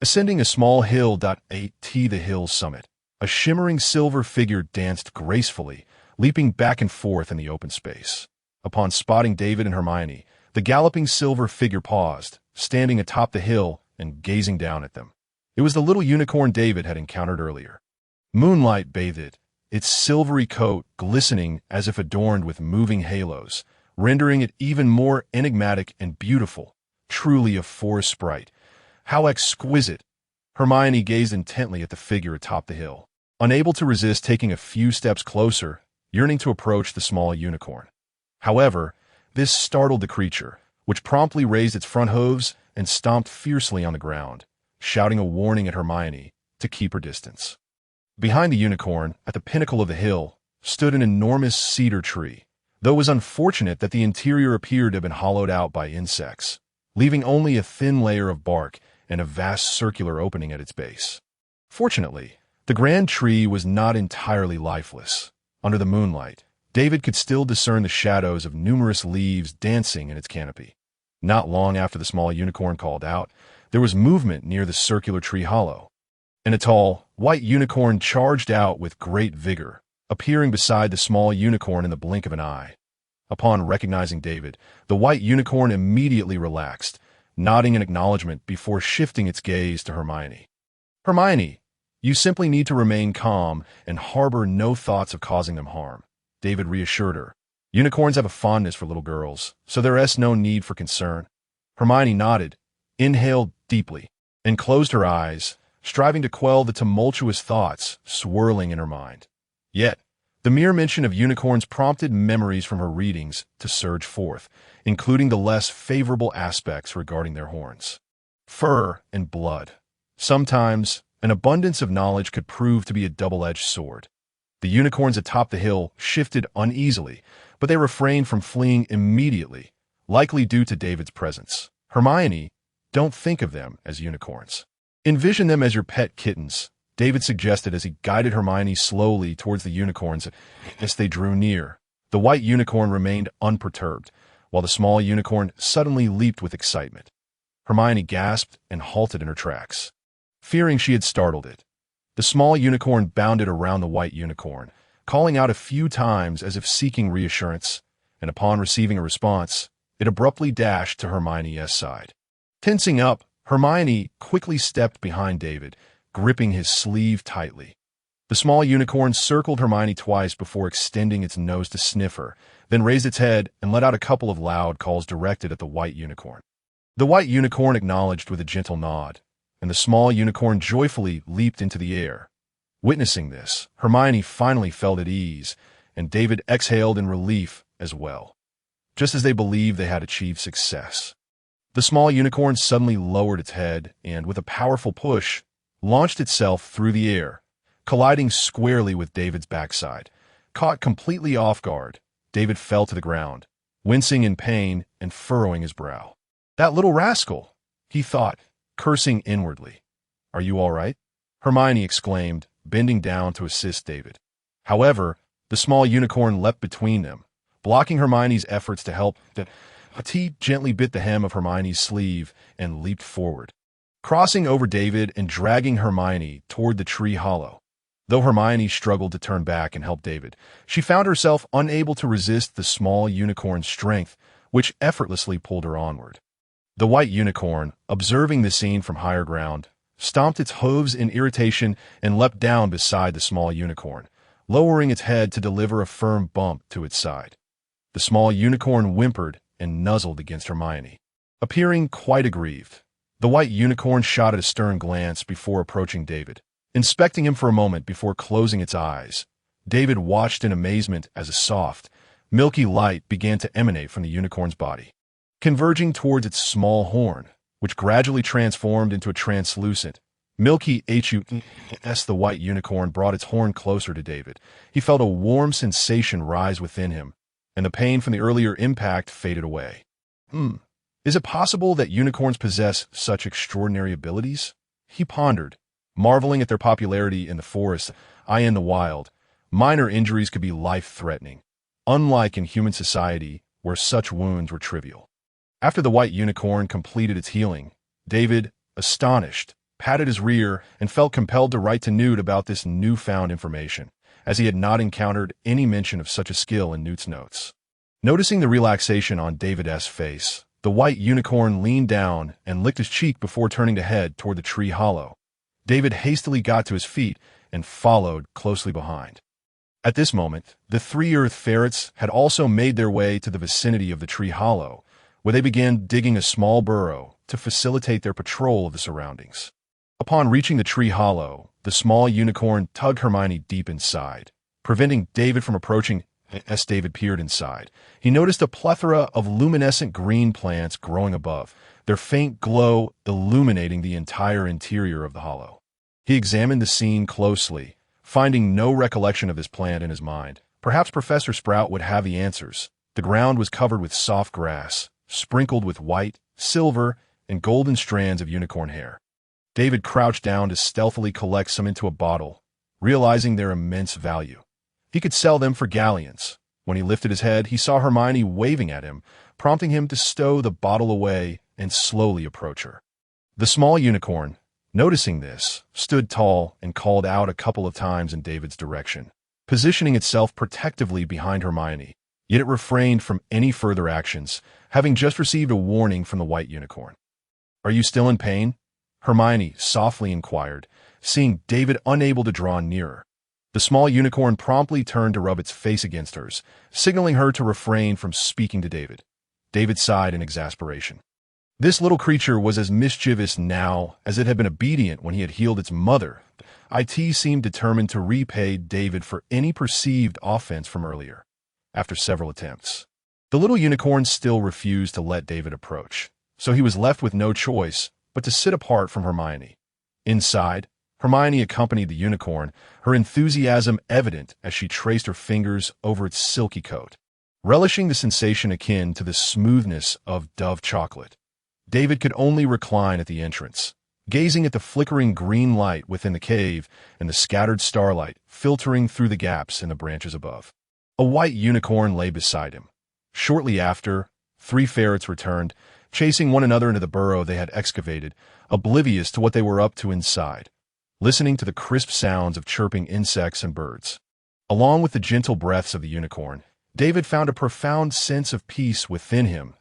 S1: Ascending a small hill. At the hill's summit, a shimmering silver figure danced gracefully, leaping back and forth in the open space. Upon spotting David and Hermione, the galloping silver figure paused, standing atop the hill and gazing down at them. It was the little unicorn David had encountered earlier. Moonlight bathed it, its silvery coat glistening as if adorned with moving halos, rendering it even more enigmatic and beautiful. Truly a forest sprite. How exquisite! Hermione gazed intently at the figure atop the hill, unable to resist taking a few steps closer, yearning to approach the small unicorn. However, this startled the creature, which promptly raised its front hooves and stomped fiercely on the ground, shouting a warning at Hermione to keep her distance. Behind the unicorn, at the pinnacle of the hill, stood an enormous cedar tree, though it was unfortunate that the interior appeared to have been hollowed out by insects, leaving only a thin layer of bark and a vast circular opening at its base. Fortunately, the grand tree was not entirely lifeless. Under the moonlight, David could still discern the shadows of numerous leaves dancing in its canopy. Not long after the small unicorn called out, there was movement near the circular tree hollow, and a tall, white unicorn charged out with great vigor, appearing beside the small unicorn in the blink of an eye. Upon recognizing David, the white unicorn immediately relaxed, nodding in acknowledgement before shifting its gaze to Hermione. "Hermione, you simply need to remain calm and harbor no thoughts of causing them harm," David reassured her. "Unicorns have a fondness for little girls, so there is no need for concern." Hermione nodded, inhaled deeply, and closed her eyes, striving to quell the tumultuous thoughts swirling in her mind. Yet, the mere mention of unicorns prompted memories from her readings to surge forth, including the less favorable aspects regarding their horns, fur, and blood. Sometimes, an abundance of knowledge could prove to be a double-edged sword. The unicorns atop the hill shifted uneasily, but they refrained from fleeing immediately, likely due to David's presence. "Hermione, don't think of them as unicorns. Envision them as your pet kittens," David suggested as he guided Hermione slowly towards the unicorns. As they drew near, the white unicorn remained unperturbed, while the small unicorn suddenly leaped with excitement. Hermione gasped and halted in her tracks, fearing she had startled it. The small unicorn bounded around the white unicorn, calling out a few times as if seeking reassurance, and upon receiving a response, it abruptly dashed to Hermione's side. Tensing up, Hermione quickly stepped behind David, gripping his sleeve tightly. The small unicorn circled Hermione twice before extending its nose to sniff her, then raised its head and let out a couple of loud calls directed at the white unicorn. The white unicorn acknowledged with a gentle nod, and the small unicorn joyfully leaped into the air. Witnessing this, Hermione finally felt at ease, and David exhaled in relief as well, just as they believed they had achieved success. The small unicorn suddenly lowered its head and, with a powerful push, launched itself through the air, colliding squarely with David's backside. Caught completely off guard, David fell to the ground, wincing in pain and furrowing his brow. "That little rascal," he thought, cursing inwardly. "Are you all right?" Hermione exclaimed, bending down to assist David. However, the small unicorn leapt between them, blocking Hermione's efforts to help. He gently bit the hem of Hermione's sleeve and leaped forward, crossing over David and dragging Hermione toward the tree hollow. Though Hermione struggled to turn back and help David, she found herself unable to resist the small unicorn's strength, which effortlessly pulled her onward. The white unicorn, observing the scene from higher ground, stomped its hooves in irritation and leapt down beside the small unicorn, lowering its head to deliver a firm bump to its side. The small unicorn whimpered and nuzzled against Hermione, appearing quite aggrieved. The white unicorn shot a stern glance before approaching David, inspecting him for a moment before closing its eyes. David watched in amazement as a soft, milky light began to emanate from the unicorn's body, converging towards its small horn, which gradually transformed into a translucent, milky hue. The white unicorn brought its horn closer to David. He felt a warm sensation rise within him, and the pain from the earlier impact faded away. Is it possible that unicorns possess such extraordinary abilities? He pondered, marveling at their popularity in the forest. In the wild, minor injuries could be life-threatening, unlike in human society where such wounds were trivial. After the white unicorn completed its healing, David, astonished, patted his rear, and felt compelled to write to Newt about this newfound information, as he had not encountered any mention of such a skill in Newt's notes. Noticing the relaxation on David's face, the white unicorn leaned down and licked his cheek before turning to head toward the tree hollow. David hastily got to his feet and followed closely behind. At this moment, the 3 earth ferrets had also made their way to the vicinity of the tree hollow, where they began digging a small burrow to facilitate their patrol of the surroundings. Upon reaching the tree hollow, the small unicorn tugged Hermione deep inside, preventing David from approaching. As David peered inside, he noticed a plethora of luminescent green plants growing above, their faint glow illuminating the entire interior of the hollow. He examined the scene closely, finding no recollection of this plant in his mind. Perhaps Professor Sprout would have the answers. The ground was covered with soft grass, sprinkled with white, silver, and golden strands of unicorn hair. David crouched down to stealthily collect some into a bottle, realizing their immense value. He could sell them for galleons. When he lifted his head, he saw Hermione waving at him, prompting him to stow the bottle away and slowly approach her. The small unicorn, noticing this, stood tall and called out a couple of times in David's direction, positioning itself protectively behind Hermione, yet it refrained from any further actions, having just received a warning from the white unicorn. "Are you still in pain?" Hermione softly inquired, seeing David unable to draw nearer. The small unicorn promptly turned to rub its face against hers, signaling her to refrain from speaking to David. David sighed in exasperation. This little creature was as mischievous now as it had been obedient when he had healed its mother. It seemed determined to repay David for any perceived offense from earlier. After several attempts, the little unicorn still refused to let David approach, so he was left with no choice but to sit apart from Hermione. Inside, Hermione accompanied the unicorn, her enthusiasm evident as she traced her fingers over its silky coat, relishing the sensation akin to the smoothness of Dove chocolate. David could only recline at the entrance, gazing at the flickering green light within the cave and the scattered starlight filtering through the gaps in the branches above. A white unicorn lay beside him. Shortly after, 3 ferrets returned, chasing one another into the burrow they had excavated, oblivious to what they were up to inside, listening to the crisp sounds of chirping insects and birds. Along with the gentle breaths of the unicorn, David found a profound sense of peace within him.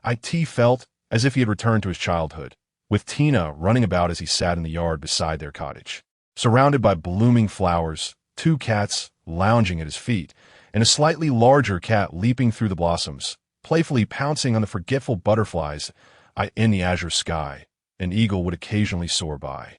S1: It felt as if he had returned to his childhood, with Tina running about as he sat in the yard beside their cottage, surrounded by blooming flowers, 2 cats lounging at his feet, and a slightly larger cat leaping through the blossoms, playfully pouncing on the forgetful butterflies in the azure sky. An eagle would occasionally soar by,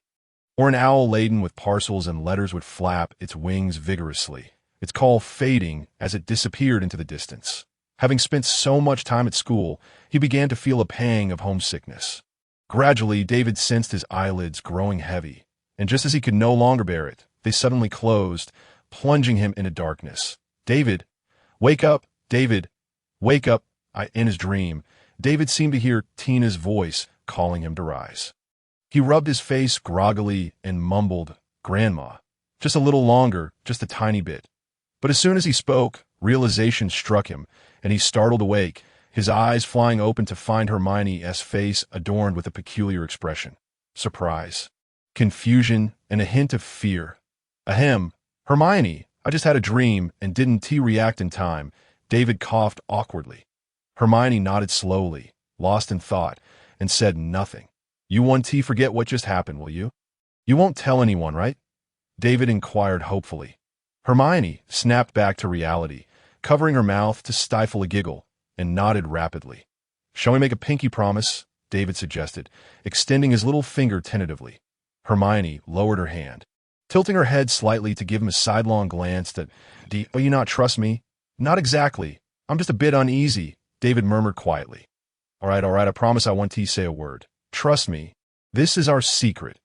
S1: or an owl laden with parcels and letters would flap its wings vigorously, its call fading as it disappeared into the distance. Having spent so much time at school, he began to feel a pang of homesickness. Gradually, David sensed his eyelids growing heavy, and just as he could no longer bear it, they suddenly closed, plunging him into darkness. "David, wake up! David, wake up!" In his dream, David seemed to hear Tina's voice calling him to rise. He rubbed his face groggily and mumbled, "Grandma, just a little longer, just a tiny bit." But as soon as he spoke, realization struck him, and he startled awake, his eyes flying open to find Hermione's face adorned with a peculiar expression: surprise, confusion, and a hint of fear. "Ahem, Hermione, I just had a dream and didn't react in time." David coughed awkwardly. Hermione nodded slowly, lost in thought, and said nothing. "You won't forget what just happened, will you? You won't tell anyone, right?" David inquired hopefully. Hermione snapped back to reality, covering her mouth to stifle a giggle, and nodded rapidly. "Shall we make a pinky promise?" David suggested, extending his little finger tentatively. Hermione lowered her hand, tilting her head slightly to give him a sidelong glance that, "Do you not trust me?" "Not exactly. I'm just a bit uneasy," David murmured quietly. All right, I promise I won't say a word. Trust me, this is our secret."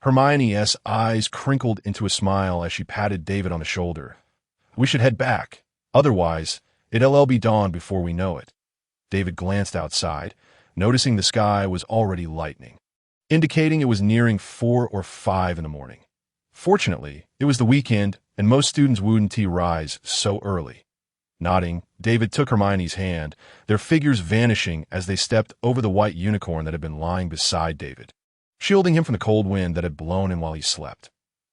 S1: Hermione's eyes crinkled into a smile as she patted David on the shoulder. "We should head back. Otherwise, it'll be dawn before we know it." David glanced outside, noticing the sky was already lightening, indicating it was nearing 4 or 5 in the morning. Fortunately, it was the weekend, and most students wouldn't rise so early. Nodding, David took Hermione's hand, their figures vanishing as they stepped over the white unicorn that had been lying beside David. shielding him from the cold wind that had blown in while he slept.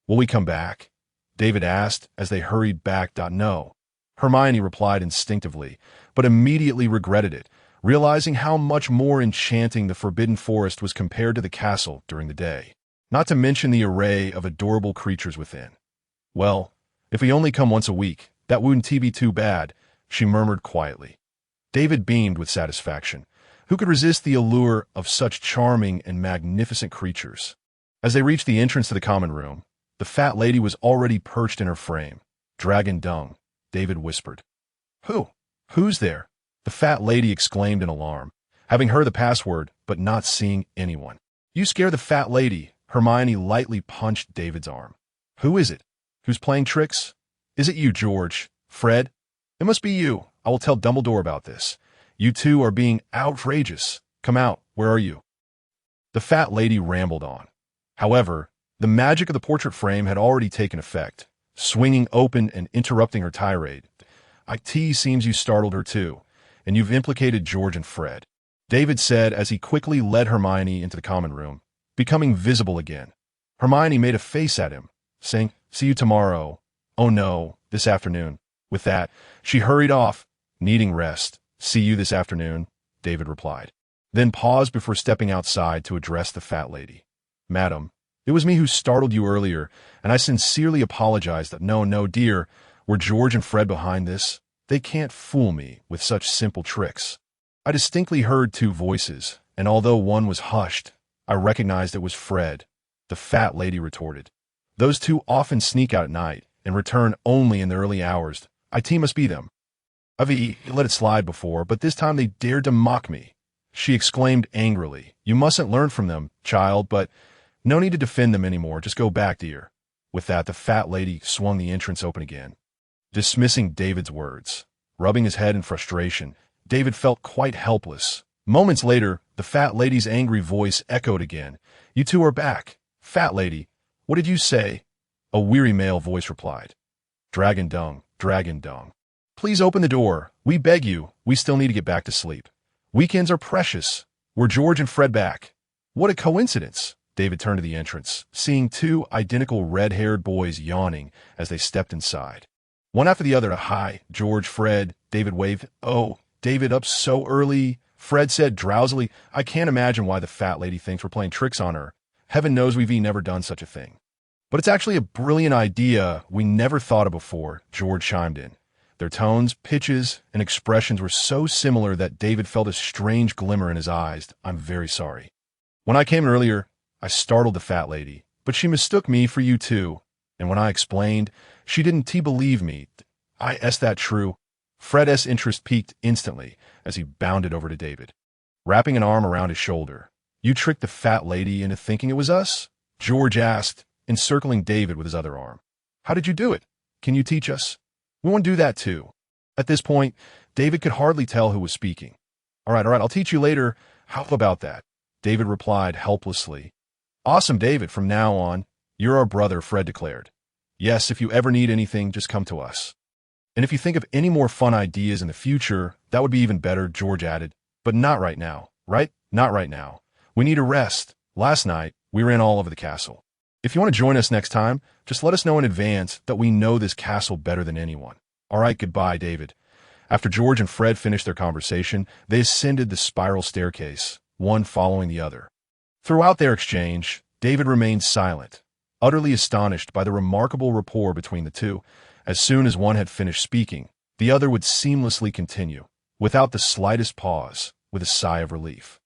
S1: "Will we come back?" David asked as they hurried back. "No," Hermione replied instinctively, but immediately regretted it, realizing how much more enchanting the Forbidden Forest was compared to the castle during the day, not to mention the array of adorable creatures within. "Well, if we only come once a week, that wouldn't be too bad," she murmured quietly. David beamed with satisfaction. Who could resist the allure of such charming and magnificent creatures? As they reached the entrance to the common room, the fat lady was already perched in her frame. "Dragon dung," David whispered. Who's there?" the fat lady exclaimed in alarm, having heard the password but not seeing anyone. "You scare the fat lady," Hermione lightly punched David's arm. "Who is it? Who's playing tricks? Is it you, George? Fred? It must be you. I will tell Dumbledore about this. You two are being outrageous. Come out. Where are you?" The fat lady rambled on. However, the magic of the portrait frame had already taken effect, swinging open and interrupting her tirade. "It seems you startled her too, and you've implicated George and Fred," David said as he quickly led Hermione into the common room, becoming visible again. Hermione made a face at him, saying, "See you tomorrow." "Oh no, this afternoon." With that, she hurried off, needing rest. "See you this afternoon," David replied, then paused before stepping outside to address the fat lady. "Madam, it was me who startled you earlier, and I sincerely apologize that no, dear, were George and Fred behind this? They can't fool me with such simple tricks." I distinctly heard two voices, and although one was hushed, I recognized it was Fred, the fat lady retorted. "Those two often sneak out at night and return only in the early hours. It must be them. I've let it slide before, but this time they dared to mock me," she exclaimed angrily. "You mustn't learn from them, child, but no need to defend them anymore. Just go back, dear." With that, the fat lady swung the entrance open again, dismissing David's words. Rubbing his head in frustration, David felt quite helpless. Moments later, the fat lady's angry voice echoed again. "You two are back. Fat lady, what did you say?" A weary male voice replied. Dragon dung. "Please open the door. We beg you. We still need to get back to sleep. Weekends are precious. We're George and Fred back." "What a coincidence." David turned to the entrance, seeing two identical red-haired boys yawning as they stepped inside. One after the other. "Hi, George, Fred," David waved. "Oh, David, up so early," Fred said drowsily. "I can't imagine why the fat lady thinks we're playing tricks on her. Heaven knows we've never done such a thing." "But it's actually a brilliant idea we never thought of before," George chimed in. Their tones, pitches, and expressions were so similar that David felt a strange glimmer in his eyes. "I'm very sorry. When I came in earlier, I startled the fat lady, but she mistook me for you too. And when I explained, she didn't believe me. Is that true?" Fred's interest peaked instantly as he bounded over to David, wrapping an arm around his shoulder. "You tricked the fat lady into thinking it was us?" George asked, encircling David with his other arm. "How did you do it? Can you teach us? We want to do that too." At this point, David could hardly tell who was speaking. All right, I'll teach you later. How about that?" David replied helplessly. "Awesome, David. From now on, you're our brother," Fred declared. "Yes, if you ever need anything, just come to us. And if you think of any more fun ideas in the future, that would be even better," George added. "But not right now, right? Not right now. We need a rest. Last night, we ran all over the castle. If you want to join us next time, just let us know in advance that we know this castle better than anyone." "All right, goodbye, David." After George and Fred finished their conversation, they ascended the spiral staircase, one following the other. Throughout their exchange, David remained silent, utterly astonished by the remarkable rapport between the two. As soon as one had finished speaking, the other would seamlessly continue, without the slightest pause, with a sigh of relief.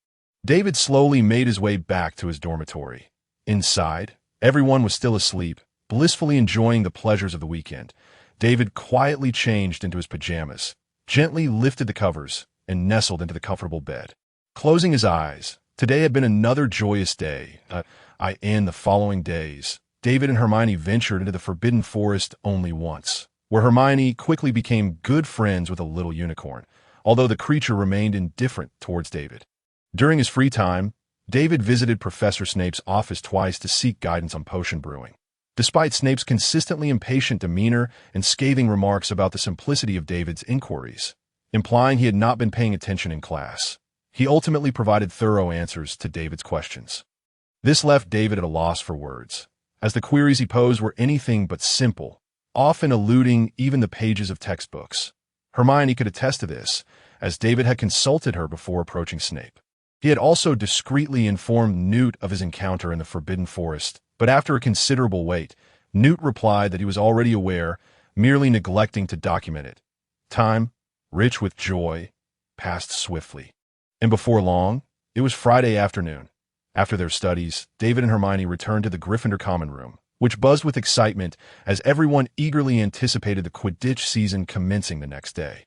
S1: David slowly made his way back to his dormitory. Inside, everyone was still asleep, blissfully enjoying the pleasures of the weekend. David quietly changed into his pajamas, gently lifted the covers, and nestled into the comfortable bed. Closing his eyes, today had been another joyous day. The following days, David and Hermione ventured into the Forbidden Forest only once, where Hermione quickly became good friends with a little unicorn, although the creature remained indifferent towards David. During his free time, David visited Professor Snape's office twice to seek guidance on potion brewing. Despite Snape's consistently impatient demeanor and scathing remarks about the simplicity of David's inquiries, implying he had not been paying attention in class, he ultimately provided thorough answers to David's questions. This left David at a loss for words, as the queries he posed were anything but simple, often eluding even the pages of textbooks. Hermione could attest to this, as David had consulted her before approaching Snape. He had also discreetly informed Newt of his encounter in the Forbidden Forest, but after a considerable wait, Newt replied that he was already aware, merely neglecting to document it. Time, rich with joy, passed swiftly. And before long, it was Friday afternoon. After their studies, David and Hermione returned to the Gryffindor common room, which buzzed with excitement as everyone eagerly anticipated the Quidditch season commencing the next day.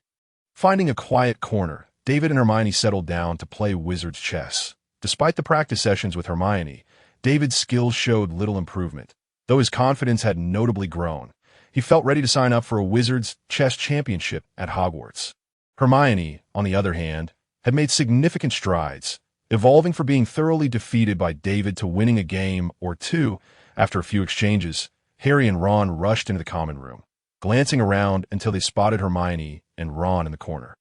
S1: Finding a quiet corner, David and Hermione settled down to play wizard's chess. Despite the practice sessions with Hermione, David's skills showed little improvement. Though his confidence had notably grown, he felt ready to sign up for a wizard's chess championship at Hogwarts. Hermione, on the other hand, had made significant strides, evolving from being thoroughly defeated by David to winning a game or two. After a few exchanges, Harry and Ron rushed into the common room, glancing around until they spotted Hermione and Ron in the corner.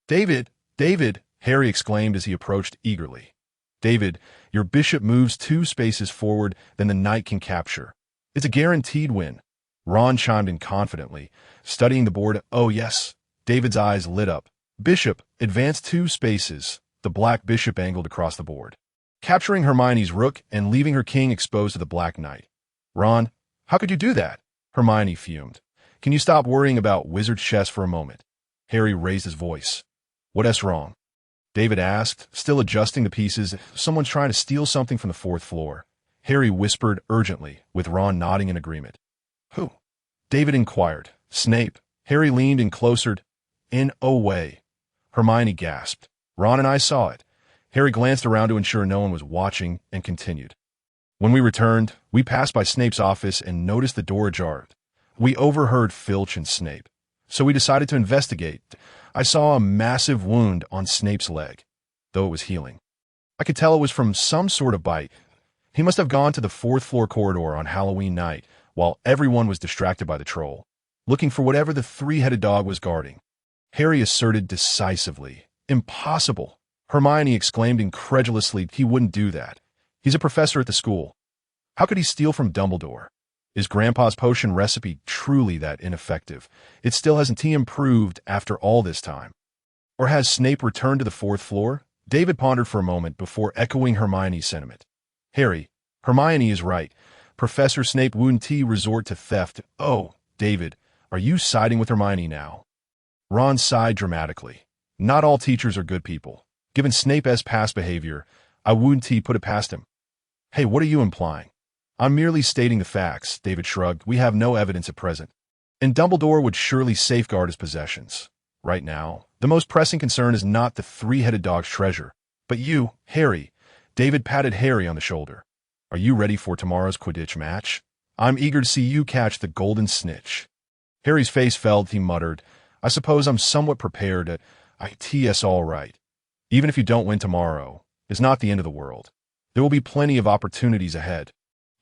S1: "David, David!" Harry exclaimed as he approached eagerly. "David, your bishop moves 2 spaces forward than the knight can capture. It's a guaranteed win." Ron chimed in confidently, studying the board. "Oh yes." David's eyes lit up. "Bishop, advance 2 spaces." The black bishop angled across the board, capturing Hermione's rook and leaving her king exposed to the black knight. "Ron, how could you do that?" Hermione fumed. "Can you stop worrying about wizard chess for a moment?" Harry raised his voice. "What's wrong?" David asked, still adjusting the pieces. "Someone's trying to steal something from the 4th floor." Harry whispered urgently, with Ron nodding in agreement. "Who?" David inquired. "Snape." Harry leaned in closer. "In no way." Hermione gasped. "Ron and I saw it." Harry glanced around to ensure no one was watching and continued. "When we returned, we passed by Snape's office and noticed the door ajar. We overheard Filch and Snape, so we decided to investigate. I saw a massive wound on Snape's leg, though it was healing. I could tell it was from some sort of bite. He must have gone to the 4th floor corridor on Halloween night while everyone was distracted by the troll, looking for whatever the 3-headed dog was guarding." Harry asserted decisively. "Impossible!" Hermione exclaimed incredulously. "He wouldn't do that. He's a professor at the school. How could he steal from Dumbledore? Is Grandpa's potion recipe truly that ineffective? It still hasn't improved after all this time. Or has Snape returned to the 4th floor?" David pondered for a moment before echoing Hermione's sentiment. "Harry, Hermione is right. Professor Snape wouldn't resort to theft." "Oh, David, are you siding with Hermione now?" Ron sighed dramatically. "Not all teachers are good people. Given Snape's past behavior, I wouldn't put it past him." "Hey, what are you implying?" "I'm merely stating the facts," David shrugged. "We have no evidence at present. And Dumbledore would surely safeguard his possessions. Right now, the most pressing concern is not the 3-headed dog's treasure, but you, Harry." David patted Harry on the shoulder. "Are you ready for tomorrow's Quidditch match? I'm eager to see you catch the golden snitch." Harry's face fell. He muttered, "I suppose I'm somewhat prepared. It's all right. Even if you don't win tomorrow, it's not the end of the world. There will be plenty of opportunities ahead."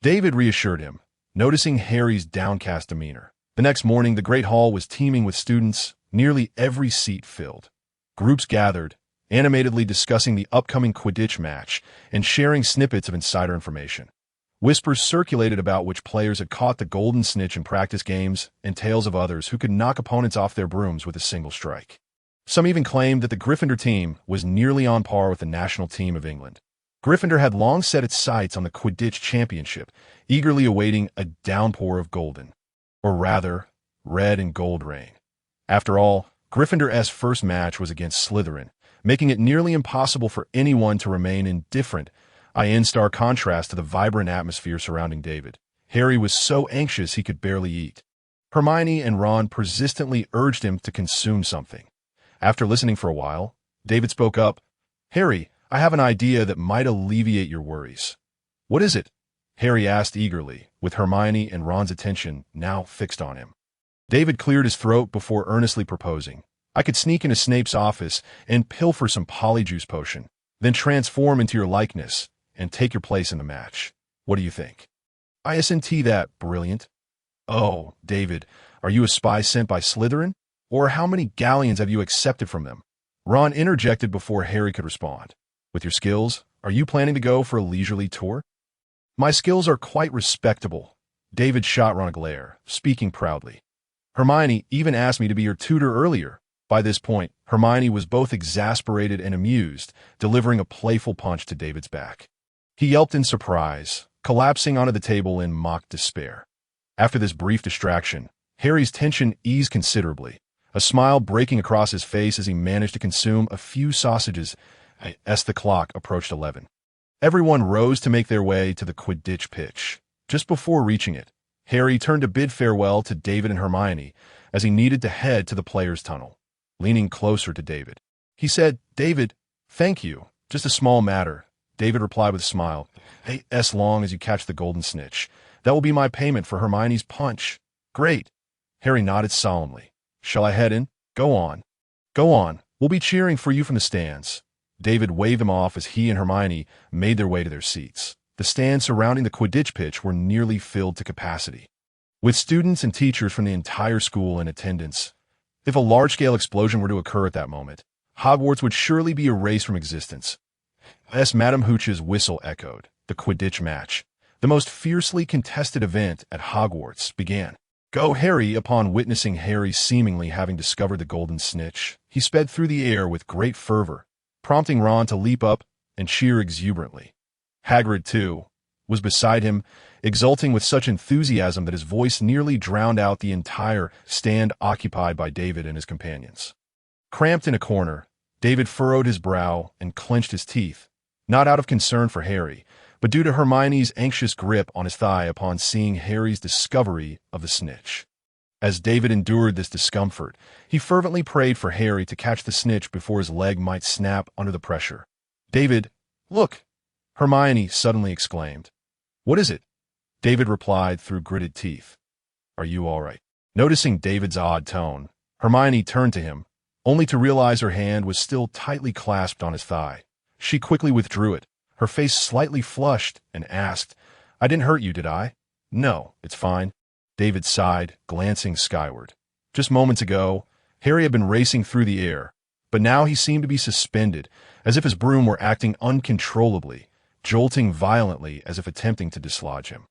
S1: David reassured him, noticing Harry's downcast demeanor. The next morning, the Great Hall was teeming with students, nearly every seat filled. Groups gathered, animatedly discussing the upcoming Quidditch match and sharing snippets of insider information. Whispers circulated about which players had caught the golden snitch in practice games and tales of others who could knock opponents off their brooms with a single strike. Some even claimed that the Gryffindor team was nearly on par with the national team of England. Gryffindor had long set its sights on the Quidditch championship, eagerly awaiting a downpour of golden, or rather, red and gold rain. After all, Gryffindor's first match was against Slytherin, making it nearly impossible for anyone to remain indifferent, in stark contrast to the vibrant atmosphere surrounding David. Harry was so anxious he could barely eat. Hermione and Ron persistently urged him to consume something. After listening for a while, David spoke up. "Harry, I have an idea that might alleviate your worries." "What is it?" Harry asked eagerly, with Hermione and Ron's attention now fixed on him. David cleared his throat before earnestly proposing. "I could sneak into Snape's office and pilfer some polyjuice potion, then transform into your likeness and take your place in the match. What do you think?" "Isn't that brilliant?" "Oh, David, are you a spy sent by Slytherin? Or how many galleons have you accepted from them?" Ron interjected before Harry could respond. "With your skills, are you planning to go for a leisurely tour?" My skills are quite respectable. David shot Ron a glare, speaking proudly. Hermione even asked me to be your tutor earlier. By this point, Hermione was both exasperated and amused, delivering a playful punch to David's back. He yelped in surprise, collapsing onto the table in mock despair. After this brief distraction, Harry's tension eased considerably, a smile breaking across his face as he managed to consume a few sausages as the clock approached 11. Everyone rose to make their way to the Quidditch pitch. Just before reaching it, Harry turned to bid farewell to David and Hermione as he needed to head to the players' tunnel. Leaning closer to David, he said, "David, thank you. Just a small matter." David replied with a smile, "Hey, as long as you catch the golden snitch. That will be my payment for Hermione's punch." "Great." Harry nodded solemnly. "Shall I head in?" "Go on. Go on. We'll be cheering for you from the stands." David waved them off as he and Hermione made their way to their seats. The stands surrounding the Quidditch pitch were nearly filled to capacity, with students and teachers from the entire school in attendance. If a large-scale explosion were to occur at that moment, Hogwarts would surely be erased from existence. As Madame Hooch's whistle echoed, the Quidditch match, the most fiercely contested event at Hogwarts, began. "Go, Harry!" Upon witnessing Harry seemingly having discovered the golden snitch, he sped through the air with great fervor, prompting Ron to leap up and cheer exuberantly. Hagrid, too, was beside him, exulting with such enthusiasm that his voice nearly drowned out the entire stand occupied by David and his companions. Cramped in a corner, David furrowed his brow and clenched his teeth, not out of concern for Harry, but due to Hermione's anxious grip on his thigh upon seeing Harry's discovery of the snitch. As David endured this discomfort, he fervently prayed for Harry to catch the snitch before his leg might snap under the pressure. "David, look!" Hermione suddenly exclaimed. "What is it?" David replied through gritted teeth. "Are you all right?" Noticing David's odd tone, Hermione turned to him, only to realize her hand was still tightly clasped on his thigh. She quickly withdrew it, her face slightly flushed, and asked, "I didn't hurt you, did I?" "No, it's fine." David sighed, glancing skyward. Just moments ago, Harry had been racing through the air, but now he seemed to be suspended, as if his broom were acting uncontrollably, jolting violently as if attempting to dislodge him.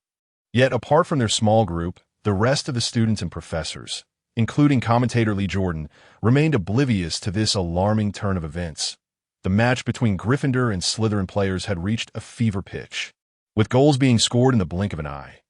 S1: Yet apart from their small group, the rest of the students and professors, including commentator Lee Jordan, remained oblivious to this alarming turn of events. The match between Gryffindor and Slytherin players had reached a fever pitch, with goals being scored in the blink of an eye.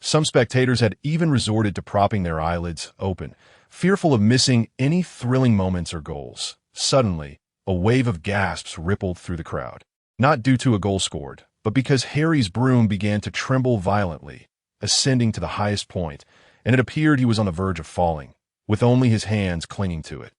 S1: Some spectators had even resorted to propping their eyelids open, fearful of missing any thrilling moments or goals. Suddenly, a wave of gasps rippled through the crowd, not due to a goal scored, but because Harry's broom began to tremble violently, ascending to the highest point, and it appeared he was on the verge of falling, with only his hands clinging to it.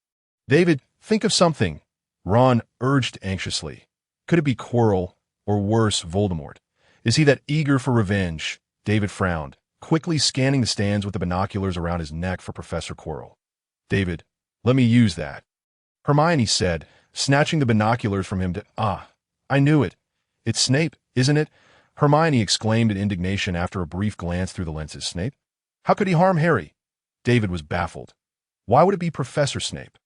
S1: "David, think of something," Ron urged anxiously. Could it be Quirrell, or worse, Voldemort? Is he that eager for revenge? David frowned, quickly scanning the stands with the binoculars around his neck for Professor Quirrell. "David, let me use that," Hermione said, snatching the binoculars from him I knew it. "It's Snape, isn't it?" Hermione exclaimed in indignation after a brief glance through the lenses. "Snape? How could he harm Harry?" David was baffled. Why would it be Professor Snape?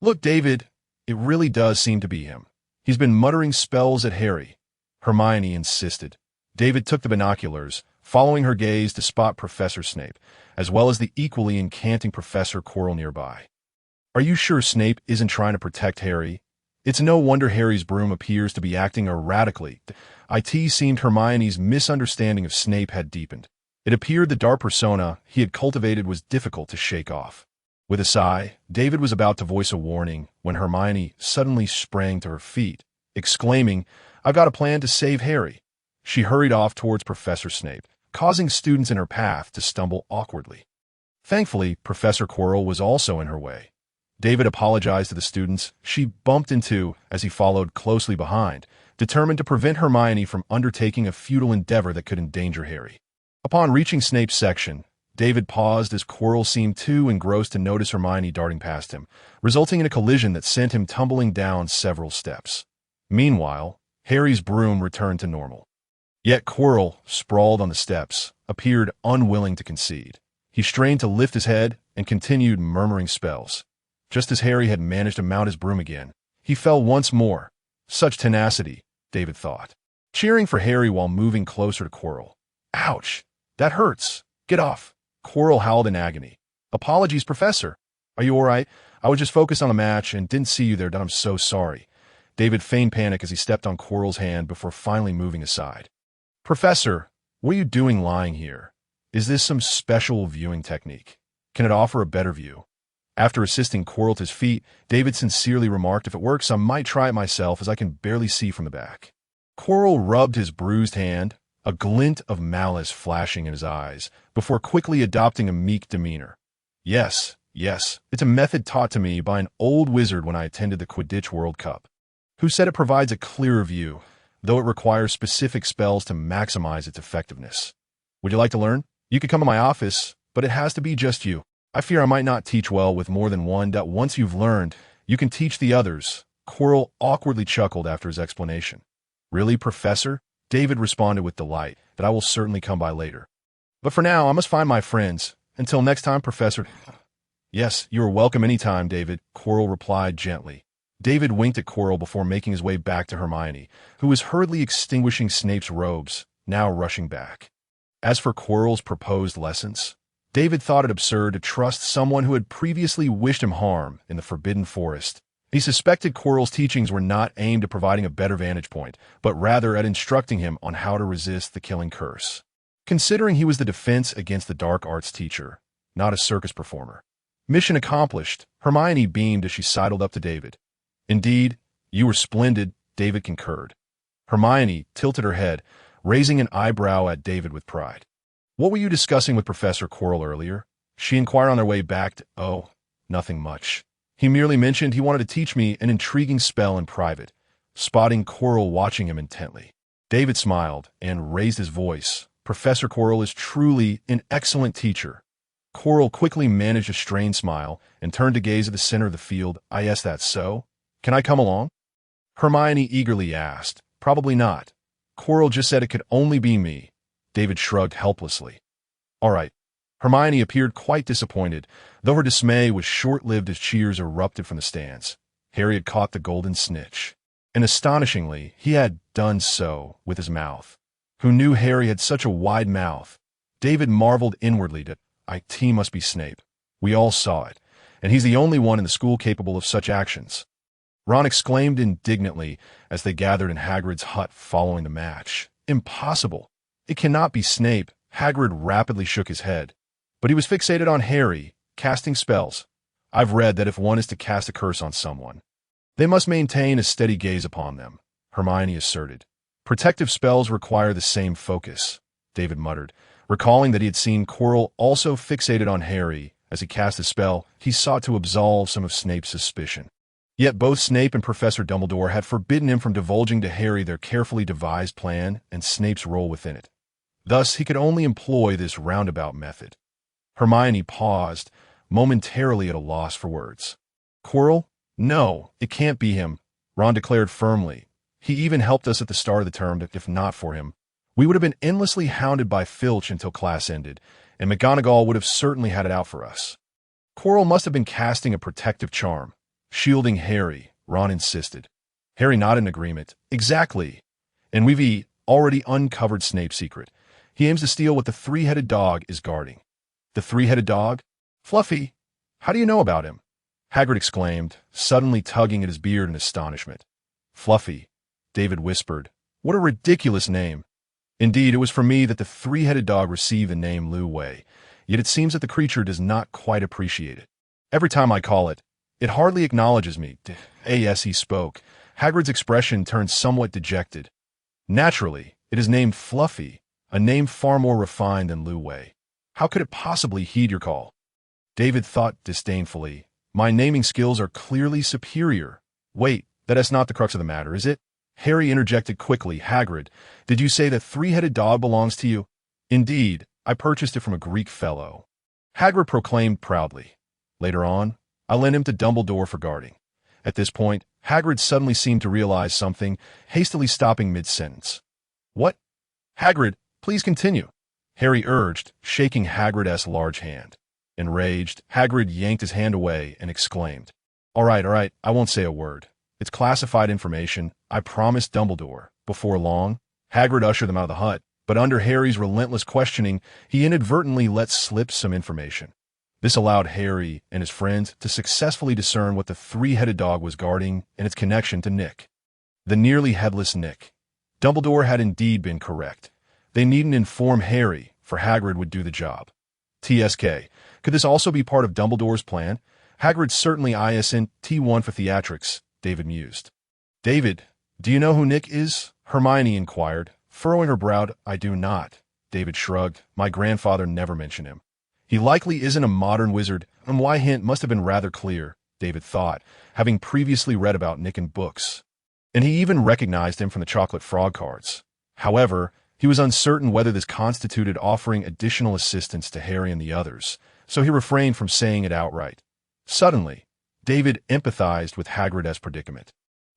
S1: "Look, David, it really does seem to be him. He's been muttering spells at Harry," Hermione insisted. David took the binoculars, following her gaze to spot Professor Snape, as well as the equally incanting Professor Quirrell nearby. "Are you sure Snape isn't trying to protect Harry? It's no wonder Harry's broom appears to be acting erratically." It seemed Hermione's misunderstanding of Snape had deepened. It appeared the dark persona he had cultivated was difficult to shake off. With a sigh, David was about to voice a warning when Hermione suddenly sprang to her feet, exclaiming, "I've got a plan to save Harry." She hurried off towards Professor Snape, causing students in her path to stumble awkwardly. Thankfully, Professor Quirrell was also in her way. David apologized to the students she bumped into as he followed closely behind, determined to prevent Hermione from undertaking a futile endeavor that could endanger Harry. Upon reaching Snape's section, David paused as Quirrell seemed too engrossed to notice Hermione darting past him, resulting in a collision that sent him tumbling down several steps. Meanwhile, Harry's broom returned to normal. Yet Quirrell, sprawled on the steps, appeared unwilling to concede. He strained to lift his head and continued murmuring spells. Just as Harry had managed to mount his broom again, he fell once more. Such tenacity, David thought. cheering for Harry while moving closer to Quirrell. Ouch! That hurts! Get off! Quirrell howled in agony. Apologies, Professor. Are you alright? I was just focused on the match and didn't see you there, I'm so sorry. David feigned panic as he stepped on Quirrell's hand before finally moving aside. Professor, what are you doing lying here? Is this some special viewing technique? Can it offer a better view? After assisting Quirrell to his feet, David sincerely remarked, if it works, I might try it myself as I can barely see from the back. Quirrell rubbed his bruised hand, a glint of malice flashing in his eyes, before quickly adopting a meek demeanor. Yes, it's a method taught to me by an old wizard when I attended the Quidditch World Cup, who said it provides a clearer view, though it requires specific spells to maximize its effectiveness. Would you like to learn? You could come to my office, but it has to be just you. I fear I might not teach well with more than one. Once you've learned, you can teach the others. Quirrell awkwardly chuckled after his explanation. Really, Professor? David responded with delight, that I will certainly come by later. But for now, I must find my friends. Until next time, Professor. Yes, you are welcome anytime, David, Quirrell replied gently. David winked at Quirrell before making his way back to Hermione, who was hurriedly extinguishing Snape's robes, now rushing back. As for Quirrell's proposed lessons, David thought it absurd to trust someone who had previously wished him harm in the Forbidden Forest. He suspected Quirrell's teachings were not aimed at providing a better vantage point, but rather at instructing him on how to resist the killing curse. Considering he was the defense against the dark arts teacher, not a circus performer. Mission accomplished, Hermione beamed as she sidled up to David. Indeed, you were splendid, David concurred. Hermione tilted her head, raising an eyebrow at David with pride. What were you discussing with Professor Quirrell earlier? She inquired on their way back to, Oh, nothing much. He merely mentioned he wanted to teach me an intriguing spell in private, spotting Quirrell watching him intently. David smiled and raised his voice. Professor Quirrell is truly an excellent teacher. Quirrell quickly managed a strained smile and turned to gaze at the center of the field. Yes, that's so. Can I come along? Hermione eagerly asked. Probably not. Quirrell just said it could only be me. David shrugged helplessly. All right. Hermione appeared quite disappointed, though her dismay was short-lived as cheers erupted from the stands. Harry had caught the golden snitch, and astonishingly, he had done so with his mouth. Who knew Harry had such a wide mouth? David marveled inwardly that it must be Snape. We all saw it, and he's the only one in the school capable of such actions. Ron exclaimed indignantly as they gathered in Hagrid's hut following the match. Impossible! It cannot be Snape. Hagrid rapidly shook his head. But he was fixated on Harry, casting spells. I've read that if one is to cast a curse on someone, they must maintain a steady gaze upon them, Hermione asserted. Protective spells require the same focus, David muttered, recalling that he had seen Quirrell also fixated on Harry. As he cast a spell, he sought to absolve some of Snape's suspicion. Yet both Snape and Professor Dumbledore had forbidden him from divulging to Harry their carefully devised plan and Snape's role within it. Thus, he could only employ this roundabout method. Hermione paused, momentarily at a loss for words. Quirrell? No, it can't be him, Ron declared firmly. He even helped us at the start of the term, that if not for him, we would have been endlessly hounded by Filch until class ended, and McGonagall would have certainly had it out for us. Quirrell must have been casting a protective charm, shielding Harry, Ron insisted. Harry nodded in agreement. Exactly. And we've already uncovered Snape's secret. He aims to steal what the three-headed dog is guarding. The three-headed dog? Fluffy, how do you know about him? Hagrid exclaimed, suddenly tugging at his beard in astonishment. Fluffy, David whispered. What a ridiculous name. Indeed, it was for me that the three-headed dog received the name Lu Wei, yet it seems that the creature does not quite appreciate it. Every time I call it, it hardly acknowledges me. Yes, he spoke. Hagrid's expression turned somewhat dejected. Naturally, it is named Fluffy, a name far more refined than Lu Wei. How could it possibly heed your call? David thought disdainfully. My naming skills are clearly superior. Wait, that is not the crux of the matter, is it? Harry interjected quickly. Hagrid, did you say that three-headed dog belongs to you? Indeed, I purchased it from a Greek fellow. Hagrid proclaimed proudly. Later on, I lent him to Dumbledore for guarding. At this point, Hagrid suddenly seemed to realize something, hastily stopping mid-sentence. What? Hagrid, please continue, Harry urged, shaking Hagrid's large hand. Enraged, Hagrid yanked his hand away and exclaimed, All right, I won't say a word. It's classified information. I promised Dumbledore. Before long, Hagrid ushered them out of the hut, but under Harry's relentless questioning, he inadvertently let slip some information. This allowed Harry and his friends to successfully discern what the three-headed dog was guarding and its connection to Nick. The nearly headless Nick. Dumbledore had indeed been correct. They needn't inform Harry, for Hagrid would do the job. TSK. Could this also be part of Dumbledore's plan? Hagrid certainly ISN T1 for theatrics, David mused. David, do you know who Nick is? Hermione inquired, furrowing her brow. I do not. David shrugged. My grandfather never mentioned him. He likely isn't a modern wizard, and why hint must have been rather clear, David thought, having previously read about Nick in books. And he even recognized him from the chocolate frog cards. However, he was uncertain whether this constituted offering additional assistance to Harry and the others, so he refrained from saying it outright. Suddenly, David empathized with Hagrid's predicament.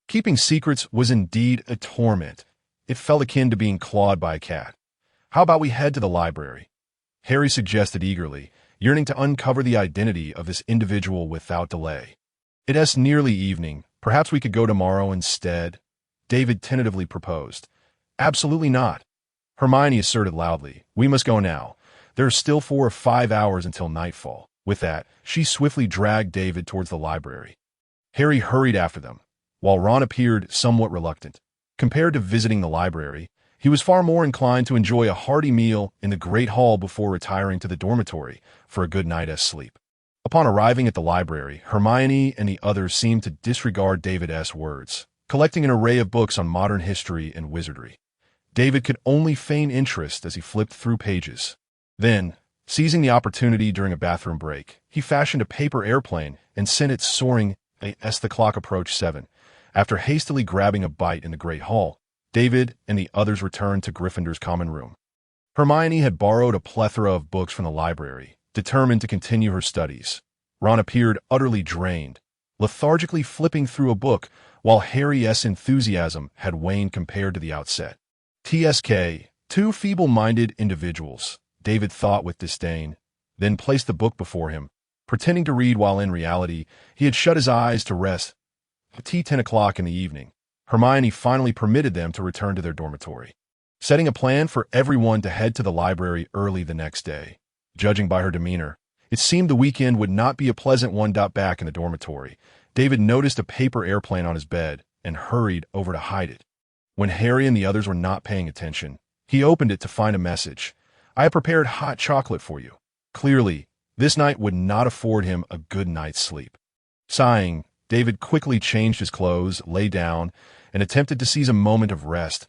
S1: Keeping secrets was indeed a torment. It felt akin to being clawed by a cat. How about we head to the library? Harry suggested eagerly, yearning to uncover the identity of this individual without delay. It is nearly evening. Perhaps we could go tomorrow instead, David tentatively proposed. Absolutely not. Hermione asserted loudly. We must go now. There are still 4 or 5 hours until nightfall. With that, she swiftly dragged David towards the library. Harry hurried after them, while Ron appeared somewhat reluctant. Compared to visiting the library, he was far more inclined to enjoy a hearty meal in the great hall before retiring to the dormitory for a good night's sleep. Upon arriving at the library, Hermione and the others seemed to disregard David's words, collecting an array of books on modern history and wizardry. David could only feign interest as he flipped through pages. Then, seizing the opportunity during a bathroom break, he fashioned a paper airplane and sent it soaring as the clock approached 7. After hastily grabbing a bite in the great hall, David and the others returned to Gryffindor's common room. Hermione had borrowed a plethora of books from the library, determined to continue her studies. Ron appeared utterly drained, lethargically flipping through a book, while Harry's enthusiasm had waned compared to the outset. TSK, two feeble-minded individuals, David thought with disdain, then placed the book before him, pretending to read while in reality he had shut his eyes to rest. At 10 o'clock in the evening, Hermione finally permitted them to return to their dormitory, setting a plan for everyone to head to the library early the next day. Judging by her demeanor, it seemed the weekend would not be a pleasant one. Back in the dormitory, David noticed a paper airplane on his bed and hurried over to hide it. When Harry and the others were not paying attention, he opened it to find a message. I have prepared hot chocolate for you. Clearly, this night would not afford him a good night's sleep. Sighing, David quickly changed his clothes, lay down, and attempted to seize a moment of rest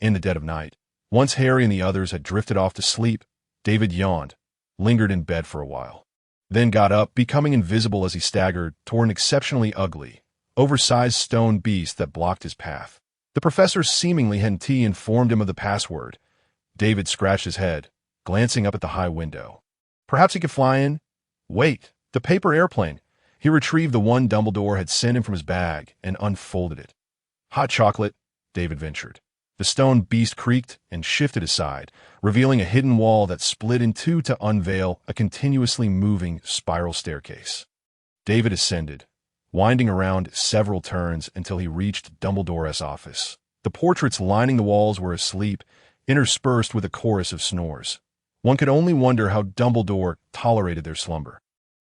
S1: in the dead of night. Once Harry and the others had drifted off to sleep, David yawned, lingered in bed for a while, then got up, becoming invisible as he staggered toward an exceptionally ugly, oversized stone beast that blocked his path. The professor seemingly hadn't informed him of the password. David scratched his head, glancing up at the high window. Perhaps he could fly in? Wait, the paper airplane. He retrieved the one Dumbledore had sent him from his bag and unfolded it. Hot chocolate, David ventured. The stone beast creaked and shifted aside, revealing a hidden wall that split in two to unveil a continuously moving spiral staircase. David ascended, winding around several turns until he reached Dumbledore's office. The portraits lining the walls were asleep, interspersed with a chorus of snores. One could only wonder how Dumbledore tolerated their slumber.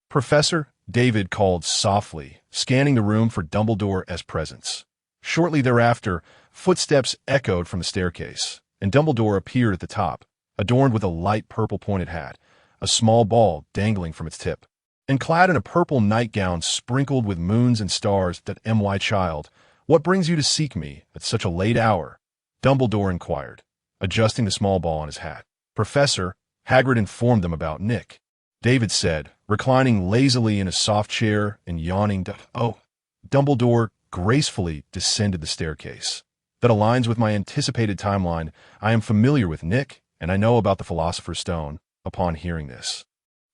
S1: Professor, David called softly, scanning the room for Dumbledore's presence. Shortly thereafter, footsteps echoed from the staircase, and Dumbledore appeared at the top, adorned with a light purple pointed hat, a small ball dangling from its tip, and clad in a purple nightgown sprinkled with moons and stars. That my child, what brings you to seek me at such a late hour? Dumbledore inquired, adjusting the small ball on his hat. Professor, Hagrid informed them about Nick, David said, reclining lazily in a soft chair and yawning. Oh, Dumbledore gracefully descended the staircase. That aligns with my anticipated timeline. I am familiar with Nick, and I know about the Philosopher's Stone. Upon hearing this,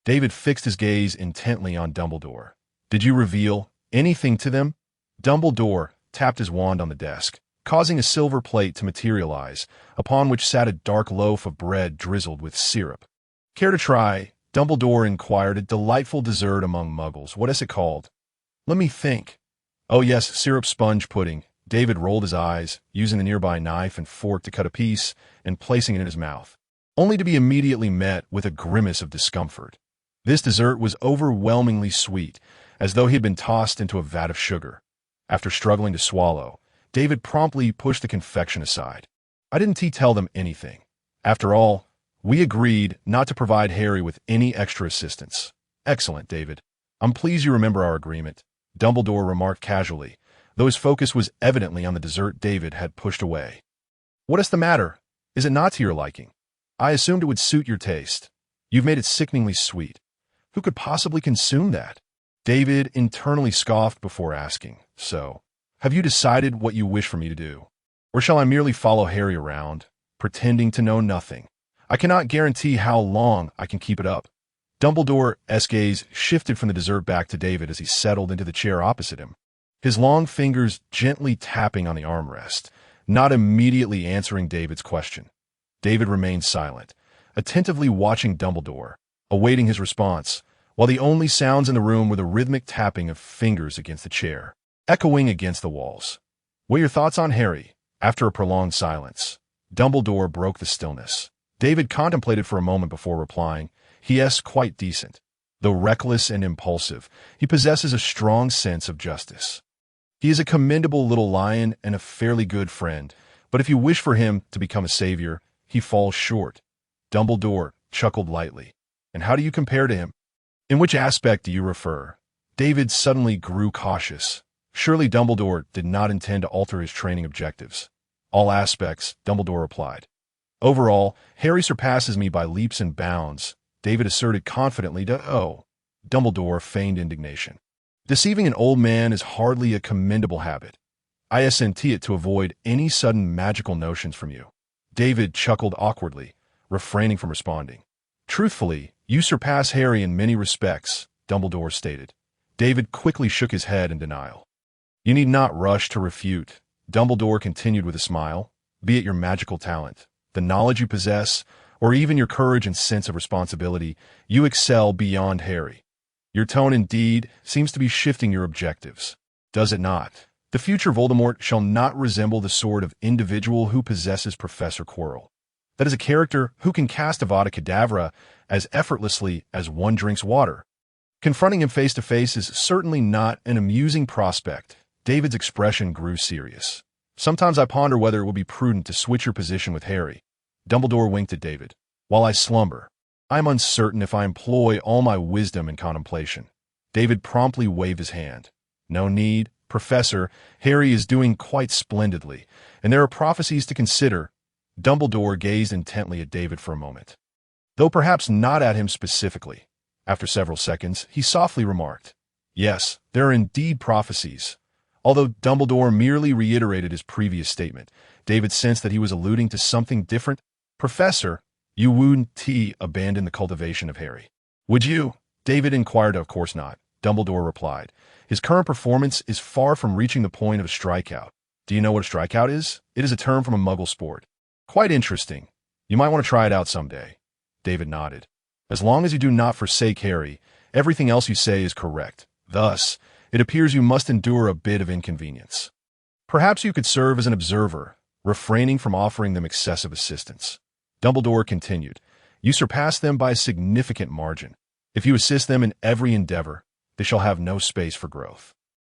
S1: David fixed his gaze intently on Dumbledore. Did you reveal anything to them? Dumbledore tapped his wand on the desk, causing a silver plate to materialize, upon which sat a dark loaf of bread drizzled with syrup. Care to try? Dumbledore inquired. A delightful dessert among muggles. What is it called? Let me think. Oh yes, syrup sponge pudding, David rolled his eyes, using the nearby knife and fork to cut a piece and placing it in his mouth, only to be immediately met with a grimace of discomfort. This dessert was overwhelmingly sweet, as though he had been tossed into a vat of sugar. After struggling to swallow, David promptly pushed the confection aside. "I didn't tell them anything. After all, we agreed not to provide Harry with any extra assistance." "Excellent, David. I'm pleased you remember our agreement," Dumbledore remarked casually, though his focus was evidently on the dessert David had pushed away. "What is the matter? Is it not to your liking? I assumed it would suit your taste. You've made it sickeningly sweet. Who could possibly consume that?" David internally scoffed before asking, "So, have you decided what you wish for me to do? Or shall I merely follow Harry around, pretending to know nothing? I cannot guarantee how long I can keep it up." Dumbledore's gaze shifted from the dessert back to David as he settled into the chair opposite him, his long fingers gently tapping on the armrest, not immediately answering David's question. David remained silent, attentively watching Dumbledore, awaiting his response, while the only sounds in the room were the rhythmic tapping of fingers against the chair, echoing against the walls. "What are your thoughts on Harry?" After a prolonged silence, Dumbledore broke the stillness. David contemplated for a moment before replying. "He is quite decent. Though reckless and impulsive, he possesses a strong sense of justice. He is a commendable little lion and a fairly good friend, but if you wish for him to become a savior, he falls short." Dumbledore chuckled lightly. "And how do you compare to him? In which aspect do you refer?" David suddenly grew cautious. Surely Dumbledore did not intend to alter his training objectives. "All aspects," Dumbledore replied. "Overall, Harry surpasses me by leaps and bounds," David asserted confidently. Dumbledore feigned indignation. "Deceiving an old man is hardly a commendable habit. I assent it to avoid any sudden magical notions from you." David chuckled awkwardly, refraining from responding. "Truthfully, you surpass Harry in many respects," Dumbledore stated. David quickly shook his head in denial. "You need not rush to refute," Dumbledore continued with a smile. "Be it your magical talent, the knowledge you possess, or even your courage and sense of responsibility, you excel beyond Harry. Your tone, indeed, seems to be shifting your objectives. Does it not? The future Voldemort shall not resemble the sort of individual who possesses Professor Quirrell. That is a character who can cast Avada Kedavra as effortlessly as one drinks water. Confronting him face to face is certainly not an amusing prospect." David's expression grew serious. "Sometimes I ponder whether it would be prudent to switch your position with Harry." Dumbledore winked at David. "While I slumber, I am uncertain if I employ all my wisdom in contemplation." David promptly waved his hand. "No need, Professor. Harry is doing quite splendidly, and there are prophecies to consider." Dumbledore gazed intently at David for a moment, though perhaps not at him specifically. After several seconds, he softly remarked, "Yes, there are indeed prophecies." Although Dumbledore merely reiterated his previous statement, David sensed that he was alluding to something different. "Professor, you wouldn't abandon the cultivation of Harry, would you?" David inquired. "Of course not," Dumbledore replied. "His current performance is far from reaching the point of a strikeout." "Do you know what a strikeout is?" "It is a term from a Muggle sport." "Quite interesting. You might want to try it out someday." David nodded. "As long as you do not forsake Harry, everything else you say is correct. Thus, it appears you must endure a bit of inconvenience. Perhaps you could serve as an observer, refraining from offering them excessive assistance." Dumbledore continued, "You surpass them by a significant margin. If you assist them in every endeavor, they shall have no space for growth."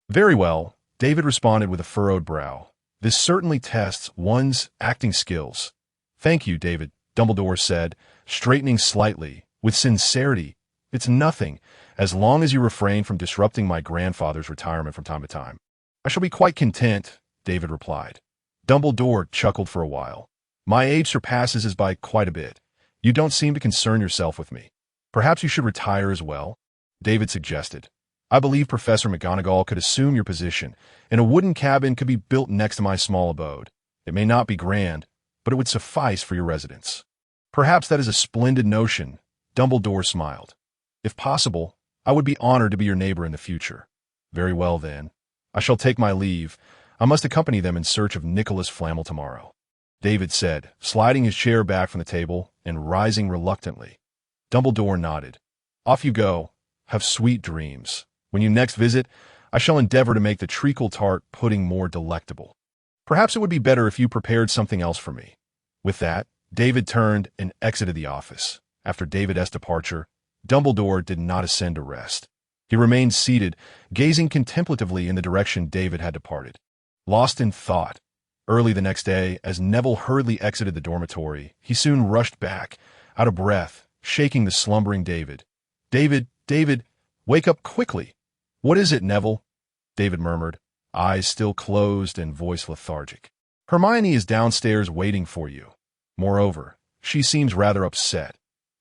S1: "Very well," David responded with a furrowed brow. "This certainly tests one's acting skills." "Thank you, David," Dumbledore said, straightening slightly, with sincerity. "It's nothing, as long as you refrain from disrupting my grandfather's retirement from time to time." "I shall be quite content," David replied. Dumbledore chuckled for a while. "My age surpasses us by quite a bit. You don't seem to concern yourself with me. Perhaps you should retire as well?" David suggested. "I believe Professor McGonagall could assume your position, and a wooden cabin could be built next to my small abode. It may not be grand, but it would suffice for your residence." "Perhaps that is a splendid notion," Dumbledore smiled. "If possible, I would be honored to be your neighbor in the future." "Very well, then. I shall take my leave. I must accompany them in search of Nicholas Flamel tomorrow," David said, sliding his chair back from the table and rising reluctantly. Dumbledore nodded. "Off you go. Have sweet dreams. When you next visit, I shall endeavor to make the treacle tart pudding more delectable." Perhaps it would be better if you prepared something else for me. With that, David turned and exited the office. After David's departure, Dumbledore did not ascend to rest. He remained seated, gazing contemplatively in the direction David had departed. Lost in thought. Early the next day, as Neville hurriedly exited the dormitory, he soon rushed back, out of breath, shaking the slumbering David. David, wake up quickly. What is it, Neville? David murmured, eyes still closed and voice lethargic. Hermione is downstairs waiting for you. Moreover, she seems rather upset.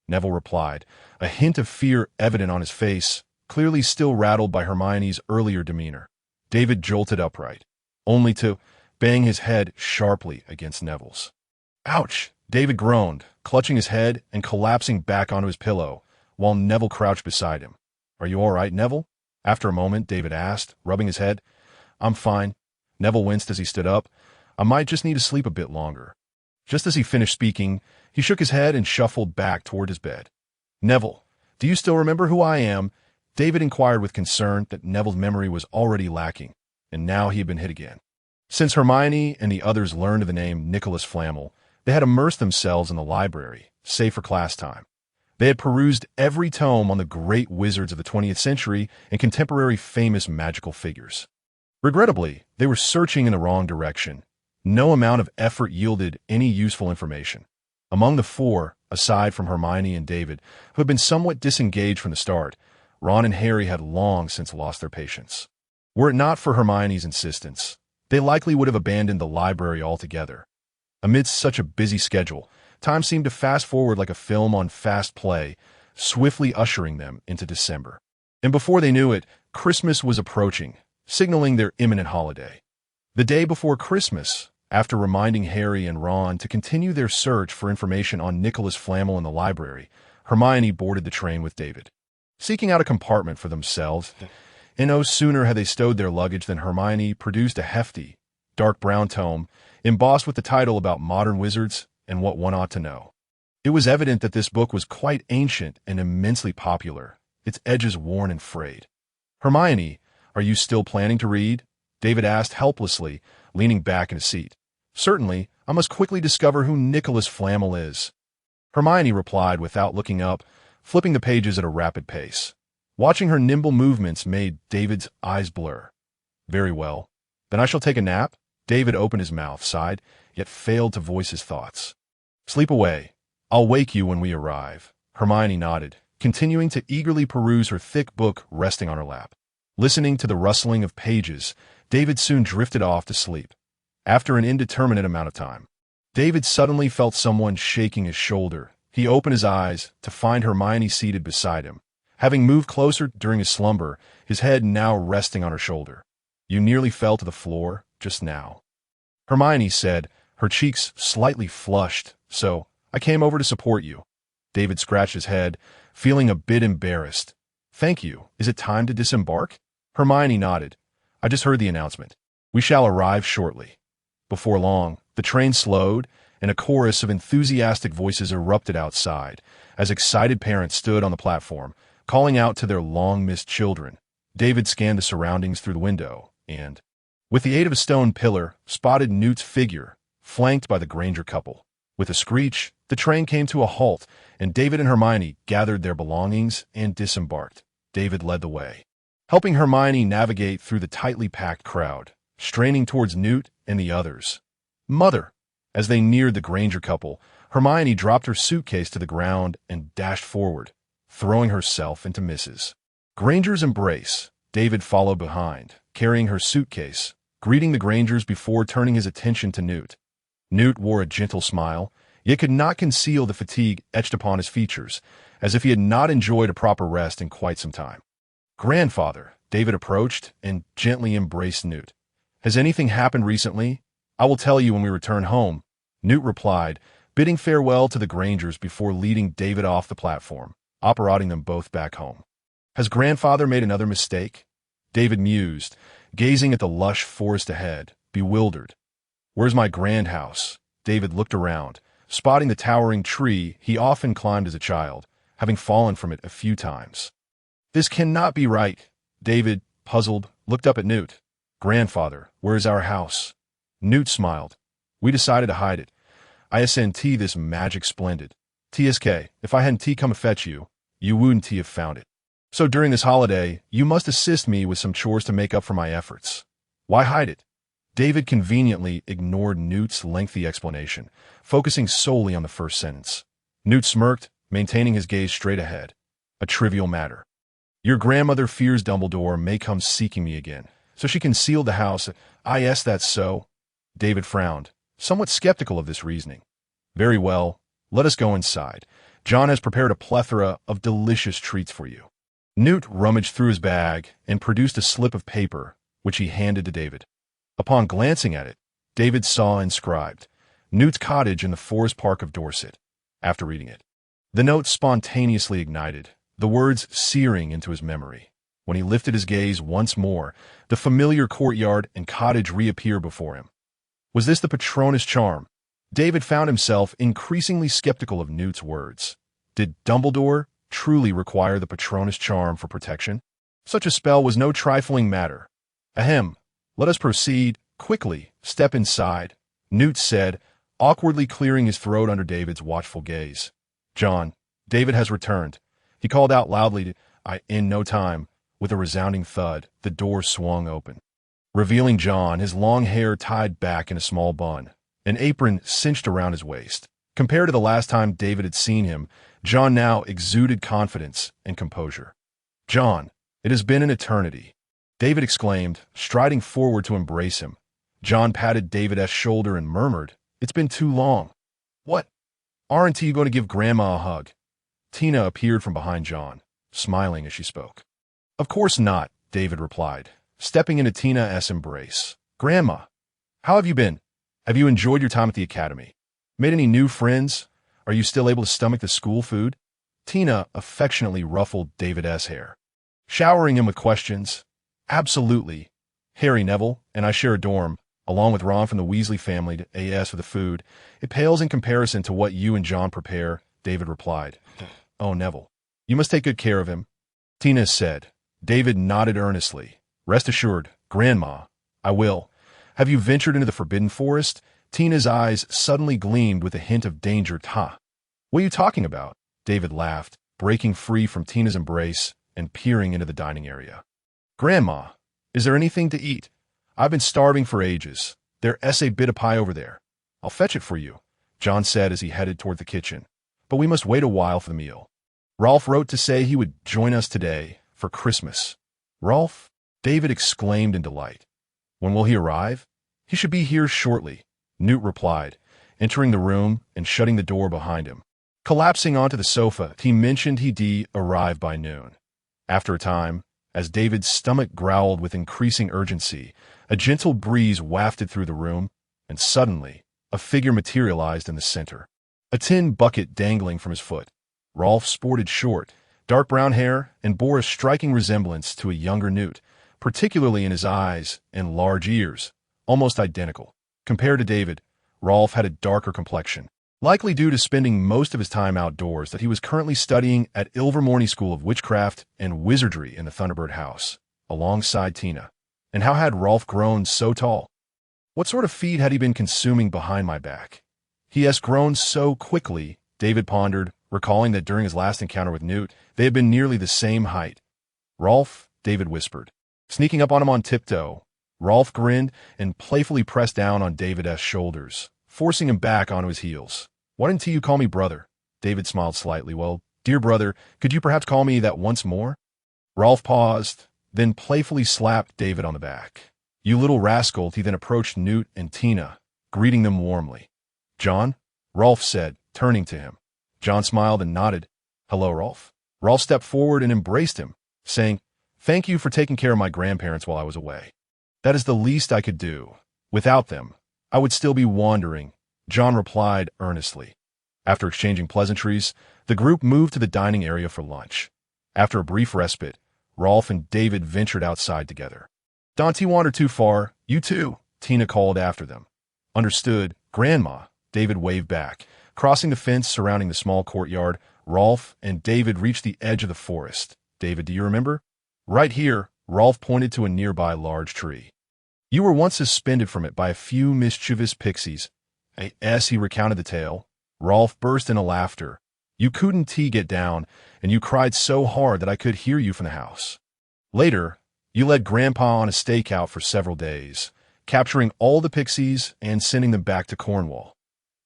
S1: Neville replied, a hint of fear evident on his face, clearly still rattled by Hermione's earlier demeanor. David jolted upright, only to bang his head sharply against Neville's. Ouch! David groaned, clutching his head and collapsing back onto his pillow, while Neville crouched beside him. Are you all right, Neville? After a moment, David asked, rubbing his head. I'm fine. Neville winced as he stood up. I might just need to sleep a bit longer. Just as he finished speaking, he shook his head and shuffled back toward his bed. Neville, do you still remember who I am? David inquired with concern that Neville's memory was already lacking, and now he had been hit again. Since Hermione and the others learned of the name Nicholas Flamel, they had immersed themselves in the library, save for class time. They had perused every tome on the great wizards of the 20th century and contemporary famous magical figures. Regrettably, they were searching in the wrong direction. No amount of effort yielded any useful information. Among the four, aside from Hermione and David, who had been somewhat disengaged from the start, Ron and Harry had long since lost their patience. Were it not for Hermione's insistence, they likely would have abandoned the library altogether. Amidst such a busy schedule, time seemed to fast forward like a film on fast play, swiftly ushering them into December. And before they knew it, Christmas was approaching, signaling their imminent holiday. The day before Christmas, after reminding Harry and Ron to continue their search for information on Nicholas Flamel in the library, Hermione boarded the train with David. Seeking out a compartment for themselves, and no sooner had they stowed their luggage than Hermione produced a hefty, dark brown tome embossed with the title about modern wizards and what one ought to know. It was evident that this book was quite ancient and immensely popular, its edges worn and frayed. Hermione, are you still planning to read? David asked helplessly, leaning back in his seat. Certainly, I must quickly discover who Nicholas Flamel is. Hermione replied without looking up, flipping the pages at a rapid pace. Watching her nimble movements made David's eyes blur. Very well. Then I shall take a nap. David opened his mouth, sighed, yet failed to voice his thoughts. Sleep away. I'll wake you when we arrive. Hermione nodded, continuing to eagerly peruse her thick book resting on her lap. Listening to the rustling of pages, David soon drifted off to sleep. After an indeterminate amount of time, David suddenly felt someone shaking his shoulder. He opened his eyes to find Hermione seated beside him. Having moved closer during his slumber, his head now resting on her shoulder. You nearly fell to the floor just now. Hermione said, her cheeks slightly flushed, so I came over to support you. David scratched his head, feeling a bit embarrassed. Thank you. Is it time to disembark? Hermione nodded. I just heard the announcement. We shall arrive shortly. Before long, the train slowed, and a chorus of enthusiastic voices erupted outside, as excited parents stood on the platform, calling out to their long-missed children. David scanned the surroundings through the window, and, with the aid of a stone pillar, spotted Newt's figure, flanked by the Granger couple. With a screech, the train came to a halt, and David and Hermione gathered their belongings and disembarked. David led the way, helping Hermione navigate through the tightly packed crowd, straining towards Newt and the others. Mother! As they neared the Granger couple, Hermione dropped her suitcase to the ground and dashed forward, throwing herself into Mrs. Granger's embrace. David followed behind, carrying her suitcase, greeting the Grangers before turning his attention to Newt. Newt wore a gentle smile, yet could not conceal the fatigue etched upon his features, as if he had not enjoyed a proper rest in quite some time. Grandfather, David approached and gently embraced Newt. Has anything happened recently? I will tell you when we return home, Newt replied, bidding farewell to the Grangers before leading David off the platform, operating them both back home. Has grandfather made another mistake? David mused, gazing at the lush forest ahead, bewildered. Where's my grand house? David looked around, spotting the towering tree he often climbed as a child, having fallen from it a few times. This cannot be right. David, puzzled, looked up at Newt. Grandfather, where is our house? Newt smiled. We decided to hide it. ISNT this magic splendid. TSK, if I hadn't come to fetch you, you wouldn't have found it. So during this holiday, you must assist me with some chores to make up for my efforts. Why hide it? David conveniently ignored Newt's lengthy explanation, focusing solely on the first sentence. Newt smirked, maintaining his gaze straight ahead. A trivial matter. Your grandmother fears Dumbledore may come seeking me again, so she concealed the house. Yes, that's so. David frowned, somewhat skeptical of this reasoning. Very well, let us go inside. John has prepared a plethora of delicious treats for you. Newt rummaged through his bag and produced a slip of paper, which he handed to David. Upon glancing at it, David saw inscribed, Newt's cottage in the forest park of Dorset. After reading it, the note spontaneously ignited, the words searing into his memory. When he lifted his gaze once more, the familiar courtyard and cottage reappeared before him. Was this the Patronus charm? David found himself increasingly skeptical of Newt's words. Did Dumbledore truly require the Patronus charm for protection? Such a spell was no trifling matter. Ahem, let us proceed. Quickly, step inside, Newt said, awkwardly clearing his throat under David's watchful gaze. John, David has returned. He called out loudly. In no time, with a resounding thud, the door swung open, revealing John, his long hair tied back in a small bun, an apron cinched around his waist. Compared to the last time David had seen him, John now exuded confidence and composure. John, it has been an eternity, David exclaimed, striding forward to embrace him. John patted David's shoulder and murmured, It's been too long. What? Aren't you going to give Grandma a hug? Tina appeared from behind John, smiling as she spoke. Of course not, David replied, stepping into Tina's embrace. Grandma, how have you been? Have you enjoyed your time at the academy? Made any new friends? Are you still able to stomach the school food? Tina affectionately ruffled David's hair, showering him with questions. Absolutely. Harry, Neville, and I share a dorm, along with Ron from the Weasley family to AS for the food. It pales in comparison to what you and John prepare, David replied. Oh, Neville, you must take good care of him, Tina said. David nodded earnestly. Rest assured, Grandma, I will. Have you ventured into the Forbidden Forest? Tina's eyes suddenly gleamed with a hint of danger. What are you talking about? David laughed, breaking free from Tina's embrace and peering into the dining area. Grandma, is there anything to eat? I've been starving for ages. There's a bit of pie over there. I'll fetch it for you, John said as he headed toward the kitchen. But we must wait a while for the meal. Rolf wrote to say he would join us today for Christmas. Rolf? David exclaimed in delight. When will he arrive? He should be here shortly, Newt replied, entering the room and shutting the door behind him. Collapsing onto the sofa, he mentioned he'd arrive by noon. After a time, as David's stomach growled with increasing urgency, a gentle breeze wafted through the room, and suddenly, a figure materialized in the center. A tin bucket dangling from his foot. Rolf sported short, dark brown hair and bore a striking resemblance to a younger Newt, particularly in his eyes and large ears, almost identical. Compared to David, Rolf had a darker complexion, likely due to spending most of his time outdoors that he was currently studying at Ilvermorny School of Witchcraft and Wizardry in the Thunderbird house, alongside Tina. And how had Rolf grown so tall? What sort of feed had he been consuming behind my back? He has grown so quickly, David pondered, recalling that during his last encounter with Newt, they had been nearly the same height. Rolf, David whispered. Sneaking up on him on tiptoe, Rolf grinned and playfully pressed down on David's shoulders, forcing him back onto his heels. Why didn't you call me brother? David smiled slightly. Well, dear brother, could you perhaps call me that once more? Rolf paused, then playfully slapped David on the back. You little rascal, he then approached Newt and Tina, greeting them warmly. John? Rolf said, turning to him. John smiled and nodded. Hello, Rolf. Rolf stepped forward and embraced him, saying, Thank you for taking care of my grandparents while I was away. That is the least I could do. Without them, I would still be wandering, John replied earnestly. After exchanging pleasantries, the group moved to the dining area for lunch. After a brief respite, Rolf and David ventured outside together. Don't you wander too far, you too, Tina called after them. Understood, Grandma, David waved back. Crossing the fence surrounding the small courtyard, Rolf and David reached the edge of the forest. David, do you remember? Right here, Rolf pointed to a nearby large tree. You were once suspended from it by a few mischievous pixies. As he recounted the tale, Rolf burst into laughter. You couldn't get down, and you cried so hard that I could hear you from the house. Later, you led Grandpa on a stakeout for several days, capturing all the pixies and sending them back to Cornwall.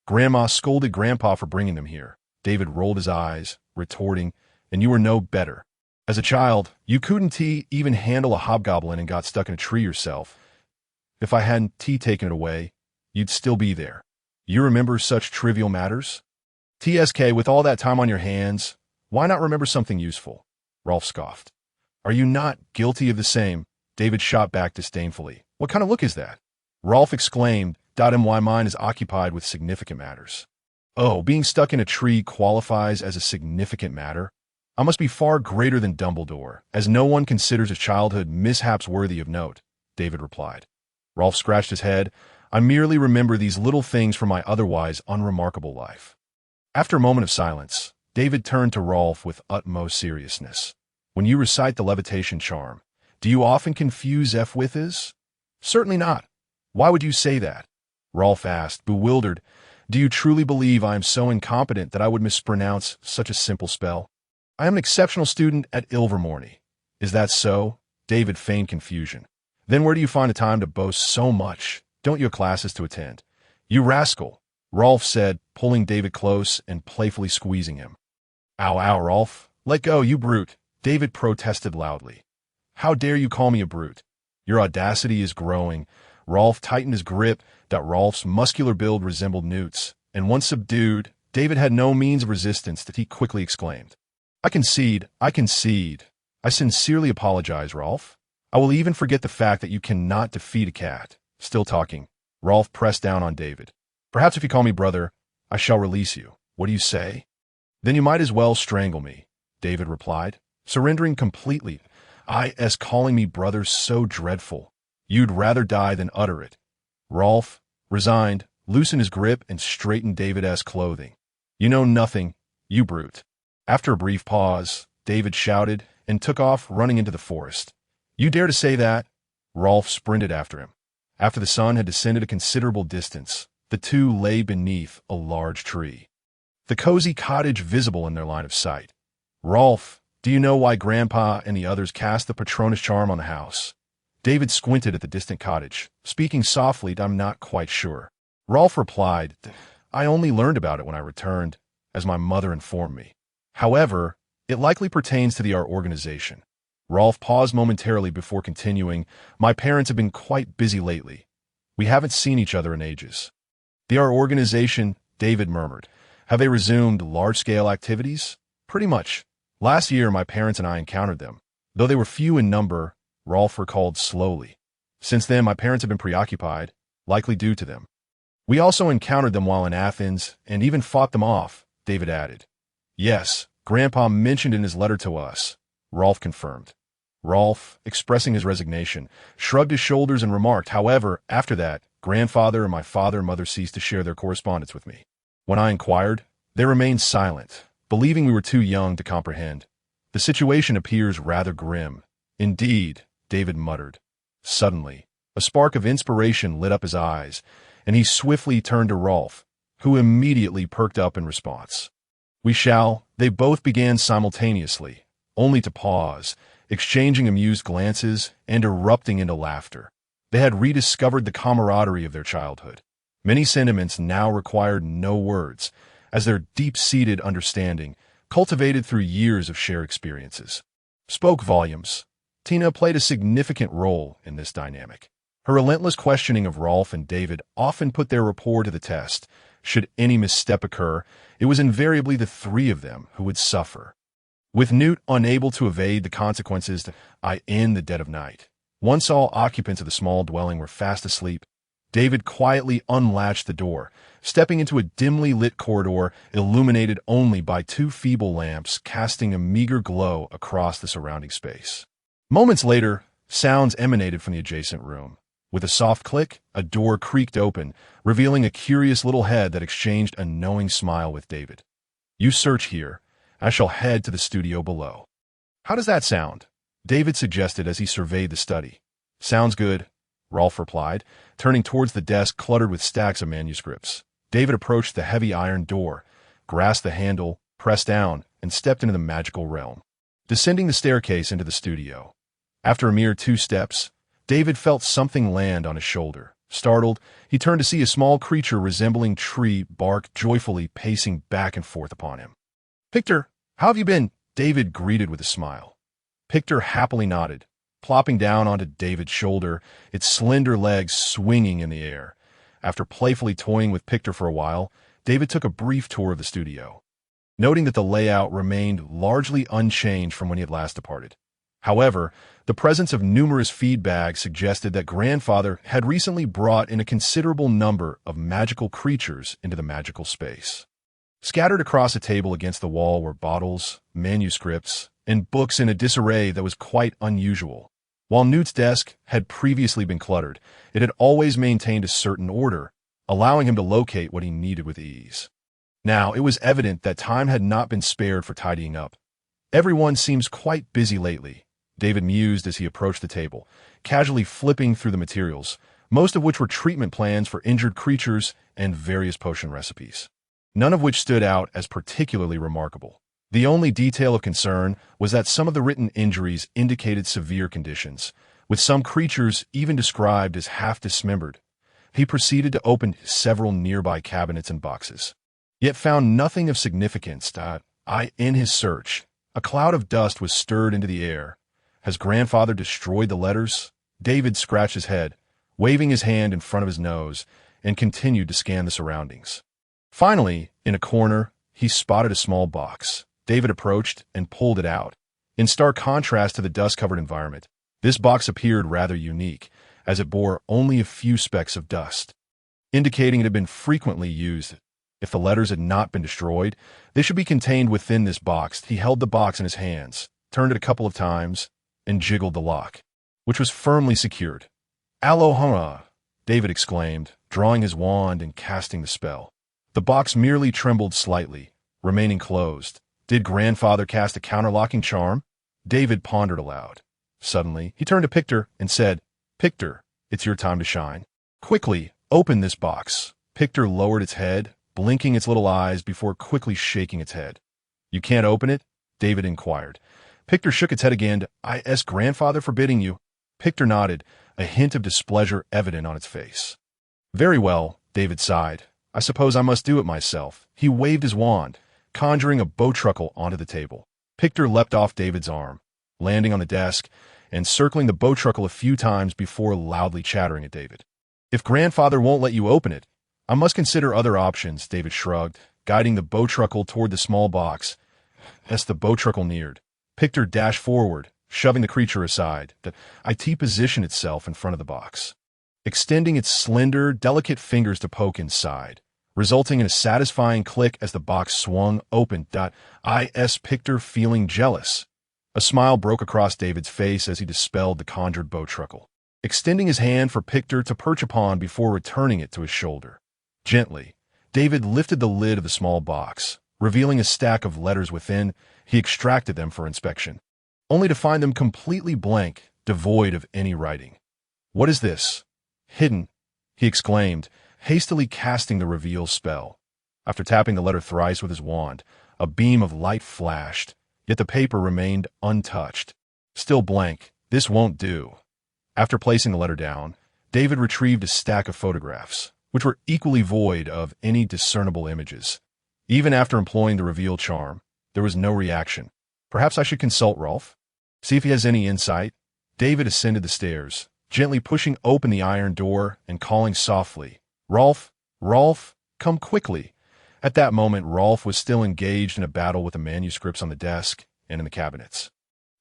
S1: Grandma scolded Grandpa for bringing them here. David rolled his eyes, retorting, and you were no better. As a child, you couldn't even handle a hobgoblin and got stuck in a tree yourself. If I hadn't taken it away, you'd still be there. You remember such trivial matters? TSK, with all that time on your hands, why not remember something useful? Rolf scoffed. Are you not guilty of the same? David shot back disdainfully. What kind of look is that? Rolf exclaimed, "My mind is occupied with significant matters." Oh, being stuck in a tree qualifies as a significant matter? I must be far greater than Dumbledore, as no one considers a childhood mishaps worthy of note, David replied. Rolf scratched his head. I merely remember these little things from my otherwise unremarkable life. After a moment of silence, David turned to Rolf with utmost seriousness. When you recite the levitation charm, do you often confuse F with is? Certainly not. Why would you say that? Rolf asked, bewildered. Do you truly believe I am so incompetent that I would mispronounce such a simple spell? I am an exceptional student at Ilvermorny. Is that so? David feigned confusion. Then where do you find the time to boast so much? Don't you have classes to attend? You rascal, Rolf said, pulling David close and playfully squeezing him. Ow, ow, Rolf. Let go, you brute. David protested loudly. How dare you call me a brute? Your audacity is growing. Rolf tightened his grip. Rolf's muscular build resembled Newt's, and once subdued, David had no means of resistance that he quickly exclaimed. I concede. I sincerely apologize, Rolf. I will even forget the fact that you cannot defeat a cat. Still talking, Rolf pressed down on David. Perhaps if you call me brother, I shall release you. What do you say? Then you might as well strangle me, David replied, surrendering completely. Calling me brother so dreadful. You'd rather die than utter it. Rolf, resigned, loosened his grip and straightened David's clothing. You know nothing, you brute. After a brief pause, David shouted and took off running into the forest. You dare to say that? Rolf sprinted after him. After the sun had descended a considerable distance, the two lay beneath a large tree, the cozy cottage visible in their line of sight. Rolf, do you know why Grandpa and the others cast the Patronus charm on the house? David squinted at the distant cottage, speaking softly. I'm not quite sure. Rolf replied, I only learned about it when I returned, as my mother informed me. However, it likely pertains to our organization. Rolf paused momentarily before continuing. My parents have been quite busy lately. We haven't seen each other in ages. Our organization, David murmured. Have they resumed large-scale activities? Pretty much. Last year, my parents and I encountered them. Though they were few in number, Rolf recalled slowly. Since then, my parents have been preoccupied, likely due to them. We also encountered them while in Athens and even fought them off, David added. Yes, Grandpa mentioned in his letter to us, Rolf confirmed. Rolf, expressing his resignation, shrugged his shoulders and remarked, however, after that, Grandfather and my father and mother ceased to share their correspondence with me. When I inquired, they remained silent, believing we were too young to comprehend. The situation appears rather grim. Indeed, David muttered. Suddenly, a spark of inspiration lit up his eyes, and he swiftly turned to Rolf, who immediately perked up in response. We shall, they both began simultaneously, only to pause, exchanging amused glances and erupting into laughter. They had rediscovered the camaraderie of their childhood. Many sentiments now required no words, as their deep-seated understanding, cultivated through years of shared experiences, spoke volumes. Tina played a significant role in this dynamic. Her relentless questioning of Rolf and David often put their rapport to the test. Should any misstep occur, it was invariably the three of them who would suffer. With Newt unable to evade the consequences in the dead of night, once all occupants of the small dwelling were fast asleep, David quietly unlatched the door, stepping into a dimly lit corridor illuminated only by two feeble lamps casting a meager glow across the surrounding space. Moments later, sounds emanated from the adjacent room. With a soft click, a door creaked open, revealing a curious little head that exchanged a knowing smile with David. You search here. I shall head to the studio below. How does that sound? David suggested as he surveyed the study. Sounds good. Rolf replied, turning towards the desk cluttered with stacks of manuscripts. David approached the heavy iron door, grasped the handle, pressed down, and stepped into the magical realm, descending the staircase into the studio. After a mere 2 steps, David felt something land on his shoulder. Startled, he turned to see a small creature resembling tree bark joyfully pacing back and forth upon him. "Pictor, how have you been?" David greeted with a smile. Pictor happily nodded, plopping down onto David's shoulder, its slender legs swinging in the air. After playfully toying with Pictor for a while, David took a brief tour of the studio, noting that the layout remained largely unchanged from when he had last departed. However, the presence of numerous feed bags suggested that Grandfather had recently brought in a considerable number of magical creatures into the magical space. Scattered across a table against the wall were bottles, manuscripts, and books in a disarray that was quite unusual. While Newt's desk had previously been cluttered, it had always maintained a certain order, allowing him to locate what he needed with ease. Now, it was evident that time had not been spared for tidying up. "Everyone seems quite busy lately," David mused as he approached the table, casually flipping through the materials, most of which were treatment plans for injured creatures and various potion recipes, none of which stood out as particularly remarkable. The only detail of concern was that some of the written injuries indicated severe conditions, with some creatures even described as half-dismembered. He proceeded to open several nearby cabinets and boxes, yet found nothing of significance. In his search, a cloud of dust was stirred into the air. Has Grandfather destroyed the letters? David scratched his head, waving his hand in front of his nose, and continued to scan the surroundings. Finally, in a corner, he spotted a small box. David approached and pulled it out. In stark contrast to the dust-covered environment, this box appeared rather unique, as it bore only a few specks of dust, indicating it had been frequently used. If the letters had not been destroyed, they should be contained within this box. He held the box in his hands, turned it a couple of times, and jiggled the lock, which was firmly secured. "Aloha!" David exclaimed, drawing his wand and casting the spell. The box merely trembled slightly, remaining closed. Did Grandfather cast a counterlocking charm? David pondered aloud. Suddenly, he turned to Pictor and said, "Pictor, it's your time to shine. Quickly, open this box." Pictor lowered its head, blinking its little eyes before quickly shaking its head. "You can't open it?" David inquired. Pictor shook its head again. "Is Grandfather forbidding you?" Pictor nodded, a hint of displeasure evident on its face. "Very well," David sighed. "I suppose I must do it myself." He waved his wand, conjuring a bowtruckle onto the table. Pictor leapt off David's arm, landing on the desk and circling the bowtruckle a few times before loudly chattering at David. "If Grandfather won't let you open it, I must consider other options," David shrugged, guiding the bowtruckle toward the small box. As the bowtruckle neared, Pictor dashed forward, shoving the creature aside. The IT positioned itself in front of the box, extending its slender, delicate fingers to poke inside, resulting in a satisfying click as the box swung open. Pictor feeling jealous. A smile broke across David's face as he dispelled the conjured bowtruckle, extending his hand for Pictor to perch upon before returning it to his shoulder. Gently, David lifted the lid of the small box, revealing a stack of letters within. He extracted them for inspection, only to find them completely blank, devoid of any writing. "What is this? Hidden," he exclaimed, hastily casting the reveal spell. After tapping the letter thrice with his wand, a beam of light flashed, yet the paper remained untouched. Still blank. This won't do. After placing the letter down, David retrieved a stack of photographs, which were equally void of any discernible images. Even after employing the reveal charm, there was no reaction. Perhaps I should consult Rolf, see if he has any insight. David ascended the stairs, gently pushing open the iron door and calling softly, "Rolf, Rolf, come quickly." At that moment, Rolf was still engaged in a battle with the manuscripts on the desk and in the cabinets,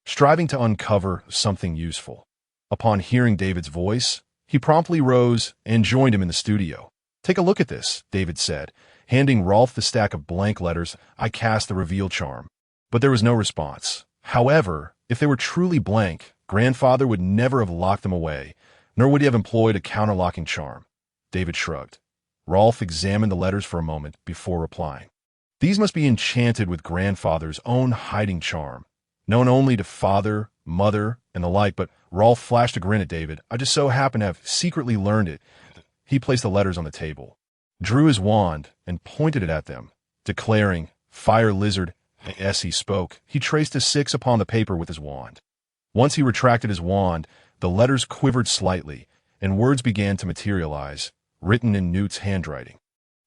S1: striving to uncover something useful. Upon hearing David's voice, he promptly rose and joined him in the studio. "Take a look at this," David said, handing Rolf the stack of blank letters. "I cast the reveal charm, but there was no response. However, if they were truly blank, Grandfather would never have locked them away, nor would he have employed a counterlocking charm." David shrugged. Rolf examined the letters for a moment before replying. "These must be enchanted with Grandfather's own hiding charm, known only to Father, mother, and the like, but Rolf flashed a grin at David. I just so happen to have secretly learned it. He placed the letters on the table, drew his wand, and pointed it at them, declaring, "Fire lizard." As he spoke, he traced a 6 upon the paper with his wand. Once he retracted his wand, the letters quivered slightly, and words began to materialize, written in Newt's handwriting.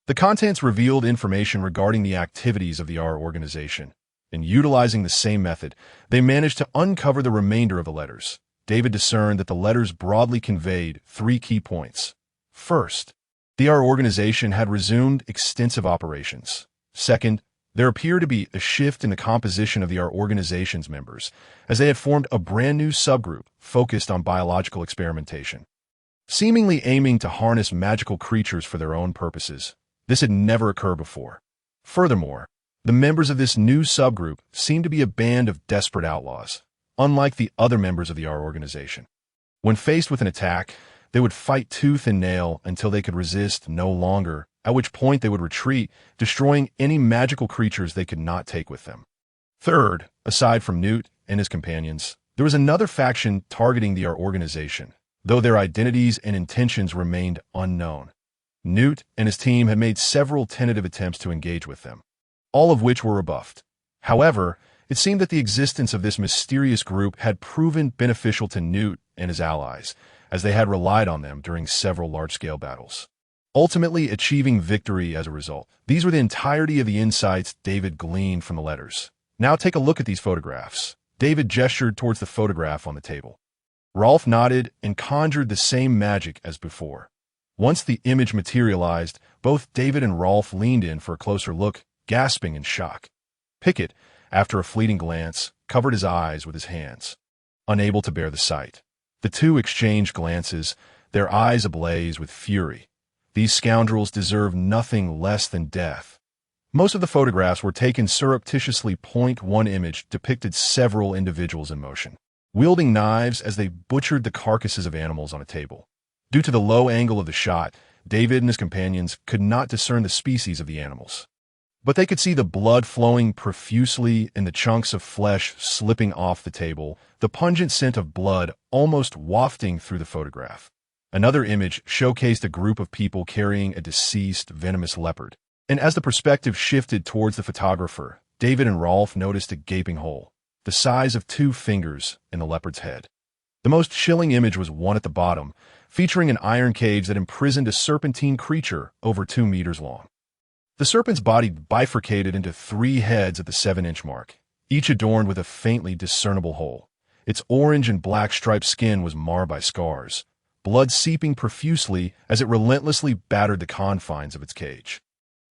S1: The contents revealed information regarding the activities of the R organization, and utilizing the same method, they managed to uncover the remainder of the letters. David discerned that the letters broadly conveyed 3 key points. First, the R organization had resumed extensive operations. Second, there appeared to be a shift in the composition of the R organization's members, as they had formed a brand new subgroup focused on biological experimentation, seemingly aiming to harness magical creatures for their own purposes. This had never occurred before. Furthermore, the members of this new subgroup seemed to be a band of desperate outlaws, unlike the other members of the R organization. When faced with an attack, they would fight tooth and nail until they could resist no longer, at which point they would retreat, destroying any magical creatures they could not take with them. Third, aside from Newt and his companions, there was another faction targeting the R organization, though their identities and intentions remained unknown. Newt and his team had made several tentative attempts to engage with them, all of which were rebuffed. However, it seemed that the existence of this mysterious group had proven beneficial to Newt and his allies, as they had relied on them during several large-scale battles, ultimately achieving victory as a result. These were the entirety of the insights David gleaned from the letters. Now take a look at these photographs. David gestured towards the photograph on the table. Rolf nodded and conjured the same magic as before. Once the image materialized, both David and Rolf leaned in for a closer look, gasping in shock. Pickett, after a fleeting glance, covered his eyes with his hands, unable to bear the sight. The two exchanged glances, their eyes ablaze with fury. These scoundrels deserve nothing less than death. Most of the photographs were taken surreptitiously. One image depicted several individuals in motion, wielding knives as they butchered the carcasses of animals on a table. Due to the low angle of the shot, David and his companions could not discern the species of the animals, but they could see the blood flowing profusely and the chunks of flesh slipping off the table, the pungent scent of blood almost wafting through the photograph. Another image showcased a group of people carrying a deceased venomous leopard, and as the perspective shifted towards the photographer, David and Rolf noticed a gaping hole, the size of 2 fingers, in the leopard's head. The most chilling image was one at the bottom, featuring an iron cage that imprisoned a serpentine creature over 2 meters long. The serpent's body bifurcated into 3 heads at the 7-inch mark, each adorned with a faintly discernible hole. Its orange and black striped skin was marred by scars, blood seeping profusely as it relentlessly battered the confines of its cage.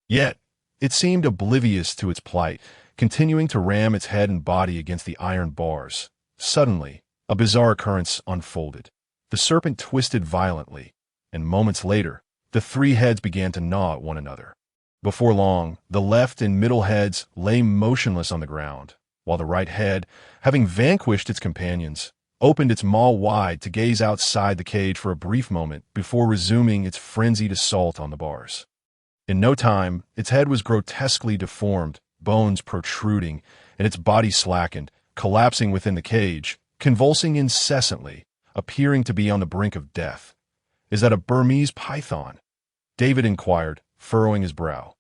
S1: Yet, it seemed oblivious to its plight, continuing to ram its head and body against the iron bars. Suddenly, a bizarre occurrence unfolded. The serpent twisted violently, and moments later, the 3 heads began to gnaw at one another. Before long, the left and middle heads lay motionless on the ground, while the right head, having vanquished its companions, opened its maw wide to gaze outside the cage for a brief moment before resuming its frenzied assault on the bars. In no time, its head was grotesquely deformed, bones protruding, and its body slackened, collapsing within the cage, convulsing incessantly, appearing to be on the brink of death. "Is that a Burmese python?" David inquired, furrowing his brow.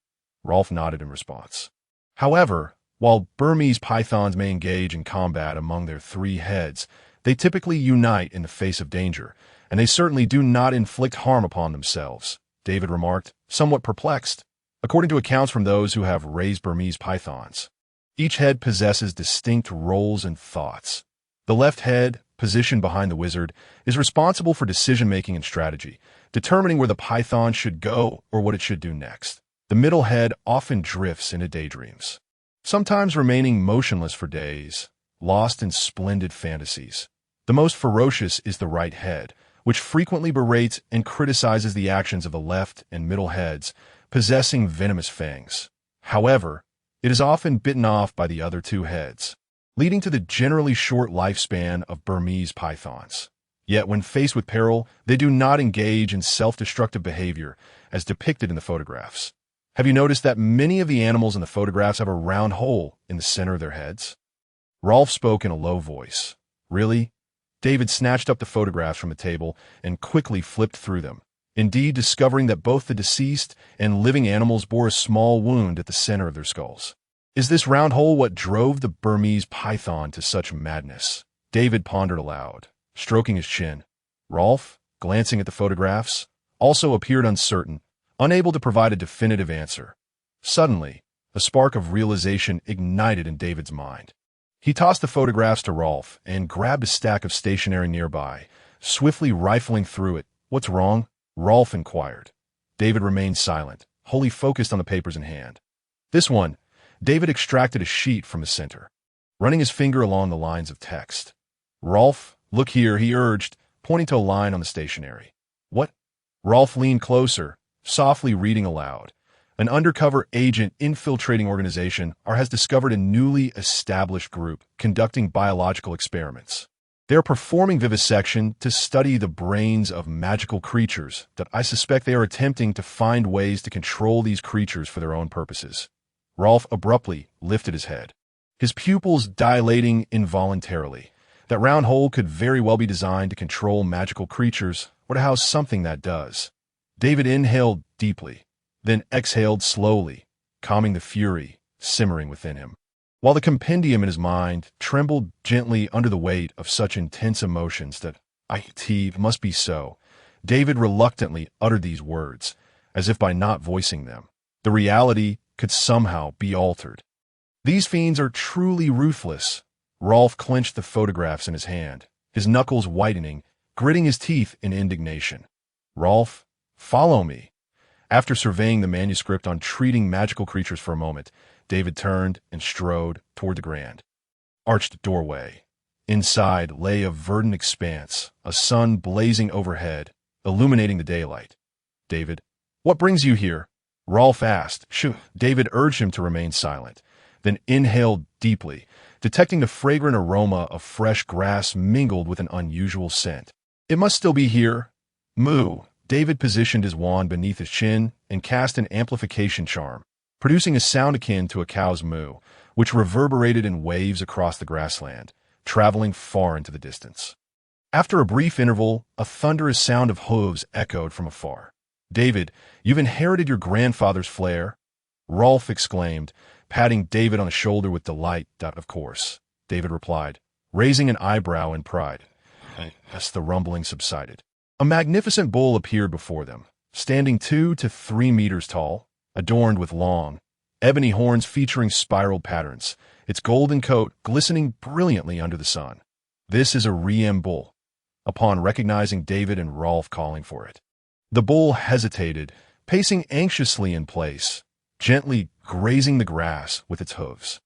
S1: Rolf nodded in response. However, while Burmese pythons may engage in combat among their 3 heads, they typically unite in the face of danger, and they certainly do not inflict harm upon themselves, David remarked, somewhat perplexed. According to accounts from those who have raised Burmese pythons, each head possesses distinct roles and thoughts. The left head, positioned behind the wizard, is responsible for decision-making and strategy, determining where the python should go or what it should do next. The middle head often drifts into daydreams, sometimes remaining motionless for days, lost in splendid fantasies. The most ferocious is the right head, which frequently berates and criticizes the actions of the left and middle heads, possessing venomous fangs. However, it is often bitten off by the other 2 heads, leading to the generally short lifespan of Burmese pythons. Yet when faced with peril, they do not engage in self-destructive behavior, as depicted in the photographs. Have you noticed that many of the animals in the photographs have a round hole in the center of their heads? Rolf spoke in a low voice, Really? David snatched up the photographs from the table and quickly flipped through them, indeed discovering that both the deceased and living animals bore a small wound at the center of their skulls. Is this round hole what drove the Burmese python to such madness? David pondered aloud, stroking his chin. Rolf, glancing at the photographs, also appeared uncertain, unable to provide a definitive answer. Suddenly, a spark of realization ignited in David's mind. He tossed the photographs to Rolf and grabbed a stack of stationery nearby, swiftly rifling through it. What's wrong? Rolf inquired. David remained silent, wholly focused on the papers in hand. This one. David extracted a sheet from the center, running his finger along the lines of text. Rolf, look here, he urged, pointing to a line on the stationery. What? Rolf leaned closer, softly reading aloud. An undercover agent infiltrating organization has discovered a newly established group conducting biological experiments. They're performing vivisection to study the brains of magical creatures that I suspect they are attempting to find ways to control these creatures for their own purposes. Rolf abruptly lifted his head, his pupils dilating involuntarily. That round hole could very well be designed to control magical creatures or to house something that does. David inhaled deeply, then exhaled slowly, calming the fury simmering within him. While the compendium in his mind trembled gently under the weight of such intense emotions that it must be so, David reluctantly uttered these words, as if by not voicing them, the reality could somehow be altered. These fiends are truly ruthless. Rolf clenched the photographs in his hand, his knuckles whitening, gritting his teeth in indignation. Rolf, follow me. After surveying the manuscript on treating magical creatures for a moment, David turned and strode toward the grand, arched doorway. Inside lay a verdant expanse, a sun blazing overhead, illuminating the daylight. David, what brings you here? Rolf asked. Shoo. David urged him to remain silent, then inhaled deeply, detecting the fragrant aroma of fresh grass mingled with an unusual scent. It must still be here. Moo. David positioned his wand beneath his chin and cast an amplification charm, producing a sound akin to a cow's moo, which reverberated in waves across the grassland, traveling far into the distance. After a brief interval, a thunderous sound of hooves echoed from afar. David, you've inherited your grandfather's flair, Rolf exclaimed, patting David on the shoulder with delight. Of course, David replied, raising an eyebrow in pride. As the rumbling subsided, a magnificent bull appeared before them, standing 2 to 3 meters tall, adorned with long, ebony horns featuring spiral patterns, its golden coat glistening brilliantly under the sun. This is a Riem bull. Upon recognizing David and Rolf calling for it, the bull hesitated, pacing anxiously in place, gently grazing the grass with its hooves.